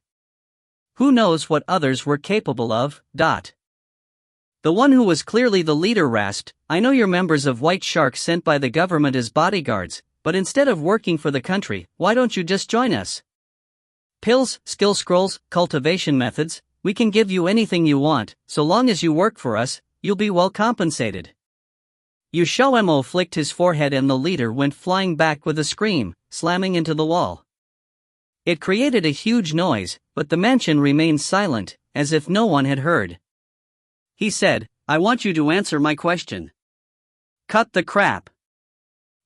Who knows what others were capable of? The one who was clearly the leader rasped, I know you're members of White Shark sent by the government as bodyguards, but instead of working for the country, why don't you just join us? Pills, skill scrolls, cultivation methods, we can give you anything you want, so long as you work for us, you'll be well compensated. XiaoMo flicked his forehead and the leader went flying back with a scream, slamming into the wall. It created a huge noise, but the mansion remained silent, as if no one had heard. He said, I want you to answer my question. Cut the crap.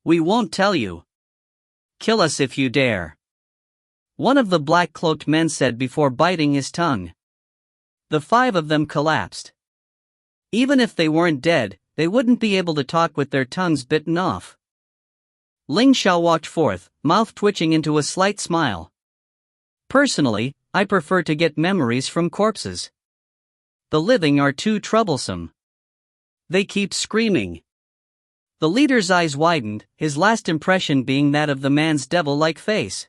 We won't tell you. Kill us if you dare. One of the black-cloaked men said before biting his tongue. The 5 of them collapsed. Even if they weren't dead, they wouldn't be able to talk with their tongues bitten off. Ling Xiao walked forth, mouth twitching into a slight smile. Personally, I prefer to get memories from corpses. The living are too troublesome. They keep screaming. The leader's eyes widened, his last impression being that of the man's devil-like face.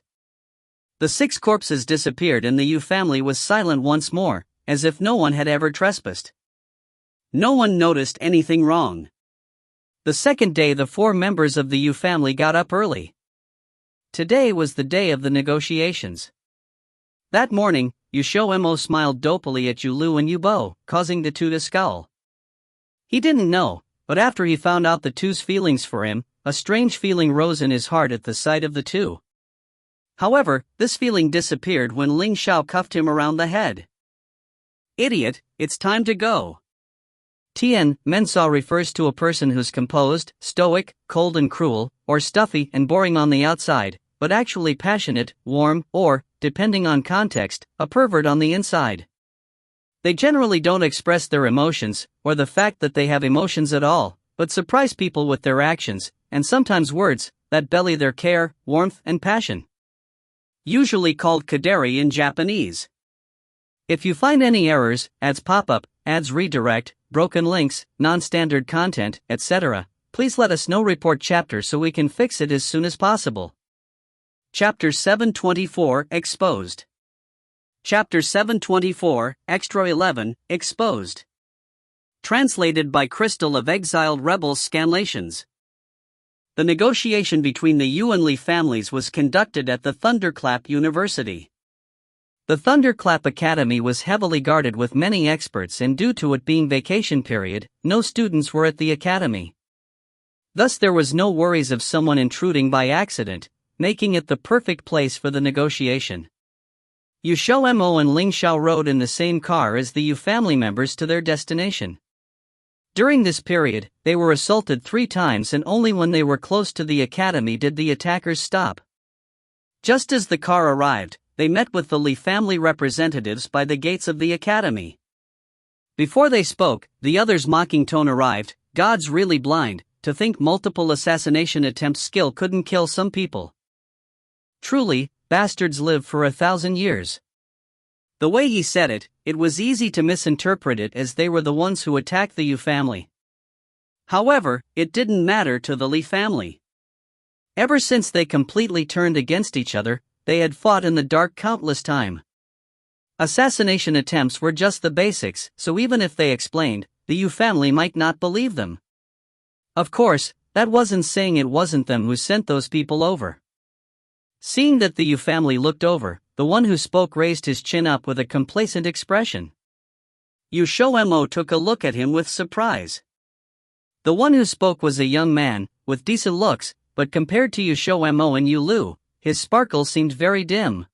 The 6 corpses disappeared and the Yu family was silent once more, as if no one had ever trespassed. No one noticed anything wrong. The second day the 4 members of the Yu family got up early. Today was the day of the negotiations. That morning, XiaoMo smiled dopily at Yu Lu and Yu Bo, causing the 2 to scowl. He didn't know, but after he found out the 2's feelings for him, a strange feeling rose in his heart at the sight of the 2. However, this feeling disappeared when Ling Xiao cuffed him around the head. Idiot, it's time to go. Tian Mensa refers to a person who's composed, stoic, cold and cruel, or stuffy and boring on the outside, but actually passionate, warm, or, depending on context, a pervert on the inside. They generally don't express their emotions, or the fact that they have emotions at all, but surprise people with their actions, and sometimes words, that belly their care, warmth, and passion. Usually called kaderi in Japanese. If you find any errors, ads pop up, ads redirect, broken links, non-standard content, etc., please let us know. Report chapter so we can fix it as soon as possible. Chapter 724 Exposed. Chapter 724 Extra 11 Exposed. Translated by Crystal of Exiled Rebels Scanlations. The negotiation between the Yu and Li families was conducted at the Thunderclap University. The Thunderclap Academy was heavily guarded with many experts, and due to it being vacation period, no students were at the academy. Thus there was no worries of someone intruding by accident, making it the perfect place for the negotiation. XiaoMo and Ling Xiao rode in the same car as the Yu family members to their destination. During this period, they were assaulted 3 times, and only when they were close to the academy did the attackers stop. Just as the car arrived, they met with the Li family representatives by the gates of the academy. Before they spoke, the other's mocking tone arrived, God's really blind, to think multiple assassination attempts skill couldn't kill some people. Truly, bastards live for 1,000 years. The way he said it, it was easy to misinterpret it as they were the ones who attacked the Yu family. However, it didn't matter to the Li family. Ever since they completely turned against each other, they had fought in the dark countless time. Assassination attempts were just the basics, so even if they explained, the Yu family might not believe them. Of course, that wasn't saying it wasn't them who sent those people over. Seeing that the Yu family looked over, the one who spoke raised his chin up with a complacent expression. XiaoMo took a look at him with surprise. The one who spoke was a young man, with decent looks, but compared to XiaoMo and Yu Lu, his sparkle seemed very dim.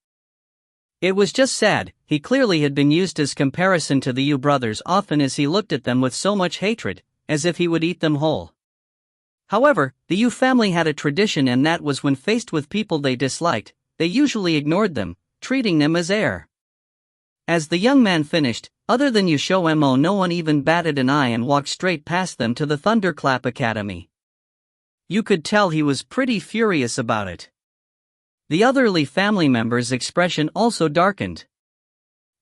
It was just sad. He clearly had been used as comparison to the Yu brothers often as he looked at them with so much hatred, as if he would eat them whole. However, the Yu family had a tradition, and that was when faced with people they disliked, they usually ignored them, treating them as air. As the young man finished, other than XiaoMo, no one even batted an eye and walked straight past them to the Thunderclap Academy. You could tell he was pretty furious about it. The other Li family members' expression also darkened.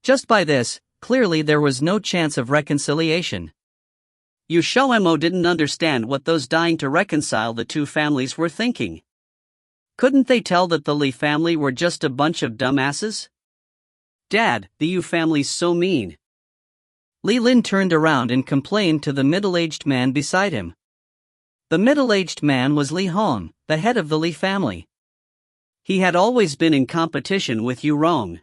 Just by this, clearly there was no chance of reconciliation. XiaoMo didn't understand what those dying to reconcile the two families were thinking. Couldn't they tell that the Li family were just a bunch of dumbasses? Dad, the Yu family's so mean. Li Lin turned around and complained to the middle-aged man beside him. The middle-aged man was Li Hong, the head of the Li family. He had always been in competition with Yu Rong.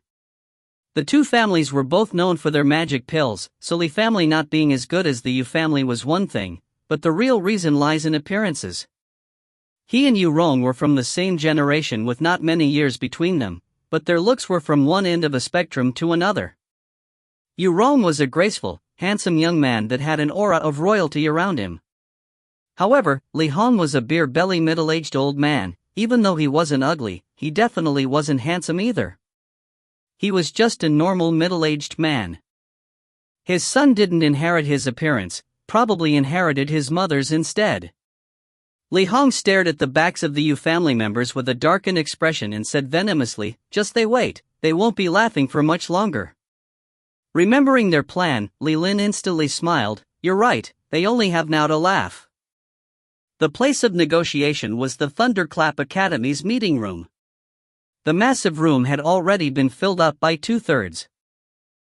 The two families were both known for their magic pills, so Li family not being as good as the Yu family was one thing, but the real reason lies in appearances. He and Yu Rong were from the same generation with not many years between them, but their looks were from one end of a spectrum to another. Yu Rong was a graceful, handsome young man that had an aura of royalty around him. However, Li Hong was a beer-belly middle-aged old man. Even though he wasn't ugly, he definitely wasn't handsome either. He was just a normal middle-aged man. His son didn't inherit his appearance, probably inherited his mother's instead. Li Hong stared at the backs of the Yu family members with a darkened expression and said venomously, "Just they wait, they won't be laughing for much longer." Remembering their plan, Li Lin instantly smiled. "You're right, they only have now to laugh." The place of negotiation was the Thunderclap Academy's meeting room. The massive room had already been filled up by 2/3.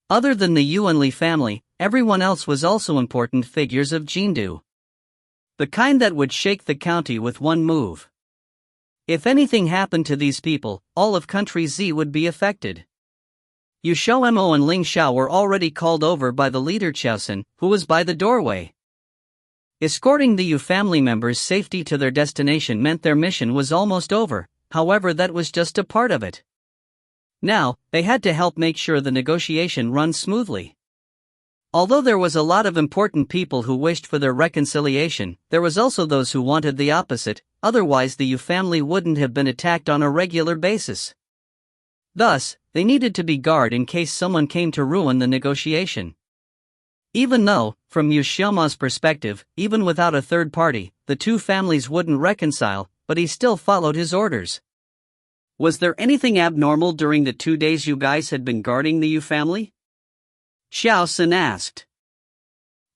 Other than the Yu and Li family, everyone else was also important figures of Jindu. The kind that would shake the county with one move. If anything happened to these people, all of Country Z would be affected. XiaoMo and Ling Xiao were already called over by the leader Xiaosun, who was by the doorway. Escorting the Yu family members' safety to their destination meant their mission was almost over, however that was just a part of it. Now, they had to help make sure the negotiation runs smoothly. Although there was a lot of important people who wished for their reconciliation, there was also those who wanted the opposite, otherwise the Yu family wouldn't have been attacked on a regular basis. Thus, they needed to be guarded in case someone came to ruin the negotiation. Even though, from XiaoMo's perspective, even without a third party, the two families wouldn't reconcile, but he still followed his orders. Was there anything abnormal during the 2 days you guys had been guarding the Yu family? Xiaosun asked.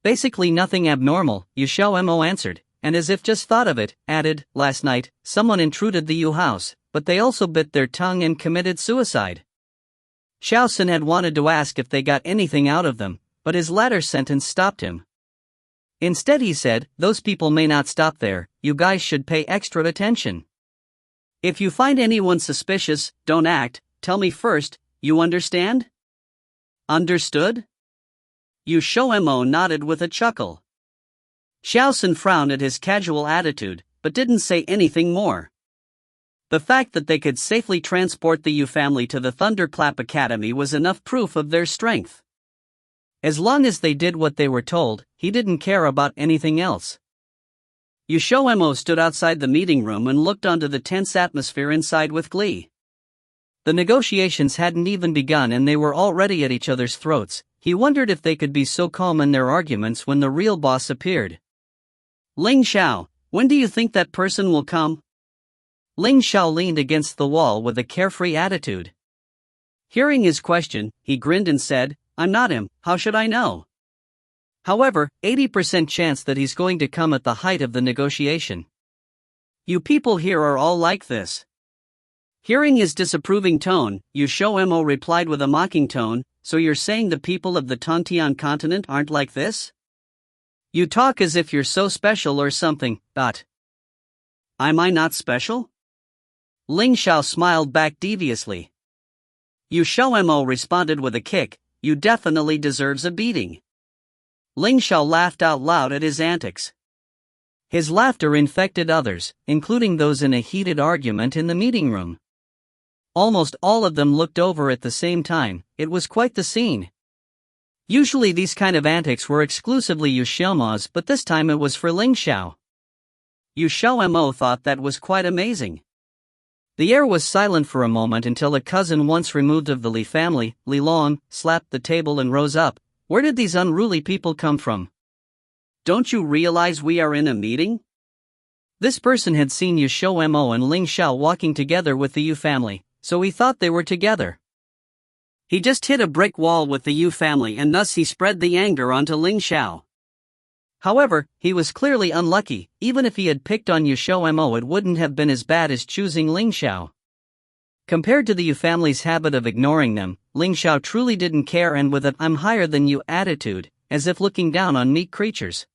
Basically nothing abnormal, XiaoMo answered, and as if just thought of it, added, "Last night, someone intruded the Yu house, but they also bit their tongue and committed suicide." Xiaosun had wanted to ask if they got anything out of them, but his latter sentence stopped him. Instead he said, "Those people may not stop there, you guys should pay extra attention. If you find anyone suspicious, don't act, tell me first, you understand?" "Understood?" XiaoMo nodded with a chuckle. Xiaosun frowned at his casual attitude, but didn't say anything more. The fact that they could safely transport the Yu family to the Thunderclap Academy was enough proof of their strength. As long as they did what they were told, he didn't care about anything else. XiaoMo stood outside the meeting room and looked onto the tense atmosphere inside with glee. The negotiations hadn't even begun and they were already at each other's throats. He wondered if they could be so calm in their arguments when the real boss appeared. "Ling Xiao, when do you think that person will come?" Ling Xiao leaned against the wall with a carefree attitude. Hearing his question, he grinned and said, "I'm not him, how should I know? However, 80% chance that he's going to come at the height of the negotiation. You people here are all like this." Hearing his disapproving tone, XiaoMo replied with a mocking tone, "So you're saying the people of the Tongtian continent aren't like this? You talk as if you're so special or something, but am I not special?" Ling Xiao smiled back deviously. XiaoMo responded with a kick, "You definitely deserves a beating." Ling Xiao laughed out loud at his antics. His laughter infected others, including those in a heated argument in the meeting room. almost all of them looked over at the same time. It was quite the scene. Usually these kind of antics were exclusively XiaoMo's, but this time it was for Ling Xiao. XiaoMo thought that was quite amazing. The air was silent for a moment until a cousin once removed of the Li family, Li Long, slapped the table and rose up. Where did these unruly people come from? Don't you realize we are in a meeting? This person had seen XiaoMo and Ling Xiao walking together with the Yu family, so he thought they were together. He just hit a brick wall with the Yu family and thus he spread the anger onto Ling Xiao. However, he was clearly unlucky. Even if he had picked on XiaoMo, it wouldn't have been as bad as choosing Ling Xiao. Compared to the Yu family's habit of ignoring them, Ling Xiao truly didn't care, and with an "I'm higher than you" attitude, as if looking down on meek creatures.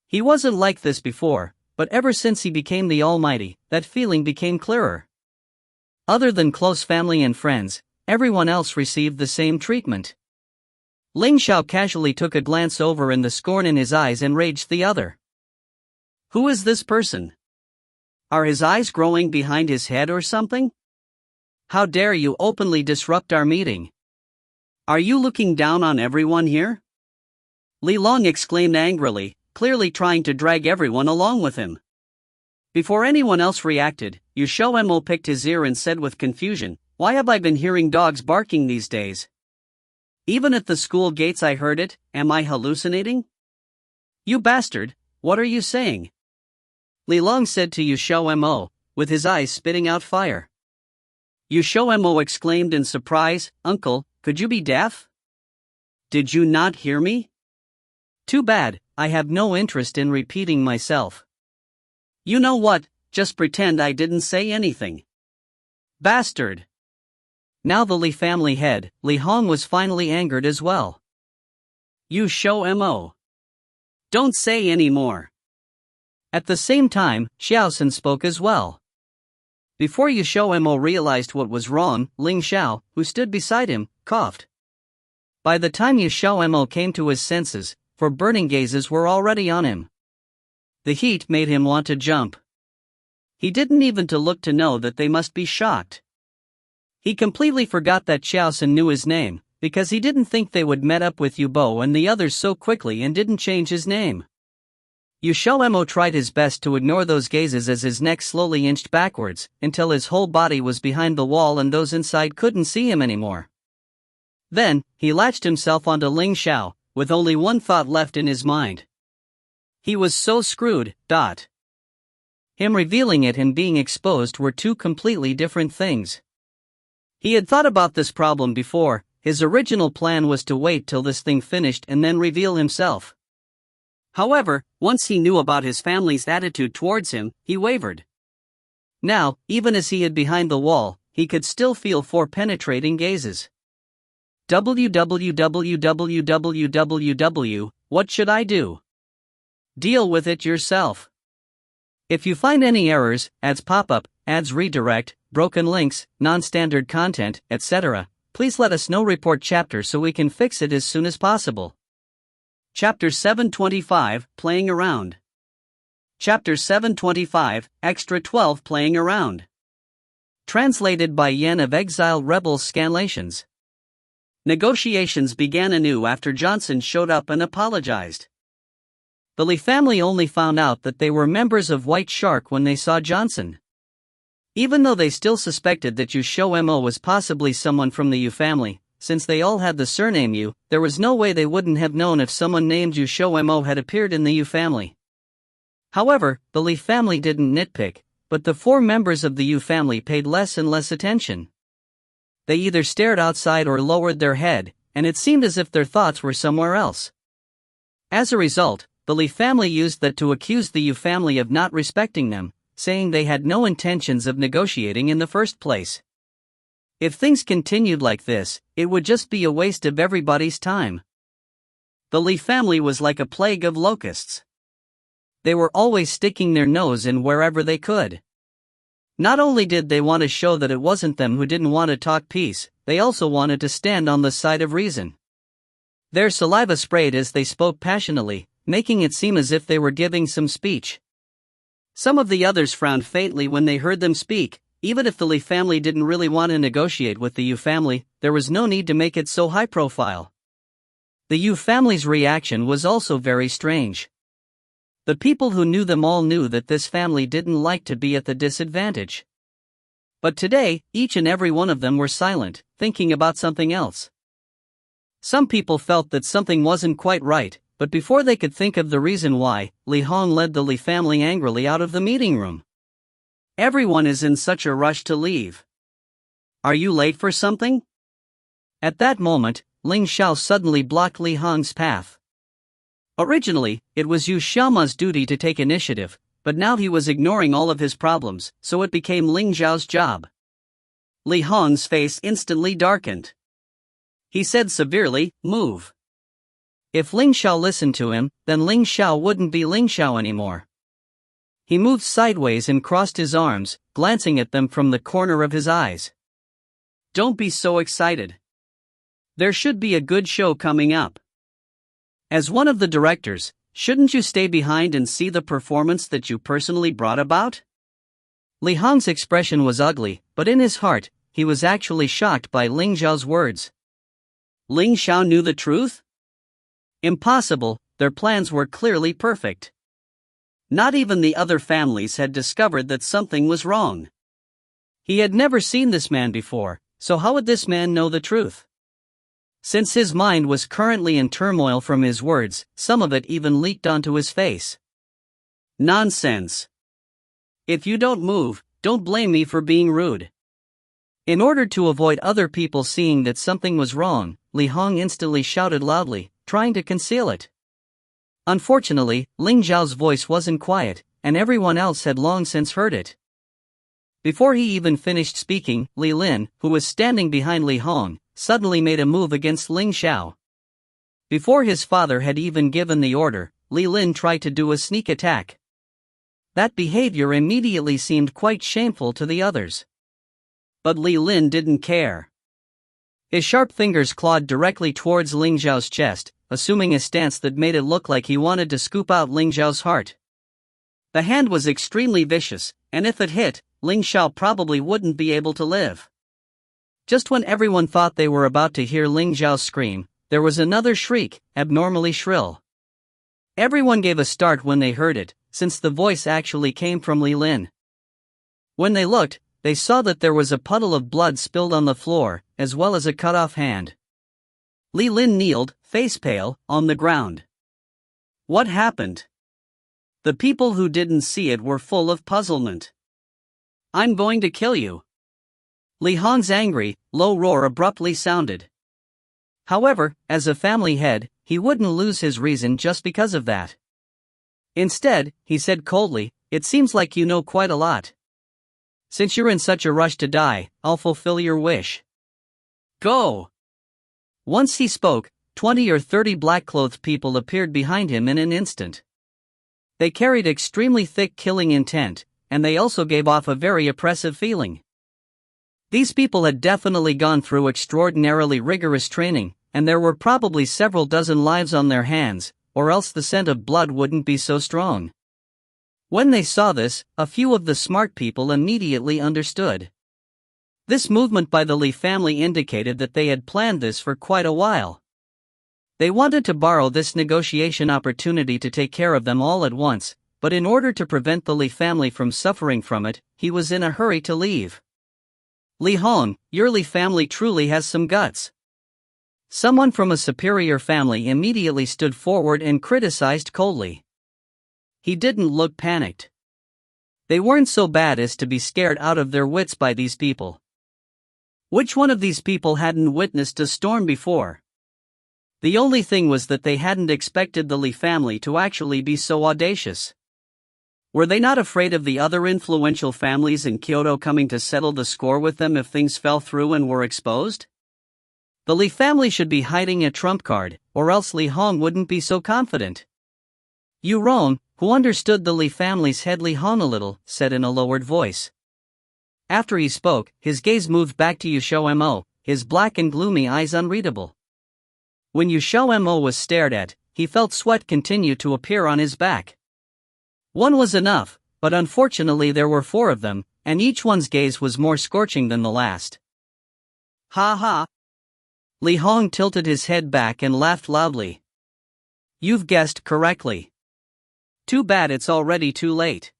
He wasn't like this before, but ever since he became the Almighty, that feeling became clearer. Other than close family and friends, everyone else received the same treatment. Ling Xiao casually took a glance over, and the scorn in his eyes enraged the other. Who is this person? Are his eyes growing behind his head or something? How dare you openly disrupt our meeting? Are you looking down on everyone here? Li Long exclaimed angrily, clearly trying to drag everyone along with him. Before anyone else reacted, XiaoMo picked his ear and said with confusion, "Why have I been hearing dogs barking these days? Even at the school gates I heard it. Am I hallucinating?" "You bastard, what are you saying?" Li Long said to XiaoMo, with his eyes spitting out fire. XiaoMo exclaimed in surprise, "Uncle, could you be deaf? Did you not hear me?" "Too bad, I have no interest in repeating myself. You know what, just pretend I didn't say anything. Bastard." Now the Li family head, Li Hong, was finally angered as well. XiaoMo, don't say any more." At the same time, Xiao spoke as well. Before XiaoMo realized what was wrong, Ling Xiao, who stood beside him, coughed. By the time XiaoMo came to his senses, four burning gazes were already on him. The heat made him want to jump. He didn't even to look to know that they must be shocked. He completely forgot that Xiao knew his name, because he didn't think they would met up with Yubo and the others so quickly and didn't change his name. XiaoMo tried his best to ignore those gazes as his neck slowly inched backwards, until his whole body was behind the wall and those inside couldn't see him anymore. Then, he latched himself onto Ling Xiao, with only one thought left in his mind. He was so screwed. Him revealing it and being exposed were two completely different things. He had thought about this problem before. His original plan was to wait till this thing finished and then reveal himself. However, once he knew about his family's attitude towards him, he wavered. Now, even as he hid behind the wall, he could still feel four penetrating gazes. www. What should I do? Deal with it yourself. If you find any errors, ads pop up, ads redirect, broken links, non-standard content, etc., please let us know. Report chapter so we can fix it as soon as possible. Chapter 725, Playing Around. Chapter 725, Extra 12, Playing Around. Translated by Yen of Exile Rebels Scanlations. Negotiations began anew after Johnson showed up and apologized. The Li family only found out that they were members of White Shark when they saw Johnson. Even though they still suspected that XiaoMo was possibly someone from the Yu family, since they all had the surname Yu, there was no way they wouldn't have known if someone named XiaoMo had appeared in the Yu family. However, the Li family didn't nitpick, but the four members of the Yu family paid less and less attention. They either stared outside or lowered their head, and it seemed as if their thoughts were somewhere else. As a result, the Li family used that to accuse the Yu family of not respecting them, saying they had no intentions of negotiating in the first place. If things continued like this, it would just be a waste of everybody's time. The Li family was like a plague of locusts. They were always sticking their nose in wherever they could. Not only did they want to show that it wasn't them who didn't want to talk peace, they also wanted to stand on the side of reason. Their saliva sprayed as they spoke passionately, making it seem as if they were giving some speech. Some of the others frowned faintly when they heard them speak, even if the Li family didn't really want to negotiate with the Yu family, there was no need to make it so high profile. The Yu family's reaction was also very strange. The people who knew them all knew that this family didn't like to be at the disadvantage. But today, each and every one of them were silent, thinking about something else. Some people felt that something wasn't quite right, but before they could think of the reason why, Li Hong led the Li family angrily out of the meeting room. Everyone is in such a rush to leave. Are you late for something? At that moment, Ling Xiao suddenly blocked Li Hong's path. Originally, it was XiaoMo's duty to take initiative, but now he was ignoring all of his problems, so it became Ling Xiao's job. Li Hong's face instantly darkened. He said severely, "Move." If Ling Xiao listened to him, then Ling Xiao wouldn't be Ling Xiao anymore. He moved sideways and crossed his arms, glancing at them from the corner of his eyes. Don't be so excited. There should be a good show coming up. As one of the directors, shouldn't you stay behind and see the performance that you personally brought about? Li Hong's expression was ugly, but in his heart, he was actually shocked by Ling Xiao's words. Ling Xiao knew the truth? Impossible, their plans were clearly perfect. Not even the other families had discovered that something was wrong. He had never seen this man before, so how would this man know the truth? Since his mind was currently in turmoil from his words, some of it even leaked onto his face. Nonsense. If you don't move, don't blame me for being rude. In order to avoid other people seeing that something was wrong, Li Hong instantly shouted loudly, trying to conceal it. Unfortunately, Ling Xiao's voice wasn't quiet, and everyone else had long since heard it. Before he even finished speaking, Li Lin, who was standing behind Li Hong, suddenly made a move against Ling Xiao. Before his father had even given the order, Li Lin tried to do a sneak attack. That behavior immediately seemed quite shameful to the others. But Li Lin didn't care. His sharp fingers clawed directly towards Ling Xiao's chest, assuming a stance that made it look like he wanted to scoop out Ling Xiao's heart. The hand was extremely vicious, and if it hit, Ling Xiao probably wouldn't be able to live. Just when everyone thought they were about to hear Ling Xiao scream, there was another shriek, abnormally shrill. Everyone gave a start when they heard it, since the voice actually came from Li Lin. When they looked, they saw that there was a puddle of blood spilled on the floor, as well as a cut-off hand. Li Lin kneeled, face pale, on the ground. What happened? The people who didn't see it were full of puzzlement. I'm going to kill you. Li Hong's angry, low roar abruptly sounded. However, as a family head, he wouldn't lose his reason just because of that. Instead, he said coldly, "It seems like you know quite a lot. Since you're in such a rush to die, I'll fulfill your wish. Go!" Once he spoke, 20 or 30 black-clothed people appeared behind him in an instant. They carried extremely thick killing intent, and they also gave off a very oppressive feeling. These people had definitely gone through extraordinarily rigorous training, and there were probably several dozen lives on their hands, or else the scent of blood wouldn't be so strong. When they saw this, a few of the smart people immediately understood. This movement by the Li family indicated that they had planned this for quite a while. They wanted to borrow this negotiation opportunity to take care of them all at once, but in order to prevent the Li family from suffering from it, he was in a hurry to leave. Li Hong, your Li family truly has some guts. Someone from a superior family immediately stood forward and criticized coldly. He didn't look panicked. They weren't so bad as to be scared out of their wits by these people. Which one of these people hadn't witnessed a storm before? The only thing was that they hadn't expected the Li family to actually be so audacious. Were they not afraid of the other influential families in Kyoto coming to settle the score with them if things fell through and were exposed? The Li family should be hiding a trump card, or else Li Hong wouldn't be so confident. Yu Rong, who understood the Li family's head Li Hong a little, said in a lowered voice. After he spoke, his gaze moved back to XiaoMo, his black and gloomy eyes unreadable. When XiaoMo was stared at, he felt sweat continue to appear on his back. One was enough, but unfortunately there were 4 of them, and each one's gaze was more scorching than the last. Ha ha! Li Hong tilted his head back and laughed loudly. You've guessed correctly. Too bad it's already too late.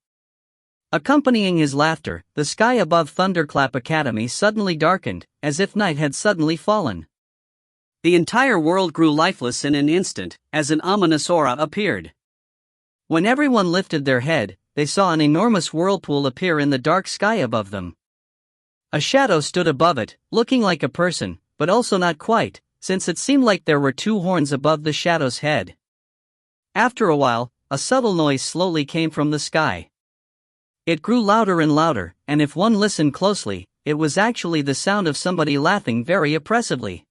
Accompanying his laughter, the sky above Thunderclap Academy suddenly darkened, as if night had suddenly fallen. The entire world grew lifeless in an instant, as an ominous aura appeared. When everyone lifted their head, they saw an enormous whirlpool appear in the dark sky above them. A shadow stood above it, looking like a person, but also not quite, since it seemed like there were two horns above the shadow's head. After a while, a subtle noise slowly came from the sky. It grew louder and louder, and if one listened closely, it was actually the sound of somebody laughing very oppressively.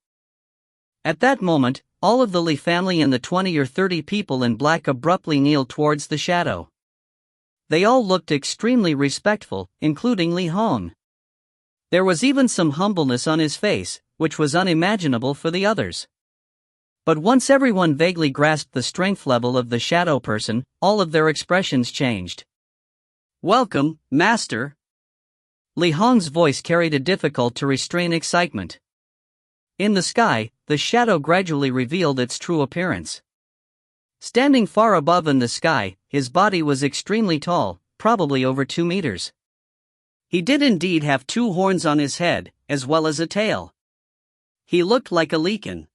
At that moment, all of the Li family and the 20 or 30 people in black abruptly kneeled towards the shadow. They all looked extremely respectful, including Li Hong. There was even some humbleness on his face, which was unimaginable for the others. But once everyone vaguely grasped the strength level of the shadow person, all of their expressions changed. Welcome, Master. Li Hong's voice carried a difficult to restrain excitement. In the sky, the shadow gradually revealed its true appearance. Standing far above in the sky, his body was extremely tall, probably over 2 meters. He did indeed have 2 horns on his head, as well as a tail. He looked like a lichen.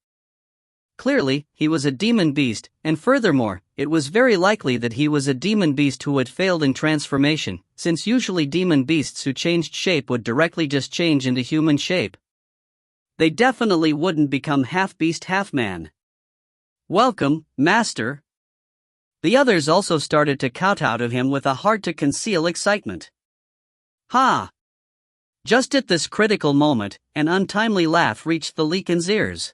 Clearly, he was a demon beast, and furthermore, it was very likely that he was a demon beast who had failed in transformation, since usually demon beasts who changed shape would directly just change into human shape. They definitely wouldn't become half beast half man. Welcome, Master. The others also started to kowtow to him with a hard-to-conceal excitement. Ha! Just at this critical moment, an untimely laugh reached the lichen's ears.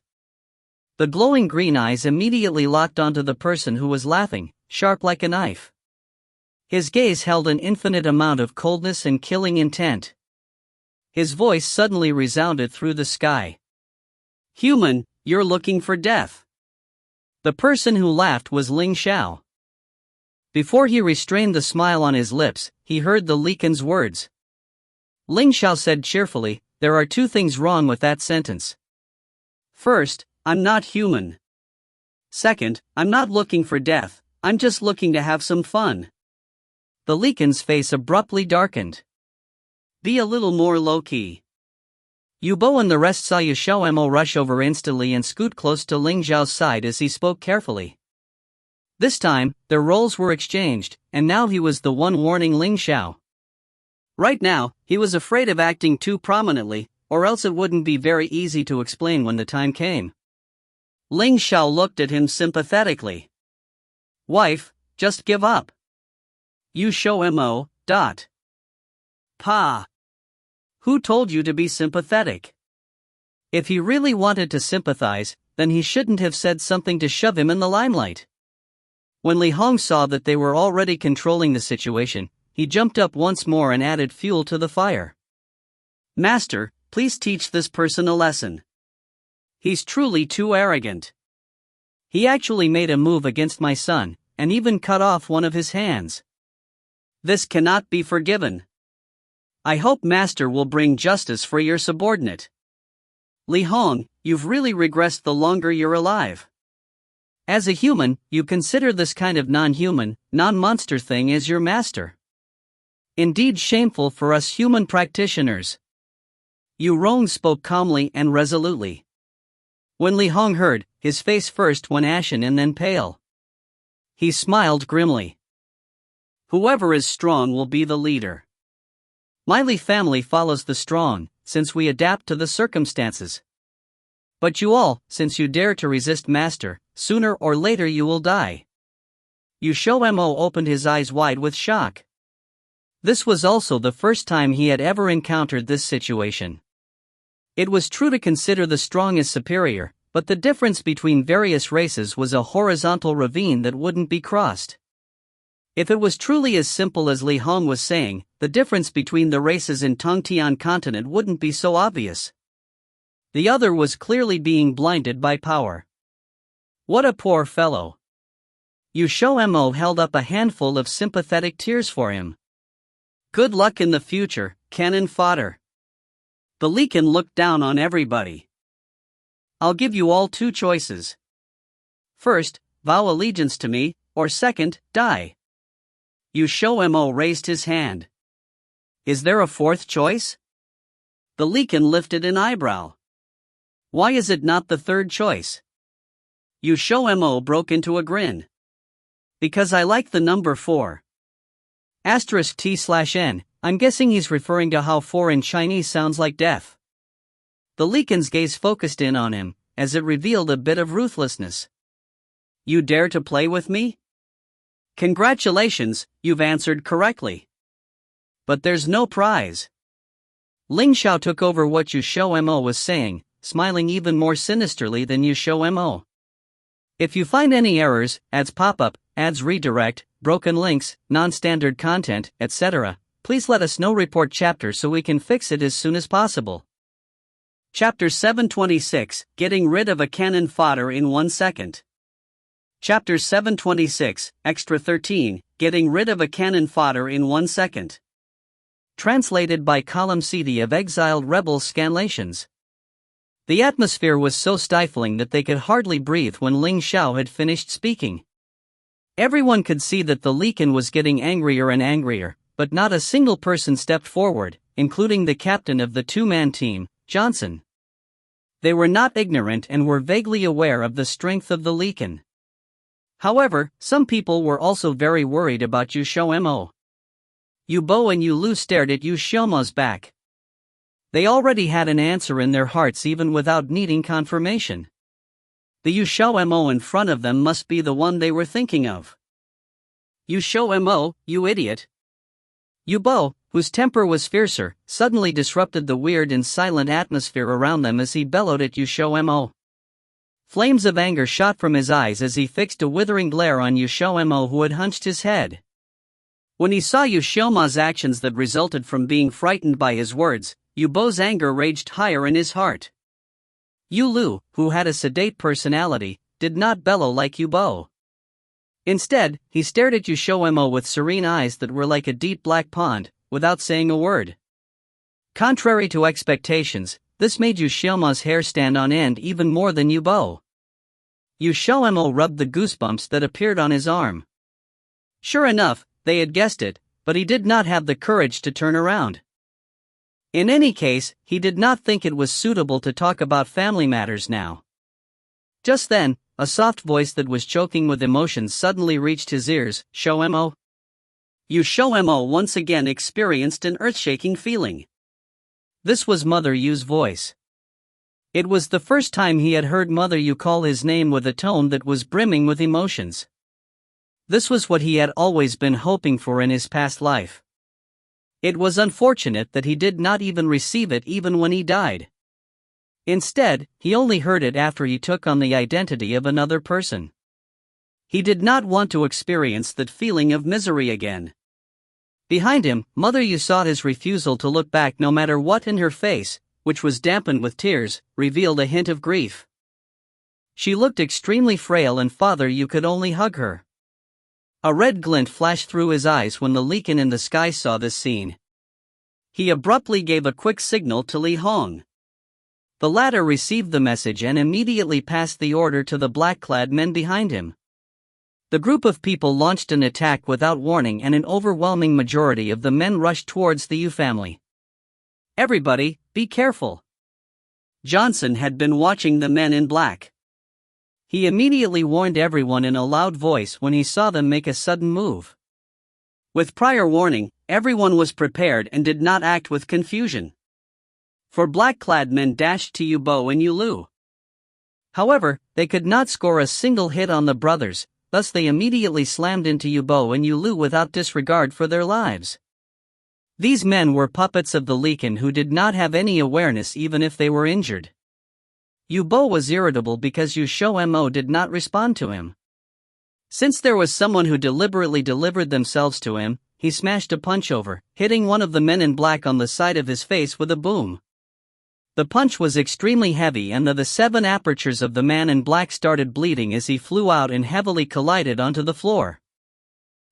The glowing green eyes immediately locked onto the person who was laughing, sharp like a knife. His gaze held an infinite amount of coldness and killing intent. His voice suddenly resounded through the sky. Human, you're looking for death. The person who laughed was Ling Xiao. Before he restrained the smile on his lips, he heard the lichen's words. Ling Xiao said cheerfully, there are 2 things wrong with that sentence. First, I'm not human. Second, I'm not looking for death, I'm just looking to have some fun. The lichen's face abruptly darkened. Be a little more low-key. Yubo and the rest saw XiaoMo rush over instantly and scoot close to Ling Xiao's side as he spoke carefully. This time, their roles were exchanged, and now he was the one warning Ling Xiao. Right now, he was afraid of acting too prominently, or else it wouldn't be very easy to explain when the time came. Ling Xiao looked at him sympathetically. Wife, just give up. You XiaoMo. Pa. Who told you to be sympathetic? If he really wanted to sympathize, then he shouldn't have said something to shove him in the limelight. When Li Hong saw that they were already controlling the situation, he jumped up once more and added fuel to the fire. Master, please teach this person a lesson. He's truly too arrogant. He actually made a move against my son, and even cut off one of his hands. This cannot be forgiven. I hope Master will bring justice for your subordinate. Li Hong, you've really regressed the longer you're alive. As a human, you consider this kind of non-human, non-monster thing as your master. Indeed shameful for us human practitioners. Yu Rong spoke calmly and resolutely. When Li Hong heard, his face first went ashen and then pale. He smiled grimly. Whoever is strong will be the leader. My Li family follows the strong, since we adapt to the circumstances. But you all, since you dare to resist Master, sooner or later you will die. Yu XiaoMo opened his eyes wide with shock. This was also the first time he had ever encountered this situation. It was true to consider the strong as superior, but the difference between various races was a horizontal ravine that wouldn't be crossed. If it was truly as simple as Li Hong was saying, the difference between the races in Tongtian continent wouldn't be so obvious. The other was clearly being blinded by power. What a poor fellow. Yu XiaoMo held up a handful of sympathetic tears for him. Good luck in the future, cannon fodder. The Leakin looked down on everybody. I'll give you all two choices. First, vow allegiance to me, or second, die. XiaoMo raised his hand. Is there a fourth choice? The Leakin lifted an eyebrow. Why is it not the third choice? XiaoMo broke into a grin. Because I like the number 4. *T/N, I'm guessing he's referring to how 4 in Chinese sounds like death. The Leakin's gaze focused in on him, as it revealed a bit of ruthlessness. You dare to play with me? Congratulations, you've answered correctly. But there's no prize. Ling Xiao took over what XiaoMo was saying, smiling even more sinisterly than XiaoMo. If you find any errors, ads pop-up, ads redirect, broken links, non-standard content, etc., please let us know. Report chapter so we can fix it as soon as possible. Chapter 726, Getting Rid of a Cannon Fodder in 1 Second. Chapter 726, Extra 13, Getting Rid of a Cannon Fodder in 1 Second. Translated by Column CD of Exiled Rebels Scanlations. The atmosphere was so stifling that they could hardly breathe when Ling Xiao had finished speaking. Everyone could see that the Leakin was getting angrier and angrier, but not a single person stepped forward, including the captain of the two-man team, Johnson. They were not ignorant and were vaguely aware of the strength of the Leakin. However, some people were also very worried about XiaoMo. Bo and Lu stared at XiaoMo's back. They already had an answer in their hearts even without needing confirmation. The XiaoMo in front of them must be the one they were thinking of. XiaoMo, you idiot. Bo, whose temper was fiercer, suddenly disrupted the weird and silent atmosphere around them as he bellowed at XiaoMo. Flames of anger shot from his eyes as he fixed a withering glare on XiaoMo, who had hunched his head. When he saw XiaoMo's actions that resulted from being frightened by his words, Bo's anger raged higher in his heart. Lu, who had a sedate personality, did not bellow like Bo. Instead, he stared at XiaoMo with serene eyes that were like a deep black pond, without saying a word. Contrary to expectations, this made XiaoMo's hair stand on end even more than Bo. XiaoMo rubbed the goosebumps that appeared on his arm. Sure enough, they had guessed it, but he did not have the courage to turn around. In any case, he did not think it was suitable to talk about family matters now. Just then, a soft voice that was choking with emotion suddenly reached his ears. XiaoMo? XiaoMo once again experienced an earth-shaking feeling. This was Mother Yu's voice. It was the first time he had heard Mother Yu call his name with a tone that was brimming with emotions. This was what he had always been hoping for in his past life. It was unfortunate that he did not even receive it even when he died. Instead, he only heard it after he took on the identity of another person. He did not want to experience that feeling of misery again. Behind him, Mother Yu saw his refusal to look back no matter what, in her face, which was dampened with tears, revealed a hint of grief. She looked extremely frail and Father Yu could only hug her. A red glint flashed through his eyes when the Leakin in the sky saw this scene. He abruptly gave a quick signal to Li Hong. The latter received the message and immediately passed the order to the black-clad men behind him. The group of people launched an attack without warning and an overwhelming majority of the men rushed towards the Yu family. Everybody, be careful. Johnson had been watching the men in black. He immediately warned everyone in a loud voice when he saw them make a sudden move. With prior warning, everyone was prepared and did not act with confusion. For black-clad men dashed to Bo and Lu. However, they could not score a single hit on the brothers, thus they immediately slammed into Bo and Lu without disregard for their lives. These men were puppets of the Leakin who did not have any awareness even if they were injured. Bo was irritable because XiaoMo did not respond to him. Since there was someone who deliberately delivered themselves to him, he smashed a punch over, hitting one of the men in black on the side of his face with a boom. The punch was extremely heavy and the 7 apertures of the man in black started bleeding as he flew out and heavily collided onto the floor.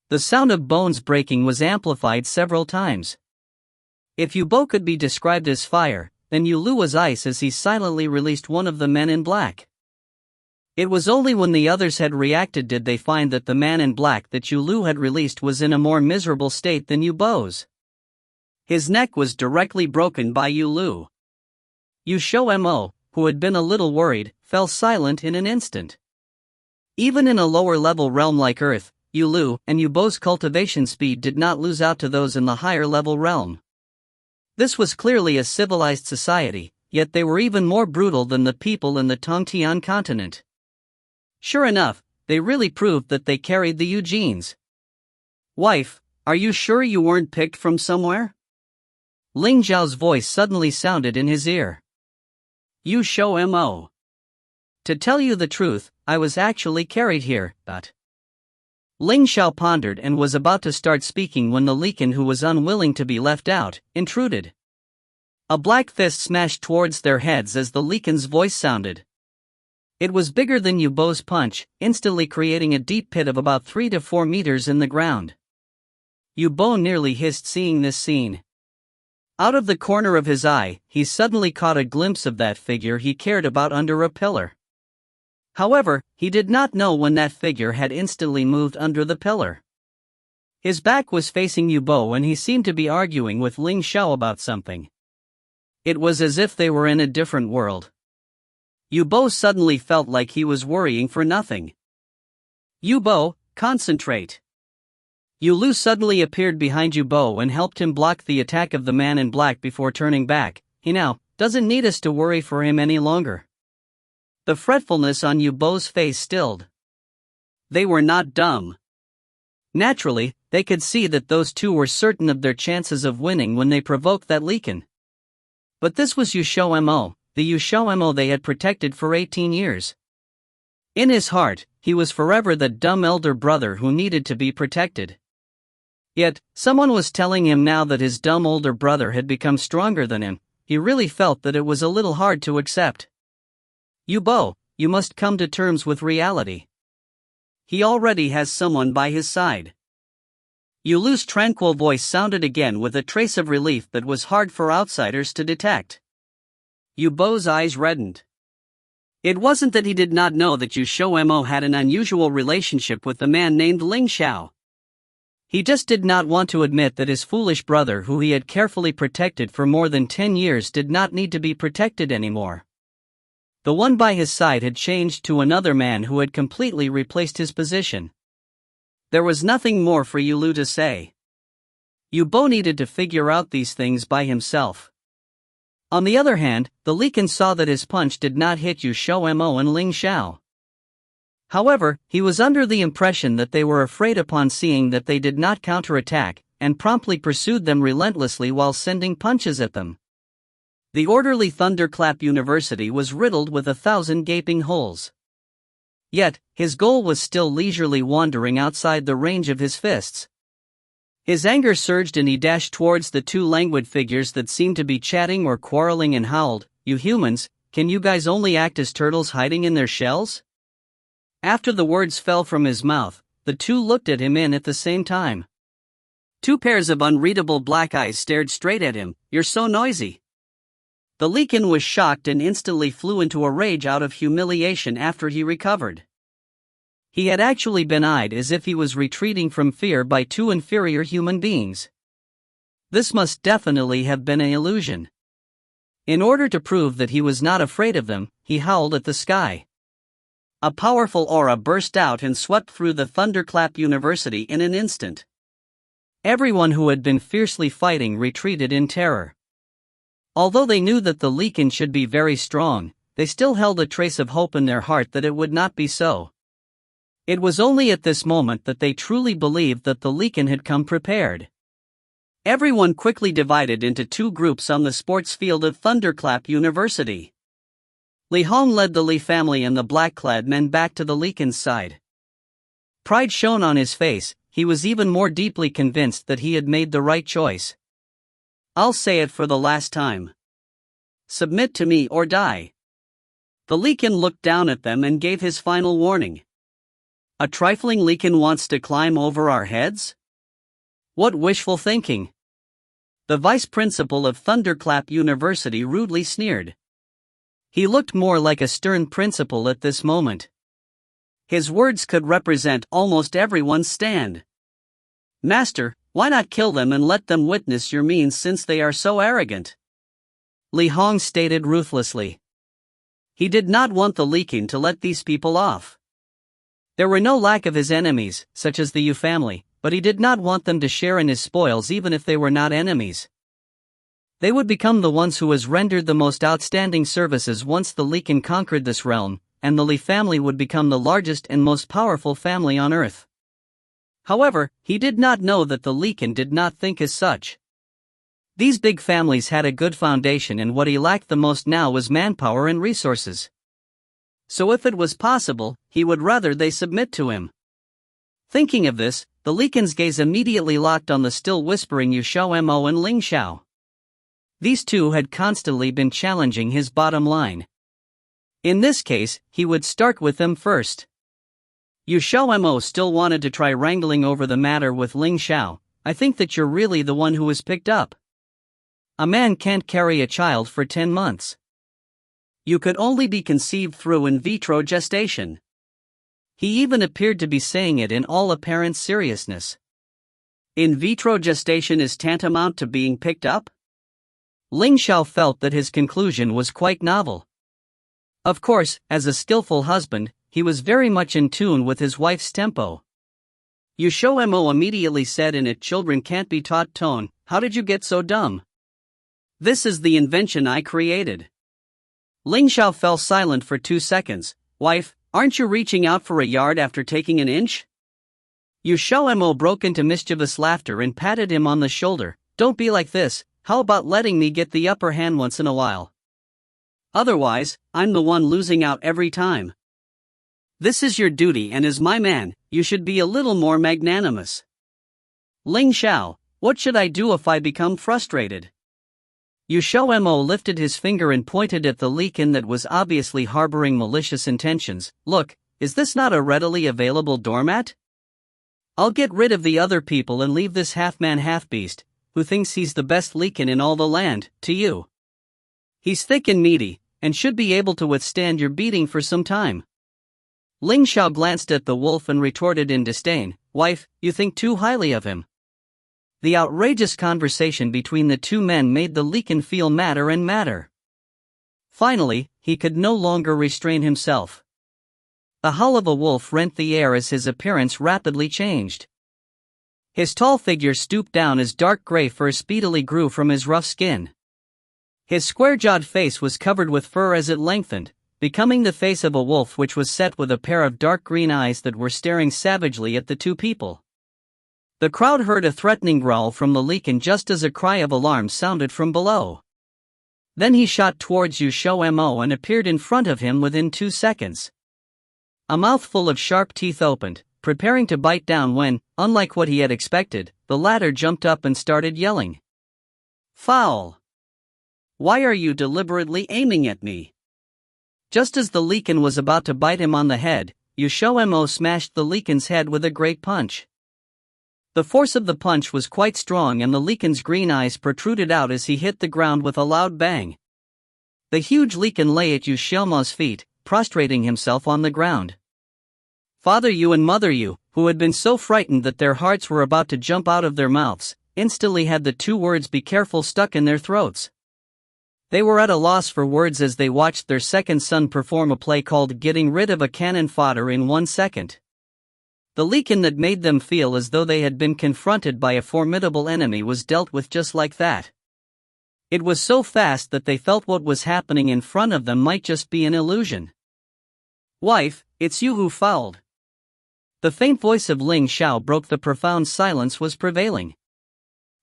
The sound of bones breaking was amplified several times. If Yubo could be described as fire, then Yulu was ice as he silently released one of the men in black. It was only when the others had reacted did they find that the man in black that Yulu had released was in a more miserable state than Yubo's. His neck was directly broken by Yulu. XiaoMo, who had been a little worried, fell silent in an instant. Even in a lower-level realm like Earth, Yulu and Yubo's cultivation speed did not lose out to those in the higher-level realm. This was clearly a civilized society, yet they were even more brutal than the people in the Tongtian continent. Sure enough, they really proved that they carried the Yu genes. "Wife, are you sure you weren't picked from somewhere?" Ling Zhao's voice suddenly sounded in his ear. XiaoMo. "To tell you the truth, I was actually carried here, but..." Ling Xiao pondered and was about to start speaking when the Likan, who was unwilling to be left out, intruded. A black fist smashed towards their heads as the Likan's voice sounded. It was bigger than Yubo's punch, instantly creating a deep pit of about 3 to 4 meters in the ground. Yubo nearly hissed seeing this scene. Out of the corner of his eye, he suddenly caught a glimpse of that figure he cared about under a pillar. However, he did not know when that figure had instantly moved under the pillar. His back was facing Yubo and he seemed to be arguing with Ling Xiao about something. It was as if they were in a different world. Yubo suddenly felt like he was worrying for nothing. "Yubo, concentrate." Yulu suddenly appeared behind Yubo and helped him block the attack of the man in black before turning back. "He now doesn't need us to worry for him any longer." The fretfulness on Yubo's face stilled. They were not dumb. Naturally, they could see that those two were certain of their chances of winning when they provoked that Likan. But this was XiaoMo, the XiaoMo they had protected for 18 years. In his heart, he was forever the dumb elder brother who needed to be protected. Yet, someone was telling him now that his dumb older brother had become stronger than him. He really felt that it was a little hard to accept. "Yubo, you must come to terms with reality. He already has someone by his side." Yulu's tranquil voice sounded again with a trace of relief that was hard for outsiders to detect. Yubo's eyes reddened. It wasn't that he did not know that XiaoMo had an unusual relationship with the man named Ling Xiao. He just did not want to admit that his foolish brother, who he had carefully protected for more than 10 years, did not need to be protected anymore. The one by his side had changed to another man who had completely replaced his position. There was nothing more for Yulu to say. Yubo needed to figure out these things by himself. On the other hand, the Likan saw that his punch did not hit XiaoMo and Ling Xiao. However, he was under the impression that they were afraid upon seeing that they did not counterattack, and promptly pursued them relentlessly while sending punches at them. The orderly Thunderclap University was riddled with 1,000 gaping holes. Yet, his goal was still leisurely wandering outside the range of his fists. His anger surged and he dashed towards the two languid figures that seemed to be chatting or quarreling and howled, "You humans, can you guys only act as turtles hiding in their shells?" After the words fell from his mouth, the two looked at him at the same time. Two pairs of unreadable black eyes stared straight at him. "You're so noisy." The Likan was shocked and instantly flew into a rage out of humiliation after he recovered. He had actually been eyed as if he was retreating from fear by two inferior human beings. This must definitely have been an illusion. In order to prove that he was not afraid of them, he howled at the sky. A powerful aura burst out and swept through the Thunderclap University in an instant. Everyone who had been fiercely fighting retreated in terror. Although they knew that the Likan should be very strong, they still held a trace of hope in their heart that it would not be so. It was only at this moment that they truly believed that the Likan had come prepared. Everyone quickly divided into two groups on the sports field of Thunderclap University. Li Hong led the Li family and the black-clad men back to the Likan's side. Pride shone on his face. He was even more deeply convinced that he had made the right choice. "I'll say it for the last time. Submit to me or die." The Likan looked down at them and gave his final warning. A trifling Leakin wants to climb over our heads? What wishful thinking! The vice principal of Thunderclap University rudely sneered. He looked more like a stern principal at this moment. His words could represent almost everyone's stand. Master, why not kill them and let them witness your means since they are so arrogant? Li Hong stated ruthlessly. He did not want the Leakin to let these people off. There were no lack of his enemies, such as the Yu family, but he did not want them to share in his spoils even if they were not enemies. They would become the ones who has rendered the most outstanding services once the Leakin conquered this realm, and the Li family would become the largest and most powerful family on earth. However, he did not know that the Leakin did not think as such. These big families had a good foundation, and what he lacked the most now was manpower and resources. So if it was possible, he would rather they submit to him. Thinking of this, the Leakin's gaze immediately locked on the still whispering XiaoMo and Ling Xiao. These two had constantly been challenging his bottom line. In this case, he would start with them first. XiaoMo still wanted to try wrangling over the matter with Ling Xiao. I think that you're really the one who was picked up. A man can't carry a child for 10 months. You could only be conceived through in vitro gestation. He even appeared to be saying it in all apparent seriousness. In vitro gestation is tantamount to being picked up? Ling Xiao felt that his conclusion was quite novel. Of course, as a skillful husband, he was very much in tune with his wife's tempo. XiaoMo immediately said in a children can't be taught tone, how did you get so dumb? This is the invention I created. Ling Xiao fell silent for 2 seconds. Wife, aren't you reaching out for a yard after taking an inch? XiaoMo broke into mischievous laughter and patted him on the shoulder. Don't be like this, how about letting me get the upper hand once in a while? Otherwise, I'm the one losing out every time. This is your duty, and as my man, you should be a little more magnanimous. Ling Xiao, what should I do if I become frustrated? XiaoMo lifted his finger and pointed at the Leakin that was obviously harboring malicious intentions. Look, is this not a readily available doormat? I'll get rid of the other people and leave this half-man half-beast, who thinks he's the best Leakin in all the land, to you. He's thick and meaty, and should be able to withstand your beating for some time. Ling Xiao glanced at the wolf and retorted in disdain, Wife, you think too highly of him. The outrageous conversation between the two men made the Leakin feel madder and madder. Finally, he could no longer restrain himself. The howl of a wolf rent the air as his appearance rapidly changed. His tall figure stooped down as dark gray fur speedily grew from his rough skin. His square-jawed face was covered with fur as it lengthened, becoming the face of a wolf which was set with a pair of dark green eyes that were staring savagely at the two people. The crowd heard a threatening growl from the Leakin just as a cry of alarm sounded from below. Then he shot towards XiaoMo and appeared in front of him within 2 seconds. A mouthful of sharp teeth opened, preparing to bite down when, unlike what he had expected, the latter jumped up and started yelling. Foul! Why are you deliberately aiming at me? Just as the Leakin was about to bite him on the head, XiaoMo smashed the Leakin's head with a great punch. The force of the punch was quite strong and the Leakin's green eyes protruded out as he hit the ground with a loud bang. The huge Leakin lay at XiaoMo's feet, prostrating himself on the ground. Father Yu and Mother Yu, who had been so frightened that their hearts were about to jump out of their mouths, instantly had the 2 words "be careful" stuck in their throats. They were at a loss for words as they watched their second son perform a play called getting rid of a cannon fodder in 1 second. The Leakin that made them feel as though they had been confronted by a formidable enemy was dealt with just like that. It was so fast that they felt what was happening in front of them might just be an illusion. Wife, it's you who fouled. The faint voice of Ling Xiao broke the profound silence was prevailing.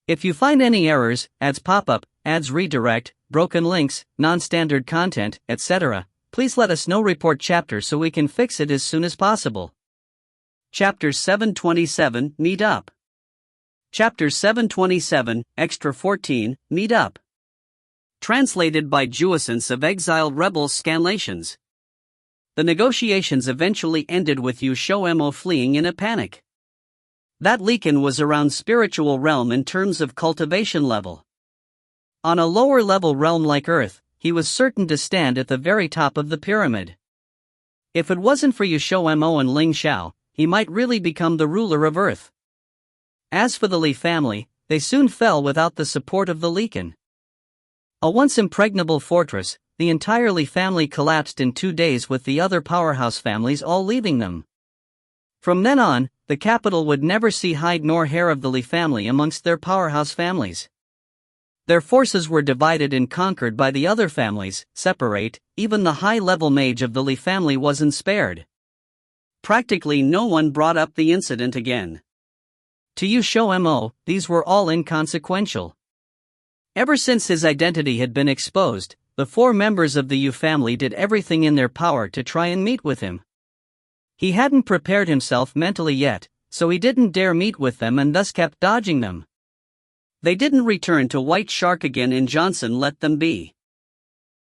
If you find any errors, ads pop up, ads redirect, broken links, non-standard content, etc., please let us know. Report chapter so we can fix it as soon as possible. Chapter 727, Meet Up. Chapter 727, Extra 14, Meet Up. Translated by Juessence of Exiled Rebels Scanlations. the negotiations eventually ended with XiaoMo fleeing in a panic. That Liken was around spiritual realm in terms of cultivation level. On a lower level realm like Earth, he was certain to stand at the very top of the pyramid. If it wasn't for XiaoMo and Ling Xiao, he might really become the ruler of Earth. As for the Li family, they soon fell without the support of the Liken. A once impregnable fortress, the entire Li family collapsed in 2 days with the other powerhouse families all leaving them. From then on, the capital would never see hide nor hair of the Li family amongst their powerhouse families. Their forces were divided and conquered by the other families, separate, even the high-level mage of the Li family wasn't spared. Practically no one brought up the incident again. To XiaoMo, these were all inconsequential. Ever since his identity had been exposed, the 4 members of the Yu family did everything in their power to try and meet with him. He hadn't prepared himself mentally yet, so he didn't dare meet with them and thus kept dodging them. They didn't return to White Shark again and Johnson let them be.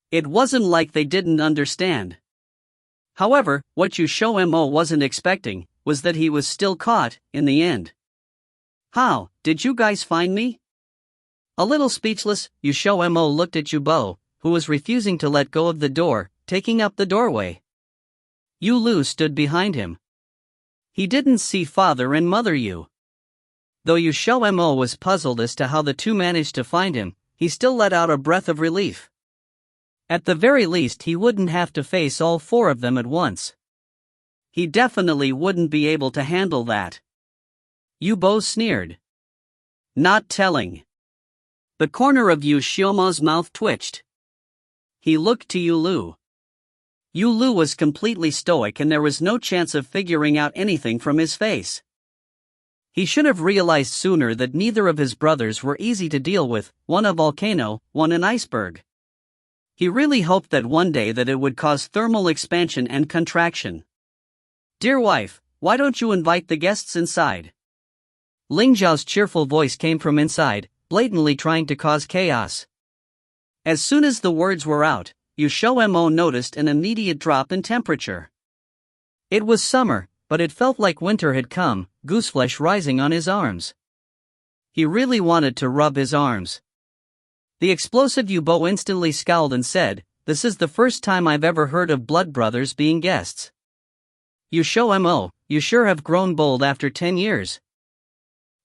It wasn't like they didn't understand. However, what XiaoMo wasn't expecting was that he was still caught, in the end. "How did you guys find me?" A little speechless, XiaoMo looked at Yubo, who was refusing to let go of the door, taking up the doorway. Yu Lu stood behind him. He didn't see Father and Mother Yu. Though XiaoMo was puzzled as to how the two managed to find him, he still let out a breath of relief. At the very least he wouldn't have to face all 4 of them at once. He definitely wouldn't be able to handle that. Yubo sneered. "Not telling." The corner of XiaoMo's mouth twitched. He looked to Yu Lu. Yu Lu was completely stoic and there was no chance of figuring out anything from his face. He should have realized sooner that neither of his brothers were easy to deal with, one a volcano, one an iceberg. He really hoped that one day that it would cause thermal expansion and contraction. "Dear wife, why don't you invite the guests inside?" Ling Zhao's cheerful voice came from inside, blatantly trying to cause chaos. As soon as the words were out, XiaoMo noticed an immediate drop in temperature. It was summer, but it felt like winter had come, gooseflesh rising on his arms. He really wanted to rub his arms. The explosive Yubo instantly scowled and said, "This is the first time I've ever heard of blood brothers being guests." XiaoMo, you sure have grown bold after 10 years.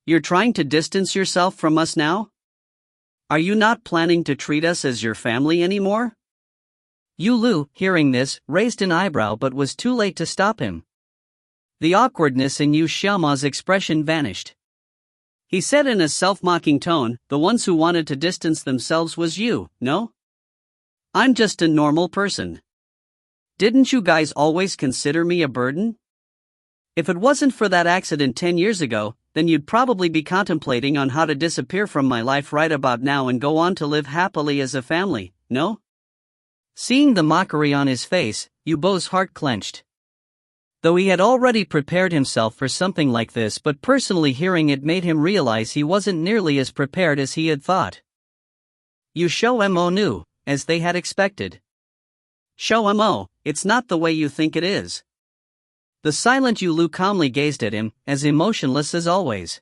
You're trying to distance yourself from us now? Are you not planning to treat us as your family anymore? Yu Lu, hearing this, raised an eyebrow but was too late to stop him. The awkwardness in XiaoMo's expression vanished. He said in a self-mocking tone, "The ones who wanted to distance themselves was you, no? I'm just a normal person. Didn't you guys always consider me a burden? If it wasn't for that accident 10 years ago, then you'd probably be contemplating on how to disappear from my life right about now and go on to live happily as a family, no?" Seeing the mockery on his face, Yubo's heart clenched. Though he had already prepared himself for something like this, but personally hearing it made him realize he wasn't nearly as prepared as he had thought. XiaoMo knew, as they had expected. "XiaoMo, it's not the way you think it is." The silent Yu Lu calmly gazed at him, as emotionless as always.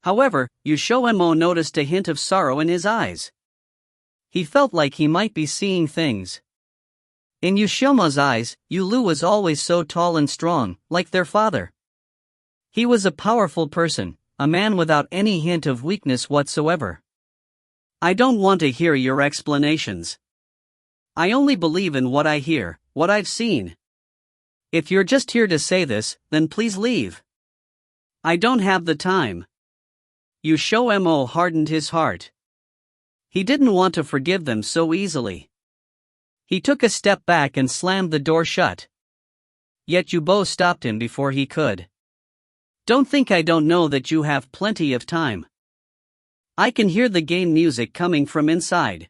However, XiaoMo noticed a hint of sorrow in his eyes. He felt like he might be seeing things. In XiaoMo's eyes, Yu Lu was always so tall and strong, like their father. He was a powerful person, a man without any hint of weakness whatsoever. "I don't want to hear your explanations. I only believe in what I hear, what I've seen. If you're just here to say this, then please leave. I don't have the time." XiaoMo hardened his heart. He didn't want to forgive them so easily. He took a step back and slammed the door shut. Yet Yubo stopped him before he could. "Don't think I don't know that you have plenty of time. I can hear the game music coming from inside.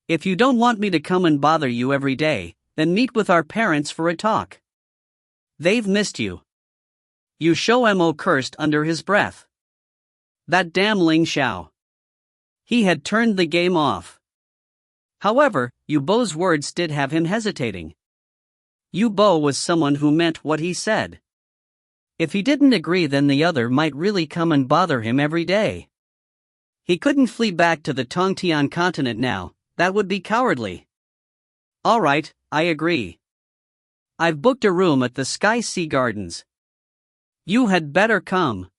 If you don't want me to come and bother you every day, then meet with our parents for a talk. They've missed you." XiaoMo cursed under his breath. That damn Ling Xiao. He had turned the game off. However, Yubo's words did have him hesitating. Yu Bo was someone who meant what he said. If he didn't agree, then the other might really come and bother him every day. He couldn't flee back to the Tongtian continent now, that would be cowardly. Alright, I agree. I've booked a room at the Sky Sea Gardens. You had better come.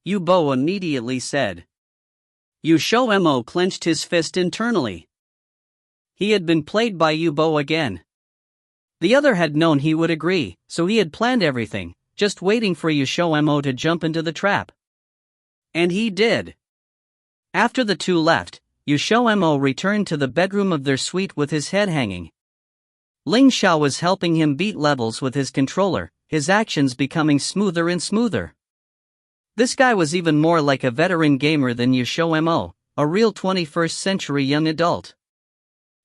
Yu Bo immediately said. XiaoMo clenched his fist internally. He had been played by Yu Bo again. The other had known he would agree, so he had planned everything, just waiting for XiaoMo to jump into the trap. And he did. After the two left, XiaoMo returned to the bedroom of their suite with his head hanging. Xiao was helping him beat levels with his controller, his actions becoming smoother and smoother. This guy was even more like a veteran gamer than XiaoMo, a real 21st century young adult.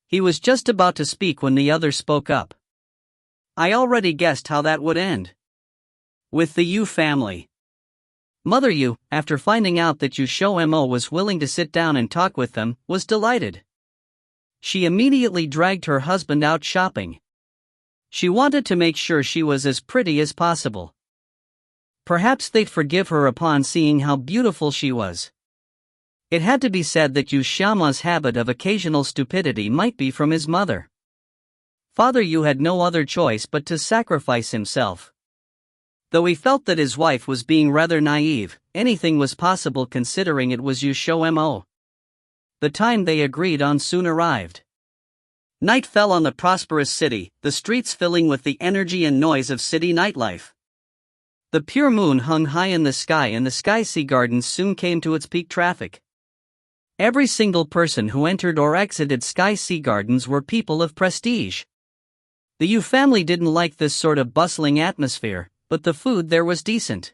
He was just about to speak when the other spoke up. I already guessed how that would end. With the Yu family. Mother Yu, after finding out that XiaoMo was willing to sit down and talk with them, was delighted. She immediately dragged her husband out shopping. She wanted to make sure she was as pretty as possible. Perhaps they'd forgive her upon seeing how beautiful she was. It had to be said that XiaoMo's habit of occasional stupidity might be from his mother. Father Yu had no other choice but to sacrifice himself. Though he felt that his wife was being rather naive, anything was possible considering it was XiaoMo. The time they agreed on soon arrived. Night fell on the prosperous city, the streets filling with the energy and noise of city nightlife. The pure moon hung high in the sky and the Sky Sea Gardens soon came to its peak traffic. Every single person who entered or exited Sky Sea Gardens were people of prestige. The Yu family didn't like this sort of bustling atmosphere, but the food there was decent.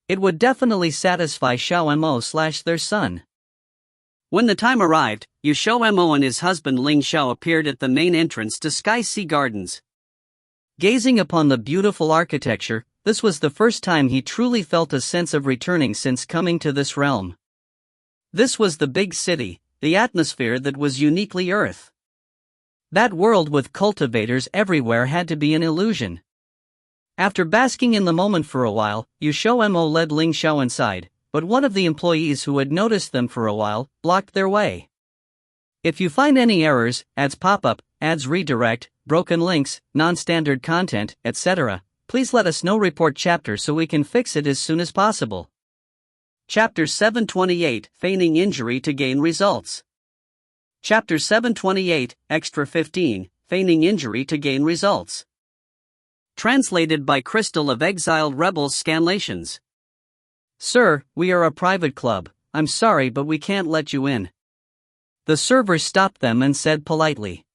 It would definitely satisfy XiaoMo / their son. When the time arrived, XiaoMo and his husband Ling Xiao appeared at the main entrance to Sky Sea Gardens. Gazing upon the beautiful architecture, this was the first time he truly felt a sense of returning since coming to this realm. This was the big city, the atmosphere that was uniquely Earth. That world with cultivators everywhere had to be an illusion. After basking in the moment for a while, XiaoMo led Ling Xiao inside, but one of the employees who had noticed them for a while blocked their way. If you find any errors, ads pop up, ads redirect, broken links, non-standard content, etc., please let us know. Report chapter so we can fix it as soon as possible. Chapter 728, Feigning Injury to Gain Results. Chapter 728, Extra 15, Feigning Injury to Gain Results. Translated by Crystal of Exiled Rebels Scanlations. Sir, we are a private club, I'm sorry but we can't let you in. The server stopped them and said politely.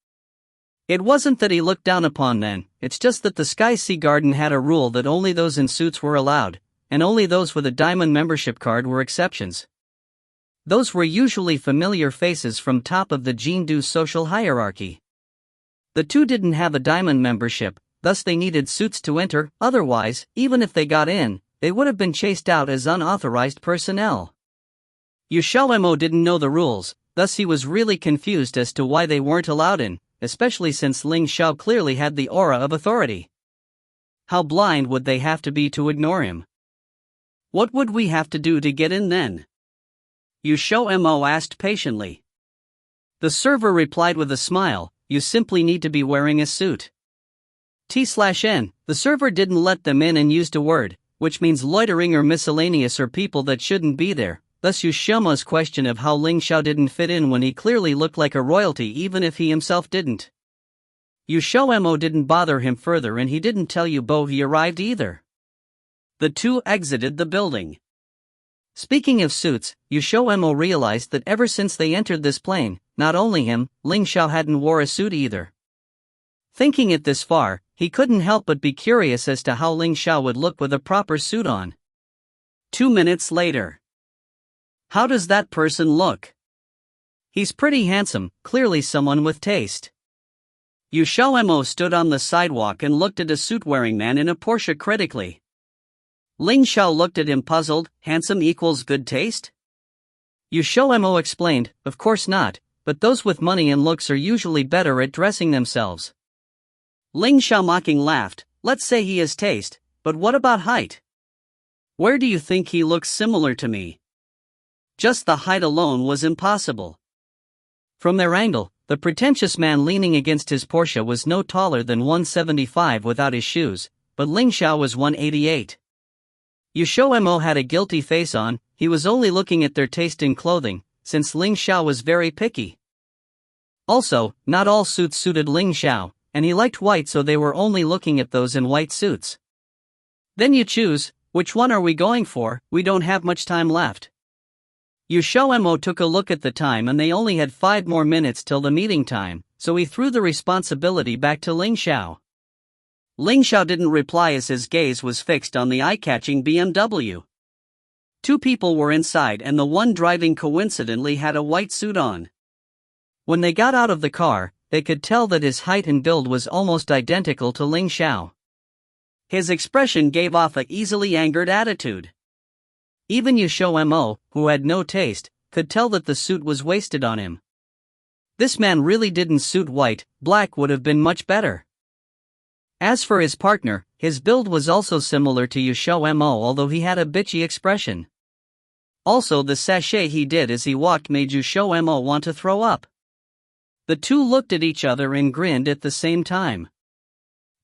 It wasn't that he looked down upon them, it's just that the Sky Sea Garden had a rule that only those in suits were allowed, and only those with a diamond membership card were exceptions. Those were usually familiar faces from top of the Jindu social hierarchy. The two didn't have a diamond membership, thus they needed suits to enter, otherwise, even if they got in, they would have been chased out as unauthorized personnel. XiaoMo didn't know the rules, thus he was really confused as to why they weren't allowed in, especially since Ling Xiao clearly had the aura of authority. How blind would they have to be to ignore him? What would we have to do to get in then? XiaoMo asked patiently. The server replied with a smile, you simply need to be wearing a suit. T/N, the server didn't let them in and used a word, which means loitering or miscellaneous or people that shouldn't be there, thus XiaoMo's question of how Ling Xiao didn't fit in when he clearly looked like a royalty even if he himself didn't. XiaoMo didn't bother him further and he didn't tell Yu Bo he arrived either. The two exited the building. Speaking of suits, XiaoMo realized that ever since they entered this plane, not only him, Ling Xiao hadn't wore a suit either. Thinking it this far, he couldn't help but be curious as to how Ling Xiao would look with a proper suit on. 2 minutes later. How does that person look? He's pretty handsome, clearly someone with taste. XiaoMo stood on the sidewalk and looked at a suit-wearing man in a Porsche critically. Ling Xiao looked at him puzzled, handsome equals good taste? XiaoMo explained, of course not, but those with money and looks are usually better at dressing themselves. Ling Xiao mocking laughed. Let's say he has taste, but what about height? Where do you think he looks similar to me? Just the height alone was impossible. From their angle, the pretentious man leaning against his Porsche was no taller than 175 without his shoes, but Ling Xiao was 188. XiaoMo had a guilty face on. He was only looking at their taste in clothing, since Ling Xiao was very picky. Also, not all suits suited Ling Xiao, and he liked white, so they were only looking at those in white suits. Then you choose, which one are we going for? We don't have much time left. XiaoMo took a look at the time and they only had 5 more minutes till the meeting time, so he threw the responsibility back to Ling Xiao. Ling Xiao didn't reply as his gaze was fixed on the eye-catching BMW. 2 people were inside and the one driving coincidentally had a white suit on. When they got out of the car, they could tell that his height and build was almost identical to Ling Xiao. His expression gave off an easily angered attitude. Even XiaoMo, who had no taste, could tell that the suit was wasted on him. This man really didn't suit white. Black would have been much better. As for his partner, his build was also similar to XiaoMo, although he had a bitchy expression. Also, the sachet he did as he walked made XiaoMo want to throw up. The two looked at each other and grinned at the same time.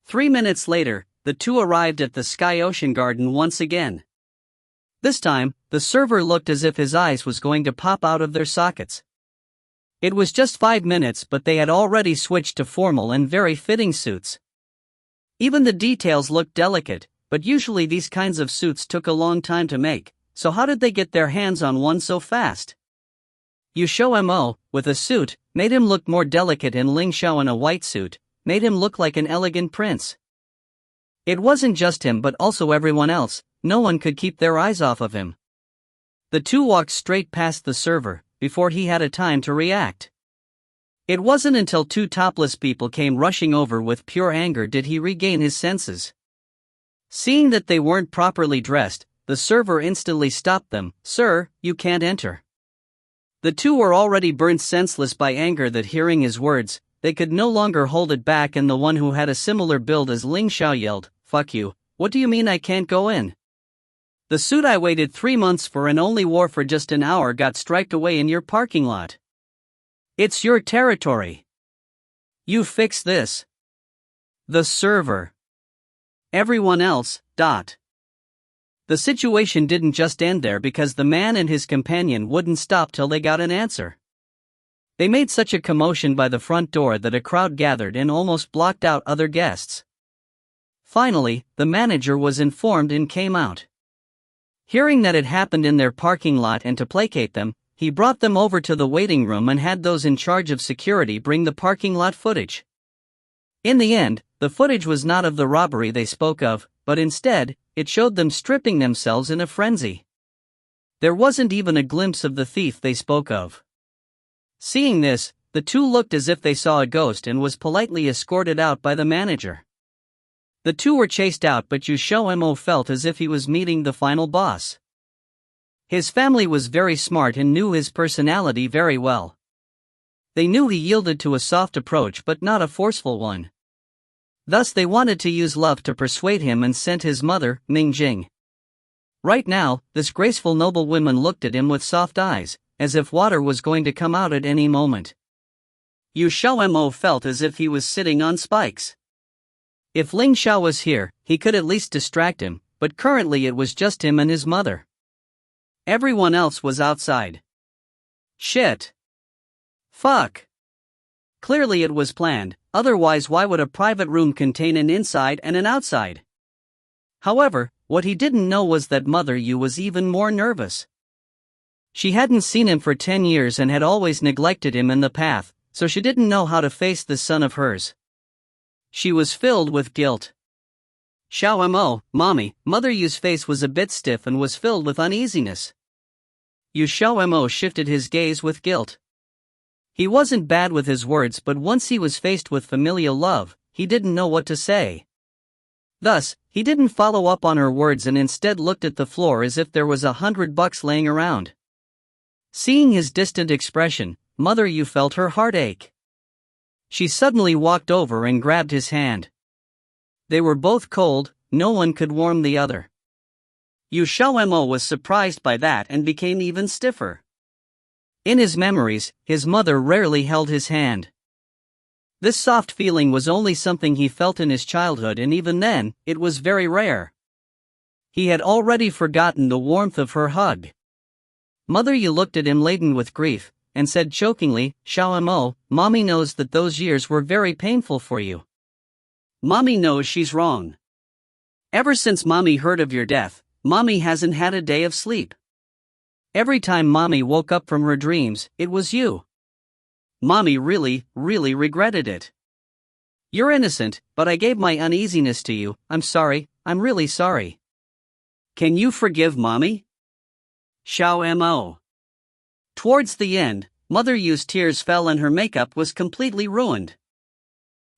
3 minutes later, the two arrived at the Sky Ocean Garden once again. This time, the server looked as if his eyes was going to pop out of their sockets. It was just 5 minutes, but they had already switched to formal and very fitting suits. Even the details looked delicate, but usually these kinds of suits took a long time to make, so how did they get their hands on one so fast? XiaoMo, with a suit, made him look more delicate, and Ling Xiao in a white suit made him look like an elegant prince. It wasn't just him but also everyone else. No one could keep their eyes off of him. The two walked straight past the server, before he had a time to react. It wasn't until 2 topless people came rushing over with pure anger did he regain his senses. Seeing that they weren't properly dressed, the server instantly stopped them. "Sir, you can't enter." The two were already burnt senseless by anger that hearing his words, they could no longer hold it back, and the one who had a similar build as Ling Xiao yelled, "Fuck you, what do you mean I can't go in? The suit I waited 3 months for and only wore for just an hour got striped away in your parking lot. It's your territory. You fix this." The server. Everyone else. The situation didn't just end there, because the man and his companion wouldn't stop till they got an answer. They made such a commotion by the front door that a crowd gathered and almost blocked out other guests. Finally, the manager was informed and came out. Hearing that it happened in their parking lot, and to placate them, he brought them over to the waiting room and had those in charge of security bring the parking lot footage. In the end, the footage was not of the robbery they spoke of, but instead, it showed them stripping themselves in a frenzy. There wasn't even a glimpse of the thief they spoke of. Seeing this, the two looked as if they saw a ghost and was politely escorted out by the manager. The two were chased out, but XiaoMo felt as if he was meeting the final boss. His family was very smart and knew his personality very well. They knew he yielded to a soft approach but not a forceful one. Thus they wanted to use love to persuade him and sent his mother, Mingjing. Right now, this graceful noblewoman looked at him with soft eyes, as if water was going to come out at any moment. XiaoMo felt as if he was sitting on spikes. If Ling Xiao was here, he could at least distract him, but currently it was just him and his mother. Everyone else was outside. Shit. Fuck. Clearly it was planned, otherwise why would a private room contain an inside and an outside? However, what he didn't know was that Mother Yu was even more nervous. She hadn't seen him for 10 years and had always neglected him in the past, so she didn't know how to face this son of hers. She was filled with guilt. XiaoMo, mommy, Mother Yu's face was a bit stiff and was filled with uneasiness. XiaoMo shifted his gaze with guilt. He wasn't bad with his words, but once he was faced with familial love, he didn't know what to say. Thus, he didn't follow up on her words and instead looked at the floor as if there was $100 laying around. Seeing his distant expression, Mother Yu felt her heart ache. She suddenly walked over and grabbed his hand. They were both cold, no one could warm the other. XiaoMo was surprised by that and became even stiffer. In his memories, his mother rarely held his hand. This soft feeling was only something he felt in his childhood, and even then, it was very rare. He had already forgotten the warmth of her hug. Mother Yu looked at him laden with grief, and said chokingly, "XiaoMo, Mommy knows that those years were very painful for you. Mommy knows she's wrong. Ever since Mommy heard of your death, Mommy hasn't had a day of sleep. Every time Mommy woke up from her dreams, it was you. Mommy really regretted it. You're innocent, but I gave my uneasiness to you. I'm sorry, I'm really sorry. Can you forgive Mommy?" XiaoMo. Towards the end, Mother Yu's tears fell and her makeup was completely ruined.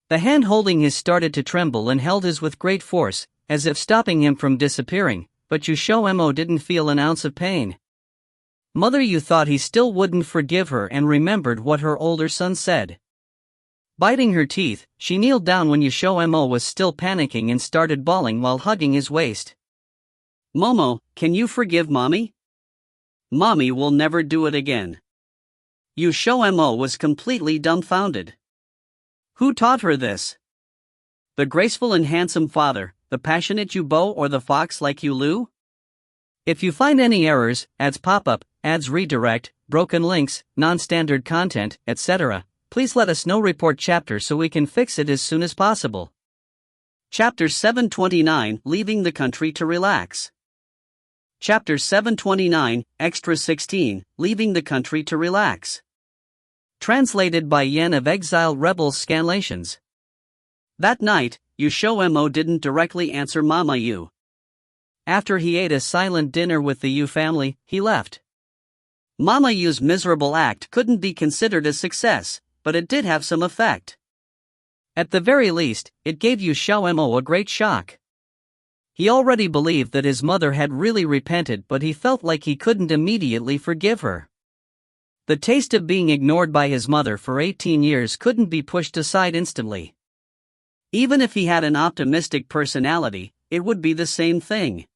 The hand holding his started to tremble and held his with great force, as if stopping him from disappearing, but XiaoMo didn't feel an ounce of pain. Mother Yu thought he still wouldn't forgive her and remembered what her older son said. Biting her teeth, she kneeled down when XiaoMo was still panicking and started bawling while hugging his waist. "Momo, can you forgive Mommy? Mommy will never do it again." XiaoMo was completely dumbfounded. Who taught her this? The graceful and handsome father, the passionate Yubo, or the fox like Yulu? If you find any errors, ads pop up, ads redirect, broken links, non-standard content, etc., please let us know. Report chapter so we can fix it as soon as possible. Chapter 729, Leaving the Country to Relax. Chapter 729, Extra 16, Leaving the Country to Relax. Translated by Yen of Exile Rebels Scanlations. That night, XiaoMo didn't directly answer Mama Yu. After he ate a silent dinner with the Yu family, he left. Mama Yu's miserable act couldn't be considered a success, but it did have some effect. At the very least, it gave XiaoMo a great shock. He already believed that his mother had really repented, but he felt like he couldn't immediately forgive her. The taste of being ignored by his mother for 18 years couldn't be pushed aside instantly. Even if he had an optimistic personality, it would be the same thing.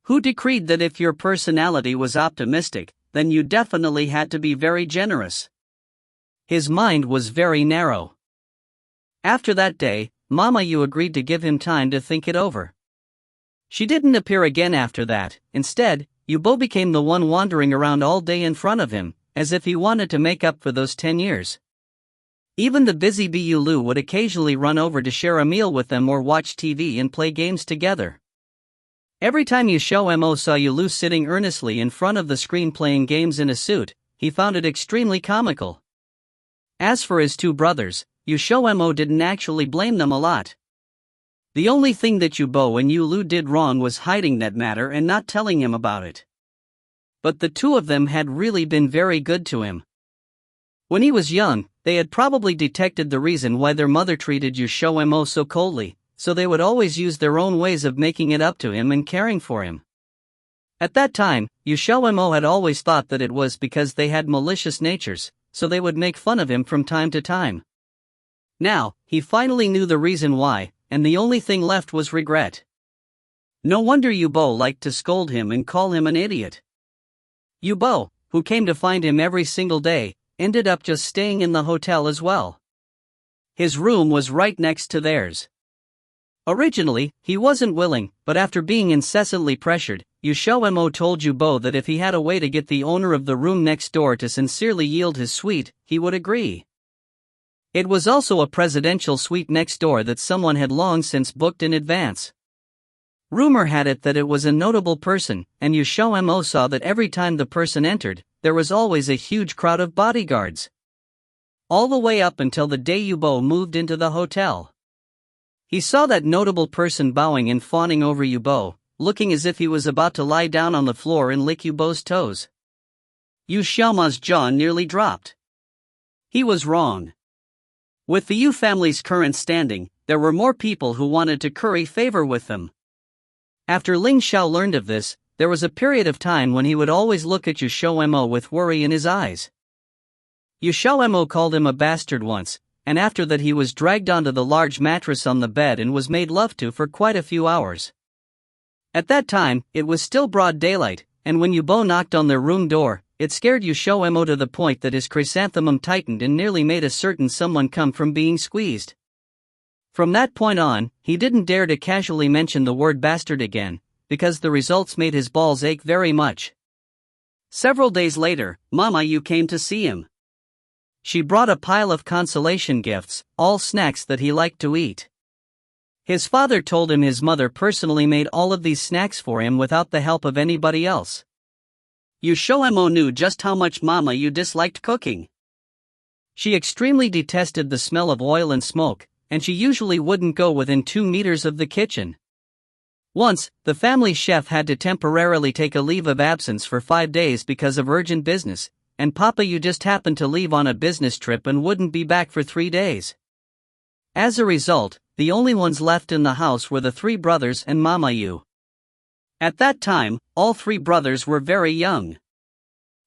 Who decreed that if your personality was optimistic, then you definitely had to be very generous? His mind was very narrow. After that day, Mama Yu agreed to give him time to think it over. She didn't appear again after that. Instead, Yubo became the one wandering around all day in front of him, as if he wanted to make up for those 10 years. Even the busy bee Yulu would occasionally run over to share a meal with them or watch TV and play games together. Every time XiaoMo saw Yulu sitting earnestly in front of the screen playing games in a suit, he found it extremely comical. As for his two brothers, XiaoMo didn't actually blame them a lot. The only thing that Yubo and Yulu did wrong was hiding that matter and not telling him about it. But the two of them had really been very good to him. When he was young, they had probably detected the reason why their mother treated XiaoMo so coldly, so they would always use their own ways of making it up to him and caring for him. At that time, XiaoMo had always thought that it was because they had malicious natures, so they would make fun of him from time to time. Now, he finally knew the reason why, and the only thing left was regret. No wonder Yubo liked to scold him and call him an idiot. Yubo, who came to find him every single day, ended up just staying in the hotel as well. His room was right next to theirs. Originally, he wasn't willing, but after being incessantly pressured, XiaoMo told Yubo that if he had a way to get the owner of the room next door to sincerely yield his suite, he would agree. It was also a presidential suite next door that someone had long since booked in advance. Rumor had it that it was a notable person, and XiaoMo saw that every time the person entered, there was always a huge crowd of bodyguards. All the way up until the day Yubo moved into the hotel. He saw that notable person bowing and fawning over Yubo, looking as if he was about to lie down on the floor and lick Yubo's toes. XiaoMo's jaw nearly dropped. He was wrong. With the Yu family's current standing, there were more people who wanted to curry favor with them. After Ling Xiao learned of this, there was a period of time when he would always look at XiaoMo with worry in his eyes. XiaoMo called him a bastard once, and after that he was dragged onto the large mattress on the bed and was made love to for quite a few hours. At that time, it was still broad daylight, and when Yubo knocked on their room door, it scared XiaoMo to the point that his chrysanthemum tightened and nearly made a certain someone come from being squeezed. From that point on, he didn't dare to casually mention the word bastard again, because the results made his balls ache very much. Several days later, Mama Yu came to see him. She brought a pile of consolation gifts, all snacks that he liked to eat. His father told him his mother personally made all of these snacks for him without the help of anybody else. XiaoMo knew just how much Mama Yu disliked cooking. She extremely detested the smell of oil and smoke, and she usually wouldn't go within 2 meters of the kitchen. Once, the family chef had to temporarily take a leave of absence for 5 days because of urgent business, and Papa Yu just happened to leave on a business trip and wouldn't be back for 3 days. As a result, the only ones left in the house were the 3 brothers and Mama Yu. At that time, all 3 brothers were very young.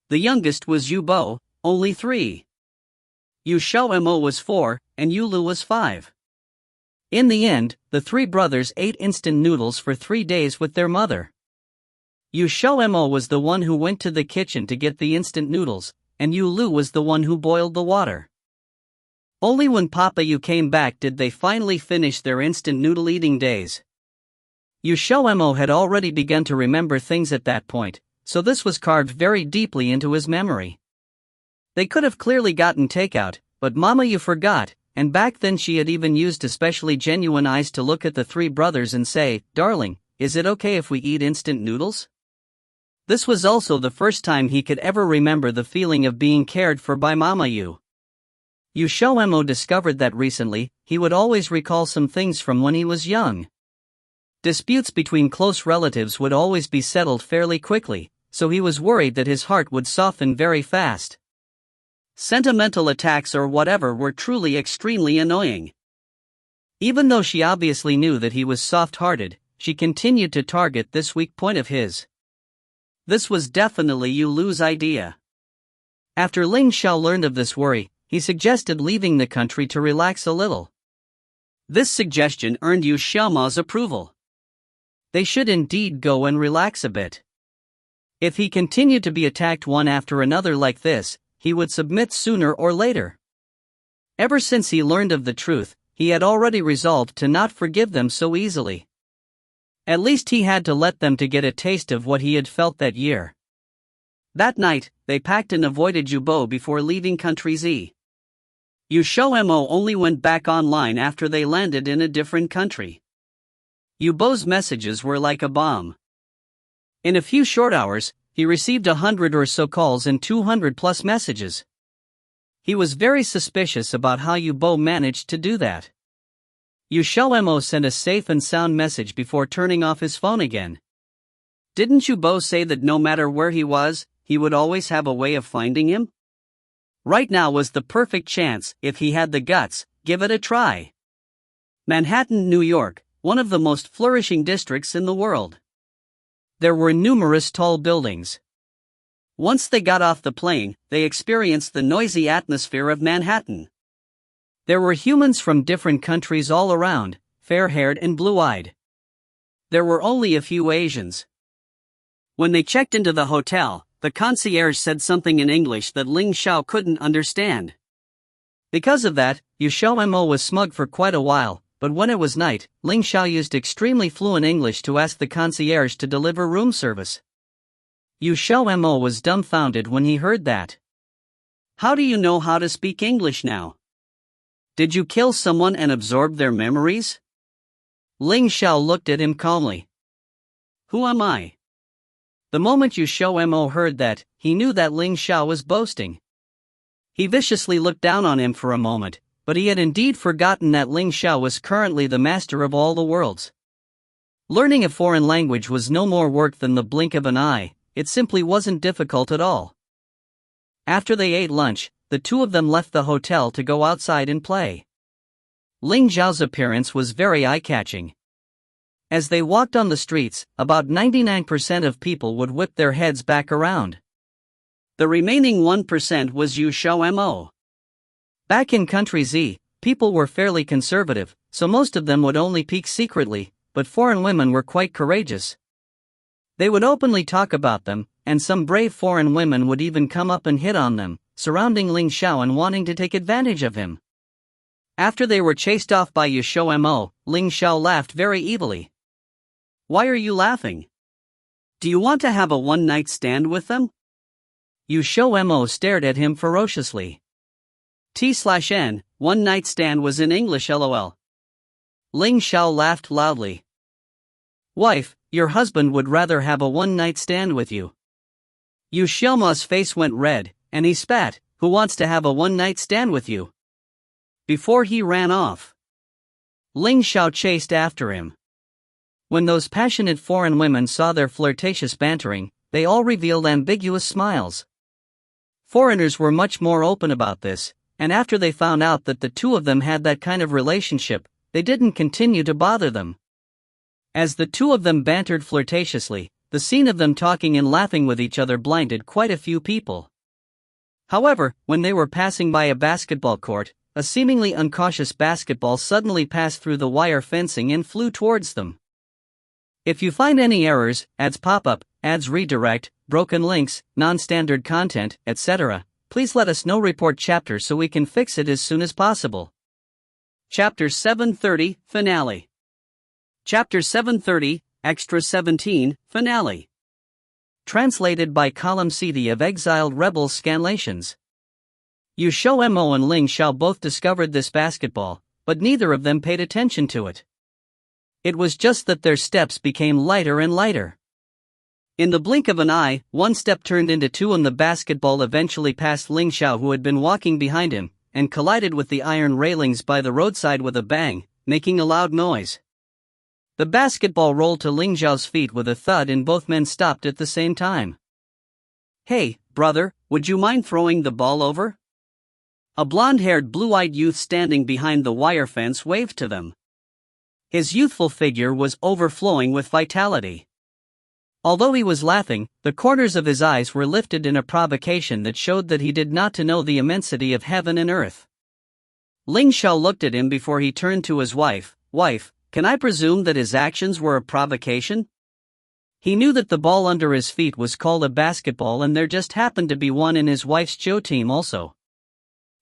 The youngest was Yubo, only 3. XiaoMo was 4, and Yulu was 5. In the end, the 3 brothers ate instant noodles for 3 days with their mother. XiaoMo was the one who went to the kitchen to get the instant noodles, and Yulu was the one who boiled the water. Only when Papa Yu came back did they finally finish their instant noodle eating days. XiaoMo had already begun to remember things at that point, so this was carved very deeply into his memory. They could have clearly gotten takeout, but Mama Yu forgot, and back then she had even used especially genuine eyes to look at the 3 brothers and say, "Darling, is it okay if we eat instant noodles?" This was also the first time he could ever remember the feeling of being cared for by Mama Yu. XiaoMo discovered that recently, he would always recall some things from when he was young. Disputes between close relatives would always be settled fairly quickly, so he was worried that his heart would soften very fast. Sentimental attacks or whatever were truly extremely annoying. Even though she obviously knew that he was soft-hearted, she continued to target this weak point of his. This was definitely Yulu's idea. After Ling Xiao learned of this worry, he suggested leaving the country to relax a little. This suggestion earned XiaoMo's approval. They should indeed go and relax a bit. If he continued to be attacked one after another like this, he would submit sooner or later. Ever since he learned of the truth, he had already resolved to not forgive them so easily. At least he had to let them to get a taste of what he had felt that year. That night, they packed and avoided Yubo before leaving Country Z. XiaoMo only went back online after they landed in a different country. Yubo's messages were like a bomb. In a few short hours, he received 100 or so calls and 200 plus messages. He was very suspicious about how Yubo managed to do that. XiaoMo sent a safe and sound message before turning off his phone again. Didn't Yubo say that no matter where he was, he would always have a way of finding him? Right now was the perfect chance. If he had the guts, give it a try. Manhattan, New York, one of the most flourishing districts in the world. There were numerous tall buildings. Once they got off the plane, they experienced the noisy atmosphere of Manhattan. There were humans from different countries all around, fair-haired and blue-eyed. There were only a few Asians. When they checked into the hotel, the concierge said something in English that Ling Xiao couldn't understand. Because of that, XiaoMo was smug for quite a while, but when it was night, Ling Xiao used extremely fluent English to ask the concierge to deliver room service. XiaoMo was dumbfounded when he heard that. How do you know how to speak English now? Did you kill someone and absorb their memories? Ling Xiao looked at him calmly. Who am I? The moment XiaoMo heard that, he knew that Ling Xiao was boasting. He viciously looked down on him for a moment, but he had indeed forgotten that Ling Xiao was currently the master of all the worlds. Learning a foreign language was no more work than the blink of an eye, it simply wasn't difficult at all. After they ate lunch, the two of them left the hotel to go outside and play. Ling Xiao's appearance was very eye-catching. As they walked on the streets, about 99% of people would whip their heads back around. The remaining 1% was XiaoMo. Back in Country Z, people were fairly conservative, so most of them would only peek secretly, but foreign women were quite courageous. They would openly talk about them, and some brave foreign women would even come up and hit on them, surrounding Ling Xiao and wanting to take advantage of him. After they were chased off by XiaoMo, Ling Xiao laughed very evilly. "Why are you laughing? Do you want to have a one-night stand with them?" XiaoMo stared at him ferociously. T/N, one-night stand was in English LOL. Ling Xiao laughed loudly. "Wife, your husband would rather have a one-night stand with you." XiaoMo's face went red, and he spat, "Who wants to have a one-night stand with you?" before he ran off. Ling Xiao chased after him. When those passionate foreign women saw their flirtatious bantering, they all revealed ambiguous smiles. Foreigners were much more open about this, and after they found out that the two of them had that kind of relationship, they didn't continue to bother them. As the two of them bantered flirtatiously, the scene of them talking and laughing with each other blinded quite a few people. However, when they were passing by a basketball court, a seemingly uncautious basketball suddenly passed through the wire fencing and flew towards them. If you find any errors, ads pop up, ads redirect, broken links, non-standard content, etc., please let us know. Report chapter so we can fix it as soon as possible. Chapter 730, Finale. Chapter 730, Extra 17, Finale. Translated by Column CD of Exiled Rebels Scanlations. XiaoMo and Ling Xiao both discovered this basketball, but neither of them paid attention to it. It was just that their steps became lighter and lighter. In the blink of an eye, one step turned into two and the basketball eventually passed Ling Xiao, who had been walking behind him, and collided with the iron railings by the roadside with a bang, making a loud noise. The basketball rolled to Ling Xiao's feet with a thud and both men stopped at the same time. "Hey, brother, would you mind throwing the ball over?" A blonde-haired, blue-eyed youth standing behind the wire fence waved to them. His youthful figure was overflowing with vitality. Although he was laughing, the corners of his eyes were lifted in a provocation that showed that he did not know the immensity of heaven and earth. Ling Xiao looked at him before he turned to his wife. "Wife, can I presume that his actions were a provocation?" He knew that the ball under his feet was called a basketball and there just happened to be one in his wife's Xiao team also.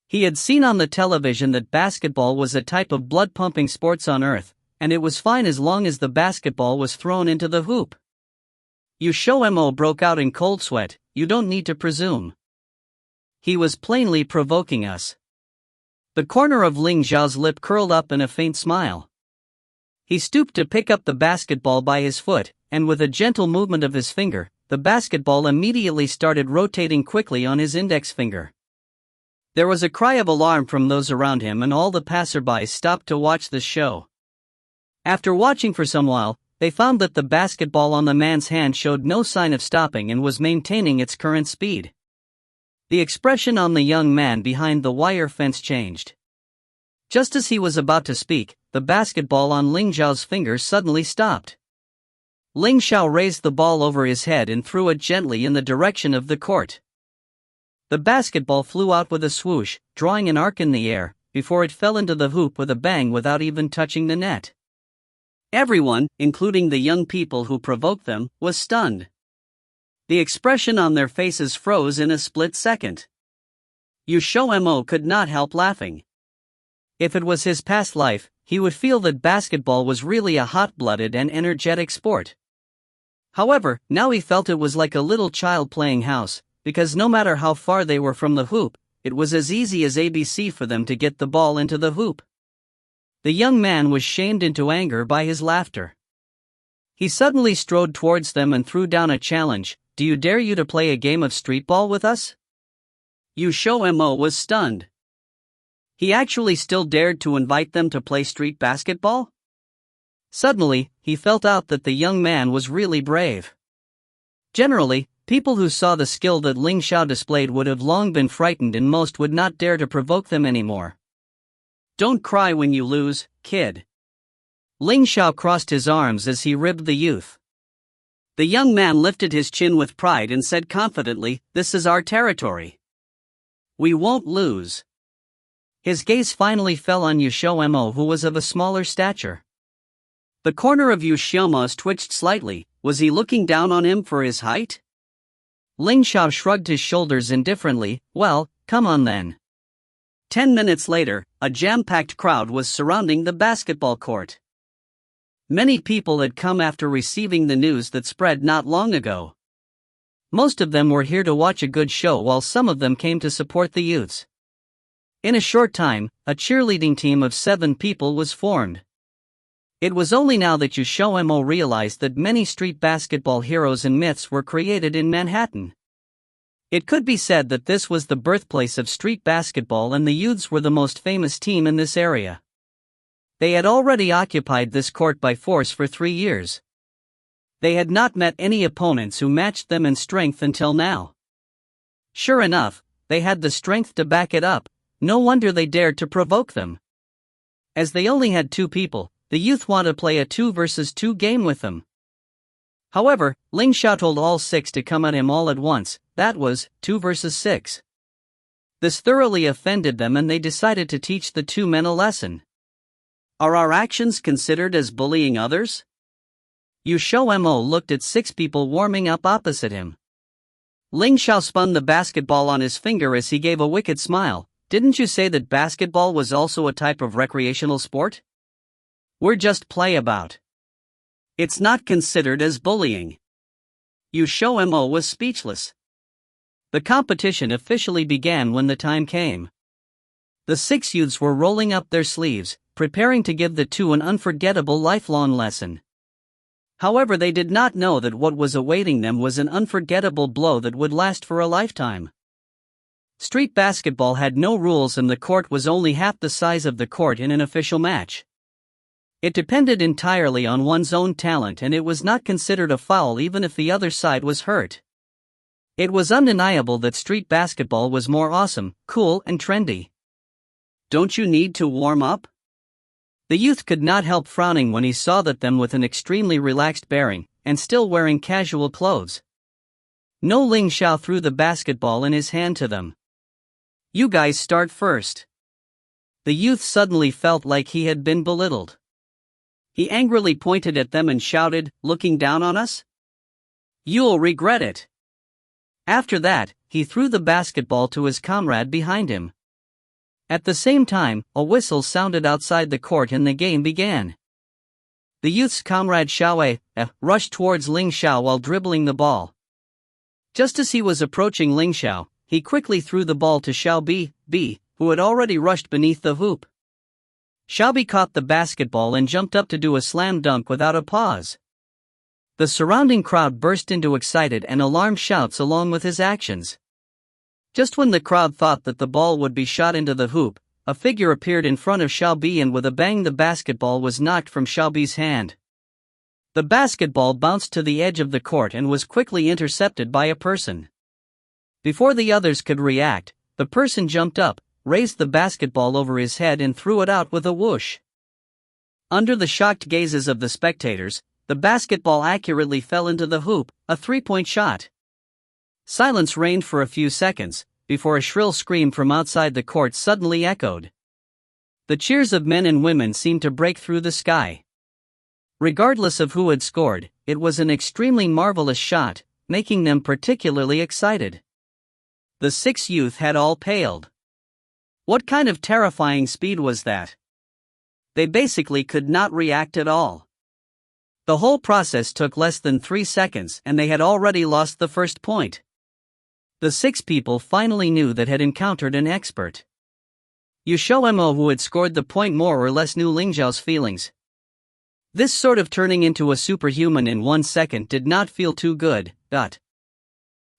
He had seen on the television that basketball was a type of blood-pumping sports on earth, and it was fine as long as the basketball was thrown into the hoop. XiaoMo broke out in cold sweat. "You don't need to presume." He was plainly provoking us. The corner of Ling Xiao's lip curled up in a faint smile. He stooped to pick up the basketball by his foot, and with a gentle movement of his finger, the basketball immediately started rotating quickly on his index finger. There was a cry of alarm from those around him and all the passersby stopped to watch the show. After watching for some while, they found that the basketball on the man's hand showed no sign of stopping and was maintaining its current speed. The expression on the young man behind the wire fence changed. Just as he was about to speak, the basketball on Ling Xiao's finger suddenly stopped. Ling Xiao raised the ball over his head and threw it gently in the direction of the court. The basketball flew out with a swoosh, drawing an arc in the air, before it fell into the hoop with a bang without even touching the net. Everyone, including the young people who provoked them, was stunned. The expression on their faces froze in a split second. XiaoMo could not help laughing. If it was his past life, he would feel that basketball was really a hot-blooded and energetic sport. However, now he felt it was like a little child playing house, because no matter how far they were from the hoop, it was as easy as ABC for them to get the ball into the hoop. The young man was shamed into anger by his laughter. He suddenly strode towards them and threw down a challenge. "Do you dare to play a game of street ball with us?" XiaoMo was stunned. He actually still dared to invite them to play street basketball? Suddenly, he felt out that the young man was really brave. Generally, people who saw the skill that Ling Xiao displayed would have long been frightened and most would not dare to provoke them anymore. "Don't cry when you lose, kid." Ling Xiao crossed his arms as he ribbed the youth. The young man lifted his chin with pride and said confidently, "This is our territory. We won't lose." His gaze finally fell on XiaoMo, who was of a smaller stature. The corner of XiaoMo's twitched slightly. Was he looking down on him for his height? Xiao shrugged his shoulders indifferently. Well, come on then. 10 minutes later, a jam-packed crowd was surrounding the basketball court. Many people had come after receiving the news that spread not long ago. Most of them were here to watch a good show, while some of them came to support the youths. In a short time, a cheerleading team of 7 people was formed. It was only now that XiaoMo realized that many street basketball heroes and myths were created in Manhattan. It could be said that this was the birthplace of street basketball, and the youths were the most famous team in this area. They had already occupied this court by force for 3 years. They had not met any opponents who matched them in strength until now. Sure enough, they had the strength to back it up. No wonder they dared to provoke them. As they only had 2 people, the youth wanted to play a 2 versus 2 game with them. However, Xiao told all 6 to come at him all at once. That was 2 versus 6. This thoroughly offended them, and they decided to teach the 2 men a lesson. Are our actions considered as bullying others? XiaoMo looked at 6 people warming up opposite him. Xiao spun the basketball on his finger as he gave a wicked smile. Didn't you say that basketball was also a type of recreational sport? We're just play about. It's not considered as bullying. XiaoMo was speechless. The competition officially began when the time came. The 6 youths were rolling up their sleeves, preparing to give the 2 an unforgettable lifelong lesson. However, they did not know that what was awaiting them was an unforgettable blow that would last for a lifetime. Street basketball had no rules, and the court was only half the size of the court in an official match. It depended entirely on one's own talent, and it was not considered a foul even if the other side was hurt. It was undeniable that street basketball was more awesome, cool, and trendy. Don't you need to warm up? The youth could not help frowning when he saw that them with an extremely relaxed bearing, and still wearing casual clothes. No, Xiao threw the basketball in his hand to them. You guys start first. The youth suddenly felt like he had been belittled. He angrily pointed at them and shouted, looking down on us? You'll regret it. After that, he threw the basketball to his comrade behind him. At the same time, a whistle sounded outside the court and the game began. The youth's comrade Xiao rushed towards Xiao while dribbling the ball. Just as he was approaching Xiao, he quickly threw the ball to Xiao B, who had already rushed beneath the hoop. Xiao B caught the basketball and jumped up to do a slam dunk without a pause. The surrounding crowd burst into excited and alarmed shouts along with his actions. Just when the crowd thought that the ball would be shot into the hoop, a figure appeared in front of Xiao B, and with a bang the basketball was knocked from Xiao B's hand. The basketball bounced to the edge of the court and was quickly intercepted by a person. Before the others could react, the person jumped up, raised the basketball over his head and threw it out with a whoosh. Under the shocked gazes of the spectators, the basketball accurately fell into the hoop, a 3-point shot. Silence reigned for a few seconds, before a shrill scream from outside the court suddenly echoed. The cheers of men and women seemed to break through the sky. Regardless of who had scored, it was an extremely marvelous shot, making them particularly excited. The 6 youth had all paled. What kind of terrifying speed was that? They basically could not react at all. The whole process took less than 3 seconds, and they had already lost the first point. The 6 people finally knew that had encountered an expert. XiaoMo, who had scored the point, more or less knew Xiao's feelings. This sort of turning into a superhuman in 1 second did not feel too good.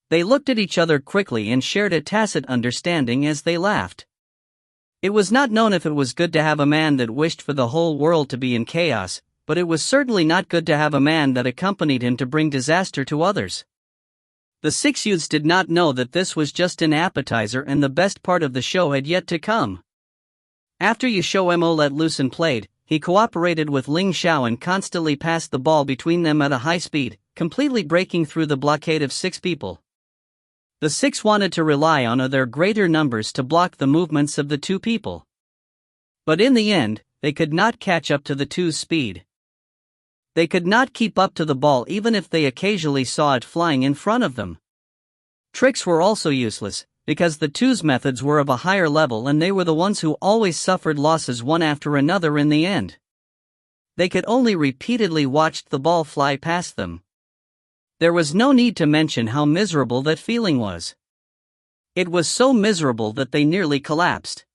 They looked at each other quickly and shared a tacit understanding as they laughed. It was not known if it was good to have a man that wished for the whole world to be in chaos, but it was certainly not good to have a man that accompanied him to bring disaster to others. The 6 youths did not know that this was just an appetizer, and the best part of the show had yet to come. After XiaoMo let loose and played, he cooperated with Xiao and constantly passed the ball between them at a high speed, completely breaking through the blockade of 6 people. The 6 wanted to rely on their greater numbers to block the movements of the 2 people. But in the end, they could not catch up to the two's speed. They could not keep up to the ball even if they occasionally saw it flying in front of them. Tricks were also useless, because the two's methods were of a higher level and they were the ones who always suffered losses one after another in the end. They could only repeatedly watch the ball fly past them. There was no need to mention how miserable that feeling was. It was so miserable that they nearly collapsed.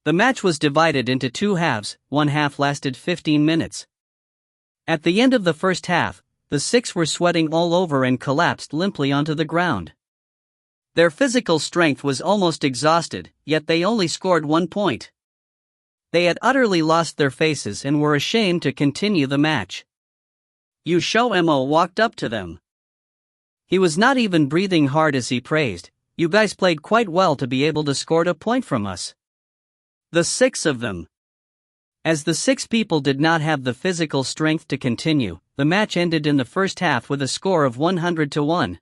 The match was divided into two halves, one half lasted 15 minutes. At the end of the first half, the six were sweating all over and collapsed limply onto the ground. Their physical strength was almost exhausted, yet they only scored 1 point. They had utterly lost their faces and were ashamed to continue the match. XiaoMo walked up to them. He was not even breathing hard as he praised, "You guys played quite well to be able to score a point from us." The six of them. As the six people did not have the physical strength to continue, the match ended in the first half with a score of 100-1.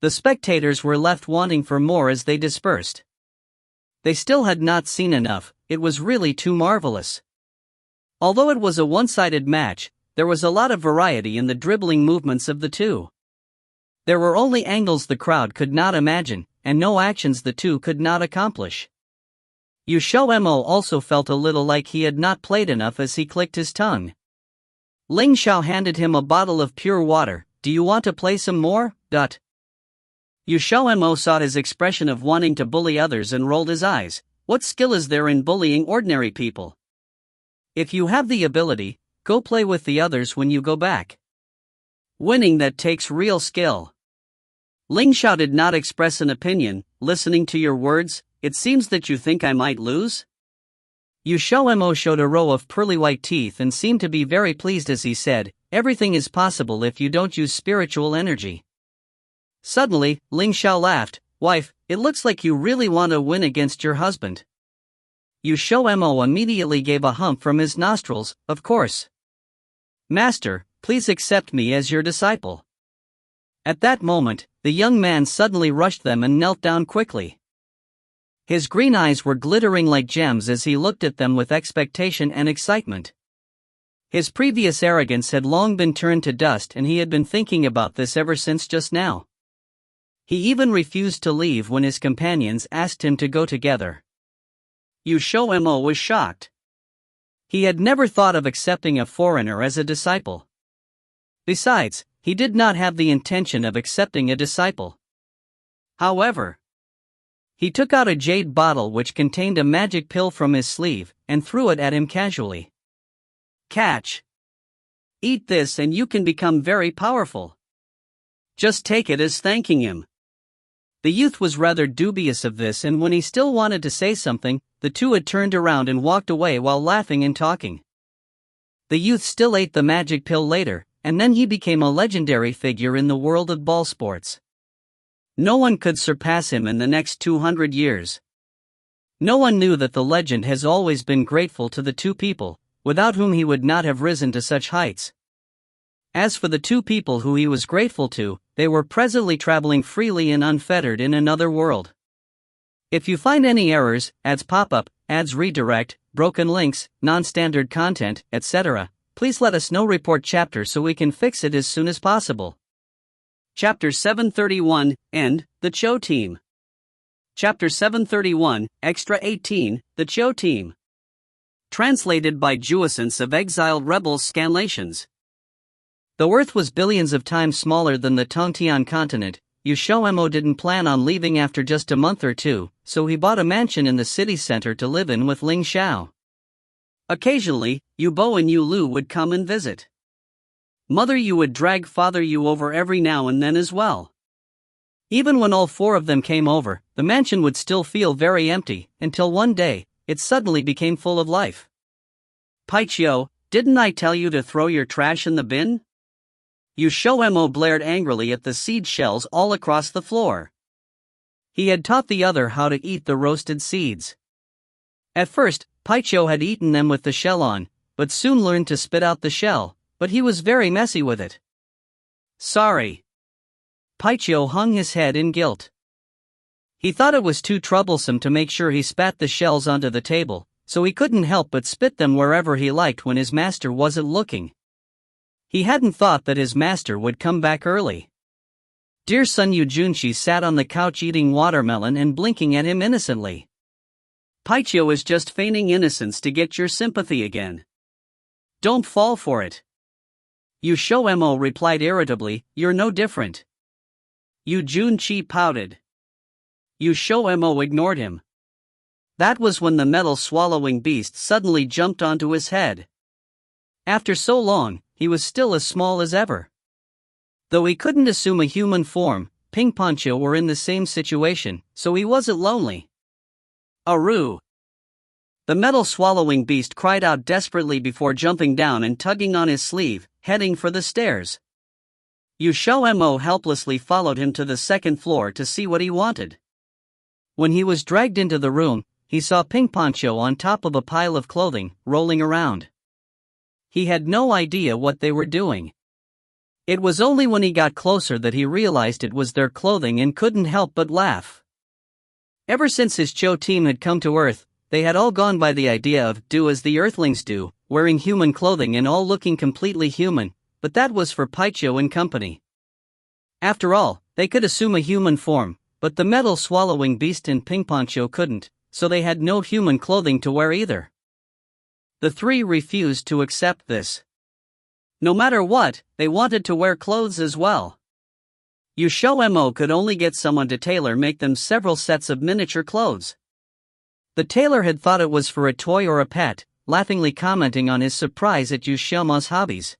The spectators were left wanting for more as they dispersed. They still had not seen enough, it was really too marvelous. Although it was a one-sided match, there was a lot of variety in the dribbling movements of the two. There were only angles the crowd could not imagine, and no actions the two could not accomplish. XiaoMo also felt a little like he had not played enough as he clicked his tongue. Xiao handed him a bottle of pure water. "Do you want to play some more?" XiaoMo saw his expression of wanting to bully others and rolled his eyes. What skill is there in bullying ordinary people? If you have the ability, go play with the others when you go back. Winning that takes real skill. Xiao did not express an opinion. "Listening to your words, it seems that you think I might lose?" XiaoMo showed a row of pearly white teeth and seemed to be very pleased as he said, "Everything is possible if you don't use spiritual energy." Suddenly, Xiao laughed. "Wife, it looks like you really want to win against your husband." XiaoMo immediately gave a hump from his nostrils. "Of course. Master, please accept me as your disciple." At that moment, the young man suddenly rushed them and knelt down quickly. His green eyes were glittering like gems as he looked at them with expectation and excitement. His previous arrogance had long been turned to dust and he had been thinking about this ever since just now. He even refused to leave when his companions asked him to go together. XiaoMo was shocked. He had never thought of accepting a foreigner as a disciple. Besides, he did not have the intention of accepting a disciple. However, he took out a jade bottle which contained a magic pill from his sleeve and threw it at him casually. "Catch. Eat this and you can become very powerful. Just take it as thanking him." The youth was rather dubious of this, and when he still wanted to say something, the two had turned around and walked away while laughing and talking. The youth still ate the magic pill later, and then he became a legendary figure in the world of ball sports. No one could surpass him in the next 200 years. No one knew that the legend has always been grateful to the two people, without whom he would not have risen to such heights. As for the two people who he was grateful to, they were presently traveling freely and unfettered in another world. If you find any errors, ads pop up, ads redirect, broken links, non-standard content, etc., please let us know. Report chapter so we can fix it as soon as possible. Chapter 731, End, the Xiao Team. Chapter 731, Extra 18, the Xiao Team. Translated by Juessence of Exiled Rebels Scanlations. The Earth was billions of times smaller than the Tongtian continent. XiaoMo didn't plan on leaving after just a month or two, so he bought a mansion in the city center to live in with Xiao. Occasionally, Yu Bo and Yu Lu would come and visit. Mother Yu would drag Father Yu over every now and then as well. Even when all four of them came over, the mansion would still feel very empty, until one day, it suddenly became full of life. "Paichio, didn't I tell you to throw your trash in the bin?" XiaoMo blared angrily at the seed shells all across the floor. He had taught the other how to eat the roasted seeds. At first, Paichio had eaten them with the shell on, but soon learned to spit out the shell, but he was very messy with it. "Sorry." Paichio hung his head in guilt. He thought it was too troublesome to make sure he spat the shells onto the table, so he couldn't help but spit them wherever he liked when his master wasn't looking. He hadn't thought that his master would come back early. Dear son Yu Junshi sat on the couch eating watermelon and blinking at him innocently. Paichio is just feigning innocence to get your sympathy again. Don't fall for it. XiaoMo replied irritably, you're no different. Yu Junshi pouted. XiaoMo ignored him. That was when the metal-swallowing beast suddenly jumped onto his head. After so long, he was still as small as ever. Though he couldn't assume a human form, Ping Poncho were in the same situation, so he wasn't lonely. Aru! The metal-swallowing beast cried out desperately before jumping down and tugging on his sleeve, heading for the stairs. XiaoMo helplessly followed him to the second floor to see what he wanted. When he was dragged into the room, he saw Ping Poncho on top of a pile of clothing, rolling around. He had no idea what they were doing. It was only when he got closer that he realized it was their clothing and couldn't help but laugh. Ever since his Cho team had come to Earth, they had all gone by the idea of do as the Earthlings do, wearing human clothing and all looking completely human, but that was for Paichio and company. After all, they could assume a human form, but the metal-swallowing beast and Ping Poncho couldn't, so they had no human clothing to wear either. The three refused to accept this. No matter what, they wanted to wear clothes as well. XiaoMo could only get someone to tailor-make them several sets of miniature clothes. The tailor had thought it was for a toy or a pet, laughingly commenting on his surprise at XiaoMo's hobbies.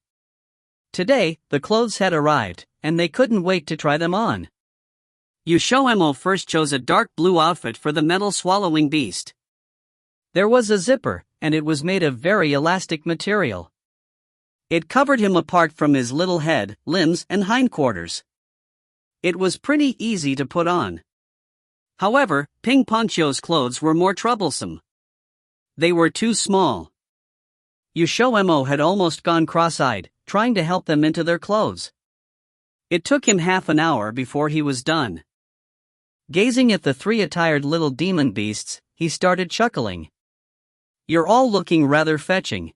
Today, the clothes had arrived, and they couldn't wait to try them on. XiaoMo first chose a dark blue outfit for the metal-swallowing beast. There was a zipper, and it was made of very elastic material. It covered him apart from his little head, limbs, and hindquarters. It was pretty easy to put on. However, Ping Poncho's clothes were more troublesome. They were too small. XiaoMo had almost gone cross-eyed, trying to help them into their clothes. It took him half an hour before he was done. Gazing at the three attired little demon beasts, he started chuckling. You're all looking rather fetching.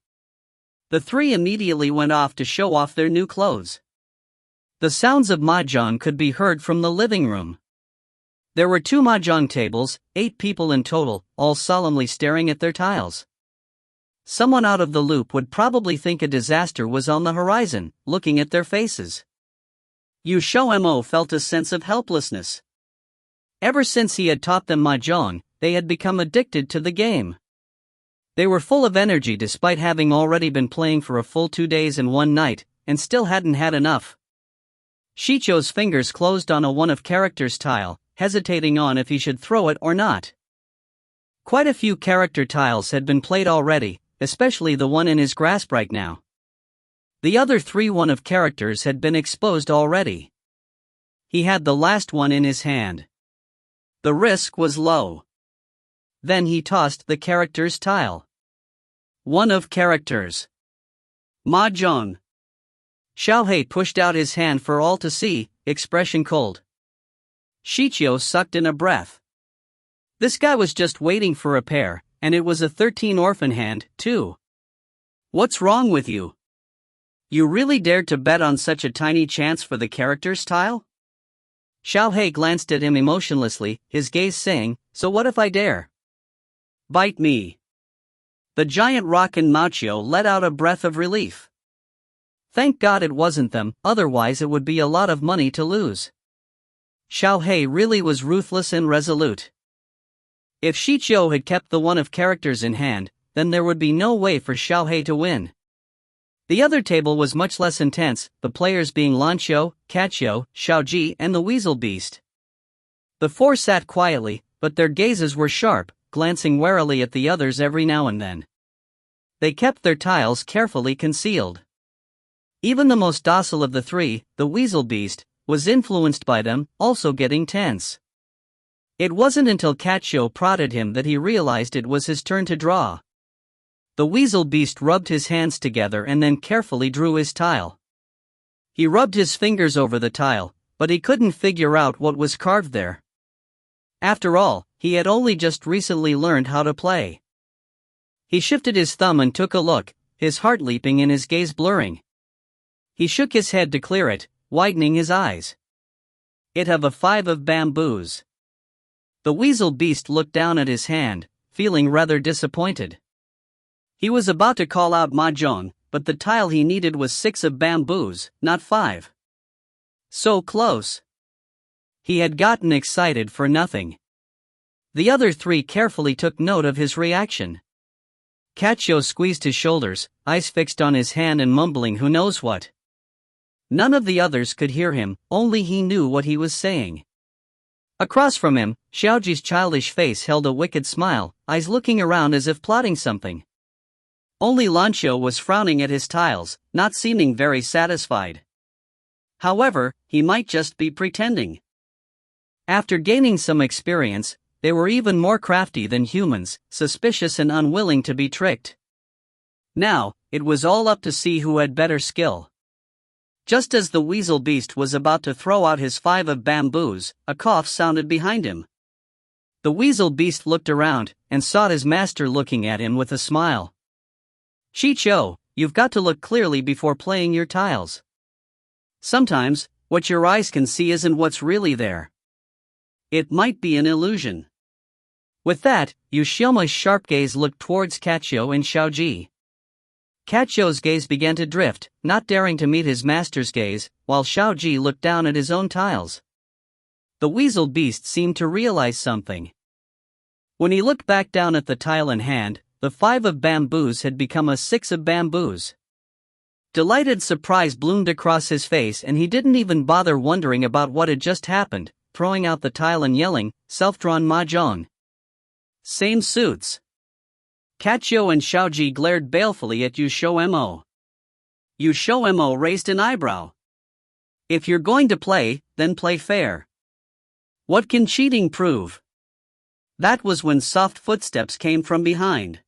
The three immediately went off to show off their new clothes. The sounds of mahjong could be heard from the living room. There were 2 mahjong tables, 8 people in total, all solemnly staring at their tiles. Someone out of the loop would probably think a disaster was on the horizon, looking at their faces. XiaoMo felt a sense of helplessness. Ever since he had taught them mahjong, they had become addicted to the game. They were full of energy despite having already been playing for a full 2 days and 1 night, and still hadn't had enough. Shicho's fingers closed on a one of characters tile, hesitating on if he should throw it or not. Quite a few character tiles had been played already, especially the one in his grasp right now. The other 3 one of characters had been exposed already. He had the last one in his hand. The risk was low. Then he tossed the character's tile. One of characters. Mahjong. Xiao pushed out his hand for all to see, expression cold. Shichio sucked in a breath. This guy was just waiting for a pair, and it was a 13 orphan hand, too. What's wrong with you? You really dared to bet on such a tiny chance for the character's tile? Xiao glanced at him emotionlessly, his gaze saying, so what if I dare? Bite me. The giant Rockin' Machio let out a breath of relief. Thank God it wasn't them, otherwise it would be a lot of money to lose. Xiao really was ruthless and resolute. If Shichio had kept the one of characters in hand, then there would be no way for Xiao to win. The other table was much less intense, the players being Lanqiu, Catqiu, Xiaoji, and the Weasel Beast. The 4 sat quietly, but their gazes were sharp, glancing warily at the others every now and then. They kept their tiles carefully concealed. Even the most docile of the 3, the Weasel Beast, was influenced by them, also getting tense. It wasn't until Catqiu prodded him that he realized it was his turn to draw. The Weasel Beast rubbed his hands together and then carefully drew his tile. He rubbed his fingers over the tile, but he couldn't figure out what was carved there. After all, he had only just recently learned how to play. He shifted his thumb and took a look, his heart leaping and his gaze blurring. He shook his head to clear it, widening his eyes. It have a 5 of bamboos. The weasel beast looked down at his hand, feeling rather disappointed. He was about to call out mahjong, but the tile he needed was 6 of bamboos, not 5. So close. He had gotten excited for nothing. The other 3 carefully took note of his reaction. Xiao squeezed his shoulders, eyes fixed on his hand and mumbling who knows what. None of the others could hear him, only he knew what he was saying. Across from him, Xiaoji's childish face held a wicked smile, eyes looking around as if plotting something. Only Lanqiao was frowning at his tiles, not seeming very satisfied. However, he might just be pretending. After gaining some experience, they were even more crafty than humans, suspicious and unwilling to be tricked. Now, it was all up to see who had better skill. Just as the weasel beast was about to throw out his 5 of bamboos, a cough sounded behind him. The weasel beast looked around, and saw his master looking at him with a smile. Xiao, you've got to look clearly before playing your tiles. Sometimes, what your eyes can see isn't what's really there. It might be an illusion. With that, XiaoMo's sharp gaze looked towards Xiao and Xiaoji. Xiao's gaze began to drift, not daring to meet his master's gaze, while Xiaoji looked down at his own tiles. The weasel beast seemed to realize something. When he looked back down at the tile in hand, the 5 of bamboos had become a 6 of bamboos. Delighted surprise bloomed across his face and he didn't even bother wondering about what had just happened, throwing out the tile and yelling, "Self-drawn mahjong." Same suits. Xiao and Xiaoji glared balefully at XiaoMo. XiaoMo raised an eyebrow. If you're going to play, then play fair. What can cheating prove? That was when soft footsteps came from behind.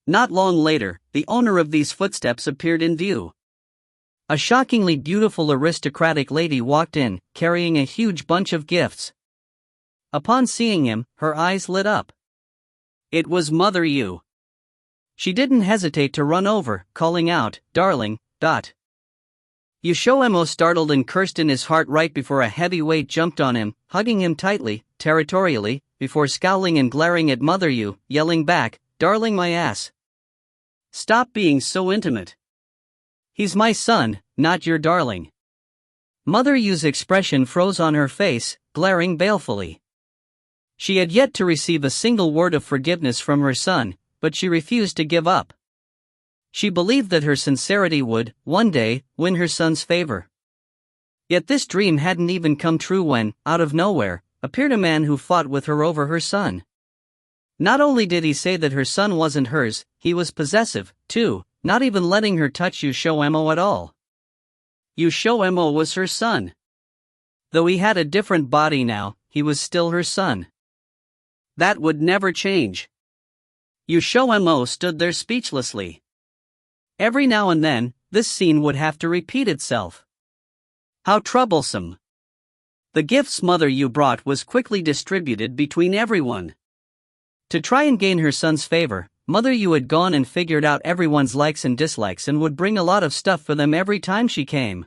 Not long later, the owner of these footsteps appeared in view. A shockingly beautiful aristocratic lady walked in, carrying a huge bunch of gifts. Upon seeing him, her eyes lit up. It was Mother Yu. She didn't hesitate to run over, calling out, "Darling, dot." XiaoMo startled and cursed in his heart right before a heavy weight jumped on him, hugging him tightly, territorially, before scowling and glaring at Mother Yu, yelling back, "Darling my ass. Stop being so intimate. He's my son, not your darling." Mother Yu's expression froze on her face, glaring balefully. She had yet to receive a single word of forgiveness from her son, but she refused to give up. She believed that her sincerity would, one day, win her son's favor. Yet this dream hadn't even come true when, out of nowhere, appeared a man who fought with her over her son. Not only did he say that her son wasn't hers, he was possessive, too, not even letting her touch XiaoMo at all. XiaoMo was her son. Though he had a different body now, he was still her son. That would never change. XiaoMo stood there speechlessly. Every now and then, this scene would have to repeat itself. How troublesome. The gifts Mother Yu brought was quickly distributed between everyone. To try and gain her son's favor, Mother Yu had gone and figured out everyone's likes and dislikes and would bring a lot of stuff for them every time she came.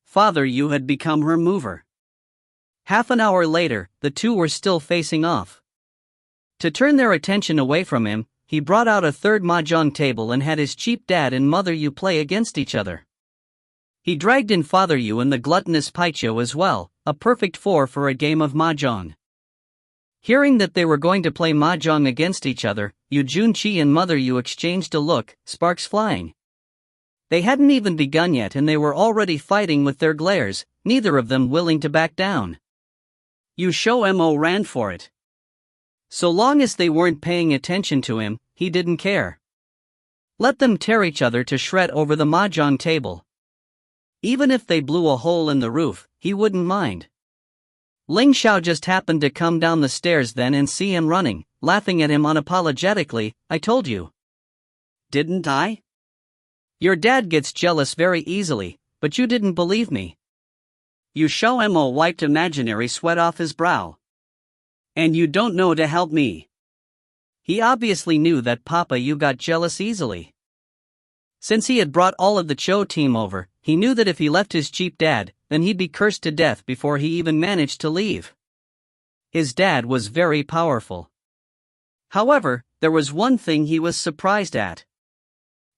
Father Yu had become her mover. Half an hour later, the two were still facing off. To turn their attention away from him, he brought out a third mahjong table and had his cheap dad and Mother Yu play against each other. He dragged in Father Yu and the gluttonous Paicho as well, a perfect 4 for a game of mahjong. Hearing that they were going to play mahjong against each other, Yu Junqi and Mother Yu exchanged a look, sparks flying. They hadn't even begun yet and they were already fighting with their glares, neither of them willing to back down. XiaoMo ran for it. So long as they weren't paying attention to him, he didn't care. Let them tear each other to shred over the mahjong table. Even if they blew a hole in the roof, he wouldn't mind. Ling Xiao just happened to come down the stairs then and see him running, laughing at him unapologetically. "I told you. Didn't I? Your dad gets jealous very easily, but you didn't believe me." XiaoMo wiped imaginary sweat off his brow. "And you don't know to help me." He obviously knew that Papa Yu got jealous easily. Since he had brought all of the Cho team over, he knew that if he left his cheap dad, then he'd be cursed to death before he even managed to leave. His dad was very powerful. However, there was one thing he was surprised at.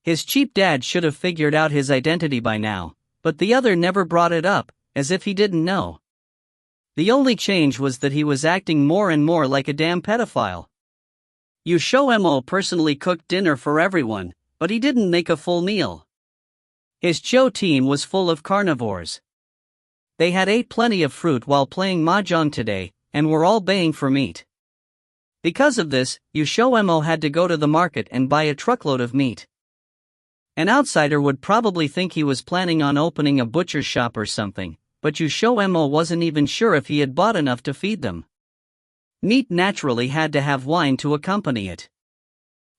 His cheap dad should have figured out his identity by now, but the other never brought it up, as if he didn't know. The only change was that he was acting more and more like a damn pedophile. XiaoMo personally cooked dinner for everyone, but he didn't make a full meal. His Cho team was full of carnivores. They had ate plenty of fruit while playing mahjong today, and were all baying for meat. Because of this, XiaoMo had to go to the market and buy a truckload of meat. An outsider would probably think he was planning on opening a butcher's shop or something, but XiaoMo wasn't even sure if he had bought enough to feed them. Meat naturally had to have wine to accompany it.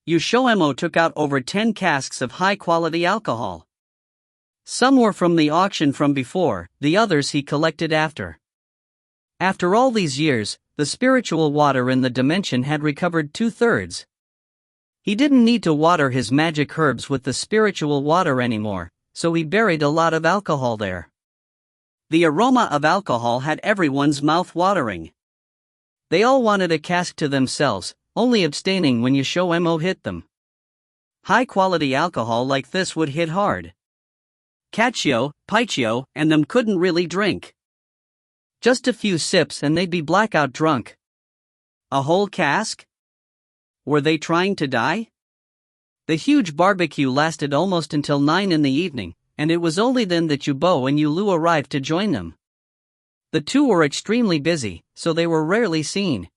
XiaoMo took out over 10 casks of high-quality alcohol. Some were from the auction from before, the others he collected after. After all these years, the spiritual water in the dimension had recovered 2/3. He didn't need to water his magic herbs with the spiritual water anymore, so he buried a lot of alcohol there. The aroma of alcohol had everyone's mouth watering. They all wanted a cask to themselves, only abstaining when XiaoMo hit them. High-quality alcohol like this would hit hard. Catchio, Paichio, and them couldn't really drink. Just a few sips and they'd be blackout drunk. A whole cask? Were they trying to die? The huge barbecue lasted almost until 9 in the evening, and it was only then that Yubo and Yulu arrived to join them. The two were extremely busy, so they were rarely seen.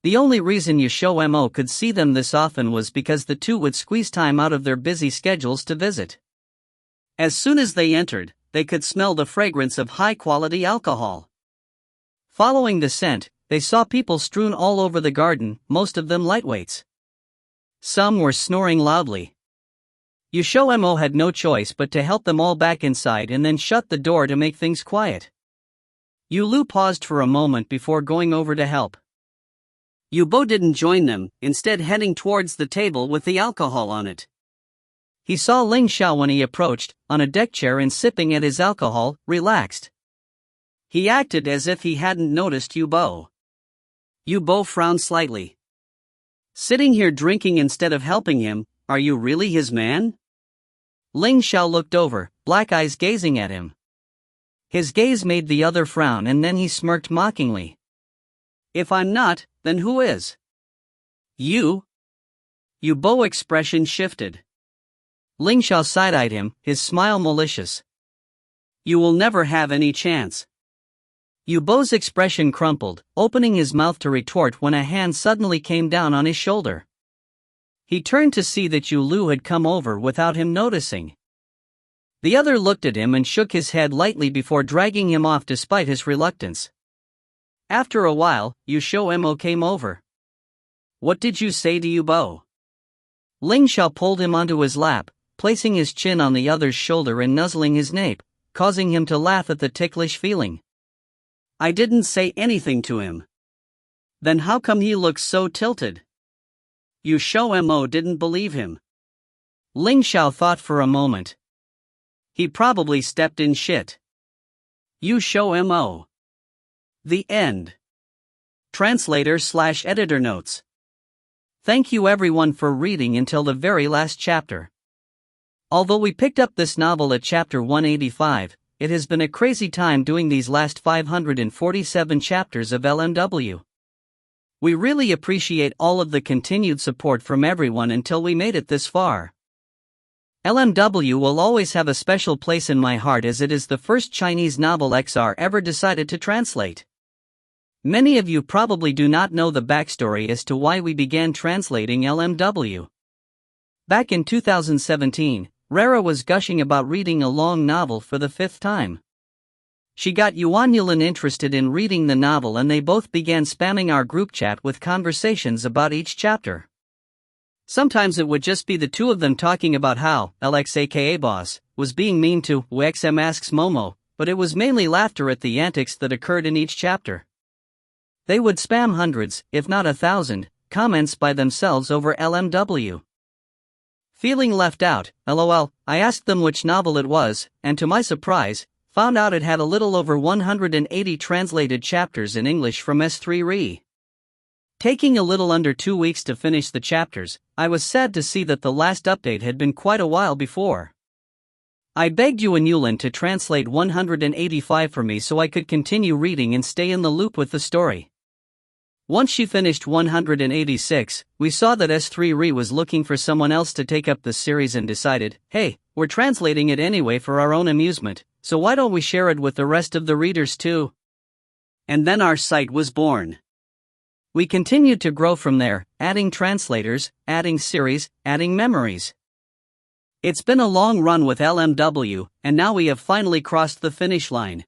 The only reason XiaoMo could see them this often was because the two would squeeze time out of their busy schedules to visit. As soon as they entered, they could smell the fragrance of high-quality alcohol. Following the scent, they saw people strewn all over the garden, most of them lightweights. Some were snoring loudly. XiaoMo had no choice but to help them all back inside and then shut the door to make things quiet. Yulu paused for a moment before going over to help. Yubo didn't join them, instead heading towards the table with the alcohol on it. He saw Ling Xiao when he approached, on a deck chair and sipping at his alcohol, relaxed. He acted as if he hadn't noticed Yubo. Yubo frowned slightly. Sitting here drinking instead of helping him, are you really his man? Ling Xiao looked over, black eyes gazing at him. His gaze made the other frown and then he smirked mockingly. If I'm not, then who is? You? Yubo's expression shifted. Ling Xiao side-eyed him, his smile malicious. You will never have any chance. Yubo's expression crumpled, opening his mouth to retort when a hand suddenly came down on his shoulder. He turned to see that Yulu had come over without him noticing. The other looked at him and shook his head lightly before dragging him off despite his reluctance. After a while, XiaoMo came over. What did you say to Yubo? Ling Xiao pulled him onto his lap, placing his chin on the other's shoulder and nuzzling his nape, causing him to laugh at the ticklish feeling. I didn't say anything to him. Then how come he looks so tilted? XiaoMo didn't believe him. Ling Xiao thought for a moment. He probably stepped in shit. XiaoMo. The end. Translator/editor notes. Thank you everyone for reading until the very last chapter. Although we picked up this novel at chapter 185, it has been a crazy time doing these last 547 chapters of LMW. We really appreciate all of the continued support from everyone until we made it this far. LMW will always have a special place in my heart as it is the first Chinese novel XR ever decided to translate. Many of you probably do not know the backstory as to why we began translating LMW. Back in 2017, Rara was gushing about reading a long novel for the 5th time. She got Yuan Yulin interested in reading the novel and they both began spamming our group chat with conversations about each chapter. Sometimes it would just be the two of them talking about how LX aka Boss was being mean to XM asks Momo, but it was mainly laughter at the antics that occurred in each chapter. They would spam hundreds, if not 1,000, comments by themselves over LMW. Feeling left out, lol, I asked them which novel it was, and to my surprise, found out it had a little over 180 translated chapters in English from S3 Re. Taking a little under 2 weeks to finish the chapters, I was sad to see that the last update had been quite a while before. I begged you and Yulin to translate 185 for me so I could continue reading and stay in the loop with the story. Once she finished 186, we saw that S3 Re was looking for someone else to take up the series and decided, hey, we're translating it anyway for our own amusement, so why don't we share it with the rest of the readers too? And then our site was born. We continued to grow from there, adding translators, adding series, adding memories. It's been a long run with LMW, and now we have finally crossed the finish line.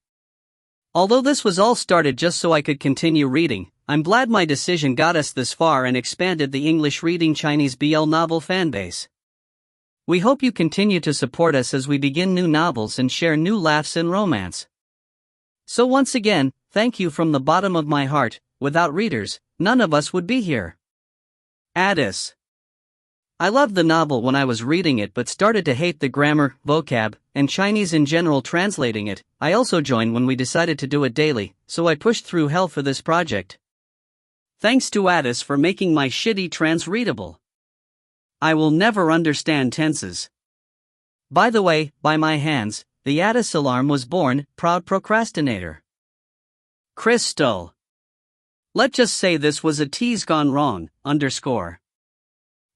Although this was all started just so I could continue reading, I'm glad my decision got us this far and expanded the English reading Chinese BL novel fanbase. We hope you continue to support us as we begin new novels and share new laughs and romance. So once again, thank you from the bottom of my heart. Without readers, none of us would be here. Addis. I loved the novel when I was reading it but started to hate the grammar, vocab, and Chinese in general translating it. I also joined when we decided to do it daily, so I pushed through hell for this project. Thanks to Addis for making my shitty trans readable. I will never understand tenses. By the way, by my hands, the Addis alarm was born, proud procrastinator. Crystal. Let's just say this was a tease gone wrong, _.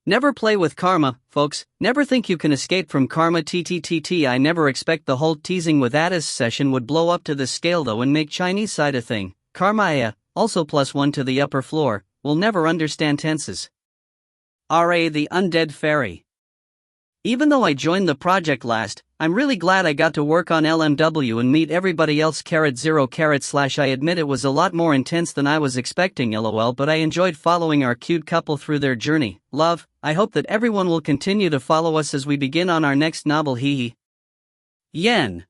Never play with karma, folks, never think you can escape from karma TTTT. I never expect the whole teasing with Addis session would blow up to this scale though and make Chinese side a thing. Karma also +1 to the upper floor, will never understand tenses. RA the undead fairy. Even though I joined the project last, I'm really glad I got to work on LMW and meet everybody else. /0 I admit it was a lot more intense than I was expecting lol, but I enjoyed following our cute couple through their journey. Love, I hope that everyone will continue to follow us as we begin on our next novel. Hee. Yen.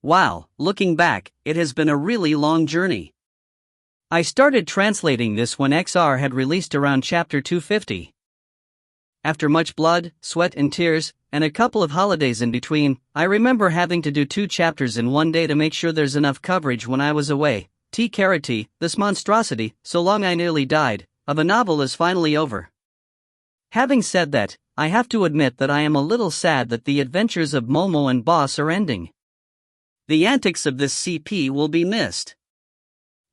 Wow, looking back, it has been a really long journey. I started translating this when XR had released around chapter 250. After much blood, sweat and tears, and a couple of holidays in between, I remember having to do 2 chapters in one day to make sure there's enough coverage when I was away. This monstrosity, so long I nearly died, of a novel is finally over. Having said that, I have to admit that I am a little sad that the adventures of Momo and Boss are ending. The antics of this CP will be missed.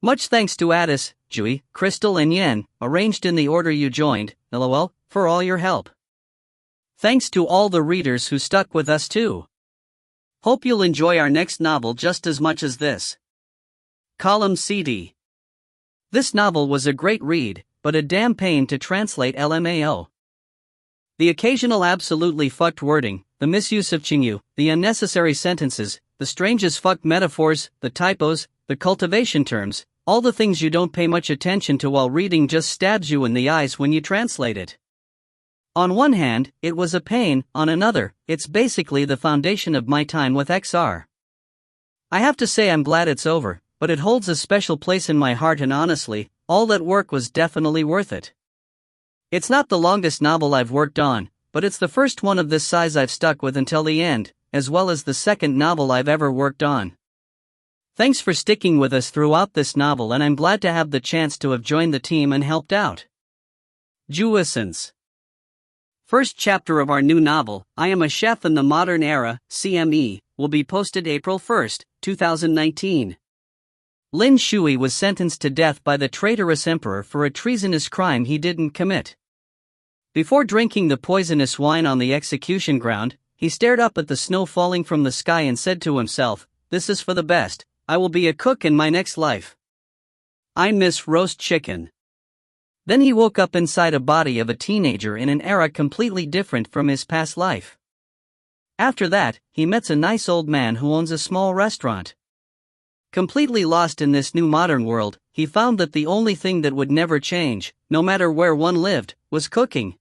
Much thanks to Addis, Jui, Crystal and Yen, arranged in the order you joined, lol, for all your help. Thanks to all the readers who stuck with us too. Hope you'll enjoy our next novel just as much as this. Column CD. This novel was a great read, but a damn pain to translate LMAO. The occasional absolutely fucked wording, the misuse of Qingyu, the unnecessary sentences, the strange as fuck metaphors, the typos, the cultivation terms, all the things you don't pay much attention to while reading just stabs you in the eyes when you translate it. On one hand, it was a pain, on another, it's basically the foundation of my time with XR. I have to say I'm glad it's over, but it holds a special place in my heart and honestly, all that work was definitely worth it. It's not the longest novel I've worked on, but it's the first one of this size I've stuck with until the end, as well as the second novel I've ever worked on. Thanks for sticking with us throughout this novel and I'm glad to have the chance to have joined the team and helped out. Jouissance. First chapter of our new novel, I Am a Chef in the Modern Era, CME, will be posted April 1, 2019. Lin Shui was sentenced to death by the traitorous emperor for a treasonous crime he didn't commit. Before drinking the poisonous wine on the execution ground, he stared up at the snow falling from the sky and said to himself, "This is for the best, I will be a cook in my next life. I miss roast chicken." Then he woke up inside a body of a teenager in an era completely different from his past life. After that, he meets a nice old man who owns a small restaurant. Completely lost in this new modern world, he found that the only thing that would never change, no matter where one lived, was cooking.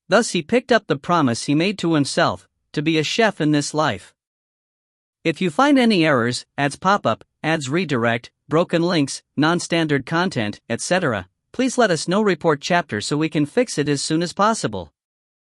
Thus he picked up the promise he made to himself, to be a chef in this life. If you find any errors, ads pop up, ads redirect, broken links, non-standard content, etc., Please let us know report chapter so we can fix it as soon as possible.